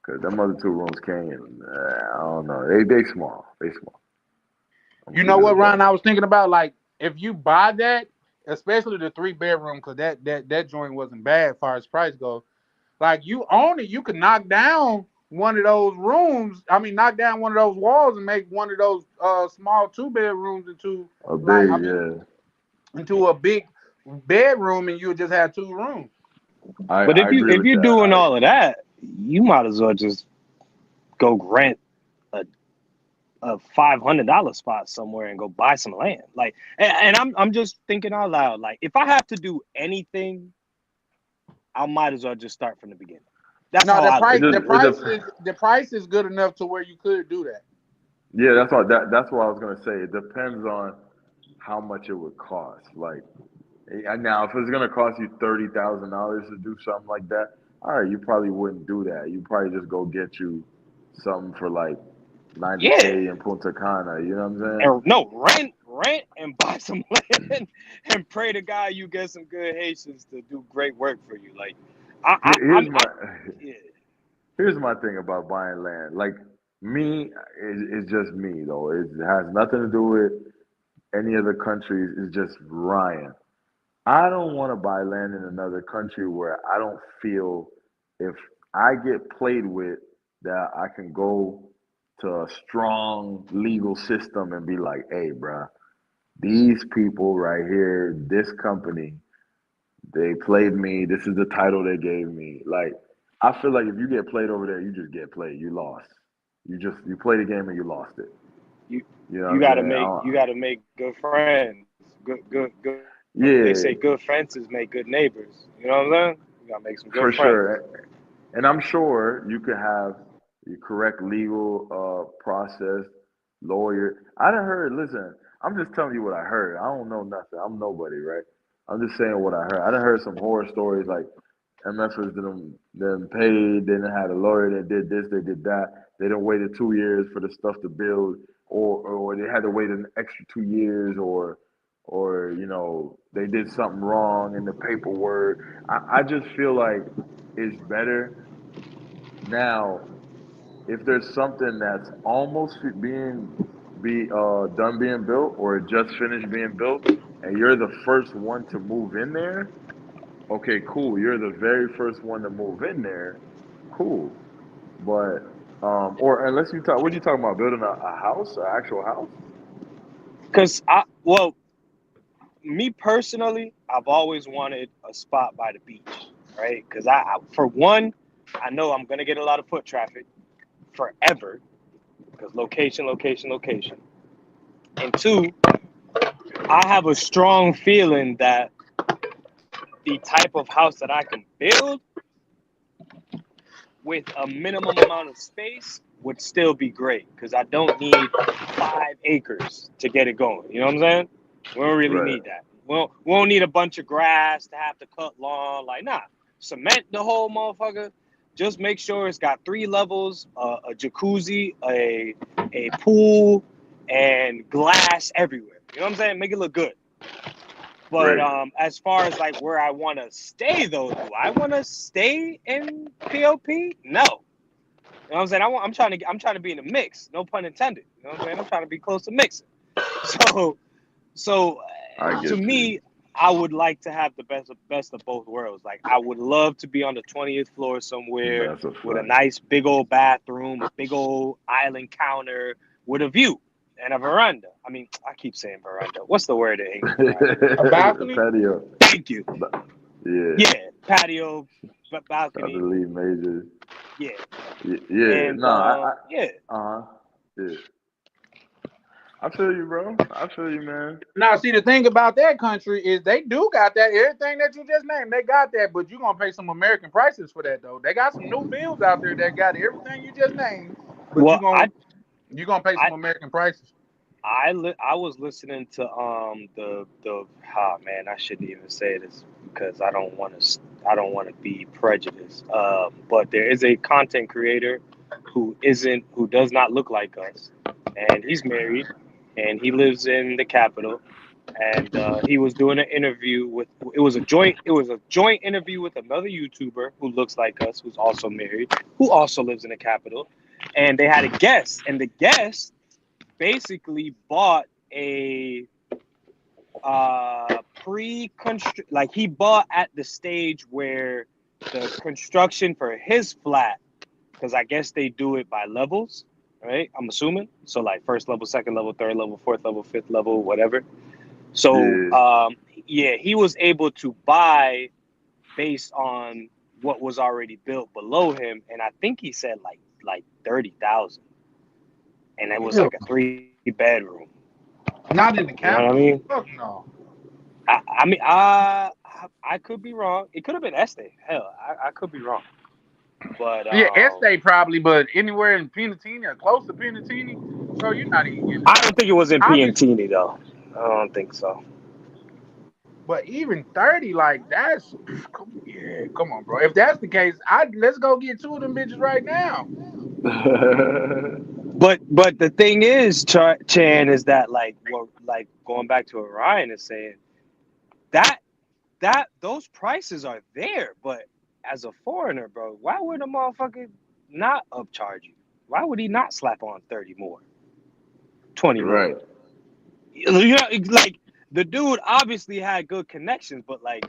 Cause them other 2 rooms can't. I don't know. They small. They small. I'm You gonna keep know it a what, buck. Ron? I was thinking about like if you buy that, especially the 3 bedroom, because that joint wasn't bad as far as price goes. Like you own it, you could knock down one of those rooms. I mean, knock down one of those walls and make one of those small 2 bedrooms into A like big, yeah. into a big bedroom, and you just have 2 rooms. But I agree if with you're that. doing all of that, you might as well just go rent a $500 spot somewhere and go buy some land. Like, and I'm just thinking out loud. Like, if I have to do anything, I might as well just start from the beginning. That's No, how I look at it. the price is good enough to where you could do that. Yeah, that's what I was gonna say. It depends on how much it would cost. Like now, if it's gonna cost you $30,000 to do something like that, all right, you probably wouldn't do that. You probably just go get you something for like Yeah, 90K in Punta Cana. You know what I'm saying? and no, rent, and buy some land and pray to God you get some good Haitians to do great work for you. Like, Here's my yeah. here's my thing about buying land. Like me, it's just me though. It has nothing to do with any other countries. It's just Ryan. I don't want to buy land in another country where I don't feel if I get played with that I can go to a strong legal system and be like, hey, bruh, these people right here, this company, they played me. This is the title they gave me. Like, I feel like if you get played over there, you just get played. You lost. You play the game and you lost it. You You know what you I'm gotta saying? make you gotta make good friends. Good. They say Yeah, good friends make good neighbors. You know what I'm saying? You gotta make some good for friends. sure. And I'm sure you could have the correct legal process, lawyer. I done heard, listen, I'm just telling you what I heard. I don't know nothing. I'm nobody, right? I'm just saying what I heard. I done heard some horror stories like MFers didn't pay. They didn't have a lawyer that did this, they did that. They didn't waited 2 years for the stuff to build, or they had to wait an extra 2 years, or they did something wrong in the paperwork. I just feel like it's better now if there's something that's almost done being built or just finished being built, and you're the first one to move in there. Okay, cool. You're the very first one to move in there. Cool. But or unless you talk, what are you talking about? Building a house, an actual house? Because me personally, I've always wanted a spot by the beach, right? Because for one, I know I'm gonna get a lot of foot traffic forever because location, location, location. And two, I have a strong feeling that the type of house that I can build with a minimum amount of space would still be great because I don't need 5 acres to get it going. You know what I'm saying? We don't really Right. need that. We don't need a bunch of grass to have to cut lawn. Like, nah, cement the whole motherfucker. Just make sure it's got 3 levels, a jacuzzi, a pool, and glass everywhere. You know what I'm saying? Make it look good. But as far as like where I want to stay, though, do I want to stay in POP? No. You know what I'm saying? I'm trying to be in the mix. No pun intended. You know what I'm saying? I'm trying to be close to mixing. So to me, I would like to have the best of both worlds. Like I would love to be on the 20th floor somewhere with a nice big old bathroom, a big old island counter with a view and a veranda. I mean, I keep saying veranda. What's the word in English? A balcony? Patio. Thank you. Yeah. Yeah, patio, balcony. Other league majors. Yeah. Yeah. And, yeah. Yeah. I feel you, bro. I feel you, man. Now, see, the thing about that country is they do got that. Everything that you just named, they got that. But you're going to pay some American prices for that, though. They got some new builds out there that got everything you just named. But you're going to pay some American prices. I was listening to man, I shouldn't even say this because I don't want to be prejudiced. But there is a content creator who does not look like us, and he's married, and he lives in the capital, and he was doing an interview it was a joint interview with another YouTuber who looks like us, who's also married, who also lives in the capital, and they had a guest, and the guest basically bought a like he bought at the stage where the construction for his flat, because I guess they do it by levels, right? I'm assuming. So like first level, second level, third level, fourth level, fifth level, whatever. So he was able to buy based on what was already built below him, and I think he said like 30,000. And it was like a 3-bedroom. Not in the capital. You know what Fuck no. I could be wrong. It could have been Este. Hell, I could be wrong. But yeah, Este probably, but anywhere in Piantini or close to Piantini, bro, you're not even getting. I don't think it was in Piantini though. I don't think so. But even 30, like that's come on, bro. If that's the case, let's go get 2 of them bitches right now. But the thing is, Chan, is that like going back to what Ryan is saying, that those prices are there, but as a foreigner, bro, why would a motherfucker not upcharge you? Why would he not slap on 30 more, 20 more? Right. You know, like the dude obviously had good connections, but like,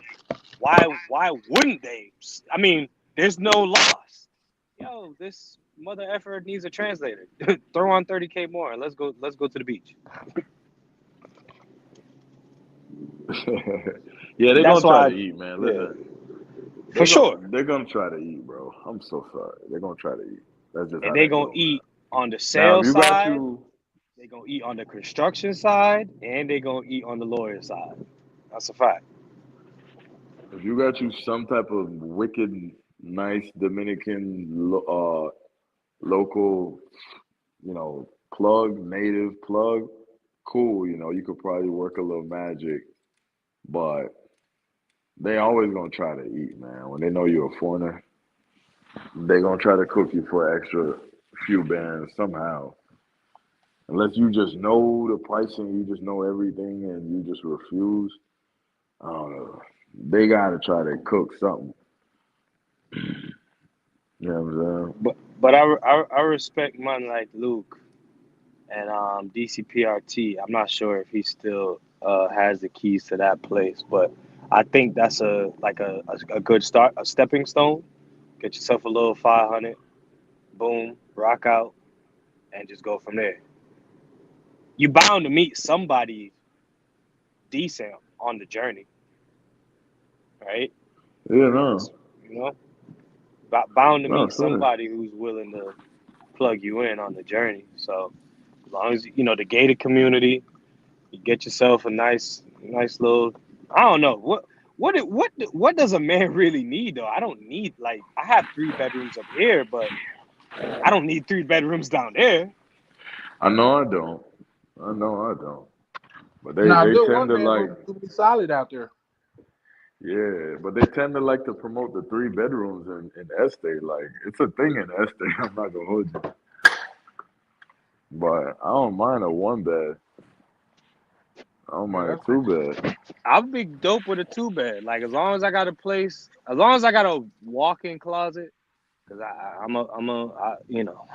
why wouldn't they? I mean, there's no loss. Yo, this mother effer needs a translator. Throw on 30K more and let's go to the beach. Yeah, they're gonna try to eat, man. Listen, for sure. They're gonna try to eat, bro. I'm so sorry. They're gonna try to eat. That's just and they're gonna eat on the sales side. They're gonna eat on the construction side, and they're gonna eat on the lawyer side. That's a fact. If you got you some type of wicked, nice Dominican local, native plug, cool. You could probably work a little magic, but They always gonna try to eat, man. When they know you're a foreigner, they gonna try to cook you for an extra few bands somehow. Unless you just know the pricing, you just know everything, and you just refuse. I don't know. They gotta try to cook something. You know what I'm saying? But I respect man like Luke and DCPRT. I'm not sure if he still has the keys to that place, but I think that's a good start, a stepping stone. Get yourself a little 500, boom, rock out, and just go from there. You bound to meet somebody decent on the journey, right? Yeah, no, You know, bound to no, meet sure. somebody who's willing to plug you in on the journey. So as long as you know the gated community, you get yourself a nice little. I don't know what does a man really need though. I don't need like I have 3 bedrooms up here, but I don't need 3 bedrooms down there. I know I don't. I know I don't. But they Now, a they good tend one to like, bedroom would be solid out there. yeah, but they tend to like to promote the 3 bedrooms in Estate. Like it's a thing in Estate. I'm not gonna hold you, but I don't mind a 1 bed. I don't Yeah, mind a that's 2 bed. I'll be dope with a 2 bed. Like as long as I got a place, as long as I got a walk-in closet, because you know.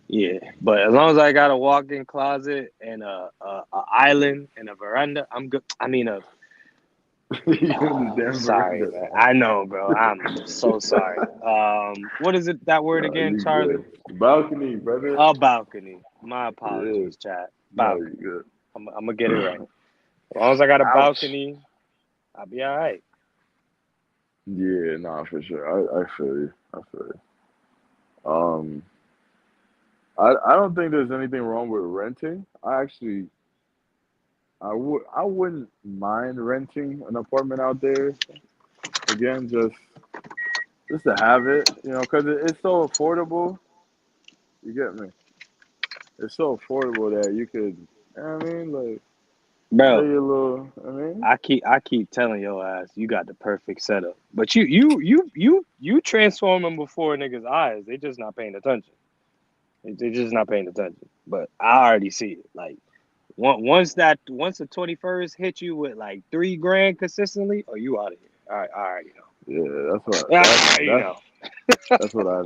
Yeah, but as long as I got a walk-in closet and a island and a veranda, I'm good. I mean, You understand sorry, veranda, man. man? I know, bro. I'm so sorry. What is it? That word No, again, you Charlie? good. Balcony, brother. A balcony. My Yeah. apologies, chat. No, you Balcony. good. I'm gonna get it right. As long as I got a Ouch. balcony, I'll be all right. Yeah, nah, for sure. I feel you. I feel you. I don't think there's anything wrong with renting. I wouldn't mind renting an apartment out there. Again, just to have it, because it's so affordable. You get me? It's so affordable that you could, you know what I mean, like pay Bro, a little. I mean, I keep telling your ass you got the perfect setup, but you transform them before niggas' eyes. They just not paying attention. They just not paying attention. But I already see it. Like once the 21st hit you with like 3 grand consistently, oh you out of here. All right, I already know. yeah, that's what I already know. that's what I.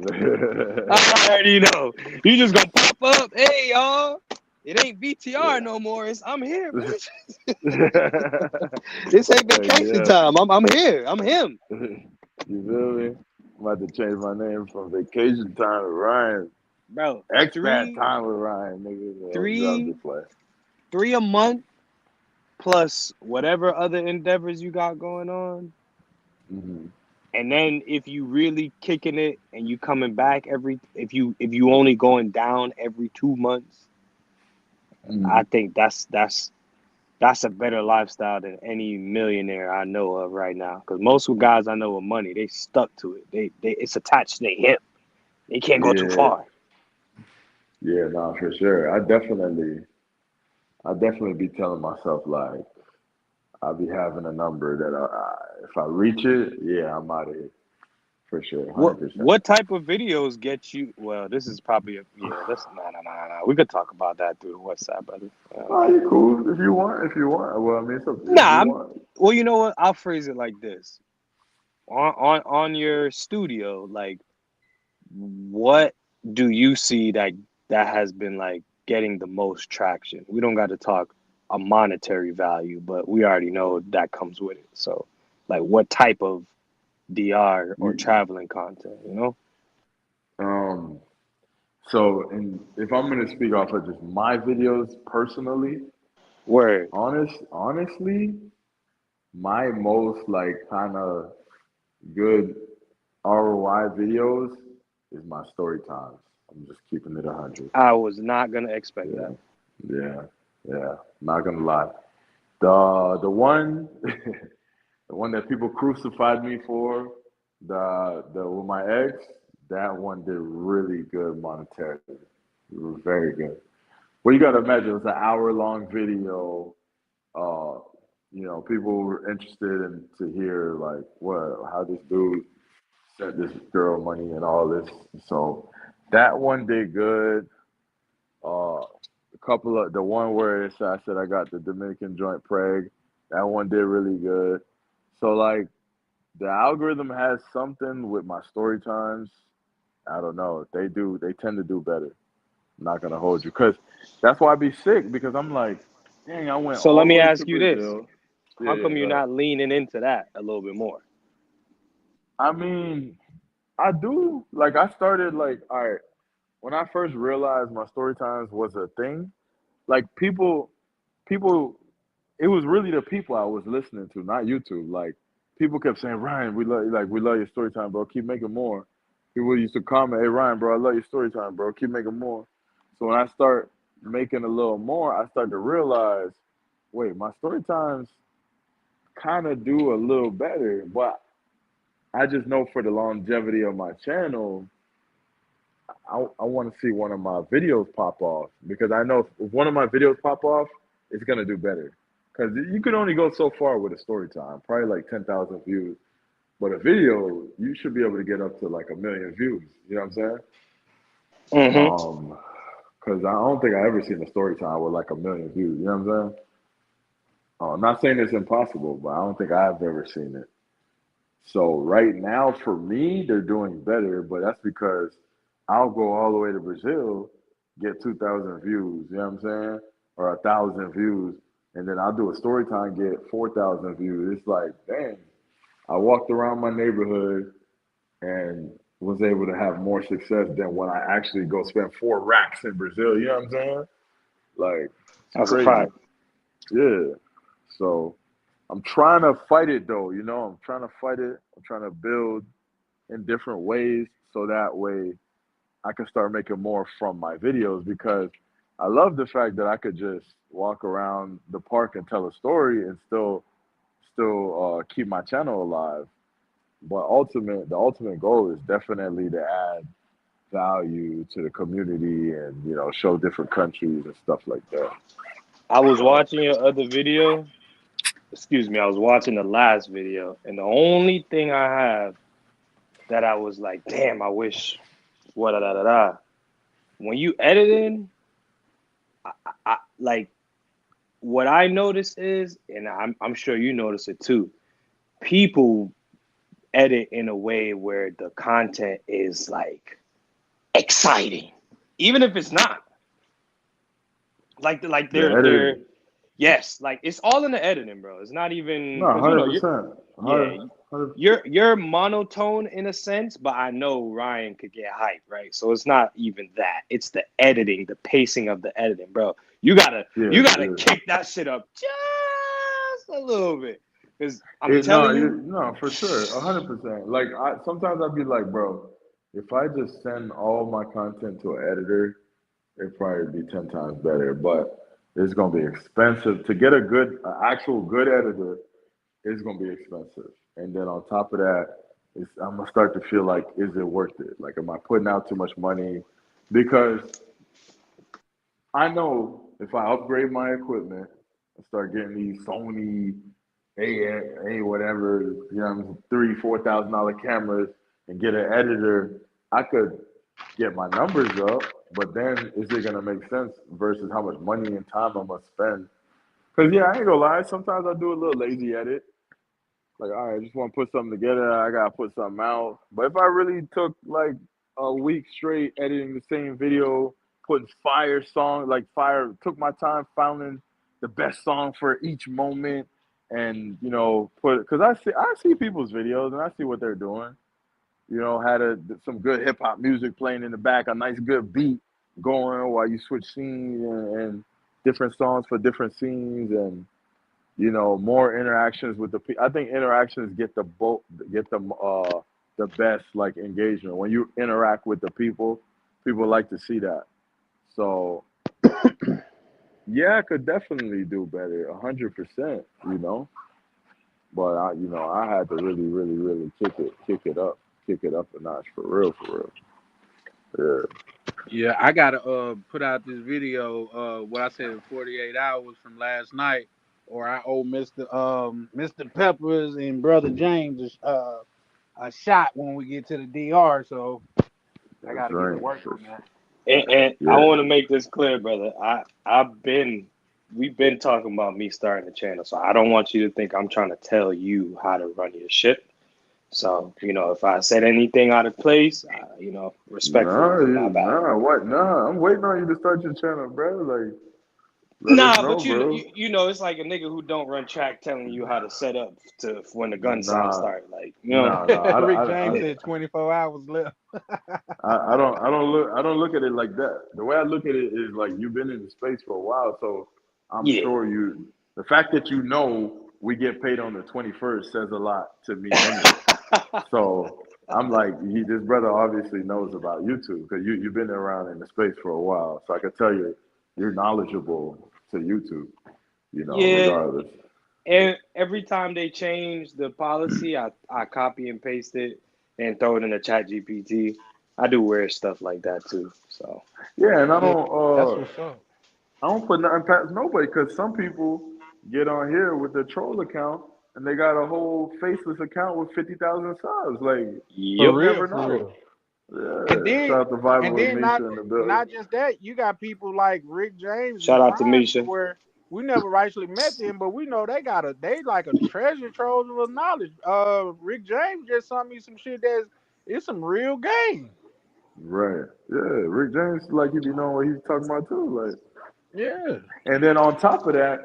I already know. You just gonna pop up. Hey y'all, it ain't VTR Yeah. no more. It's I'm here, bitch. This ain't Hey, vacation yeah. time. I'm here. I'm him, You feel me? I'm about to change my name from Vacation Time to Ryan. bro. Expat Three, Time with Ryan, nigga. I'm three, just playing. 3 a month plus whatever other endeavors you got going on. Hmm. And then if you really kicking it and you coming back if you only going down every 2 months, Hmm. I think that's a better lifestyle than any millionaire I know of right now. Because most of the guys I know with money, they stuck to it. They it's attached to their hip. They can't go too Yeah, far. yeah, nah, for sure. I definitely be telling myself like I'll be having a number that if I reach it, yeah, I'm out of here for sure, What 100%. what type of videos get you? Well, this is probably a yeah. That's no. We could talk about that through the WhatsApp, brother. Oh, you cool if you want. If you want, well, I mean, it's up if Nah, you want. well, you know what? I'll phrase it like this: on your studio, like, what do you see that has been like getting the most traction? We don't got to talk a monetary value, but we already know that comes with it. So, like, what type of DR or You, traveling content? You know, um, so, and if I'm gonna speak off of just my videos personally, word. honestly, my most like kind of good ROI videos is my story times. I'm just keeping it 100. I was not gonna expect Yeah, that. yeah, yeah. Not gonna lie. The one the one that people crucified me for, the with my ex, that one did really good monetarily. It was very good. Well, you gotta imagine it was an hour long video. Uh, people were interested in to hear like how this dude sent this girl money and all this. So that one did good. A couple of the one where I said I got the Dominican joint preg, that one did really good. So like the algorithm has something with my story times. I don't know. They tend to do better. I'm not gonna hold you, cause that's why I be sick, because I'm like, dang, I went So all let the me way to ask you this: Brazil. Yeah, how yeah, come go you're ahead. not leaning into that a little bit more? I mean, I do. Like I started like, all right, when I first realized my story times was a thing, like people it was really the people I was listening to, not YouTube. Like people kept saying, Ryan, we love your story time, bro. Keep making more. People used to comment, hey Ryan, bro, I love your story time, bro. Keep making more. So when I start making a little more, I start to realize, wait, my story times kind of do a little better, but I just know for the longevity of my channel, I want to see one of my videos pop off, because I know if one of my videos pop off, it's gonna do better. Because you can only go so far with a story time, probably like 10,000 views. But a video, you should be able to get up to like 1 million views. You know what I'm saying? Mm-hmm. Because I don't think I ever seen a story time with like 1 million views. You know what I'm saying? I'm not saying it's impossible, but I don't think I've ever seen it. So right now, for me, they're doing better, but that's because I'll go all the way to Brazil, get 2,000 views, you know what I'm saying, or 1,000 views, and then I'll do a story time, get 4,000 views. It's like, dang, I walked around my neighborhood and was able to have more success than when I actually go spend 4 racks in Brazil. You know what I'm saying? Like, it's That's a crazy. fact. Yeah. So I'm trying to fight it though. I'm trying to fight it. I'm trying to build in different ways, so that way I can start making more from my videos, because I love the fact that I could just walk around the park and tell a story and still keep my channel alive. But the ultimate goal is definitely to add value to the community and show different countries and stuff like that. I was So watching your other video. Excuse me, I was watching the last video, and the only thing I have that I was like, damn, I wish what da da da da. When you editing, like what I notice is, and I'm sure you notice it too. People edit in a way where the content is like exciting, even if it's not. Like the they're edit, yes, like it's all in the editing, bro. It's not even no, because 100%, yeah, 100. you're monotone in a sense, but I know Ryan could get hype, right? So it's not even that. It's the editing, the pacing of the editing, bro. You gotta Yeah, you gotta yeah. kick that shit up just a little bit. Because I'm It no, telling you, no, for sure, 100%. Like sometimes I'd be like, bro, if I just send all my content to an editor, it'd probably be 10 times better. But it's gonna be expensive to get actual good editor. It's gonna be expensive, and then on top of that, I'm gonna start to feel like, is it worth it? Like, am I putting out too much money? Because I know if I upgrade my equipment and start getting these Sony A whatever, $3,000-$4,000 cameras, and get an editor, I could get my numbers up. But then, is it gonna make sense versus how much money and time I'm gonna spend? Cause yeah, I ain't gonna lie. Sometimes I do a little lazy edit. Like, all right, I just want to put something together. I gotta put something out. But if I really took like a week straight editing the same video, putting fire songs, like fire, took my time finding the best song for each moment, and because I see people's videos and I see what they're doing. Had some good hip hop music playing in the back, a nice good beat going while you switch scenes, and different songs for different scenes, and more interactions with the people. I think interactions get the best like engagement. When you interact with the people like to see that. So yeah, I could definitely do better, 100%. But I had to really, really, really kick it up a notch, for real, for real. Yeah, I gotta put out this video. What I said in 48 hours from last night. or I owe Mr. Peppers and Brother James a shot when we get to the DR. So I got That's to get to right. work on that. And I Yeah. want to make this clear, brother. We've been talking about me starting the channel, so I don't want you to think I'm trying to tell you how to run your ship. So, if I said anything out of place, respectfully, my bad. Nah, I'm waiting on you to start your channel, bro. Like, let us Nah, know, but bro. it's like a nigga who don't run track telling you how to set up to when the gun sound Nah, start. Like, Rick James said 24 hours left. I don't look at it like that. The way I look at it is like you've been in the space for a while, so I'm yeah. sure the fact that you know we get paid on the 21st says a lot to me anyway. So I'm like, this brother obviously knows about YouTube because you've been around in the space for a while. So I can tell you're knowledgeable to YouTube, Yeah, regardless. and every time they change the policy, I copy and paste it and throw it in the chat GPT. I do weird stuff like that too. So Yeah, and Yeah, that's what's up. I don't put nothing past nobody because some people get on here with their troll account and they got a whole faceless account with 50,000 subs. Like, For you yep. real, never for know. real. And Yeah. then Shout out to Vibe and with then not Misha in the building. not just that, you got people like Rick James and Shout out to Prime to Misha. where we never actually met them, but we know they like a treasure trove of knowledge. Rick James just sent me some shit it's some real game. Right. Yeah. Rick James, like, he be knowing what he's talking about too. Like, Yeah. and then on top of that,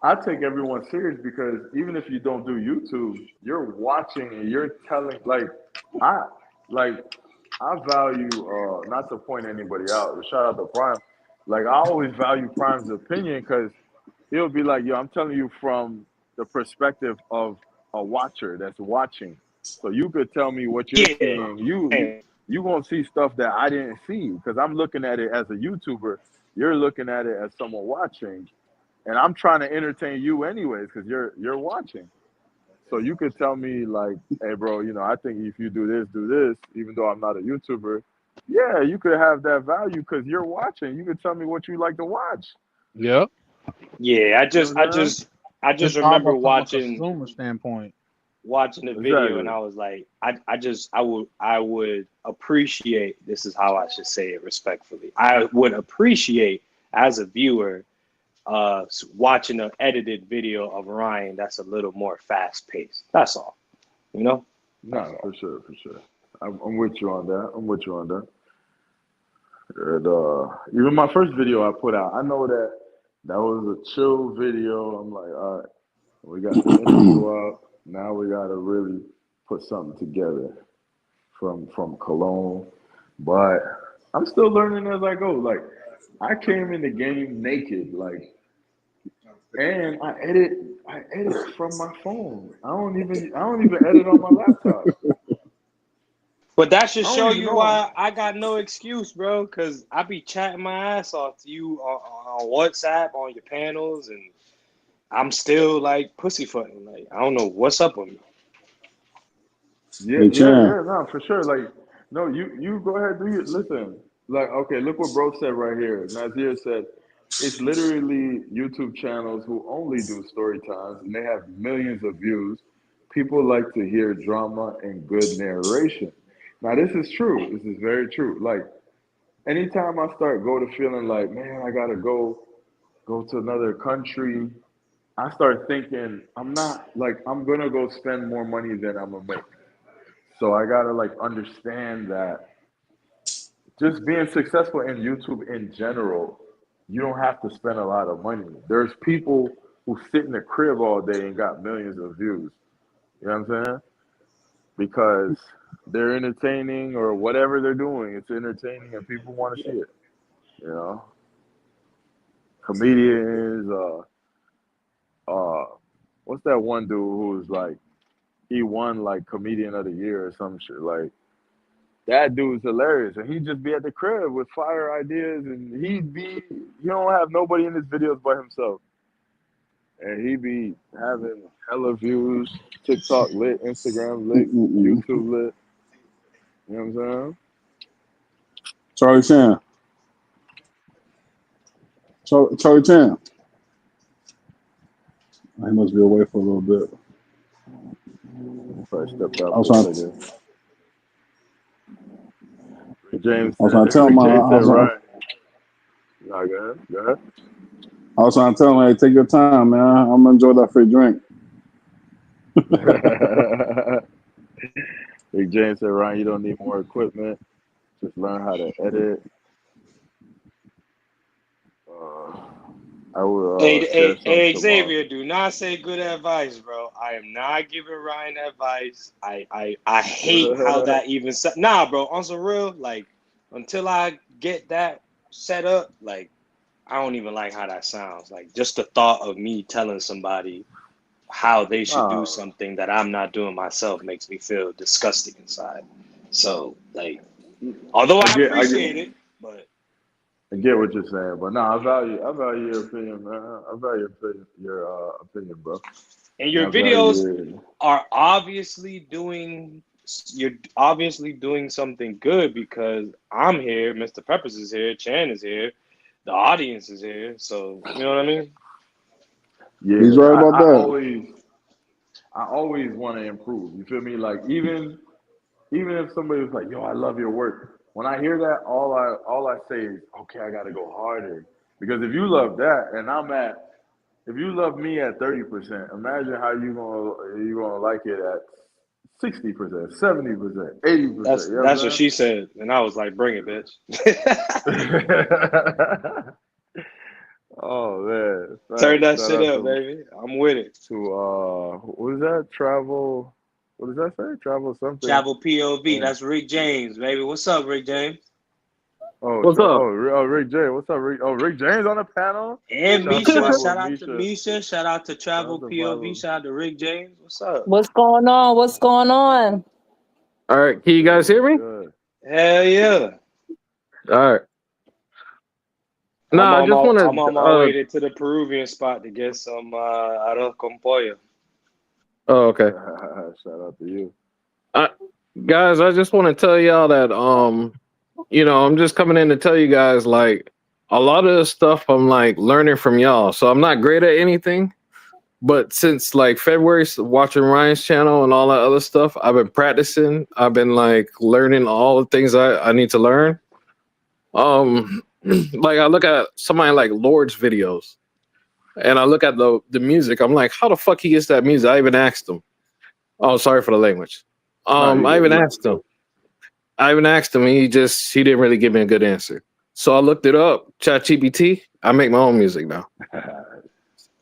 I take everyone serious because even if you don't do YouTube, you're watching and you're telling I like I value not to point anybody out. Shout out to Prime. Like I always value Prime's opinion because he'll be like, "Yo, I'm telling you from the perspective of a watcher that's watching." So you could tell me what you're Yeah. seeing. You gonna see stuff that I didn't see because I'm looking at it as a YouTuber. You're looking at it as someone watching, and I'm trying to entertain you anyways because you're watching. So you could tell me like, hey, bro, I think if you do this, even though I'm not a YouTuber, yeah, you could have that value because you're watching. You could tell me what you like to watch. Yep. Yeah, You know what I'm I just It's remember almost from a watching consumer standpoint. watching the saying? video and Exactly. I was like, I would appreciate, this is how I should say it respectfully. I would appreciate as a viewer watching an edited video of Ryan that's a little more fast paced. That's all. That's No, all. for sure, for sure. I'm with you on that. I'm with you on that. And even my first video I put out, I know that was a chill video. I'm like, all right, we got the interview out. Now we got to really put something together from Cologne. But I'm still learning as I go. Like, I came in the game naked, like, and I edit from my phone. I don't even edit on my laptop. But that should I don't show even you know. why I got no excuse, bro. Because I be chatting my ass off to you on WhatsApp, on your panels, and I'm still like pussyfooting. Like, I don't know what's up with me. Yeah, Hey, yeah, Chan. yeah, no, for sure. Like, no, you go ahead, do you listen. Like, okay, look what bro said right here. Nazir said it's literally YouTube channels who only do story times and they have millions of views. People like to hear drama and good narration. Now, this is true. This is very true. Like, anytime I start go to feeling like, man, I gotta go to another country, I start thinking I'm gonna go spend more money than I'm gonna make. So I gotta like understand that just being successful in YouTube in general, you don't have to spend a lot of money. There's people who sit in the crib all day and got millions of views. You know what I'm saying? Because they're entertaining or whatever they're doing, it's entertaining and people want to see it. You know, comedians. Uh, what's that one dude who's like he won like comedian of the year or some shit like. That dude's hilarious, and he'd just be at the crib with fire ideas, and he don't have nobody in his videos but himself, and he'd be having hella views, TikTok lit, Instagram lit, Mm-mm. YouTube lit. You know what I'm Charlie Chan. Charlie Chan. He must be away for a little bit. Probably stepped I out was for a trying. second. James I was said. trying to tell him. James said, I "Right, no, go ahead, go ahead." was trying to tell him, hey, take your time, man. I'm gonna enjoy that free drink. Big James said, "Ryan, you don't need more equipment. Just learn how to edit." Uh, I will share some Hey, tomorrow. Xavier, do not say good advice, bro. I am not giving Ryan advice. I hate how that even nah, bro. On some real, like until I get that set up, like I don't even like how that sounds. Like just the thought of me telling somebody how they should do Nah, something that I'm not doing myself makes me feel disgusting inside. So like, although I appreciate it, but I get what you're saying, but no, I value your opinion, man. I value your opinion, bro. and And your I videos value. are obviously doing you're obviously doing something good because I'm here, Mr. Peppers is here, Chan is here, the audience is here, so you know what I mean? He's Yeah, right about that. I always want to improve. You feel me? Like even if somebody was like, "Yo, I love your work," when I hear that, all I say is, "Okay, I got to go harder." Because if you love that, and if you love me at 30%, imagine how you gonna like it at 60%, 70%, 80%. You know That's what what I'm she said, and I was like, "Bring it, bitch." saying? Oh man, Turn thanks. that Shout shit out up, baby. I'm with it. to what is that? Travel. What does that say? Travel something. Travel POV. And That's Rick James, baby. What's up, Rick James? What's up? Rick James. What's up, Rick? Oh, Rick James on the panel. And Shout out to Misha. Bible and Shout out to Misha. Misha. Shout out to Shout Travel out to POV. Bible. Shout out to Rick James. What's up? What's going on? What's going on? All right, can What's you good? guys hear What's me? good? Hell yeah. All right. No, I just want I'm on to. my way to the Peruvian spot to get some arroz con pollo. Oh, okay. Shout out to you. I, guys, I just want to tell y'all that I'm just coming in to tell you guys like a lot of the stuff I'm like learning from y'all. So I'm not great at anything, but since like February, watching Ryan's channel and all that other stuff, I've been practicing. I've been like learning all the things I need to learn. Like I look at somebody like Lord's videos, and I look at the music. I'm like, how the fuck he gets that music? I even asked him. Oh, sorry for the language. No, you I good. even You asked him. He didn't really give me a good answer. So I looked it up. ChatGPT. I make my own music now.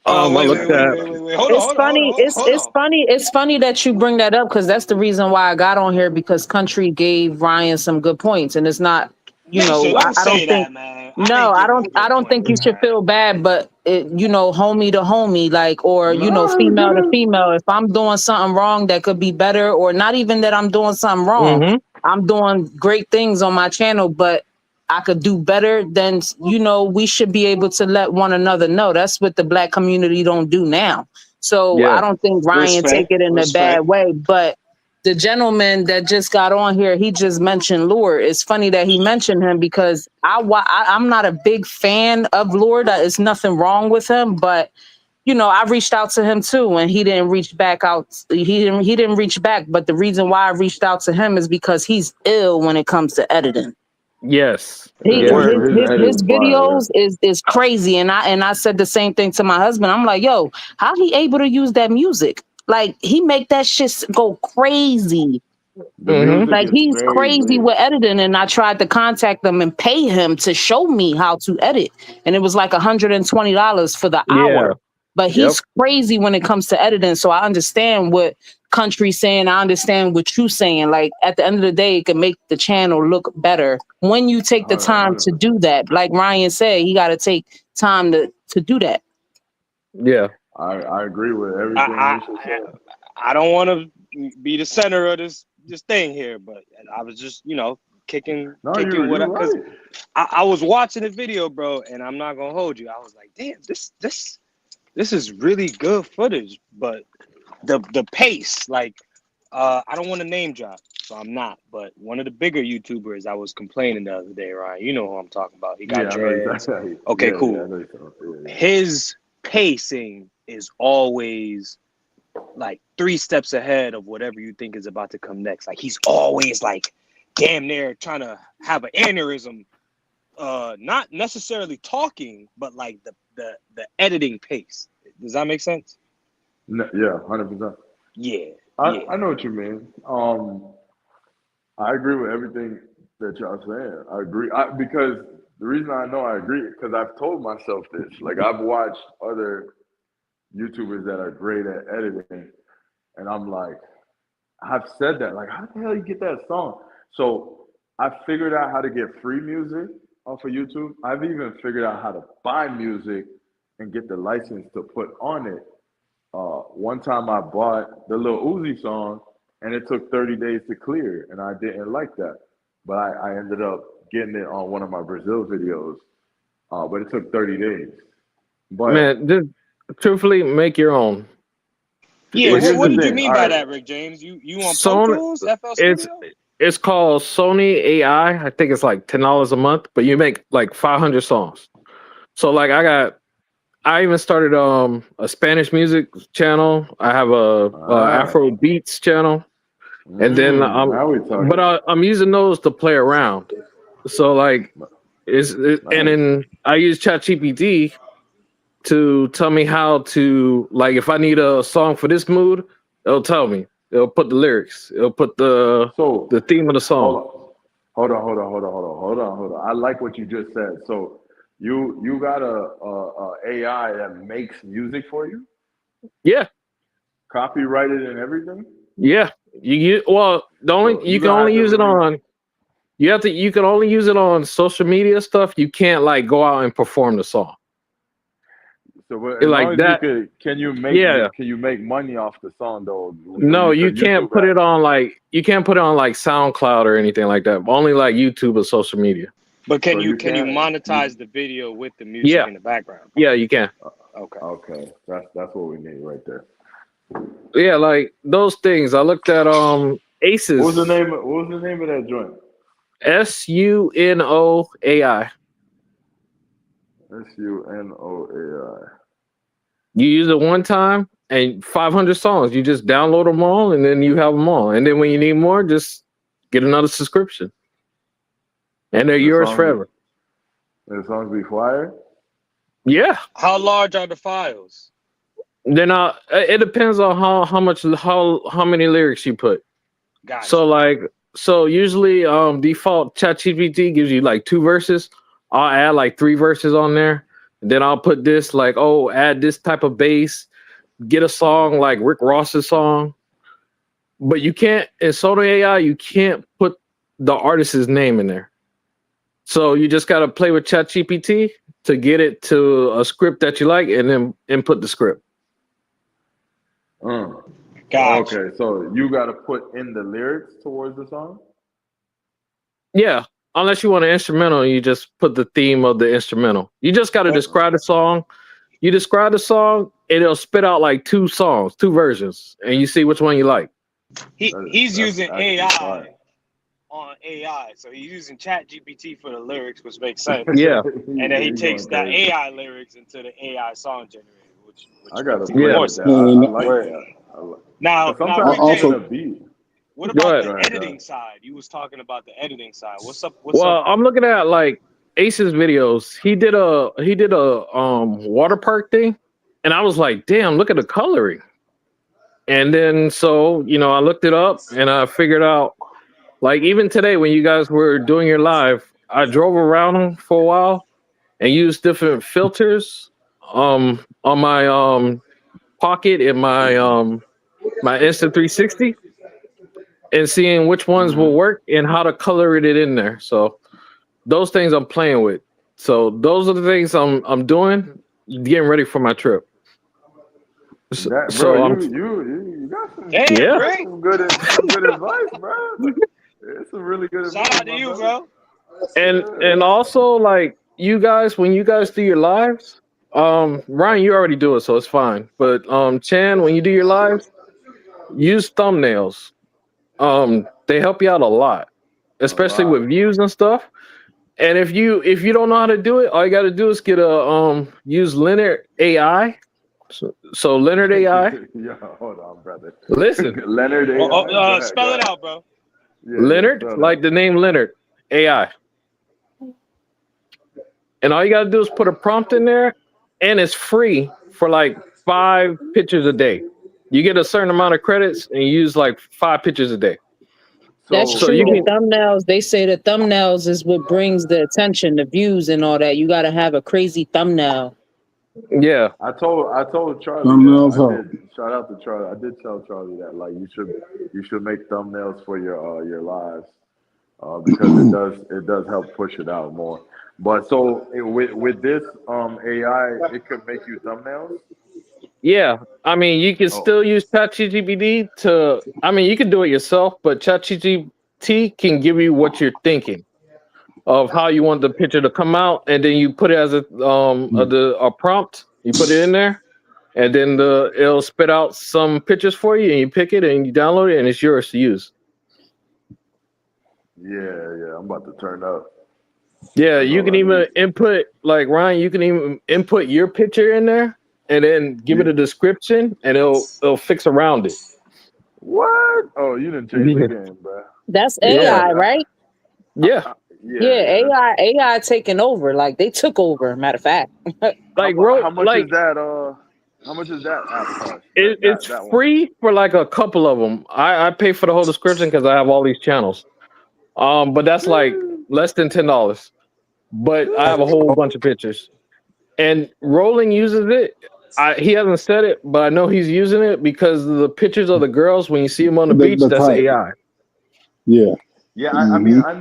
Oh, I looked at. wait. Hold It's on, funny. hold on. It's funny that you bring that up because that's the reason why I got on here because Country gave Ryan some good points, and it's not. Misha, don't I don't say think. that, man. I No, didn't give him I good don't think you points, should man. feel bad, but homie to homie, like, or No, you female to good. female. If I'm doing something wrong that could be better, or not even that I'm doing something wrong, Mm-hmm. I'm doing great things on my channel, but I could do better. Then we should be able to let one another know. That's what the black community don't do now. So I Yeah. don't think Ryan take it in a bad Respect. way, but the gentleman that just got on here, he just mentioned Lord. It's funny that he mentioned him because I'm not a big fan of Lord. It's nothing wrong with him, but I reached out to him too, and he didn't reach back out. He didn't reach back. But the reason why I reached out to him is because he's ill when it comes to editing. Yes. He Yes. his videos is crazy, and I said the same thing to my husband. I'm like, yo, how he able to use that music? Like he make that shit go crazy. The Mm-hmm. music Like is he's very crazy lit. with editing, and I tried to contact him and pay him to show me how to edit, and it was like $120 for the Yeah. hour. But Yep. he's crazy when it comes to editing, so I understand what Country's saying. I understand what you're saying. Like at the end of the day, it can make the channel look better when you take the time to do 100%. that. Like Ryan said, he got to take time to do that. Yeah. I agree with I everything I Misha said. I don't want to be the center of this thing here, but I was just kicking No, what you up because right. I was watching the video, bro, and I'm not gonna hold you. I was like, damn, this is really good footage, but the pace, like, I don't want to name drop, so I'm not. But one of the bigger YouTubers, I was complaining the other day, Ryan. You know who I'm talking about. He got Yeah, I know dreads. exactly. Okay, Yeah, cool. I know exactly. Yeah. His pacing is always like 3 steps ahead of whatever you think is about to come next. Like he's always like damn near trying to have an aneurysm, not necessarily talking, but like the editing pace. Does that make sense? Yeah, 100%. Yeah. I know what you mean. I agree with everything that y'all saying. I agree. Because the reason I know I agree is because I've told myself this. Like I've watched other YouTubers that are great at editing, and I'm like, I've said that. Like, how the hell you get that song? So I figured out how to get free music off of YouTube. I've even figured out how to buy music and get the license to put on it. One time I bought the Lil Uzi song, and it took 30 days to clear, and I didn't like that. But I ended up getting it on one of my Brazil videos, but it took 30 days. But Man, just truthfully, make your own. Yeah, here's what the did you thing. mean All by right. that, Rick James? You on Pro Sony, Tools, FL it's Studio? it's called Sony AI. I think it's like $10 a month, but you make like 500 songs. So like I even started a Spanish music channel. I have a Afro beats channel, and then Now we talking. I'm using those to play around. So like and Nice. then I use ChatGPT to tell me how to, like, if I need a song for this mood, it'll tell me. It'll put the lyrics. It'll put the theme of the song. Hold on. I like what you just said. So you got a AI that makes music for you? Yeah. Copyrighted and everything? Yeah. You can only use it on you can only use it on social media stuff. You can't like go out and perform the song. So as Like long as that, you could, can you make money off the song though? No, you can't put it on like SoundCloud or anything like that. Only like YouTube or social media. But can you monetize the video with the music in the background? Yeah, you can. Okay. That's what we need right there. Yeah, like those things. I looked at Aces. What was the name of that joint? SUNOAI. SUNOAI. You use it one time and 500 songs. You just download them all and then you have them all. And then when you need more, just get another subscription. And they're yours forever. The songs be fire? Yeah. How large are the files? They're not. It depends on how many lyrics you put. Gotcha. So usually default ChatGPT gives you like 2 verses. I'll add like 3 verses on there. And then I'll put this like, add this type of bass, get a song like Rick Ross's song. But you can't, in Sony AI, you can't put the artist's name in there. So you just got to play with ChatGPT to get it to a script that you like and then input the script. Gotcha. Okay, so you got to put in the lyrics towards the song? Yeah, unless you want an instrumental, you just put the theme of the instrumental. You just got to describe the song. You describe the song, and it'll spit out like 2 songs, 2 versions, and you see which one you like. He's using AI on AI, so he's using ChatGPT for the lyrics, which makes sense. Yeah, and then he takes the AI lyrics into the AI song generator, which I gotta play more sense. I like that. Now, sometimes also, a beat. what about the editing side? You was talking about the editing side. What's up? I'm looking at like Ace's videos. He did a water park thing, and I was like, damn, look at the coloring. And then so I looked it up and I figured out, like, even today when you guys were doing your live, I drove around them for a while and used different filters on my pocket and my Instant 360 and seeing which ones will work and how to color it in there. So those things I'm playing with. So those are the things I'm doing, getting ready for my trip. You got some, some good advice, bro. It's some really good advice. Shout out to you, bro. And also, like, you guys, when you guys do your lives, Ryan, you already do it, so it's fine. But Chan, when you do your lives, use thumbnails. They help you out a lot, especially with views and stuff. And if you don't know how to do it, all you got to do is get use linear AI So Leonard AI. Yeah, hold on, brother. Listen, Leonard AI. Go ahead. Spell Go it ahead. out, bro. Yeah, Leonard, spell like that. the name Leonard AI, and all you gotta do is put a prompt in there, and it's free for like 5 pictures a day. You get a certain amount of credits, and you use like 5 pictures a day. That's So, So true. you The can, so thumbnails, they say the thumbnails is what brings the attention, the views and all that. You got to have a crazy thumbnail. yeah. I told Charlie that. Thumbnails I help. did. Shout out to Charlie. I did tell Charlie that like you should make thumbnails for your lives because it does help push it out more. But so with this AI, it could make you thumbnails. Yeah, I mean, you can Oh, still use ChatGPT to. I mean, you can do it yourself, but ChatGPT can give you what you're thinking of how you want the picture to come out, and then you put it as a prompt. You put it in there, and then it'll spit out some pictures for you, and you pick it and you download it, and it's yours to use. yeah. I'm about to turn up. Yeah, That's you all can I need. even input like Ryan. You can even input your picture in there, and then give it Yeah. a description, and it'll fix around it. What? Oh, you didn't change the game, bro. That's Yeah, Yeah, AI, right? yeah. Yeah, yeah. AI taking over. Like they took over, matter of fact. Like How much is like that? How much does that app cost? it's That one. free for like a couple of them. I pay for the whole description because I have all these channels. But that's like less than $10. But I have a whole bunch of pictures. And Rolling uses it. He hasn't said it, but I know he's using it because the pictures of the girls when you see them on the beach, The that's type. AI. Yeah. Yeah, I mean, Hmm. I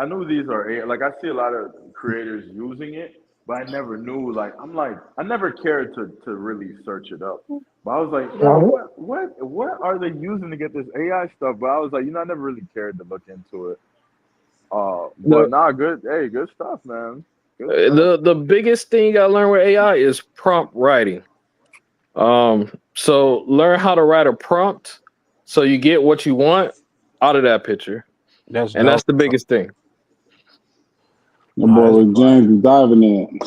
knew these are like I see a lot of creators using it, but I never knew. Like I never cared to really search it up. But I was like, yo, Mhm. what are they using to get this AI stuff? But I was like, I never really cared to look into it. But The nah, good. Hey, good stuff, man. Good stuff. the biggest thing you gotta learn with AI is prompt writing. So learn how to write a prompt so you get what you want out of that picture. That's And that's dope. the biggest thing. The Nah, boy that's Rick James fire. is diving in.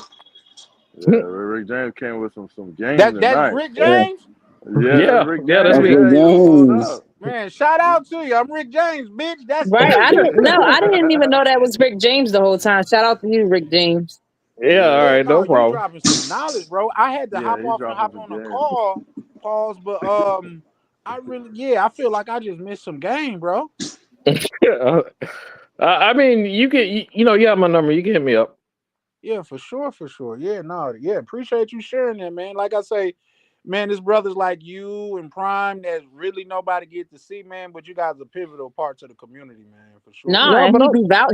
Yeah, Rick James came with some game That's tonight. Rick James. Yeah, that's Yeah, Rick yeah, that's James. That's me. Rick Yeah, he done pulled James. up. Man, shout out to you. I'm Rick James, bitch. That's Right. I didn't know. I Yeah. didn't even know that was Rick James the whole time. Shout out to you, Rick James. Yeah, all Yeah, right, no, no you problem. dropping some knowledge, bro. I had to Yeah, hop he off and dropping hop some on a games. call. Pause, but I really, yeah, I feel like I just missed some game, bro. Yeah, I mean, you have my number. You can hit me up. Yeah, for sure, for sure. Yeah, no, yeah, appreciate you sharing that, man. Like I say, man, this brothers like you and Prime that really nobody get to see, man. But you guys are pivotal parts of the community, man, for sure. Nah, No, and but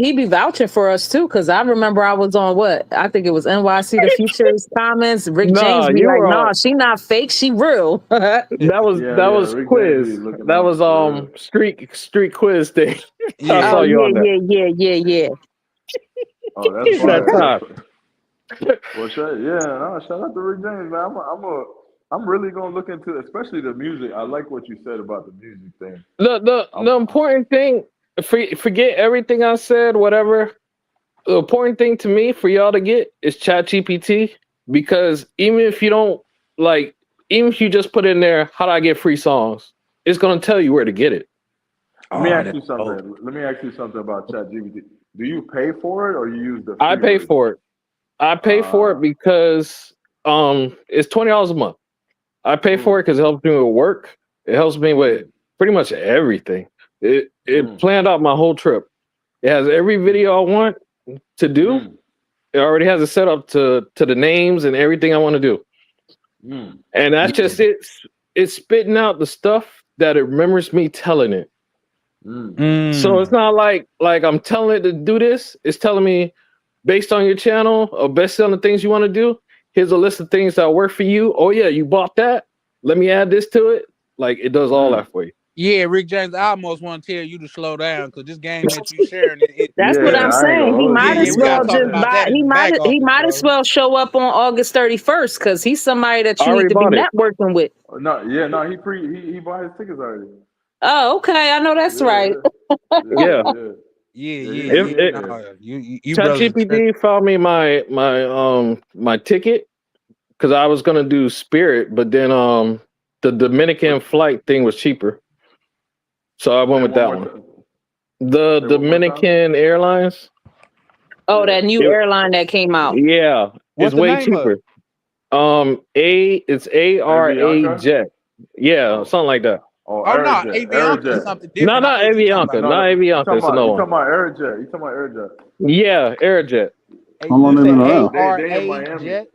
he be vouching for us too. Cause I remember I was on what I think it was NYC the Futures comments. Rick James nah, be you like, were "Nah, she not fake, she real." that was Yeah, that yeah. was Rick James be quiz. looking That out was for real. street quiz thing. I Yeah, saw Oh you yeah, on that yeah, yeah, yeah, yeah. Oh, that's that fire. That's time. fire. Well, shout out to Rick James, man. I'm really gonna look into, especially the music. I like what you said about the music thing. The I'm, important thing, forget everything I said, whatever. The important thing to me for y'all to get is ChatGPT because even if you don't like, even if you just put in there, how do I get free songs? It's gonna tell you where to get it. let me oh, ask that's you something. dope. Let me ask you something about ChatGPT. Do you pay for it or you use the I free pay version? for it. I pay for it Uh, because it's $20 a month. I pay for mm, it because it helps me with work. It helps me with mm, pretty much everything. It mm, planned out my whole trip. It has every mm, video I want to do. mm, It already has it set up to the names and everything I want to do. mm, And that's Yeah, just it. It's spitting out the stuff that it remembers me telling it. mm. So it's mm. not like I'm telling it to do this. It's telling me based on your channel or best on the things you want to do. Here's a list of things that work for you. Oh yeah, you bought that. Let me add this to it. Like it does all Mm. that for you. Yeah, Rick James. I almost want to tell you to slow down because this game that you sharing, That's what Yeah, I'm I ain't saying. gonna He hold yeah, might you. yeah, as we gotta well talk just about buy. that in the back He office, might as bro. well show up on August 31st because he's somebody that I you need already to be bought it. networking with. No, yeah, no, he bought his tickets already. Oh, okay. I know that's Yeah, right. yeah, yeah, Yeah. yeah, Yeah, yeah. He yeah, got If yeah. he it yeah. No, you brothers are ChatGPT found me my ticket because I was gonna do Spirit, but then the Dominican flight thing was cheaper, so I went with that one. The Dominican Airlines. Oh, that new airline that came out. Yeah, it's What's the way name of cheaper. it? It's ARA Jet. Yeah, something like that. Oh, Oh no, Aerojet. Avianca is Aerojet. something No, different. I know not what you're talking Avianca. about. No, Not no. Avianca. It's another You one. talking about Aerojet. You talking about Aerojet. Yeah, Airjet. Hey, How long you they said been around? They in ARA Miami. jet.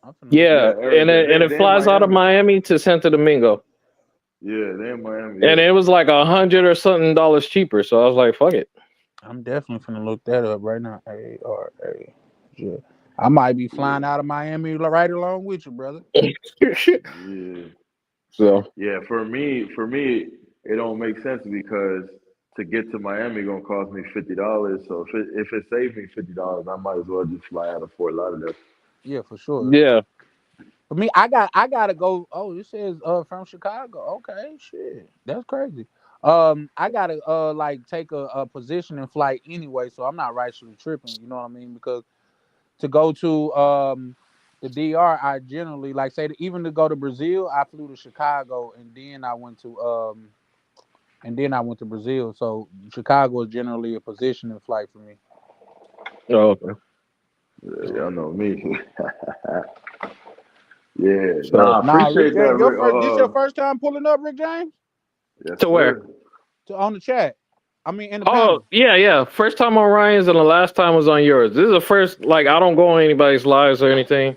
I'm finna look Yeah, Yeah, that up. and Aerojet. it They in flies out of Miami. Miami to Santo Domingo, Yeah, they in Miami. and Yeah. it was like $100 or something dollars cheaper. So I was like, "Fuck it." I'm definitely finna look that up right now. ARA jet. I might be flying out of Miami right along with you, brother. Yeah. So Yeah, for me, it don't make sense because to get to Miami gonna cost me $50. So if it saves me $50, I might as well just fly out of Fort Lauderdale. Yeah, for sure. yeah, For me, I gotta go. Oh, it says from Chicago. Okay, shit, that's crazy. I gotta like take a positioning flight anyway, so I'm not actually tripping. You know what I mean? Because to go to the DR, I generally like say even to go to Brazil, I flew to Chicago and then I went to Brazil. So Chicago is generally a positioning flight for me. oh, okay. Yeah, y'all know me. Yeah, So nah, Nah, Rick appreciate that, James, Rick. this your first time pulling up, Rick James, Yes, to where? sir. on the chat. I mean, in the Oh panel. yeah. First time on Ryan's, and the last time was on yours. This is the first. Like, I don't go on anybody's lives or anything.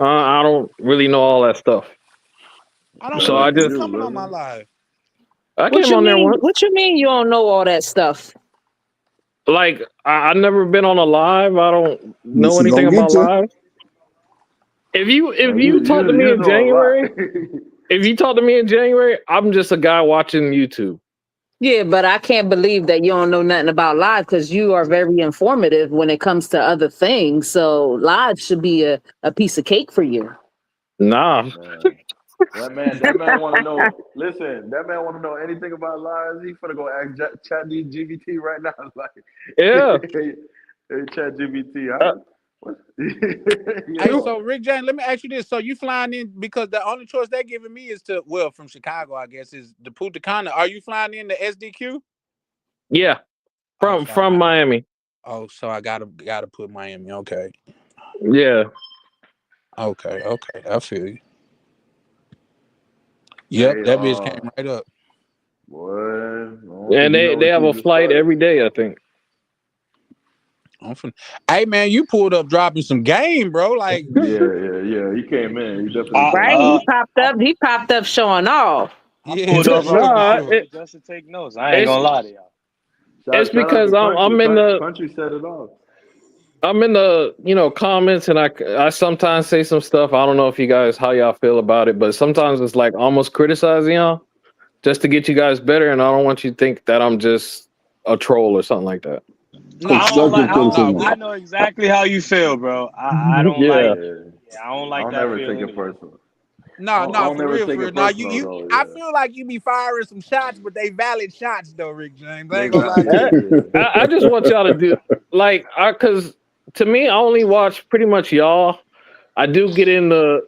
I don't really know all that stuff. I don't So Shout out I remember to you just you, coming on my brother. live. I What came you on there mean? once. What you mean you don't know all that stuff? Like, I never been on a live. I don't know This is anything gonna about get you. live. If Man, you talk to me you in know a lot. January, if you talk to me in January, I'm just a guy watching YouTube. Yeah, but I can't believe that you don't know nothing about live because you are very informative when it comes to other things. So live should be a piece of cake for you. Nah. Man, that man want to know. Listen, that man want to know anything about lies. He finna go ask Chat GBT right now. Like, Yeah. hey, Chat GBT, Uh, what? Hey, yeah. so Rick James, let me ask you this: so you flying in because the only choice they're giving me is from Chicago, I guess, is the Punta Cana. Are you flying in the SDQ? yeah. Oh, From Miami. so I gotta put Miami. Okay, Yeah. okay, I feel you. Yep, Hey, that bitch came right up. boy, I don't think And you know they what have you a just flight started. every day, I think. Hey man, you pulled up dropping some game, bro. Like, Yeah. He came in. He definitely came Right? in. He popped up. He popped up showing off. I yeah, pulled for up sure, right for No, behind sure. you it, just to take notes. I ain't it's gonna lie to y'all. it's Shout out because to Country. I'm in the Country set it off. comments, and I sometimes say some stuff. I don't know if you guys how y'all feel about it, but sometimes it's like almost criticizing y'all just to get you guys better, and I don't want you to think that I'm just a troll or something like that. Nah, I don't like. Constructive I don't. nah, criticism. we I know exactly how you feel, bro. I don't Yeah. like. Yeah. Yeah, I don't I like don't that never take feeling it either. personal. I nah, don't for never real, take for it real. Nah, personal though. I Yeah. feel like you be firing some shots, but they valid shots though, Rick James. I They ain't gonna lie valid. to you. Yeah. I just want y'all to do like because to me, I only watch pretty much y'all. I do get in the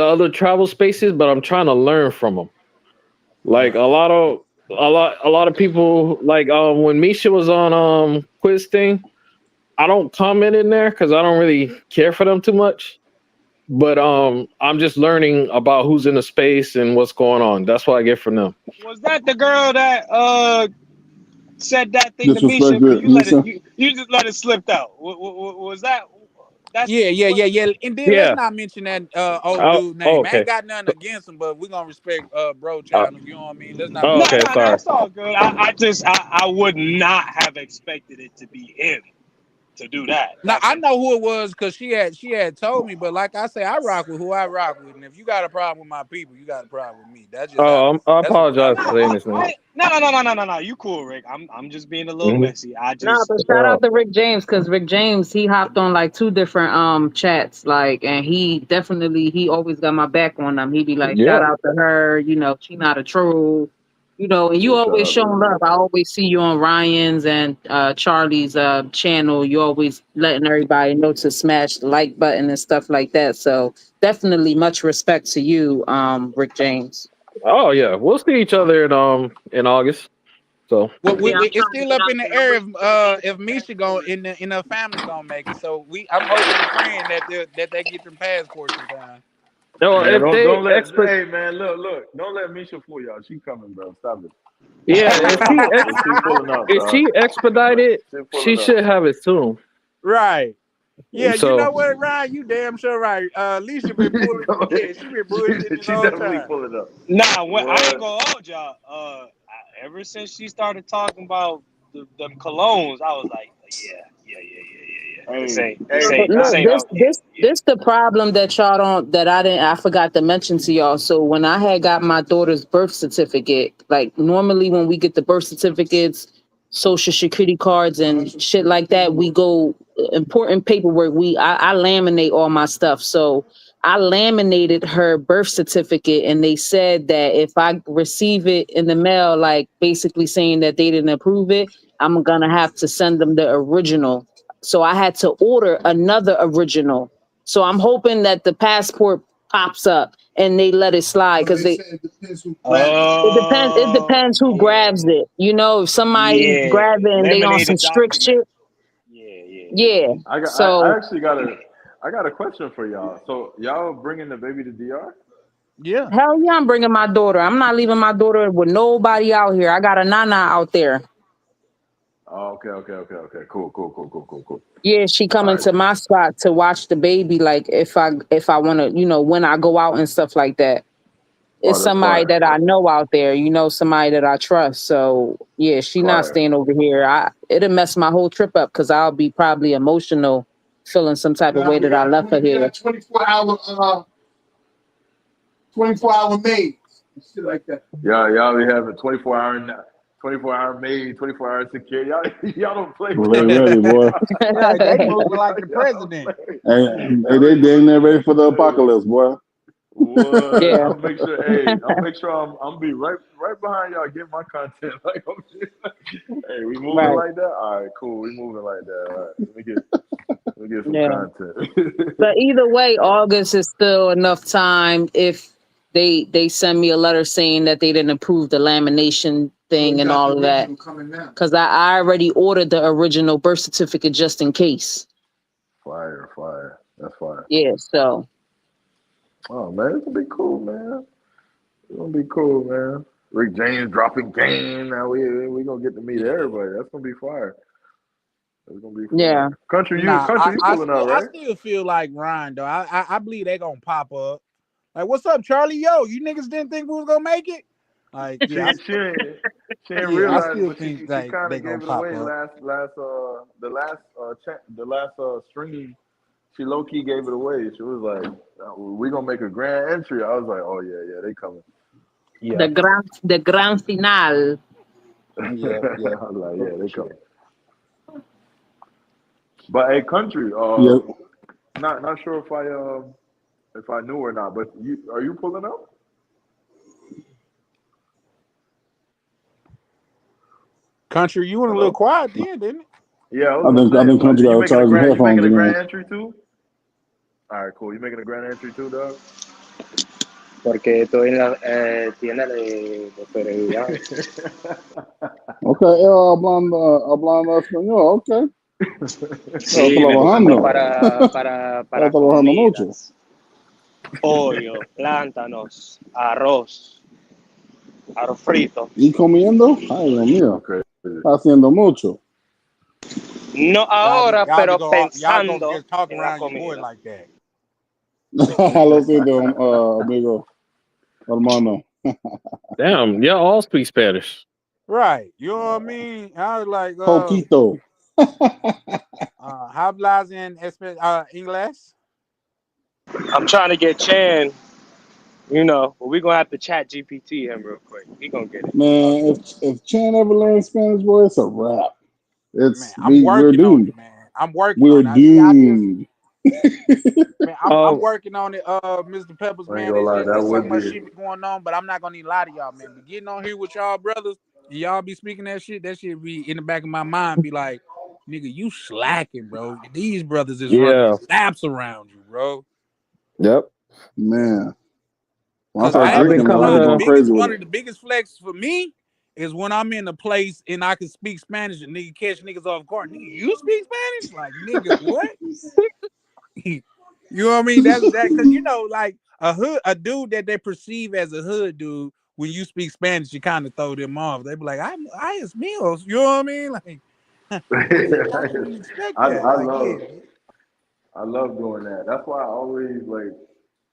other travel spaces, but I'm trying to learn from them. Like Right. a lot of people like when Misha was on quiz thing, I don't comment in there because I don't really care for them too much. But I'm just learning about who's in the space and what's going on. That's what I get from them. Was that the girl that said that thing to Misha? Cause Disrespected Lisa. you just let it slip out. Was that? That's Yeah. And then let's Yeah. not mention that old dude Oh, name. I ain't okay. got nothing against him, but we gonna respect bro Uh, channel. You know what I mean? Let's not oh, no, mention okay. that no, no. Sorry. name. It's all good. I would not have expected it to be him to do that. Now That's I a know who it was because she had told me, but like I say, I rock with who I rock with, and if you got a problem with my people, you got a problem with me. I That's just what I apologize no, for feel. saying his name. no. You cool, Rick. I'm just being a little Mhm. messy. I Nah, just but shout Oh, out to Rick James because Rick James he hopped on like two different chats like, and he always got my back on them. He be like, shout yeah. out to her, you know, she not a troll. You know, and you Yeah, shout always out to showing love. them. I always see you on Ryan's and Charlie's channel. You always letting everybody know to smash the like button and stuff like that. So definitely much respect to you, Rick James. Oh yeah, we'll see each other in August. So Well, Yeah, I'm it's trying to still get up out in the there. I'm air waiting for the date if for the Misha passport. in her family gonna make it. So I'm hoping and praying that they get them passports in time. no, Man, if they don't let. expert, Hey, man, look, don't let Misha fool y'all. She coming, bro. Stop it. yeah, She pulling up, if dog. she expedited, She she pulling up. should have it soon. Right. Yeah, you know So what, Ryan? You damn sure right. Alicia been pulling. Yeah, she been bullshitting this She whole definitely time. pulling up. Nah, I ain't What? gonna hold y'all. Ever since she started talking about them colognes, I was like, yeah. This Hey, ain't this hey, But ain't this look, ain't nah. this out here. this this the problem that y'all don't that I didn't I forgot to mention to y'all. So when I had got my daughter's birth certificate, like normally when we get the birth certificates, social security cards and shit like that, we go important paperwork. I laminate all my stuff. So I laminated her birth certificate and they said that if I receive it in the mail, like basically saying that they didn't approve it, I'm gonna have to send them the original. So I had to order another original. So I'm hoping that the passport pops up and they let it slide because it Oh depends who yeah, grabs it. You know, if somebody yeah. grabs it and they on some Laminated strict document. shit, Yeah. yeah. I So actually got a question for y'all. So y'all bringing the baby to DR? Yeah. hell yeah, I'm bringing my daughter. I'm not leaving my daughter with nobody out here. I got a nana out there. Oh, okay. Cool. Yeah, she All coming right. to my spot to watch the baby. Like if I want to, when I go out and stuff like that. Oh, It's that's somebody fire. that I know out there, somebody that I trust. So yeah, she not Fire. staying over here. It'll mess my whole trip up because I'll be probably emotional, feeling some type of way that I left her here. 24-hour maids and shit like that. Y'all be having 24-hour maid, 24-hour security. Y'all don't play Well, with they us. ready, boy. Right, they moving like the Y'all don't president. play. Hey, Y'all they be damn near moving. ready for the Hey, apocalypse, boy. what? Yeah, I'll make sure I'm be right behind y'all. Get my content. Like, hey, we moving right. like that. All right, cool. We moving like that. All right, let me get some Yeah. content. But either way, Uh, August is still enough time if they send me a letter saying that they didn't approve the lamination thing and all of that. Because I already ordered the original birth certificate just in case. fire. That's fire. Yeah, so Oh man, it's gonna be cool, man. It's gonna be cool, man. Rick James dropping game. Now we gonna get to meet Yeah. everybody. That's gonna be fire. That's gonna be yeah. fire. Country, Nah, you pulling up, I right? still feel like Ryan though. I believe they gonna pop up. Like, what's up, Charlie? Yo, you niggas didn't think we was gonna make it? Like, She ain't yeah, I realized, still but think she like kind they of gonna gave it pop away up. the last stream. She low key gave it away. She was like, "We gonna make a grand entry." I was like, "Oh yeah, they coming." Yeah, The grand final. yeah, I was like, for "Yeah, they sure. coming." But hey, country, Yep. not sure if I knew or not, but are you pulling up? Country, you went a little Hello? quiet then, didn't it? Yeah, I I was think gonna I say, think but Country got to charge some you headphones making a in there. grand entry too? All right, cool. You making a grand entry too, dog? Porque estoy en la tienda de Pereira. Okay, hablando español, okay. Estaba Sí, vengo buscando trabajando. Estaba para trabajando mucho. comidas. Pollo, plátanos, arroz frito. ¿Y comiendo? Ay, Dios Go mío. crazy. Está haciendo mucho. No ahora, pero Y'all go pensando just talking en la around your boy comida. like that. Lo siento, amigo, hermano. damn, y'all all speak Spanish. Right. You know what I mean? I was like, Poquito. hablas en English? I'm trying to get Chan, but we're going to have to chat GPT him real quick. He going to get it. Man, if Chan ever learns Spanish, boy, it's a wrap. Man, I'm We're working on doomed. it, man. I'm working We're on it. See, doomed. Man, I'm working on it, Mr. Peppers, I ain't man. gonna lie, that It's so would much be. shit be going on, but I'm not gonna even lie to y'all, man. Be getting on here with y'all brothers, and y'all be speaking that shit be in the back of my mind, be like, nigga, you slacking, bro. These brothers is running Yeah. laps around you, bro. Yep. Man, when I Cause start I've been drinking, man, I coming be going to. crazy with one it. of the biggest flex for me is when I'm in a place and I can speak Spanish and nigga catch niggas off guard. Nigga, you speak Spanish? Like, nigga, what? You know what I mean? That's that because like a dude that they perceive as a hood dude, when you speak Spanish, you kind of throw them off. They be like, I is meals. You know what I mean? Like, I didn't expect that. I Like, yeah. love doing that. That's why I always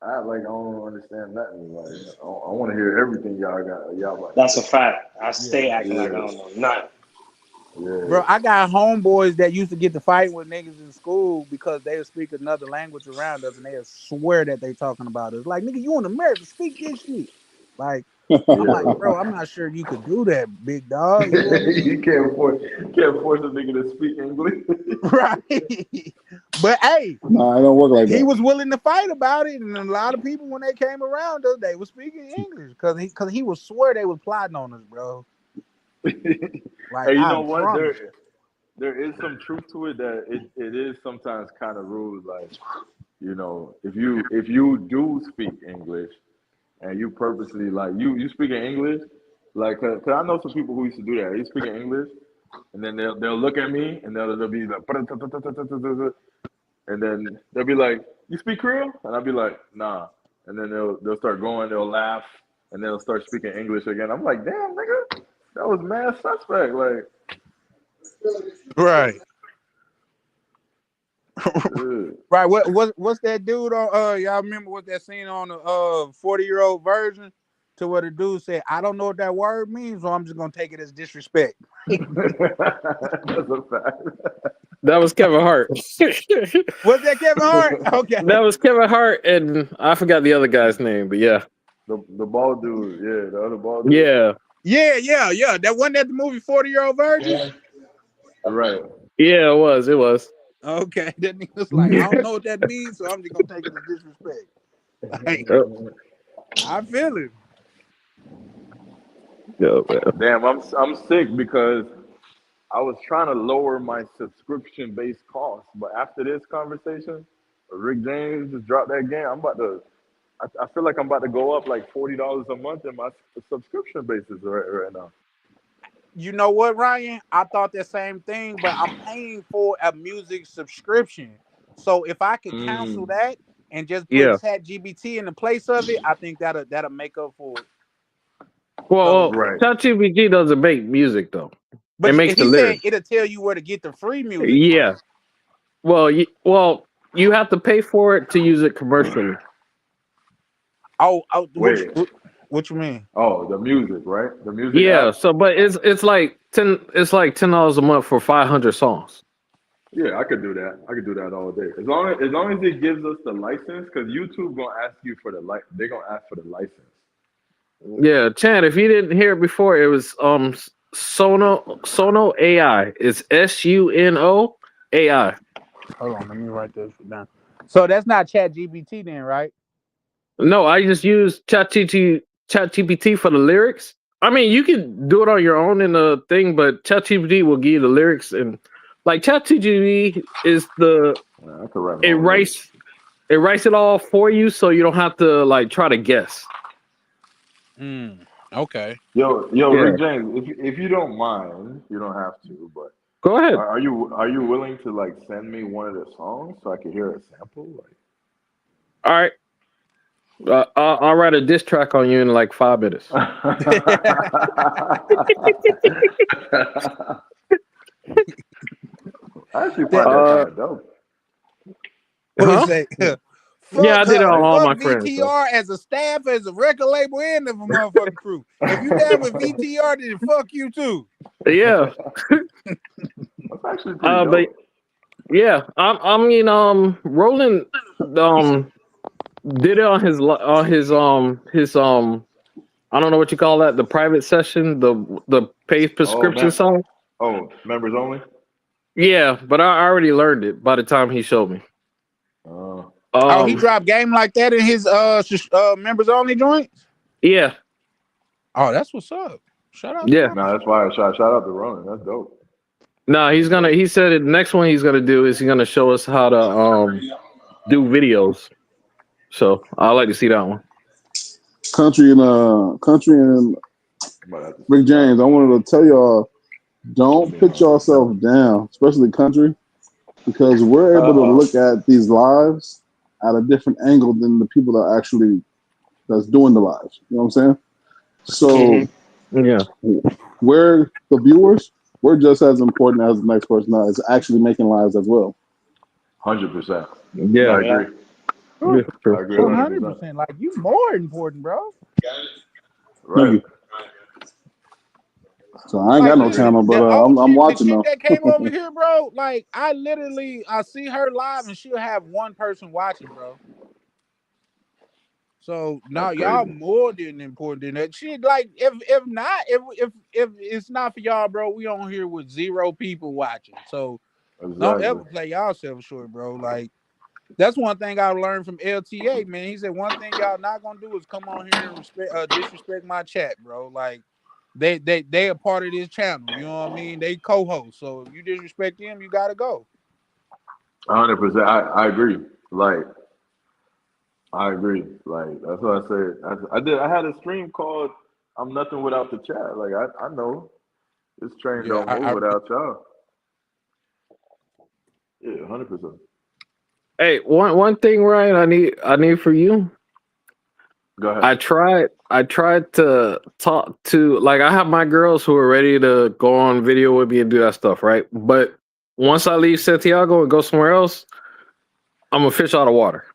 I don't understand nothing. Like I want to hear everything y'all about to That's a say. fact. I Yeah. stay acting like I Yeah, don't know nothing. Bro, yeah. I got homeboys that used to get to fight with niggas in school because they would speak another language around us and they would swear that they talking about us. Like, nigga, you in America, speak this shit. Like, I'm like, Yeah. bro, I'm not sure you could do that, big dog. You know what I mean? You can't force a nigga to speak English. Right. But hey, Nah, I don't work like he that. was willing to fight about it, and a lot of people when they came around us, they were speaking English because he would swear they was plotting on us, bro. Like, Hey, you I know what? promise. There is some truth to it that it is sometimes kind of rude. Like, if you do speak English and you purposely like you speaking English, like, cause I know some people who used to do that. They speaking English, and then they'll look at me and they'll be like, and then they'll be like, "You speak Creole?" And I'll be like, "Nah." And then they'll start going, they'll laugh, and they'll start speaking English again. I'm like, "Damn, nigga, that was mad suspect." Like, Right. ugh. Right. What's that dude on y'all remember what that scene on the 40-year-old version to where the dude said, I don't know what that word means, so I'm just gonna take it as disrespect. That's a fact. That was Kevin Hart. Was that Kevin Hart? Okay. That was Kevin Hart, and I forgot the other guy's name, but yeah. The bald dude, yeah, the other bald dude. Yeah. Yeah. That wasn't that the movie 40-year-old version? Right. Yeah, it was. Okay. That nigga's like, I don't know what that means, so I'm just gonna take it as disrespect. Like, I feel it. Yo, man. Damn, I'm sick because I was trying to lower my subscription based costs, but after this conversation, Rick James just dropped that game. I'm about to. I feel like I'm about to go up like $40 a month in my subscription basis right now. You know what, Ryan? I thought the same thing, but I'm paying for a music subscription. So if I could cancel Mm. that and just put Yeah. ChatGPT in the place of it, I think that'll make up for it. Well, Right. ChatGPT doesn't make music though. It But makes the he said lyrics. it'll tell you where to get the free music from. Yeah. Well, you have to pay for it to use it commercially. Oh, Wait. what you mean? Oh, the music, right? The music Yeah. app. So, but it's like $10 a month for 500 songs. Yeah, I could do that. I could do that all day. As long as it gives us the license, because YouTube gonna ask you for the they're gonna ask for the license. Yeah, Chan. If you didn't hear it before, it was Sono AI. It's SUNO AI. Hold on, let me write this down. So that's not ChatGPT then, right? No, I just use ChatGPT for the lyrics. I mean, you can do it on your own in the thing, but ChatGPT will give you the lyrics, and like ChatGPT is I could write my it own lyrics. writes it all for you, so you don't have to like try to guess. Okay. Yo, Yeah. Rick James, if you don't mind, you don't have to, but Go ahead. are you willing to like send me one of the songs so I can hear a sample? Like, All right. I'll write a diss track on you in like 5 minutes. I actually find that kind of dope. What he Huh? say? Yeah, I did it on all Fuck my friends. So. VTR as a staff, as a record label, and the motherfucking crew. If you down with VTR, then fuck you too. Yeah. That's actually pretty dope. But yeah, I mean, Roland, did it on his I don't know what you call that, the private session, the paid prescription song. Oh, members only. Yeah, but I already learned it by the time he showed me. Oh, he dropped game like that in his members only joints. Yeah. Oh, that's what's up. Shout out to Yeah. Ron. No, that's why. Shout out to Ronan. That's dope. No, he's gonna. He said the next one he's gonna do is he's gonna show us how to do videos. So I like to see that one. Country and Rick James. I wanted to tell y'all, don't put yourself down, especially country, because we're able to look at these lives at a different angle than the people that actually that's doing the lives. You know what I'm saying? So yeah, we're the viewers. We're just as important as the next person that is actually making lives as well. 100%. Yeah, I agree. Yeah, I agree 100%. 100%. Like you more important, bro. Right. So I ain't got no channel, but I'm watching the though. chick that came over here, bro. Like I see her live and she'll have one person watching, bro. So now y'all more than important than that. Shit, like if it's not for y'all, bro, we on here with 0 people watching. So don't ever play yourself short, bro. Like that's one thing I learned from LTA, man. He said one thing y'all not gonna do is come on here and disrespect my chat, bro. Like they a part of this channel. You know what I mean? They co-host. So if you disrespect them, you gotta go. 100%. I agree. Like I agree. Like that's what I said. I had a stream called "I'm Nothing Without the Chat." Like I know this train don't move without y'all. Yeah, 100%. Hey, one thing, Ryan, I need for you. Go ahead. I tried to talk to, like, I have my girls who are ready to go on video with me and do that stuff, right? But once I leave Santiago and go somewhere else, I'm a fish out of water.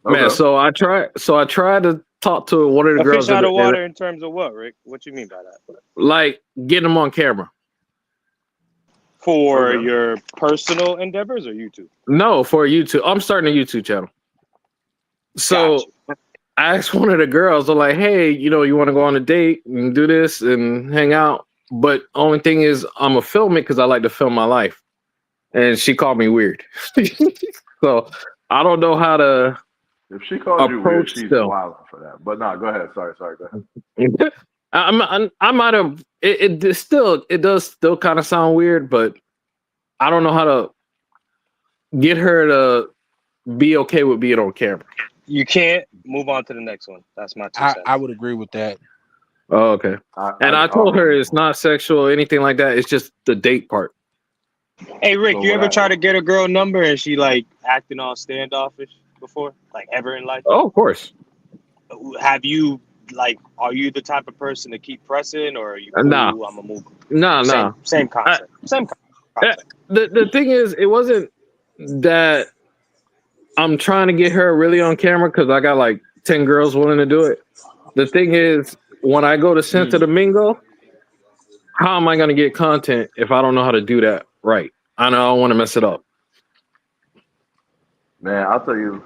Okay. Man, so I tried to talk to one of the A girls fish out of water in terms of what, Rick? What you mean by that? like getting them on camera. For your personal endeavors or YouTube? No, for YouTube. I'm starting a YouTube channel. So I asked one of the girls, I'm like, hey, you want to go on a date and do this and hang out. But only thing is, I'm a film it because I like to film my life. And she called me weird. So I don't know how to. If she calls you weird, she's wild for that. But no, go ahead. Sorry, go ahead. I might have. It does still kind of sound weird, but I don't know how to get her to be okay with being on camera. You can't move on to the next one. That's my 2 cents. I would agree with that. Oh, okay. I told her it's not sexual or anything like that. It's just the date part. Hey, Rick, you ever try to get a girl number and she like acting all standoffish before? Like ever in life? Oh, of course. Have you are you the type of person to keep pressing or are you cool? Nah. I'm gonna move. No. Same concept. Same concept. The thing is, it wasn't that I'm trying to get her really on camera because I got like 10 girls willing to do it. The thing is, when I go to Santo Domingo, how am I going to get content if I don't know how to do that right? I know I don't want to mess it up. Man, I'll tell you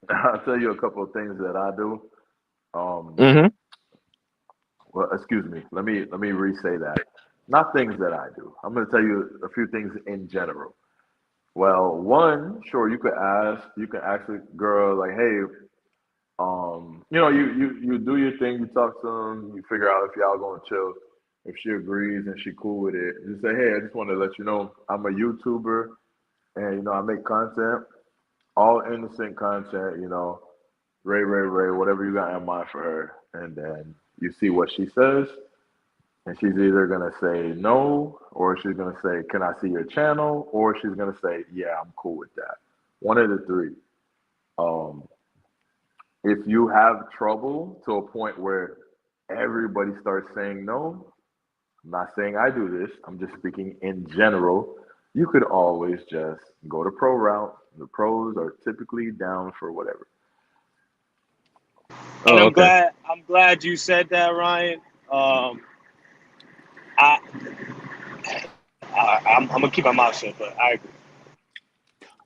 a couple of things that I do. Well, excuse me. Let me re-say that. Not things that I do. I'm going to tell you a few things in general. Well, one, sure, you can ask a girl like, hey, you do your thing, you talk to them, you figure out if y'all going to chill. If she agrees and she cool with it, just say, hey, I just want to let you know I'm a YouTuber and I make content, all innocent content, Ray, whatever you got in mind for her, and then you see what she says, and she's either gonna say no, or she's gonna say, can I see your channel, or she's gonna say, yeah, I'm cool with that. One of the three. If you have trouble to a point where everybody starts saying no, I'm not saying I do this, I'm just speaking in general, you could always just go the pro route. The pros are typically down for whatever. And I'm glad you said that, Ryan. I'm gonna keep my mouth shut, but I agree.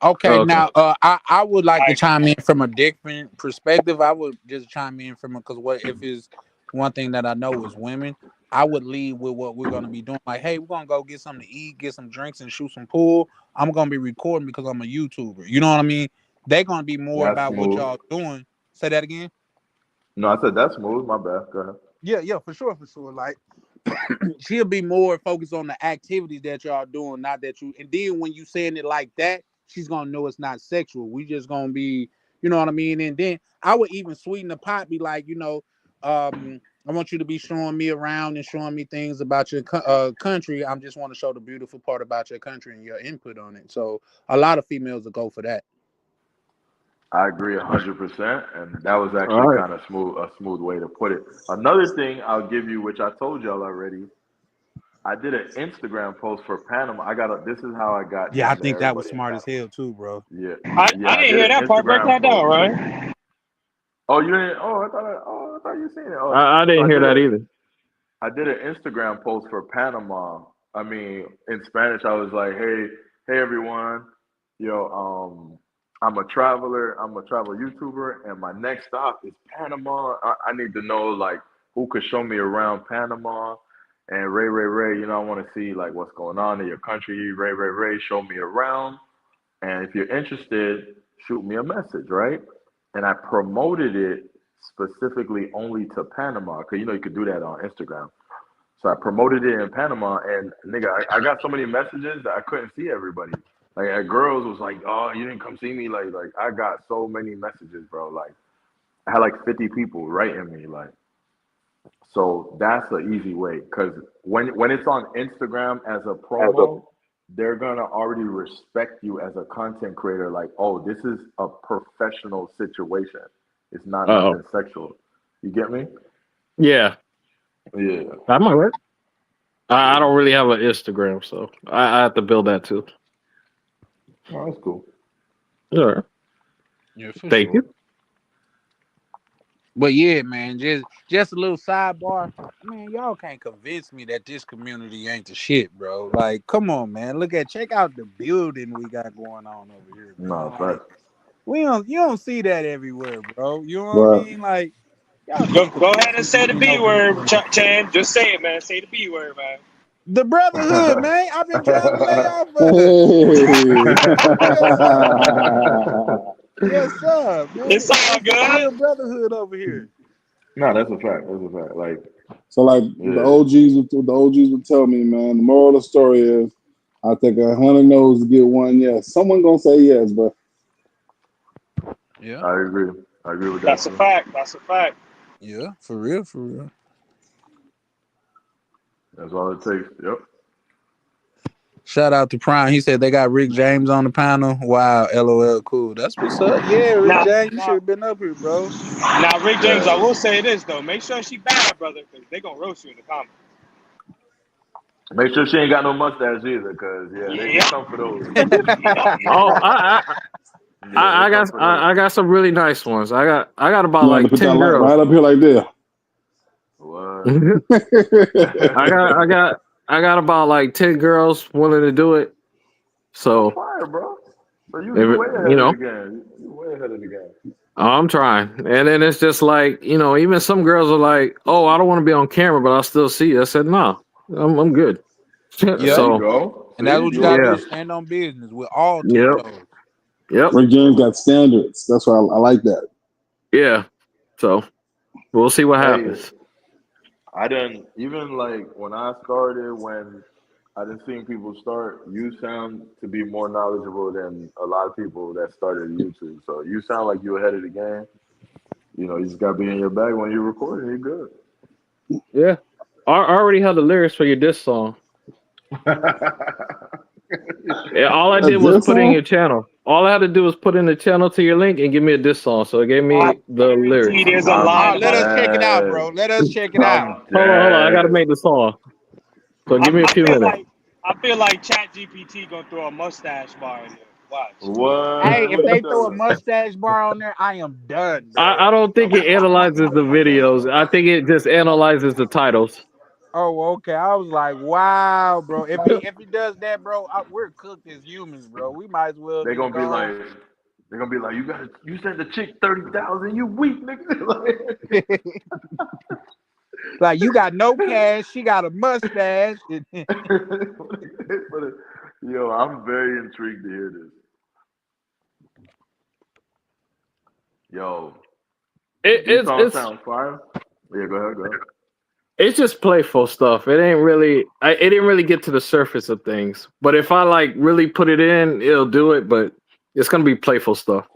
Okay, now I would like to chime in from a different perspective. I would just chime in from because what if is one thing that I know is women. I would lead with what we're gonna be doing. Like, hey, we're gonna go get something to eat, get some drinks, and shoot some pool. I'm gonna be recording because I'm a YouTuber. You know what I mean? They're gonna be more That's about what smooth. y'all doing. Say that again. No, I said that's smooth. My bad. Go ahead. Yeah, for sure, for sure. Like, she'll be more focused on the activities that y'all doing, not that you. And then when you saying it like that, she's gonna know it's not sexual. We just gonna be, you know what I mean. And then I would even sweeten the pot, be like, I want you to be showing me around and showing me things about your country. I just want to show the beautiful part about your country and your input on it. So a lot of females will go for that. I agree 100%, and that was All actually right. kind of smooth, a smooth way to put it. Another thing I'll give you, which I told y'all already, I did an Instagram post for Panama. This is how I got Yeah, I damn near think that was everybody in smart as Panama. hell too, bro. Yeah, I yeah, I didn't did hear an that part. Break Instagram that down, post. right? Oh, you didn't? Oh, I thought you seen it. Oh, I so didn't hear that either. I did an Instagram post for Panama. I mean, in Spanish, I was like, hey everyone, I'm a traveler. I'm a travel YouTuber, and my next stop is Panama. I need to know like who could show me around Panama. And Ray, I want to see like what's going on in your country. Ray, show me around. And if you're interested, shoot me a message, right? And I promoted it specifically only to Panama, because you could do that on Instagram. So I promoted it in Panama, and nigga, I got so many messages that I couldn't see everybody. Like, girls was like, "Oh, you didn't come see me." Like I got so many messages, bro. Like, I had like 50 people writing me, like. So that's an easy way, because when it's on Instagram as a promo, they're gonna already respect you as a content creator. Like, oh, this is a professional situation. It's not Oh, nothing sexual. You get me? yeah, Yeah. that might work. I don't really have an Instagram, so I have to build that too. Oh, that's cool. All right. Yeah, for Thank sure. you. But yeah, man, just a little sidebar. Man, y'all can't convince me that this community ain't the shit, bro. Like, come on, man. Check out the building we got going on over here, No, man. Like, fact. you don't see that everywhere, bro. You know what I Right. mean? Like, y'all Go can't go convince ahead and me say we the ain't B over here word, doing this. Chan. Just say it, man. Say the B word, man. The brotherhood, man. I've been trying to lay off of it. Hey. Yes, sir. Yes, sir, man. It's all It's the real good. brotherhood over here. No, that's a fact. That's a fact. Like, So like yeah, the OGs would tell me, man. The moral of the story is, I take 100 no's to get one yes. Someone gonna say yes, but Yeah, I agree. I agree with that That's a too. fact. That's a fact. yeah, for real, for real. That's all it takes. Yep. Shout out to Prime. He said they got Rick James on the panel. Wow, LOL, cool. That's what's up. Yeah, Rick Now, James, you should now, have been up here, bro. now, Rick James. I Yeah. will say this though. Make sure she bad, brother, because they gonna roast you in the comments. Make sure she ain't got no mustache either, cause yeah, they Yep. come for those. Yep. Oh, Yeah, yeah, they come for those. I got some really nice ones. I got about you have to like put that 10 light girls. right up here like this. What? I got I got I got about like 10 girls willing to do it. Oh, So fire, bro. So you if, way you ahead of the know, game. You way ahead of the game. I'm trying. And then it's just like, even some girls are like, "Oh, I don't want to be on camera, but I'll still see you." I said, "No. I'm good." There Yep. you So, go. And that's See, what you you gotta already. do. yeah. Stand on business with all 10 Yep. toes. Yep. Rick James got standards. That's why I like that. Yeah. So, we'll see what Hey, happens. I done even like when I started, when I done seen people start. You sound to be more knowledgeable than a lot of people that started YouTube. So you sound like you ahead of the game. You just gotta be in your bag when you're recording. You're good. Yeah. I already have the lyrics for your diss song. Yeah, all I That's did was this put in your song? channel. All I had to do was put in the channel to your link and give me a diss song. So it gave I me the guarantee lyrics. there's a I'm line Let about us check it out, dead. bro. Let us check it out. I'm Hold on. I gotta dead. make the song. So give me a I few feel minutes. like Chat GPT gonna throw a mustache bar in there. Watch. Hey, What? if What you they throw a talking mustache bar on there, I am done, bro. I don't think it analyzes the videos. I think it just analyzes the titles. Oh, okay. I was like, wow, bro. If he does that, bro, we're cooked as humans, bro. We might as well They're just gonna be go. like, you sent the chick 30,000. You weak nigga. Like, Like you got no cash, she got a mustache. Yo, I'm very intrigued to hear this. Yo, these songs It's sound fire. Yeah, go ahead, go ahead. it's just playful stuff. It ain't really. It didn't really get to the surface of things. But if I like really put it in, it'll do it. But it's gonna be playful stuff.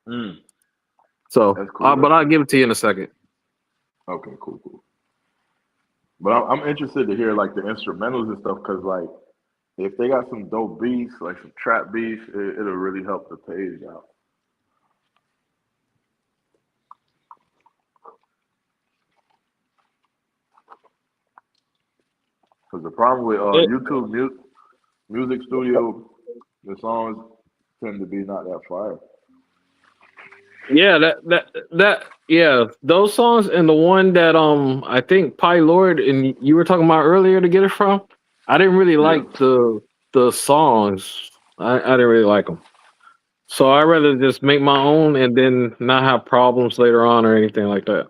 Mm, So, that's cool. but That's I'll cool. give it to you in a second. Okay, cool, cool. But I'm interested to hear like the instrumentals and stuff because like if they got some dope beats, like some trap beats, it'll really help the page out. Because the problem with It, YouTube music studio, the songs tend to be not that fire. yeah, yeah, those songs and the one that I think Pi Lord and you were talking about earlier to get it from. I didn't really Yeah. like the songs. I didn't really like them. So I rather just make my own and then not have problems later on or anything like that.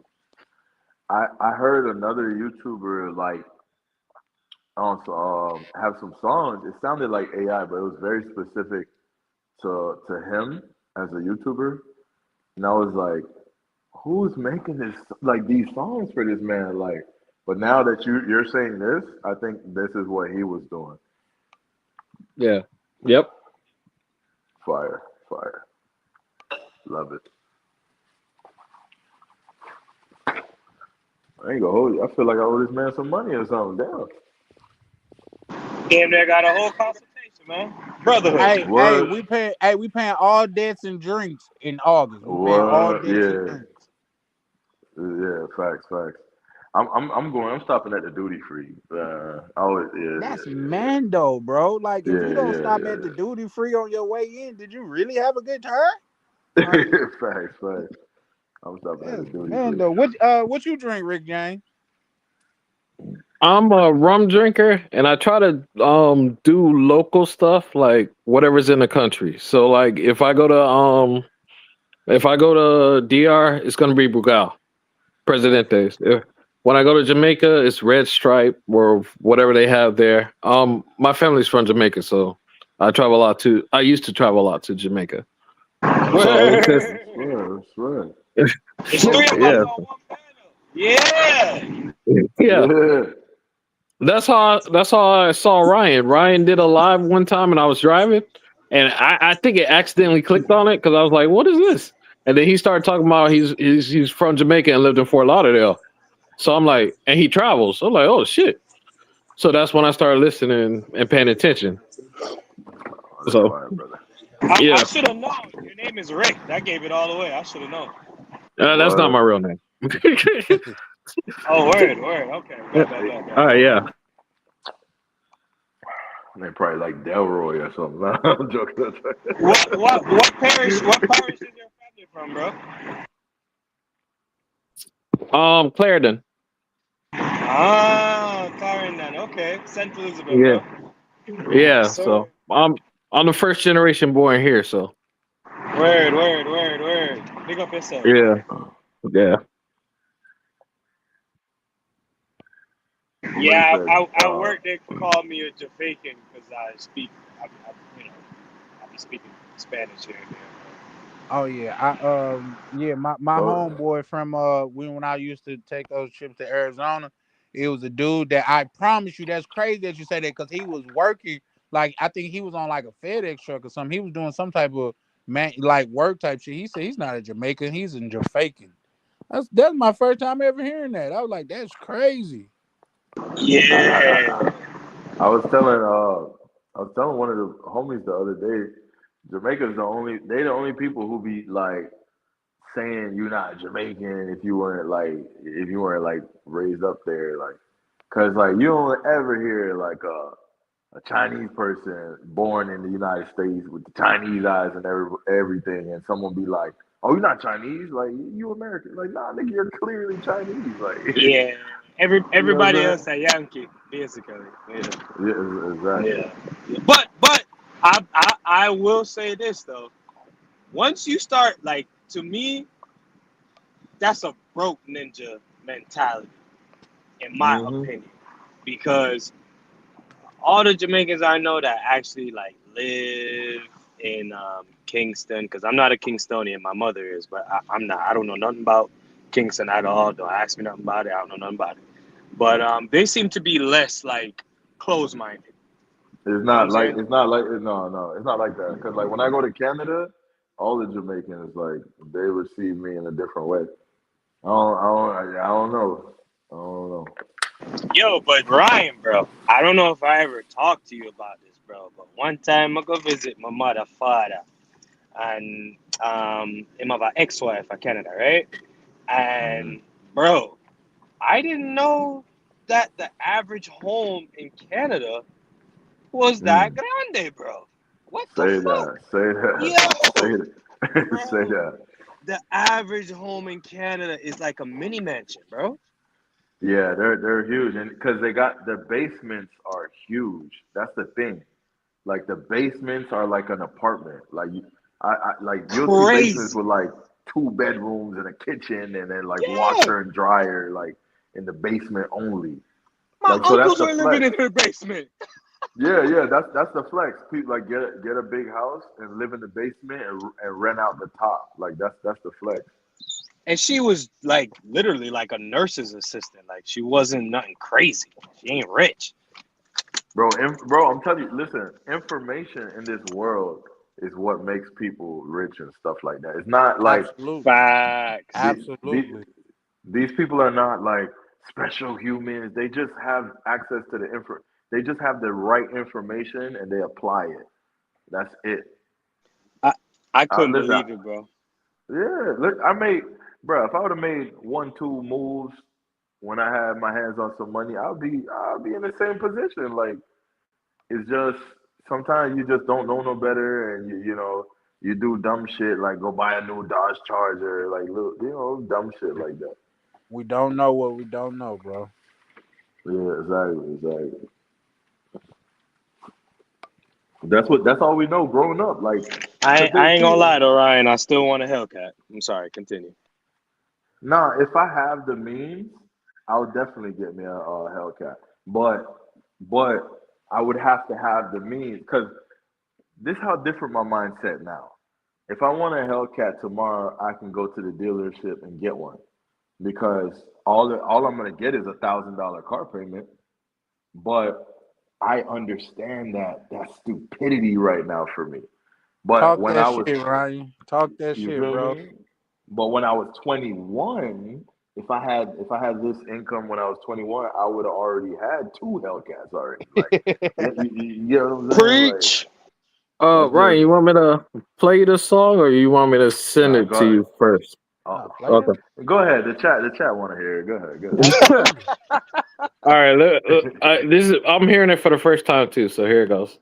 I heard another YouTuber like have some songs. It sounded like AI, but it was very specific to him as a YouTuber. And I was like, who's making this like these songs for this man? Like, but now that you're saying this, I think this is what he was doing. Yeah. Yep. Fire, fire, love it. I ain't gonna hold you. I feel like I owe this man some money or something. Damn. Damn, they got a whole consultation, man. Brotherhood. Hey, What? we paying all debts and drinks in August. We paying all What? debts and Yeah, drinks. yeah. Facts, facts. I'm going. I'm stopping at the duty free. I always, That's Mando, bro. Like if you don't stop at the yeah. duty free on your way in, did you really have a good time? Like Facts, facts. I'm stopping at the that's duty free. Mando. What you drink, Rick James? I'm a rum drinker and I try to do local stuff like whatever's in the country. So like if I go to DR, it's gonna be Brugal, Presidentes. When I go to Jamaica, it's Red Stripe or whatever they have there. My family's from Jamaica, so I used to travel a lot to Jamaica. So it's just I swear, I swear. It's three of us yeah. on one panel. Yeah. Yeah. Yeah. That's how I saw Ryan. Ryan did a live one time and I was driving and I think it accidentally clicked on it because I was like, what is this? And then he started talking about he's from Jamaica and lived in Fort Lauderdale. So I'm like, and he travels. So I'm like, oh shit. So that's when I started listening and paying attention. Oh, that's So fire, brother. yeah, I should have known. Your name is Rick. That gave it all away. I should have known. that's not What? my real name. Oh, word. Okay. Bad. All right, yeah. They probably like Delroy or something. No, I'm joking. What parish is your family from, bro? Clarendon. Ah, Clarendon. Okay. St. Elizabeth, Yeah, bro. yeah. Yes, sir. So I'm the first generation born here. So Word. Big up yourself, bro. yeah, yeah. But he Yeah, said, I work. They call me a Jamaican because I speak. I be speaking Spanish here and there. Oh yeah, my homeboy from when I used to take those trips to Arizona, it was a dude that I promise you that's crazy that you say that because he was working like I think he was on like a FedEx truck or something. He was doing some type of man like work type shit. He said he's not a Jamaican, he's a Jamaican. That's my first time ever hearing that. I was like, that's crazy. Yeah. I was telling one of the homies the other day, Jamaica's they the only people who be like saying you're not Jamaican if you weren't like raised up there, like, cause like you don't ever hear like a Chinese person born in the United States with the Chinese eyes and everything, and someone be like, "Oh, you're not Chinese, like you American." Like, nah, nigga, you're clearly Chinese. Like, Yeah. you know what Everybody I'm else a Yankee, basically. Yeah. saying? Yeah, exactly. Yeah. But I will say this though. Once you start like to me, that's a broke ninja mentality, in my opinion, because all the Jamaicans I know that actually like live in Kingston, because I'm not a Kingstonian, my mother is, but I'm not. I don't know nothing about Kingston at all. Don't ask me nothing about it. I don't know nothing about it. But they seem to be less like closed-minded. It's You know what not I'm like saying? it's not like no, it's not like that. Cause like when I go to Canada, all the Jamaicans like they receive me in a different way. I don't know. I don't know. Yo, but Ryan, bro, I don't know if I ever talked to you about this, bro. But one time I go visit my mother, father, and him have an ex-wife in Canada, right? And bro, I didn't know that the average home in Canada was that Mm. grande, bro. What the Say fuck? that. Say that. Say Yo, that. Say bro, that. the average home in Canada is like a mini mansion, bro. Yeah, they're huge, and because they got the basements are huge. That's the thing. Like the basements are like an apartment. Like I like you'll see basements Crazy. with like 2 bedrooms and a kitchen, and then like Yeah. washer and dryer, like in the basement only. My Like so that's uncles the were living flex. in their basement. Yeah, that's the flex. People like get a big house and live in the basement and rent out the top. Like that's the flex. And she was like literally like a nurse's assistant. Like she wasn't nothing crazy. She ain't rich. Bro, I'm telling you, listen, information in this world is what makes people rich and stuff like that. It's not like Absolutely. Facts. the, Absolutely. these people are not like special humans. They just have access to the info. They just have the right information and they apply it. That's it. I I couldn't Listen, believe it, bro. yeah, look, I made, bro. If I would have made 1, 2 moves when I had my hands on some money, I'll be in the same position. Like it's just sometimes you just don't know no better, and you do dumb shit like go buy a new Dodge Charger, like little dumb shit like that. We don't know what we don't know, bro. Yeah, exactly. That's all we know growing up. Like, I cause they I ain't gonna see, lie though, Ryan. I still want a Hellcat. I'm sorry. Continue. nah, if I have the means, I would definitely get me a Hellcat. But I would have to have the means because this is how different my mindset now. If I want a Hellcat tomorrow, I can go to the dealership and get one because all I'm gonna get is $1,000 car payment. But I understand that stupidity right now for me. But Talk when that I was, shit, Ryan. Talk that you shit, feel bro. me? But when I was 21, if I had this income when I was 21, I would have already had 2 Hellcats already. Like, you know what I'm saying? Like, Preach. that's Ryan, just you want me to play the song or you want me to send nah. it Go to ahead. you first? Nah, play Okay. that. Go ahead. The chat want to hear it. Go ahead. Go ahead. Absolutely. All right. This is I'm hearing it for the first time too, so here it goes.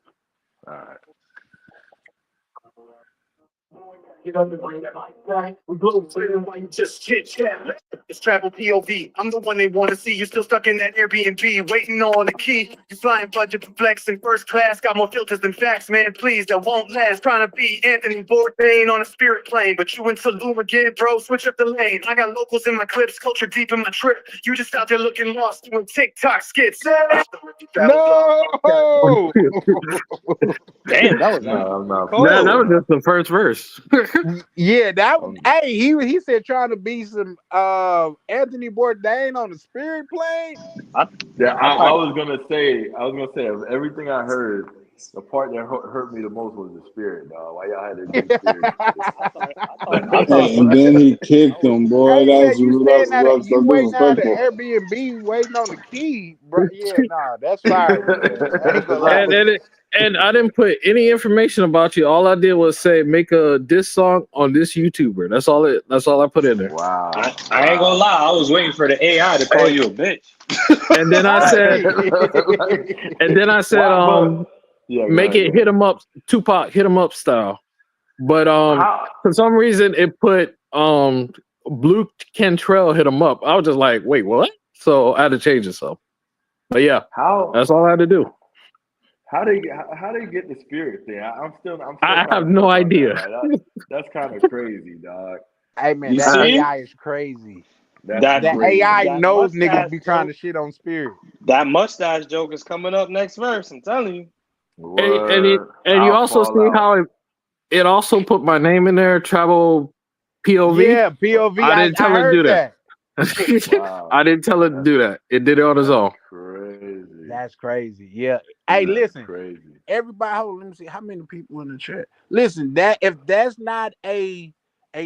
All right. You know the bring that light back. We blow clear while you just chit chat. It's travel POV. I'm the one they want to see. You're still stuck in that Airbnb, waiting on the key. You flying budget for flex in first class. Got more filters than facts, man. Please, that won't last. Trying to be Anthony Bourdain on a spirit plane, but you in Tulum again, bro. Switch up the lane. I got locals in my clips, culture deep in my trip. You just out there looking lost doing TikTok skits. No. Damn, that was No, I'm not That feeling cold. was that. just the first verse. Yeah, that was. Um, Hey, he said trying to be some Anthony Bourdain on the spirit plane. I yeah, I I thought was gonna say of everything I heard, the part that hurt me the most was the spirit, dog. Why y'all had to do spirit and shit? I thought Hey, and for then he I kicked was him, boy. Hey, That yeah, was you staying out of you waiting out of disrespectful. Airbnb, waiting on the key, bro. Yeah, nah, that's fire, man. I ain't gonna lie. And I didn't put any information about you. All I did was say make a diss song on this YouTuber. That's all I put in there. Wow, I ain't gonna wow. lie. I was waiting for the AI to call And, you a bitch. and then I said Hey, Wow, but yeah, go make ahead, go it hit ahead. him up, Tupac hit him up style. But How? for some reason it put Blue Cantrell hit him up. I was just like, wait, what? So I had to change it. So, but yeah, How? that's all I had to do. How they get the spirit thing? I'm still I kind have of no stuck on that. idea. Like that's kind of crazy, dog. hey, man, You that I, see? AI is crazy. That's That The crazy. AI that knows niggas mustache be trying joke. to shit on Spirit. That mustache joke is coming up next verse. I'm telling you. What? And you I'll also fall see out. how it also put my name in there, travel POV. Yeah, POV. I I didn't tell it to heard do that. that. Wow. I didn't tell it to That's do that. It did it on its that's own. crazy. That's crazy. Yeah. Hey, That's listen. crazy. Everybody, hold on, let me see how many people in the chat. Listen, that if that's not a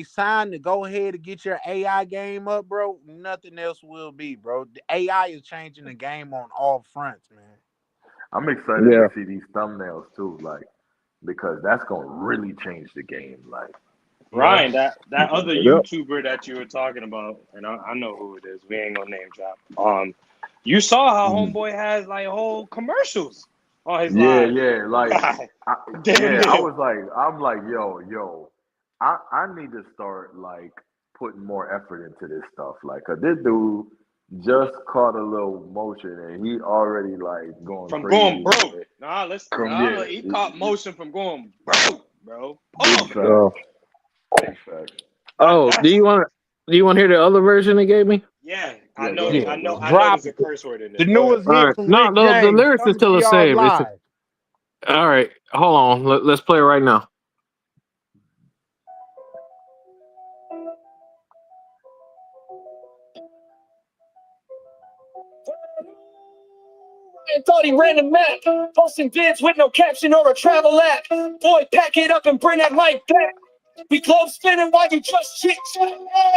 sign to go ahead and get your AI game up, bro, nothing else will be, bro. The AI is changing the game on all fronts, man. I'm excited to Yeah. see these thumbnails too, like because that's gonna really change the game. Like, Yeah. Ryan, that other Yep. YouTuber that you were talking about, and I know who it is. We ain't gonna name drop. You saw how homeboy has like whole commercials on his yeah, live. yeah, like, I, Damn yeah. I near. was like, I'm like, yo, I need to start like putting more effort into this stuff. Like, 'cause this dude just caught a little motion and he already like going From going crazy with broke. it. From Nah, he caught motion from going broke, bro. big Pause. Oh. facts, big facts. Oh, do That's you want to hear the other version they gave me? yeah. I Yeah, go know. ahead, Yeah. I know. bro. I know. Drop There's a it. curse word in The there. Go ahead. newest All hit right. from No, Rick the James lyrics is coming still to the y'all same. It's live. all right. Hold on. Let's play it right now. And thought he ran a map, posting vids with no caption or a travel app. Boy, pack it up and bring that mic back. We globe spinning while you just chit chat.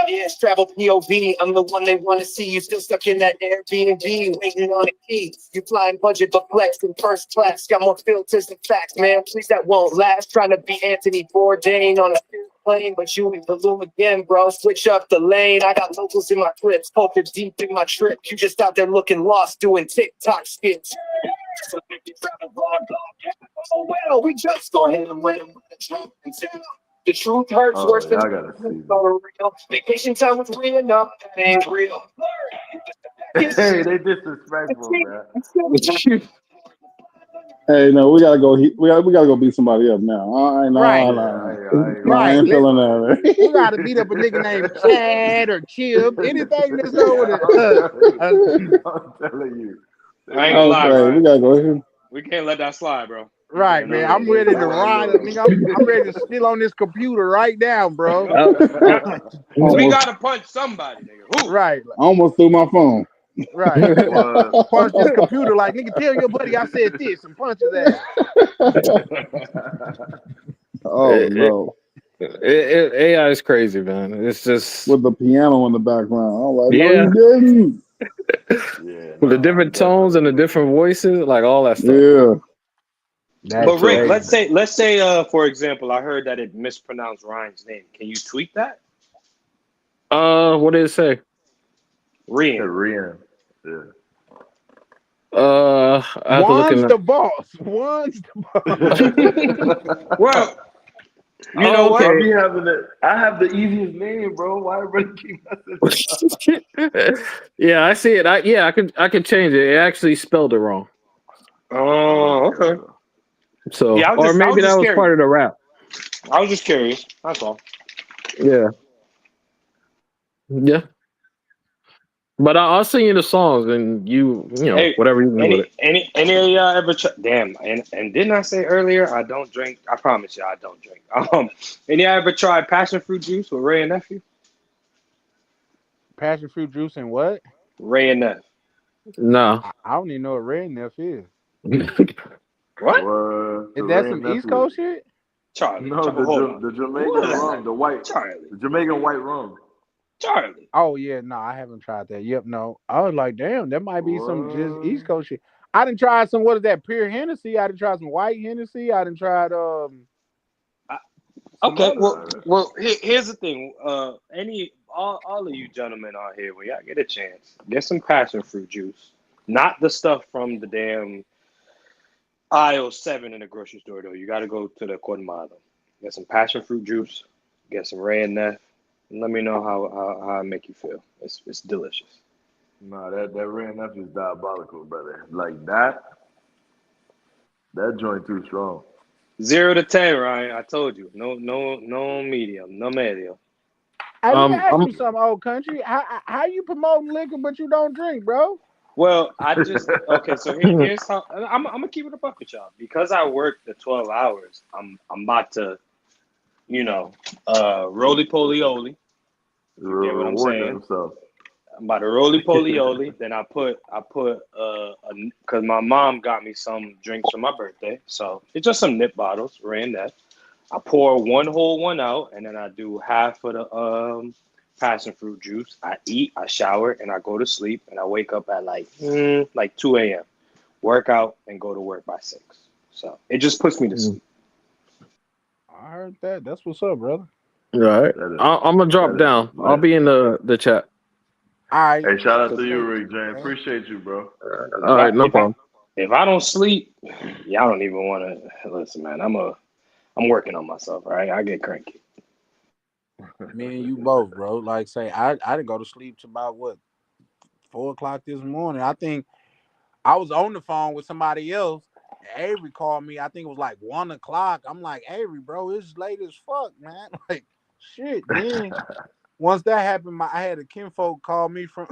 Yes, travel POV. I'm the one they want to see. You still stuck in that Airbnb, waiting on a key. You flying budget but flex in first class. Got more filters than facts, man. Please, that won't last. Trying to be Anthony Bourdain on a plane, but you in the loom again, bro. Switch up the lane. I got locals in my clips, poking deep in my trip. You just out there looking lost, doing TikTok skits. So if you travel blog, oh well, we just go ahead and win the truth and tell. The truth hurts Oh, worse than y'all gotta see this. for real. Vacation time with real, no, that ain't real. Hey, they disrespectful, man. Hey, no, we gotta go. We gotta go beat somebody up now. Right. Yeah, I ain't gonna I Right. lie. ain't Let, feeling we that. gotta beat up a nigga named Chad or Chip. Anything that's over Yeah, I'm the telling you. uh, I'm telling you. They I ain't about gonna to lie, get Okay, we Ryan. gotta go. We can't let that slide, bro. right, Yeah, man. nah. I'm yeah, they ready to going ride it, nigga. I'm ready to steal on this computer right now, bro. Yup. Got we Almost, gotta punch somebody, nigga. Who? Right. almost threw my phone. Right. what? Punch this computer like nigga. Tell your buddy I said this and punch his ass. Oh It, it, no, AI is crazy, man. It's just with the piano in the background. I'm like, no, yeah, you didn't. Yeah, with the nah, different tones and the definitely. different voices, like all that stuff. Yeah, That's But Rick, So, crazy. let's say, for example, I heard that it mispronounced Ryan's name. Can you tweet that? What did it say? Rian. Korean. Yeah. I have to look in One's the. the boss. One's the Well, you know Oh, Bro, I what? okay. be having it. I have the easiest name, bro. Why everybody keep messing it up? Yeah, I see it. I could change it. It actually spelled it wrong. Oh, okay. Okay. So, Yeah, or I maybe was that just was curious. part of the rap. I was just curious. That's all. Yeah, yeah. But I'll sing you the songs, and Hey, whatever you can do with it. any of y'all ever try? Damn, and didn't I say earlier I don't drink? I promise you I don't drink. Any of y'all ever tried passion fruit juice with Ray and nephew? passion fruit juice and what? Ray and Neff. No. I don't even know what red Neff is. What? What? Is The that Ram some East nephew? Coast shit? Charlie, No, hold on. The Jamaican What the rum, heck? the white, Charlie, the Jamaican white rum. Charlie. Oh yeah, no, I haven't tried that. Yep, no. I was like, damn, that might be some just East What? Coast shit. I done tried some. What is that? Pure Hennessy. I done tried some white Hennessy. I done tried some Okay, other. well, here's the thing. All of you gentlemen out here, when y'all get a chance, get some passion fruit juice. Not the stuff from the damn aisle 7 in the grocery store, though. You got to go to the Colmado. Get some passion fruit juice. Get some Ray and Neff. And let me know how it make you feel. It's delicious. Nah, that Ram nephew is diabolical, brother. Like that joint too strong. 0 to 10, Ryan. I told you. No medium. No medio. Hey, let me ask I'm you something, old country. How you promoting liquor but you don't drink, bro? Well, I just okay. So here's how I'm gonna keep it a buck with y'all because I work the 12 hours. I'm about to roly poly oly. If you get what I'm Rewarding saying. himself. I'm about to roly poly oly. Then I put because my mom got me some drinks for my birthday, so it's just some nip bottles. Ran that. I pour one whole one out, and then I do half of the passion fruit juice. I eat, I shower, and I go to sleep. And I wake up at like 2 a.m. Work out and go to work by 6. So it just puts me to sleep. I heard that. That's what's up, brother. all right. I'm gonna drop That is down. I'll lit. be in the chat. All right. Hey, shout out to you, Appreciate Rick you, James. man. Appreciate you, bro. All right, no problem. If I don't sleep, y'all don't even want to listen, man. I'm working on myself. All right, I get cranky. Me and you both, bro. Like say, I didn't go to sleep till about what 4 o'clock this morning. I think I was on the phone with somebody else. Avery called me. I think it was like 1 o'clock. I'm like, Avery, bro, it's late as fuck, man. Like, shit. Then once that happened, I had a kinfolk call me from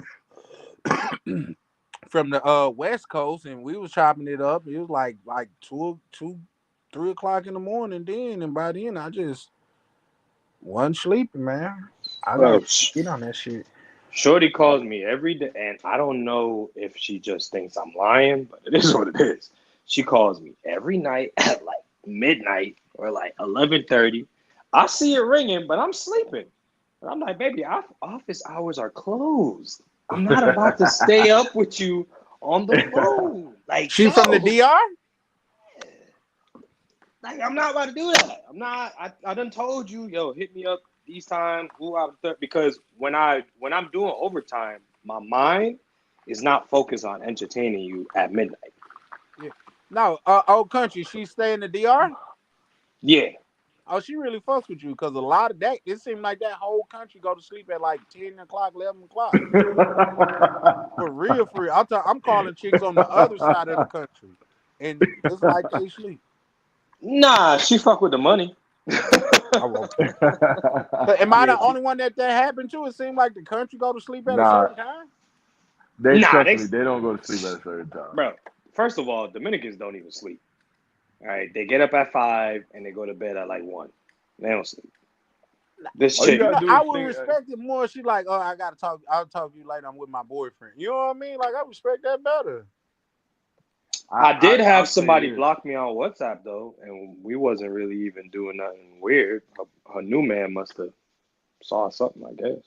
from the West Coast, and we was chopping it up. It was like 3 o'clock in the morning. Then, and by then, I just wasn't sleeping, man. I gotta Bro, get on that shit. Shorty calls me every day, and I don't know if she just thinks I'm lying, but it is what it is. She calls me every night at like midnight or like 11:30. I see it ringing, but I'm sleeping. And I'm like, baby, office hours are closed. I'm not about to stay up with you on the phone. Like, She from the no. DR? Like, I'm not about to do that. I'm not. I done told you, yo, hit me up these times. Because when I'm doing overtime, my mind is not focused on entertaining you at midnight. Yeah. No, old country. She stay in the DR? Yeah. Oh, she really fucks with you because a lot of that. It seemed like that whole country go to sleep at like 10 o'clock, 11 o'clock. For real, for real. I'm calling chicks on the other side of the country, and it's like they sleep. Nah, she fuck with the money. Oh, okay. But am I Yeah, the only one that happened to? It seemed like the country go to sleep at a Nah, certain time. they nah, trust me. They don't go to sleep at a certain time. bro. First of all, Dominicans don't even sleep. All right, they get up at 5 and they go to bed at like 1. They don't sleep. This All you chick, gotta do I is would think. respect it more. She like, oh, I gotta talk. I'll talk to you later. I'm with my boyfriend. You know what I mean? Like, I respect that better. I did have I'll say somebody this. block me on WhatsApp though, and we wasn't really even doing nothing weird. Her new man must have saw something, I guess.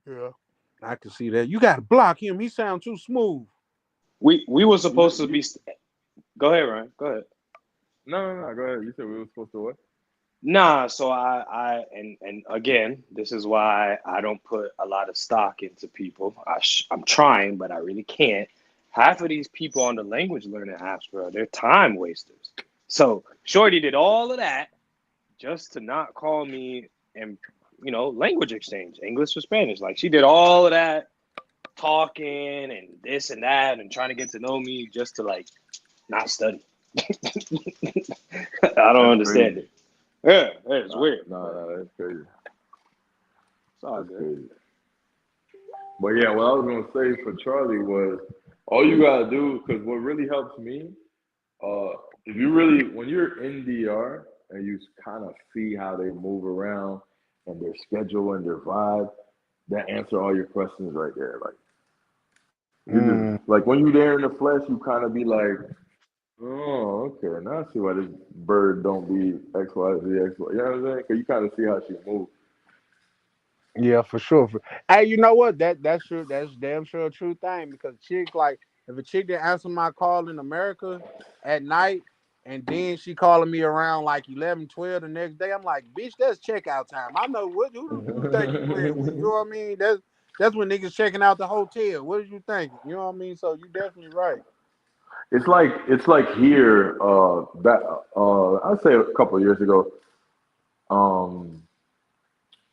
Yeah, I can see that. You gotta block him. He sound too smooth. We were supposed to You, be. Go ahead, Ryan. Go ahead. no. Go ahead. You said we were supposed to what? Nah, so and again, this is why I don't put a lot of stock into people. I'm trying, but I really can't. Half of these people on the language learning apps, bro, they're time wasters. So Shorty did all of that just to not call me and language exchange, English for Spanish. Like she did all of that talking and this and that and trying to get to know me just to like not study. I don't That's understand crazy. it. Yeah, it's weird. No, that's crazy. It's all That's good. crazy. But yeah, what I was gonna say for Charlie was all you gotta do, because what really helps me, if you really when you're in DR and you kind of see how they move around and their schedule and their vibe, that answer all your questions right there. Like you Mm. just like when you're there in the flesh, you kind of be like, oh, okay, now I see why this bird don't be X Y Z X Y. You know what I'm saying? Because you kind of see how she moves. Yeah, for sure. Hey, you know what? That's true. That's damn sure a true thing because chicks like if a chick didn't answer my call in America at night and then she calling me around like 11, 12 the next day, I'm like, bitch, that's checkout time. I know who you think you playing with. You know what I mean? That's when niggas checking out the hotel. What did you think? You know what I mean? So you definitely right. It's like here, that I'd say a couple of years ago. Um,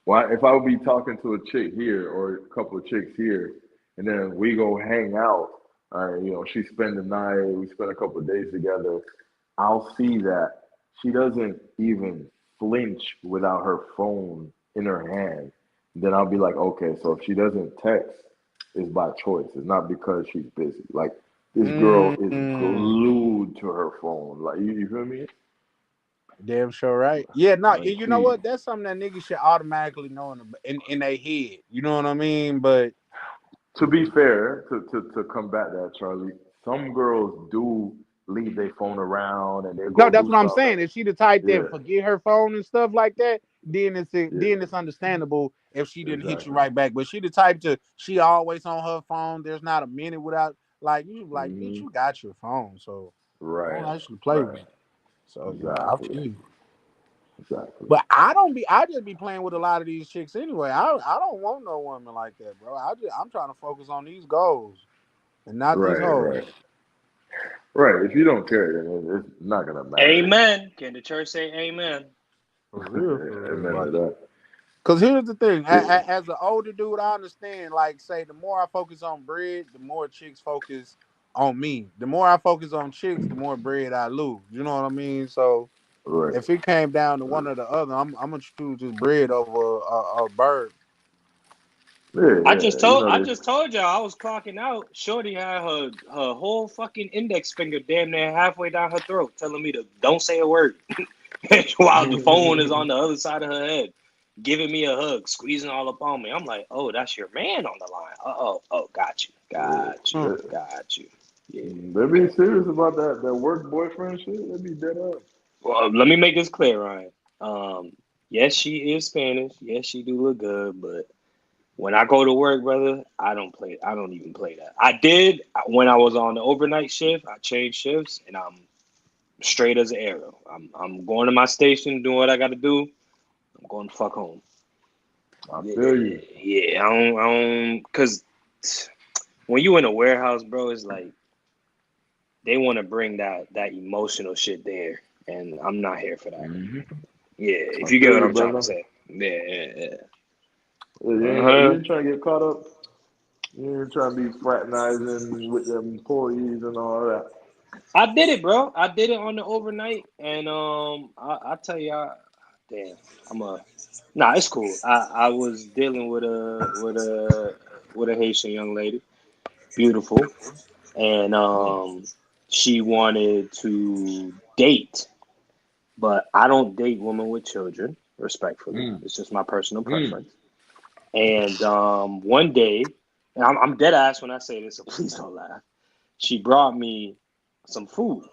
Well, if I would be talking to a chick here or a couple of chicks here, and then we go hang out, she spend the night, we spend a couple of days together, I'll see that she doesn't even flinch without her phone in her hand. then I'll be like, okay, so if she doesn't text, it's by choice. It's not because she's busy. Like this girl is Mm, glued to her phone. Like you feel me? damn sure right. Yeah, no, Like you know she. what? That's something that niggas should automatically know in their head. You know what I mean? But To be fair, to combat that, Charlie, some girls do leave their phone around and they no, go that's do what I'm stuff. saying. If she the type Yeah, that forget her phone and stuff like that, yeah, then it's understandable if she didn't hit you exactly. right back. But she the type to she always on her phone. There's not a minute without like bitch, Hmm. you got your phone, so don't Right, actually play with right, it. So I exactly, feel you. exactly. But I just be playing with a lot of these chicks anyway. I don't want no woman like that, bro. I'm trying to focus on these goals and not these Right, hoes. right, right. If you don't care, then it's not gonna matter. Amen. Can the church say amen? For real. Amen to Like, that. cause here's the thing, Yeah. as an older dude, I understand. Like, say, the more I focus on bread, the more chicks focus on me. The more I focus on chicks, the more bread I lose. You know what I mean? So Right. if it came down to one or the other, I'm gonna choose just bread over a bird. Yeah, yeah. You I know this. just told y'all I was clocking out. Shorty had her whole fucking index finger damn near halfway down her throat, telling me to don't say a word while the phone is on the other side of her head, giving me a hug, squeezing all up on me. I'm like, oh, that's your man on the line. Oh, got you, got you, Hmm. got you. Yeah. They be serious about that work boyfriend shit. They be dead up. Well, let me make this clear, Ryan. Yes, she is Spanish. Yes, she do look good, but when I go to work, brother, I don't play. I don't even play that. I did when I was on the overnight shift. I changed shifts, and I'm straight as an arrow. I'm going to my station, doing what I got to do. I'm going to fuck home. I Yeah, feel you. yeah. Cause when you in a warehouse, bro, it's like they want to bring that emotional shit there, and I'm not here for that. Hmm. Yeah, I if you get feel what you, I'm trying to brother. say. Yeah. You Uh-huh. ain't trying to get caught up. You ain't trying to be fraternizing with them employees and all that. I did it, bro. I did it on the overnight, and I tell you, damn, I'm a nah. It's cool. I was dealing with a Haitian young lady, beautiful, and she wanted to date, but I don't date women with children. Respectfully, Mm, it's just my personal mm. preference. And one day, and I'm dead ass when I say this, so please don't laugh. She brought me some food.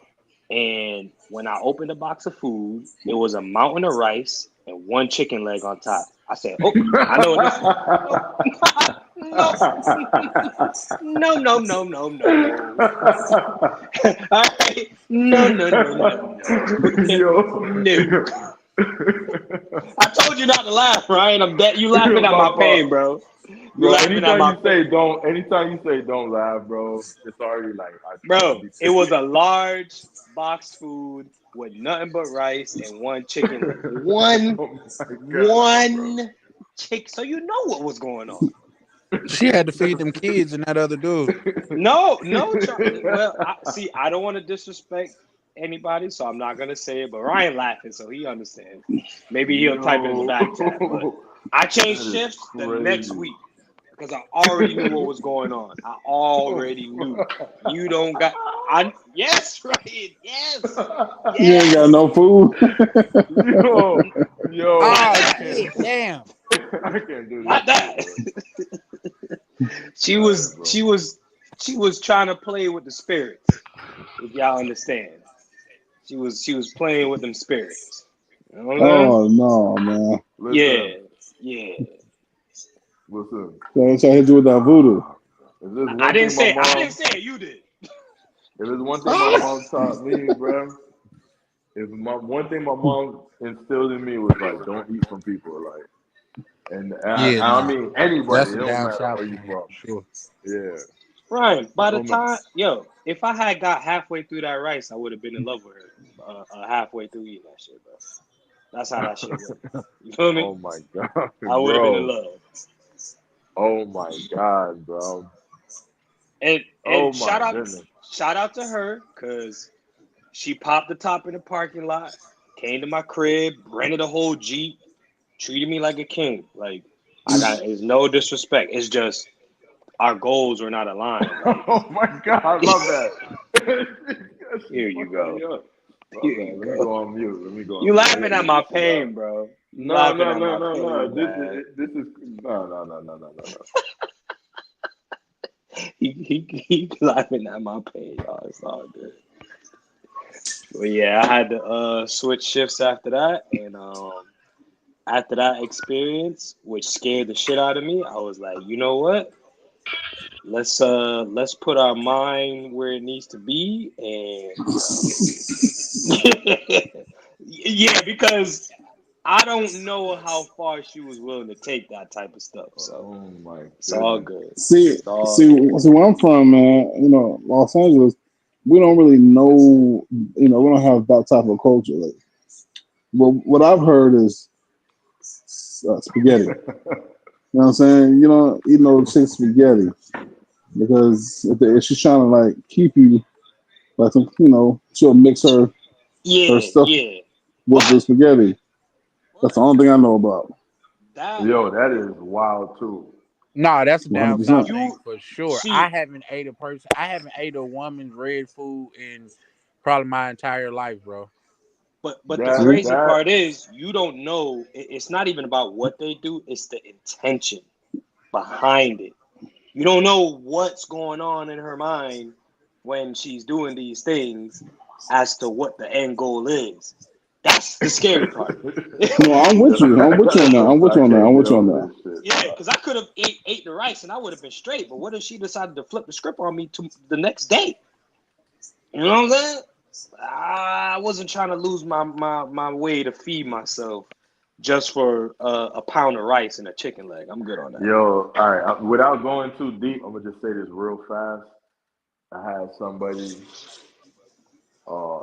And when I opened a box of food, it was a mountain of rice and one chicken leg on top. I said, "Oh, I know what this is." No, no, no. All right, no. Yo. I told you not to laugh, Ryan. I'm dead. You laughing Yo, at my my pain, fault. bro. You Bro, laughing at my pain, anytime you say don't laugh, bro, it's already like I try to bro. be It was serious. a large boxed food with nothing but rice and one chicken leg. One Oh my god, bro. One chick, so you know what was going on. She had to feed them kids and that other dude. No, Charlie. Well, I don't want to disrespect anybody, so I'm not gonna say it. But Ryan laughing, so he understands. Maybe he'll type it in the Yo, back chat. But I changed that is shifts the next crazy. week because I already knew what was going on. I already knew. You don't got. I yes, Ryan. Yes, You ain't got yes. no food. Yo, Oh I shit! can't, Damn. I can't do this Not shit, that. bro. She All right, was bro. she was she was trying to play with the spirits, if y'all understand. She was playing with them spirits. You know what I'm saying? Oh no, man. Listen, Yeah. listen. So I hit you with that voodoo. If there's I one didn't thing my say I didn't mom, say it, you did. if there's one thing my mom taught me, bro, one thing my mom instilled in me was like, don't eat from people, like, and Yeah, I nah. mean anybody. That's It a don't down matter south where you thing from. for sure. Yeah, Ryan, it by the don't matter. time if I had got halfway through that rice, I would have been in love with her. Halfway through eating that shit, bro. That's how that shit went. You feel me? Oh my god, I would have been in bro. love. Oh my god, bro. And Oh shout my out goodness. shout out to her because she popped the top in the parking lot, came to my crib, rented a whole Jeep, treated me like a king. Like It's no disrespect. It's just our goals are not aligned. Like, Oh my God, my bad. here you go. My Here bad. you Let me go. go on mute. Let me go You on mute. laughing at my pain, bro. You No, laughing no, at no, my no, no. pain, man. This is no. He laughing at my pain, y'all. It's all good. But yeah, I had to switch shifts after that, and after that experience, which scared the shit out of me, I was like, you know what? Let's put our mind where it needs to be, and yeah, because I don't know how far she was willing to take that type of stuff. So Oh my it's all goodness. good. See, It's all see, good. see where I'm from, man. You know, Los Angeles. We don't really know. You know, we don't have that type of culture. Like, well, what I've heard is spaghetti. You know what I'm saying? You know, eat no chick spaghetti because if she's trying to like keep you, like some, you know, she'll mix her Yeah, stuff yeah. with the But spaghetti. That's the only thing I know about. that Yo, that is wild too. Nah, that's a down south 100%. thing you for sure. see, I haven't ate a woman's red food in probably my entire life, bro. but the That crazy that part is you don't know. It's not even about what they do. It's the intention behind it. You don't know what's going on in her mind when she's doing these things as to what the end goal is. That's the scary part. No, I'm with you. I'm with you on that. I'm with I you on that. I'm can't get with you on over that. this shit. Yeah, because I could have ate the rice and I would have been straight. But what if she decided to flip the script on me to the next day? You know what I'm saying? I wasn't trying to lose my way to feed myself just for a pound of rice and a chicken leg. I'm good on that. Yo, all right. Without going too deep, I'm gonna just say this real fast. I had somebody, uh,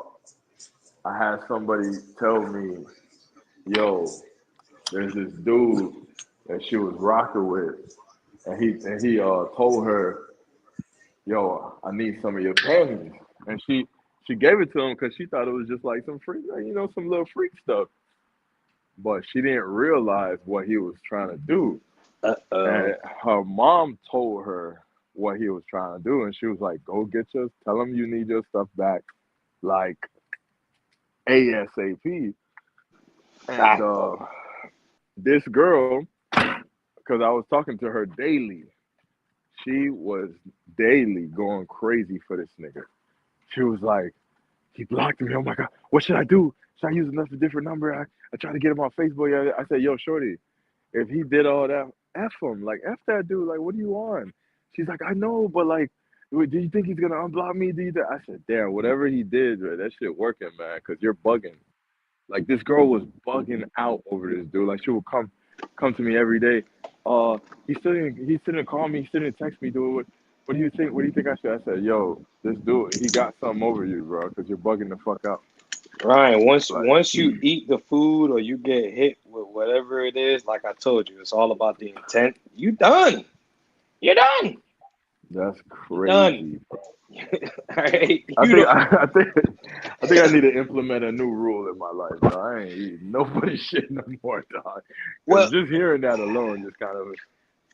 I had somebody tell me, "Yo, there's this dude that she was rocking with, and he told her, yo, I need some of your panties,' and she gave it to him because she thought it was just like some freak, like, you know, some little freak stuff, but she didn't realize what he was trying to do, and her mom told her what he was trying to do, and she was like, "Go tell him you need your stuff back, like ASAP." And Fact though. this girl, because I was talking to her daily, she was daily going crazy for this nigga. She was like, "He blocked me. Oh my God, what should I do? Should I use another different number? I tried to get him on Facebook." I said, "Yo, shorty, if he did all that, F him. Like, F that dude. Like, what are you on?" She's like, "I know, but like, do you think he's gonna unblock me? I said, "Damn, whatever he did, right, that shit working, man, because you're bugging." Like, this girl was bugging out over this dude. Like, she would come to me every day. He still didn't call me, he still didn't text me, dude. What do you think? What do you think I should? I said, "Yo, this dude, he got something over you, bro, because you're bugging the fuck out." Ryan, Like, once you eat the food or you get hit with whatever it is, like I told you, it's all about the intent. You done. You're done. that's You're done. crazy, bro. All right. I You think don't. I need to implement a new rule in my life, bro. I ain't eating nobody's shit no more, dog. Because Well, just hearing that alone just kind of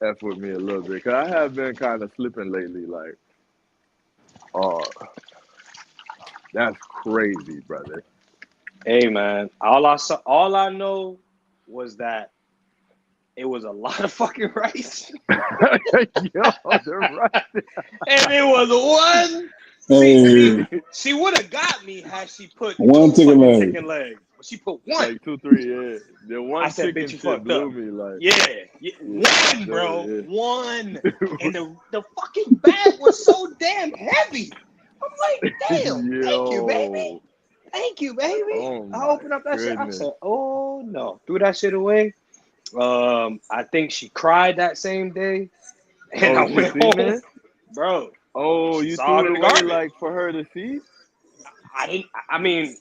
F with me a little bit. Because I have been kind of slipping lately. Like, oh, that's crazy, brother. hey man, all I know was that it was a lot of fucking rice, Yo, they're right. and it was one. Hey, She would have got me had she put one two ticket fucking leg. chicken legs, but she put one. Like 2, 3, yeah. The I one said, "Bitch, chicken you shit fucked blew up." me. Like, Yeah, yeah, for one, sure, bro, yeah. one, and the fucking bag was so damn heavy. I'm like, damn, thank you, baby, Yo, thank you, baby. oh I my opened up that shit. I goodness. said, "Oh no," threw that shit away. I think she cried that same day, and I Oh, she went seen home, it? bro. Oh, She you saw threw it it in the away garbage. like for her to see? I didn't. I mean,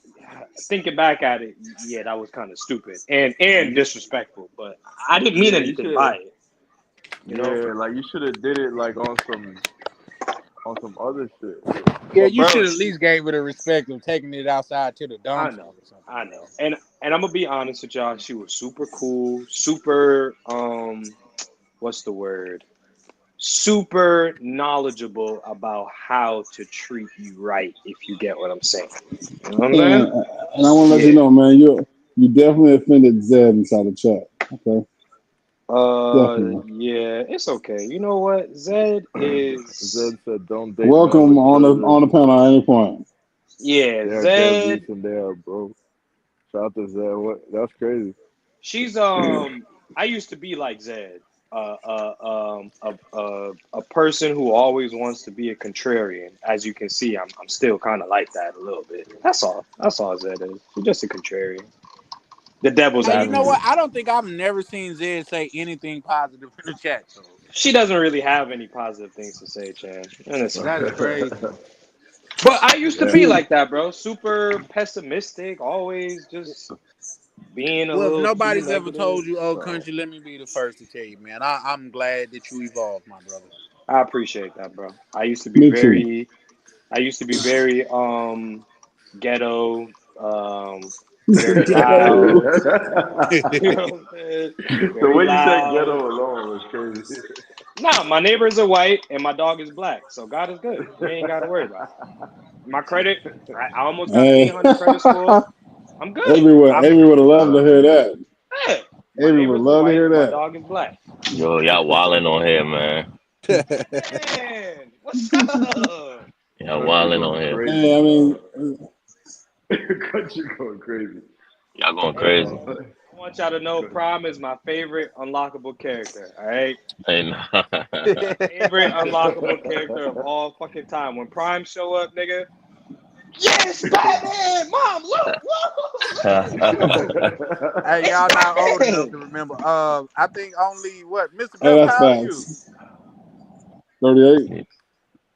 thinking back at it, yeah, that was kind of stupid and You, disrespectful. But I didn't mean yeah, you anything should. by it, you know. Yeah, like you should have did it like on some other shit. Yeah, But you bro, should at least gave it a respect of taking it outside to the I dumpster know, or something. and I'm gonna be honest with y'all. She was super cool, super what's the word? Super knowledgeable about how to treat you right, if you get what I'm saying. You know what I'm And, saying? and I want to let you Yeah. know, man, you definitely offended Zed inside the chat. Okay, definitely. Yeah, it's okay. You know what? Zed is Zed said, "Don't date men Welcome with on children." the panel at any point. yeah, They are Zed. deadbeats and they are broke. Shout out to Zed. What? That's crazy. She's I used to be like Zed, a person who always wants to be a contrarian. As you can see, I'm still kind of like that a little bit. That's all. That's all Zed is. She's just a contrarian. The devil's Hey, you know what? advocate. I don't think I've never seen Zed say anything positive in the chat. So She doesn't really have any positive things to say, Chan, and it's okay. that's crazy. But I used to Yeah. be like that, bro. Super pessimistic, always just being a Well, if little too nobody's ever negative. told you, "Oh, So country," let me be the first to tell you, man. I'm glad that you evolved, my brother. I appreciate that, bro. Me too. I used to be very ghetto, very loud. You know what I'm saying? The Very way you said loud. ghetto alone was crazy. Nah, my neighbors are white and my dog is black, so God is good. You ain't got to worry about it. My credit, I almost got an Hey, 800 credit score. I'm good. everyone, I'm everyone would love to hear that. yeah. My Everyone would neighbors are love to white. hear My that. dog is black. Yo, y'all wilding on here, man. Man, what's up? Y'all Country wilding going on here. crazy, Hey, I dog. mean, Country going crazy. Y'all going Hey, crazy. bro. I want y'all to know Prime is my favorite unlockable character. All right. Hey, nah. Favorite unlockable character of all fucking time. When Prime show up, nigga. Yes, Batman! Mom, look! Whoa! Look! Hey, It's y'all not old enough Batman! to remember. I think only what, Mr. hey, Best, that's how old are you? facts. 38.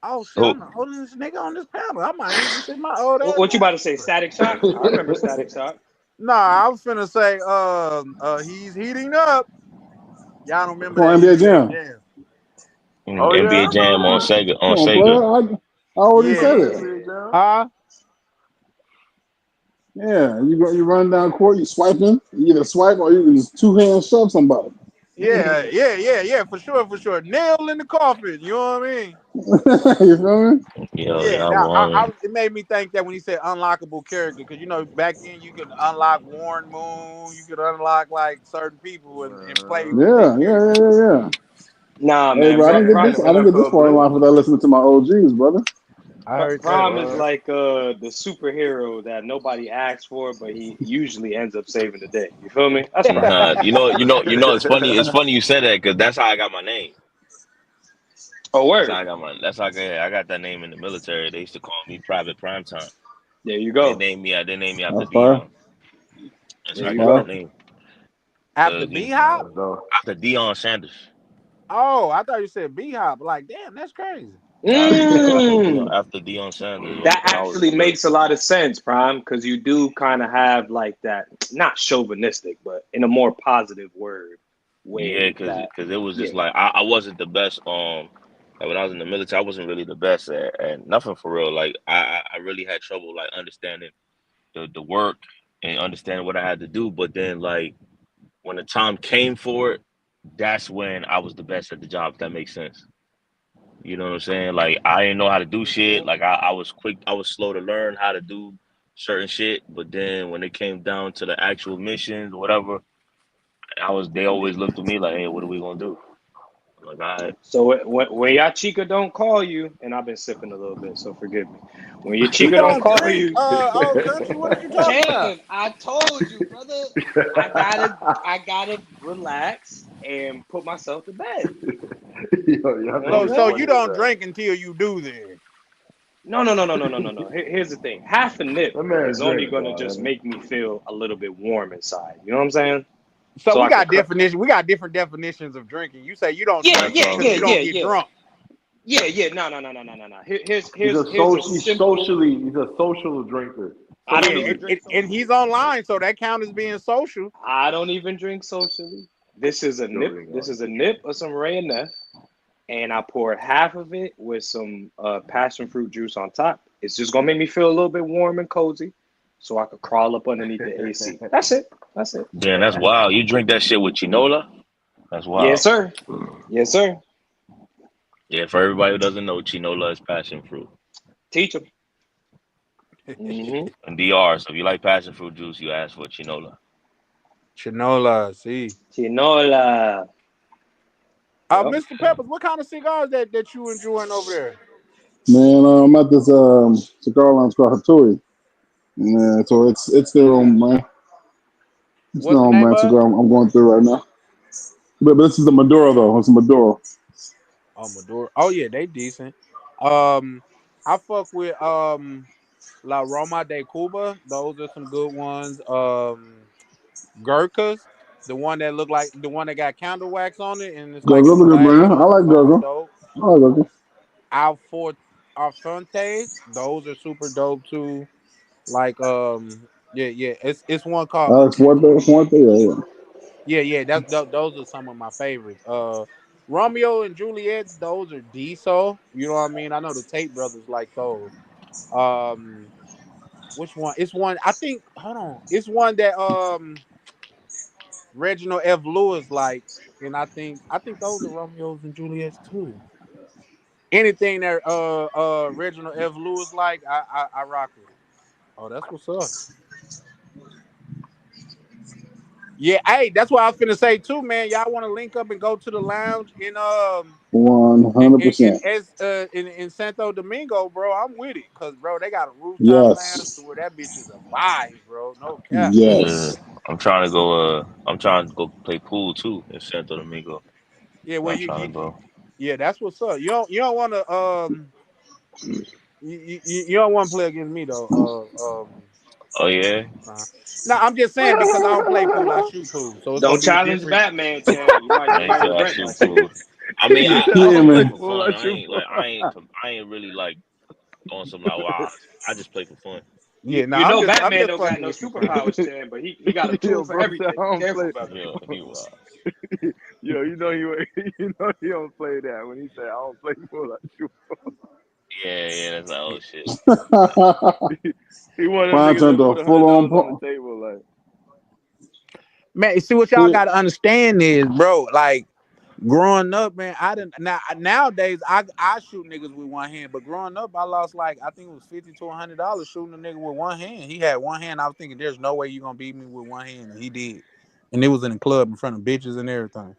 Oh shit, Who? I'm the oldest nigga on this panel. I might even say my old ass. What you about to say? Static Shock? I remember Static Shock. Nah, I was finna say, he's heating up. Y'all don't remember Come that on, NBA NBA Jam. Jam? Oh yeah, NBA I remember Jam on that. Sega. Come On on, Sega. player. I already I Yeah. said remember it. NBA Jam. Huh? Yeah, you run down court, you swiping. You either swipe or you can just two hands shove somebody. Yeah, for sure. Nail in the coffin. You know what I mean? You feel me? Yo, Yeah. y'all Now, wilding. it made me think that when he said unlockable character, because back then you could unlock Warren Moon, you could unlock like certain people and play with their character. Yeah. Nah, Hey, man. bro, NBA, I didn't get this NFL far in Blitz. life without listening to my OGs, brother. I heard that. Prime is like the superhero that nobody asks for, but he usually ends up saving the day. You feel me? That's Prime. Nah, it's funny. It's funny you said that because that's how I got my name. Oh, That's how word. I got I got that name in the military. They used to call me Private Primetime. There you They go. named me. They named me after That's fire. Dion. That's There how I you got that Fire. go. name. After Cause B Hop? after Dion Sanders. Oh, I thought you said B Hop. Like, damn, that's crazy. Mm. After Dion Sanders That when I was actually in the makes a military. lot of sense, Prime, because you do kind of have like that, not chauvinistic, but in a more positive Yeah, way cause that, it was yeah. just like I wasn't the best. Like when I was in the military, I wasn't really the best at nothing for real. Like I really had trouble like understanding the work and understanding what I had to do. But then like when the time came for it, that's when I was the best at the job. If that makes sense. You know what I'm saying? Like I didn't know how to do shit. Like I was quick. I was slow to learn how to do certain shit. But then when it came down to the actual missions or whatever, they always looked at me like, hey, what are we gonna do? I'm like, all right. So when your chica don't call you, and I've been sipping a little bit, so forgive me. When your He chica don't don't call drink, you, old country. What are you talking about? Chan, I told you, brother, I gotta relax and put myself to bed. Yo, y'all You know what I'm niggas So saying? you funny as don't hell. drink until you do then. No. Here's the thing. Half a nip That man is only drink, gonna just dog. make me feel a little bit warm inside. You know what I'm saying? So So we I could got cut. definition. We got different definitions of drinking. You say you don't Yeah, drink yeah, because yeah, you yeah, don't get yeah. drunk. Yeah. No. He's a Here's a simple. he's a social drinker. I don't And even drink and socially. he's online, so that counts as being social. I don't even drink socially. This is a nip. Joking, This dog. is a nip of some Ray and Neff, and I poured half of it with some passion fruit juice on top. It's just gonna make me feel a little bit warm and cozy, so I could crawl up underneath the AC. That's it. That's it. Damn, that's wild. You drink that shit with chinola? That's Yes, wild. sir. Yes, sir. Yeah, for everybody who doesn't know, chinola is passion fruit. Teach them. Mm-hmm. And DR, so if you like passion fruit juice, you ask for chinola. Chinola, see. Chinola. Yep. Mr. Peppers, what kind of cigars that you enjoying over there? Man, I'm at this cigar lounge called Hattori. Yeah, so it's their own man. It's their What's the own name brand of cigar it? I'm going through right now. But this is the Maduro though. It's a Maduro. Oh, Maduro. Oh yeah, they decent. Um, I fuck with La Roma de Cuba. Those are some good ones. Gurkhas, the one that got candle wax on it, and it's like in Gurgle's a a good glass brand. I jar. like Those are Gurgle. dope. I like Gurgle. Alfort Alfontes, those are super dope too. Like yeah, it's one called Alex Fuerte, yeah, yeah. yeah, those are some of my favorites. Romeo and Juliet's, those are diesel. You know what I mean? I know the Tate brothers like those. Um, which one? It's one. I think. Hold on. It's one that Reginald F. Lewis like, and I think those are Romeos and Juliet's too. Anything that Reginald F. Lewis like, I rock with. Oh, that's what's up. Yeah, hey, that's what I was finna say too, man. Y'all want to link up and go to the lounge in 100%. in Santo Domingo, bro? I'm with it, cause bro, they got a rooftop lounge Yes. to where that bitch is a vibe, bro. No cap. Yeah, Yes. I'm trying to go. I'm trying to go play pool too in Santo Domingo. Yeah, well, I'm trying to go. yeah, that's what's up. You don't want to you don't want to play against me though. Oh yeah, No, I'm just saying because I don't play pool, I shoot pool, so it's gonna Don't be a challenge different. Batman, Chad. You man. He might said I regret shoot that. pool. I mean, He said, I Yeah, just play man. for fun. I ain't really like on some like wow. I just play for fun. Yeah, no, You know I'm Batman just don't got fucking no with you, bro. superpowers, Chad, but he got a tool yo, for bro said everything. I don't Careful, play. brother. Yeah, he was. Yo, you know you know he don't play that when he said I don't play for that shoot. Yeah, that's like oh shit. He one of them Brian niggas turned that to a put full on $100 on the pro. table like. Man, see what y'all gotta understand is, bro, like growing up, man, I didn't nowadays I shoot niggas with one hand, but growing up I lost like I think it was $50 to $100 shooting a nigga with one hand. He had one hand. I was thinking there's no way you gonna beat me with one hand, and he did. And it was in the club in front of bitches and everything.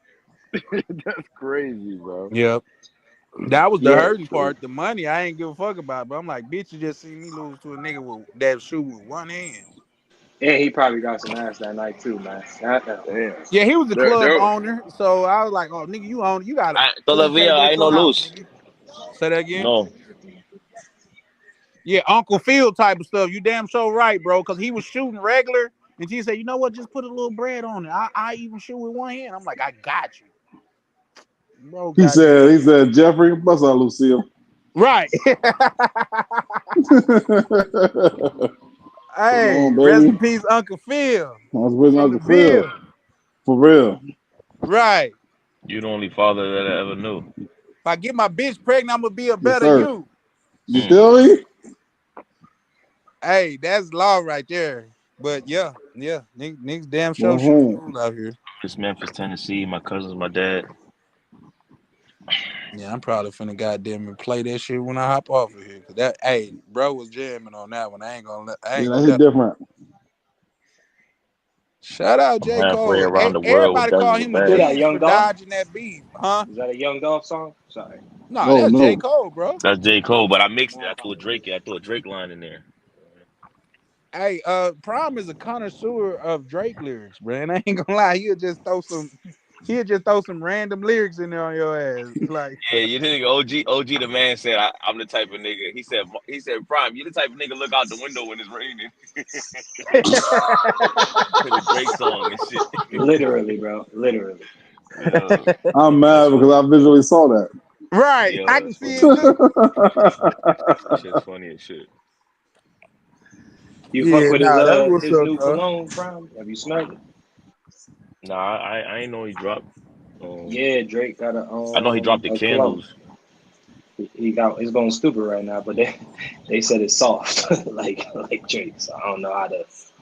That's crazy, bro. Yep. That was the Yeah, hurting part. The money I ain't give a fuck about, but I'm like, bitch, you just seen me lose to a nigga with that shoot with one hand. and he probably got some ass that night too, man. Goddamn. Damn. Yeah, he was the club There, owner, so I was like, "Oh, nigga, you own, you got a pool Todavía table at hay no your house, luz. nigga." Say that again. No. Yeah, Uncle Phil type of stuff. You damn so right, bro. Because he was shooting regular, and he said, "You know what? Just put a little bread on it. I even shoot with one hand." I'm like, "I got you, bro. He Goddamn, said, Jeffrey, bust out Lucille. right." Come Hey, on, rest in baby. peace, Uncle Phil I was with from the Uncle Phil. Ville. For real. Right. You the only father that I ever knew. If I get my bitch pregnant, I'm gonna be a Yes, better sir. you. You feel me? Hey, that's law right there. But yeah, niggas damn sure shoot Uh-huh. pool out here. It's Memphis, Tennessee. My cousin's my dad. Yeah, I'm probably finna goddamn and play that shit when I hop off of here. Cause that, hey, bro was jamming on that one. I ain't Yeah, gonna that hit lie. different. Shout out I'm J. halfway Cole. around the world with Everybody call dozens of him a Who bags. that, genius Young for Dolph? dodging that beef, huh? Is that a Young Dolph song? Sorry. No, Oh, that's J. no. Cole, bro. That's J. Cole, but I mixed it. I threw a Drake. I threw a Drake line in there. Hey, Prime is a connoisseur of Drake lyrics, man. I ain't gonna lie, he'll just throw some random lyrics in there on your ass. Like Yeah, you think OG the man said I'm the type of nigga. He said Prime, you the type of nigga look out the window when it's raining. To the Drake song and shit. Literally, bro. Literally. Yeah, I'm that's mad because funny. I visually saw that. right. I Yo, can that's see funny. it too. Shit's funny as shit. You fuck Yeah, with nah, that's what's his up, new though. cologne, Prime? Have you smelled it? Nah, I ain't know he dropped. Yeah, Drake got I know he dropped the a cologne. candles. He got it's going stupid right now, but they said it's soft like Drake. So I don't know how to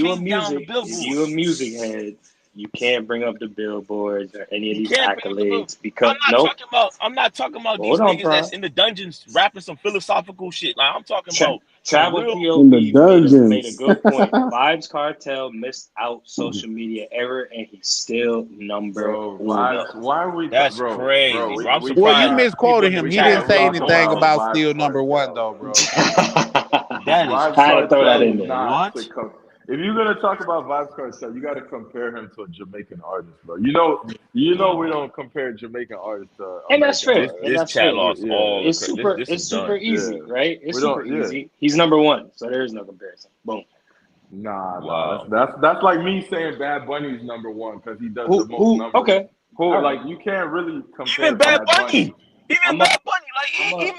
you a came down the music, if you a billboards. music head, You can't bring up the billboards or any of You these can't bring up the book. accolades because I'm nope. not talking about. I'm not talking about these Hold on, niggas that's Prime. in the dungeons rapping some philosophical shit. Like I'm talking Tra- about some Travel real. In the POV made a dungeons. good point. Vibes Cartel missed out social media era, and he's still number Bro, uno. vibes. Why are we, That's bro? crazy, bro. I'm Well, you surprised people misquoted in the him. We He chat didn't can't are say talk going anything about crazy. about vibes still number one cartel. though, bro. That is Vibes I had to throw that Cartel in is there. not to what, come. If you're gonna talk about Vibes Cartel, you got to compare him to a Jamaican artist, bro. You know we bro. don't compare Jamaican artists to And that's American fair. This And artists. this that's chat fair. lost all the It's credit. super. This is It's super done. easy, Yeah, right? It's we super don't. Yeah, easy. He's number one, so there is no comparison. Boom. nah. Wow. That's like me saying Bad Bunny's number one because he does the most Who? numbers. Okay. All right. Like you can't really Even compare Bad Bad Bunny. Bunny. Even I'm a. Bad Bunny. Like I'm a.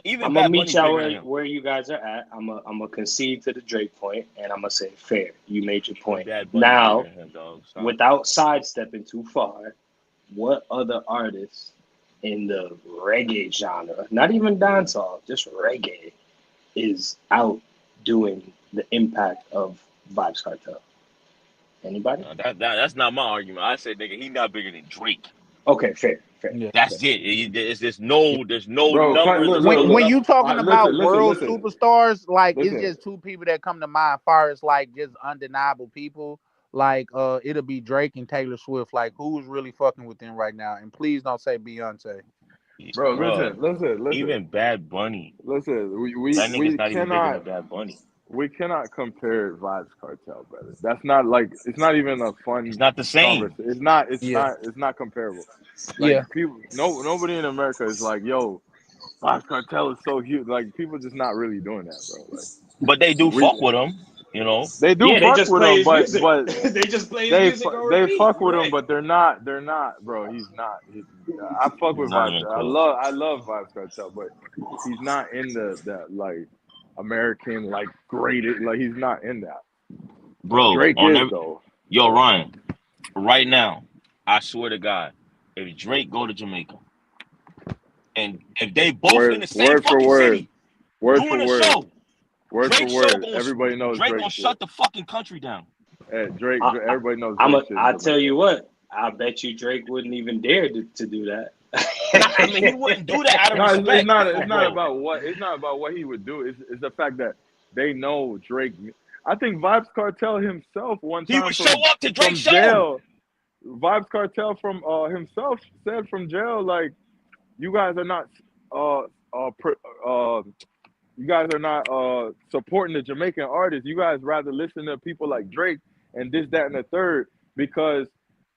even I'm gonna Bad meet Bunny's y'all bigger than him. where you guys are at. I'm gonna concede to the Drake point, and I'm gonna say fair. You made your Even point. Bad Bunny's bigger Now, than him, dog. Stop. without sidestepping too far, what other artists in the reggae genre, not even dancehall, just reggae, is outdoing the impact of Vibes Cartel? Anybody? That's not my argument. I said, nigga, he not bigger than Drake. Okay, fair. Yeah. That's it. There's no Bro, number. look, There's look, no When look. you level. talking about world Listen, superstars, like it's listen. just two people that come to mind. Far as like just undeniable people, like it'll be Drake and Taylor Swift. Like who's really fucking with them right now? And please don't say Beyonce. Bro, Bro, listen. even Bad Bunny. Listen, That nigga's not even bigger than Bad Bunny. we cannot compare Vibes Cartel, brother. That's not like it's not even a It's fun not the same. conversation. Yeah. It's not comparable. Yeah. Like people, nobody in America is like, yo, Vibes Cartel is so huge. Like people just not really doing that, bro. Like But they do we, fuck with him, you know. they do Yeah, they fuck just with play him, his but music. They just play his music on they repeat. fuck You're with him, right. but they're not, bro. He's not. I fuck It's with not Vibes. even close. I love Vibes Cartel, but he's not in the like American like graded. Like he's not in that. Bro, Drake on is every though. yo, Ryan, right now, I swear to God, if Drake go to Jamaica and if they both in the same Word for fucking word, city word for doing a word, show, word for Drake show word. going Everybody knows Drake gonna Drake shit. shut the fucking country down. Drake, I, everybody knows Drake shit in I tell Jamaica. you what. I bet you Drake wouldn't even dare to do that. I mean, he wouldn't do that out of No, respect, it's not bro. about what he would do. It's the fact that they know Drake. I think Vibes Cartel himself one He time would show up to Drake's from show. jail. Vibes Cartel from himself said from jail like you guys are not uh uh, pr- uh you guys are not supporting the Jamaican artists. You guys rather listen to people like Drake and this, that, and the third because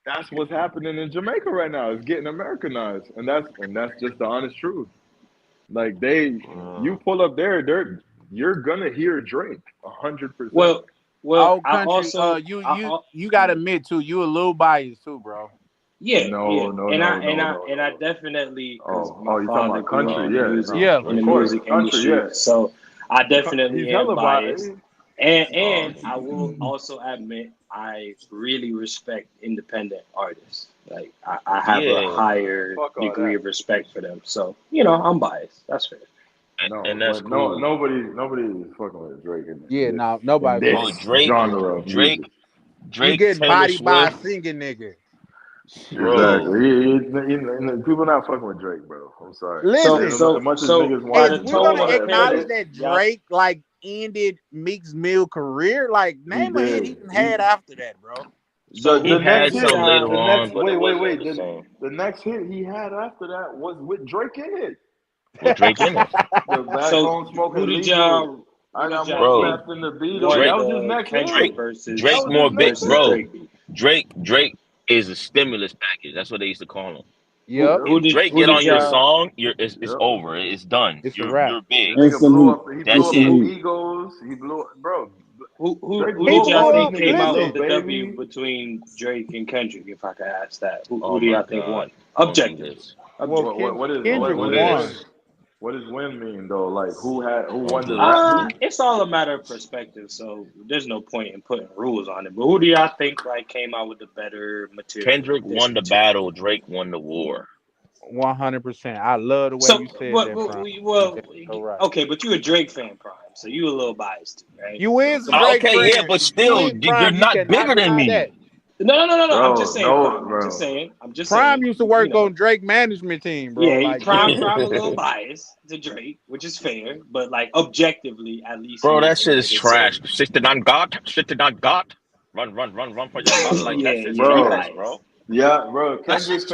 that's what's happening in Jamaica right now. It's getting Americanized, and that's just the honest truth. Like you pull up there, you're gonna hear Drake 100%. Well, Oh, I country. also, You gotta admit too. You a little biased too, bro. yeah, No, and I definitely because my You talking father about grew up country? in the Yeah, music no, Yeah, in for the of sure. course, music country. industry, Yeah, so I definitely he's am hella biased. biased. And I will also admit I really respect independent artists. Like I have a Yeah, higher Fuck all degree that. of respect for them. So I'm biased. That's fair. and No, that's but cool, nobody is fucking with Drake Yeah, this no, in nobody this bro. fucking with Drake. genre of music. You Drake, getting Taylor bodied by a Swift, singing nigga. bro. Exactly. People not fucking with Drake, bro. I'm sorry. So Listen, As so much as so niggas by want if the to we're tone gonna of the admit acknowledge it, pen, that y'all Drake like ended Meek's Mill career, like he name a hit he did. even had after that, bro. so He The who had next do hit, some later y'all the on, next but it wasn't wait. the same. The next hit he had after that was with Drake in it. With Drake in it, The back so home who smoking did legal. y'all I got more bro. think slaps than the Beatles. won That Drake, was his the next Drake, Kendrick hit. That Drake was more his big, next versus hit. bro. Drake beat? Drake is a stimulus package. That's what they used to call him. Yep, If Drake Who get did on your Yeah. y'all song, it's Yep. over. It's done. it's a You're wrap. big. The And nigga blew salute, up. He and blew That's up it. them salute. egos. He blew up, bro. Drake who He did blew y'all all blew these think up. came niggas, out little with Listen, the W baby. between Drake and Kendrick? If I could ask that, who Oh do my y'all think God. won Don't do objectively? this. well, Objectively. Kendrick Don't do won. this. What does win mean though? Like who Don't won the do rap this. beef? It's all a matter of perspective, so there's no point in putting rules on it. But who do y'all think like came out with the better material? Kendrick This won the material. battle. Drake won the war. 100%. I love the way So, you said that, Prime. So right. okay, but you a Drake fan, Prime, so you a little biased too, right? You So is a come on. Drake Okay, yeah, friend. but You still, is you're Prime. You not cannot bigger than deny me. that. No. I'm just Bro, saying, no, Prime. I'm just bro. saying. I'm just Prime saying. used to work on Drake management team, bro. Yeah, Like, Prime a little biased to Drake, which is fair, but like objectively, at least Bro, he that is a shit is nigga. So trash. Sitting on God, sitting on God. Run for your God. Like that shit's he Bro, trash, biased. bro. yeah, bro. That shit's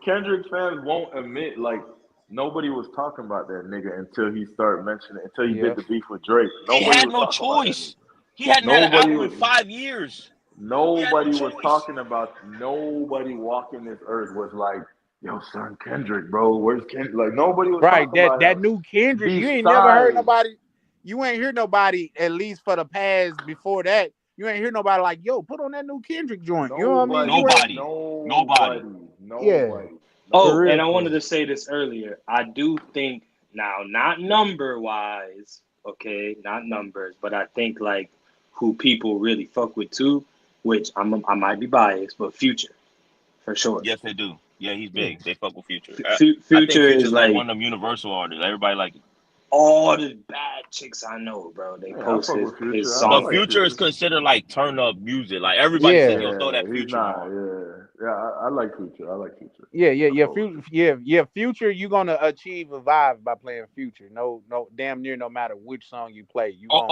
Kendrick fans won't admit like nobody was talking about that nigga until he started mentioning until he yeah. did the beef with Drake. He Nobody had was no talking about that nigga. choice. He hadn't had an Nobody album in was 5 years. He had no nobody was choice. talking about nobody walking this earth was like, yo, son Kendrick, bro, where's Kendrick? Like nobody was Right. talking about That him. new Kendrick, you ain't never heard Besides nobody. You ain't hear nobody, at least for the past before that. You ain't hear nobody like, yo, put on that new Kendrick joint. You know what I mean? You ain't. Nobody. Nobody. Yeah, for Oh, real, and I for wanted real. to say this earlier. I do think now, not number wise, okay, not numbers, but I think like who people really fuck with too, which I might be biased, but Future for sure. Yes, they do. Yeah, he's Yeah. big. They fuck with Future. I think Future is Future's like like one of them universal artists. Everybody like it. all the bad chicks I know, bro. They yeah, I post fuck his with his Future. I But song. like Future is Future. considered like turn up music. Like everybody says, Yeah. yo, throw Yeah, that he's Future not. on. Yeah, I like Future. I like Future. Yeah. I fuck with Future, Future. yeah. Future, you're gonna achieve a vibe by playing Future. No, damn near no matter which song you play, you Oh, going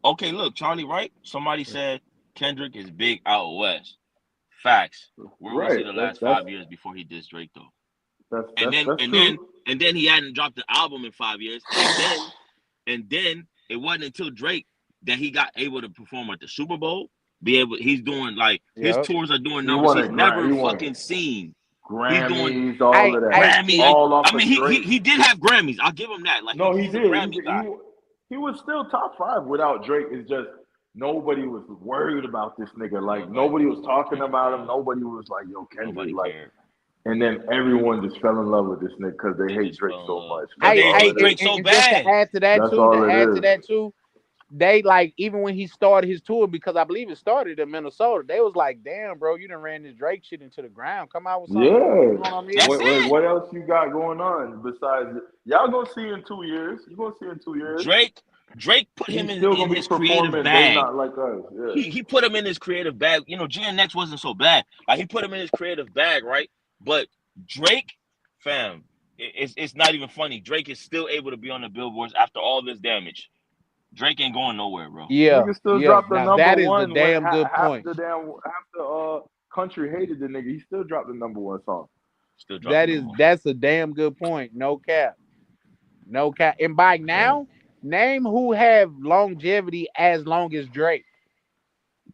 okay, look, Charlie, right? Somebody said Kendrick is big out west. Facts. Where was he Right. the That's last that's 5 years before he dissed Drake though? that's And that's then that's and then true. and then he hadn't dropped the album in 5 years. And then it wasn't until Drake that he got able to perform at the Super Bowl. Be able, he's doing like his Yep. tours are doing He numbers won he's a grand. never He won fucking seen. He's doing Grammys, all I of that, I Grammy. all I off mean, of Drake. he did have Grammys. I'll give him that. Like No, he he's a did. Grammy guy. He was still top five without Drake. It's just nobody was worried about this nigga. Like nobody was talking about him. Nobody was like, yo, Kendrick. Nobody Like, cared. and then everyone just fell in love with this nigga because they They hate just Drake fell in so love much. because That's they all hate it is. Drake so and just bad. That's all to it add to is. that too, they like even when he started his tour, because I believe it started in Minnesota, they was like, damn, bro, you done ran this Drake shit into the ground. Come out with something new. You Yeah. know what I mean? That's it. What else you got going on besides y'all gonna see in 2 years? You gonna see in 2 years? Drake put him He's still in gonna be his creative performing. They bag. not like us. Yeah. He put him in his creative bag. You know, GNX wasn't so bad. Like he put him in his creative bag, right? But Drake, fam, it's not even funny. Drake is still able to be on the billboards after all this damage. Drake ain't going nowhere, bro. Yeah, Nigga still yeah. dropped the Now number that is a one when damn good point. half the country hated the nigga. He still dropped the number one song. Still dropping number one. That's a damn good point. No cap. No cap. And by now, name who have longevity as long as Drake.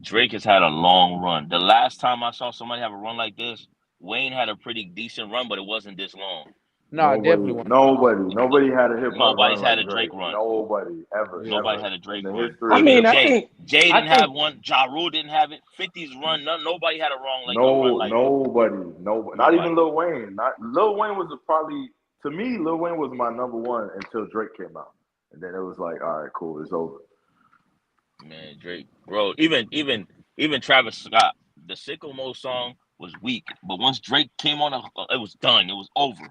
Drake has had a long run. The last time I saw somebody have a run like this, Wayne had a pretty decent run, but it wasn't this long. No, it definitely wasn't. Nobody had a hip hop run Nobody's had like a Drake Drake. run. Nobody ever, Nobody had a in Drake the run. history I of Even mean, hip I hop. think Jay I didn't have think one. Ja Rule didn't have it. 50's run. Nobody had a run like Nobody, not even nobody. Lil Wayne. Not Lil Wayne was probably to me. Lil Wayne was my number one until Drake came out, and then it was like, all right, cool, it's over. Man, Drake, bro. Even Travis Scott. The Sicko Mode song was weak, but once Drake came on, it was done. It was over.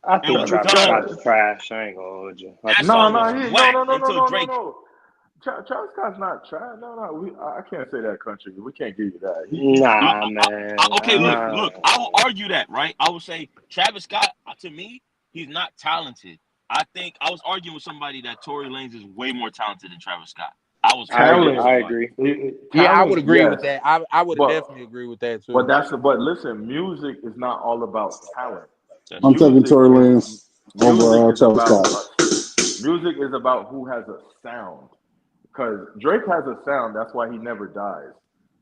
I It think was Travis done. Scott's trash. I ain't gonna hold you. I That think No, song Travis was no, Scott. no, whack no, no, no, until no, no, Drake. no. Travis Scott's not trash. No, no, I can't say that country. We can't give you that. Nah, man. Okay, look. I will argue that, right? I would say Travis Scott, to me, he's not talented. I think I was arguing with somebody that Tory Lanez is way more talented than Travis Scott. I was arguing with I Talent, agree. somebody. Yeah, I would talent, agree with yes, that. I would but definitely agree with that too. but listen, music is not all about talent. That's I'm true. taking Music Tory is Lanez music over is Travis about Scott. music is about who has a sound. Because Drake has a sound, that's why he never dies.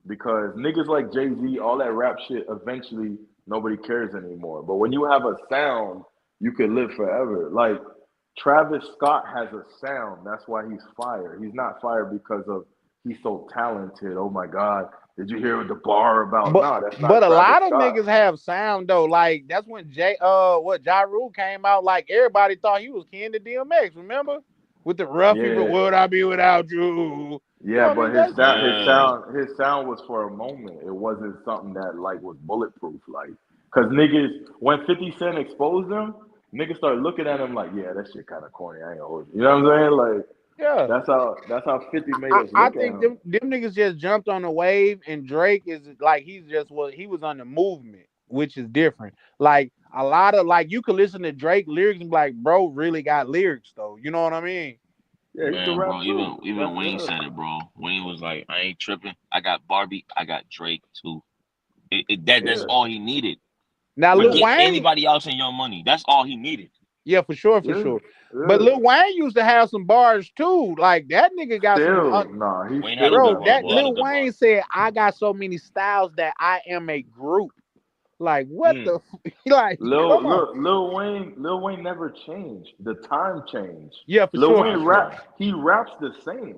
Because niggas like Jay-Z, all that rap shit, eventually nobody cares anymore. But when you have a sound, you can live forever. Like Travis Scott has a sound, that's why he's fire. He's not fire because of he's so talented. Oh my God, did you hear the bar about? But Nah, that's not but a Travis lot of Scott. niggas have sound though. Like that's when Ja Rule came out. Like everybody thought he was kin to DMX. Remember with the roughy, but Yeah, would I be without you? You know yeah, what I but mean? That's Yeah. his sound was for a moment. It wasn't something that like was bulletproof. Like, cause niggas when 50 Cent exposed him, niggas started looking at him like, yeah, that shit kind of corny. I ain't gonna hold you. You know what I'm saying? Like, Yeah. That's how 50 made I, us I look at think him. them niggas just jumped on the wave, and Drake is like he was on the movement, which is different. Like a lot of like you could listen to Drake lyrics and be like, bro, really got lyrics though. You know what I mean? Yeah, he can Man, rap bro, too. even That's Wayne yeah. said it, bro. Wayne was like, I ain't tripping. I got Barbie. I got Drake too. That's Yeah. all he needed. Now Lil Forget Wayne, anybody else in Young Money. That's all he needed. yeah, for sure, for Yeah. sure. But Yeah. Lil Wayne used to have some bars too. Like that nigga got some. Still, nah, he Wayne had a still good Bro, got some run. that He had a Lil bars. good run. Wayne said, "I got so many styles that I am a group." Like what Mm. the? Like come on. Lil Wayne never changed. The time changed. Yeah, for Lil sure, for Wayne sure. he raps the same.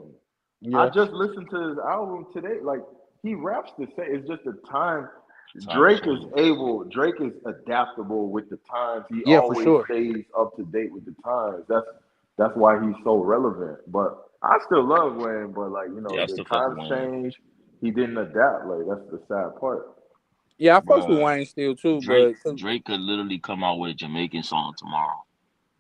I Yeah, just listened to his album today. Like he raps the same. It's just the time. Times change. Drake is adaptable with the times. He yeah, for always sure. stays up to date with the times. That's why he's so relevant. But I still love Wayne, but like, Yeah, I the still fuck with times Wayne. change. He didn't adapt. Like that's the sad part. Yeah, I fucks with Bro, Wayne still too, Drake but Drake could literally come out with a Jamaican song tomorrow.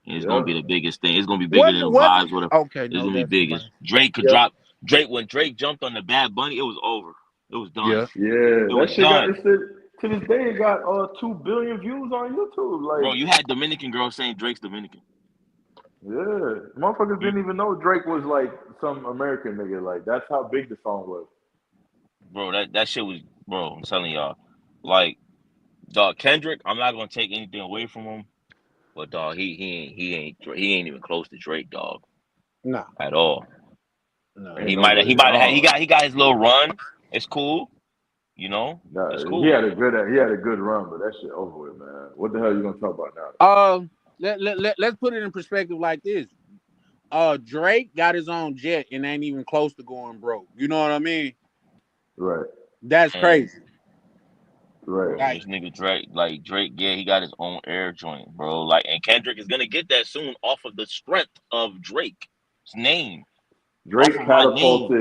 And it's gonna Yeah. be the biggest thing. It's gonna be bigger wasn't than wasn't vibes. Whatever. okay. It's No, gonna be definitely big. fine. Drake could Yeah, drop. Drake when Drake jumped on the Bad Bunny, it was over. It was done. yeah. Yeah, It that was shit got done. this shit to this day. It got 2 billion views on YouTube. Bro, Like, you had Dominican girls saying Drake's Dominican. yeah, motherfuckers You, didn't even know Drake was like some American nigga. Like, that's how big the song was. bro, that shit was, bro. I'm telling y'all, like, dog, Kendrick. I'm not gonna take anything away from him, but dog, he ain't even close to Drake, dog, Nah, at all. no. Ain't nobody. He got his little run. It's cool, you know. It's Nah, cool. he had a good run, but that shit over with, man. What the hell you gonna talk about now? Let's put it in perspective like this. Drake got his own jet and ain't even close to going broke. You know what I mean? Right, That's And crazy. right. bro, Like, this nigga Drake, yeah, he got his own air joint, bro. Like, and Kendrick is gonna get that soon off of the strength of Drake's name, off Drake of my name,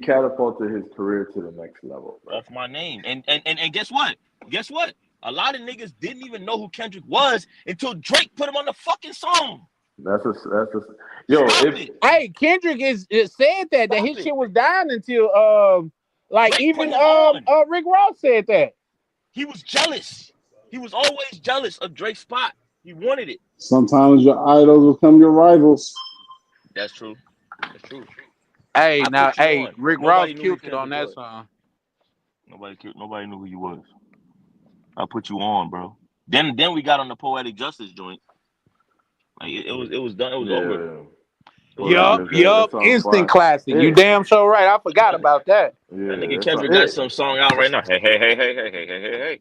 catapulted his career to the next level, bro. off my name. And guess what? Guess what? A lot of niggas didn't even know who Kendrick was until Drake put him on the fucking song. That's a yo. Stop If it. hey, Kendrick is said that Stop his it. shit was dying until like Drake put even him on. Rick Ross said that. He was jealous. He was always jealous of Drake's spot. He wanted it. Sometimes your idols become your rivals. That's true. That's true. Hey, I now, put you hey, on. Rick Ross Nobody knew who killed it on Kendrick that was. song. Nobody knew who you was. I put you on, bro. Then we got on the poetic justice joint. Like it was done. It was over. yeah, It was Poetic over. Yup, Justice, that yup, song's instant fire. classic. You It, damn so right. I forgot That, about that. that nigga yeah, that's Kendrick got some song out right now. Hey hey hey hey hey hey hey hey hey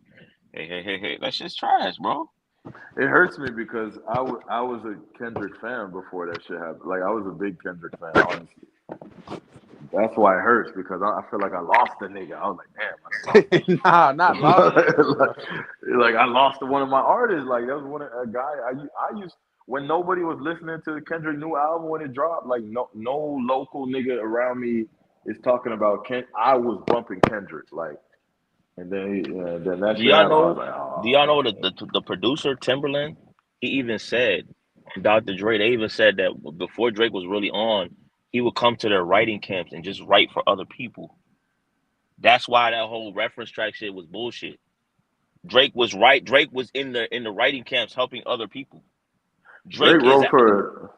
hey hey hey hey. That shit's trash, bro. it hurts me because I was a Kendrick fan before that shit happened. Like I was a big Kendrick fan, honestly. That's why it hurts because I feel like I lost the nigga. I was like, damn, I done Nah, not lost lost that him. nigga, bro. like I lost one of my artists. Like that was a guy I used when nobody was listening to the Kendrick new album when it dropped. Like no local nigga around me is talking about Ken. I was bumping Kendrick like, and then that Do shit y'all happened. I was know? like, Do y'all know oh. the producer Timberland? He even said, Dr. Dre. They even said that before Drake was really on, he would come to their writing camps and just write for other people. That's why that whole reference track shit was bullshit. Drake was right. Drake was in the writing camps helping other people. Drake Drake is wrote for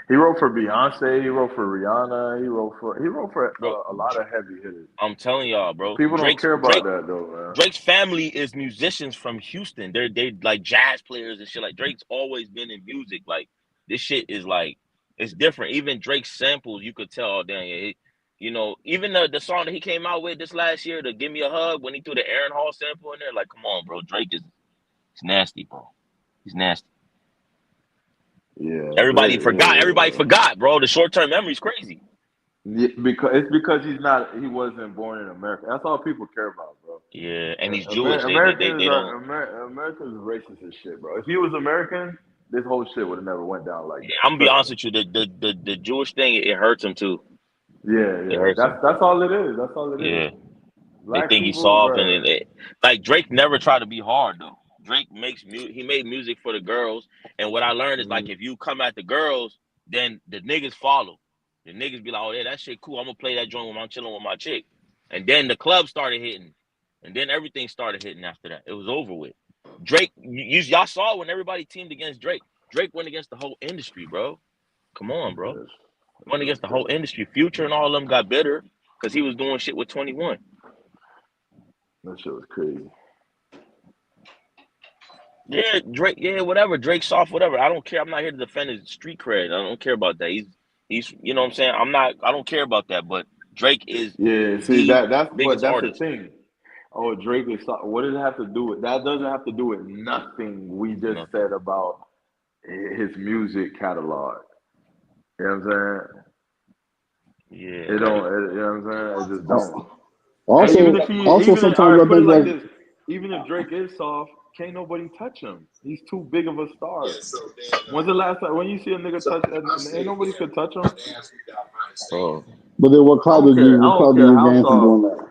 he wrote for Beyonce. He wrote for Rihanna. He wrote for bro. a lot of heavy hitters. I'm telling y'all, bro. People don't care about that though, man. Drake's family is musicians from Houston. They like jazz players and shit. Like Drake's always been in music. Like this shit is like it's different. Even Drake's samples, you could tell. Oh, damn, yeah, even the song that he came out with this last year, the "Give Me a Hug," when he threw the Aaron Hall sample in there. Like, come on, bro. Drake is he's nasty, bro. He's nasty. Yeah, Everybody Drake. forgot. Everybody forgot, bro. The short term memory is crazy. Yeah, because he wasn't born in America. That's all people care about, bro. Yeah, and he's Jewish. They don't. Americans racist as shit, bro. If he was American, this whole shit would have never went down like Yeah, that. I'm gonna be Trust honest me. with you. The Jewish thing it hurts him too. Yeah, It yeah. hurts him. That's all it is. That's all it is. Yeah, they Black think he's people, soft, and bro. like Drake never tried to be hard though. Drake makes music. He made music for the girls, and what I learned is like Mhm. if you come at the girls, then the niggas follow. The niggas be like, oh yeah, that shit cool. I'm gonna play that joint when I'm chilling with my chick. And then the club started hitting. And then everything started hitting after that. It was over with. Drake, y'all saw when everybody teamed against Drake. Drake went against the whole industry, bro. Come on, bro. Went against the whole industry. Future and all of them got bitter because he was doing shit with 21. That shit was crazy. Yeah, Drake. Yeah, whatever. Drake soft, whatever. I don't care. I'm not here to defend his street cred. I don't care about that. He's. You know what I'm saying. I don't care about that. But Drake is Yeah, see the but biggest that's the artist. thing. Oh, Drake is. What does it have to do with? That doesn't have to do with nothing we just Nothing. said about his music catalog. You know what I'm saying? Yeah, It like don't. You know what I'm saying? It just don't. And Also, all sometimes right, I put it think like like this. Even if Drake is soft, can't nobody touch him. He's too big of a star. When's the last time when you see a nigga touch? Ain't nobody could touch him. So but then what I cloud don't did care. you I what don't cloud did care you how gain from soft. doing that?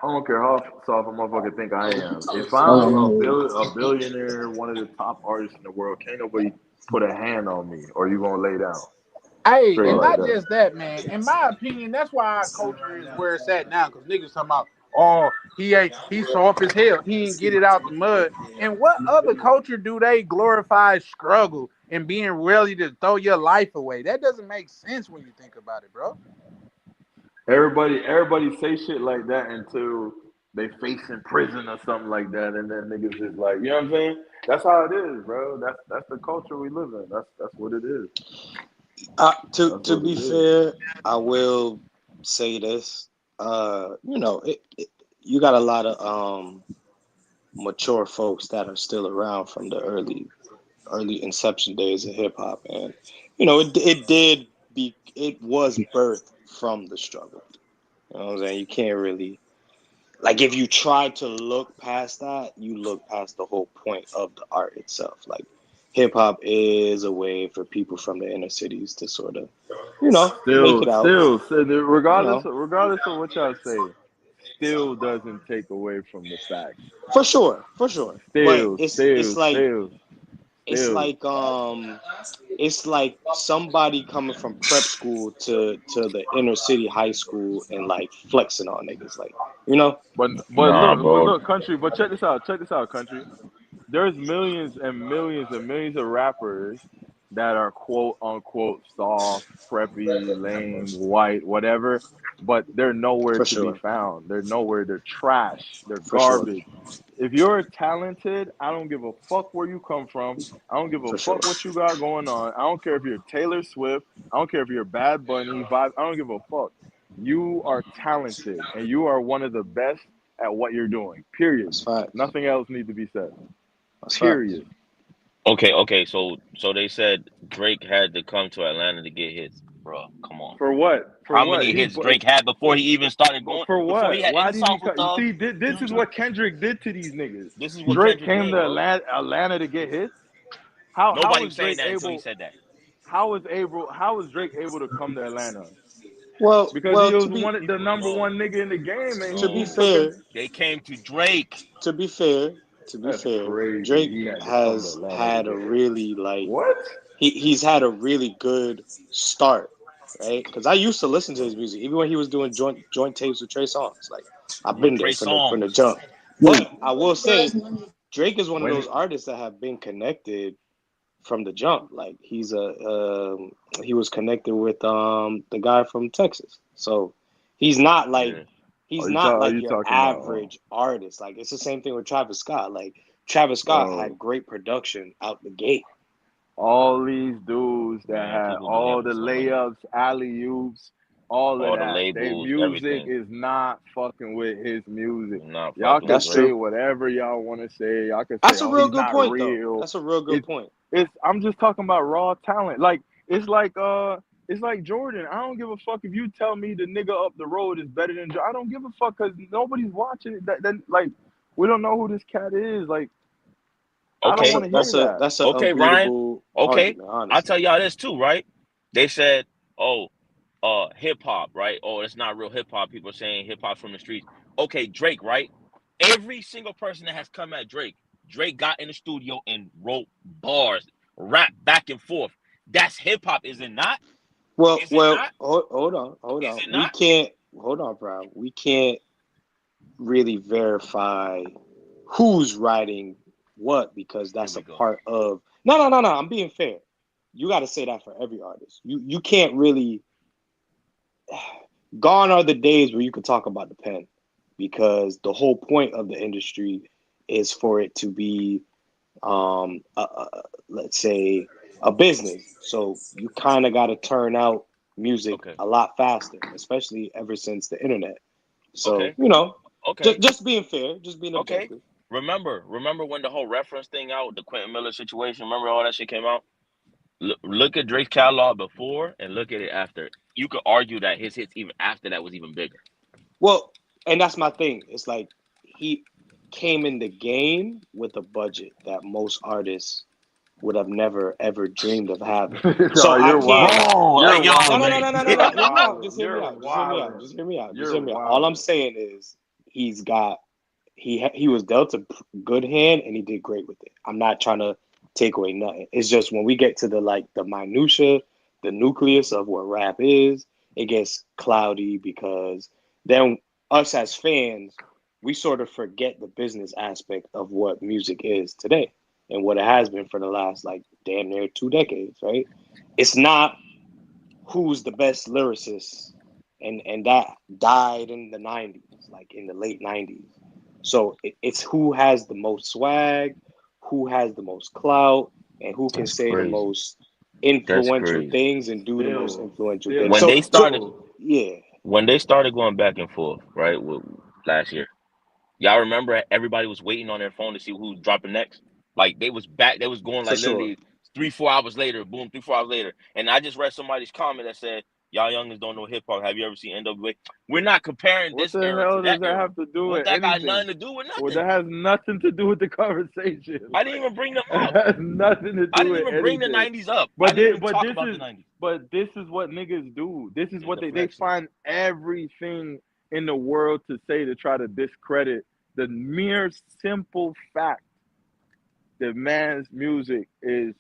I don't care how soft a motherfucker think I am. If I I'm don't know. a billionaire, one of the top artists in the world, can't nobody put a hand on me, or you gonna lay down Hey, straight and like not that. just that, man. In my opinion, that's why our culture is where it's at now. Because niggas talking about, oh, he's soft as hell. He ain't get it out the mud. And what other culture do they glorify struggle and being ready to throw your life away? That doesn't make sense when you think about it, bro. Everybody say shit like that until they face in prison or something like that, and then niggas is like, you know what I'm saying? That's how it is, bro. That's the culture we live in. That's what it is. That's To what be it is. fair, I will say this. You got a lot of mature folks that are still around from the early inception days of hip hop, and it was birthed from the struggle. You know what I'm saying? You can't really, like, if you try to look past that, you look past the whole point of the art itself. Like, hip hop is a way for people from the inner cities to sort of, make it out. You Regardless know, regardless of what y'all say, still doesn't take away from the facts. for sure, for sure. But Still, still, still, it's still. like it's like somebody coming from prep school to the inner city high school and like flexing on niggas, like, you know. nah, bro. Look, country. But check this out, country. There's millions and millions and millions of rappers that are quote unquote soft, preppy, lame, white, whatever, but they're nowhere For to be sure, found. They're nowhere. They're trash. They're for sure, garbage. If you're talented, I don't give a fuck where you come from. I don't give a for sure. fuck what you got going on. I don't care if you're Taylor Swift. I don't care if you're Bad Bunny, Vibe. I don't give a fuck. You are talented and you are one of the best at what you're doing. Period. That's facts. Nothing else needs to be said. That's facts. Period. Okay. So they said Drake had to come to Atlanta to get hits, bro. Come on. For what? For How what? many hits Drake had before he even started But going? for Before he what? had Why any did he songs with cut? You see, this is Future? what Kendrick did to these niggas. This is what Drake Kendrick came did, to bro. Atlanta to get hits. How Nobody was was saying Drake that until he able? said that. How was Drake able to come to Atlanta? Because he Well, was one of the number No, one nigga in the game, and to be he took him. fair, they came to Drake. to be fair, to be That's fair, crazy. Drake He had to come to has Atlanta to had a get hits. really like What? he's had a really good start, right? Because I used to listen to his music even when he was doing joint tapes with Trey Songz. Like, I've With been there Trey from the Songs. jump. But I will say, Drake is one of When those artists that have been connected from the jump. Like, he was connected with the guy from Texas, so he's not like Yeah. are you your talking about? average artist. Like, it's the same thing with Travis Scott. Like, Travis Scott Bro, had great production out the gate. all these dudes that Man, had people be all having the so much. layups, alley oops, all of All the that. Their labels, music everything. is not fucking with his music. Not Y'all fucking with can That's say Drake. true. whatever y'all want to say. Y'all can say, That's a "Oh, real he's good not point, though. real." That's a real good It, point. I'm just talking about raw talent. Like it's like Jordan. I don't give a fuck if you tell me the nigga up the road is better than Jordan. I don't give a fuck because nobody's watching it. That like we don't know who this cat is. Like I don't want to hear that. That's a Okay, Ryan. beatable Okay. argument, I'll honestly. tell y'all this too, right? They said, oh, hip hop, right? Oh, it's not real hip hop. People are saying hip hop's from the streets. Okay, Drake, right? Every single person that has come at Drake got in the studio and wrote bars, rap back and forth. That's hip hop, is it not? Well, Is it well, not? hold on, hold Is on. it We not? can't. Hold on, bro. We can't really verify who's writing what because Here that's we a go. part of. No. I'm being fair. You got to say that for every artist. You can't really. Gone are the days where you could talk about the pen because the whole point of the industry is for it to be let's say a business. So you kind of got to turn out music Okay. a lot faster, especially ever since the internet. So Okay. Okay. just being fair, just being Okay. objective. Remember when the whole reference thing out, the Quentin Miller situation. Remember all that shit came out. Look at Drake's catalog before and look at it after. You could argue that his hits even after that was even bigger. Well, and that's my thing. It's like he came in the game with a budget that most artists would have never ever dreamed of having. So Oh, I you're can't. wilding. Bro, You're yo, No, no, no, wilding. no, like, no, no, You're no. Hear me out. wilding. Just hear me You're out. Just hear me out. wilding. Just hear me out. Just You're hear me out. All I'm wilding. saying is he was dealt a good hand and he did great with it. I'm not trying to take away nothing. It's just when we get to the minutia, the nucleus of what rap is, it gets cloudy because then us as fans, we sort of forget the business aspect of what music is today and what it has been for the last like damn near 2 decades, right? It's not who's the best lyricist and that died in the 90s, like in the late 90s. So it's who has the most swag, who has the most clout, and who can that's say the crazy. most That's influential crazy. things and do the most influential things. When they So started yeah, when they started going back and forth, right, last year. Y'all remember everybody was waiting on their phone to see who was dropping next? Like they was back, they was going for like sure. literally 3-4 hours later, boom, 3-4 hours later. And I just read somebody's comment that said, y'all youngins don't know hip hop. Have you ever seen NWA? We're not comparing What this the era to hell that does that era. have to do What with that got anything? nothing to do with Well, nothing. that has nothing to do with the conversation. I didn't even bring them It up. has nothing to I do didn't with even bring the anything. 90s up. I But didn't even talk this about the is 90s. what niggas do. This is And what the they flexing. find everything in the world to say to try to discredit the mere simple fact that man's music is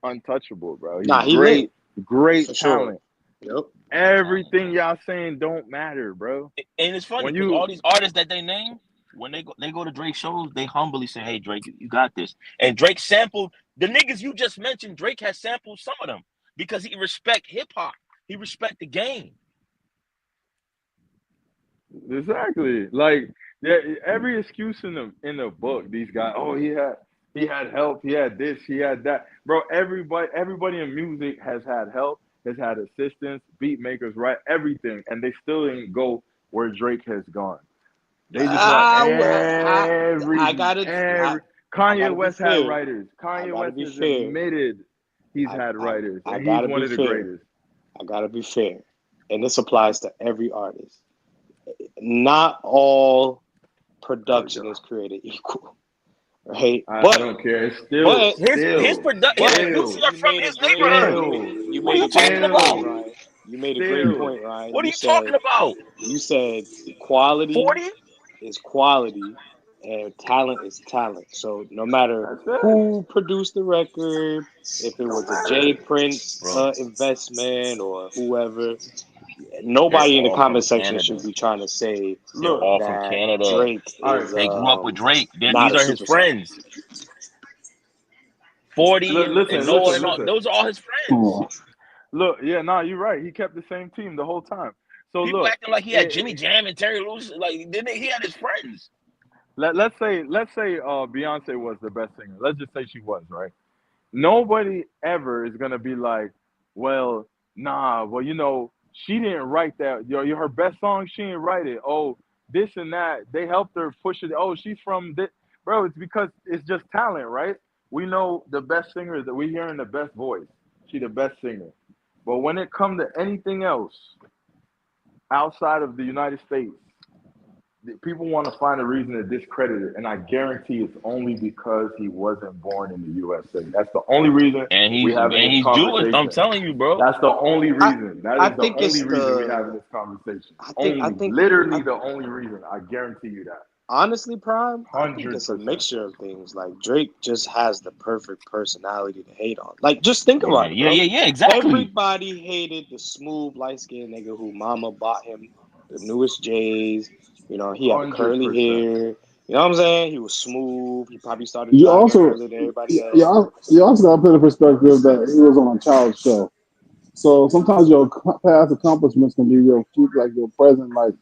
untouchable, bro. He's Nah, he lit great for sure. talent. Yep. Everything y'all saying don't matter, bro. And it's funny When because all you these artists that they name, when they go to Drake shows, they humbly say, "Hey Drake, you got this." And Drake sampled the niggas you just mentioned. Drake has sampled some of them because he respect hip hop. He respect the game. exactly like yeah, every excuse in the book, these guys, oh he had help, he had this, he had that. Bro, everybody in music has had help, has had assistance, beat makers, right? Everything, and they still didn't go where Drake has gone. They just want I gotta every I Kanye gotta be West had fair. writers. I Kanye gotta West be has fair. admitted he's I, had I writers, I and he's gotta one be of the fair. greatest. I gotta be fair. And this applies to every artist. Not all production is created equal, right? I don't care. It's But His producers are you from made a his great neighborhood. you What are made you a talking great point, about? Ryan. You made a great point, Ryan. What are you talking about? You said quality 40? is quality and talent is talent. So no matter That's it. who produced the record, if it was a Jay Prince Bro, investment or whoever, they're nobody in the all from comment section should Canada. be trying to say They're Look, all from that Canada. Drake all right. is They grew up with Drake. not These a are his superstar. friends. 40 and Listen, Noah listen, and all. listen. Those are all his friends. Look, yeah, no, you're right. He kept the same team the whole time. So People look, acting like he had Jimmy Jam and Terry Lewis. Like, didn't he had his friends? let's say Beyonce was the best singer. Let's just say she was, right? Nobody ever is gonna be like, well, nah, well, she didn't write that. Her best song, she didn't write it. Oh, this and that. They helped her push it. Oh, she's from this. Bro, it's because it's just talent, right? We know the best singer that we hearing the best voice. She the best singer. But when it comes to anything else outside of the United States, people want to find a reason to discredit it, and I guarantee it's only because he wasn't born in the USA. That's the only reason And we he's having this Jewish. I'm conversation. telling you, bro. That's the only reason. That I is the think only it's reason we having this conversation. I Only, think literally the only reason. I guarantee you that. honestly, Prime, I think it's a 100%. mixture of things. Like Drake just has the perfect personality to hate on. Like, just think Yeah, about it, yeah, bro. yeah, yeah. Exactly. Everybody hated the smooth, light skinned nigga who mama bought him the newest J's. You know, he had the curly 100%. hair. You know what I'm saying? He was smooth. He probably started You driving also, earlier than everybody else. you also got to put in perspective that he was on a child show. So sometimes your past accomplishments can be your like your present like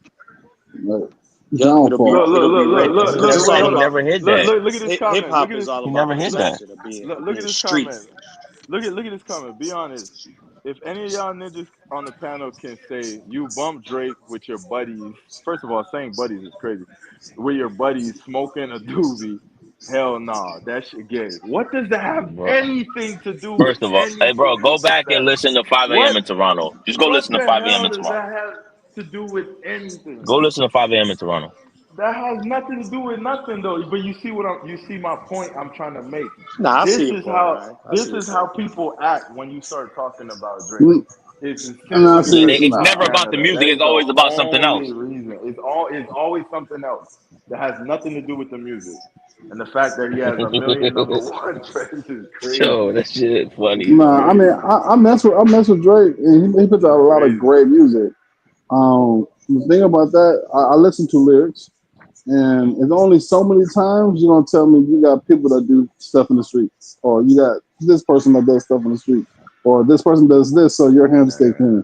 Yep, downfall. Look, it'll be look, look, right there look, because He look, it's look, all said he hold about never on. hit Look, that. look, look at this hip comment. Look hop at is this. all He about never the hit that. perception of Look at being this street. comment. Look at this comment. Be honest. If any of y'all ninjas on the panel can say you bumped Drake with your buddies, first of all, saying buddies is crazy. With your buddies smoking a doobie, hell nah, that shit gay. What does that have Bro. anything to do with First of all, hey, anything? bro, go back and That listen to 5 a.m. what in Toronto. Just go what listen to the 5 a.m. hell in does Toronto. that have to do with anything? Go listen to 5 a.m. in Toronto. That has nothing to do with nothing though. But you see my point I'm trying to make. Nah, I see This your is point, how right? I see this your is how point. people act when you start talking about Drake. Mm, It's And I simply Yeah, see, because he's it's from never nah, about the Canada. music. That It's is the always about something only else. reason. It's always something else that has nothing to do with the music. And the fact that he has a million number one tracks is Yo, crazy. that shit funny, It's bro. nah. I mean, crazy. I mess with Drake, and he puts out It's a lot of crazy. great music. The thing about that, I listen to lyrics, and it's only so many times you're gonna tell me you got people that do stuff in the streets, or you got this person that does stuff in the street, or this person does this, so your hands stay clean.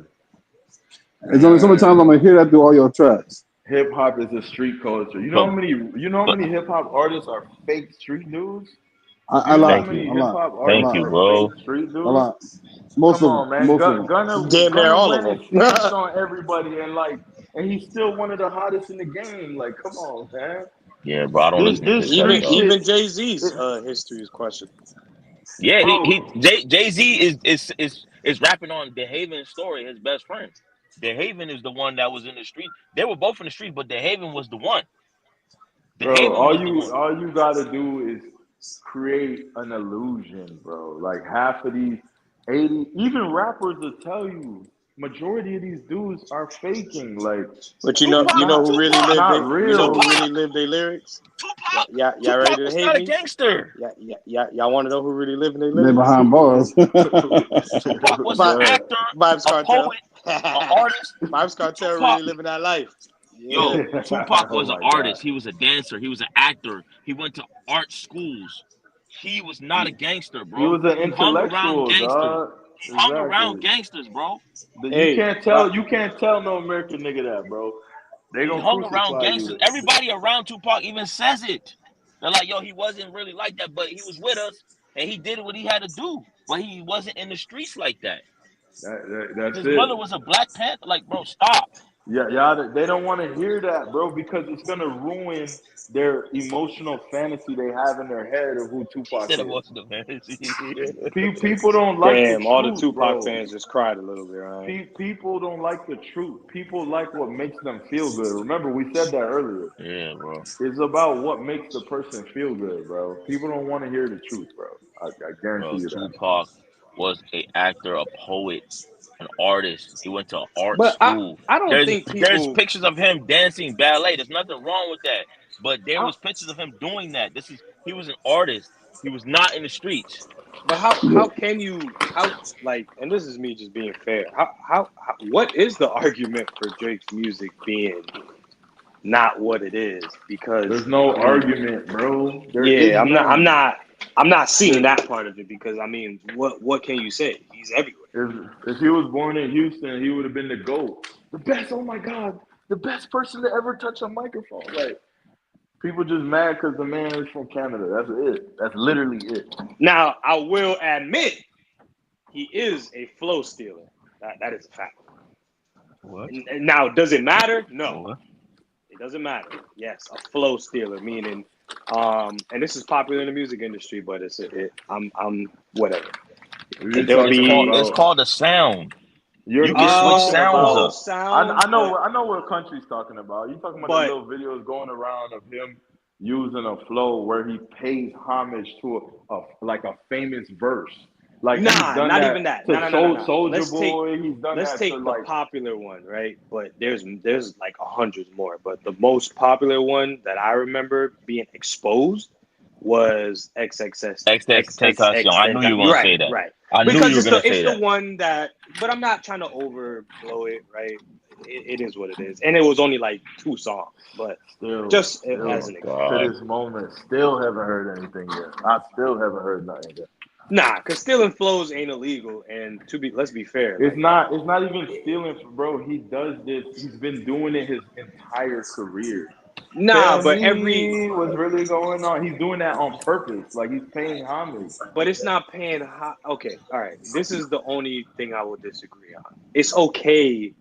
There's only so many times I'm gonna hear that through all your tracks. Hip hop is a street culture. But, You know how but many hip hop artists are fake street dudes? Do I you know how lie thank you. many a hip lot, hop a artists Thank you, lot, are fake bro. street a dudes? lot. Most Come of them, on, man. most of them. Damn near Gunna all went of and them. snitched on everybody and he's still one of the hottest in the game. Like, come on, man. Yeah, bro. I don't listen to This his stuff even street at all. shit, even Jay Z's it, history is questionable. Yeah, bro. Jay Z is rapping on DeHaven's story. His best friend, DeHaven is the one that was in the street. They were both in the street, but DeHaven was the one. Bro, DeHaven was the one. all you gotta do is create an illusion, bro. Like half of these 80, even rappers will tell you, majority of these dudes are faking. Like But it's you know Tupac, who not really it's Tupac, lived not it? You know who real. really Tupac, lived their lyrics? Tupac, Y'all ready Tupac to was hate not a me? gangster. Y'all want to know who really lived their They lyrics? behind bars. Tupac was an Vi- But actor, Vibes a Cartel. poet, an artist. Vibes Cartel Tupac, really living that life. Yeah. yo, Tupac oh was an my god. artist. He was a dancer. He was an actor. He went to art schools. He was not a gangster, He bro. was an He hung around intellectual, gangsters. dog. He hung around Exactly. gangsters, bro. Hey, You can't tell no American nigga that, bro. They He gonna hung around crucify gangsters. you. Everybody around Tupac even says it. They're like, yo, he wasn't really like that, but he was with us and he did what he had to do. But he wasn't in the streets like that. That's His it. mother was a Black Panther. Like, bro, stop. Yeah, y'all, they don't want to hear that, bro, because it's gonna ruin their emotional fantasy they have in their head of who He Tupac said is. emotional fantasy. People don't like the damn, all the truth, Tupac bro. fans just cried a little bit, right? People don't like the truth. People like what makes them feel good. Remember, we said that earlier. Yeah, bro. It's about what makes the person feel good, bro. People don't want to hear the truth, bro. I guarantee Bro, you that. Tupac was a actor, a poet, an artist. He went to art But school. I don't think There's people. pictures of him dancing ballet. There's nothing wrong with that. But there I, was pictures of him doing that. He was an artist. He was not in the streets. but how can you how like? And this is me just being fair. How what is the argument for Drake's music being not what it is? There's Because no I mean, argument, bro. There is yeah, none. I'm not seeing There, that part of it because I mean, what can you say? He's everywhere. if if he was born in Houston, he would have been the GOAT. The best, oh my God, the best person to ever touch a microphone. Like, people just mad because the man is from Canada. That's it. That's literally it. Now, I will admit he is a flow stealer. That is a fact. What? And now, does it matter? No, What? it doesn't matter. Yes, a flow stealer, meaning, and this is popular in the music industry, but I'm whatever. We're just There'll talking be It's about called a sound. you're You can you're switch talking sounds oh about. up. sound, but I know what country's talking about. You talking about the but little videos going around of him using a flow where he pays homage to like a famous verse. Like he's Nah, done not even that that. to No. Soldier Boy. He's done Let's that to take the like. popular one, right? But there's like 100 more. But the most popular one that I remember being exposed was Tentacion. I knew you were gonna say that. Right. I knew Because you were gonna it's say the that. one that. But I'm not trying to overblow it, right? It is what it is, and it was only like 2 songs, but just as Still an to example. this moment, still haven't heard anything yet. I still haven't heard nothing yet. Nah, because stealing flows ain't illegal, and let's be fair, It's like not. It's not even stealing, bro. He does this. He's been doing it his entire career. nah, Tell but every me what's really going on. He's doing that on purpose. Like he's paying homage. but it's not paying high. Okay, all right. This is the only thing I would disagree on. It's okay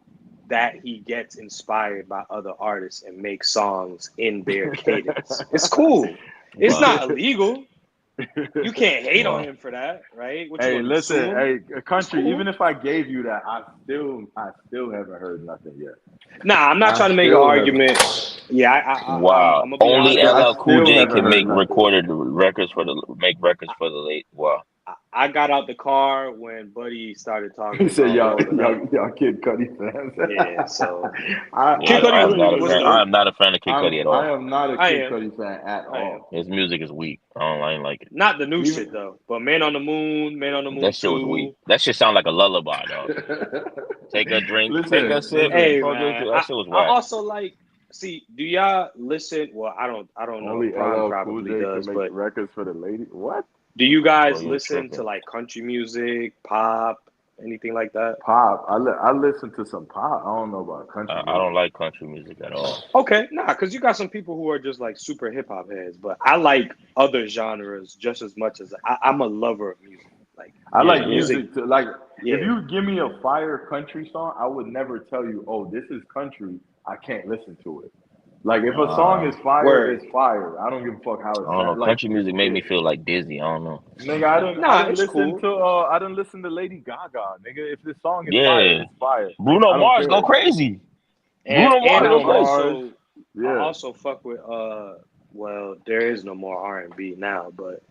that he gets inspired by other artists and makes songs in their cadence. It's cool. It's Wow. not illegal. You can't hate on Wow. him for that, right? What you Hey, gonna do? Sue listen, him? hey, It's country. cool. Even if I gave you that, I still haven't heard nothing yet. Nah, I'm not I trying to make an still haven't. argument. Yeah, I'm Wow. gonna be Only honest. LL I Cool still J haven't can heard make nothing. records for the late. Wow. I got out the car when Buddy started talking He said, about "Y'all, rolling up. y'all, Kid Cudi fans." Yeah, so Yeah, Kid Cudi I'm not a was fan. good. I am not a fan of Kid Cudi at I all. am not a I Kid am. Cudi fan at I am. all. His music is weak. I ain't like it. Not the new Even shit though, but Man on the Moon That shit was weak. 2. That shit sound like a lullaby, dog. Take a drink, take a sip. Hey Fuck it. man, That shit was I whack. also like. See, do y'all listen? Well, I don't know. only Prime LL Cool probably J can does, make but records for the lady. What? do you Bro, guys you're listen to tripping. like country music, pop, anything like that? Pop. I listen to some pop. I don't know about country I don't music. like country music at all. Okay, nah, because you got some people who are just like super hip hop heads, but I like other genres just as much as I'm a lover of music. Like I Yeah, like yeah. music, music to like. If yeah. you give me a fire country song, I would never tell you, "Oh, this is country." I can't listen to it. Like if a song is fire, Word. it's fire. I don't give a fuck how I it don't know. sounds. Like, Country music made me it, feel like dizzy. I don't know. nigga, I Nah, didn't it's listen cool. to I didn't listen to Lady Gaga, nigga. If this song is fire, Yeah. it's fire. Bruno I don't Mars go care. crazy. And Bruno and Mars I go Bruno crazy. Mars, also I yeah. also fuck with well, there is no more R&B now, but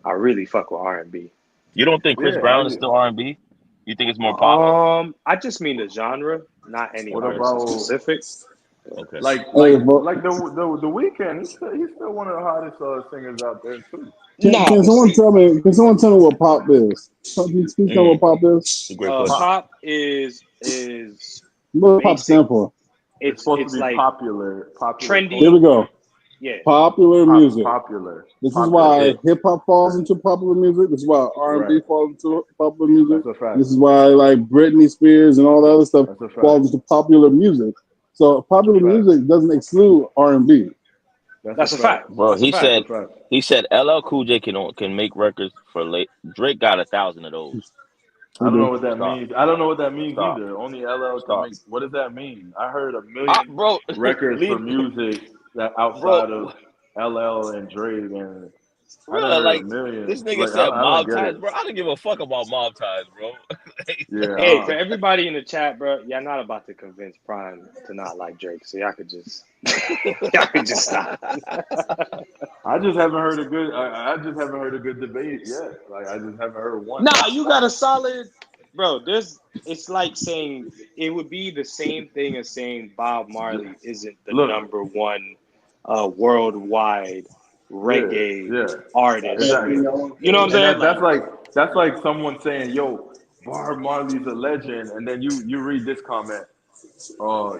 I really fuck with R&B. You don't think Chris Yeah, Brown is still R&B? You think it's more pop? I just mean the genre, not any What artist in about specific. Okay. like Hey, like but like the weekend? He's still one of the hottest singers out there too. Nah, can but someone see, tell me? Can someone tell me what pop is? Can you tell me what pop It's is? a great question. Pop. pop is What does pop basic. stand for? It's supposed to It's be like popular Here we trendy. culture, go. Yeah. Popular music. popular, This is popular why That's culture. hip hop falls into popular music. This is why R and B Right. falls into popular music. That's a fact. This is why like Britney Spears and all the other stuff That's a fact. falls into popular music. So That's a popular fact. music doesn't exclude R and B. That's a That's a fact. fact. bro. That's a He fact. That's a said fact. LL Cool J can make records for late. Drake got 1,000 of those. I don't know what that Stop. means. I don't know what that means Stop. either. Only LL can Stop. make. What does that mean? I heard a million Bro, records for leave, music that bro, outside of LL and Drake, and I done bro. heard a Like million. this nigga Like said, I don't mob get ties, it. bro. I don't give a fuck about mob ties, bro. Yeah. Hey, for everybody in the chat, bro, y'all not about to convince Prime to not like Drake, so y'all could just y'all could just stop. I just haven't heard a good. I just haven't heard a good debate yet. Like I just haven't heard one. Nah, you got a solid, bro. It's like saying it would be the same thing as saying Bob Marley isn't the Look. number one worldwide Yeah. reggae Yeah. artist. Exactly. You know what I'm And saying? that's like someone saying, "Yo, Bob Marley's a legend," and then you read this comment.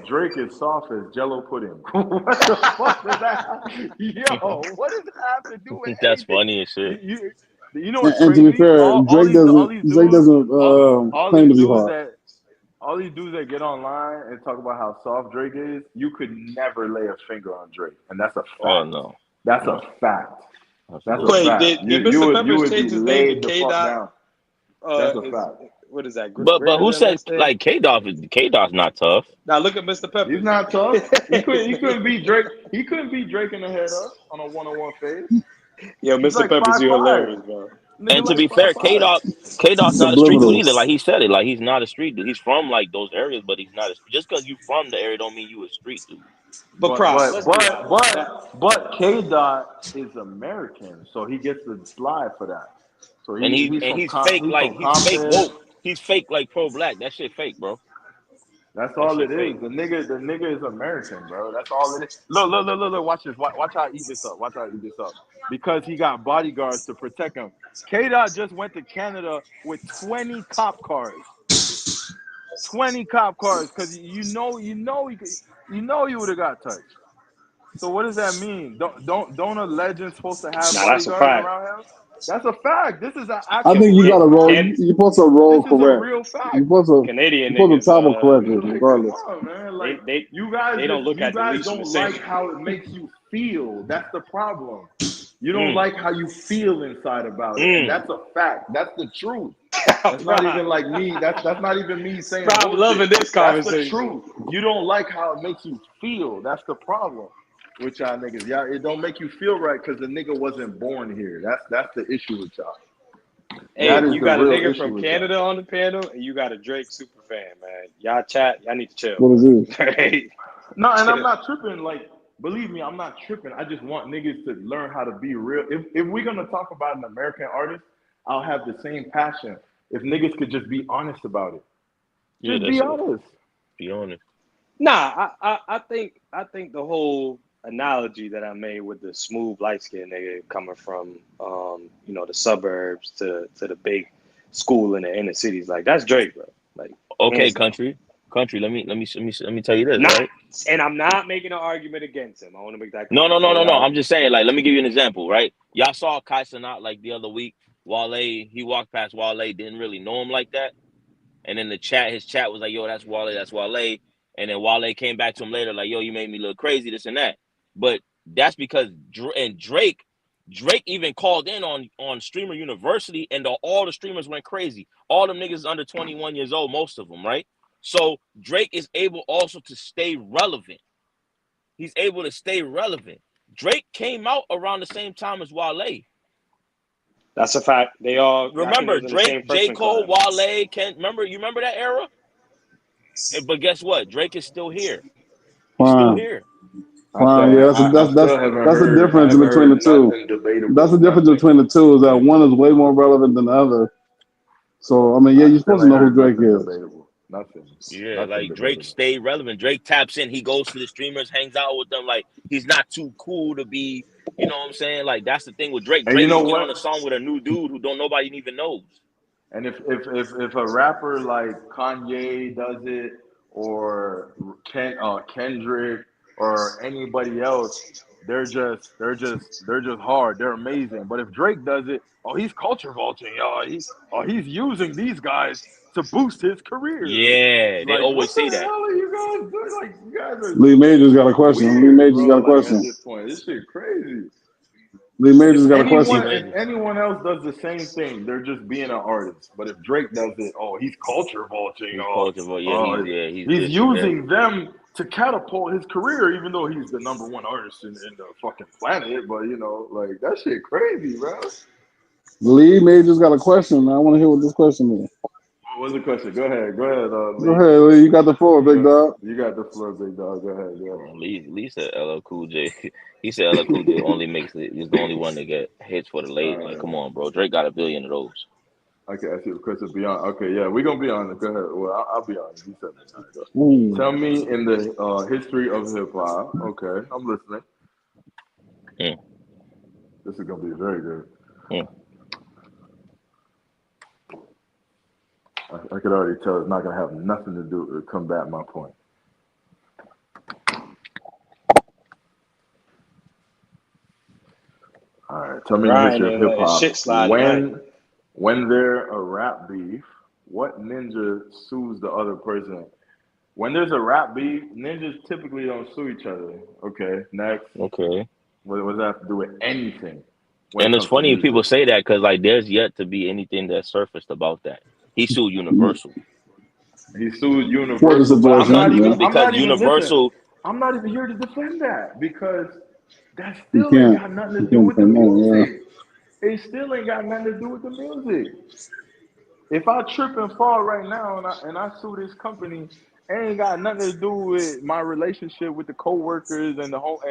Drake is soft as Jello pudding. What the fuck does that? Yo, what does that have to do with That's anything? funny as shit. You know what's And to be crazy? fair, Drake doesn't All claim these to be dudes hard. that all these dudes that get online and talk about how soft Drake is, you could never lay a finger on Drake, and that's a Oh fact. no. That's No. a fact. That's a Absolutely. Wait, fact. did You Mr. would Peppers be change his name to laid the K fuck Dot? down. That's a Is fact. what is that? But Greater who than said less than? like K-Dot's not tough? Now look at Mr. He's Peppers. not tough. He couldn't beat Drake. He couldn't beat Drake in the head up on a 1-on-1 phase. Yo, He's Mr. like Peppers, you 5'5". hilarious, bro. Nigga And to like be fair, 5'5". K-Dot's not a street dude either. Like Subliminals. he said it, like he's not a street dude. He's from like those areas, but he's not a, just because you from the area don't mean you a street dude. But Prof, let's be honest. But K Dot is American, so he gets to slide for that. So And he's fake like he's fake Compton. woke. He's fake like pro black. That shit fake, bro. That's That all shit it is. fake. The nigga is American, bro. That's all it is. Look. Watch this. Watch how I eat this up. Watch how I eat this up. Because he got bodyguards to protect him. K-Dot just went to Canada with 20 cop cars. 20 cop cars, because you know he would have got touched. So what does that mean? Don't a legend supposed to have Nah, that's a bodyguards fact. around him? That's a fact. This is an I actual think you gotta fact. roll. Can You're supposed to roll This is a correct. real You're fact. supposed to Canadian you're supposed niggas, to travel correctly, Like, come regardless. on, man. Like they you guys they don't just look you at guys deletion the don't same. like how it makes you feel. That's the problem. You don't Mm, like how you feel inside about it, and mm. that's a fact. That's the truth. That's not Bro, even like me. That's not even me saying I'm bullshit. loving this That's the conversation. truth. You don't like how it makes you feel. That's the problem with y'all niggas. Y'all, it don't make you feel right because the nigga wasn't born here. That's the issue with y'all. That Hey, is you the got a real nigga issue from with y'all. Canada on the panel, and you got a Drake super fan, man. Y'all chat. Y'all need to chill, What is man. this? Hey, No, and I'm chill. not tripping. Like, believe me, I'm not tripping. I just want niggas to learn how to be real. If we're gonna talk about an American artist, I'll have the same passion. If niggas could just be honest about it, Yeah, just be that's it. honest. Be honest. Nah, I think the whole analogy that I made with the smooth light skinned nigga coming from the suburbs to the big school in the inner cities, like that's Drake, bro. Like Okay, hands down. country. Let me tell you this, Not right? and I'm not making an argument against him. I want to make that No, clear. no, no, So no, no. y'all I'm just saying, like, let me give you an example, right? Y'all saw Kai Cenat like the other week. Wale, he walked past Wale, didn't really know him like that. And then his chat was like, yo, that's Wale, that's Wale. And then Wale came back to him later, like, yo, you made me look crazy, this and that. But that's because Drake even called in on Streamer University, and all the streamers went crazy. All them niggas under 21 years old, most of them, right? So Drake is able also to stay relevant. He's able to stay relevant. Drake came out around the same time as Wale. that's a fact. I think they Remember was in the same Drake, J. freshman Cole, class. Wale, you remember that era? But guess what? Drake is still here. He's still Fine. here. Fine. Yeah, I still haven't that's the heard. I difference haven't between the heard two. nothing That's debatable. the difference Nothing. between the two is that one is way more relevant than the other. So I mean, yeah, I you're still supposed to ain't know who heard Drake nothing is. debatable. Nothing. Yeah, Nothing like Drake debatable. stayed relevant. Drake taps in. He goes to the streamers, hangs out with them. Like he's not too cool to be, you know what I'm saying? Like that's the thing with Drake. And you Drake know can get on a what? song with a new dude who don't nobody even knows. And if a rapper like Kanye does it, or Kendrick, or anybody else, they're just hard. They're amazing. But if Drake does it, oh, he's culture vaulting, y'all. He's using these guys to boost his career. Yeah, they Like, what always the say that. hell are you guys doing? Like, you guys are Lee Majors got a question. Lee weird, Majors bro. got a Like at question. this point, this shit crazy. Lee Majors got a Lee question. If Major. anyone else does the same thing, they're just being an artist. But if Drake does it, oh, he's culture vaulting, He's or culture, but he's he's this and that. using them to catapult his career, even though he's the number one artist in the fucking planet. But like that shit crazy, bro. Lee Majors got a question. I want to hear what this question is. What's the question? Go ahead, Go Lee. ahead, Lee. You got the floor, big dog. You got the floor, big dog. Go ahead. Lee said LL Cool J. He said LL Cool J only makes it. He's the only one that get hits for the ladies. Like, come on, bro. Drake got 1 billion of those. Okay, I see the question beyond. Okay, yeah, we're gonna be honest. Go ahead. Well, I'll be honest. You said that. All right, go. Tell me in the history of hip hop. Okay, I'm listening. This is gonna be very good. I could already tell it's not gonna have nothing to do to combat my point. All right, tell me in the Ryan history of ain't hip letting shit hop slide tonight. when there a rap beef, what ninja sues the other person? When there's a rap beef, ninjas typically don't sue each other. Okay, next. Okay. What does that have to do with anything when it And it's comes to funny people music? say that because like there's yet to be anything that surfaced about that. He sued Universal He sued For the Universal, but I'm situation, not even. yeah. I'm because not even. Listen, Universal. I'm not even here to defend that because that You still ain't can't. got nothing to You do can't with the defend that, music. It still ain't got nothing to do with the music. If I trip and fall right now and I sue this company, it ain't got nothing to do with my relationship with the coworkers and the whole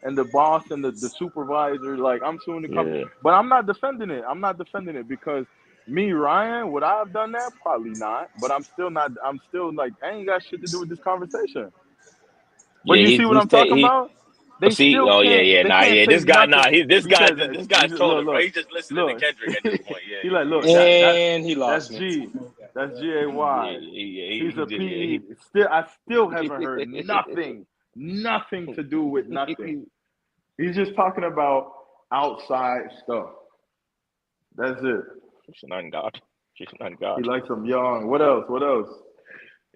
and the boss and the supervisor, like I'm suing the company. Yeah. But I'm not defending it. I'm not defending it because me, Ryan, would I have done that? Probably not. But I'm still not. I'm still like, I ain't got shit to do with this conversation. But Yeah, you see what I'm talking about? They see, still oh yeah, can't. yeah, They nah, can't yeah. say This guy, nothing nah, because this guy's trolling, bro. look, He's just listening to look. Kendrick at this point. Yeah, look. And he That's lost me. G. That's GAY. He's a he, PE. I still haven't heard nothing to do with nothing. He's just talking about outside stuff. That's it. She's not God. She's not He God. likes them young. What else?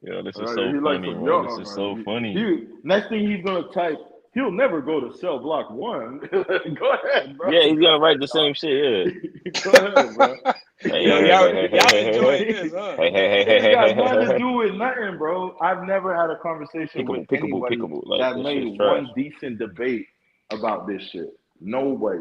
Yeah, this is so He likes funny, them bro. This young. is so funny. Next thing he's gonna type, he'll never go to cell block 1. Go ahead, bro. Yeah, he's Go gonna write ahead, the dog. same shit. Go ahead, bro. Yo, y'all enjoying this, huh? It ain't got nothing to Yeah. do with nothing, bro. I've never had a conversation with anybody Peekaboo. Like that this made shit's trash. one decent debate about this shit. No way.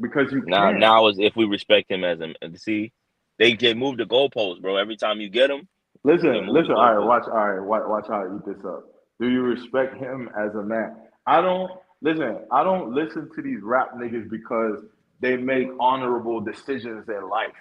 Because you can't. Now is if we respect him as a see, they get moved the goalposts, bro. Every time you get him, they Listen. move the All right, goalposts. watch how I eat this up. Do you respect him as a man? I don't listen to these rap niggas because they make honorable decisions in life.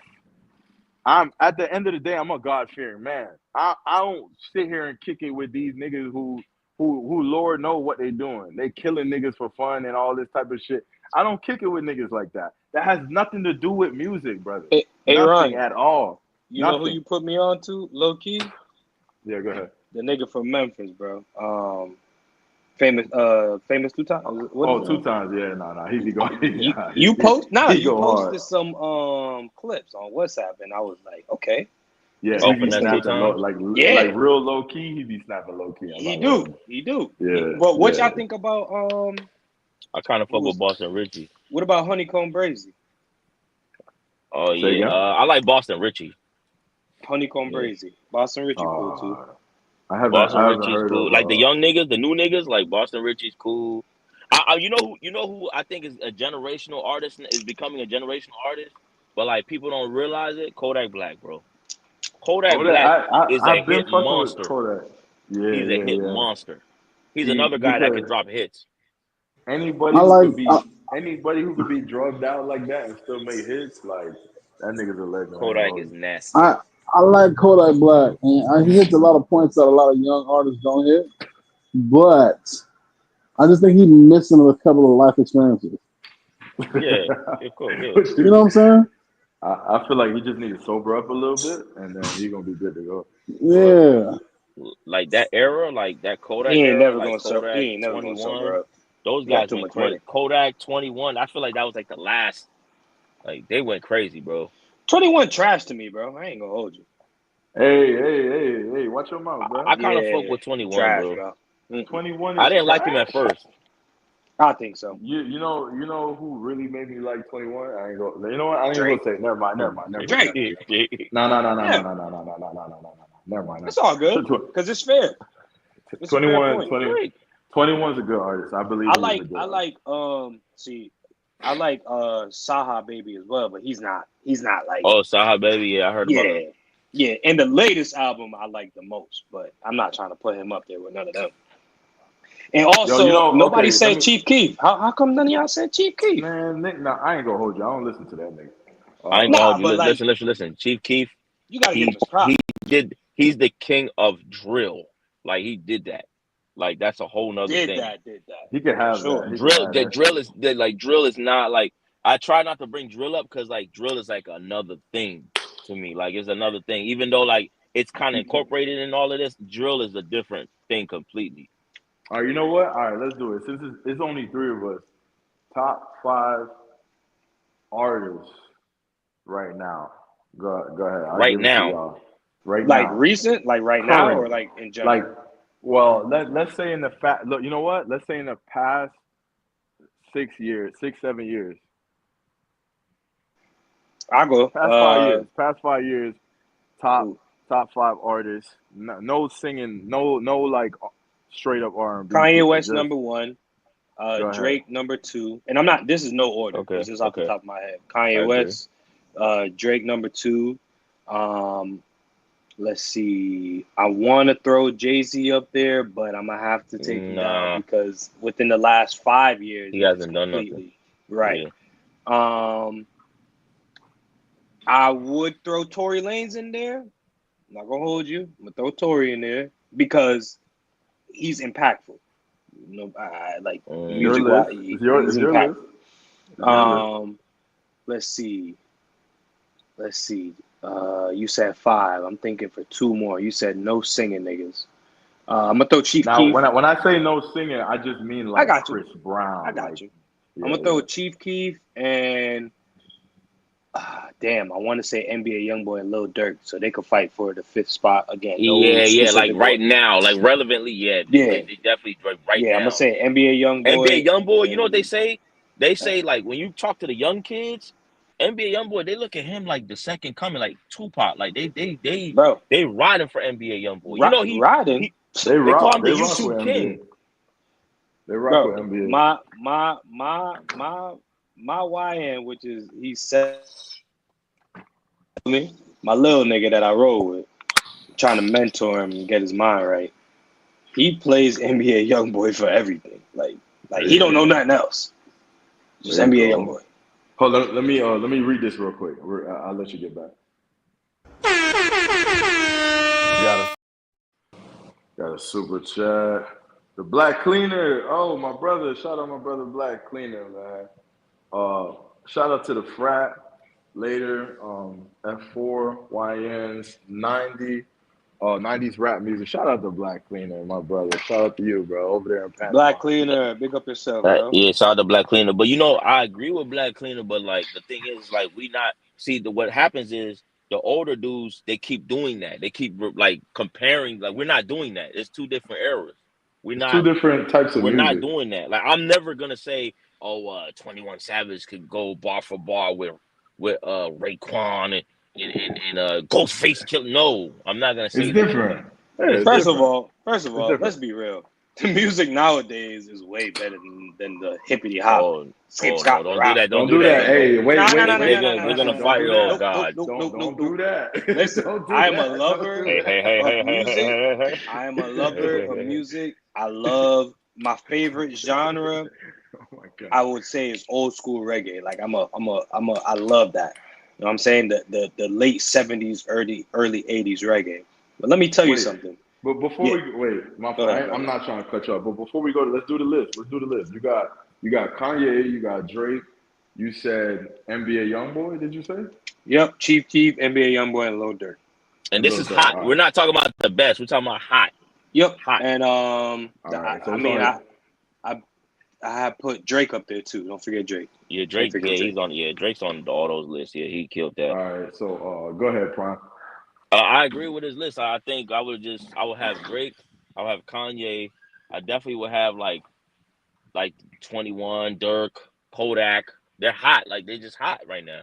I'm at the end of the day, I'm a God fearing man. I don't sit here and kick it with these niggas who Lord know what they doing. They killing niggas for fun and all this type of shit. I don't kick it with niggas like that. That has nothing to do with music, brother. Hey, Nothing Ryan, at all. you know who Nothing. you put me on to, low key? Yeah, go ahead. The nigga from Memphis, bro. Famous 2 times. What is Oh, his 2 name? times. Yeah, nah. He be going. You He go hard. posted some clips on WhatsApp, and I was like, okay, Yeah, this he Oh, be nigga finesse 2 snapping low, times. like yeah, real low key. He be snapping low key. I'm he not gonna hold do. you. But what Yeah. y'all think about I kind of who fuck with was Boston Richie. what about Honeycomb Brazy? Oh Say yeah, again. I like Boston Richie. Honeycomb Yeah, Brazy. Boston Richie cool too. I Boston haven't Richie's heard cool. Like the of. young niggas, the new niggas, like Boston Richie's cool. You know who I think is a generational artist is becoming a generational artist, but like people don't realize it. Kodak Black, bro. Kodak Kodak. Black is a I've been hit fucking with monster. Kodak. He's a hit Yeah. monster. He's another guy that can Because drop hits. anybody I who like could be drugged out like that and still make hits, like that nigga's a legend. I ain't gonna Kodak hold is you. nasty. I like Kodak Black, and he hits a lot of points that a lot of young artists don't hit. But I just think he's missing a couple of life experiences. Yeah, of course, yeah. What You know what I'm saying? I feel like he just need to sober up a little bit, and then he gonna be good to go. Yeah. Like that era, like that Kodak He ain't era, never like gonna Kodak sober 21, up. those He got guys too went much money. crazy. Kodak 21, I feel like that was like the last, like they went crazy, bro. 21 trash to me, bro. I ain't gonna hold you. Hey, watch your mouth, bro. I kind of fuck Yeah, with 21, trash, bro. bro. 21 I is didn't like him at trash. first. I think so. You know who really made me like 21? I ain't go. You know what? I ain't Drake. gonna say. Never mind. Drake. No. Yeah, Never mind. that's all good because it's fair. It's a fair 21, point. 20, 21's a good artist. I believe he's a good artist. I like Saha Baby as well, but he's not like Oh, Saha Baby, yeah, I heard about him. yeah. And the latest album I like the most, but I'm not trying to put him up there with none of them. And also, nobody said Chief Keef. How come none of y'all said Chief Keef? Man, Nick, no, I ain't gonna hold you. I don't listen to that nigga. I ain't gonna hold you. But like, Listen. Chief Keef, you gotta give him his props. he's the king of drill. Like he did that. Like that's a whole nother thing. Did that. He could have sure. that. Drill is not like I try not to bring drill up because like drill is like another thing to me. Like it's another thing. Even though like it's kind of incorporated in all of this, drill is a different thing completely. All right, you know what? All right, let's do it. Since it's only 3 of us, top 5 artists right now. Go ahead. I'll give it to y'all. Right like now. Recent, like right Current. now, or like in general. Like, well, let's say in the look. You know what? Let's say in the past 6 years, 7 years. I'll go. Past 5 years. Top 5 artists. No singing. No like straight up R&B. Kanye West number 1. Drake ahead. number 2. And I'm not. This is no order. Okay. This is off the top of my head. Kanye West. Drake number 2. Let's see. I want to throw Jay-Z up there, but I'm gonna have to take him down Nah, because within the last 5 years, he he just hasn't done nothing. completely right. Yeah. I would throw Tory Lanez in there. I'm not gonna hold you. I'm gonna throw Tory in there because he's impactful. Like Your music list. wise, It's he's your list. impactful. It's your list. Let's see. You said 5. I'm thinking for 2 more. You said no singing niggas. I'm gonna throw Chief Now, Keef. when I say no singing, I just mean I like got you. Chris Brown. I got Like, you. yeah, I'm gonna throw Chief Keef and damn, I want to say NBA YoungBoy and Lil Durk, so they could fight for the 5th spot again. No Yeah, like specific right order. now, like relevantly, yeah, Yeah, they definitely right I'm gonna now. say NBA NBA YoungBoy YoungBoy, you know what they and say? They say like when you talk to the young kids, NBA YoungBoy, they look at him like the second coming, like Tupac. Like bro, they riding for NBA YoungBoy. You know riding, they call him the They rock with YouTube NBA. King. They rock with bro. NBA. My YN, which is he said me, my little nigga that I roll with, trying to mentor him and get his mind right. He plays NBA YoungBoy for everything. Like he don't know nothing else. Just There you NBA go. YoungBoy. Hold on, let me read this real quick. I'll let you get back. Got a super chat. The Black Cleaner. Oh, my brother. Shout out my brother Black Cleaner, man. Shout out to the frat later. F4, YNs, 90s rap music. Shout out to Black Cleaner, my brother. Shout out to you, bro, over there in Black Panama. Cleaner, big up yourself, bro. Yeah, shout out to Black Cleaner. But you know, I agree with Black Cleaner, but like the thing is, like we not see what happens is the older dudes, they keep doing that. They keep like comparing, like we're not doing that. It's 2 different eras. We're It's 2 not different types of we're not music. doing that. Like I'm never gonna say, 21 Savage could go bar for bar with Raekwon and Ghostface Kill. No, I'm not gonna It's say that. different. Yeah, It's it's First different. of different. all, It's different. let's be real. The music nowadays is way better than the hippity hop, skip Oh no, scott don't do rap. that. Don't Don't do do that. that. Hey, No, wait, no, wait, no, no, We're no, wait. no, gonna no, we're no, gonna no, Don't no. fight. do Oh that. Nope, nope, God. nope, nope, nope, Don't nope. do that. Listen, Don't do I am a that. Don't do lover that. of music. I am a lover of music. I love my favorite genre. Oh my god. I would say is old school reggae. Like I love that. You know what I'm saying? The late 70s, early 80s reggae. But let me tell you Wait, something. but before Yeah, we wait, my go ahead, I'm brother. not trying to cut you off, but before we go, let's do the list. Let's do the list. You got Kanye, you got Drake. You said NBA YoungBoy. Did you say? Yep, Chief Keef, NBA YoungBoy, and Lil Durk. And And this Lil is Durk. hot. All We're right. not talking about the best. We're talking about hot. Yep, Hot. and All right. So I it's mean only. I have put Drake up there too. Don't forget Drake. Yeah, Can't Drake. forget Yeah, Drake. Drake's on all those lists. Yeah, he killed that. All right. So go ahead, Prime. I agree with his list. I think I would have Drake. I would have Kanye. I definitely would have like 21, Dirk, Kodak. They're hot. Like they just hot right now.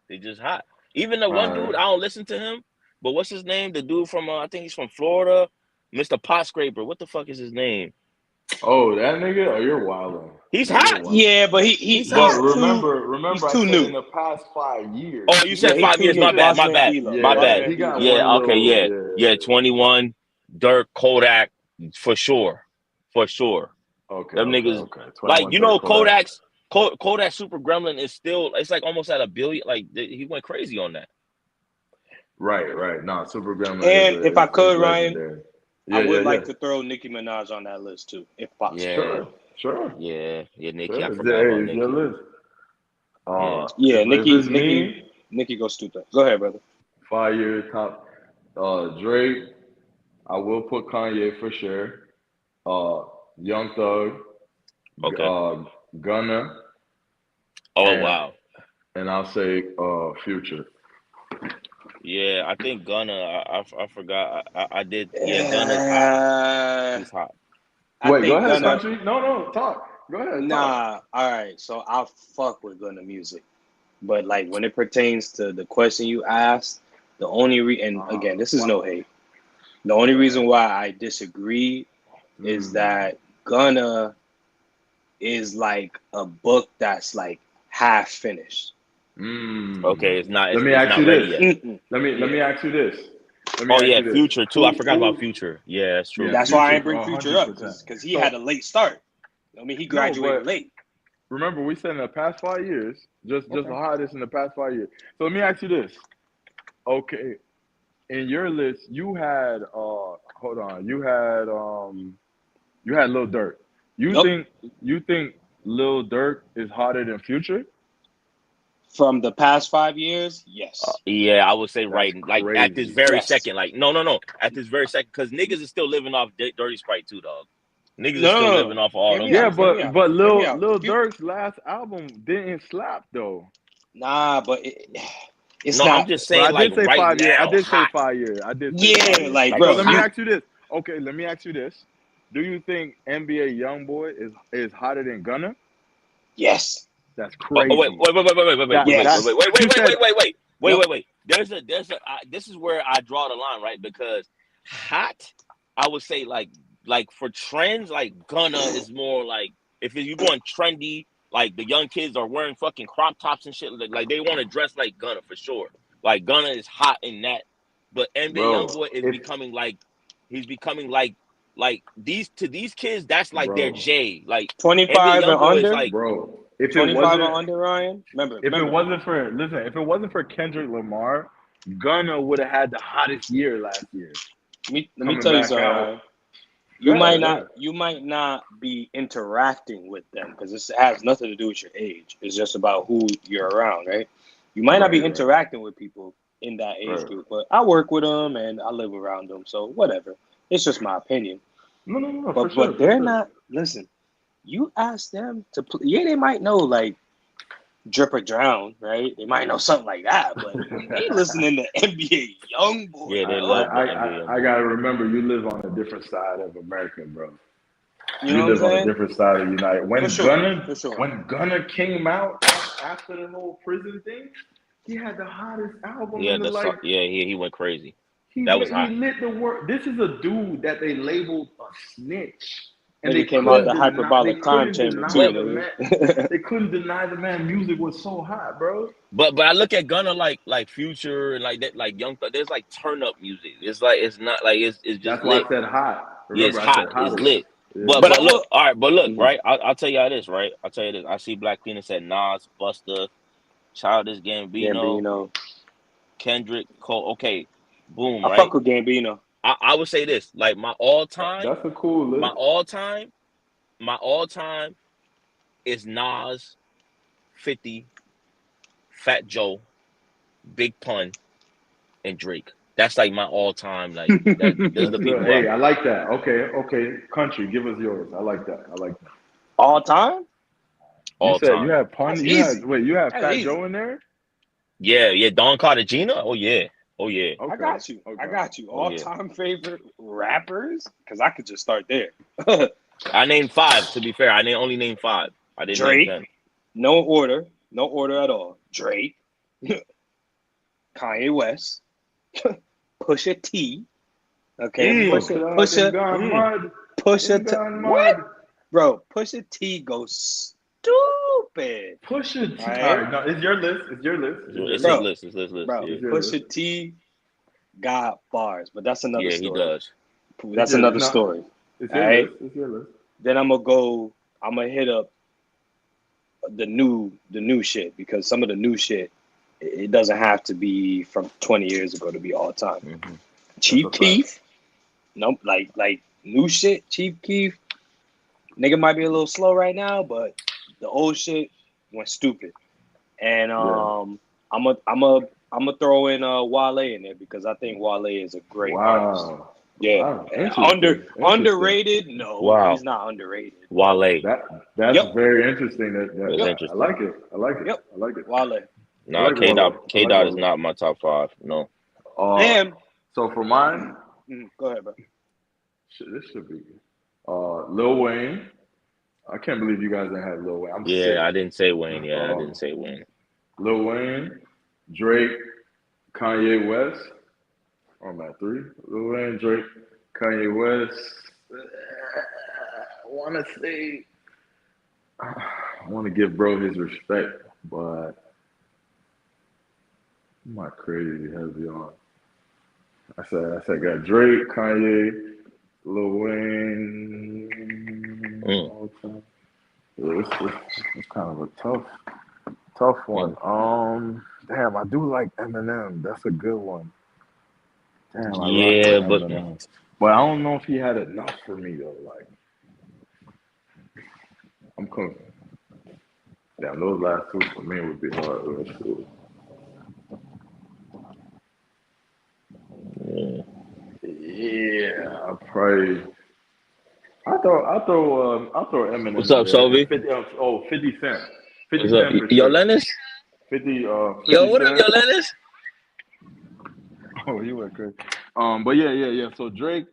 They just hot. Even the one All dude, right. I don't listen to him. But what's his name? The dude from I think he's from Florida, Mr. Pot Scraper. What the fuck is his name? Oh, that nigga. Oh, you're wilding. He's You're hot. wilding. Yeah, but He's But hot. he's remember, I too said in new. the past 5 years, Oh, you Yeah, said he's 5 too years. new. My bad. Boss My man bad. D'Lo. My Boss bad. yeah, man he got D'Lo. one Yeah. Okay. little. Yeah. 21, Dirk, Kodak, for sure. For sure. Okay, Them okay, niggas, okay. like 21 Dirk Kodak. Kodak Super Gremlin is still. It's like almost at 1 billion. Like he went crazy on that. Right. Nah, Super Grandma And if I is could, Ryan, legendary. I would Yeah. like to throw Nicki Minaj on that list too, if possible. Yeah. Sure. Yeah. Nikki. I Sure. forgot about It's your Nikki. list. Yeah. Yeah, If it's me, Nicki goes stupid. Go ahead, brother. 5 year top. Drake. I will put Kanye for sure. Young Thug. Okay. Gunna. Oh and wow. and I'll say Future. Yeah, I think Gunna. I forgot. I did. Yeah, Gunna's hot. He's hot. I Wait, go think ahead, Gunna. Country. No, talk. Go ahead, talk. Nah, all right. So I'll fuck with Gunna music, but like when it pertains to the question you asked, the only and again, this is no hate. The only reason why I disagree is that Gunna is like a book that's like half finished. Okay, it's not. Let me It's ask you not ready this. yet. Let me ask you this. let me Oh ask yeah, you this: Future too. I forgot about who? Future. Yeah, that's Yeah, true. That's why I Future, ain't bring Future up 100%. because he had So a late start. I mean, he no, graduated but late. remember we said in the past 5 years, just Okay. the hottest in the past 5 years. So let me ask you this. Okay, in your list, you had hold on, you had Lil Durk. You Nope. think you think Lil Durk is hotter than Future? From the past 5 years, yes. Yeah, I would say That's right, like at this crazy. very Yes. second. Like no, at this very second, because niggas is still living off Dirty Sprite too, dog. Niggas is No, still no, living no. off of all Hear them me Yeah, out. shits, Hear me though. out. but Hear me Lil out. Lil Durk's last album didn't slap though. Nah, but it's No, I'm not. just But I saying, like did say right 5 years. I now, did say hot, 5 years. I did say five Yeah, years. like, like So bro. let me hot. ask you this. Okay, let me ask you this. Do you think NBA YoungBoy is hotter than Gunna? Yes. That's Oh, wait, crazy. wait, wait, wait, wait, wait, wait, That wait, wait, wait, that Yes. wait, wait, you wait, wait, said wait, wait, wait, wait, Yep. wait, wait. This is where I draw the line, right? Because hot, I would say like for trends, like Gunna is more like if you're going trendy, like the young kids are wearing fucking crop tops and shit, like they want to dress like Gunna for sure. Like Gunna is hot in that, but NBA bro. YoungBoy is If becoming like he's becoming like these kids. That's like their bro, J. Like NBA 25 and YoungBoy is under. like. bro, if it 25 and wasn't under, Ryan. if it Remember. wasn't for listen, if it wasn't for Kendrick Lamar, Gunna would have had the hottest year last year. Let me Coming tell you back something, out. Ryan. Go You ahead, might go not ahead. you might not be interacting with them because this has nothing to do with your age. It's just about who you're around, right? You might not be Right, right, interacting with people in that age right. group, but I work with them and I live around them, so whatever. It's just my opinion. No, for But sure, but for they're sure. not. Listen, you ask them to play. Yeah, they might know like drip or drown, right? They might know something like that, but they listening to NBA YoungBoy, Yeah, they I, dog. love the I, NBA I YoungBoy. gotta remember you live on a different side of America, bro. You You know what I'm live on a saying? different side of United. For sure, for sure. When Gunna came out after the whole prison thing, he had the hottest album Yeah, in the like. yeah, he went crazy. He That was he hot. lit the world. This is a dude that they labeled a snitch, and Nigga came out the they hyperbolic time couldn't chamber deny too, But the man. nigga. They couldn't deny the man. Music was so hot, bro. but I look at Gunna like Future and like that like Young Thug. There's like turn up music. It's like it's not like it's just That's why lit. I said hot. Yeah, it's Remember, I hot. said It's hottest. lit. Yeah. But I But look, will. all right. But look, Mhm. right. I'll tell you how this. Right. I'll tell you this. I see Black Peanut said Nas, Busta, Childish Gambino, Gambino. Kendrick Cole. Okay, boom. I fuck Right. with Gambino. I would say this. Like That's a cool my list. all time, my all time is Nas, 50, Fat Joe, Big Pun, and Drake. That's like my all time. Like that. Those are That's the good. people I Hey, I like that. Okay. Country, give us yours. I like that. I like that. All time? You all said you time. had That's pun. easy. You had That's Fat easy. Joe in there. Yeah. Don Cartagena. Oh yeah. Oh yeah. I Okay. got you. I Okay. got you. Oh All yeah. time favorite rappers? Because I could just start there. I named five. To be fair, only named five. I didn't name Drake. 10. No order. No order at all. Drake. Kanye West. Pusha T. Okay. Mmm. Pusha. Gone mud. Pusha T. Gone What? mud. Bro, Pusha T goes stupid. Push it. All All right. right. No, it's your list. It's your list. It's your It's his list. Bro, list. It's his list. bro, Yeah. It's your list. Pusha T got bars, but that's another Yeah, he story. does. It's That's your another no. story. It's All your right. list. It's your list. Then I'm gonna hit up the new shit because some of the new shit it doesn't have to be from 20 years ago to be all time. Mm-hmm. That's a Chief fact. Keef, nope, like new shit. Chief Keef, nigga might be a little slow right now, but the old shit went stupid. And Yeah. I'm a throw in Wale in there because I think Wale is a great artist. Wow. Yeah, Wow. Interesting. Interesting. underrated? No, Wow. he's not underrated. But Wale. That's yep, very interesting. That's yep, I interesting. like it. I like it. yep, I like it. Wale. I Nah, like Wale. I K like Dot is Wale. not my top five. No. Uh, And so for mine, go ahead, bro. this should be Lil Wayne. I can't believe you guys didn't have Lil Wayne. I'm Yeah, sick. I didn't say Wayne. Yeah, I Um, didn't say Wayne. Lil Wayne, Drake, Kanye West. I'm at 3. Lil Wayne, Drake, Kanye West. I want to say, I want to give bro his respect, but I'm not crazy heavy on. I said got Drake, Kanye, Lil Wayne. Mm. All time. Yeah, it's kind of a tough one. Mm. Damn, I do like Eminem. That's a good one. Damn, I rock with Yeah, but Eminem. But I don't know if he had enough for me though. Like I'm coming. Damn, those last two for me would be hard. yeah. Yeah, I probably. I'll throw What's Eminem in up, there and Sophie? 50. 50 Cent. What's 50 up, Cent for yo, sure. Lennox? 50 Yo, what up, yo, Cent. Lennox? Oh, you went crazy. But yeah. So Drake,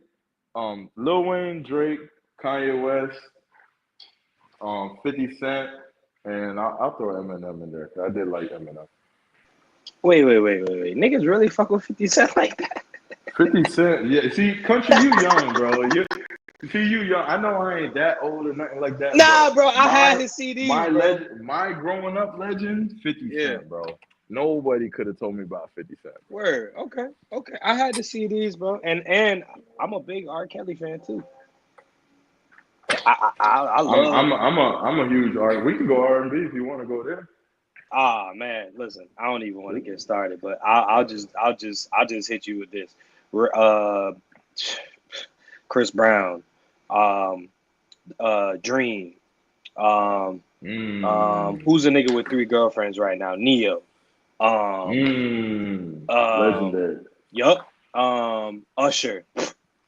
Lil Wayne, Drake, Kanye West, 50 Cent, and I'll throw Eminem in there. I did like Eminem. Wait. Niggas really fuck with 50 Cent like that? 50 Cent, yeah. See, country, you young, bro. You young. I know I ain't that old or nothing like that, but Nah, bro. I had his my CDs, bro. legend, my growing up legend, 50 Yeah. Cent, bro. Nobody could have told me about 50 Cent. Word. Okay. I had the CDs, bro, and I'm a big R. Kelly fan too. I love. I'm a huge R. We can go R&B if you want to go there. Ah, man, listen. I don't even want to get started, but I'll just hit you with this. Chris Brown, um, Dream. Who's a nigga with 3 girlfriends right now? Neo. Um, Legendary. yup. Usher.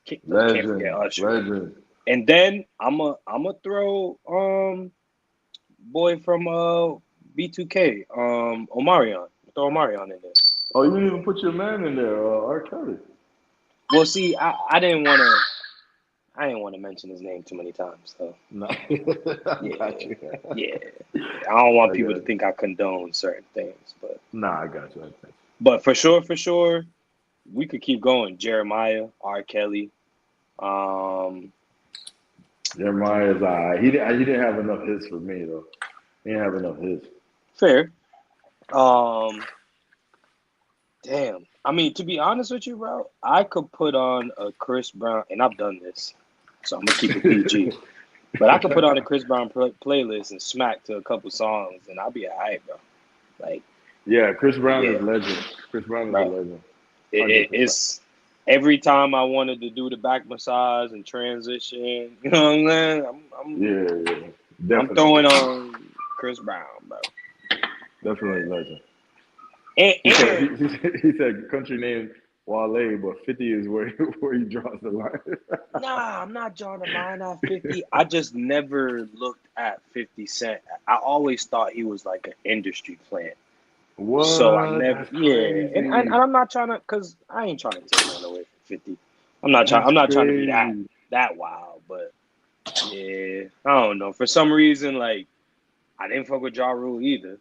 Can't forget Usher. Legend. And then I'ma throw boy from B2K, Omarion. Throw Omarion in there. Oh, you didn't even put your man in there, R. Kelly. Well, see, I didn't want to mention his name too many times. So No. yeah, Got you. yeah. I don't want I people got to you. think I condone certain things, but Nah, I got you. but for sure, we could keep going. Jeremiah, R. Kelly. Jeremiah's he didn't have enough hits for me though. He didn't have enough hits. Fair. Damn. I mean, to be honest with you, bro, I could put on a Chris Brown, and I've done this, so I'm gonna keep it PG. But I could put on a Chris Brown playlist and smack to a couple songs, and I'll be alright, bro. Like, Yeah, Chris Brown yeah, is legend. Chris Brown is a bro. legend. 100%. It's every time I wanted to do the back massage and transition. You know what I'm saying? Yeah. I'm Definitely. throwing on Chris Brown, bro. Definitely legend. And He said country name Wale, but 50 is where he draws the line. nah, I'm not drawing the line at 50. I just never looked at 50 Cent. I always thought he was like an industry plant. What? So I never, That's yeah. And crazy. I'm not trying to, cause I ain't trying to take nothing away from 50. I'm not That's trying to be crazy. that wild, but yeah, I don't know. For some reason, like I didn't fuck with Ja Rule either.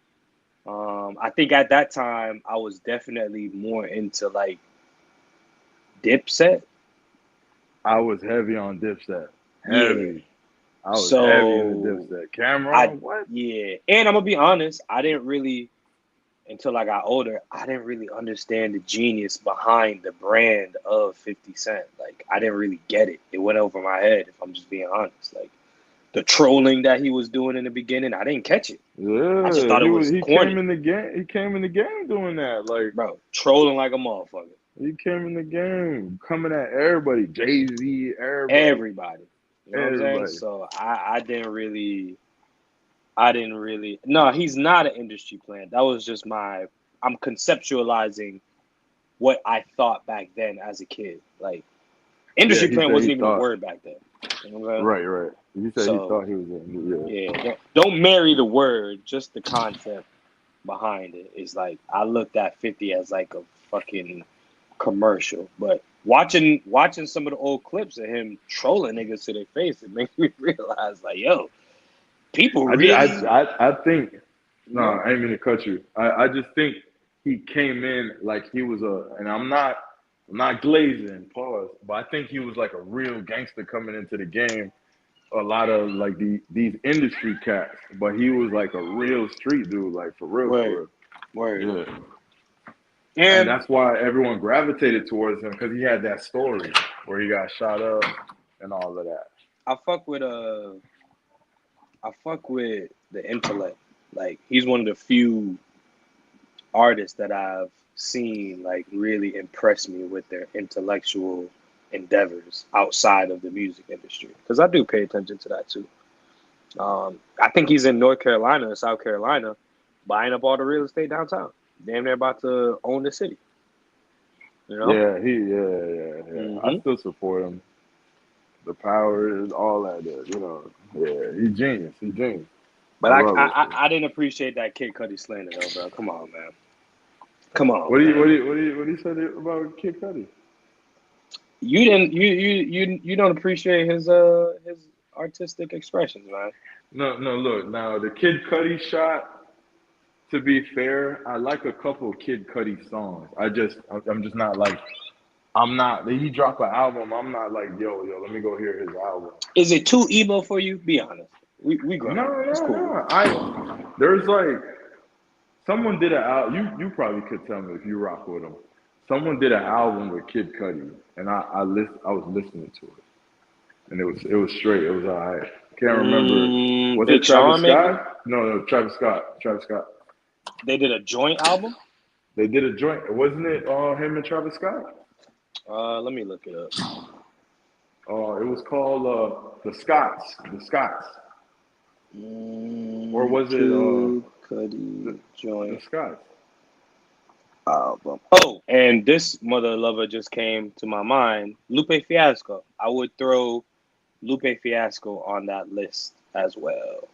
I think at that time I was definitely more into like Dipset. I was heavy on Dipset. Yeah. Heavy. I was heavy into So Dipset. Cameron, what? yeah. And I'm gonna be honest, I didn't really until I got older, I didn't really understand the genius behind the brand of 50 Cent. Like I didn't really get it. It went over my head if I'm just being honest. Like the trolling that he was doing in the beginning, I didn't catch it. I just Yeah, thought it was he came corny. in the game. He came in the game doing that. Like Bro, trolling like a motherfucker. he came in the game, coming at everybody. Jay-Z, everybody. Everybody. You know what I'm saying? Everybody. So I didn't really no, he's not an industry plant. That was just I'm conceptualizing what I thought back then as a kid. Like Yeah, industry he plant said wasn't he even a thought. word back then. You know what I'm saying? Right. He said he So thought he was in. Yeah. yeah, don't marry the word, just the concept behind it. It's like I looked at 50 as like a fucking commercial. But watching some of the old clips of him trolling niggas to their face, it makes me realize like, yo, people really I think. you No, know? I ain't mean to cut you. I just think he came in like he was and I'm not glazing, pause, but I think he was like a real gangster coming into the game. A lot of like these industry cats, but he was like a real street dude, like for real, for Word. real. Yeah. And And that's why everyone gravitated towards him because he had that story where he got shot up and all of that. I fuck with the intellect. Like he's one of the few artists that I've seen like really impress me with their intellectual endeavors outside of the music industry. Because I do pay attention to that too. I think he's in North Carolina or South Carolina, buying up all the real estate downtown. Damn near about to own the city. You know? Yeah, I still support him. The power is all that is, you know. Yeah, he's genius. He's genius. But I love it. I didn't appreciate that Kid Cudi slander though, bro. Come on, man. Come on, What do man. you say about Kid Cudi? You don't appreciate his artistic expressions, man. No, look, now the Kid Cudi shot, to be fair, I like a couple of Kid Cudi songs. I'm just not like, I'm not, he drop an album, I'm not like, yo, let me go hear his album. Is it too emo for you? Be honest. We grown. No, It's cool. There's like, someone did an album, you probably could tell me if you rock with him. Someone did an album with Kid Cudi, and I was listening to it. And it was straight, it was alright. Can't remember. Was it Travis Scott? No, Travis Scott. They did a joint album? They did a joint. Wasn't it him and Travis Scott? Let me look it up. It was called The Scots. Or was it Cudi joint The Scots? album? Oh, and this mother lover just came to my mind. Lupe Fiasco. I would throw Lupe Fiasco on that list as well.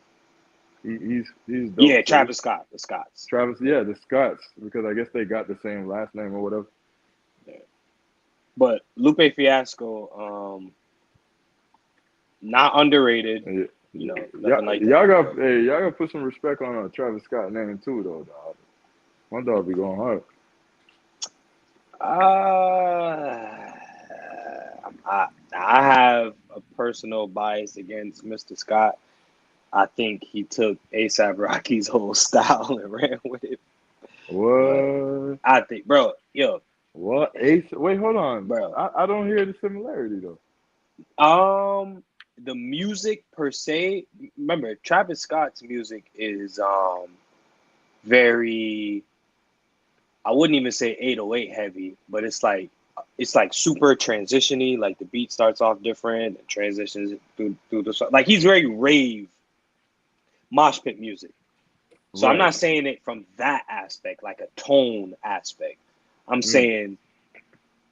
He's dope. Yeah, Travis Scott, the Scots. The Scots, because I guess they got the same last name or whatever. Yeah. But Lupe Fiasco, not underrated. Yeah. You know, y'all got put some respect on Travis Scott name too, though, dog. My dog be going hard. I have a personal bias against Mr. Scott. I think he took A$AP Rocky's whole style and ran with it. What? I think, bro, yo. What? Wait, hold on, bro. I don't hear the similarity though. The music per se. Remember, Travis Scott's music is very. I wouldn't even say 808 heavy, but it's like super transitiony. Like the beat starts off different and transitions through the song. Like he's very rave, mosh pit music. So right. I'm not saying it from that aspect, like a tone aspect. I'm saying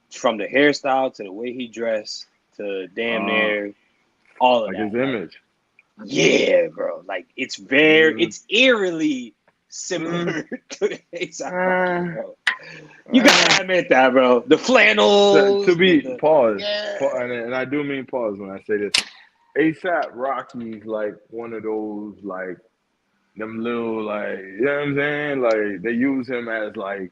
from the hairstyle to the way he dressed to damn near all of like that. His image. Yeah, bro. Like it's it's eerily similar to the A$AP Rocky, bro. You gotta admit that, bro. The flannels. To be pause, and I do mean pause when I say this. A$AP Rocky's like one of those like them little like, you know what I'm saying? Like they use him as like,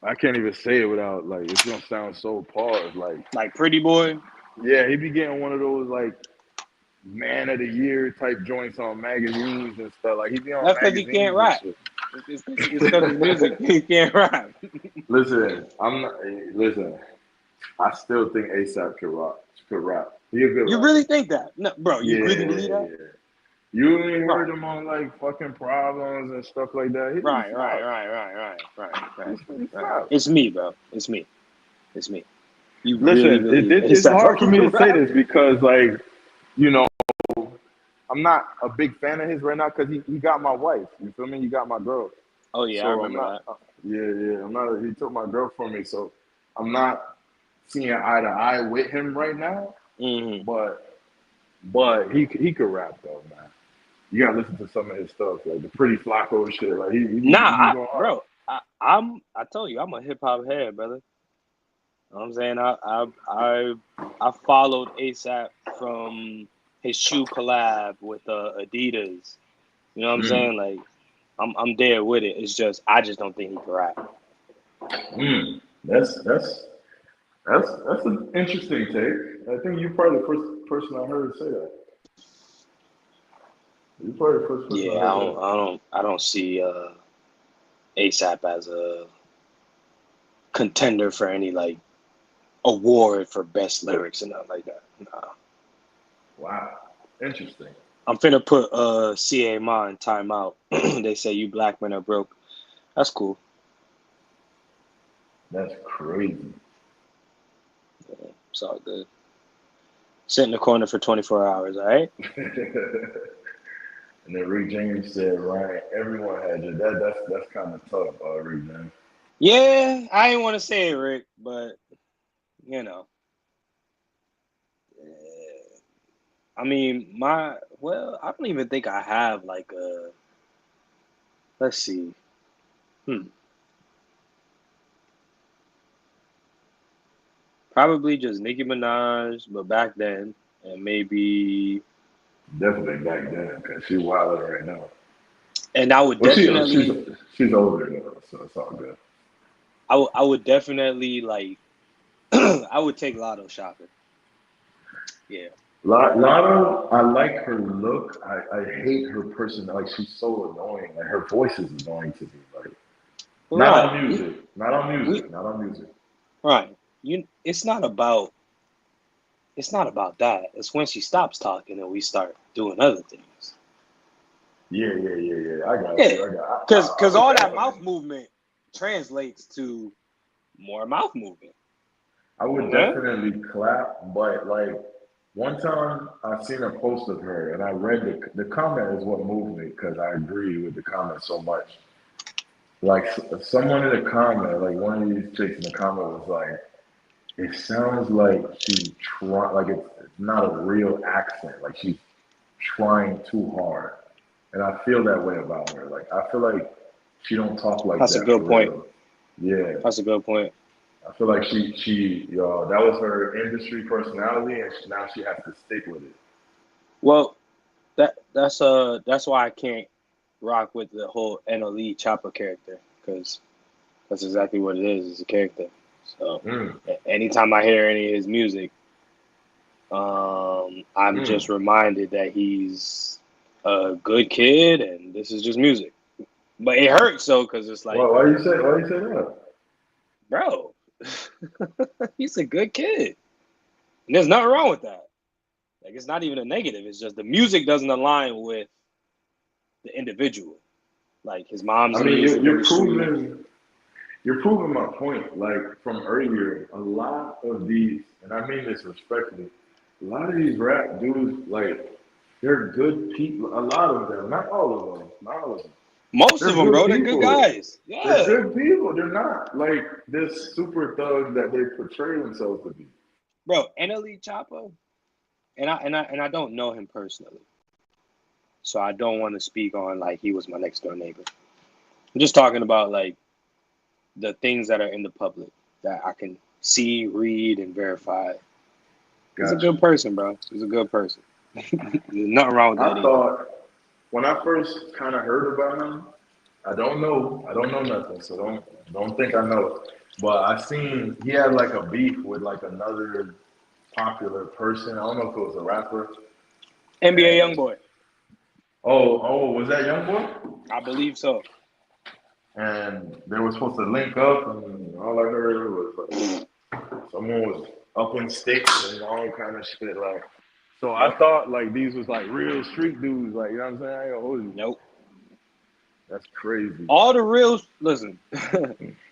I can't even say it without like, it's gonna sound so pause, like Pretty Boy. Yeah, he be getting one of those like man of the year type joints on magazines and stuff. Like he be on That's because magazines. He can't rap. It's because of music. He can't rap. Listen, I still think A$AP could rap. He a good You rapper. really think that? No, bro, you really believe that? Yeah. You ain't heard him on like fucking Problems and stuff like that. Right. It's me, bro. It's me. You listen, really it's hard for me to say this because like, you know, I'm not a big fan of his right now because he got my wife. You feel me? He got my girl. Oh yeah, so I remember that. Yeah. I'm not. He took my girl from me, so I'm not seeing eye to eye with him right now. Mm-hmm. But he could rap though, man. You gotta listen to some of his stuff, like the Pretty Flacco shit. Like bro. I told you I'm a hip hop head, brother. You know what I'm saying? I followed A$AP from his shoe collab with Adidas. You know what I'm saying? Like I'm there with it. It's just I just don't think he can rap. That's an interesting take. I think you're probably the first person I heard say that. You're probably the first person. Yeah, I don't see A$AP as a contender for any like award for best lyrics and nothing like that. Nah. Wow, interesting. I'm finna put CA Ma in timeout. They say you black men are broke. That's cool. That's crazy. Yeah, it's all good. Sit in the corner for 24 hours, all right? And then Rick James said, Ryan, everyone had you. That's kind of tough, Rick James. Yeah, I didn't want to say it, Rick, but you know. I mean, I don't even think I have like a, let's see. Probably just Nicki Minaj, but back then, and maybe. Definitely back then, because she's wilding right now. And I would Well, definitely. she's older though, so it's all good. I would definitely like. I would take Lotto shopping. Yeah. Lotto, I like her look. I hate her person. Like she's so annoying. Like her voice is annoying to me. Like not on music. Not on music. Right. It's not about that. It's when she stops talking and we start doing other things. Yeah. I got you. Because all that mouth movement translates to more mouth movement. I would definitely clap, but like one time I seen a post of her and I read the comment is what moved me because I agree with the comment so much. Like someone in the comment, like one of these chicks in the comment was like, it sounds like she's trying, like it's not a real accent, like she's trying too hard. And I feel that way about her. Like I feel like she don't talk like That's that a good for point. real. Yeah. That's a good point. I feel like she that was her industry personality, and now she has to stick with it. Well, that's why I can't rock with the whole NLE Chopper character because that's exactly what it is. It's a character. So anytime I hear any of his music, I'm just reminded that he's a good kid, and this is just music. But it hurts so because it's like, Why you say that, bro? He's a good kid, and there's nothing wrong with that. Like it's not even a negative. It's just the music doesn't align with the individual. Like his mom's I in the mean, music you're industry. proving my point. Like from earlier, a lot of these, and I mean this respectfully, a lot of these rap dudes, like they're good people. A lot of them, not all of them, Most They're of them, good bro, they're good people. guys. They're Yeah, good people. They're not like this super thug that they portray themselves to be. bro. NLE Choppa, and I don't know him personally, so I don't want to speak on like he was my next door neighbor. I'm just talking about like the things that are in the public that I can see, read, and verify. He's a good person, bro. He's a good person. There's nothing wrong with that I either. thought when I first kind of heard about him, I don't know nothing, so don't think I know. But I seen he had like a beef with like another popular person. I don't know if it was a rapper. NBA YoungBoy. Oh, was that YoungBoy? I believe so. And they were supposed to link up, and all I heard was like someone was up in sticks and all kind of shit. Like, so I thought like these was like real street dudes. Like, you know what I'm saying? I ain't gonna hold you. Nope. That's crazy. All the real listen,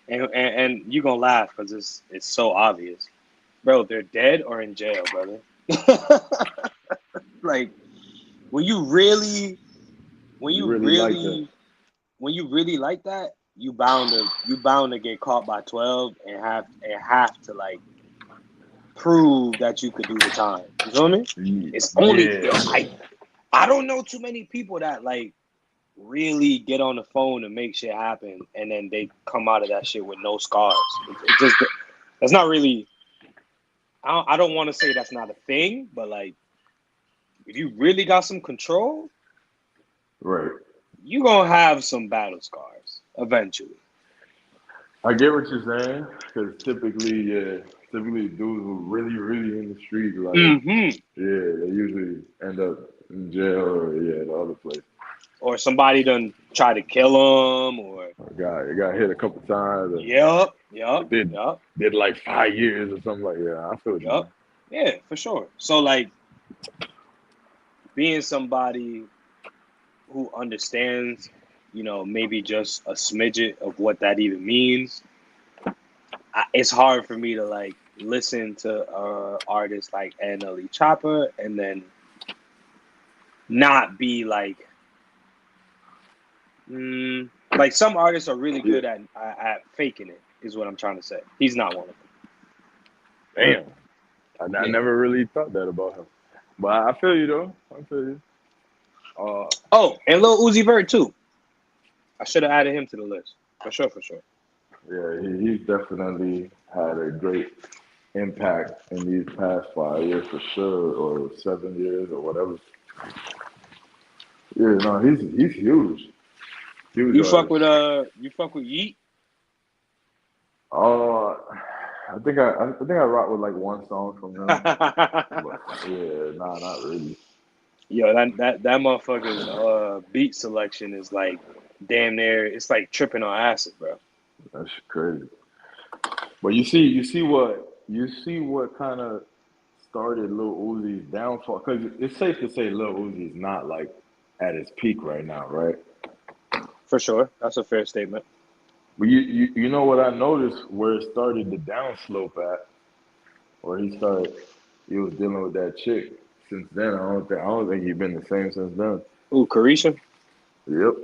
and you gonna laugh because it's so obvious, bro. They're dead or in jail, brother. Like when you really like that, you bound to get caught by 12 and have to like prove that you could do the time. You feel me? It's only I don't know too many people that like really get on the phone and make shit happen, and then they come out of that shit with no scars. It's just that's not really. I don't want to say that's not a thing, but like, if you really got some control, right, you gonna have some battle scars eventually. I get what you're saying, because typically dudes who really in the street, like, they usually end up in jail or the other place. or somebody done try to kill him, or You got hit a couple times. Yup. Did like 5 years or something like that. I feel you, man. Yeah, for sure. So like being somebody who understands, maybe just a smidget of what that even means, it's hard for me to like listen to artists like NLE Chopper and then not be like some artists are really good at faking it, is what I'm trying to say. He's not one of them. Damn. I never really thought that about him. But I feel you, though. I feel you. And Lil Uzi Vert, too. I should have added him to the list. For sure. Yeah, he's definitely had a great impact in these past 5 years for sure, or 7 years, or whatever. Yeah, no, he's huge. You fuck with Yeet? I think I rock with like one song from him. But yeah, nah, not really. Yo, that motherfucker's beat selection is like damn near. It's like tripping on acid, bro. That's crazy. But you see what kind of started Lil Uzi's downfall? Because it's safe to say Lil Uzi's not like at his peak right now, right? For sure, that's a fair statement. But you know what I noticed where it started the downslope at, where he was dealing with that chick. Since then, I don't think he's been the same since then. Ooh, Carisha? Yep.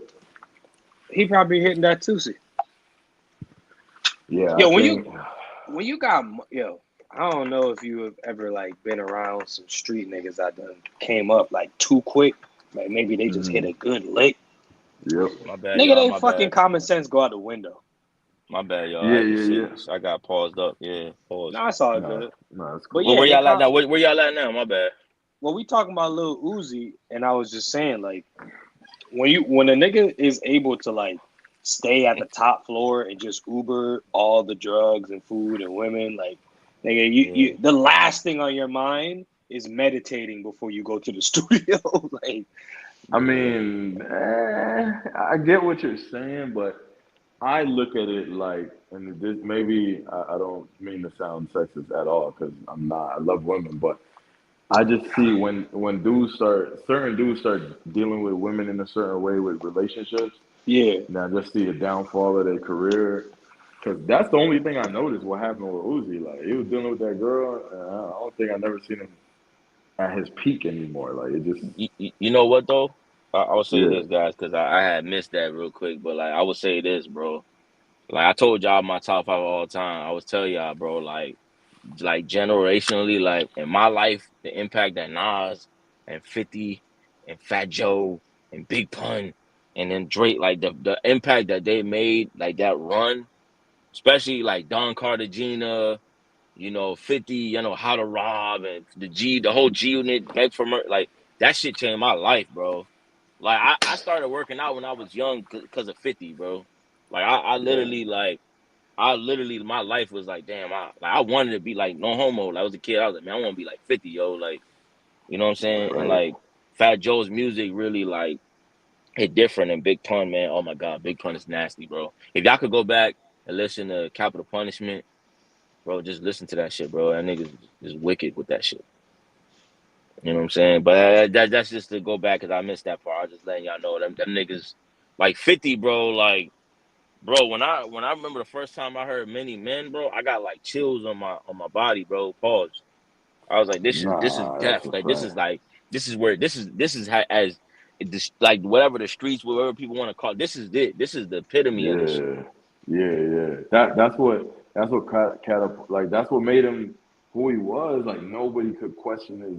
He probably hitting that Tusi. Yeah. Yo, when you got I don't know if you have ever like been around some street niggas that done came up like too quick. Like maybe they just hit a good lick. Yep. My bad, Nigga, y'all. they fucking common sense go out the window. My bad, y'all. Yeah. I got paused up. Yeah, pause. Nah, it's all good. Nah, it's cool. But Where y'all at now? Where y'all at now? My bad. Well, we talking about Lil Uzi, and I was just saying, like, when a nigga is able to like stay at the top floor and just Uber all the drugs and food and women, like, nigga, you the last thing on your mind is meditating before you go to the studio. Like, I mean, I get what you're saying, but I look at it like, and this maybe I don't mean to sound sexist at all because I'm not. I love women, but I just see when certain dudes start dealing with women in a certain way with relationships. Yeah. And I just see a downfall of their career. Because that's the only thing I noticed what happened with Uzi. Like, he was dealing with that girl, and I don't think I've never seen him at his peak anymore. Like, it just... You know what, though? I would say this, guys, because I had missed that real quick. But, like, I would say this, bro. Like, I told y'all my top 5 all the time. I was telling y'all, bro, like generationally, like, in my life, the impact that Nas and 50 and Fat Joe and Big Pun and then Drake, like, the impact that they made, like, that run, especially, like, Don Cartagena, 50, How to Rob, and the whole G Unit, Beg for Mercy, like, that shit changed my life, bro. Like, I started working out when I was young because of 50, bro. Like, I literally, my life was like, damn, I wanted to be like, no homo. Like, I was a kid, I was like, man, I want to be like 50, yo. Like, you know what I'm saying? Right. And, like, Fat Joe's music really, like, hit different. And Big Pun, man, oh, my God, Big Pun is nasty, bro. If y'all could go back and listen to Capital Punishment, bro, just listen to that shit, bro. That nigga's just wicked with that shit. You know what I'm saying? But that's just to go back because I missed that part. I was just letting y'all know them niggas, like 50, bro, like, bro, when I remember the first time I heard Many Men, bro, I got like chills on my body, bro. Pause. I was like, this is death. Like, this is how, as this, like, whatever the streets, whatever people want to call it, this is it. This is the epitome of this shit. Yeah. That's what like, that's what made him who he was. Like, nobody could question his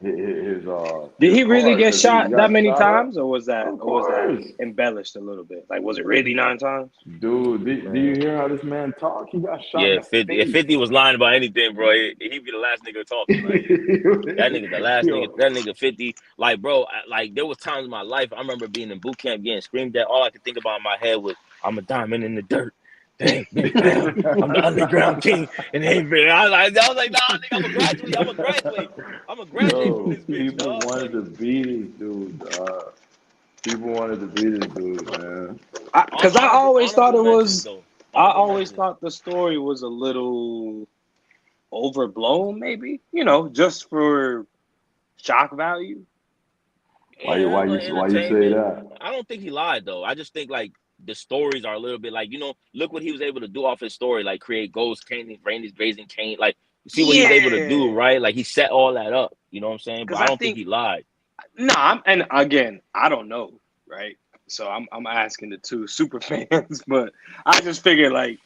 did he really get shot that many shot times, up. or was that embellished a little bit? Like, was it really 9 times? Dude, do you hear how this man talk? He got shot in Yeah, the 50. face. If 50 was lying about anything, bro, he'd be the last nigga talking. Like, that nigga, the last nigga. That nigga 50. Like, bro, like, there was times in my life I remember being in boot camp getting screamed at. All I could think about in my head was, I'm a diamond in the dirt. Bang, bang, bam. I'm the underground king. And I was like, nah, nigga, I'm a graduate from this bitch, People dog. wanted to beat his dude, People wanted to be this dude, man. Because I always thought it Honorable mentions was. though. I Honorable always mentions. thought the story was a little overblown, maybe. You know, just for shock value. Yeah, like Why you say entertainment. that? I don't think he lied though. I just think like the stories are a little bit like, look what he was able to do off his story, like create ghost cane, raising cane, like see what he's able to do, Yeah. right? Like he set all that up. You know what I'm saying? But Because I I don't think think he lied. and again, I don't know, right? So I'm asking the two super fans, but I just figured like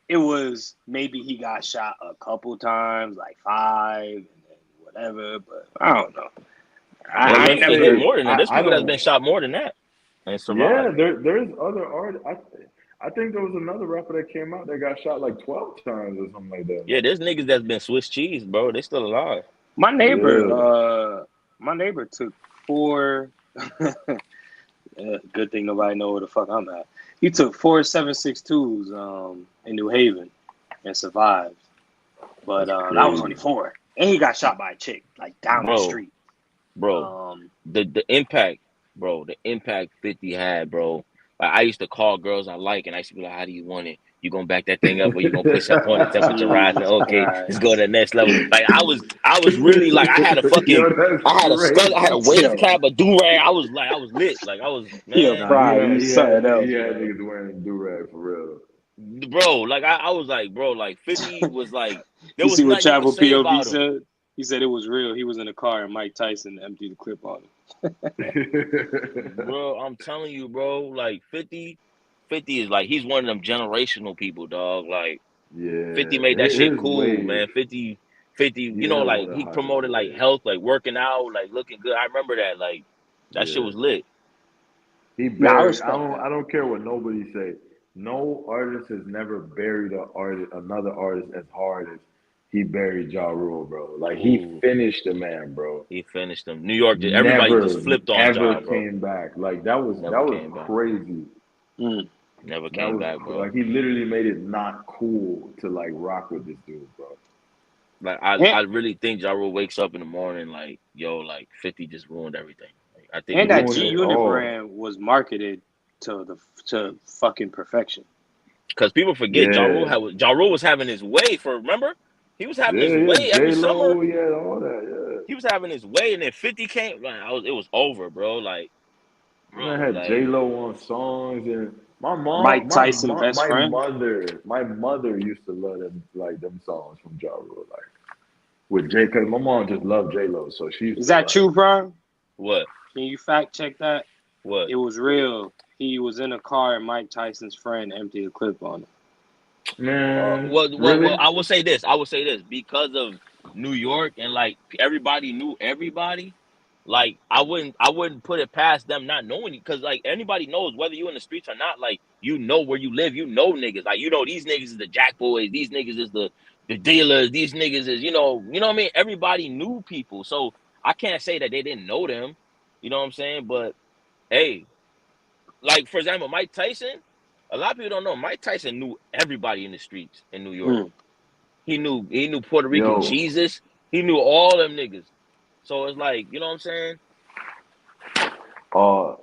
it was maybe he got shot a couple times, like 5 and then whatever, but I don't know. Well, I there's ain't Let's never there's say been. more than that. There's I people that's been don't. shot more than that and Yeah, survived. there's other artists. I think there was another rapper that came out that got shot like 12 times or something like that, Yeah, man. there's niggas that's been Swiss cheese, bro. They still alive. My Yeah. neighbor took 4. Good thing nobody know where the fuck I'm at. He took 4 7.62s in New Haven and survived, but That's that was only crazy. 4, and he got shot by a chick like down the Bro, street. bro. The impact, bro, the impact 50 had, bro. Like I used to call girls I like, and I used to be like, "How do you want it? You gonna back that thing up, or you gonna push up on the temperature rising? Jesus Okay, let's go to Christ. the next level." Like I was really like, Yo, that's I had a skull, I had a crazy. wave Yo, cap, a do rag. I was lit. Like I was, he'll man, Nah, fry you something else, he had bro. niggas wearing do rag for real. bro. Like I was like, bro, like 50 was like, there You was see what nothing you could Travel say POV about him. said? He said it was real. He was in a car and Mike Tyson emptied the clip on him. Bro, I'm telling you, bro, like 50 is like he's one of them generational people, dog. Like 50 Yeah, made that shit his cool, wave. man. 50, He had one like of the he hottest promoted like waves. health, like working out, like looking good. I remember that. Like that shit Yeah. was lit. He Nah, I buried. respect I that. don't care what nobody say. No artist has never buried another artist as hard as he buried Ja Rule, bro. Like he Ooh, finished the man, bro. he finished them. New York, everybody just Never flipped on ever Ja, bro. came back. Like that Never was came back. crazy. Mm. Never That came was back, bro. like he literally made it not cool to like rock with this dude, bro. Like And, I really think Ja Rule wakes up in the morning like, yo, like 50 just ruined everything. Like, I think he and that Ruined wakes G up it Unit all. brand was marketed to fucking perfection. because people forget Yeah. Ja Rule was having his way for, remember? He was having his Yeah. way every J summer. Lo, yeah, all that, He was having his way, and then 50 came. Like, it was over, bro. Like, yeah. Man, bro, I had J like, Lo on songs, and Mike Tyson best friend. my mother used to love them like them songs from Ja Rule, like with J. Cause my mom just loved J Lo, so she used Is to that like, true, bro? what, Can you fact check that? what? It was real. He was in a car and Mike Tyson's friend emptied a clip on him. man, Well, really? I will say this. I will say this because of New York and like everybody knew everybody. Like I wouldn't put it past them not knowing you because like anybody knows whether you in the streets or not. Like you know where you live, you know niggas. Like you know these niggas is the jack boys, these niggas is the dealers, these niggas is you know what I mean. Everybody knew people, so I can't say that they didn't know them. You know what I'm saying? But hey, like for example, Mike Tyson. A lot of people don't know Mike Tyson knew everybody in the streets in New York. Mm. He knew Puerto Rican Yo, Jesus. He knew all them niggas. So it's like, you know what I'm saying? uh,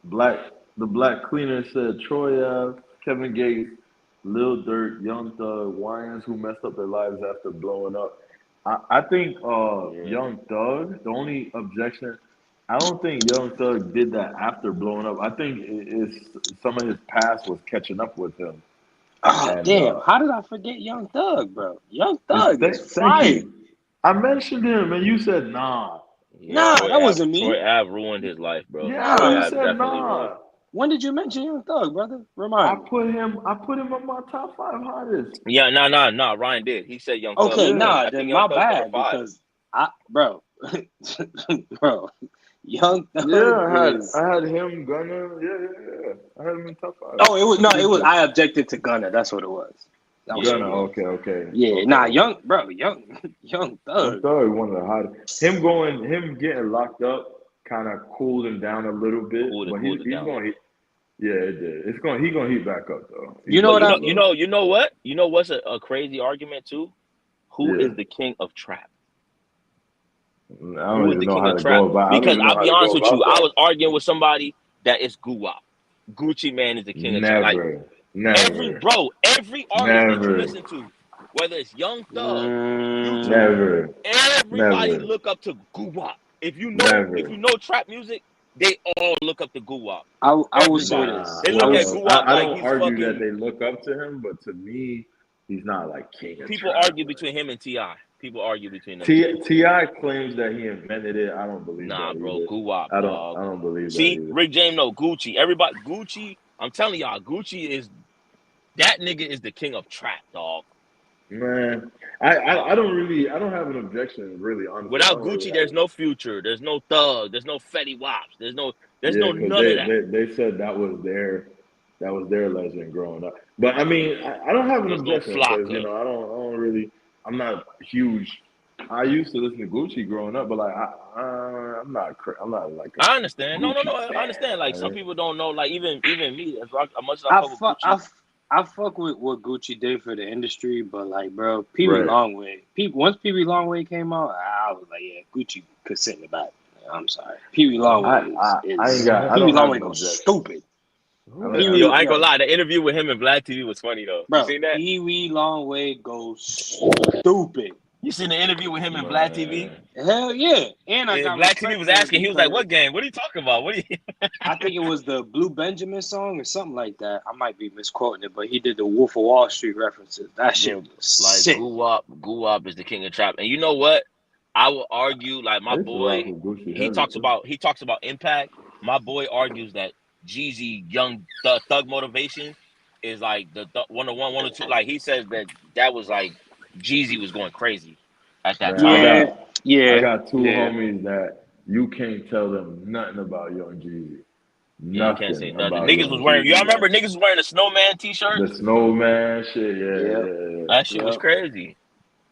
Black the Black Cleaner said Troy Ave, Kevin Gates, Lil Durk, Young Thug, Wayans who messed up their lives after blowing up. I think Yeah. Young Thug, the only objection, I don't think Young Thug did that after blowing up. I think it's some of his past was catching up with him. Oh, And damn. How did I forget Young Thug, bro? Young it's Thug is thank fire. you. I mentioned him and you said nah. Yeah, Nah, that wasn't Troy me. Ave ruined his life, bro. Yeah, Troy Nah. you Ave said definitely ruined. nah. When did you mention Young Thug, brother? Remind me. I put him on my top 5 hottest. Yeah, nah. Ryan did. He said Young Thug Okay, was Yeah. nah, I think then Young my Thug's number bad 5. because bro, bro, Young Thug Yeah, is. I had him, Gunner. Yeah. I had him in top 5. Oh, it was no, Pretty it was. sure. I objected to Gunner. That's what it was. That was what Gunner, it was. okay. Yeah, nah, Okay. young Young Thug. Thug, one of the hottest. Him getting locked up kind of cooled him down a little bit, but Cooled it he's down. going to heat. Yeah, it did. He going to heat back up, though. He's You know going But what to I? heat back up. you know what? You know what's a crazy argument too? Who Yeah. is the king of trap? I Who don't is even the know king how of to trap? go about. I don't Because even know I'll how be to honest go with you, about I that. was arguing with somebody that is guwap. Gucci Man is the king of trap. Like Never, never, every artist that you never, listen to, whether it's Young Thug, Future, never, everybody never, look up to guwap. If you never. know trap music, they all look up to guwap. I will say Everybody. this. Nah, They I look at was well, guwap I like don't he's argue that fucking. they look up to him, but to me, he's not like king of People trap. argue between him and Ti. People argue between them two. Ti claims that he invented it. I don't believe Nah, that bro, either. guwap, I don't. dog. I don't believe that See, either. Rick James, no Gucci. Everybody, Gucci. I'm telling y'all, Gucci is that nigga is the king of trap, dog. Man, I don't really. I don't have an objection. Really, honestly, I Without don't really Gucci, have there's an. no Future, there's no Thug, there's no Fetty Waps, there's Yeah, no because none of that. they said that was their legend growing up. But I mean, I don't have an There's no objection because Flocka. I don't really. I'm not huge. I used to listen to Gucci growing up, but like I'm not like I a understand. No, Gucci I understand. Like some fan. people don't know. Like even me, as much as I I fuck with fuck Gucci, I fuck with what Gucci did for the industry, but like, bro, Pee Wee Right. Longway. Once Pee Wee Longway came out, I was like, yeah, Gucci could sit in the back. I'm sorry, Pee Wee Longway is I Pee Wee don't have Longway an goes objection. stupid. I don't Pee have yo, an Wee, I ain't gonna yo, lie. The interview with him and Black TV was funny though. You bro, seen that? Pee Wee Longway goes stupid. You seen the interview with him and Black TV? Man. Hell yeah, and I And got Black TV respect was for him asking. He was like, because "What game? What are you talking about? What are you?" I think it was the Blue Benjamin song or something like that. I might be misquoting it, but he did the Wolf of Wall Street references. That shit Bro, was like sick. Guwap is the king of trap. And you know what? I will argue. Like I my used to rock boy, with Gucci he heavy talks too. about impact. My boy argues that Jeezy Young Thug Motivation is like the one or two. Like he says that was like Jeezy was going crazy at that Man, time. Yeah, I yeah, got two yeah. homies that you can't tell them nothing about Young Jeezy. Yeah, you can't say Nothing nothing. about Niggas was Young wearing. Y'all Jeezy. remember Like niggas was wearing the snowman t-shirts? the snowman shit, Yep, yeah. That shit was yep, crazy.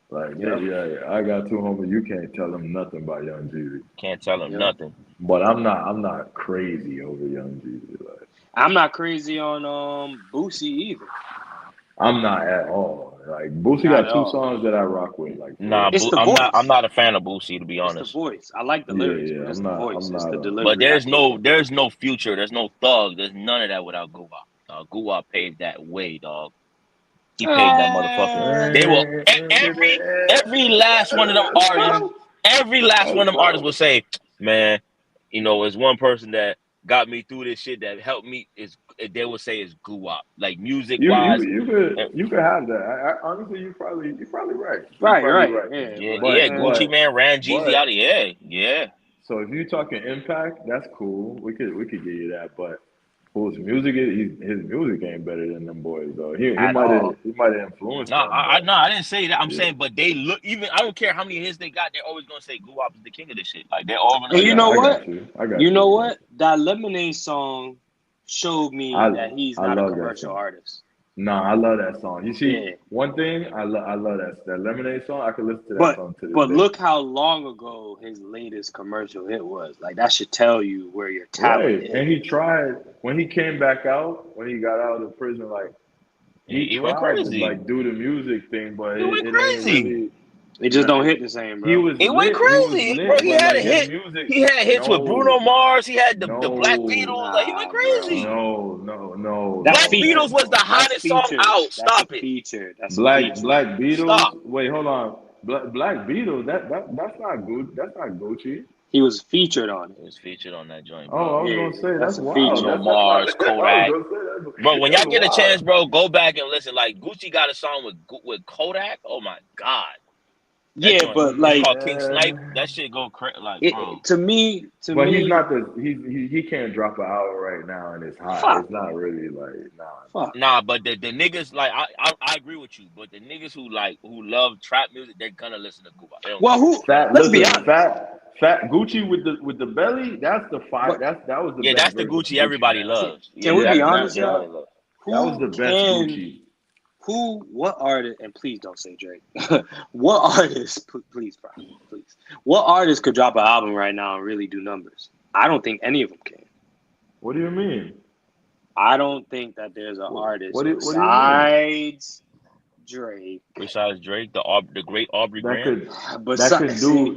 Like yep, yeah. I got two homies, you can't tell them nothing about Young Jeezy. Can't tell him yep. nothing. But I'm not crazy over Young Jeezy. Like I'm not crazy on Boosie either. I'm not at all. Like Boosie Not got at two all. songs that I rock with, like for Nah, real. It's the I'm voice. not a fan of Boosie to be It's the honest. voice. I like the lyrics, Yeah, but it's the I'm voice. It's not the But delivery I can't. there's no Future, there's no Thug, there's none of that without Guwap. Guwap paved that way, dog. He paved that motherfucker. They will every last one of them artists, every last one of them artists will say, "Man, it's one person that got me through this shit that helped me is they will say is Guwap, like music wise." you could have that. Honestly, you're probably right. You're Right, probably right, right. yeah, Yeah, Gucci Man ran Jeezy out of yeah. So if you're talking impact, that's cool. We could give you that. But whose music his music ain't better than them boys though. He at might all. have influenced No, them, but I didn't say that. I'm yeah, saying, but they look even. I don't care how many hits they got. They're always gonna say Guwap is the king of this shit. Like they're all gonna And say you that. know I what? got you. I got You you. know I got what? That Lemonade song showed me that he's I not a love that commercial song. artist. Nah, I love that song. You see, Yeah. one thing I love that Lemonade song. I could listen to that But song to this but day. look how long ago his latest commercial hit was. Like that should tell you where your talent Right, is. and he tried when he came back out when he got out of prison. Like he He went tried to crazy. like do the music thing, but He went it ain't crazy. really. It just don't Right. hit the same, He bro. was He went lit. He was crazy, bro. lit, He but had a like his hit. music, He had hits with Bruno no, Mars. He had the Black no, Beatles. Like he went Nah, bro. crazy. no, That's Black featured. Beatles was the That's hottest song featured. out. That's a Stop it. feature. That's a Black feature. Black Beatles. Stop. Wait, hold on. Black Beatles. That's not good. That's not Gucci. He was featured on it. It was featured on that joint, Oh, I bro. was Yeah, gonna say that's that's a wild. Bruno feature. That's not. Mars, I was Kodak. gonna say Bro, when y'all that's get a chance, wild. bro, go back and listen. Like Gucci got a song with Kodak. Oh my god, that Yeah, joint. but It's like called King Snipe. That shit go crazy. Like, bro, to me, But he's not he can't drop an album right now and it's hot. fuck, It's not really like fuck. nah. But the niggas like I agree with you. But the niggas who love trap music, they're gonna listen to Gucci. They don't Well, care. who? Fat. Let's be Listen, honest. fat Gucci with the belly. That's the fire. But That was the Yeah, best that's the version of Gucci Gucci everybody Man. can, loves. can Yeah, we that's be the That honest, Gucci y'all? everybody loves. that was the best Gucci. What artist? And please don't say Drake. What artist? Please, bro, please. What artist could drop an album right now and really do numbers? I don't think any of them can. What do you mean? I don't think that there's an artist What do you mean? besides Drake. Besides Drake, the great Aubrey That Graham. could But that could do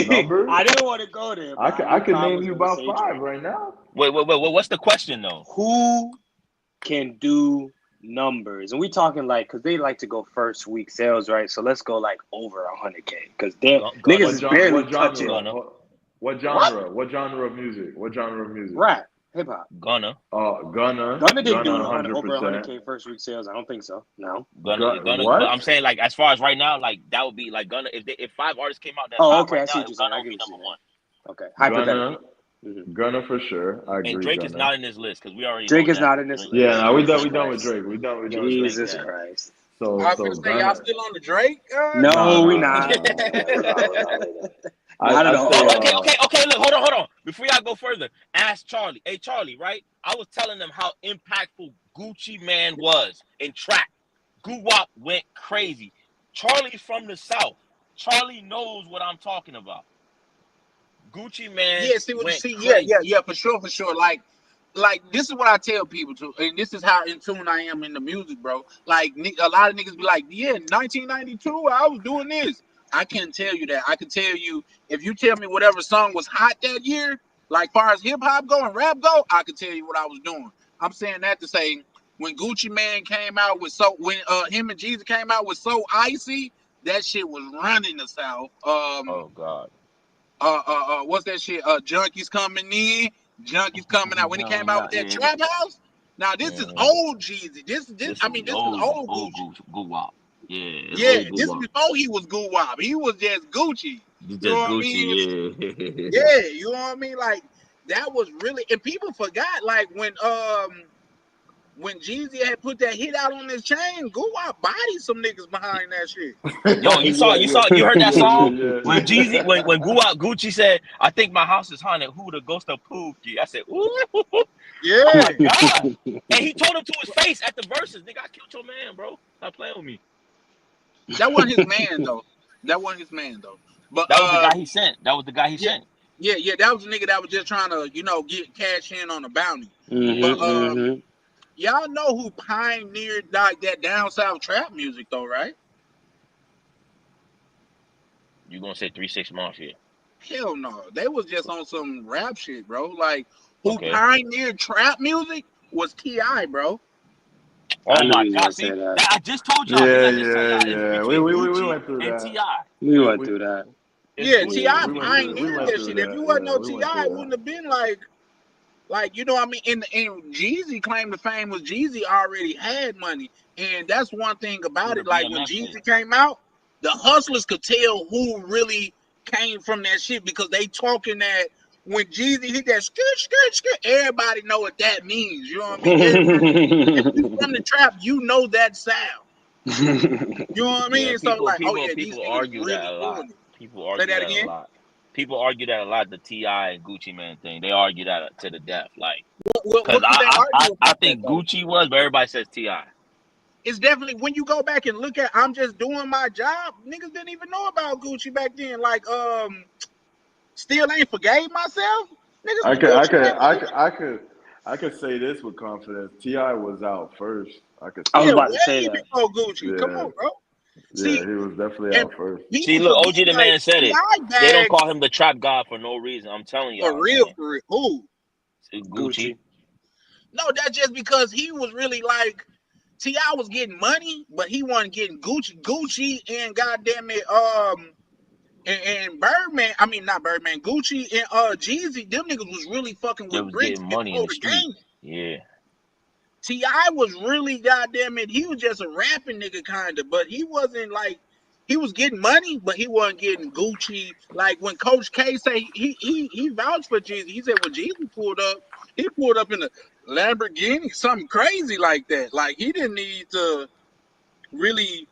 numbers. I didn't want to go there, but I I knew could Kyle name was you going to about say 5 Drake. right now. Wait. What's the question though? Who can do numbers? And we talking like, because they like to go first week sales, right? So let's go like over 100K, because niggas is barely touching. What genre? What genre of music? What genre of music? Rap, hip hop. Gunna Didn't do 100%. over 100K first week sales. I don't think so. No. Gunna. What? But I'm saying like as far as right now, like that would be like Gunna. If 5 artists came out that's Oh, hot okay. right I see now, what you're saying. Gunna I would get be what you're number saying. 1. Okay. Hypothetically. Gunna for sure. I agree. And Drake Gunna. is not in this list because we already Drake know is that. not in this list. Yeah, no, we Jesus done with Christ. Drake. We done with Jesus Drake. Christ. So I was gonna say y'all still on the Drake? No, we nah. not. I'd say, Okay. Look, hold on. Before y'all go further, ask Charlie. Hey, Charlie, right? I was telling them how impactful Gucci Man was in trap. Guwap went crazy. Charlie's from the South. Charlie knows what I'm talking about. Gucci Man went crazy. Yeah, for sure. Like this is what I tell people too, and this is how in tune I am in the music, bro. Like a lot of niggas be like, yeah, 1992, I was doing this. I can't tell you that. I can tell you if you tell me whatever song was hot that year, like far as hip hop go and rap go, I can tell you what I was doing. I'm saying that to say when Gucci Man came out with when him and Jeezy came out with So Icy, that shit was running the South. Oh God. What's that shit? Junkies coming in, Junkies coming out. When he came out with that Trap House. Now this is old Jeezy. This is old Gucci. Guwap. Yeah. This is before he was Guwap. He was just Gucci. Just You know what I Gucci. mean? Yeah, you know what I mean? Like that was really, and people forgot like when Jeezy had put that hit out on his chain, Guwap bodied some niggas behind that shit. Yo, you heard that song? When Jeezy, when Gucci said, I think my house is haunted, who the ghost of Pookie? I said, ooh. Yeah. Oh my God. And he told him to his face at the verses, nigga, I killed your man, bro. Stop playing with me. That wasn't his man, though. But that was the guy he sent. Yeah, that was a nigga that was just trying to, get cash in on a bounty. Mm-hmm, y'all know who pioneered like that down south trap music though, right? You gonna say 3 6 Mafia? Hell no, they was just on some rap shit, bro. Like who pioneered trap music was T.I., bro. Oh my God! See, I just told y'all. Yeah. We went through that. T.I. We went through that. Yeah, T.I. pioneered that shit. If you wasn't no T.I., it wouldn't have been like you know what I mean. And Jeezy claimed to fame was Jeezy already had money, and that's one thing about it. Like when Jeezy came out, the hustlers could tell who really came from that shit because they talking that. When Jeezy hit that skirt, everybody know what that means. You know what I mean? If you from the trap, you know that sound. You know what I mean? Yeah, So like, people argue that a lot. People argue that a lot. People argue that a lot. The T.I. and Gucci Man thing. They argue that to the death. Like, because I think Gucci was, but everybody says T.I. It's definitely when you go back and look at. I'm just doing my job. Niggas didn't even know about Gucci back then. Like, still ain't forgave myself. Niggas. I could say this with confidence. T.I. was out first. I was about to say that. Before Gucci. Yeah. Come on, bro. See, he was definitely out first. See, look, OG the man said it. They don't call him the trap god for no reason. I'm telling y'all. For real. Who? Gucci. No, that's just because he was really like T.I. was getting money, but he wasn't getting Gucci and goddamn it, and Birdman. I mean not Birdman. Gucci and Jeezy. Them niggas was really fucking with bricks money in the street. Yeah. T.I. was really goddamn it. He was just a rapping nigga kinda, but he wasn't like he was getting money, but he wasn't getting Gucci. Like when Coach K say he vouched for Jeezy. He said when Jeezy pulled up in a Lamborghini, something crazy like that. Like he didn't need to really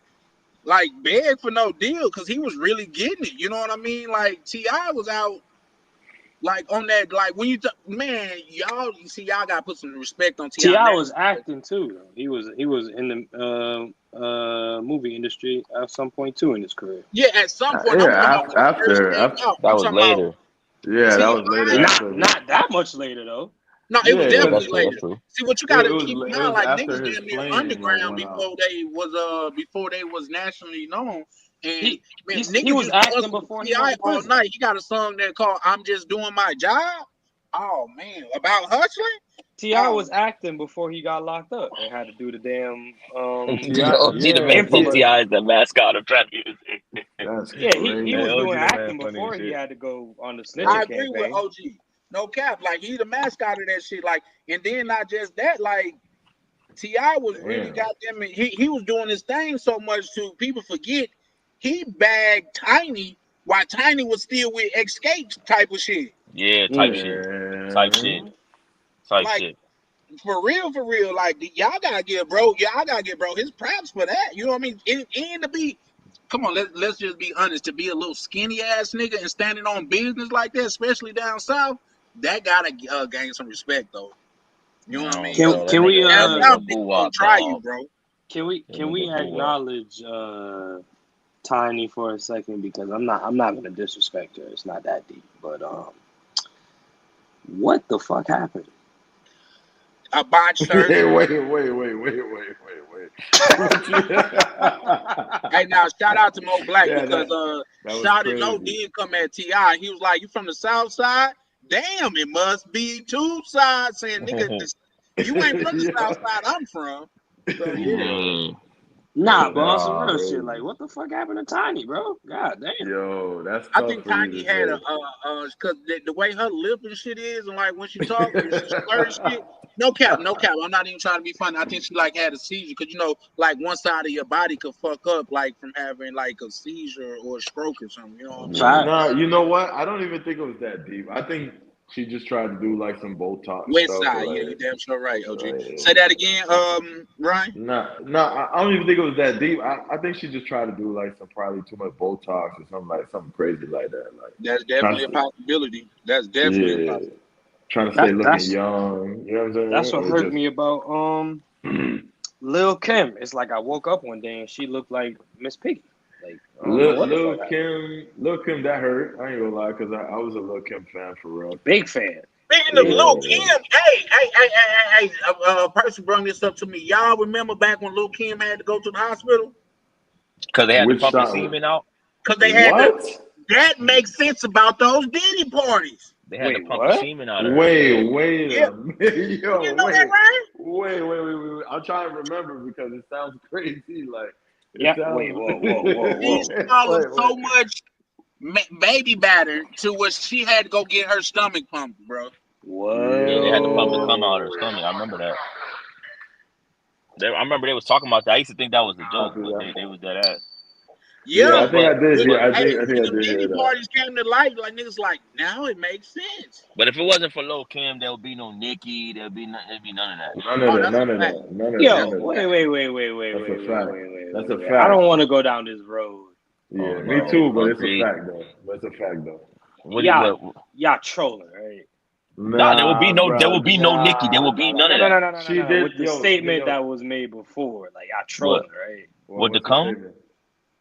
like beg for no deal because he was really getting it. You know what I mean? Like T.I. was out like on that, like when you man, y'all gotta put some respect on T.I. T.I. was acting too. He was in the movie industry at some point too in his career. Yeah, at some point. After that was later. Yeah, that was later. Not that much later though. No, it was Yeah, Yeah, definitely that's because true. That's later. true. See, what you it gotta was keep in it mind, was like after niggas his damn near plane like underground went out. before they was nationally known. And He man, he niggas was used to acting hustle before he went Ti to all prison. night. He got a song there called "I'm Just Doing My Job." Oh man, about hustling. Ti Oh was acting before he got locked up and had to do the damn Ti, Yo, G the yeah, man said infamous. but Ti is the mascot of trap music. that's Yeah, he Hey, was crazy. doing OG the man acting funny as before he shit. had to go on the I snitching agree with campaign. OG. No cap, like he the mascot of that shit. Like, and then not just that, like Ti was really Damn. goddamn it. He was doing his thing so much to people forget he bagged Tiny while Tiny was still with Escape type of shit. Yeah, type Mm. shit. Type shit. Man. Type Like shit. for real. Like y'all gotta give bro his props for that. You know what I mean? And to be, come on, let's just be honest. To be a little skinny ass nigga and standing on business like that, especially down south, that gotta gain some respect though. You know what I No, mean? Cause bro. Can we That down nigga south a boo niggas gonna wop, try you, dog. bro. That can we nigga boo wop. acknowledge Tiny for a second, because I'm not gonna disrespect her. It's not that deep. But what the fuck happened? A botched Yeah, surgery. wait. What you- Hey, now shout out to Mo Black yeah, because that was Shawty Low crazy. did come at Ti. He was like, "You from the South Side? Damn, it must be two sides." Saying, "Nigga, you ain't from the South yo, Side. I'm from." So yeah, Mm. Nah, yo, but on that's some real shit, like crazy. what the fuck happened to Tiny, bro? God damn. Yo, that's I tough think for you Tiny to had say. because the way her lip and shit is, and like when she talk and she slurs shit. No cap, no cap. I'm not even trying to be funny. I think she like had a seizure because like one side of your body could fuck up like from having like a seizure or a stroke or something. You know what I'm saying? Nah, Facts. you know what? I don't even think it was that deep. I think she just tried to do like some Botox West stuff, side, or yeah, you damn sure right, OG. like Say that again, Ryan. I don't even think it was that deep. I think she just tried to do like some probably too much Botox or something crazy like that. Like That's trying definitely a to, possibility. That's definitely a yeah, possibility. trying to stay That looking that's young. You know what I'm that's saying? what Or hurt just me about Lil Kim. It's like I woke up one day and she looked like Miss Piggy. Like I don't know what the fuck happened. Lil Kim, that hurt. I ain't gonna lie, cause I was a Lil Kim fan for real. Big fan. Speaking of Big Lil fan. Yeah. Kim, hey, a person brought this up to me. Y'all remember back when Lil Kim had to go to the hospital Cause they had to Which pump the side? semen out. because they had to. What? That makes sense about those Diddy parties. They had to Wait, pump the what? semen out of her. Yeah. Wait Yeah, a minute. you Yo, didn't know that, right? wait. I'm trying to remember because it sounds crazy. Like, it Yeah. Wait. sounds. She Whoa. swallowed wait. so much baby batter to where she had to go get her stomach pumped, bro. Yeah, they had to pump the cum out of her Yo. stomach. I remember that. I remember they was talking about that. I used to think that was a joke, Copy but that. they was dead ass. Yeah, Yeah, I But think but I did. when, Yeah, but I hey, think I when think I them did Diddy hear that. parties came to light, like niggas like now it makes sense. but if it wasn't for Lil Kim, there would be no Nicki. There'd be none of that. Oh, that's a fact. Yo. That's a Wait. fact. That's a fact. That's a I fact. don't want to go down this road. Oh Yeah, me no, too. But oh it's a see, fact though. That's a fact though. Y'all, what? y'all trolling, right? Nah, Nah, there bro. will be no Nicki. There will be none No, of no, that. no, no, no, no, She no, no. did. With the Yo, statement yo. that was made before, like y'all What? trolling, right? With the What's the cum? statement?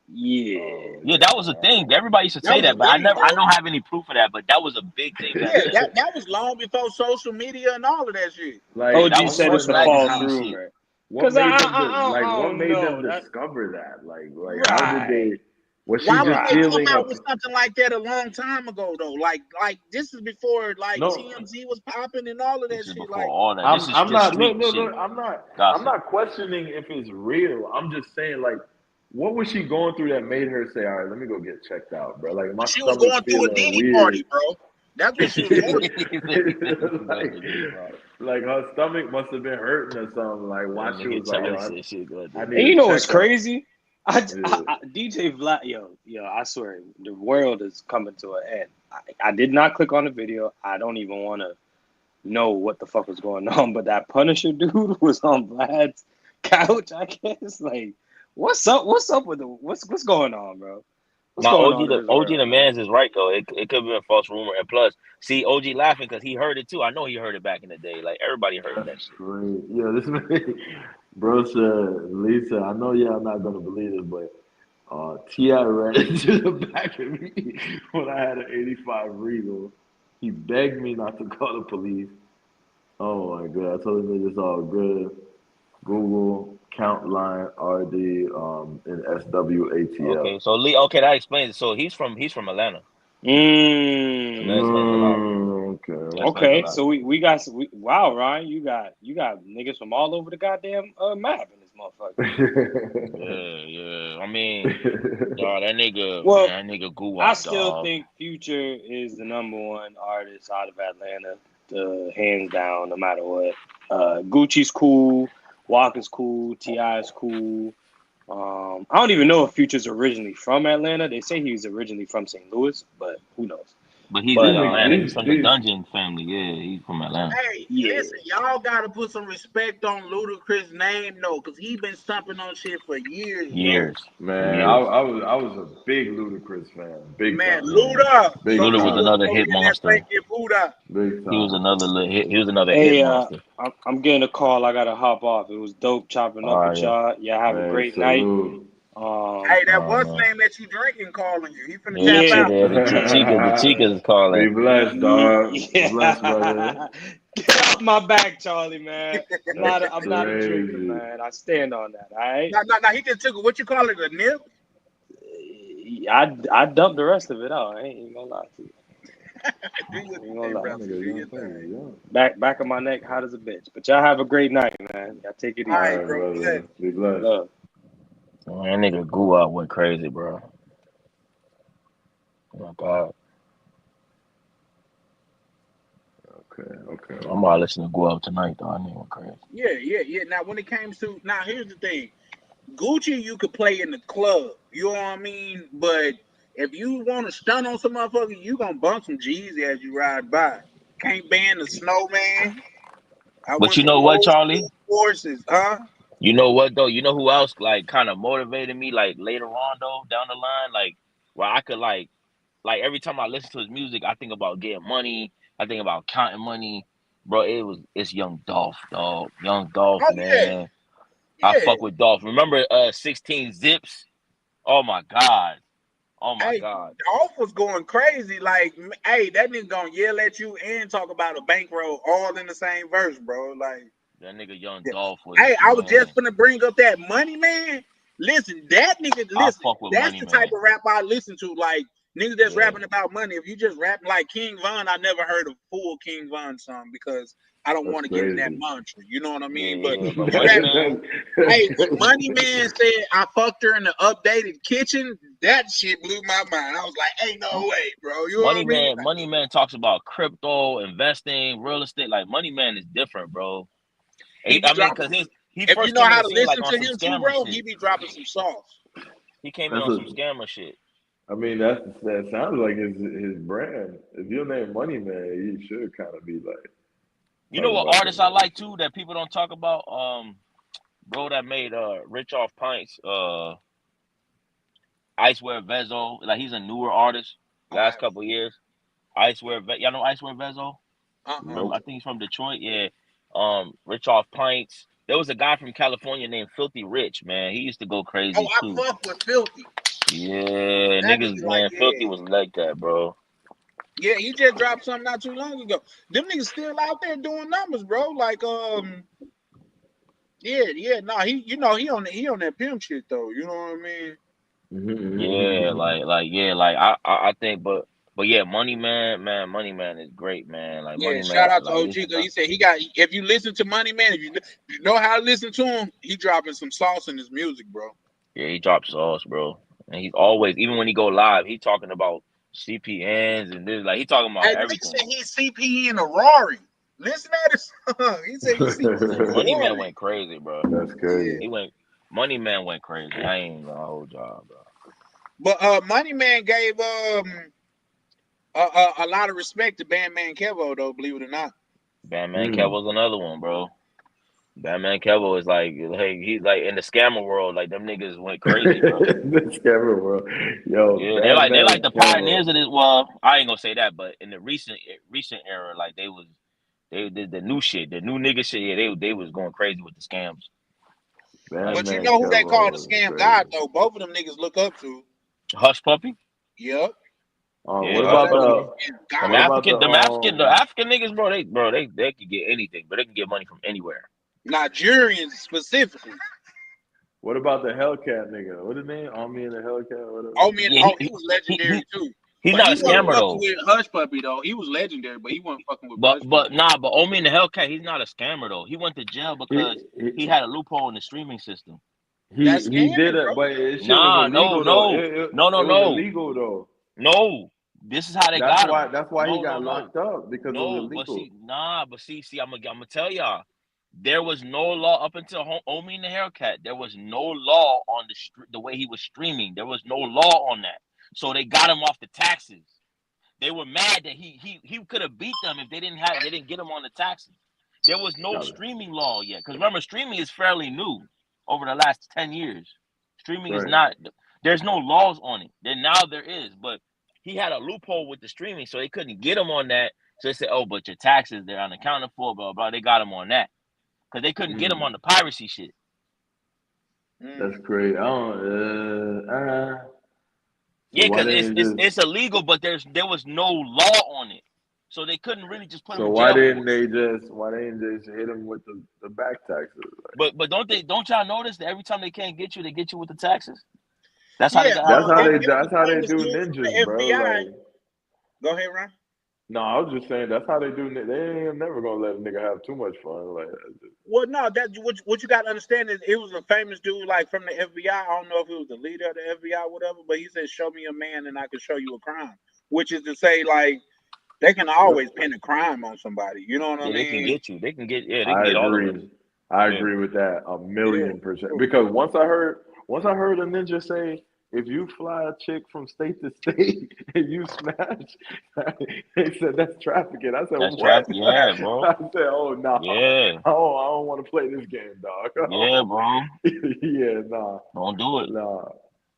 Yeah. Yeah, that was a thing. Everybody used to That say was that, a but thing, I bro. don't have any proof of that. But that was a big thing back Yeah, then. that was long before social media and all of that shit. Yeah, Like, that OG was said Slick it's a what? Like, false how? magazine shit. rumor. What Cause I, made I, them? I, I Like, I what don't made them know that. discover that? Like, how did Right. they? Was she Why just wouldn't they come stealing out up? with something like that a long time ago though? Like this is before like No, TMZ was popping and all of that This is shit. before Like all that. This is I'm just not. street Look. shit, I'm gossip. not questioning if it's real. I'm just saying, like, what was she going through that made her say, "All right, let me go get checked out, bro"? Like, my she was stomach's going through a feeling Diddy party, weird. bro. That's what she was going through. like, like her stomach must have been hurting or something. Like, why That she nigga was like, Charlie "Yo, said shit. Go I there. And need you to know what's check up." crazy? Yeah. DJ Vlad, yo, I swear, the world is coming to an end. I did not click on the video. I don't even want to know what the fuck was going on. But that Punisher dude was on Vlad's couch, I guess. Like, what's up? What's up with the what's going on, bro? What's Now going OG on in this the world, man? man's is right though. It could have been a false rumor. And plus, see OG laughing because he heard it too. I know he heard it back in the day. Like everybody heard That's that shit. great. Yeah, this man, bro said, Lisa, I know y'all not gonna believe this, but Ti ran into the back of me when I had an '85 Regal. He begged me not to call the police. Oh my god, I told you it's all good. Google count line RD and SWATL. Okay, so Lee. Okay, that explains it. So he's from Atlanta. So that explains a lot. That Okay. explains a Okay, lot. so we got wow, Ryan, you got niggas from all over the goddamn map in this motherfucker. Yeah. I mean, dog, that nigga, Well, man, that nigga goo I up, still dog. think Future is the number one artist out of Atlanta, hands down, no matter what. Gucci's cool, Walker's cool, T.I. is cool. I don't even know if Future's originally from Atlanta. They say he was originally from St. Louis, but who knows? But he's But in Atlanta. He's from the Dungeon family. Yeah, he's from Atlanta. Hey, yeah, listen, y'all gotta put some respect on Ludacris' name, though, cause he been stomping on shit for years, bro. Years, for Man, years. I was a big Ludacris fan, big Man, time, Yeah. Luda, big Luda was Luda time, another over hit in that monster. Frankie Buddha. big He was time. another hit. He was another hit hey, monster. I'm getting a call. I gotta hop off. It was dope chopping All up right, with yeah. y'all. Y'all have a Hey, great night. salute. Hey, that Oh what's man. name that you drinking calling you? He finna Yeah, tap Yeah, out. the Chicas is calling. Be blessed, dog. Blessed, brother. yeah. Get off my back, Charlie, man. That's I'm not a drinker, crazy. man. I stand on that. All right. Nah, he just took what you call it, a nip? I dumped the rest of it out. I ain't even gonna lie to you. Do your I ain't gonna thing, lie. That brother. nigga Do young your thing, thing. yeah. Back of my neck, hot as a bitch. But y'all have a great night, man. Y'all take it All easy. right, All right, bro. Bless. brother. Be blessed. Love. Man, that nigga goo out went crazy, bro. Oh my God. Okay. I'm about to listen to Go Up tonight, though. I nigga went crazy. Yeah. Now, when it comes to here's the thing. Gucci, you could play in the club. You know what I mean? But if you want to stun on some motherfucker, you gonna bump some G's as you ride by. Can't ban the snowman. I But want you some know what, old Charlie? school forces, huh? You know what though? You know who else like kind of motivated me like later on though down the line, like where I could like every time I listen to his music, I think about getting money. I think about counting money, bro. It's Young Dolph, dog. Young Dolph, Oh yeah, man. I yeah. fuck with Dolph. Remember 16 Zips? Oh my God. Oh my Hey, God. Dolph was going crazy. Like, hey, that nigga gonna yell at you and talk about a bankroll all in the same verse, bro. Like, That nigga Young yeah. Dolph was Hey, I was man. just gonna bring up that Money Man. Listen, that nigga, I listen, fuck with that's Money the type Man. of rap I listen to. Like, niggas that's Yeah. rapping about money. If you just rapping like King Von, I never heard a full King Von song because I don't That's want to get in that crazy. mantra. You know what I mean? But Yeah. But you Money rap. Man, Hey, when Money Man said I fucked her in the updated kitchen, that shit blew my mind. I was like, ain't no way, bro. You know what I mean? Money Man talks about crypto, investing, real estate. Like Money Man is different, bro. He be I mean, dropping cause some. he If you first know came in how the to scene like listen on to some him too, scammer bro, he shit. be dropping some sauce. He came in That's on a. some scammer shit. I mean, that sounds like his brand. If your name Money Man, you should kind of be like You know talking what about artist some I money like shit. too that people don't talk about? Bro that made Rich Off Pints, Icewear Vezo. Like he's a newer artist. Oh, I Last haven't couple seen years. Y'all know Icewear Vezo? it. From I Nope. think he's from Detroit. Yeah. Rich Off Pints. There was a guy from California named Filthy Rich, man. He used to go Oh, crazy I too. fuck with Filthy. Yeah, That niggas, nigga, like, man, Filthy was like that, bro. yeah, he just dropped something not too long ago. Them niggas still out there doing numbers, bro. Like, yeah, nah, he on that pimp shit though. You know what I mean? Yeah, I think, but yeah, Money Man is great, man. Like Yeah, Money shout Man, out to like OG this is because not. he said he got. If you listen to Money Man, if you know how to listen to him, he dropping some sauce in his music, bro. Yeah, he drops sauce, bro, and he's always, even when he go live, he talking about CPNs and this, like he talking about Hey, the nigga everything. said he's CP in a Rari. Listen to this song. He said he's CP in a Money Man Rari. went crazy, bro. That's Yeah, crazy. He went. Money Man went crazy. I ain't gonna hold y'all, bro. but Money Man gave a lot of respect to Bandman Kevo though. Believe it or not. Batman Mm. Kevo's another one, bro. Batman Kevo is like he's like in the scammer world, like them niggas went crazy, bro. This camera, bro. Yo, Yeah, they're like Batman the Camo. pioneers of this. Well, I ain't gonna say that, but in the recent era, like they did the new shit, the new nigga shit. Yeah, they was going crazy with the scams. Like But you Batman know who they call the Camo is scam crazy. god though? Both of them niggas look up to. Hush Puppy. Yep. Yeah, What hush about puppy. It's Them what gone. about African, the them African, the African niggas, they can get anything, but they can get money from anywhere. Nigerians specifically. what about the Hellcat nigga? What his name? Army and the Hellcat, whatever. Oh man, Yeah, oh he was legendary too. he's But not a he wasn't scammer fucking though. with Hush Puppy though. He was legendary, but he wasn't fucking with But Hush Puppy. but nah, but Omi in the Hellcat, he's not a scammer though. He went to jail because he had a loophole in the streaming system. That's He did scamming, it, bro. but his shit was Nah, no, illegal though. no, no, no, It was no, illegal though. no. This is how they got him. That's why he No, got no, no, locked up because it was no. But illegal. see, I'm gonna tell y'all. There was no law up until Omi and the Hellcat. There was no law on the way he was streaming. There was no law on that. So they got him off the taxes. They were mad that he could have beat them if they didn't get him on the taxes. There was no Got it. streaming law yet. Because remember, streaming is fairly new over the last 10 years. Streaming is Right. not, there's no laws on it. Then now there is, but he had a loophole with the streaming, so they couldn't get him on that. So they said, oh, but your taxes, they're unaccounted for, blah, blah. They got him on that. Because they couldn't get him on the piracy shit. That's crazy. I don't. Yeah, why because didn't they it's illegal, but there was no law on it. So they couldn't really just put him So in why jail didn't for it. they just hit him with the back taxes? But don't y'all notice that every time they can't get you with the taxes? That's how they Yeah, got That's how Alabama. they famous do dude from ninjas, the bro. FBI. Like, Go ahead, Ron. no, I was just saying that's how they do. They ain't never gonna let a nigga have too much fun. Like, Well, no, that's what you got to understand is it was a famous dude like from the FBI. I don't know if it was the leader of the FBI, or whatever, but he said, "Show me a man, and I can show you a crime." Which is to say, like they can always pin a crime on somebody. You know what I Yeah, they can mean? get you. They can I get all of us. agree. I Yeah. agree with that Yeah. 1,000,000%. Because once I heard a ninja say, if you fly a chick from state to state and you smash, they said that's trafficking. I said, That's what? traffic. Yeah, bro. I said, oh no, Yeah. I don't want to play this game, dog. Yeah, bro. Yeah, nah, Don't do it. nah.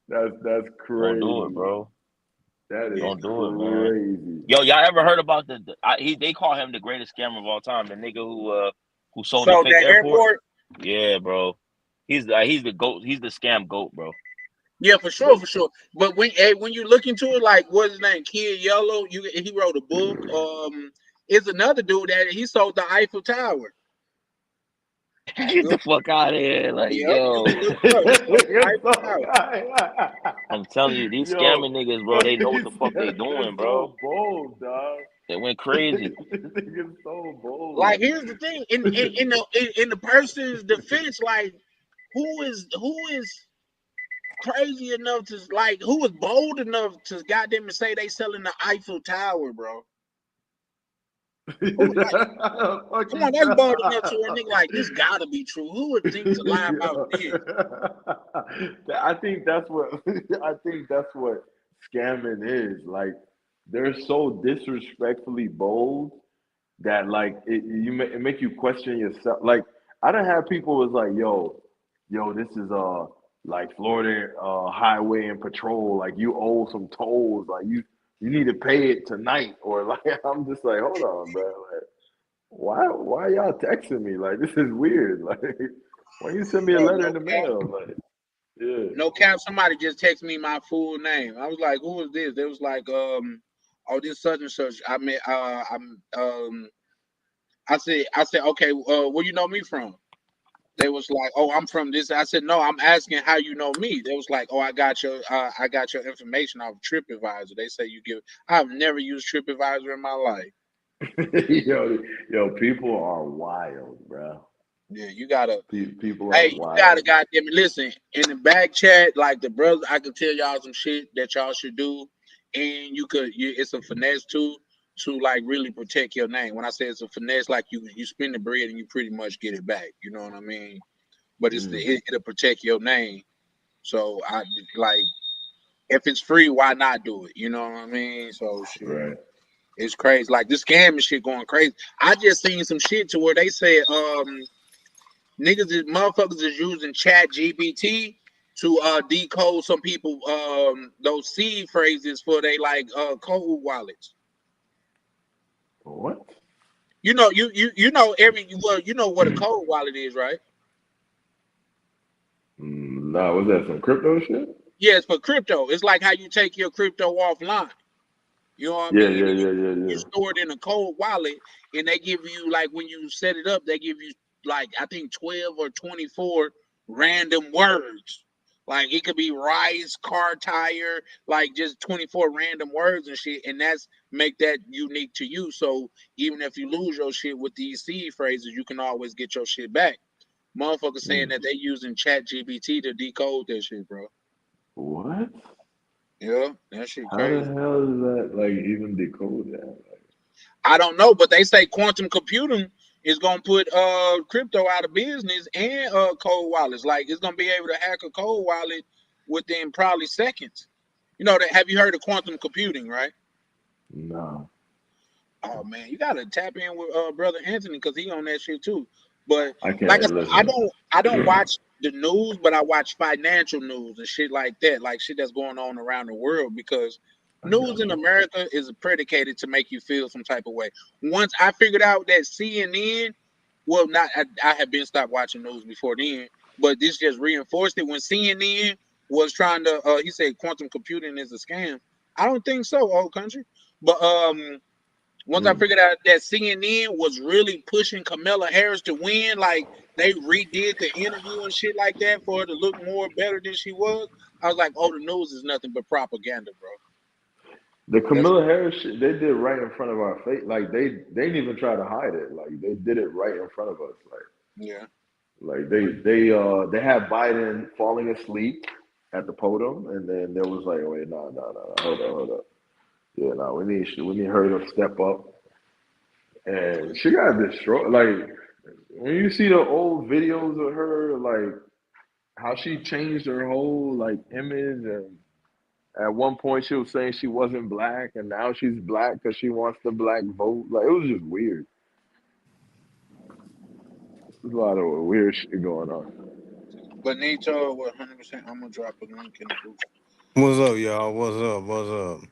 That's Don't do it, crazy. bro. That is Don't do it, man. crazy. Yo, y'all ever heard about they call him the greatest scammer of all time, the nigga who sold the So fake that airport? airport, Yeah, bro. He's the goat. He's the scam goat, bro. yeah, for sure, for sure. But when you look into it, like what's his name, Kid Yellow, he wrote a book. It's another dude that he sold the Eiffel Tower. Get the fuck out of here. Like, Yep, you yo. can look it up. He sold the Eiffel Tower. I'm telling you, these Yo, scamming niggas, bro, they know what the fuck they this doing, nigga's bro. so bold, dog. They went crazy. This nigga's so bold. Like here's the thing, in the person's defense, like who is crazy enough to like who was bold enough to goddamn say they selling the Eiffel Tower, bro? Who, like, come on, that's bold enough to a nigga like this gotta be true. Who would think to lie about this? I think that's what scamming is. Like they're so disrespectfully bold that like it make you question yourself. Like I done have people was like, yo, this is like Florida highway and patrol. Like you owe some tolls. Like you need to pay it tonight. Or like I'm just like, hold on, bro. Like why y'all texting me? Like this is weird. Like why you send me a letter in the mail? Like yeah. No cap, somebody just texted me my full name. I was like, who is this? They was like, oh, this such and such. I mean, I said, okay, where you know me from? They was like, oh, I'm from this. I said, no, I'm asking how you know me. They was like, oh, I got your information off TripAdvisor. They say you give. I've never used TripAdvisor in my life. yo, people are wild, bro. Yeah, you gotta. People Hey, are you wild. gotta goddamn it. Listen, in the back chat, like the brother, I could tell y'all some shit that y'all should do, and it's a finesse too to like really protect your name. When I say it's a finesse, like you spend the bread and you pretty much get it back. You know what I mean? But it'll protect your name. So I like if it's free, why not do it? You know what I mean? So shit. Right. It's crazy. Like this scamming shit going crazy. I just seen some shit to where they said motherfuckers is using Chat GPT to decode some people those seed phrases for they like code wallets. What? You know you know you know what a code wallet is, right? Nah, was that some crypto shit? Yeah, it's for crypto. It's like how you take your crypto offline. You know what I Yeah, mean? yeah, And yeah, yeah, you yeah. store it in a cold wallet, and they give you like when you set it up, they give you like I think 12 or 24 random words. Like it could be rice, car tire, like just 24 random words and shit, and that's make that unique to you. So even if you lose your shit with these seed phrases, you can always get your shit back. Motherfuckers saying Mm. that they using Chat GBT to decode that shit, bro. What? Yeah, that shit How the crazy. hell is that like even decode that? I don't know, but they say quantum computing is gonna put crypto out of business and cold wallets. Like it's gonna be able to hack a cold wallet within probably seconds. You know that? Have you heard of quantum computing? Right? No, Oh man, you gotta tap in with brother Anthony because he on that shit too. But I like I can't said, I listen. don't I don't watch the news, but I watch financial news and shit like that, like shit that's going on around the world because I news got in you. America is predicated to make you feel some type of way. Once I figured out that CNN, well, not I have been stopped watching news before then, but this just reinforced it. When CNN was trying to, he said quantum computing is a scam. I don't think so, old country. But once I Mm. figured out that CNN was really pushing Kamala Harris to win, like they redid the interview and shit like that for her to look more better than she was, I was like, oh, the news is nothing but propaganda, bro. The That's Camilla Harris shit, they did right in front of our face. Like they didn't even try to hide it. Like they did it right in front of us. yeah. Like they had Biden falling asleep at the podium, and then there was like, wait, no, hold up. Yeah, no, we need her to step up, and she got destroyed. Like when you see the old videos of her, like how she changed her whole like image, and at one point she was saying she wasn't black, and now she's black because she wants the black vote. Like it was just weird. There's a lot of weird shit going on. Benito, 100%. I'm gonna drop a link in the group. What's up, y'all? What's up? What's up?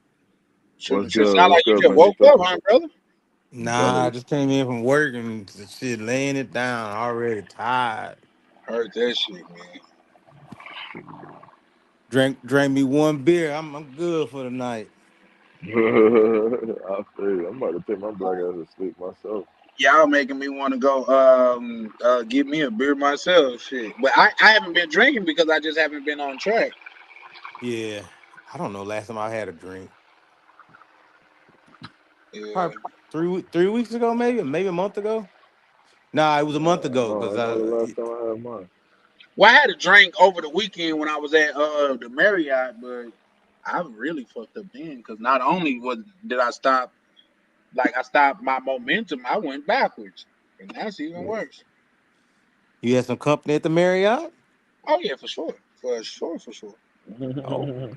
Shooting What's shit. good? Sound What's like you good, just woke Benito? up, huh, brother? I'm Nah, telling I you. just came in from work and the shit laying it down. Already tired. Heard that shit, man. Drank me one beer. I'm good for the night. I feel you. I'm about to take my black ass to sleep myself. Y'all making me want to go get me a beer myself, shit. But I haven't been drinking because I just haven't been on track. Yeah. I don't know. Last time I had a drink, Yeah. probably 3 weeks ago, maybe a month ago. Nah, it was a month ago No, because I know the last time I had mine. Well, I had a drink over the weekend when I was at the Marriott, but I really fucked up then because not only did I stop, like I stopped my momentum, I went backwards, and that's even worse. you had some company at the Marriott. Oh yeah, for sure, for sure, for sure. Oh.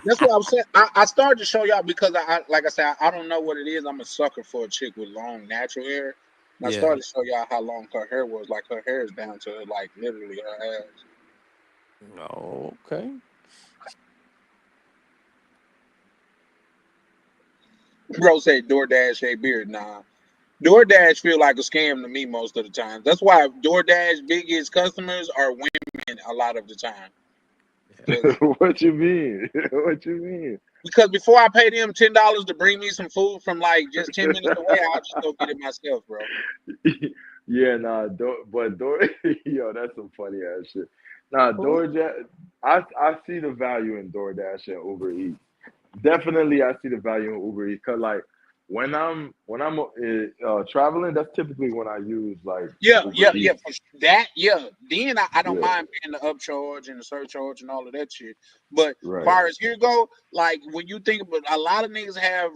That's what I'm saying. I started to show y'all because I like I said, I don't know what it is. I'm a sucker for a chick with long natural hair. And I Yeah. started to show y'all how long her hair was. Like her hair is down to like literally her ass. Oh, okay. Bro said DoorDash a beard. Nah. DoorDash feel like a scam to me most of the time. That's why DoorDash biggest customers are women a lot of the time. Because What you mean? What you mean? because before I pay them $10 to bring me some food from like just 10 minutes away, I'll just go get it myself, bro. Yeah, nah, but Door, yo, that's some funny ass shit. Nah, DoorDash, I see the value in DoorDash and Uber Eats. Definitely, I see the value in Uber Eats because like when I'm traveling, that's typically when I use like Yeah, Uber yeah, yeah. Eats. For that, yeah. Then I don't Yeah, mind paying the upcharge and the surcharge and all of that shit. But right. far as here go, like when you think about a lot of niggas have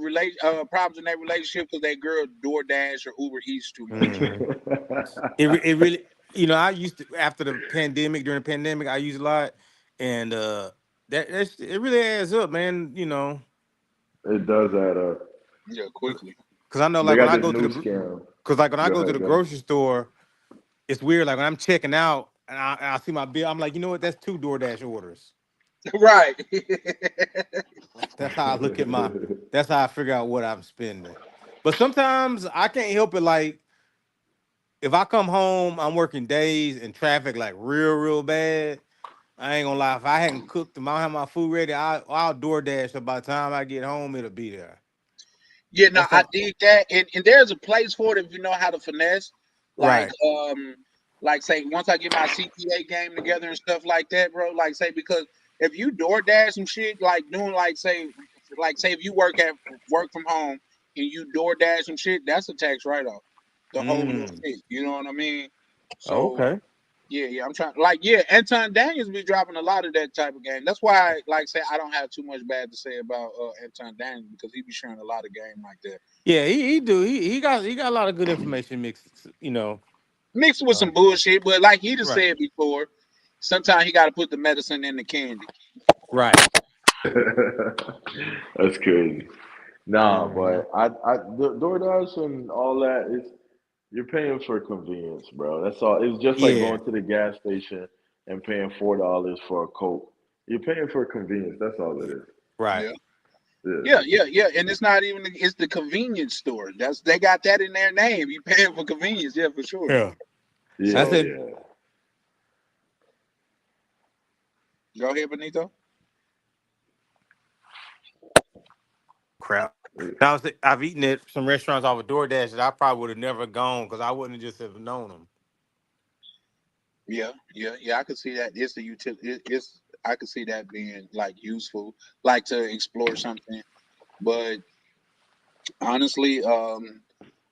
problems in their relationship because they girl DoorDash or Uber Eats too much. Mhm. It really, I used to after the pandemic, during the pandemic, I used a lot, and that's it really adds up, man. It does add up. Yeah, quickly. Because I know They like when got I this go to new the, scam. because like when I Go go to ahead, the go ahead. grocery store, it's weird. Like when I'm checking out and I see my bill, I'm like, you know what? That's two DoorDash orders. Right. That's how I look at my. That's how I figure out what I'm spending. But sometimes I can't help it. Like if I come home, I'm working days and traffic like real bad. I ain't gonna lie. If I hadn't cooked them, I don't have my food ready. I'll DoorDash. So by the time I get home, it'll be there. Yeah, no, That's I all. dig that, and there's a place for it if you know how to finesse. Like, Right. like say once I get my CPA game together and stuff like that, bro. Like say because if you DoorDash some shit, like doing like say if you work from home and you DoorDash some shit, that's a tax write off. The whole little Mm. shit, you know what I mean? So Okay. yeah, I'm trying. Like, yeah, Anton Daniels be dropping a lot of that type of game. That's why, like, say I don't have too much bad to say about Anton Daniels because he be sharing a lot of game like that, Yeah, he do. He got a lot of good information mixed. mixed with Uh, some bullshit. But like he just right. said before, sometimes he got to put the medicine in the candy. Right. That's crazy. Nah, Hmm. but DoorDash and all that is you're paying for convenience, bro. That's all. It's just like Yeah. going to the gas station and paying $4 for a Coke. You're paying for convenience. That's all it is. Right. Yeah, Yeah. yeah. And it's not even it's the convenience store. That's they got that in their name. You paying for convenience, yeah, for sure. Yeah. I Yeah, said, yeah. Go ahead, Benito. crap. Now I've eaten at some restaurants off of DoorDash that I probably would have never gone because I wouldn't just have known them. Yeah. I could see that. It's the utility. It's I could see that being like useful, like to explore something. But honestly,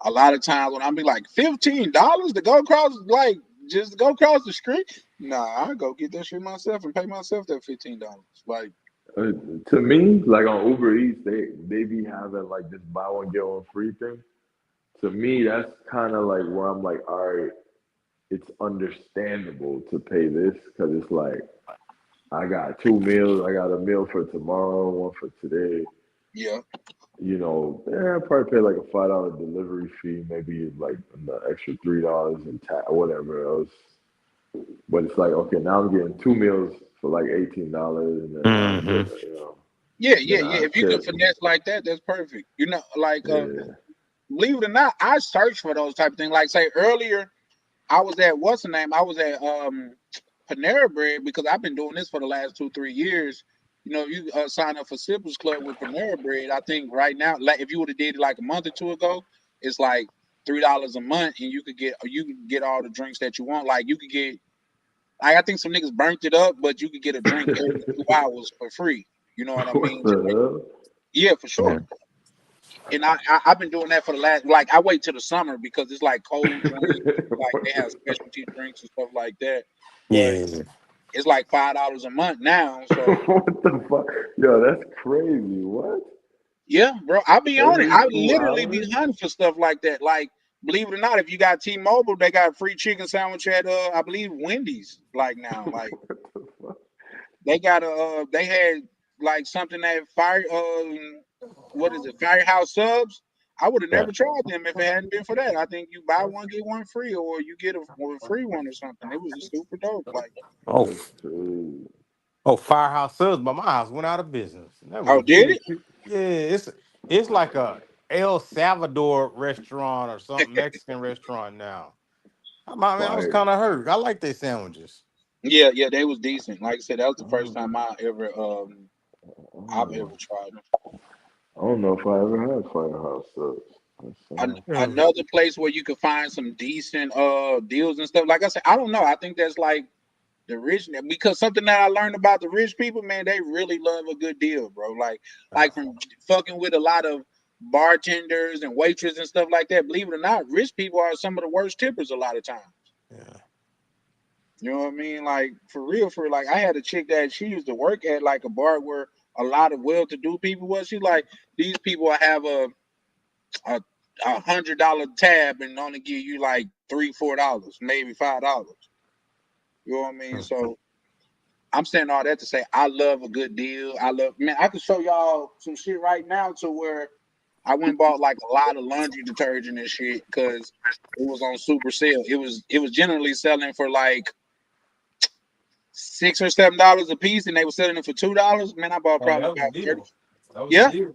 a lot of times when I be like $15 to go across, like just go across the street. Nah, I go get that shit myself and pay myself that $15. Like, Uh, to me, like on Uber Eats, they be having like this buy one get one free thing. To me, that's kind of like where I'm like, all right, it's understandable to pay this because it's like I got two meals. I got a meal for tomorrow, one for today. yeah, I probably pay like a $5 delivery fee, maybe like the extra $3 in whatever else. But it's like, okay, now I'm getting two meals for like $18, and then I'm Hmm. good, yeah. I If you can tip. finesse like that, that's perfect. Like Yeah. believe it or not, I search for those type of things. Like say earlier, I was at what's the name? I was at Panera Bread because I've been doing this for the last 2 3 years. You sign up for Sippers Club with Panera Bread. I think right now, like if you would have did it like a month or two ago, it's like $3 a month, and you could get all the drinks that you want. Like you could get, like I think some niggas burnt it up, but you could get a drink every 2 hours for free. You know what I What mean? the hell? Yeah, for Yeah. sure. And I've been doing that for the last, like I wait till the summer because it's like cold drinks, like they have specialty drinks and stuff like that. But Yeah. it's like $5 a month now. So What the fuck? Yo, that's crazy. What? yeah, bro, I'll be on it. Every I two literally be hours? hunting for stuff like that. Like, believe it or not, if you got T-Mobile, they got free chicken sandwich at I believe Wendy's. Like now, like What the fuck? they got they had like something that what is it, Firehouse Subs. I would have Yeah. never tried them if it hadn't been for that. I think you buy one get one free, or you get a free one or something. It was just super dope. Like, Oh, That's crazy. Firehouse Subs by my house went out of business. And that was oh, a did big. it? Yeah, it's like a El Salvador restaurant or something Mexican restaurant now. I was Fire. kind of hurt. I like their sandwiches. Yeah, they was decent. Like I said, that was the first Mhm. time I've ever tried them. I don't know if I ever had Firehouse Subs. Yeah. Another place where you could find some decent deals and stuff. Like I said, I don't know. I think that's like the rich, because something that I learned about the rich people, man, they really love a good deal, bro. Like from fucking with a lot of bartenders and waitresses and stuff like that. Believe it or not, rich people are some of the worst tippers a lot of times. Yeah. You know what I mean? Like for real, like I had a chick that she used to work at like a bar where a lot of well-to-do people was. She like these people have a $100 tab and only give you like $3 $4, maybe $5. You know what I mean? So I'm saying all that to say I love a good deal. Man, I can show y'all some shit right now to where I went and bought like a lot of laundry detergent and shit because it was on super sale. It was generally selling for like $6 or $7 a piece, and they were selling it for $2. Man, I bought Oh, probably that was a about 30. deal. That was a Yeah, deal.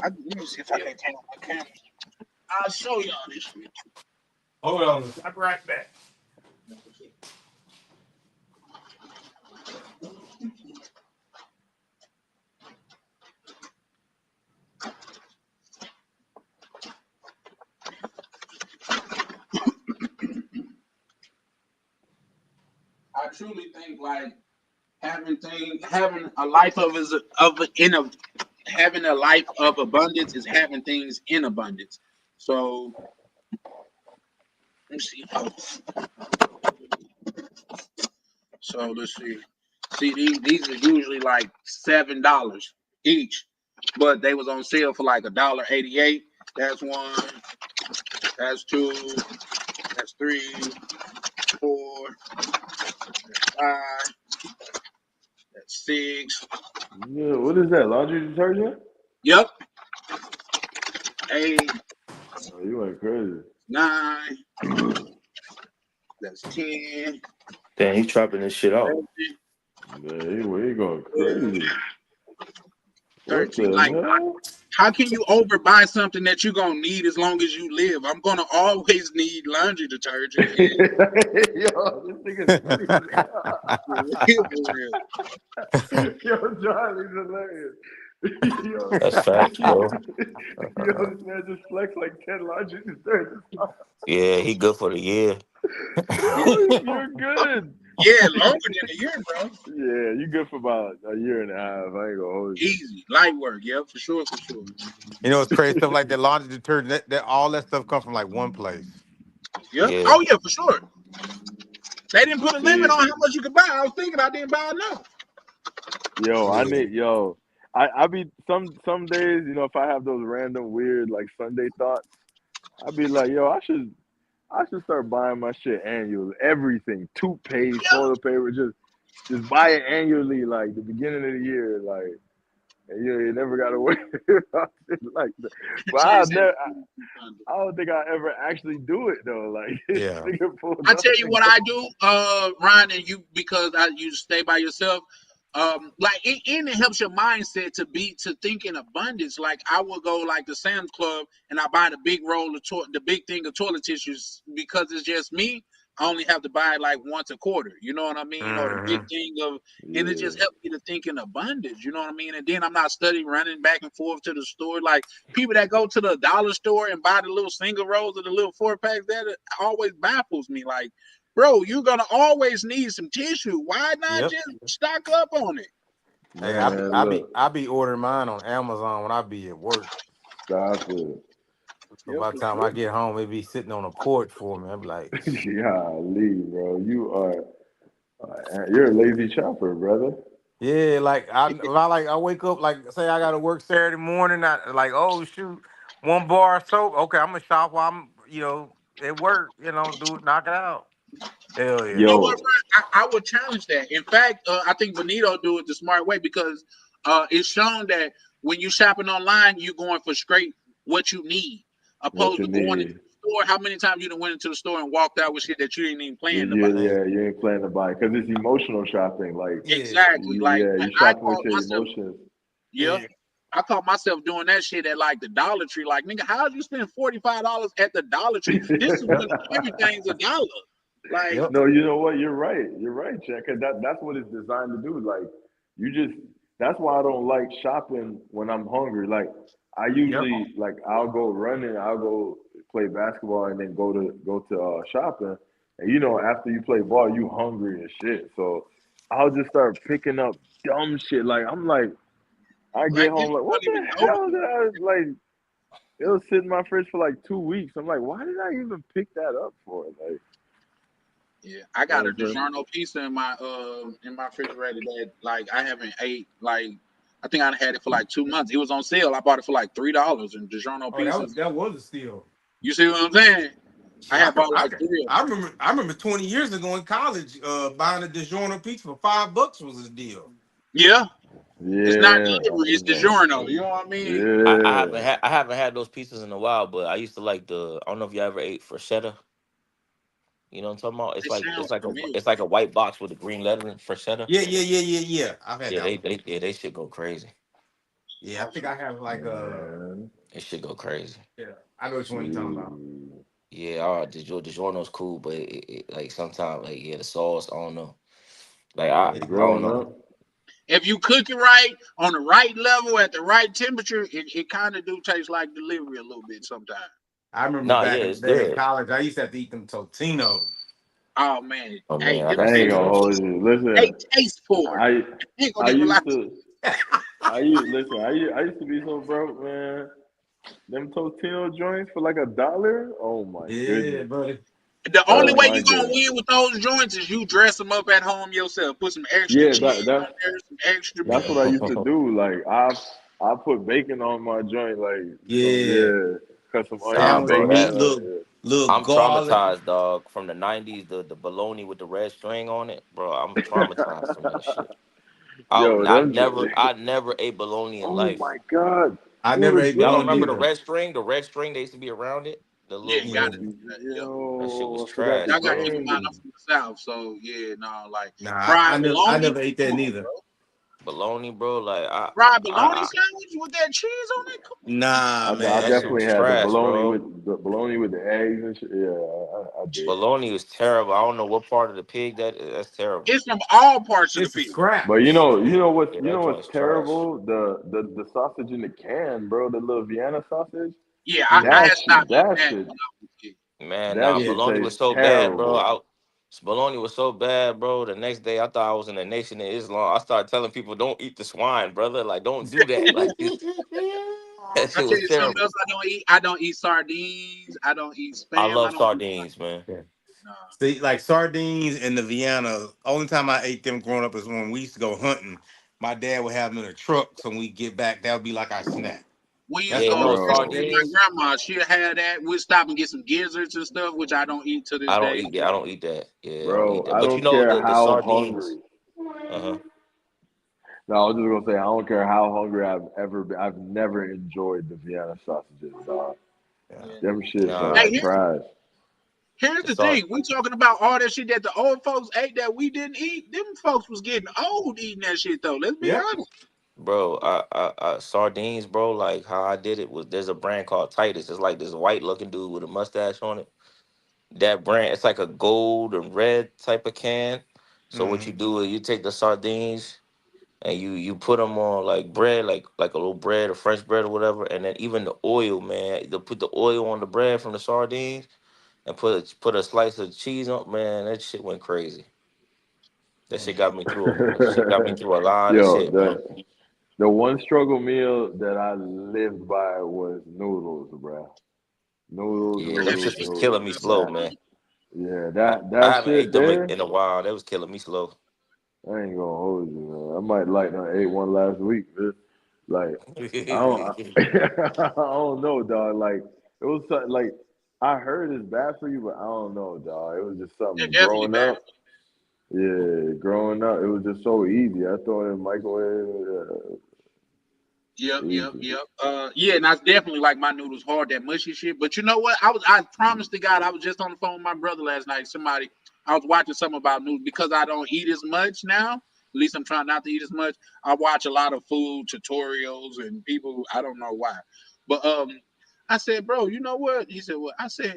let me see if I can turn on my camera. I'll show y'all this shit. Hold on. I'll be right back. truly think like having a life having a life of abundance is having things in abundance. So let's see. So let's see. See these are usually like $7 each, but they was on sale for like $1.88. That's one. That's two. That's three. Four. That's five. That's six. Yeah, what is that? Laundry detergent? Yep. Eight. Oh, you went crazy. 9. That's 10. Damn, he trapping this shit out. 11, Yeah, he going crazy. What 13. the Like, hell? how can you overbuy something that you're gonna need as long as you live? I'm gonna always need laundry detergent. Yo, this nigga's funny. For real. Yo, Charlie's hilarious. Yo, That's facts, bro. this man just flexed like 10 laundry detergents. Yeah, he good for the year. Bro, you're good. Yeah, longer than a year, bro. Yeah, you good for about a year and a half. I ain't gonna hold you. Easy, light work. Yep, for sure, for sure. You know, it's crazy stuff like that laundry detergent. That all that stuff come from like one place. Yep. Yeah. Oh yeah, for sure. They didn't put a limit See, on how much you could buy. I was thinking I didn't buy enough. I be some days, you know, if I have those random weird like Sunday thoughts, I'd be like, yo, I should start buying my shit annually. Everything, toothpaste, toilet paper, just buy it annually, like the beginning of the year, like, and you never gotta worry about it like that. But I don't think I ever actually do it though. Like this Yeah. nigga pulled I up tell you and what I do, Ryan, and you because you stay by yourself. Like it helps your mindset to think in abundance. Like I will go like the Sam's Club and I buy the big roll of the big thing of toilet tissues because it's just me. I only have to buy it like once a quarter. You know what I mean? Or the big thing of, and it just helps me to think in abundance. You know what I mean? And then I'm not studying running back and forth to the store like people that go to the dollar store and buy the little single rolls or the little 4-packs. That always baffles me. Like, bro, you're gonna always need some tissue. Why not Yep. just stock up on it? Hey, man, look, I be ordering mine on Amazon when I be at work. stop it. So Yep, by the for time sure. I get home, it be sitting on a porch for me. I'm like, Golly, bro, you're a lazy chopper, brother. yeah, like I wake up like say I gotta work Saturday morning. I like, oh shoot, one bar of soap. Okay, I'm gonna shop while I'm at work. Knock it out. Hell You yeah. know what, Yo, Ryan? I would challenge that. In fact, I think Benito do it the smart way because it's shown that when you're shopping online, you're going for straight what you need, what opposed you to going into need? the store. How many times you done went into the store and walked out with shit that you didn't even plan to buy? You ain't planning to buy because it's emotional shopping. Like, Yeah. Exactly. Like you I shopping with caught your myself. emotions. Yeah. I caught myself doing that shit at like the Dollar Tree. Like, nigga, how'd you spend $45 at the Dollar Tree? This is when everything's $1. Like, Yep. No, you know what? You're right. You're right, Jack. Cause that's what it's designed to do. Like, you just that's why I don't like shopping when I'm hungry. Like, I Yep. usually like I'll go running, I'll go play basketball, and then go to shopping. And you know, after you play ball, you hungry and shit. So I'll just start picking up dumb shit. Like I'm like, I get this home like, what wasn't even the hell noticing. did I like? It was sitting in my fridge for like 2 weeks. I'm like, why did I even pick that up for? Like, Yeah, I you know got what a I'm saying? DiGiorno pizza in my refrigerator that like I haven't ate like I think I had it for like 2 months. It was on sale. I bought it for like $3 and DiGiorno Oh, pizzas. that was a steal. You see what I'm saying? I Shit, had bought like three of them. I remember 20 years ago in college, buying a DiGiorno pizza for $5 was a deal. Yeah, it's not Yeah, delivery, it's Yeah. DiGiorno. You know what I mean? yeah. I haven't had those pizzas in a while, but I used to like I don't know if you ever ate freschetta. You know what I'm talking about? It sounds familiar. It's like a white box with a green lettering, freschetta. Yeah. I've had Yeah, that one. they should go crazy. Yeah, I think I have like Man, It should go crazy. yeah, I know which one you're talking about. shoot. Yeah, all right, DiGiorno's cool, but like sometimes like the sauce, I don't know. Like Like I don't growing know. up, If you cook it right on the right level at the right temperature, it kind of do taste like delivery a little bit sometimes. I remember Nah, yeah, back in the it's day in good. college, I used to have to eat them Totinos. Oh man, Oh hey, man, I them got I ain't sick of gonna them Cheetos, hold shit. you. they Listen, taste poor. I I ain't I gonna even lie. used to I used to be so broke, man. Them Tostino joints for like $1. Oh my Yeah, goodness. buddy. The only Oh way my you gonna goodness. win with those joints is you dress them up at home yourself. Put some extra Yeah, cheese on there, some extra that's what I used to beans. do. Like I put bacon on my joint, like some Yeah. yeah, cut some Nah, onion Sandwich bro, meat, that bacon. little I'm garlic. traumatized, dog. From the '90s, the bologna with the red string on it, bro. I'm traumatized from that shit. Yo, I never ate bologna in oh life. my god, I what never a ate Y'all don't bologna remember game! the either. red string? The red string they used to be around it. The Yeah, little got Yeah. it. Yep. that shit was Yo, I forgot the trash, Y'all gotta bro. keep in mind I'm game. from the South, so yeah, no, like Nah, fried I bologna. never ate Come that on, neither. bro. Bologna, bro. Like Fried bologna I sandwich with that cheese on it. Come Nah, I that man. shit was definitely had trash, bro. the bologna with the eggs and shit. Yeah, I did. Bologna was terrible. I don't know what part of the pig that's terrible. It's from all parts of the It's a pig. scrap. But Yeah, you that know what's joint's trash. terrible? The sausage in the can, bro. The little Vienna sausage. Yeah, I Mm. That had shit, stopped eating that that shit, when I was a kid. Man, that nah, Yeah. shit bologna was tastes so bad, bro. terrible. Bologna was so bad, bro. The next day, I thought I was in the Nation of Islam. I started telling people, "Don't eat the swine, brother. Like, don't do that. Like, that I shit tell was you something terrible." else I don't eat. I don't eat sardines. I don't eat I spam. I love don't eat like sardines, man. Yeah. nah. See, like sardines and the Vienna. Only time I ate them growing up is when we used to go hunting. My dad would have them in a truck, so when we get back, that would be like our snack. We used That's to Yeah, the go only no sardines. fishing with my sardines. grandma. She'll have that. We'll stop and get some gizzards and stuff, which I don't eat to this I don't day. eat that. I don't eat that. Yeah, I don't eat Bro, that. I But you don't know care the how sardines. hungry. Uh huh. No, I was just gonna say I don't care how hungry I've ever been. I've never enjoyed the Vienna sausages, dog. Yeah. Yeah. Them shits Nah, Hey, are trash. here's the the sard. thing. We talking about all that shit that the old folks ate that we didn't eat. Them folks was getting old eating that shit though. Let's be Yep. honest. Bro, sardines, bro. Like how I did it was there's a brand called Titus. It's like this white looking dude with a mustache on it. That brand, it's like a gold and red type of can. So what Hmm. you do is you take the sardines and you put them on like bread, like a little bread or French bread or whatever, and then even the oil, man. They put the oil on the bread from the sardines and put a slice of cheese on. Man, that shit went crazy. That shit got me through. That shit got me through a lot of Yo, shit, man. the one struggle meal that I lived by was noodles, bro. Noodles, Yeah, them noodles, shits was killing noodles. me slow, That man. yeah, I, that I haven't shit ate them there. in a while. That was killing me slow. I ain't gonna hold you, man. I might like I ate one last week. Man. Like I don't know, dog. Like it was like I heard it's bad for you, but I don't know, dog. It was just They're something definitely growing bad. up. Yeah, growing up, it was just so easy. I throw it in the microwave, easy. Yep. Yeah, and I definitely like my noodles hard, that mushy shit. But you know what? I promised to God, I was just on the phone with my brother last night. I was watching something about noodles because I don't eat as much now. At least I'm trying not to eat as much. I watch a lot of food tutorials and people. I don't know why, but I said, bro, you know what? He said, what? I said,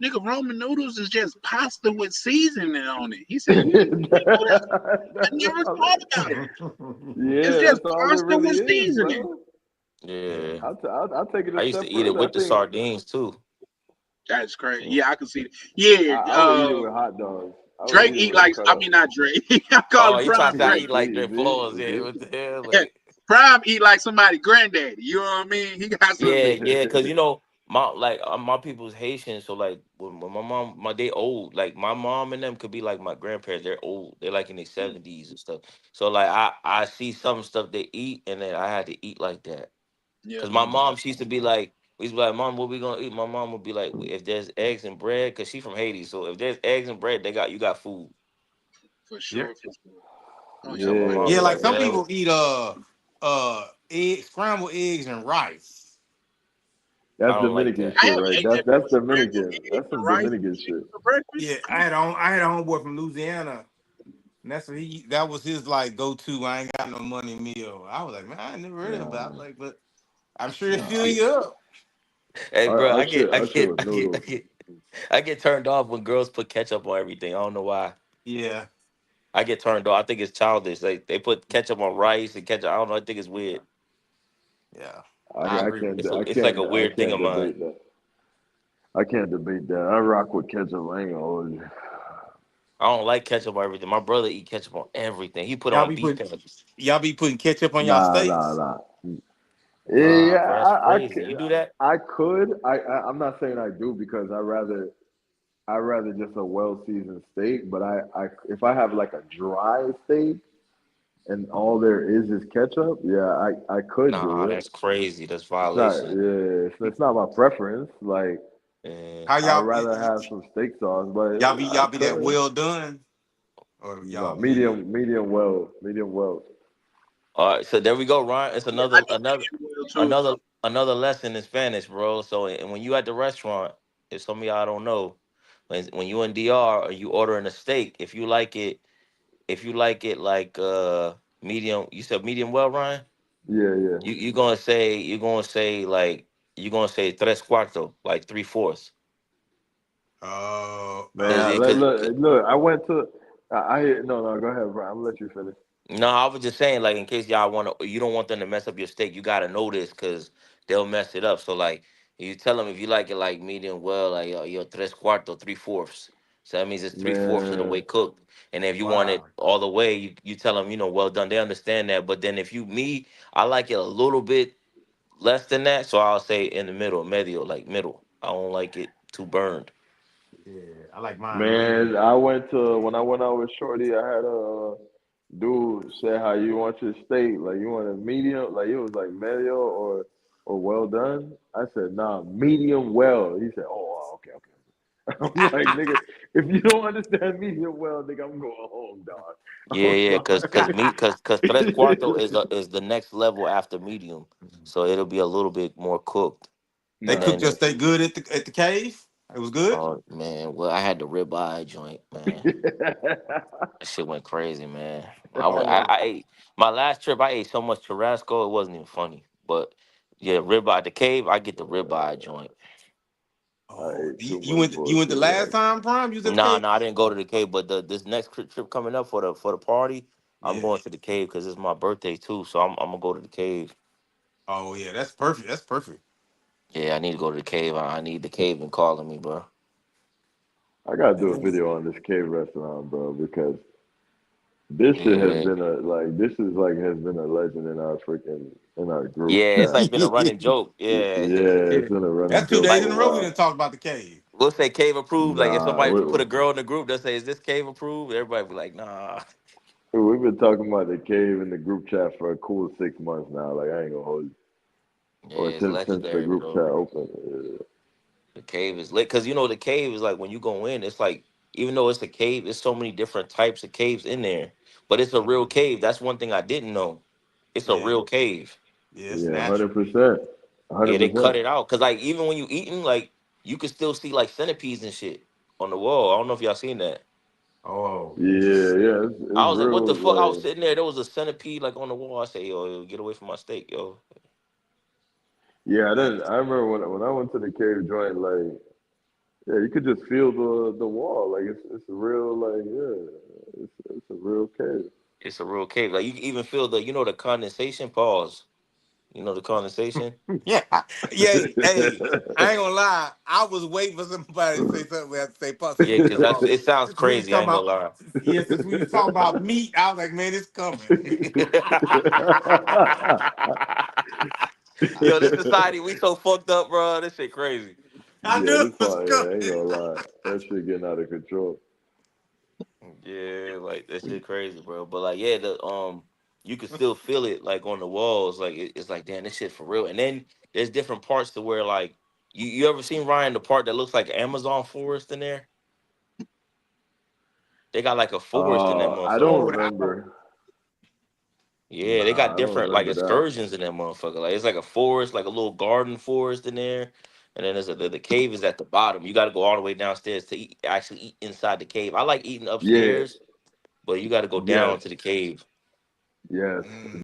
nigga, Roman noodles is just pasta with seasoning on it. He said, you didn't know that? I never That's all thought about it. It's yeah, just that's all it pasta really with is, seasoning. bro. Yeah, I'll take it I a used to step eat it further. I with the think sardines too. That's crazy. Mm. Yeah, I can see it. Yeah, I would eat it with hot dogs. I would Drake eat it eat with like it cut I up. mean not Drake. I call Oh, him he Prime trying to say I Drake. eat like See, their see, flaws. Yeah, see. what the hell? Like, Prime eat like somebody granddaddy. You know what I mean? He got some. yeah, because my people's Haitian, so like when my mom, they old. Like my mom and them could be like my grandparents. They're old. They're like in their 70s and stuff. So like I see some stuff they eat, and then I had to eat like that. Yeah, Cause my no mom, doubt she used to be like, we used to be like, Mom, what we gonna eat? My mom would be like, if there's eggs and bread, cause she from Haiti, so if there's eggs and bread, you got food. for Yep. sure, for sure. Oh yeah, So my Yeah, mom Yeah, be like like, some whatever. people eat scrambled eggs and rice. I that's don't like Dominican that. I shit, haven't right? ate that That's before. Scrambled Dominican. eggs That's and some rice Dominican and shit shit. for breakfast. Yeah, I had a homeboy from Louisiana, and that was his like go to. I ain't got no money meal. I was like, man, I never heard of it. I was Nah, like, but I'm sure it fill nah. you up. Hey, bro, Our shit was noodles. I get turned off when girls put ketchup on everything. I don't know why. Yeah, I get turned off. I think it's childish. They put ketchup on rice and ketchup. I don't know. I think it's weird. yeah, I agree with you. It's like a I weird thing can't of mine. debate that. I can't debate that. I rock with ketchup. I ain't gonna hold you. I don't like ketchup on everything. My brother eat ketchup on everything. He put Y'all on be beef putting patties. y'all be putting ketchup on y'all Nah, nah, steaks. nah. Nah, Yeah, bro, that's crazy. You do that? I could. I'm not saying I do because I rather just a well seasoned steak. But if I have like a dry steak and all there is ketchup, yeah, I could Nah, do it. that's crazy. That's It's not, violation. yeah, it's not my preference. Like Yeah. How I'd y'all rather have some steak sauce, but I y'all be that could. well done, or No, y'all medium? medium well. All right, so there we go, Ryan. It's Yeah, I another do another medium well too. another another lesson in Spanish, bro. So and when you at the restaurant, if some of y'all don't know, when you in DR or you ordering a steak, if you like it like medium, you said medium well, Ryan. Yeah, yeah. You're gonna say tres cuarto, like three fourths. Man, look. I went to. No. Go ahead, bro. I'm gonna let you finish. No, I was just saying, like, in case y'all want to, you don't want them to mess up your steak. You gotta know this because they'll mess it up. So, like, you tell them if you like it like medium well, like your tres cuarto, three fourths. So that means it's three fourths of the way Man, cooked. And if you want it Wow. all the way, you tell them, well done. They understand that. But then if I like it a little bit less than that. So I'll say in the middle, medio, like middle. I don't like it too burned. Yeah, I like mine man, medium. I went to when I went out with Shorty. I had a dude say how you want your steak, like you want a medium, like it was like medio or well done. I said nah, medium well. He said, oh, okay, okay. I'm like, nigga, if you don't understand medium well, nigga, I'm going home, dog. I Yeah, was yeah, cause tres cuarto like, is the next level after medium, so it'll be a little bit more cooked, They and nah, cooked then your steak definitely. good at the cave. It was good. oh man, well I had the ribeye joint, man. That shit went crazy, man. I Oh, ate my last trip. I ate so much churrasco, it wasn't even funny. But yeah, ribeye, the cave, I get the ribeye joint. I oh, ate you, too you much went you went the bullshit, last right? time, Prime? You was at the Nah, cave? nah, I didn't go to the cave, but this next trip coming up for the party, I'm Yeah. going to the cave because it's my birthday too. So I'm gonna go to the cave. Oh yeah, that's perfect. That's perfect. Yeah, I need to go to the cave. I need the cave and calling me, bro. I gotta do a Man, video on this cave restaurant, bro, because this shit has Yeah, been this is like has been a legend in our freaking in our group yeah, it's chat. like been a running joke. Yeah, Yeah, yeah. it's been a running That's two joke days like for in a a row we while. didn't talk about the cave. we'll say cave approved. Like if Nah, somebody put a girl in the group, they'll say, "Is this cave approved?" Everybody be like, "Nah." we've been talking about the cave in the group chat for a cool 6 months now. Like I ain't gonna hold you. Yeah, Or it's since the legendary, group chat bro. opened. The cave is lit because the cave is like when you go in, it's like even though it's a cave, there's so many different types of caves in there. But it's a real cave. That's one thing I didn't know. It's a Yeah, real cave. yeah, it's Yeah, natural. 100%. Yeah, they cut 100%. it out because like even when you eating, like you can still see like centipedes and shit on the wall. I don't know if y'all seen that. Oh, Yeah, yeah, I it's was like, what the real. fuck? I was Like, sitting there. There was a centipede like on the wall. I say, yo, get away from my steak, yo. yeah, I yeah. didn't. I remember when I went to the cave joint. Like, yeah, you could just feel the wall. Like, it's a real. Like, yeah, it's a real cave. It's a real cave. Like you can even feel the condensation. Pause. You know the condensation. Yeah, yeah. Hey, I ain't gonna lie. I was waiting for somebody to say something. We have to say pause. Yeah, because that's it sounds Since we was crazy. I talking ain't gonna about, lie. yeah, since we was talking about meat, I was like, man, it's coming. Yo, this society, we so fucked up, bro. This shit crazy. I Yeah, knew this it was part, coming. yeah, I ain't gonna lie. That shit getting out of control. Yeah, like that shit crazy, bro. But like, yeah, the you can still feel it like on the walls. Like it's like, damn, this shit for real. And then there's different parts to where like you ever seen Ryan the part that looks like Amazon forest in there? They got like a forest in that I don't motherfucker. Oh, oh, remember. Yeah, they got Nah, I don't different like remember that. excursions in that motherfucker. Like it's like a forest, like a little garden forest in there, and then the cave is at the bottom. You got to go all the way downstairs to actually eat inside the cave. I like eating Yeah, upstairs, but you got to go yes, down to the cave. yes. mm.